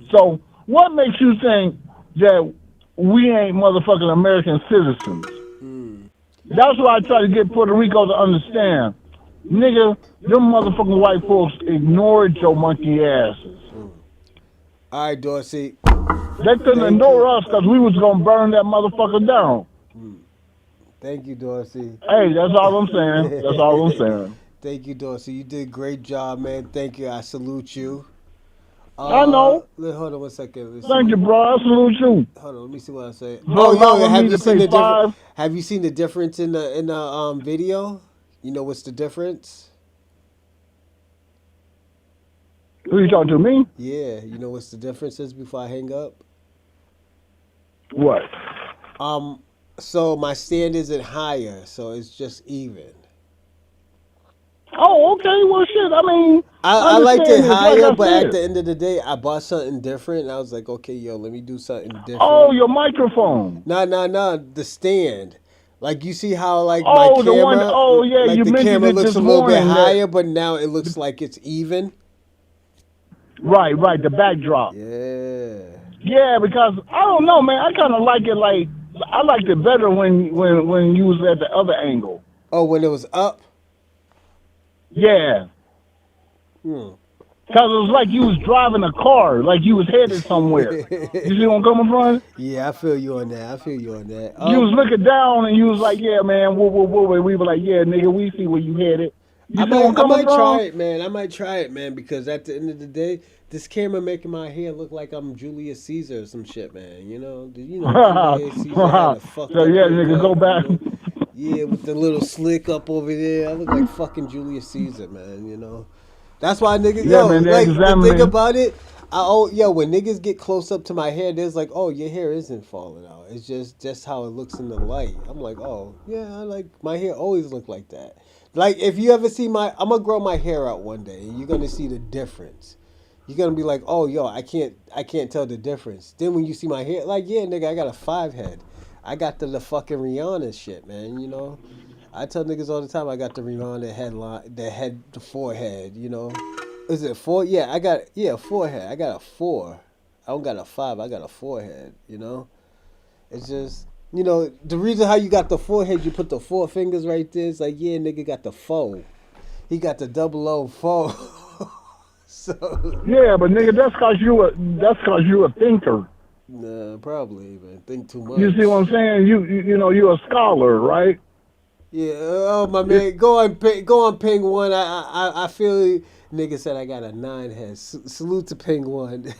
So what makes you think that we ain't motherfucking American citizens? That's why I try to get Puerto Rico to understand. Nigga, them motherfucking white folks ignored your monkey asses. All right, Dorsey. They couldn't ignore us because we was going to burn that motherfucker down. Thank you, Dorsey. Hey, that's all I'm saying. That's all I'm saying. Thank you, Dorsey. You did a great job, man. Thank you. I salute you. I know. Hold on one second. Thank you, bro. I salute you. Hold on, let me see what I say. So Have you seen the difference in the video? You know what's the difference? Who you talking to, me? Yeah, you know what's the difference is before I hang up? What? So my stand isn't higher, so it's just even. Oh, okay. Well, shit. I mean, I liked it higher, like but said. at the end of the day, I bought something different, and I was like, okay, yo, let me do something different. Oh, your microphone. No, the stand. Like you see how like my Oh, the one. camera, Oh, yeah, like you the mentioned camera it looks this a little bit morning. higher, but now it looks like it's even. Right. The backdrop. Yeah. Yeah, because I don't know, man. I kind of like it. Like I liked it better when you was at the other angle. Oh, when it was up. Yeah. Because it was like you was driving a car, like you was headed somewhere. You see where I'm coming from? Yeah, I feel you on that. You was looking down and you was like, yeah, man, whoa. We were like, yeah, nigga, we see where you headed. You see where I'm I coming might from? try it, man. I might try it, man, because at the end of the day, this camera making my hair look like I'm Julius Caesar or some shit, man. Julius Caesar had a fucked So up yeah, haircut, nigga, go back. Yeah, with the little slick up over there. I look like fucking Julius Caesar, man. That's why niggas, Yeah, man, they're like the thing examining. about it, when niggas get close up to my hair, there's like, oh, your hair isn't falling out. It's just how it looks in the light. I'm like, oh, yeah, I like my hair always look like that. Like if you ever see I'm gonna grow my hair out one day, and you're gonna see the difference. You're gonna be like, oh, yo, I can't tell the difference. Then when you see my hair, like, yeah, nigga, I got a 5 head. I got the fucking Rihanna shit, man. I tell niggas all the time I got the Rihanna headline, the forehead. Is it 4? Yeah, I got forehead. I got a 4. I don't got a 5. I got a forehead. It's just the reason how you got the forehead, you put the 4 fingers right there. It's like, yeah, nigga got the foe. He got the 00 foe. So yeah, but nigga, that's cause you a thinker. Nah, probably, man. Think too much. You see what I'm saying? You're a scholar, right? Yeah. Oh my man, go on Ping One. I feel nigga said I got a 9 head. Salute to Ping One.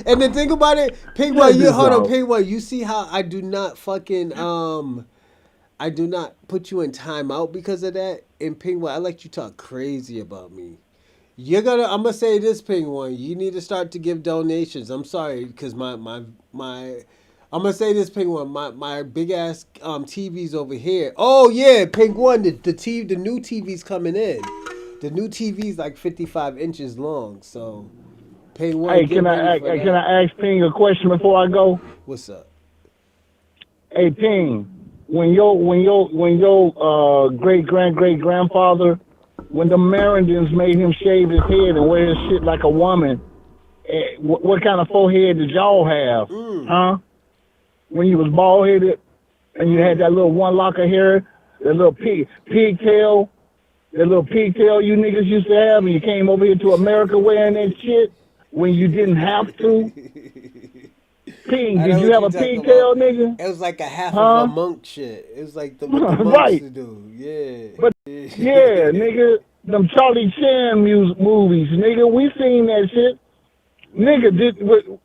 And the thing about it, Ping One, hold on, Ping One. You see how I do not fucking I do not put you in timeout because of that. And Ping One, I let you talk crazy about me. I'm gonna say this, Ping One. You need to start to give donations. I'm sorry, because my I'm gonna say this, Ping One. My big ass TV's over here. Oh yeah, Ping One. The new TV's coming in. The new TV's like 55 inches long. So, Ping One. Hey, can I ask Ping a question before I go? What's up? Hey Ping, when your great grandfather, when the Americans made him shave his head and wear his shit like a woman, what kind of forehead did y'all have? Huh? When you was bald headed and you had that little one lock of hair, that little pigtail you niggas used to have, and you came over here to America wearing that shit when you didn't have to. Ping, did you have a pigtail, nigga? It was like a half of a monk shit. It was like what the monks right. to do. Yeah. But yeah, nigga, them Charlie Chan movies, nigga, we seen that shit. Nigga,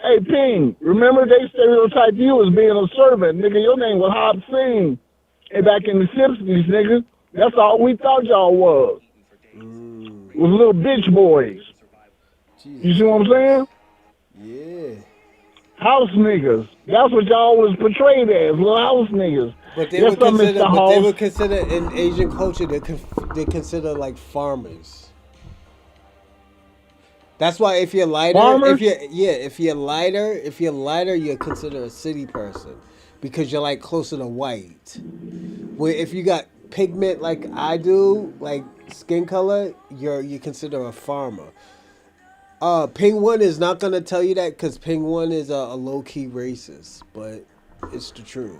hey, Ping, remember they stereotyped you as being a servant. Nigga, your name was Hop Sing. And back in the 60s, nigga, that's all we thought y'all was. Was little bitch boys. You see what I'm saying? Yeah. House niggas. That's what y'all was portrayed as, little house niggas. But they would consider in Asian culture, they consider like farmers. That's why if you're lighter, if you're lighter, you're considered a city person because you're like closer to white. Where if you got pigment like I do, like skin color, you consider a farmer. Ping One is not gonna tell you that because Ping One is a low key racist, but it's the truth.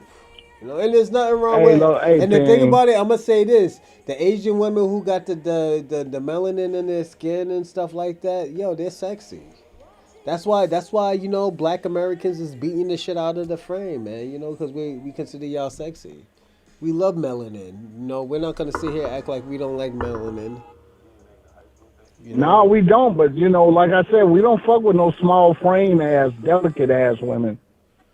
And there's nothing wrong with it. And the thing about it, I'm gonna say this: the Asian women who got the melanin in their skin and stuff like that, yo, they're sexy. That's why Black Americans is beating the shit out of the frame, man. Because we consider y'all sexy. We love melanin. We're not gonna sit here and act like we don't like melanin. No, we don't. But like I said, we don't fuck with no small frame ass, delicate ass women.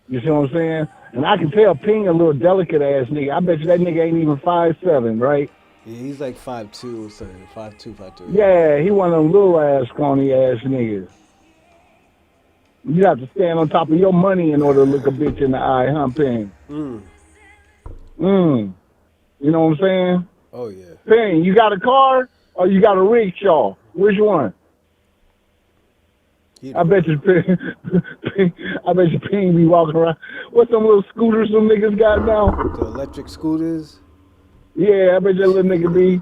You see what I'm saying? And I can tell Ping a little delicate ass nigga. I bet you that nigga ain't even 5'7", right? Yeah, he's like 5'2" or something. 5'2", 5'3". Yeah, he one of them little ass, scrawny ass niggas. You have to stand on top of your money in order to look a bitch in the eye, huh, Ping? You know what I'm saying? Oh, yeah. Ping, you got a car or you got a rickshaw? Which one? I bet you Ping be walking around. What's some little scooters some niggas got now? The electric scooters. Yeah, I bet that little nigga be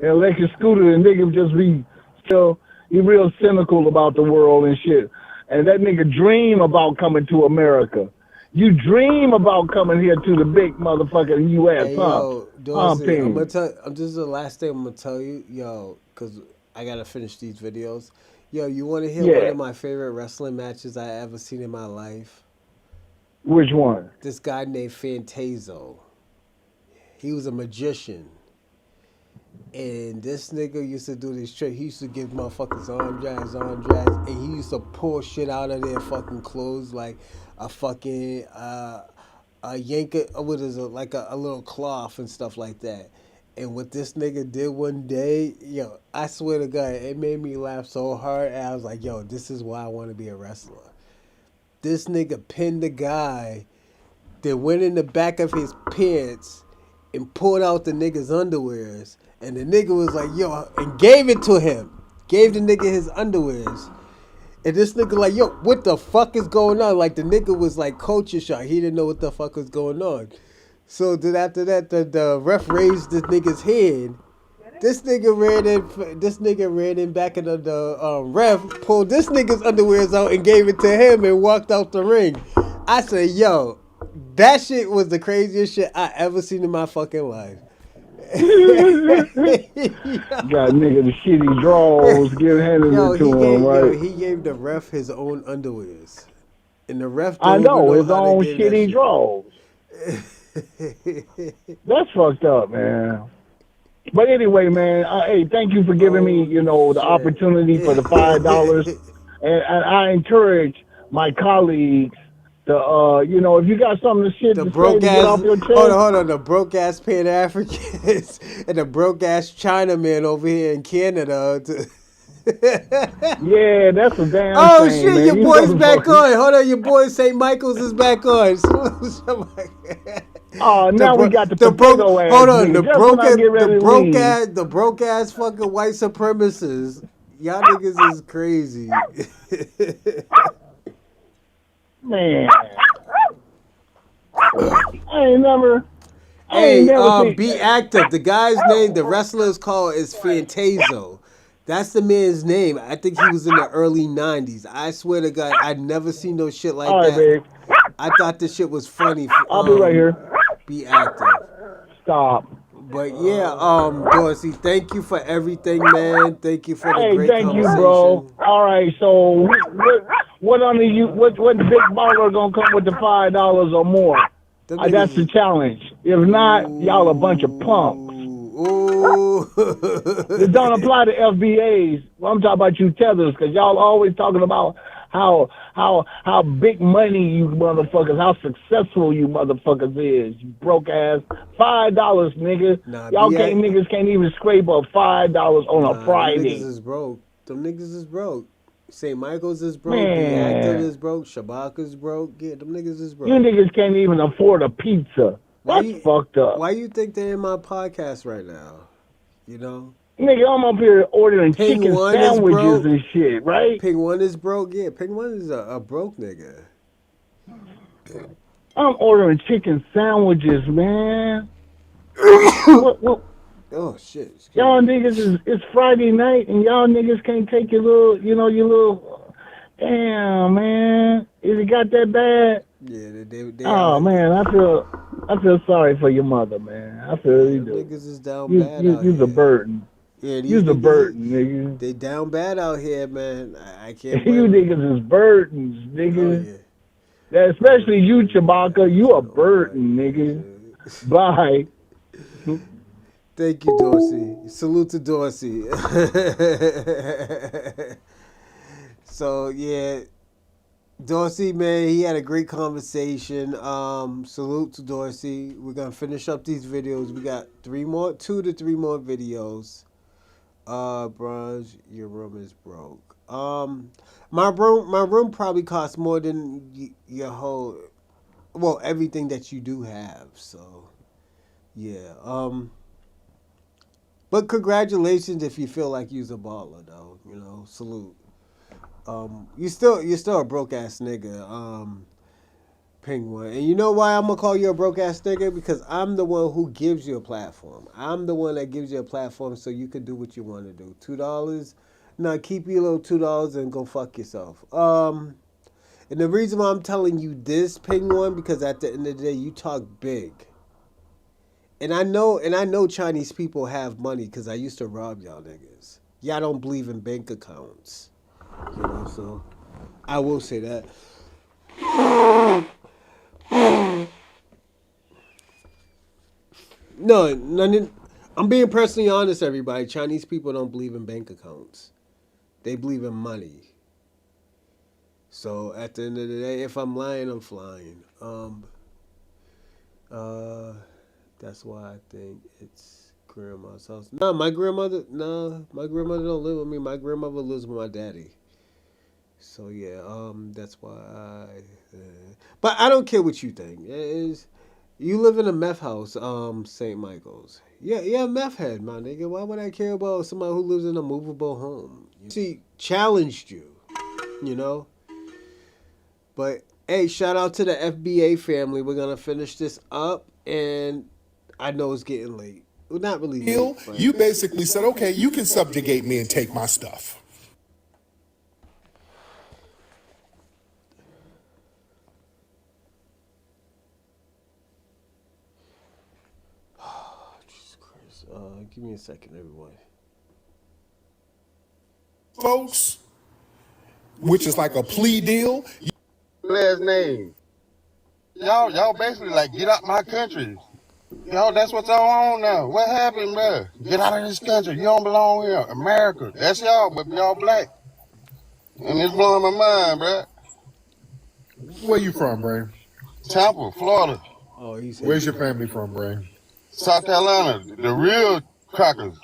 an electric scooter and nigga just be still, he real cynical about the world and shit. And that nigga dream about coming to America. You dream about coming here to the big motherfucking U.S., Hey, huh? yo, Dorsey, I'm Ping. gonna tell. This is the last thing I'm gonna tell you, yo, because I gotta finish these videos. Yo, you want to hear one Yeah. of my favorite wrestling matches I ever seen in my life? Which one? This guy named Fantazo. He was a magician. And this nigga used to do this trick. He used to give motherfuckers arm drags, and he used to pull shit out of their fucking clothes like a fucking a yank it. What is it? Like a little cloth and stuff like that. And what this nigga did one day, yo, I swear to God, it made me laugh so hard. And I was like, yo, this is why I want to be a wrestler. This nigga pinned the guy that went in the back of his pants and pulled out the nigga's underwears. And the nigga was like, yo, and gave it to him. Gave the nigga his underwears. And this nigga like, yo, what the fuck is going on? Like, the nigga was like culture shock. He didn't know what the fuck was going on. So then after that, the ref raised this nigga's hand. This nigga ran in back into the ref, pulled this nigga's underwears out and gave it to him and walked out the ring. I said, yo, that shit was the craziest shit I ever seen in my fucking life. Got nigga the shitty draws, handed it to him, right? He gave the ref his own underwears. And the ref I don't know, even his how own they gave that shitty shit. draws. That's fucked up, man. But anyway, man, hey, thank you for giving me, the opportunity for the $5. And I encourage my colleagues to, if you got something to shit The to say broke to get ass, off your chest. hold on, the broke ass Pan-Africans and the broke ass Chinaman over here in Canada. Yeah, that's a damn Oh shame, shit, man. your You boy's back motherfuckers- on. Hold on, your boy St. Michael's is back on. Oh, now we got the broke. potato ass Hold on, nigga. Just when I get ready to leave. the broke ass fucking white supremacists. Y'all niggas is crazy. Man. I ain't never Hey, seen- be active. The guy's name, the wrestler's call is Fantazo. That's the man's name. I think he was in the early 90s. I swear to God, I'd never seen no shit like All right, that. babe. I thought this shit was funny. I'll be right here. Be active. Stop. But yeah, Dorsey, thank you for everything, man. Thank you for the Hey, great thank you, conversation. bro. All right, so what big baller gonna come with the $5 or more? That's the challenge. If not, y'all a bunch of punks. It don't apply to FBAs. Well, I'm talking about you tethers, because y'all always talking about how big money you motherfuckers, how successful you motherfuckers is. You broke ass. $5, nigga. Niggas can't even scrape up $5 on a Friday. Them niggas is broke. Them niggas is broke. St. Michael's is broke. Man. Be Active is broke. Shabaka is broke. Yeah, them niggas is broke. You niggas can't even afford a pizza. That's fucked up. Why you think they're in my podcast right now? You know? Nigga, I'm up here ordering Ping chicken One is sandwiches broke. and shit, right? Ping One is broke. Yeah, Ping One is a broke nigga. I'm ordering chicken sandwiches, man. what? Oh shit! Y'all niggas it's Friday night and y'all niggas can't take your little. Damn, man, is it got that bad? Yeah, they Oh man, I feel sorry for your mother, man. I feel you do. Niggas is down bad out You's a burden. Yeah, these You's a niggas burden, nigga. They down bad out here, man. I can't. You blame them. niggas is burdens, nigga. Oh, yeah. Yeah, especially you, Chewbacca. You a burden, nigga. Bye. Thank you, Dorsey. Salute to Dorsey. So yeah, Dorsey, man, he had a great conversation. Salute to Dorsey. We're gonna finish up these videos. We got 2 to 3 more videos. Bronze, your room is broke. My room probably costs more than your whole, well, everything that you do have. So, yeah. But congratulations if you feel like you're a baller, though. You know, salute. you're still a broke ass nigga. Penguin. And you know why I'm gonna call you a broke ass nigga? Because I'm the one who gives you a platform. I'm the one that gives you a platform so you can do what you want to do. $2. No, keep your little $2 and go fuck yourself. And the reason why I'm telling you this, Penguin, because at the end of the day, you talk big. And I know Chinese people have money because I used to rob y'all niggas. Y'all don't believe in bank accounts. You know, so I will say that. No, I'm being personally honest, everybody. Chinese people don't believe in bank accounts. They believe in money. So at the end of the day, if I'm lying, I'm flying. That's why I think it's grandma's house. No, my grandmother don't live with me. My grandmother lives with my daddy. So yeah, that's why but I don't care what you think. You live in a meth house, St. Michael's. Yeah, meth head, my nigga. Why would I care about somebody who lives in a movable home? See, challenged you, you know? But hey, shout out to the FBA family. We're gonna finish this up, and I know it's getting late. Well, not really late. But You basically said, okay, you can subjugate me and take my stuff. Jesus Christ. Give me a second, everyone. Folks, which is like a plea deal. Last name. Y'all basically like get out my country. Y'all, that's what y'all on now. What happened, bro? Get out of this country. You don't belong here. America. That's y'all, but y'all black. And it's blowing my mind, bro. Where you from, Brain? Tampa, Florida. Oh, Where's your family from, Brain? South Carolina. The real crackers.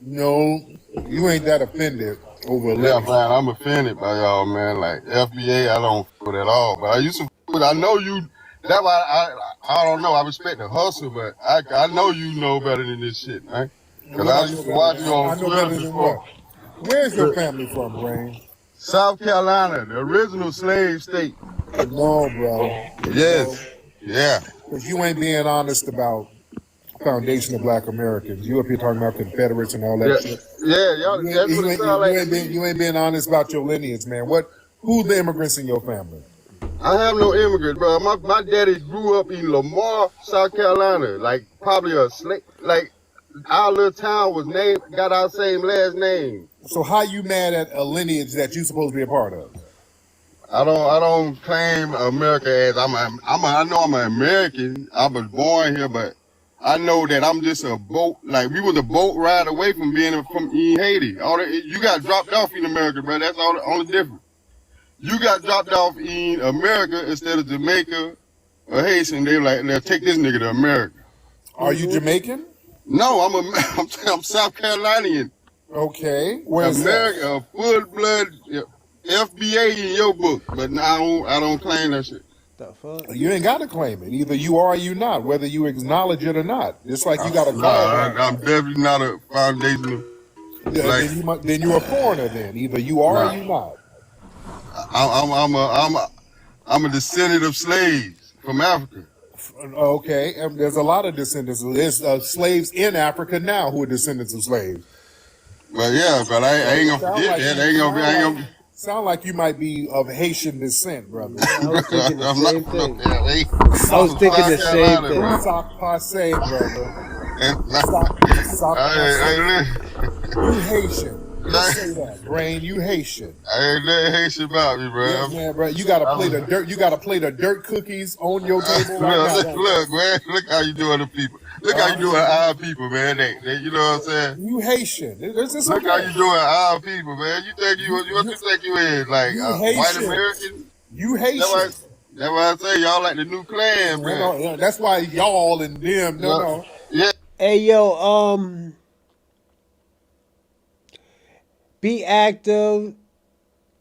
No, you ain't that offended over a Yeah, living. man, I'm offended by y'all, man. Like FBA, I don't f with at all. But I used to f with. I know you. That's why I don't know. I respect the hustle, but I know you know better than this shit, man. Cause I used to watch you I on know Twitter better than before. what? Where's your family from, Brain? South Carolina, the original slave state. No, bro. Yes. Yeah. Because you ain't being honest about foundation of Black Americans. You up here talking about Confederates and all that shit. Yeah, y'all. That's what it sounds like to me. You ain't being honest about your lineage, man. Who's the immigrants in your family? I have no immigrants, bro. My daddy grew up in Lamar, South Carolina. Like probably a slave. Like our little town was got our same last name. So how you mad at a lineage that you supposed to be a part of? I don't claim America as I know I'm an American. I was born here, but I know that I'm just a boat. Like we was a boat ride away from being from Haiti. You got dropped off in America, bro. That's all the only difference. You got dropped off in America instead of Jamaica or Haitian. They like, let's take this nigga to America. Are you Jamaican? No, I'm South Carolinian. Okay, where's America, full blood FBA in your book, but now I don't claim that shit. The fuck? You ain't got to claim it. Either you are or you not, whether you acknowledge it or not. Just like you got a card. I'm definitely not a foundational. Yeah, then you're a foreigner. Then either you are or you not. I'm a descendant of slaves from Africa. Okay, and there's a lot of descendants. There's slaves in Africa now who are descendants of slaves. Well, yeah, but I ain't gonna forget that. I ain't gonna. Sound like you might be of Haitian descent, brother. I was thinking the same thing. I was thinking the same thing. Sock passe, brother. Sock passe. You Haitian. Let's say that, Brain. You Haitian. I ain't nothing Haitian about me, bro. Yes, man, bro. You got a plate of dirt. You got a plate of dirt cookies on your table right now. Look, man. Look how you doing to people. Look how you doing our people, man. They, you know what I'm saying? You Haitian. Look how you doing our people, man. You think what you think you is like white American? You Haitian. That's why I say y'all like the new clan, man. No, that's why y'all and them. No. Yeah. Hey yo, be active,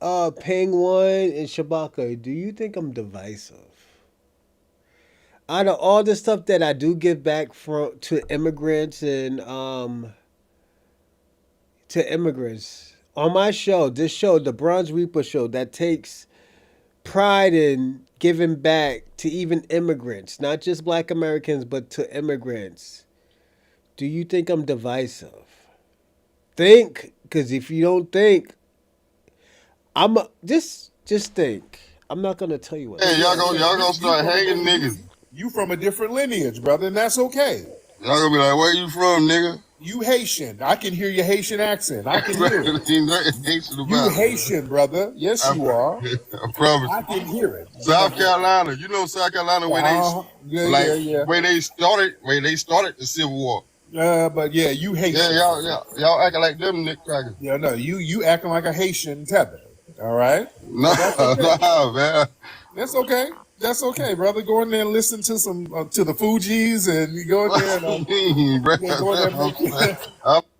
Penguin and Shabaka. Do you think I'm divisive? Out of all the stuff that I do give back to immigrants and on my show, this show, the Bronze Reaper show, that takes pride in giving back to even immigrants, not just Black Americans, but to immigrants. Do you think I'm divisive? Think, because if you don't think, just think. I'm not gonna tell you what. Hey, y'all gonna start hanging niggas. You from a different lineage, brother, and that's okay. Y'all gonna be like, where you from, nigga? You Haitian. I can hear your Haitian accent. I can hear it. You Haitian, brother. Yes, you are. I promise. I can hear it. South Carolina. You know South Carolina where where they started the Civil War. But yeah, you Haitian. Y'all acting like them Nick Crackers. Yeah, no, you acting like a Haitian tether. All right? No, no, man. That's okay. That's okay, brother. Go in there and listen to some to the Fugees, and you go in there and I'm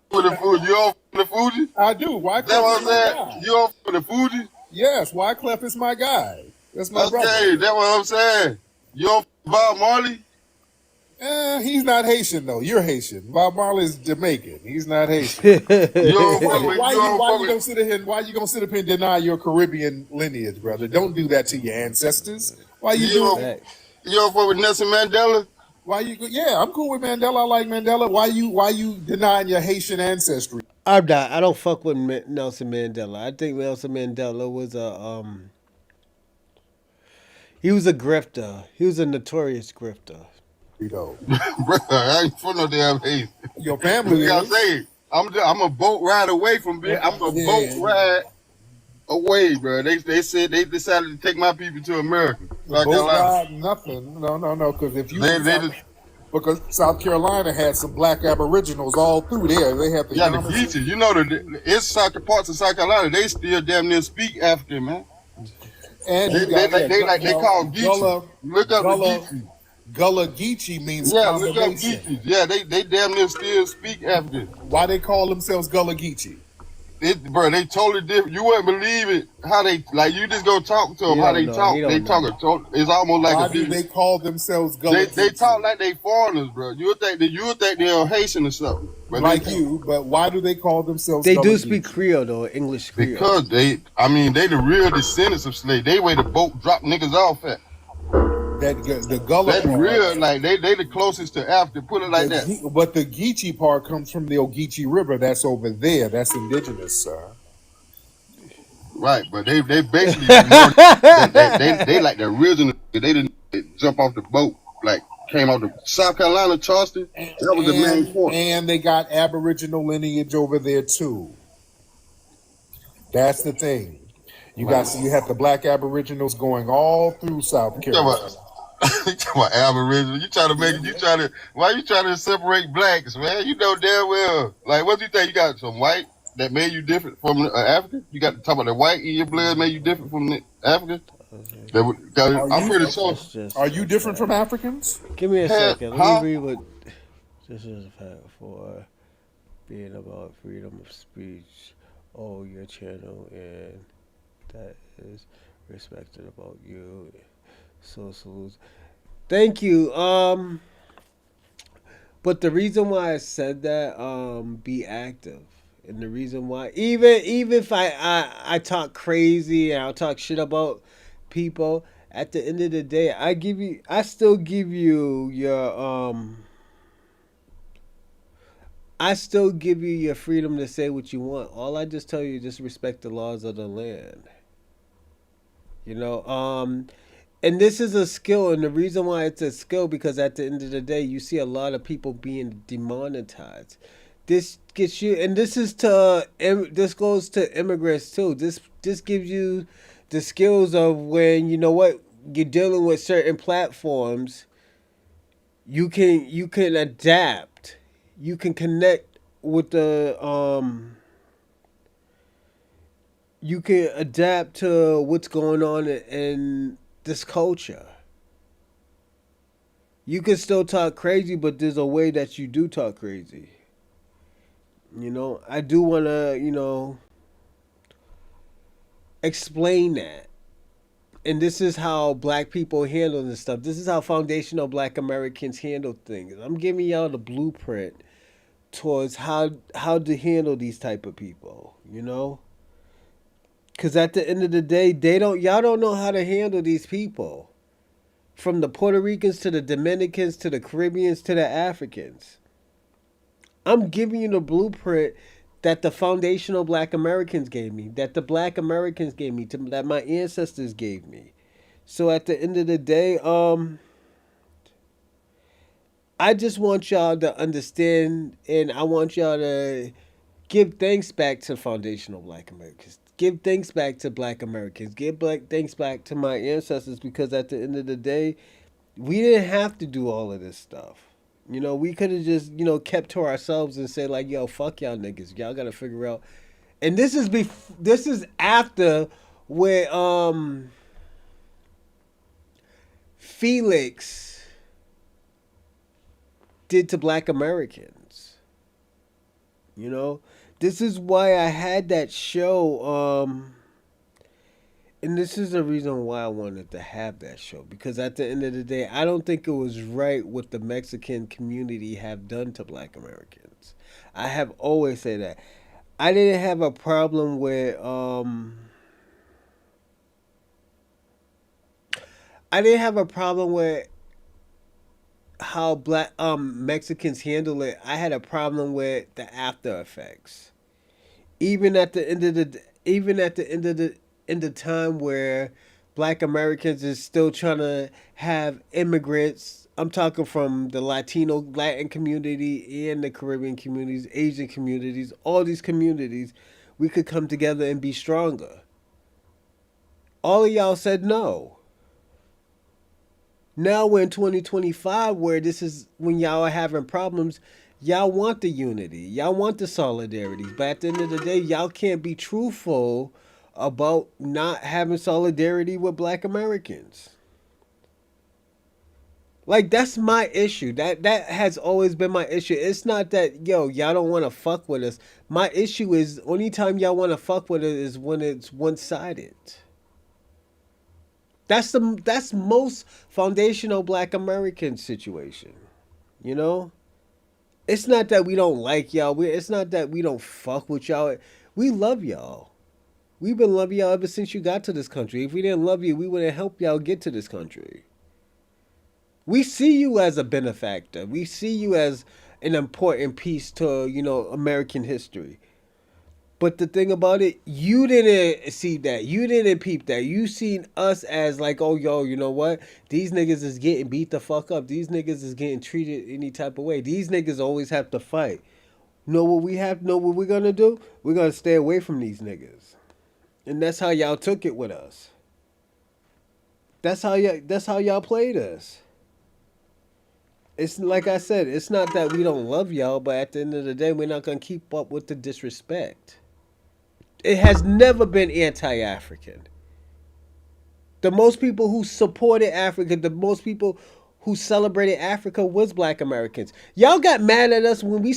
for the Fuji. You on the Fuji? I do. Wyclef That's what is my I'm guy. saying. You on for the Fuji? Yes, Wyclef is my guy. That's my brother. Okay, that's what I'm saying. You on Bob Marley? He's not Haitian though. You're Haitian. Bob Marley's Jamaican. He's not Haitian. Why you gonna sit up here and deny your Caribbean lineage, brother? Don't do that to your ancestors. Why you doing that? You on for with Nelson Mandela? Why you? Yeah, I'm cool with Mandela. I like Mandela. Why you denying your Haitian ancestry? I'm not. I don't fuck with Nelson Mandela. I think Nelson Mandela was he was a grifter. He was a notorious grifter. Bro, I ain't for no damn Haiti. Your family You gotta say, I'm a boat ride away from being. I'm a boat ride away, bro. They said they decided to take my people to America. South Carolina. Nothing. No. Because if you because South Carolina had some black aboriginals all through there. They have the Geechee. You know it's parts of South Carolina. They still damn near speak African, man. And they call Geechee. Look up the Geechee. Gullah Geechee means look up Geechee. Yeah, they damn near still speak African. Why they call themselves Gullah Geechee? Bro, they totally different. You wouldn't believe it. How they you just go talk to them. How they talk. They talk. It's almost like why do they call themselves Gullah Geechee? They talk like they foreigners, bro. You would think they're Haitian or something. But but why do they call themselves? They do speak Creole though, English Creole. Because they the real descendants of slaves. They where the boat drop niggas off at. The Gullah that's part, real, like they the closest to Africa. Put it like that. But the Geechee part comes from the Ogeechee River. That's over there. That's indigenous, sir. Right, but they basically they like the original. They didn't jump off the boat like came out of South Carolina, Charleston. That was the main point. And they got Aboriginal lineage over there too. That's the thing. You have the black Aboriginals going all through South Carolina. You talking about Aboriginal? Why you trying to separate blacks, man? You know damn well. Like, what do you think? You got some white that made you different from African? You got to talk about the white in your blood made you different from the African? I'm pretty sure. Are you different from Africans? Give me a second. Let me read what this is for being about freedom of speech. Oh, your channel and that is respected about you. So salutes. Thank you. But the reason why I said that, be active. And the reason why even if I talk crazy and I'll talk shit about people, at the end of the day, I still give you your freedom to say what you want. All I just tell you is just respect the laws of the land. You know, and this is a skill, and the reason why it's a skill because at the end of the day, you see a lot of people being demonetized. This gets you, and this goes to immigrants too. This gives you the skills of when you know what you're dealing with certain platforms. You can adapt. You can connect with the you can adapt to what's going on in this culture. You can still talk crazy, but there's a way that you do talk crazy. You know, I do want to, explain that. And this is how black people handle this stuff. This is how foundational black Americans handle things. I'm giving y'all the blueprint towards how to handle these type of people, you know? Cause at the end of the day, y'all don't know how to handle these people. From the Puerto Ricans to the Dominicans to the Caribbeans to the Africans. I'm giving you the blueprint that the foundational Black Americans gave me, that the Black Americans gave me, that my ancestors gave me. So at the end of the day, I just want y'all to understand, and I want y'all to give thanks back to foundational Black Americans. Give thanks back to Black Americans. Give thanks back to my ancestors, because at the end of the day, we didn't have to do all of this stuff. You know, we could have just, kept to ourselves and said like, yo, fuck y'all niggas. Y'all got to figure out. And this is after where Felix did to Black Americans. You know, this is why I had that show. And this is the reason why I wanted to have that show. Because at the end of the day, I don't think it was right what the Mexican community have done to Black Americans. I have always said that. I didn't have a problem with how Black Mexicans handle it. I had a problem with the after effects. Even at the end of the time where Black Americans is still trying to have immigrants. I'm talking from the Latin community and the Caribbean communities, Asian communities, all these communities, we could come together and be stronger. All of y'all said no. Now we're in 2025 where this is when y'all are having problems. Y'all want the unity. Y'all want the solidarity. But at the end of the day, y'all can't be truthful about not having solidarity with Black Americans. Like, that's my issue. That has always been my issue. It's not that, y'all don't want to fuck with us. My issue is, only time y'all want to fuck with us is when it's one-sided. That's most foundational Black American situation. You know? It's not that we don't like y'all. It's not that we don't fuck with y'all. We love y'all. We've been loving y'all ever since you got to this country. If we didn't love you, we wouldn't help y'all get to this country. We see you as a benefactor. We see you as an important piece to, American history. But the thing about it, you didn't see that. You didn't peep that. You seen us as like, oh, yo, you know what? These niggas is getting beat the fuck up. These niggas is getting treated any type of way. These niggas always have to fight. Know what we're going to do? We're going to stay away from these niggas. And that's how y'all took it with us. That's how y'all played us. It's like I said, it's not that we don't love y'all, but at the end of the day, we're not going to keep up with the disrespect. It has never been anti-African. The most people who supported Africa, the most people who celebrated Africa was Black Americans. Y'all got mad at us when we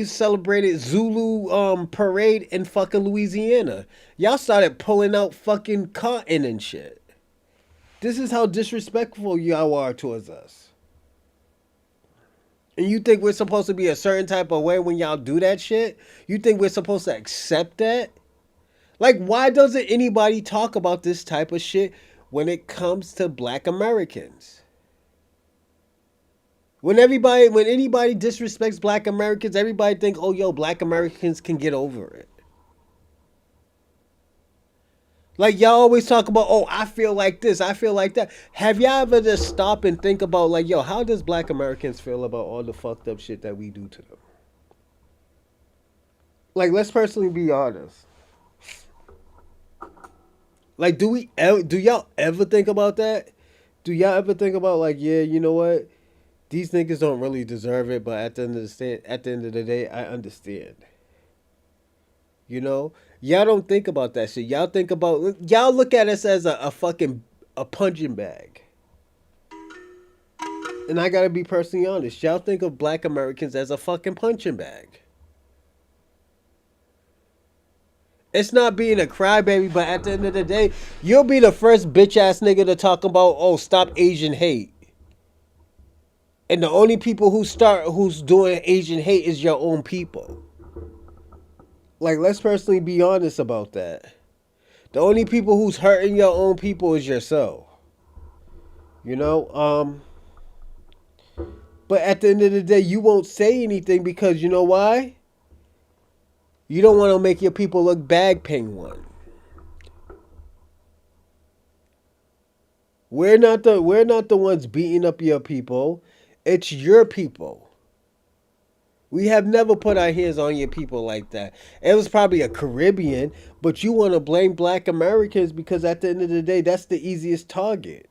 celebrated Zulu parade in fucking Louisiana. Y'all started pulling out fucking cotton and shit. This is how disrespectful y'all are towards us. And you think we're supposed to be a certain type of way when y'all do that shit? You think we're supposed to accept that? Like, why doesn't anybody talk about this type of shit when it comes to Black Americans? When anybody disrespects Black Americans, everybody think, oh, yo, Black Americans can get over it. Like, y'all always talk about, oh, I feel like this, I feel like that. Have y'all ever just stop and think about, like, yo, how does Black Americans feel about all the fucked up shit that we do to them? Like, let's personally be honest. Like, do y'all ever think about that? Do y'all ever think about, like, yeah, you know what? These niggas don't really deserve it, but at the end of the day, I understand. You know? Y'all don't think about that shit. Y'all look at us as a fucking punching bag. And I gotta be personally honest. Y'all think of Black Americans as a fucking punching bag. It's not being a crybaby, but at the end of the day, you'll be the first bitch ass nigga to talk about, oh, stop Asian hate. And the only people who's doing Asian hate is your own people. Like, let's personally be honest about that. The only people who's hurting your own people is yourself. You know, but at the end of the day, you won't say anything because you know why? You don't want to make your people look bad, Penguin. We're not the ones beating up your people. It's your people. We have never put our hands on your people like that. It was probably a Caribbean, but you want to blame Black Americans because at the end of the day, that's the easiest target.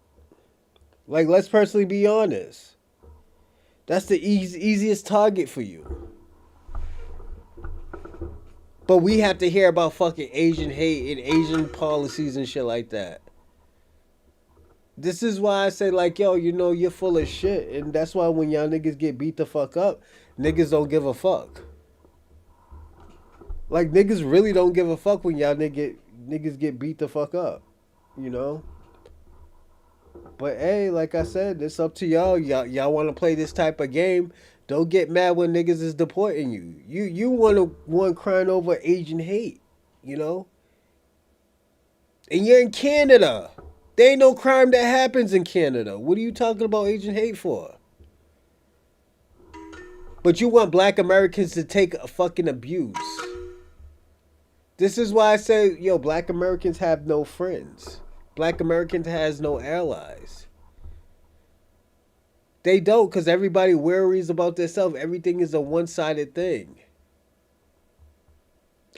Like, let's personally be honest. That's the easiest target for you. But we have to hear about fucking Asian hate and Asian policies and shit like that. This is why I say, like, yo, you know, you're full of shit. And that's why when y'all niggas get beat the fuck up, niggas don't give a fuck. Like, niggas really don't give a fuck when y'all niggas get beat the fuck up. You know? But, hey, like I said, it's up to y'all. Y'all want to play this type of game. Don't get mad when niggas is deporting you. You want crying over Asian hate, you know? And you're in Canada. There ain't no crime that happens in Canada. What are you talking about Asian hate for? But you want Black Americans to take a fucking abuse. This is why I say, yo, Black Americans have no friends. Black Americans has no allies. They don't, because everybody worries about themselves. Everything is a one-sided thing.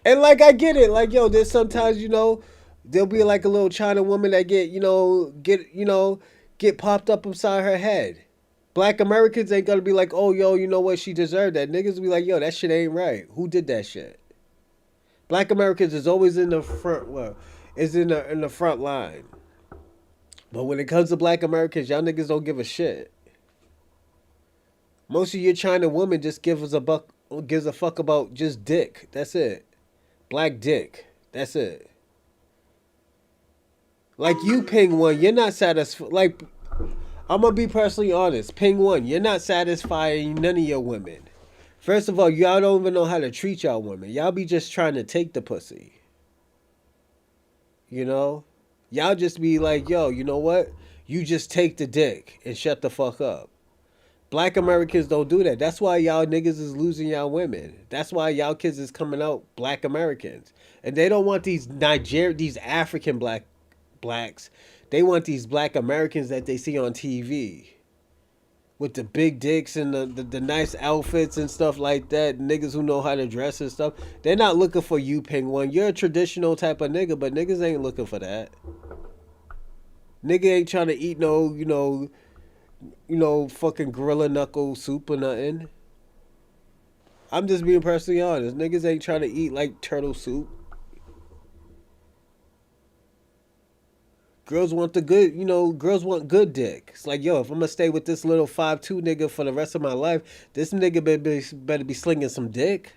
And like, I get it. Like, yo, there's sometimes, you know, there'll be like a little China woman that get popped up inside her head. Black Americans ain't gonna be like, oh, yo, you know what, she deserved that. Niggas be like, yo, that shit ain't right. Who did that shit? Black Americans is always in the front, in the front line. But when it comes to Black Americans, y'all niggas don't give a shit. Most of your China women just gives a fuck about just dick. That's it. Black dick. That's it. Like you, Ping One, you're not satisfied. Like, I'm gonna be personally honest. Ping One, you're not satisfying none of your women. First of all, y'all don't even know how to treat y'all women. Y'all be just trying to take the pussy. You know? Y'all just be like, yo, you know what? You just take the dick and shut the fuck up. Black Americans don't do that. That's why y'all niggas is losing y'all women. That's why y'all kids is coming out Black Americans. And they don't want these African blacks. They want these Black Americans that they see on TV. With the big dicks and the nice outfits and stuff like that. Niggas who know how to dress and stuff. They're not looking for you, Ping One. You're a traditional type of nigga, but niggas ain't looking for that. Nigga ain't trying to eat no, fucking gorilla knuckle soup or nothing. I'm just being personally honest. Niggas ain't trying to eat like turtle soup. Girls want the good, girls want good dick. It's like, yo, if I'm gonna stay with this little 5'2" nigga for the rest of my life, this nigga better be slinging some dick.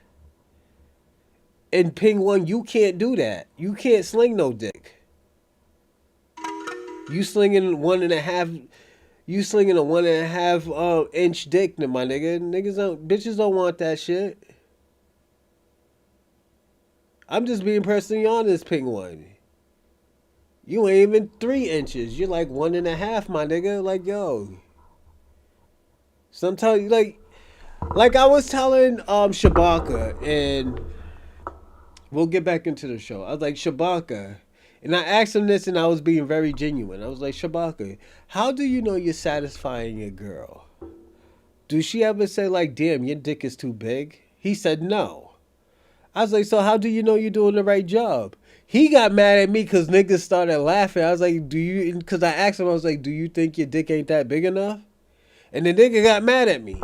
And Ping One, you can't do that. You can't sling no dick. You slinging a 1.5 inch dick, my nigga. Bitches don't want that shit. I'm just being personally honest, Ping One. You ain't even 3 inches. You're like 1.5, my nigga. Like, yo. Sometimes, like I was telling Shabaka, and we'll get back into the show. I was like, Shabaka, and I asked him this, and I was being very genuine. I was like, Shabaka, how do you know you're satisfying a girl? Do she ever say, like, damn, your dick is too big? He said no. I was like, so how do you know you're doing the right job? He got mad at me because niggas started laughing. I was like, because I asked him, I was like, do you think your dick ain't that big enough? And the nigga got mad at me.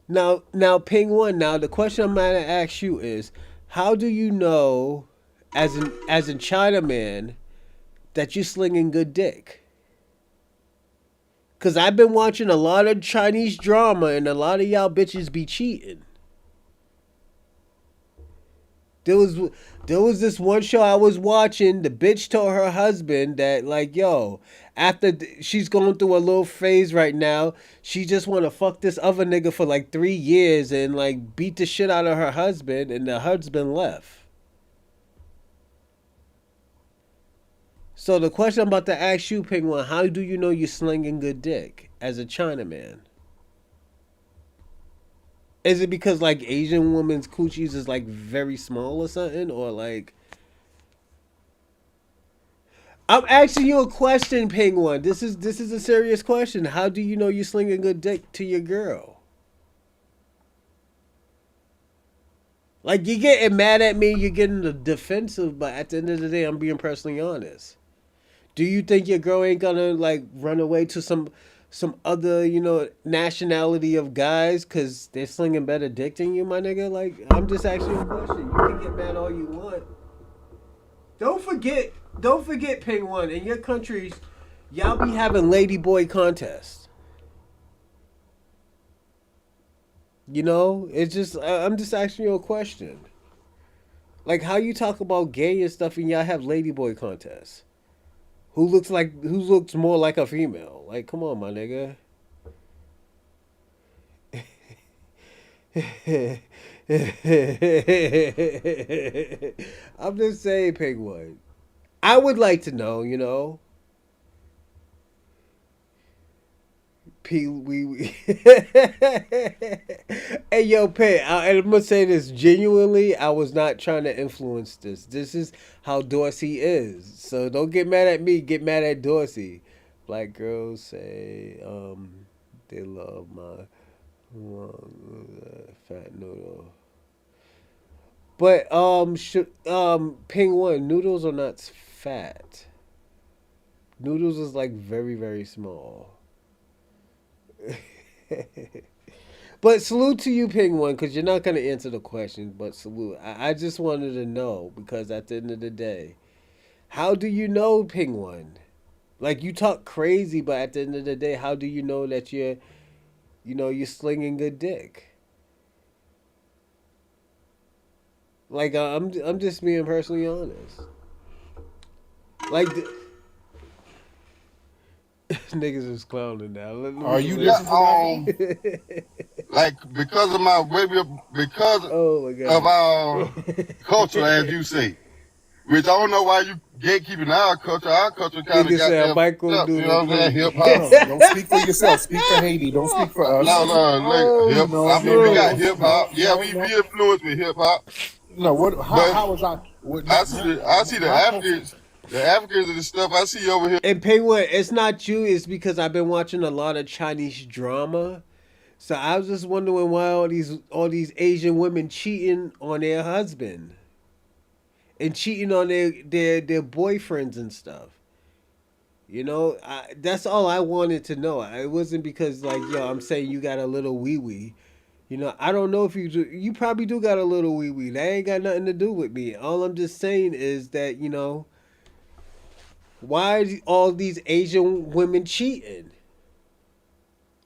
Now, Ping One, now the question I'm going to ask you is, how do you know, as a Chinaman, that you're slinging good dick? Because I've been watching a lot of Chinese drama, and a lot of y'all bitches be cheating. There was there was this one show I was watching. The bitch told her husband that like, yo, she's going through a little phase right now. She just want to fuck this other nigga for like 3 years and like beat the shit out of her husband, and the husband left. So the question I'm about to ask you, Penguin, how do you know you're slinging good dick as a Chinaman? Is it because like Asian women's coochies is like very small or something, or like? I'm asking you a question, Penguin. This is a serious question. How do you know you're slinging good dick to your girl? Like, you're getting mad at me, you're getting the defensive, but at the end of the day, I'm being personally honest. Do you think your girl ain't gonna like run away to some other nationality of guys because they're slinging better dick than you, my nigga? Like, I'm just asking you a question. You can get mad all you want. Don't forget, Penguin. In your countries, y'all be having ladyboy contests. It's just I'm just asking you a question. Like, how you talk about gay and stuff, and y'all have ladyboy contests? Who looks more like a female? Like, come on, my nigga. I'm just saying, Penguin. I would like to know, Hey, yo, Pay, I'm gonna say this genuinely. I was not trying to influence this. This is how Dorsey is. So don't get mad at me. Get mad at Dorsey. Black girls say they love my fat noodle. But Penguin, noodles are not fat. Noodles is like very, very small. But salute to you, Penguin, because you're not going to answer the question, but salute. I just wanted to know, because at the end of the day, how do you know, Penguin? Like, you talk crazy, but at the end of the day, how do you know that you're slinging good dick? Like, I'm just being personally honest. Like, niggas is clowning now. Are you like because of my because of our culture, as you say, which I don't know why you gatekeeping our culture. Our culture kind of got that. You know what I'm saying? Hip hop. Don't speak for yourself. Speak for Haiti. Don't speak for us. No. I mean, we got hip hop. Yeah, we influenced with hip hop. No, what? How was I? I see the Africans. The Africans and the stuff I see over here. And Penguin, it's not you. It's because I've been watching a lot of Chinese drama. So I was just wondering why all these Asian women cheating on their husband and cheating on their boyfriends and stuff. That's all I wanted to know. It wasn't because like, yo, I'm saying you got a little wee wee. I don't know if you do. You probably do got a little wee wee. That ain't got nothing to do with me. All I'm just saying is that why are all these Asian women cheating?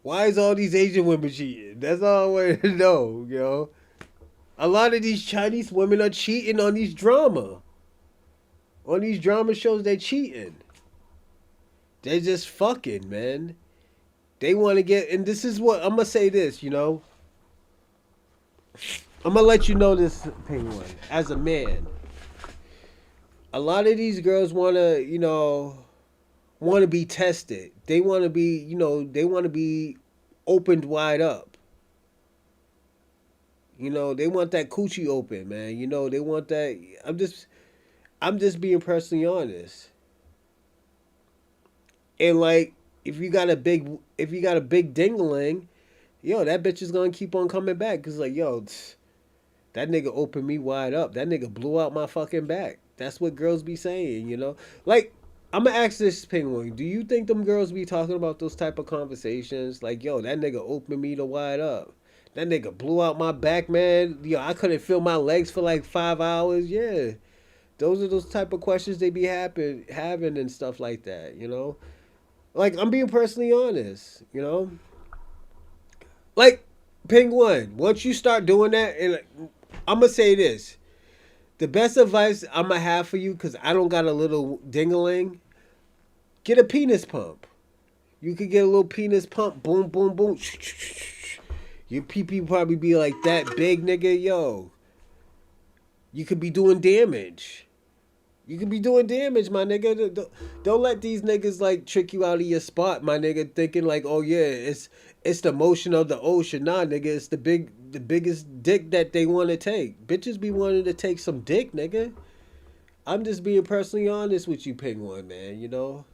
Why is all these Asian women cheating? That's all I want to know, A lot of these Chinese women are cheating on these drama. On these drama shows, they're cheating. They're just fucking, man. They want to get, and this is what, I'm going to say this, I'm going to let you know this, Penguin, as a man. A lot of these girls want to be tested. They want to be, they want to be opened wide up. They want that coochie open, man. They want that. I'm just being personally honest. And like, if you got a big dingling, that bitch is gonna keep on coming back. Cause like, that nigga opened me wide up. That nigga blew out my fucking back. That's what girls be saying, Like, I'm gonna ask this, Penguin. Do you think them girls be talking about those type of conversations? Like, that nigga opened me to wide up. That nigga blew out my back, man. I couldn't feel my legs for like 5 hours. Yeah. Those are those type of questions they be having and stuff like that, Like, I'm being personally honest, Like, Penguin, once you start doing that, and I'm gonna say this. The best advice I'm gonna have for you, cause I don't got a little dingaling. Get a penis pump. You could get a little penis pump. Boom, boom, boom. Your pee probably be like that big, nigga. Yo, you could be doing damage. You could be doing damage, my nigga. Don't let these niggas like trick you out of your spot, my nigga. Thinking like, oh yeah, it's the motion of the ocean. Nah, nigga, it's the biggest dick that they want to take. Bitches be wanting to take some dick, nigga. I'm just being personally honest with you, Penguin, man. You know,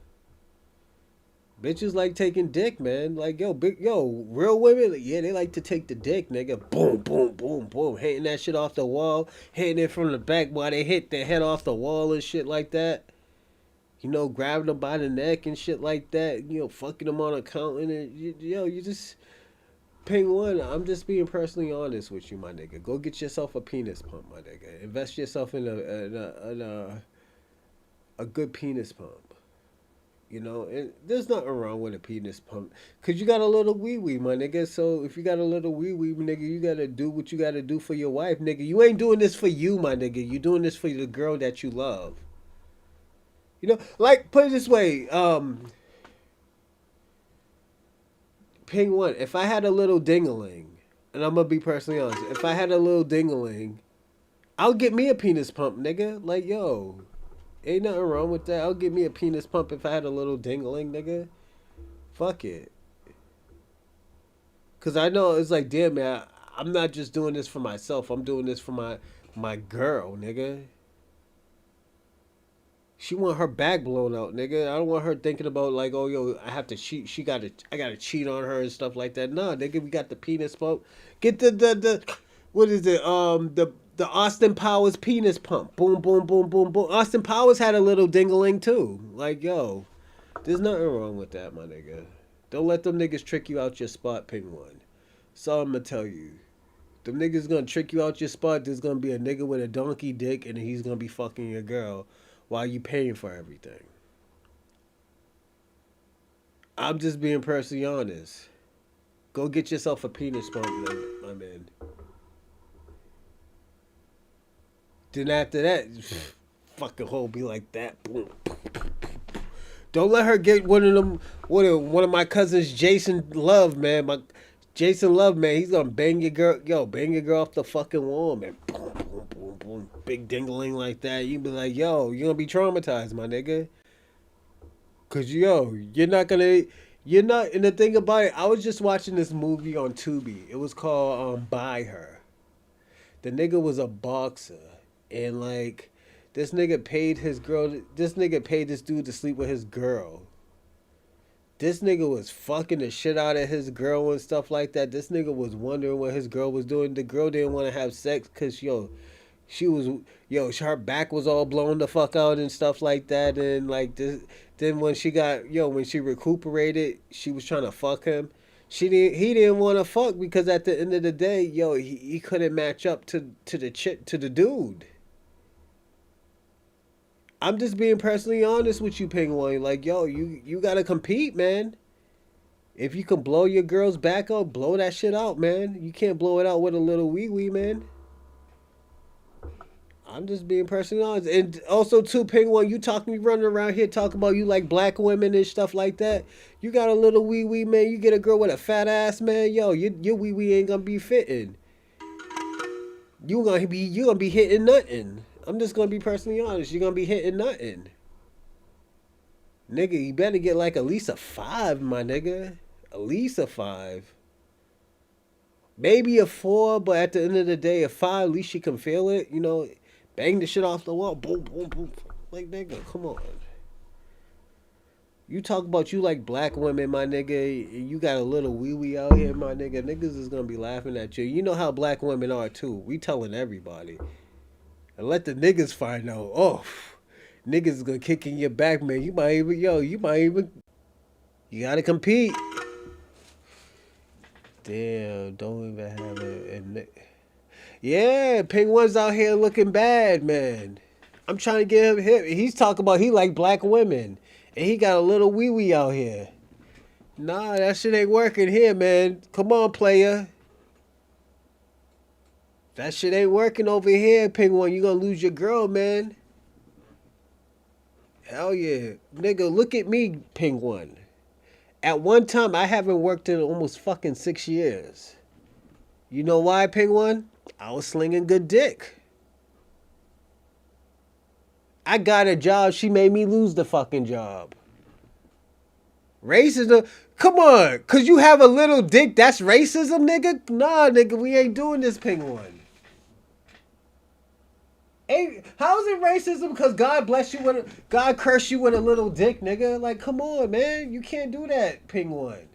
bitches like taking dick, man. Like, real women, yeah, they like to take the dick, nigga. Boom, boom, boom, boom. Hitting that shit off the wall. Hitting it from the back while they hit their head off the wall and shit like that. You know, grabbing them by the neck and shit like that. You know, fucking them on a counter. And, you just... Penguin, I'm just being personally honest with you, my nigga. Go get yourself a penis pump, my nigga. Invest yourself in a good penis pump. You know, and there's nothing wrong with a penis pump. Cause you got a little wee wee, my nigga. So if you got a little wee wee, nigga, you gotta do what you gotta do for your wife, nigga. You ain't doing this for you, my nigga. You doing this for the girl that you love. You know, like, put it this way, Penguin, if I had a little dingaling, and I'm gonna be personally honest, if I had a little dingaling, I'll get me a penis pump, nigga. Like, yo, ain't nothing wrong with that. I'll get me a penis pump if I had a little dingling, nigga. Fuck it. Cause I know it's like, damn, man, I'm not just doing this for myself. I'm doing this for my girl, nigga. She want her back blown out, nigga. I don't want her thinking about like, oh, yo, I have to cheat. I gotta cheat on her and stuff like that. Nah, nigga, we got the penis pump. Get the what is it? The Austin Powers penis pump. Boom, boom, boom, boom, boom. Austin Powers had a little dingaling too. Like, yo, there's nothing wrong with that, my nigga. Don't let them niggas trick you out your spot, Penguin. That's all I'm gonna tell you. Them niggas gonna trick you out your spot. There's gonna be a nigga with a donkey dick and he's gonna be fucking your girl while you paying for everything. I'm just being personally honest. Go get yourself a penis pump, my man. Then after that, fucking hole be like that. Boom. Don't let her get one of them. One of my cousins, Jason Love, man. Jason Love, man. He's gonna bang your girl. Yo, bang your girl off the fucking wall, man. Boom, boom, boom, boom. Big dingling like that. You be like, yo, you're gonna be traumatized, my nigga. Cause you're not. And the thing about it, I was just watching this movie on Tubi. It was called Buy Her. The nigga was a boxer, and like, this nigga paid his girl. This nigga paid this dude to sleep with his girl. This nigga was fucking the shit out of his girl and stuff like that. This nigga was wondering what his girl was doing. The girl didn't want to have sex because, her back was all blown the fuck out and stuff like that. And like this, then when when she recuperated, she was trying to fuck him. He didn't want to fuck because at the end of the day, he couldn't match up to the dude. I'm just being personally honest with you, Penguin. Like, you gotta compete, man. If you can blow your girl's back out, blow that shit out, man. You can't blow it out with a little wee wee, man. I'm just being personally honest. And also, too, Penguin, you running around here talking about you like black women and stuff like that. You got a little wee wee, man. You get a girl with a fat ass, man. Yo, your wee wee ain't gonna be fitting. You gonna be hitting nothing. I'm just gonna be personally honest. You're gonna be hitting nothing. Nigga, you better get like at least a 5, my nigga. At least a 5. Maybe a 4, but at the end of the day, a 5, at least you can feel it. You know, bang the shit off the wall. Boom, boom, boom. Like, nigga, come on. You talk about you like black women, my nigga. You got a little wee wee out here, my nigga. Niggas is gonna be laughing at you. You know how black women are, too. We telling everybody. And let the niggas find out. Oh, niggas is gonna kick in your back, man. You gotta compete. Damn, don't even have it. Yeah, Penguin's out here looking bad, man. I'm trying to get him hit. He's talking about he like black women. And he got a little wee wee out here. Nah, that shit ain't working here, man. Come on, player. That shit ain't working over here, Penguin. You gonna lose your girl, man. Hell yeah. Nigga, look at me, Penguin. At one time, I haven't worked in almost fucking 6 years. You know why, Penguin? I was slinging good dick. I got a job. She made me lose the fucking job. Racism? Come on. Because you have a little dick, that's racism, nigga? Nah, nigga, we ain't doing this, Penguin. Hey, how is it racism? Because God bless you with God curse you with a little dick, nigga. Like, come on, man. You can't do that, Penguin.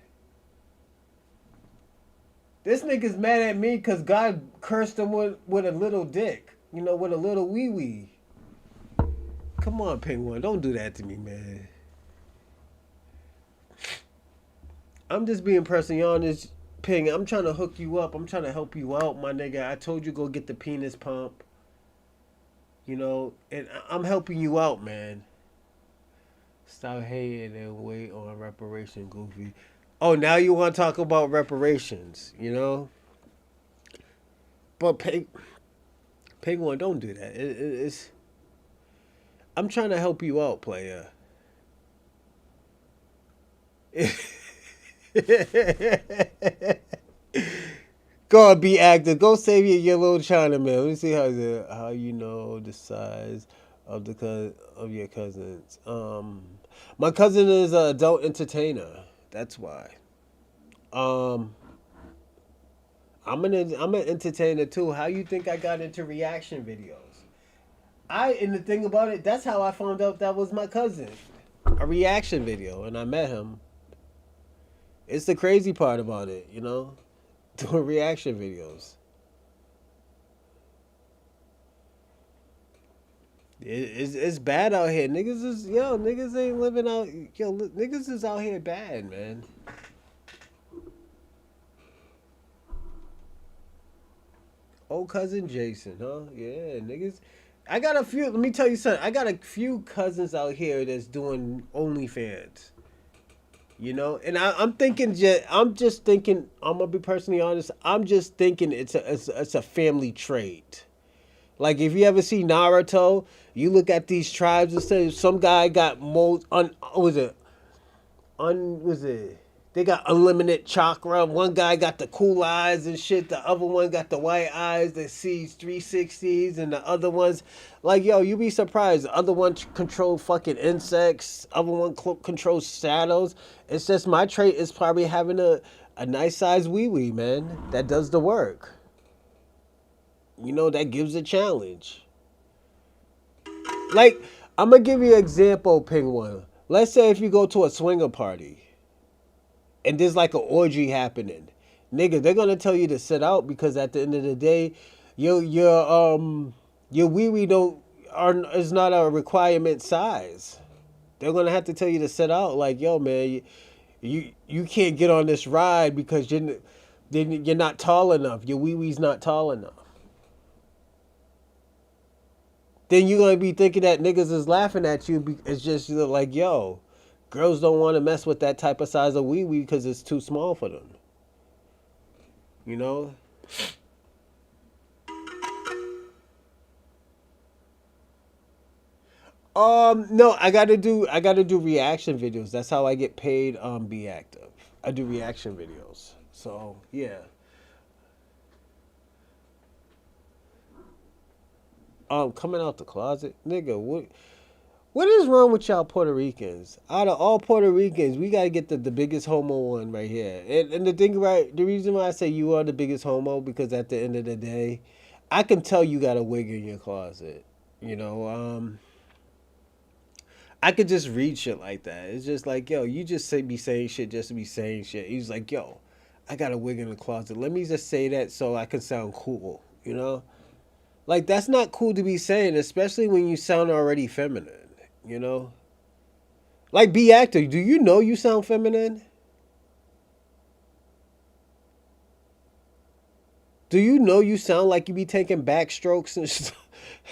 This nigga's mad at me because God cursed him with a little dick. You know, with a little wee wee. Come on, Penguin. Don't do that to me, man. I'm just being personally honest, Ping. I'm trying to hook you up. I'm trying to help you out, my nigga. I told you go get the penis pump. You know, and I'm helping you out, man. Stop hating and wait on reparation, Goofy. Oh, now you want to talk about reparations, you know? But Penguin, don't do that. It's. I'm trying to help you out, player. Go on, be active. Go save your little Chinaman. Let me see how you know the size of your cousins. My cousin is an adult entertainer. That's why. I'm an entertainer too. How you think I got into reaction videos? And the thing about it, that's how I found out that was my cousin. A reaction video, and I met him. It's the crazy part about it, you know? Doing reaction videos. It's bad out here. Niggas ain't living out. Niggas is out here bad, man. Old cousin Jason, huh? Yeah, niggas. I got a few. Let me tell you something. I got a few cousins out here that's doing OnlyFans. You know, and I'm thinking. I'm just thinking. I'm gonna be personally honest. I'm just thinking it's a family trait. Like if you ever see Naruto, you look at these tribes and say some guy got they got unlimited chakra. One guy got the cool eyes and shit. The other one got the white eyes that sees 360s. And the other one's like, yo, you be surprised. The other one control fucking insects. Other one controls shadows. It's just my trait is probably having a nice size wee-wee, man. That does the work. You know, that gives a challenge. Like, I'm going to give you an example, Penguin. Let's say if you go to a swinger party. And there's like an orgy happening, nigga. They're gonna tell you to sit out because at the end of the day, your wee wee is not a requirement size. They're gonna have to tell you to sit out. Like, yo, man, you can't get on this ride because you're not tall enough. Your wee wee's not tall enough. Then you're gonna be thinking that niggas is laughing at you. It's just like, yo. Girls don't want to mess with that type of size of wee-wee because it's too small for them. You know? No, I gotta do reaction videos. That's how I get paid. Be active. I do reaction videos. So yeah. Coming out the closet, nigga. What is wrong with y'all Puerto Ricans? Out of all Puerto Ricans, we gotta get the biggest homo one right here. And the reason why I say you are the biggest homo, because at the end of the day, I can tell you got a wig in your closet. You know, I could just read shit like that. It's just like, yo, you just be saying shit just to be saying shit. He's like, yo, I got a wig in the closet. Let me just say that so I can sound cool, you know? Like, that's not cool to be saying, especially when you sound already feminine. You know? Like, be active. Do you know you sound feminine? Do you know you sound like you be taking backstrokes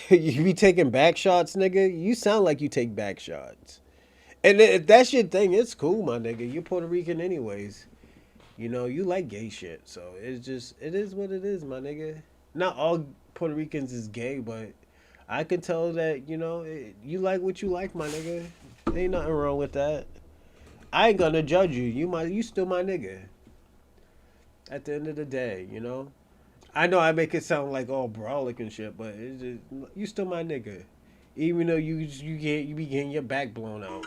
and you be taking back shots, nigga? You sound like you take back shots. And if that's your thing, it's cool, my nigga. You're Puerto Rican anyways. You know, you like gay shit. So it is what it is, my nigga. not all Puerto Ricans is gay, but I can tell that you like what you like, my nigga. Ain't nothing wrong with that. I ain't gonna judge you. You still my nigga. At the end of the day, I know I make it sound like all brawlic and shit, but it's just, you still my nigga. Even though you be getting your back blown out.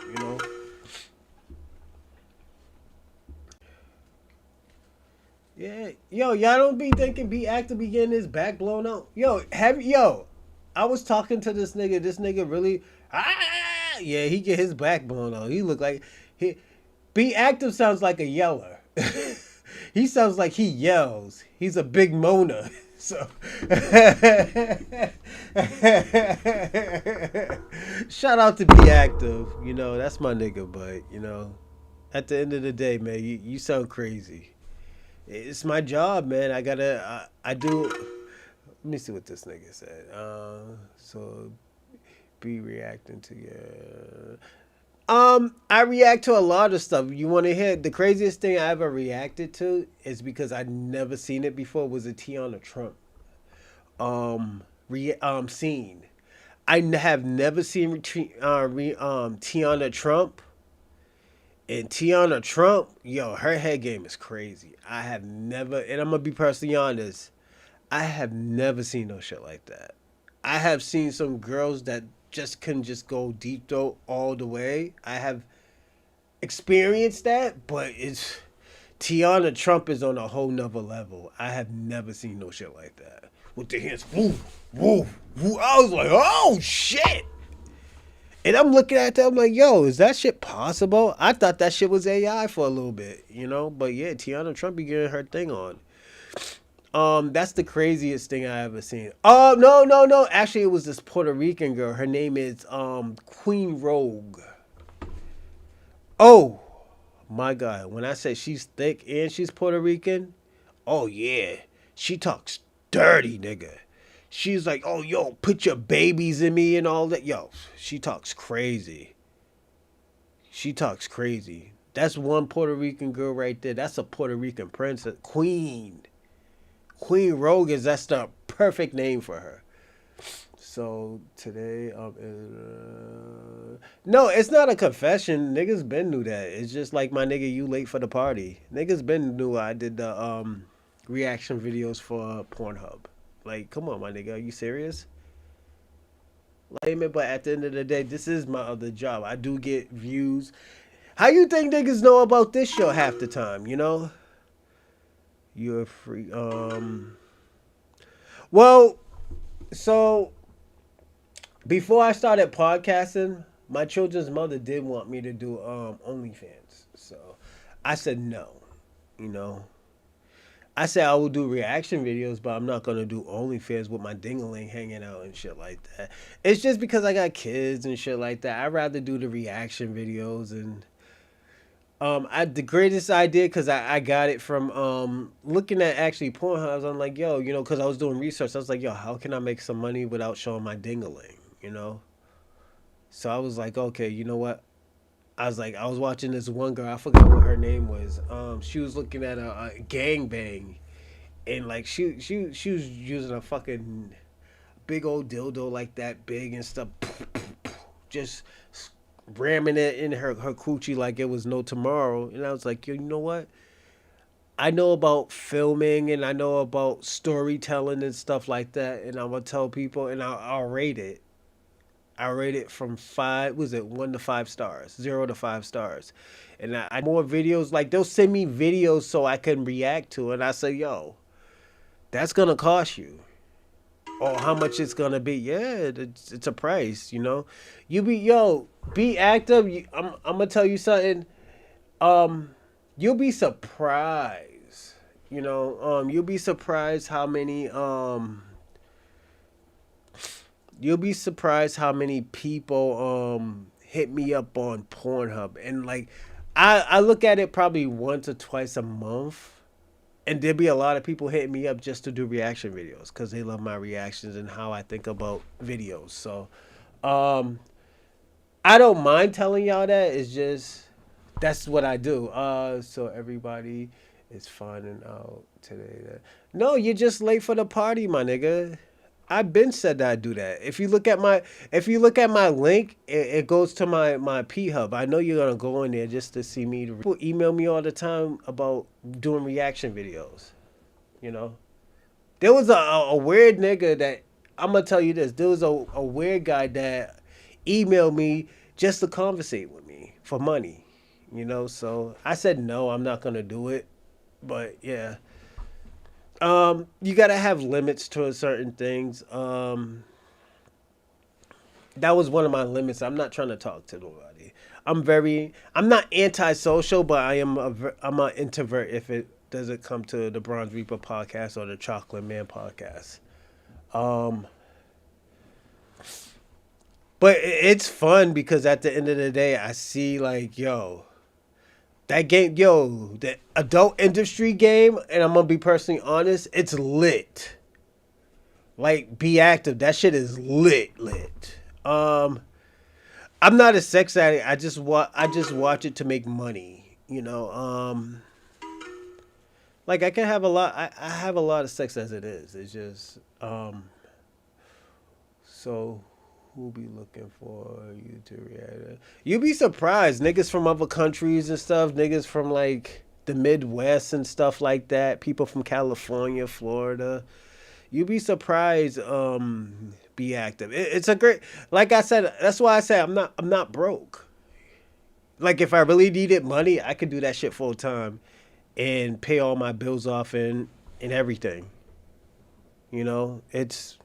Yeah, y'all don't be thinking be active be getting his back blown out. I was talking to this nigga. This nigga really yeah, he get his back blown out. He look like he be active sounds like a yeller. He sounds like he yells. He's a big moaner. So shout out to Be Active. That's my nigga, but at the end of the day, man, you sound crazy. It's my job, man. I do. Let me see what this nigga said. So be reacting to your. I react to a lot of stuff. You want to hear the craziest thing I ever reacted to is because I'd never seen it before. Was a Tiana Trump scene. Have never seen Tiana Trump. And Tiana Trump, her head game is crazy. I have never, and I'm gonna be personally honest, I have never seen no shit like that. I have seen some girls that just can just go deep throat all the way. I have experienced that, but Tiana Trump is on a whole nother level. I have never seen no shit like that. With the hands, woo, woo, woo. I was like, oh shit. And I'm looking at that, I'm like, yo, is that shit possible? I thought that shit was AI for a little bit, But yeah, Tiana Trump be getting her thing on. That's the craziest thing I ever seen. Oh, no. Actually, it was this Puerto Rican girl. Her name is Queen Rogue. Oh, my God. When I say she's thick and she's Puerto Rican, oh, yeah. She talks dirty, nigga. She's like, oh, yo, put your babies in me and all that. Yo, she talks crazy. She talks crazy. That's one Puerto Rican girl right there. That's a Puerto Rican princess. Queen Rogue that's the perfect name for her. So today, no, it's not a confession. Niggas been knew that. It's just like my nigga, you late for the party. Niggas been knew I did the reaction videos for Pornhub. Like, come on, my nigga, are you serious? Like, but at the end of the day, this is my other job. I do get views. How you think niggas know about this show half the time, You're free. Well, so before I started podcasting, my children's mother did want me to do OnlyFans. So I said no, I said I will do reaction videos, but I'm not gonna do OnlyFans with my dingaling hanging out and shit like that. It's just because I got kids and shit like that. I'd rather do the reaction videos and the greatest idea because I got it from looking at actually Pornhub. I'm like, yo, because I was doing research. I was like, yo, how can I make some money without showing my dingaling, So I was like, okay, you know what? I was watching this one girl. I forgot what her name was. She was looking at a gangbang, and like she was using a fucking big old dildo like that big and stuff, just ramming it in her coochie like it was no tomorrow. And I was like, yo, you know what? I know about filming and I know about storytelling and stuff like that, and I'm gonna tell people, and I'll rate it. I rate it from 1 to 5 stars, 0 to 5 stars. And I more videos, like they'll send me videos so I can react to it. And I say, yo, that's going to cost you. Or how much it's going to be. Yeah, it's a price, You be active. I'm going to tell you something. You'll be surprised. You'll be surprised how many you'll be surprised how many people hit me up on Pornhub, and like I look at it probably once or twice a month, and there'll be a lot of people hitting me up just to do reaction videos because they love my reactions and how I think about videos. So I don't mind telling y'all that. It's just that's what I do. So everybody is finding out today that no, you're just late for the party, my nigga. I've been said that I do that. If you look at my link, it goes to my P Hub. I know you're gonna go in there just to see me. People email me all the time about doing reaction videos. You know, there was a weird nigga that I'm gonna tell you this. There was a weird guy that emailed me just to conversate with me for money. You know, so I said no, I'm not gonna do it. But yeah. You gotta have limits to certain things. That was one of my limits. I'm not trying to talk to nobody. I'm not antisocial, but I'm an introvert if it doesn't come to the Bronze Reaper podcast or the Chocolate Man podcast. But it's fun because at the end of the day, I see like, yo, that game, the adult industry game, and I'm gonna be personally honest, it's lit. Like, be active. That shit is lit. I'm not a sex addict. I just watch it to make money. You know. Like I can have a lot. I have a lot of sex as it is. It's just So, who be looking for you to react? You be surprised, niggas from other countries and stuff. Niggas from like the Midwest and stuff like that. People from California, Florida. You be surprised. Be active. It's a great. Like I said, that's why I say I'm not broke. Like if I really needed money, I could do that shit full time, and pay all my bills off and everything. You know, it's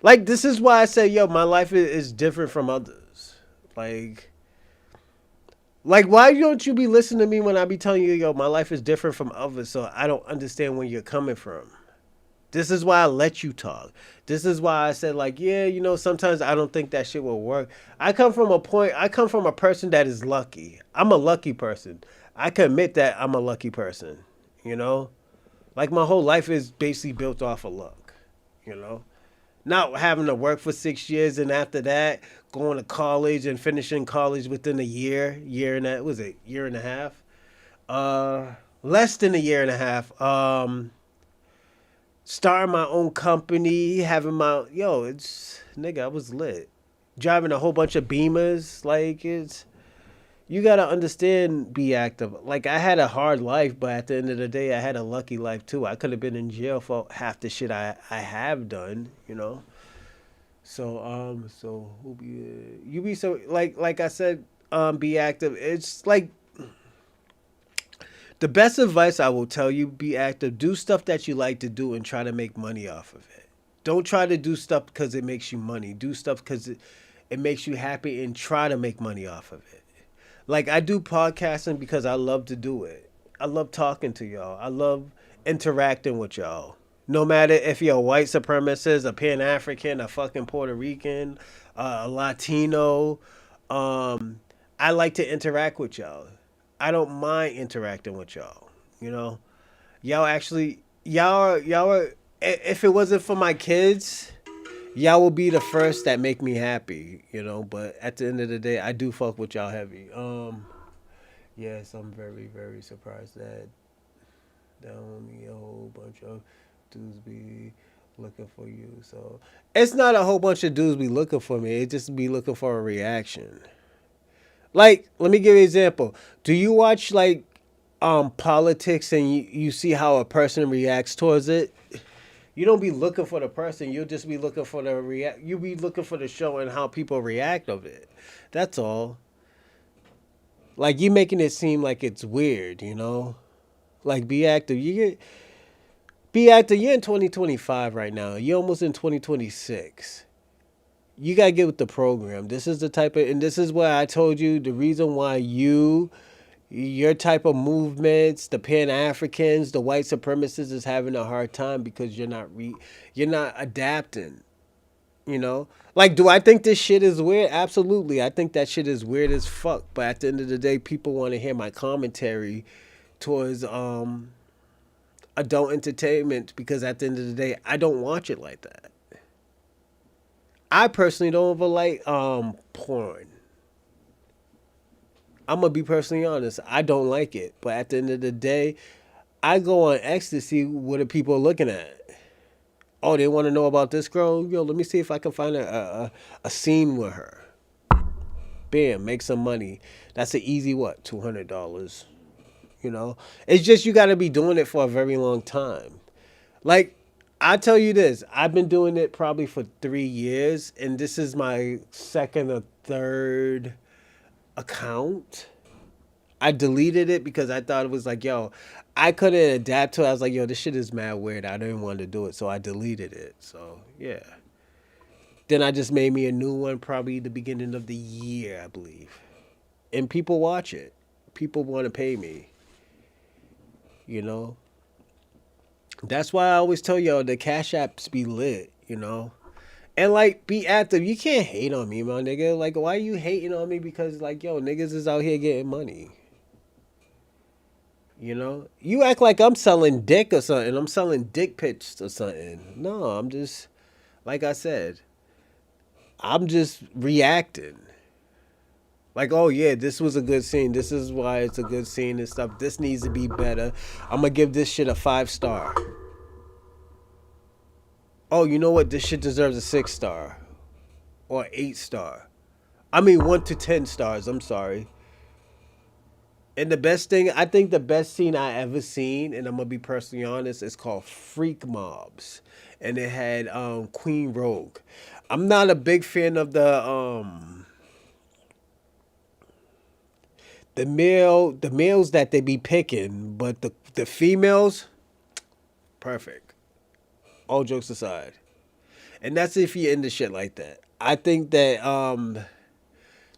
like this is why I say, yo, my life is different from others. Like why don't you be listening to me when I be telling you, yo, my life is different from others? So I don't understand where you're coming from. This is why I let you talk. This is why I said, like, yeah, you know, sometimes I don't think that shit will work. I come from a person that is lucky. I'm a lucky person. I can admit that I'm a lucky person, you know? Like, my whole life is basically built off of luck, you know? Not having to work for 6 years and after that, going to college and finishing college within a year and a half? Less than a year and a half. Starting my own company, having I was lit. Driving a whole bunch of Beamers, you gotta understand, be active. Like I had a hard life, but at the end of the day, I had a lucky life too. I could have been in jail for half the shit I have done, you know. So you be so like I said, be active. It's like the best advice I will tell you, be active. Do stuff that you like to do and try to make money off of it. Don't try to do stuff because it makes you money. Do stuff because it makes you happy and try to make money off of it. Like I do podcasting because I love to do it. I love talking to y'all. I love interacting with y'all. No matter if you're a white supremacist, a pan-African, a fucking Puerto Rican, a Latino, I like to interact with y'all. I don't mind interacting with y'all. You know, y'all are. If it wasn't for my kids, y'all will be the first that make me happy. You know, but at the end of the day, I do fuck with y'all heavy. Yes, I'm very very surprised that only a whole bunch of dudes be looking for you. So it's not a whole bunch of dudes be looking for me. It just be looking for a reaction. Like, let me give you an example. Do you watch like politics and you see how a person reacts towards it? You don't be looking for the person. You'll just be looking for you'll be looking for the show and how people react of it. That's all. Like you making it seem like it's weird, you know? Like be active. Be active. You're in 2025 right now. You're almost in 2026. You gotta get with the program. This is the type of, and this is why I told you the reason why your type of movements, the Pan-Africans, the white supremacists is having a hard time because you're not adapting. You know, like, do I think this shit is weird? Absolutely, I think that shit is weird as fuck. But at the end of the day, people want to hear my commentary towards adult entertainment because at the end of the day, I don't watch it like that. I personally don't ever like porn. I'm gonna be personally honest. I don't like it, but at the end of the day, I go on X to see what are people looking at. Oh, they want to know about this girl. Yo, let me see if I can find a scene with her. Bam, make some money. That's an easy what? $200. You know, it's just you got to be doing it for a very long time. Like I tell you this, I've been doing it probably for 3 years, and this is my second or third account. I deleted it because I thought it was like, yo, I couldn't adapt to it. I was like, yo, this shit is mad weird. I didn't want to do it, so I deleted it. So yeah. Then I just made me a new one, probably the beginning of the year, I believe. And people watch it. People want to pay me. You know. That's why I always tell y'all the Cash Apps be lit. You know. And like, be active. You can't hate on me, my nigga. Like, why are you hating on me? Because like, yo, niggas is out here getting money. You know, you act like I'm selling dick or something. I'm selling dick pics or something. No, I'm just, like I said, I'm just reacting. Like, oh yeah, this was a good scene. This is why it's a good scene and stuff. This needs to be better. I'm gonna give this shit a 5-star. Oh, you know what? This shit deserves a 6-star or 8-star. I mean, 1 to 10 stars. I'm sorry. And the best thing, I think the best scene I ever seen, and I'm gonna be personally honest, is called Freak Mobs, and it had Queen Rogue. I'm not a big fan of the males that they be picking, but the females, perfect. All jokes aside, and that's if you're into shit like that. I think that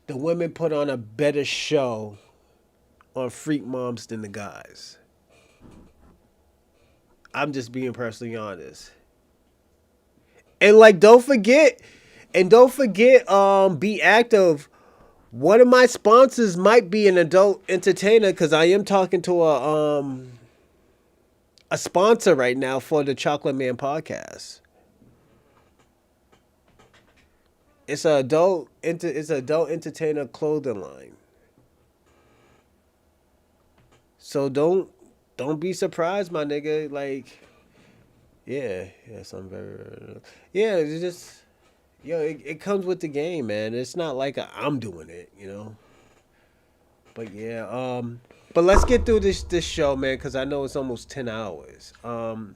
the women put on a better show on Freak Moms than the guys. I'm just being personally honest. And like don't forget, be active. One of my sponsors might be an adult entertainer because I am talking to a sponsor right now for the Chocolate Man podcast. It's an adult entertainer clothing line. So don't be surprised, my nigga. Like, yeah, I'm very, yeah. It's just, it comes with the game, man. It's not like I'm doing it, you know. But yeah, but let's get through this show, man, because I know it's almost 10 hours. Do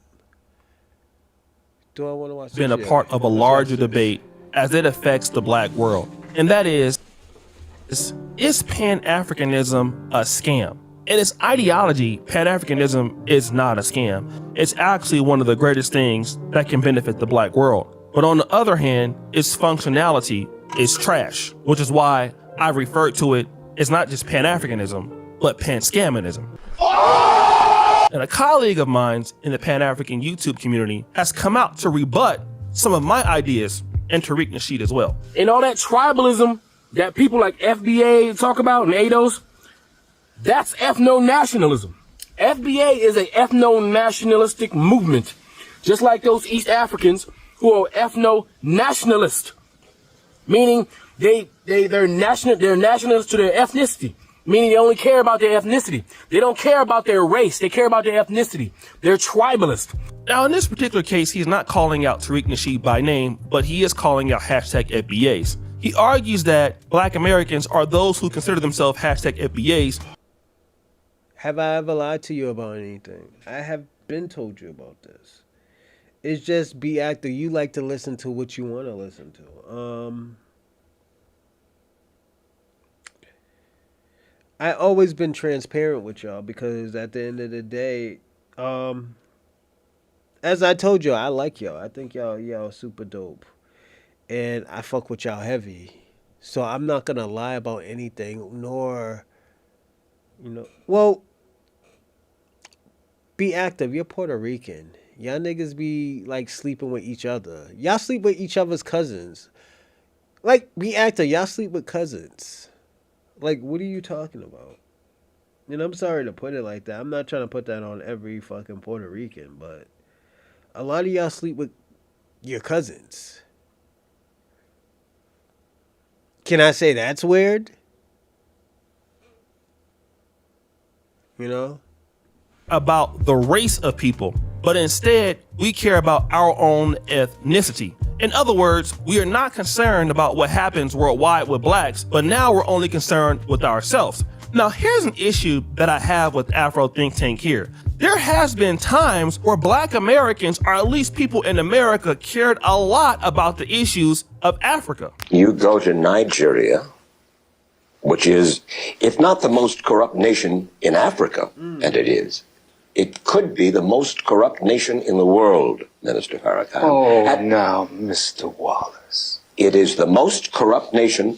I want to watch? Been a part of a larger debate as it affects the black world, and that is pan-Africanism a scam? In its ideology, pan-Africanism is not a scam. It's actually one of the greatest things that can benefit the black world. But on the other hand, its functionality is trash, which is why I refer to it as not just pan-Africanism, but pan-scamanism. And a colleague of mine in the Pan-African YouTube community has come out to rebut some of my ideas, and Tariq Nasheed as well. And all that tribalism that people like FBA talk about and ADOS, that's ethno-nationalism. FBA is a ethno-nationalistic movement, just like those East Africans who are ethno-nationalist, meaning they're nationalists to their ethnicity, meaning they only care about their ethnicity. They don't care about their race. They care about their ethnicity. They're tribalist. Now, in this particular case, he's not calling out Tariq Nasheed by name, but he is calling out hashtag FBAs. He argues that black Americans are those who consider themselves hashtag FBAs. Have I ever lied to you about anything? I have been told you about this. It's just be active. You like to listen to what you want to listen to. I always been transparent with y'all because at the end of the day, as I told you, I like y'all. I think y'all super dope. And I fuck with y'all heavy. So I'm not gonna lie about anything, nor, well, be active. You're Puerto Rican. Y'all niggas be like sleeping with each other. Y'all sleep with each other's cousins. Like, be active. Y'all sleep with cousins. Like, what are you talking about? And I'm sorry to put it like that. I'm not trying to put that on every fucking Puerto Rican, but a lot of y'all sleep with your cousins. Can I say that's weird? You know? About the race of people, but instead we care about our own ethnicity. In other words, we are not concerned about what happens worldwide with blacks, but now we're only concerned with ourselves. Now, here's an issue that I have with Afro Think Tank here. There has been times where black Americans, or at least people in America, cared a lot about the issues of Africa. You go to Nigeria, which is, if not the most corrupt nation in Africa, and it is, it could be the most corrupt nation in the world, Minister Farrakhan. Oh, now, Mr. Wallace. It is the most corrupt nation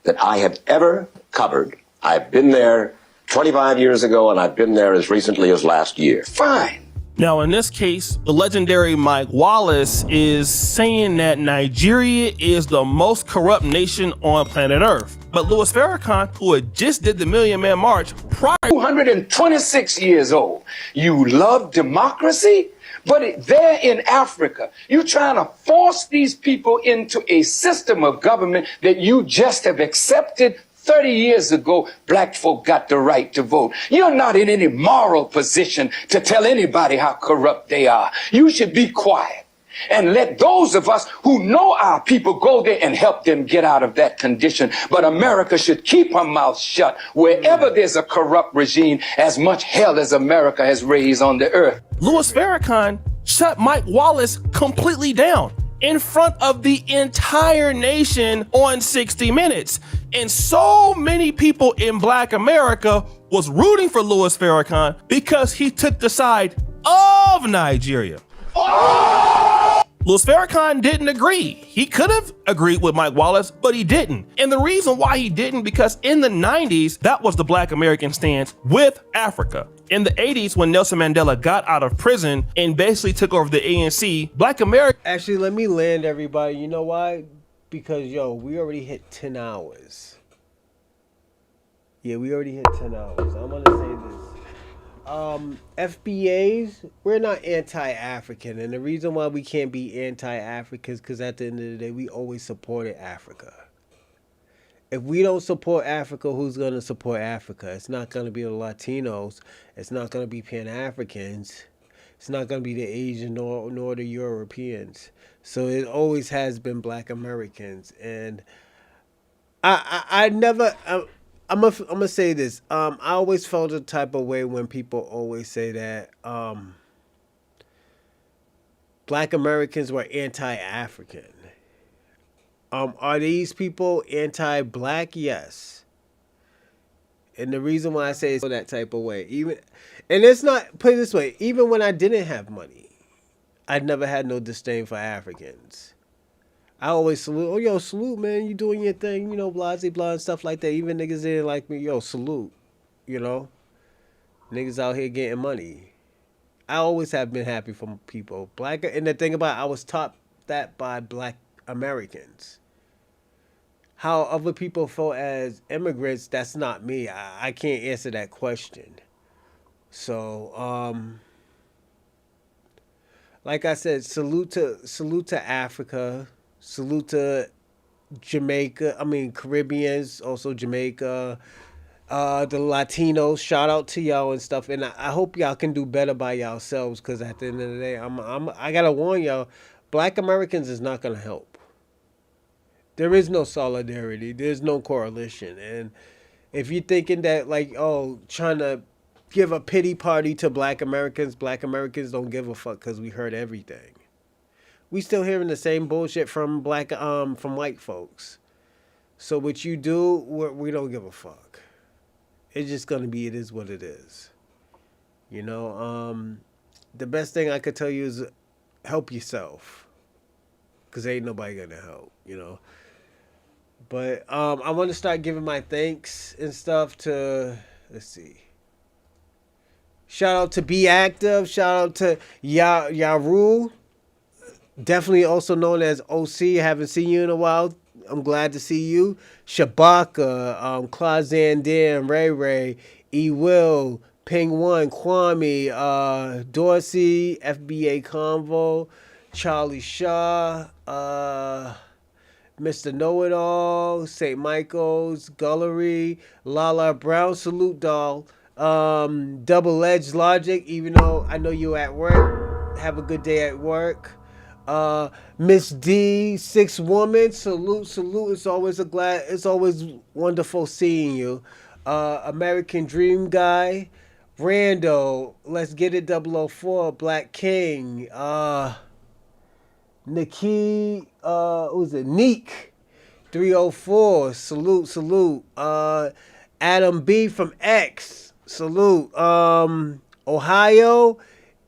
that I have ever covered. I've been there 25 years ago, and I've been there as recently as last year. Fine. Now, in this case, the legendary Mike Wallace is saying that Nigeria is the most corrupt nation on planet Earth. But Louis Farrakhan, who had just did the Million Man March prior 226 years old. You love democracy, but there in Africa, you're trying to force these people into a system of government that you just have accepted. 30 years ago, black folk got the right to vote. You're not in any moral position to tell anybody how corrupt they are. You should be quiet and let those of us who know our people go there and help them get out of that condition. But America should keep her mouth shut wherever there's a corrupt regime, as much hell as America has raised on the earth. Louis Farrakhan shut Mike Wallace completely down in front of the entire nation on 60 Minutes. And so many people in Black America was rooting for Louis Farrakhan because he took the side of Nigeria. Louis Farrakhan didn't agree. He could have agreed with Mike Wallace, but he didn't. And the reason why he didn't, because in the 90s, that was the Black American stance with Africa. In the 80s, when Nelson Mandela got out of prison and basically took over the ANC, Black America... Actually, let me land everybody. You know why? Because, yo, we already hit 10 hours. Yeah, we already hit 10 hours. I'm going to say this. FBAs, we're not anti-African, and the reason why we can't be anti-African is because at the end of the day, we always supported Africa. If we don't support Africa, who's going to support Africa? It's not going to be the Latinos. It's not going to be Pan-Africans. It's not going to be the Asian nor the Europeans. So it always has been Black Americans, and I never. I'm gonna say this. I always felt the type of way when people always say that Black Americans were anti-African. Are these people anti-Black? Yes. And the reason why I say it's that type of way, and it's not, put it this way, even when I didn't have money, I never had no disdain for Africans. I always salute. Oh, yo, salute, man. You doing your thing, you know, blah, blah, and stuff like that. Even niggas didn't like me. Yo, salute. You know? Niggas out here getting money. I always have been happy for people. Black, and the thing about it, I was taught that by Black Americans. How other people felt as immigrants, that's not me. I can't answer that question. So, like I said, salute to Africa. Salute to Jamaica, Caribbeans, also Jamaica, the Latinos. Shout out to y'all and stuff. And I hope y'all can do better by yourselves, because at the end of the day, I gotta warn y'all, Black Americans is not gonna help. There is no solidarity. There's no coalition. And if you're thinking that, like, trying to give a pity party to Black Americans don't give a fuck, because we heard everything. We still hearing the same bullshit from from white folks. So what you do, we don't give a fuck. It's just gonna be, it is what it is. You know, the best thing I could tell you is help yourself, because ain't nobody gonna help, you know. But I want to start giving my thanks and stuff to, let's see. Shout out to Be Active. Shout out to Yaru. Definitely also known as OC. I haven't seen you in a while. I'm glad to see you. Shabaka, Clazan Dan, Ray Ray, E Will, Ping One, Kwame, Dorsey, FBA Convo, Charlie Shaw, Mr. Know-It-All, St. Michael's, Gullery, Lala Brown, Salute Doll, Double-edged logic, even though I know you're at work. Have a good day at work. Miss D, Six Woman, salute. It's always wonderful seeing you. American Dream Guy, Rando, let's get it 004, Black King, Nikki, who's it? Neek, 304, salute. Adam B from X, salute. Ohio,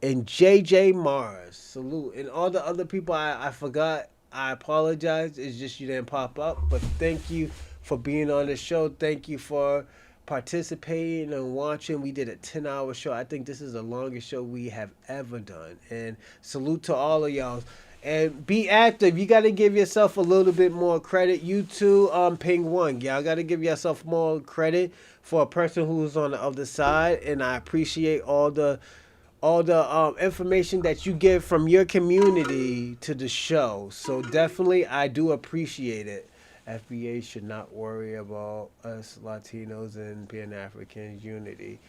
and JJ Mars, salute. And all the other people I forgot, I apologize. It's just you didn't pop up. But thank you for being on the show. Thank you for participating and watching. We did a 10-hour show. I think this is the longest show we have ever done. And salute to all of y'all. And be active. You got to give yourself a little bit more credit. You too, Ping One. Y'all got to give yourself more credit for a person who's on the other side. And I appreciate all the information that you give from your community to the show. So definitely, I do appreciate it. FBA should not worry about us Latinos and Pan-African unity,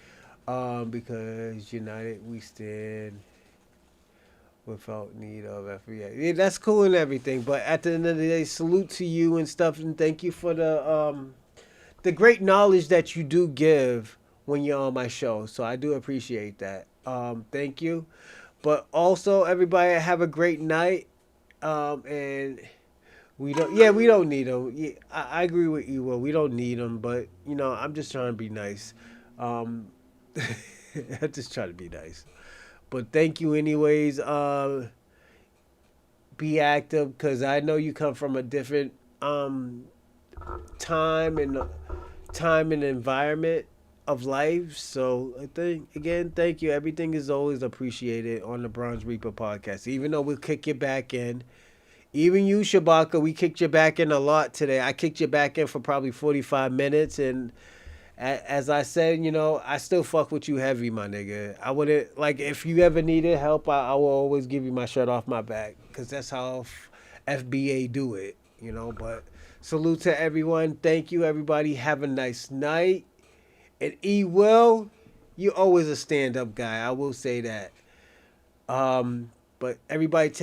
because united we stand without need of FBA. Yeah, that's cool and everything, but at the end of the day, salute to you and stuff, and thank you for the great knowledge that you do give when you're on my show. So I do appreciate that. Thank you. But also, everybody have a great night. And we don't need them. Yeah, I agree with you. Well, we don't need them, but I'm just trying to be nice. I'm just trying to be nice. But thank you anyways. Be active, because I know you come from a different time and environment of life. So I think, again, thank you. Everything is always appreciated on the Bronze Reaper podcast. Even though we'll kick you back in. Even you, Shabaka, we kicked you back in a lot today. I kicked you back in for probably 45 minutes. And as I said, I still fuck with you heavy, my nigga. I wouldn't, if you ever needed help, I will always give you my shirt off my back, because that's how FBA do it, But salute to everyone. Thank you, everybody. Have a nice night. And Will, you're always a stand-up guy. I will say that. But everybody take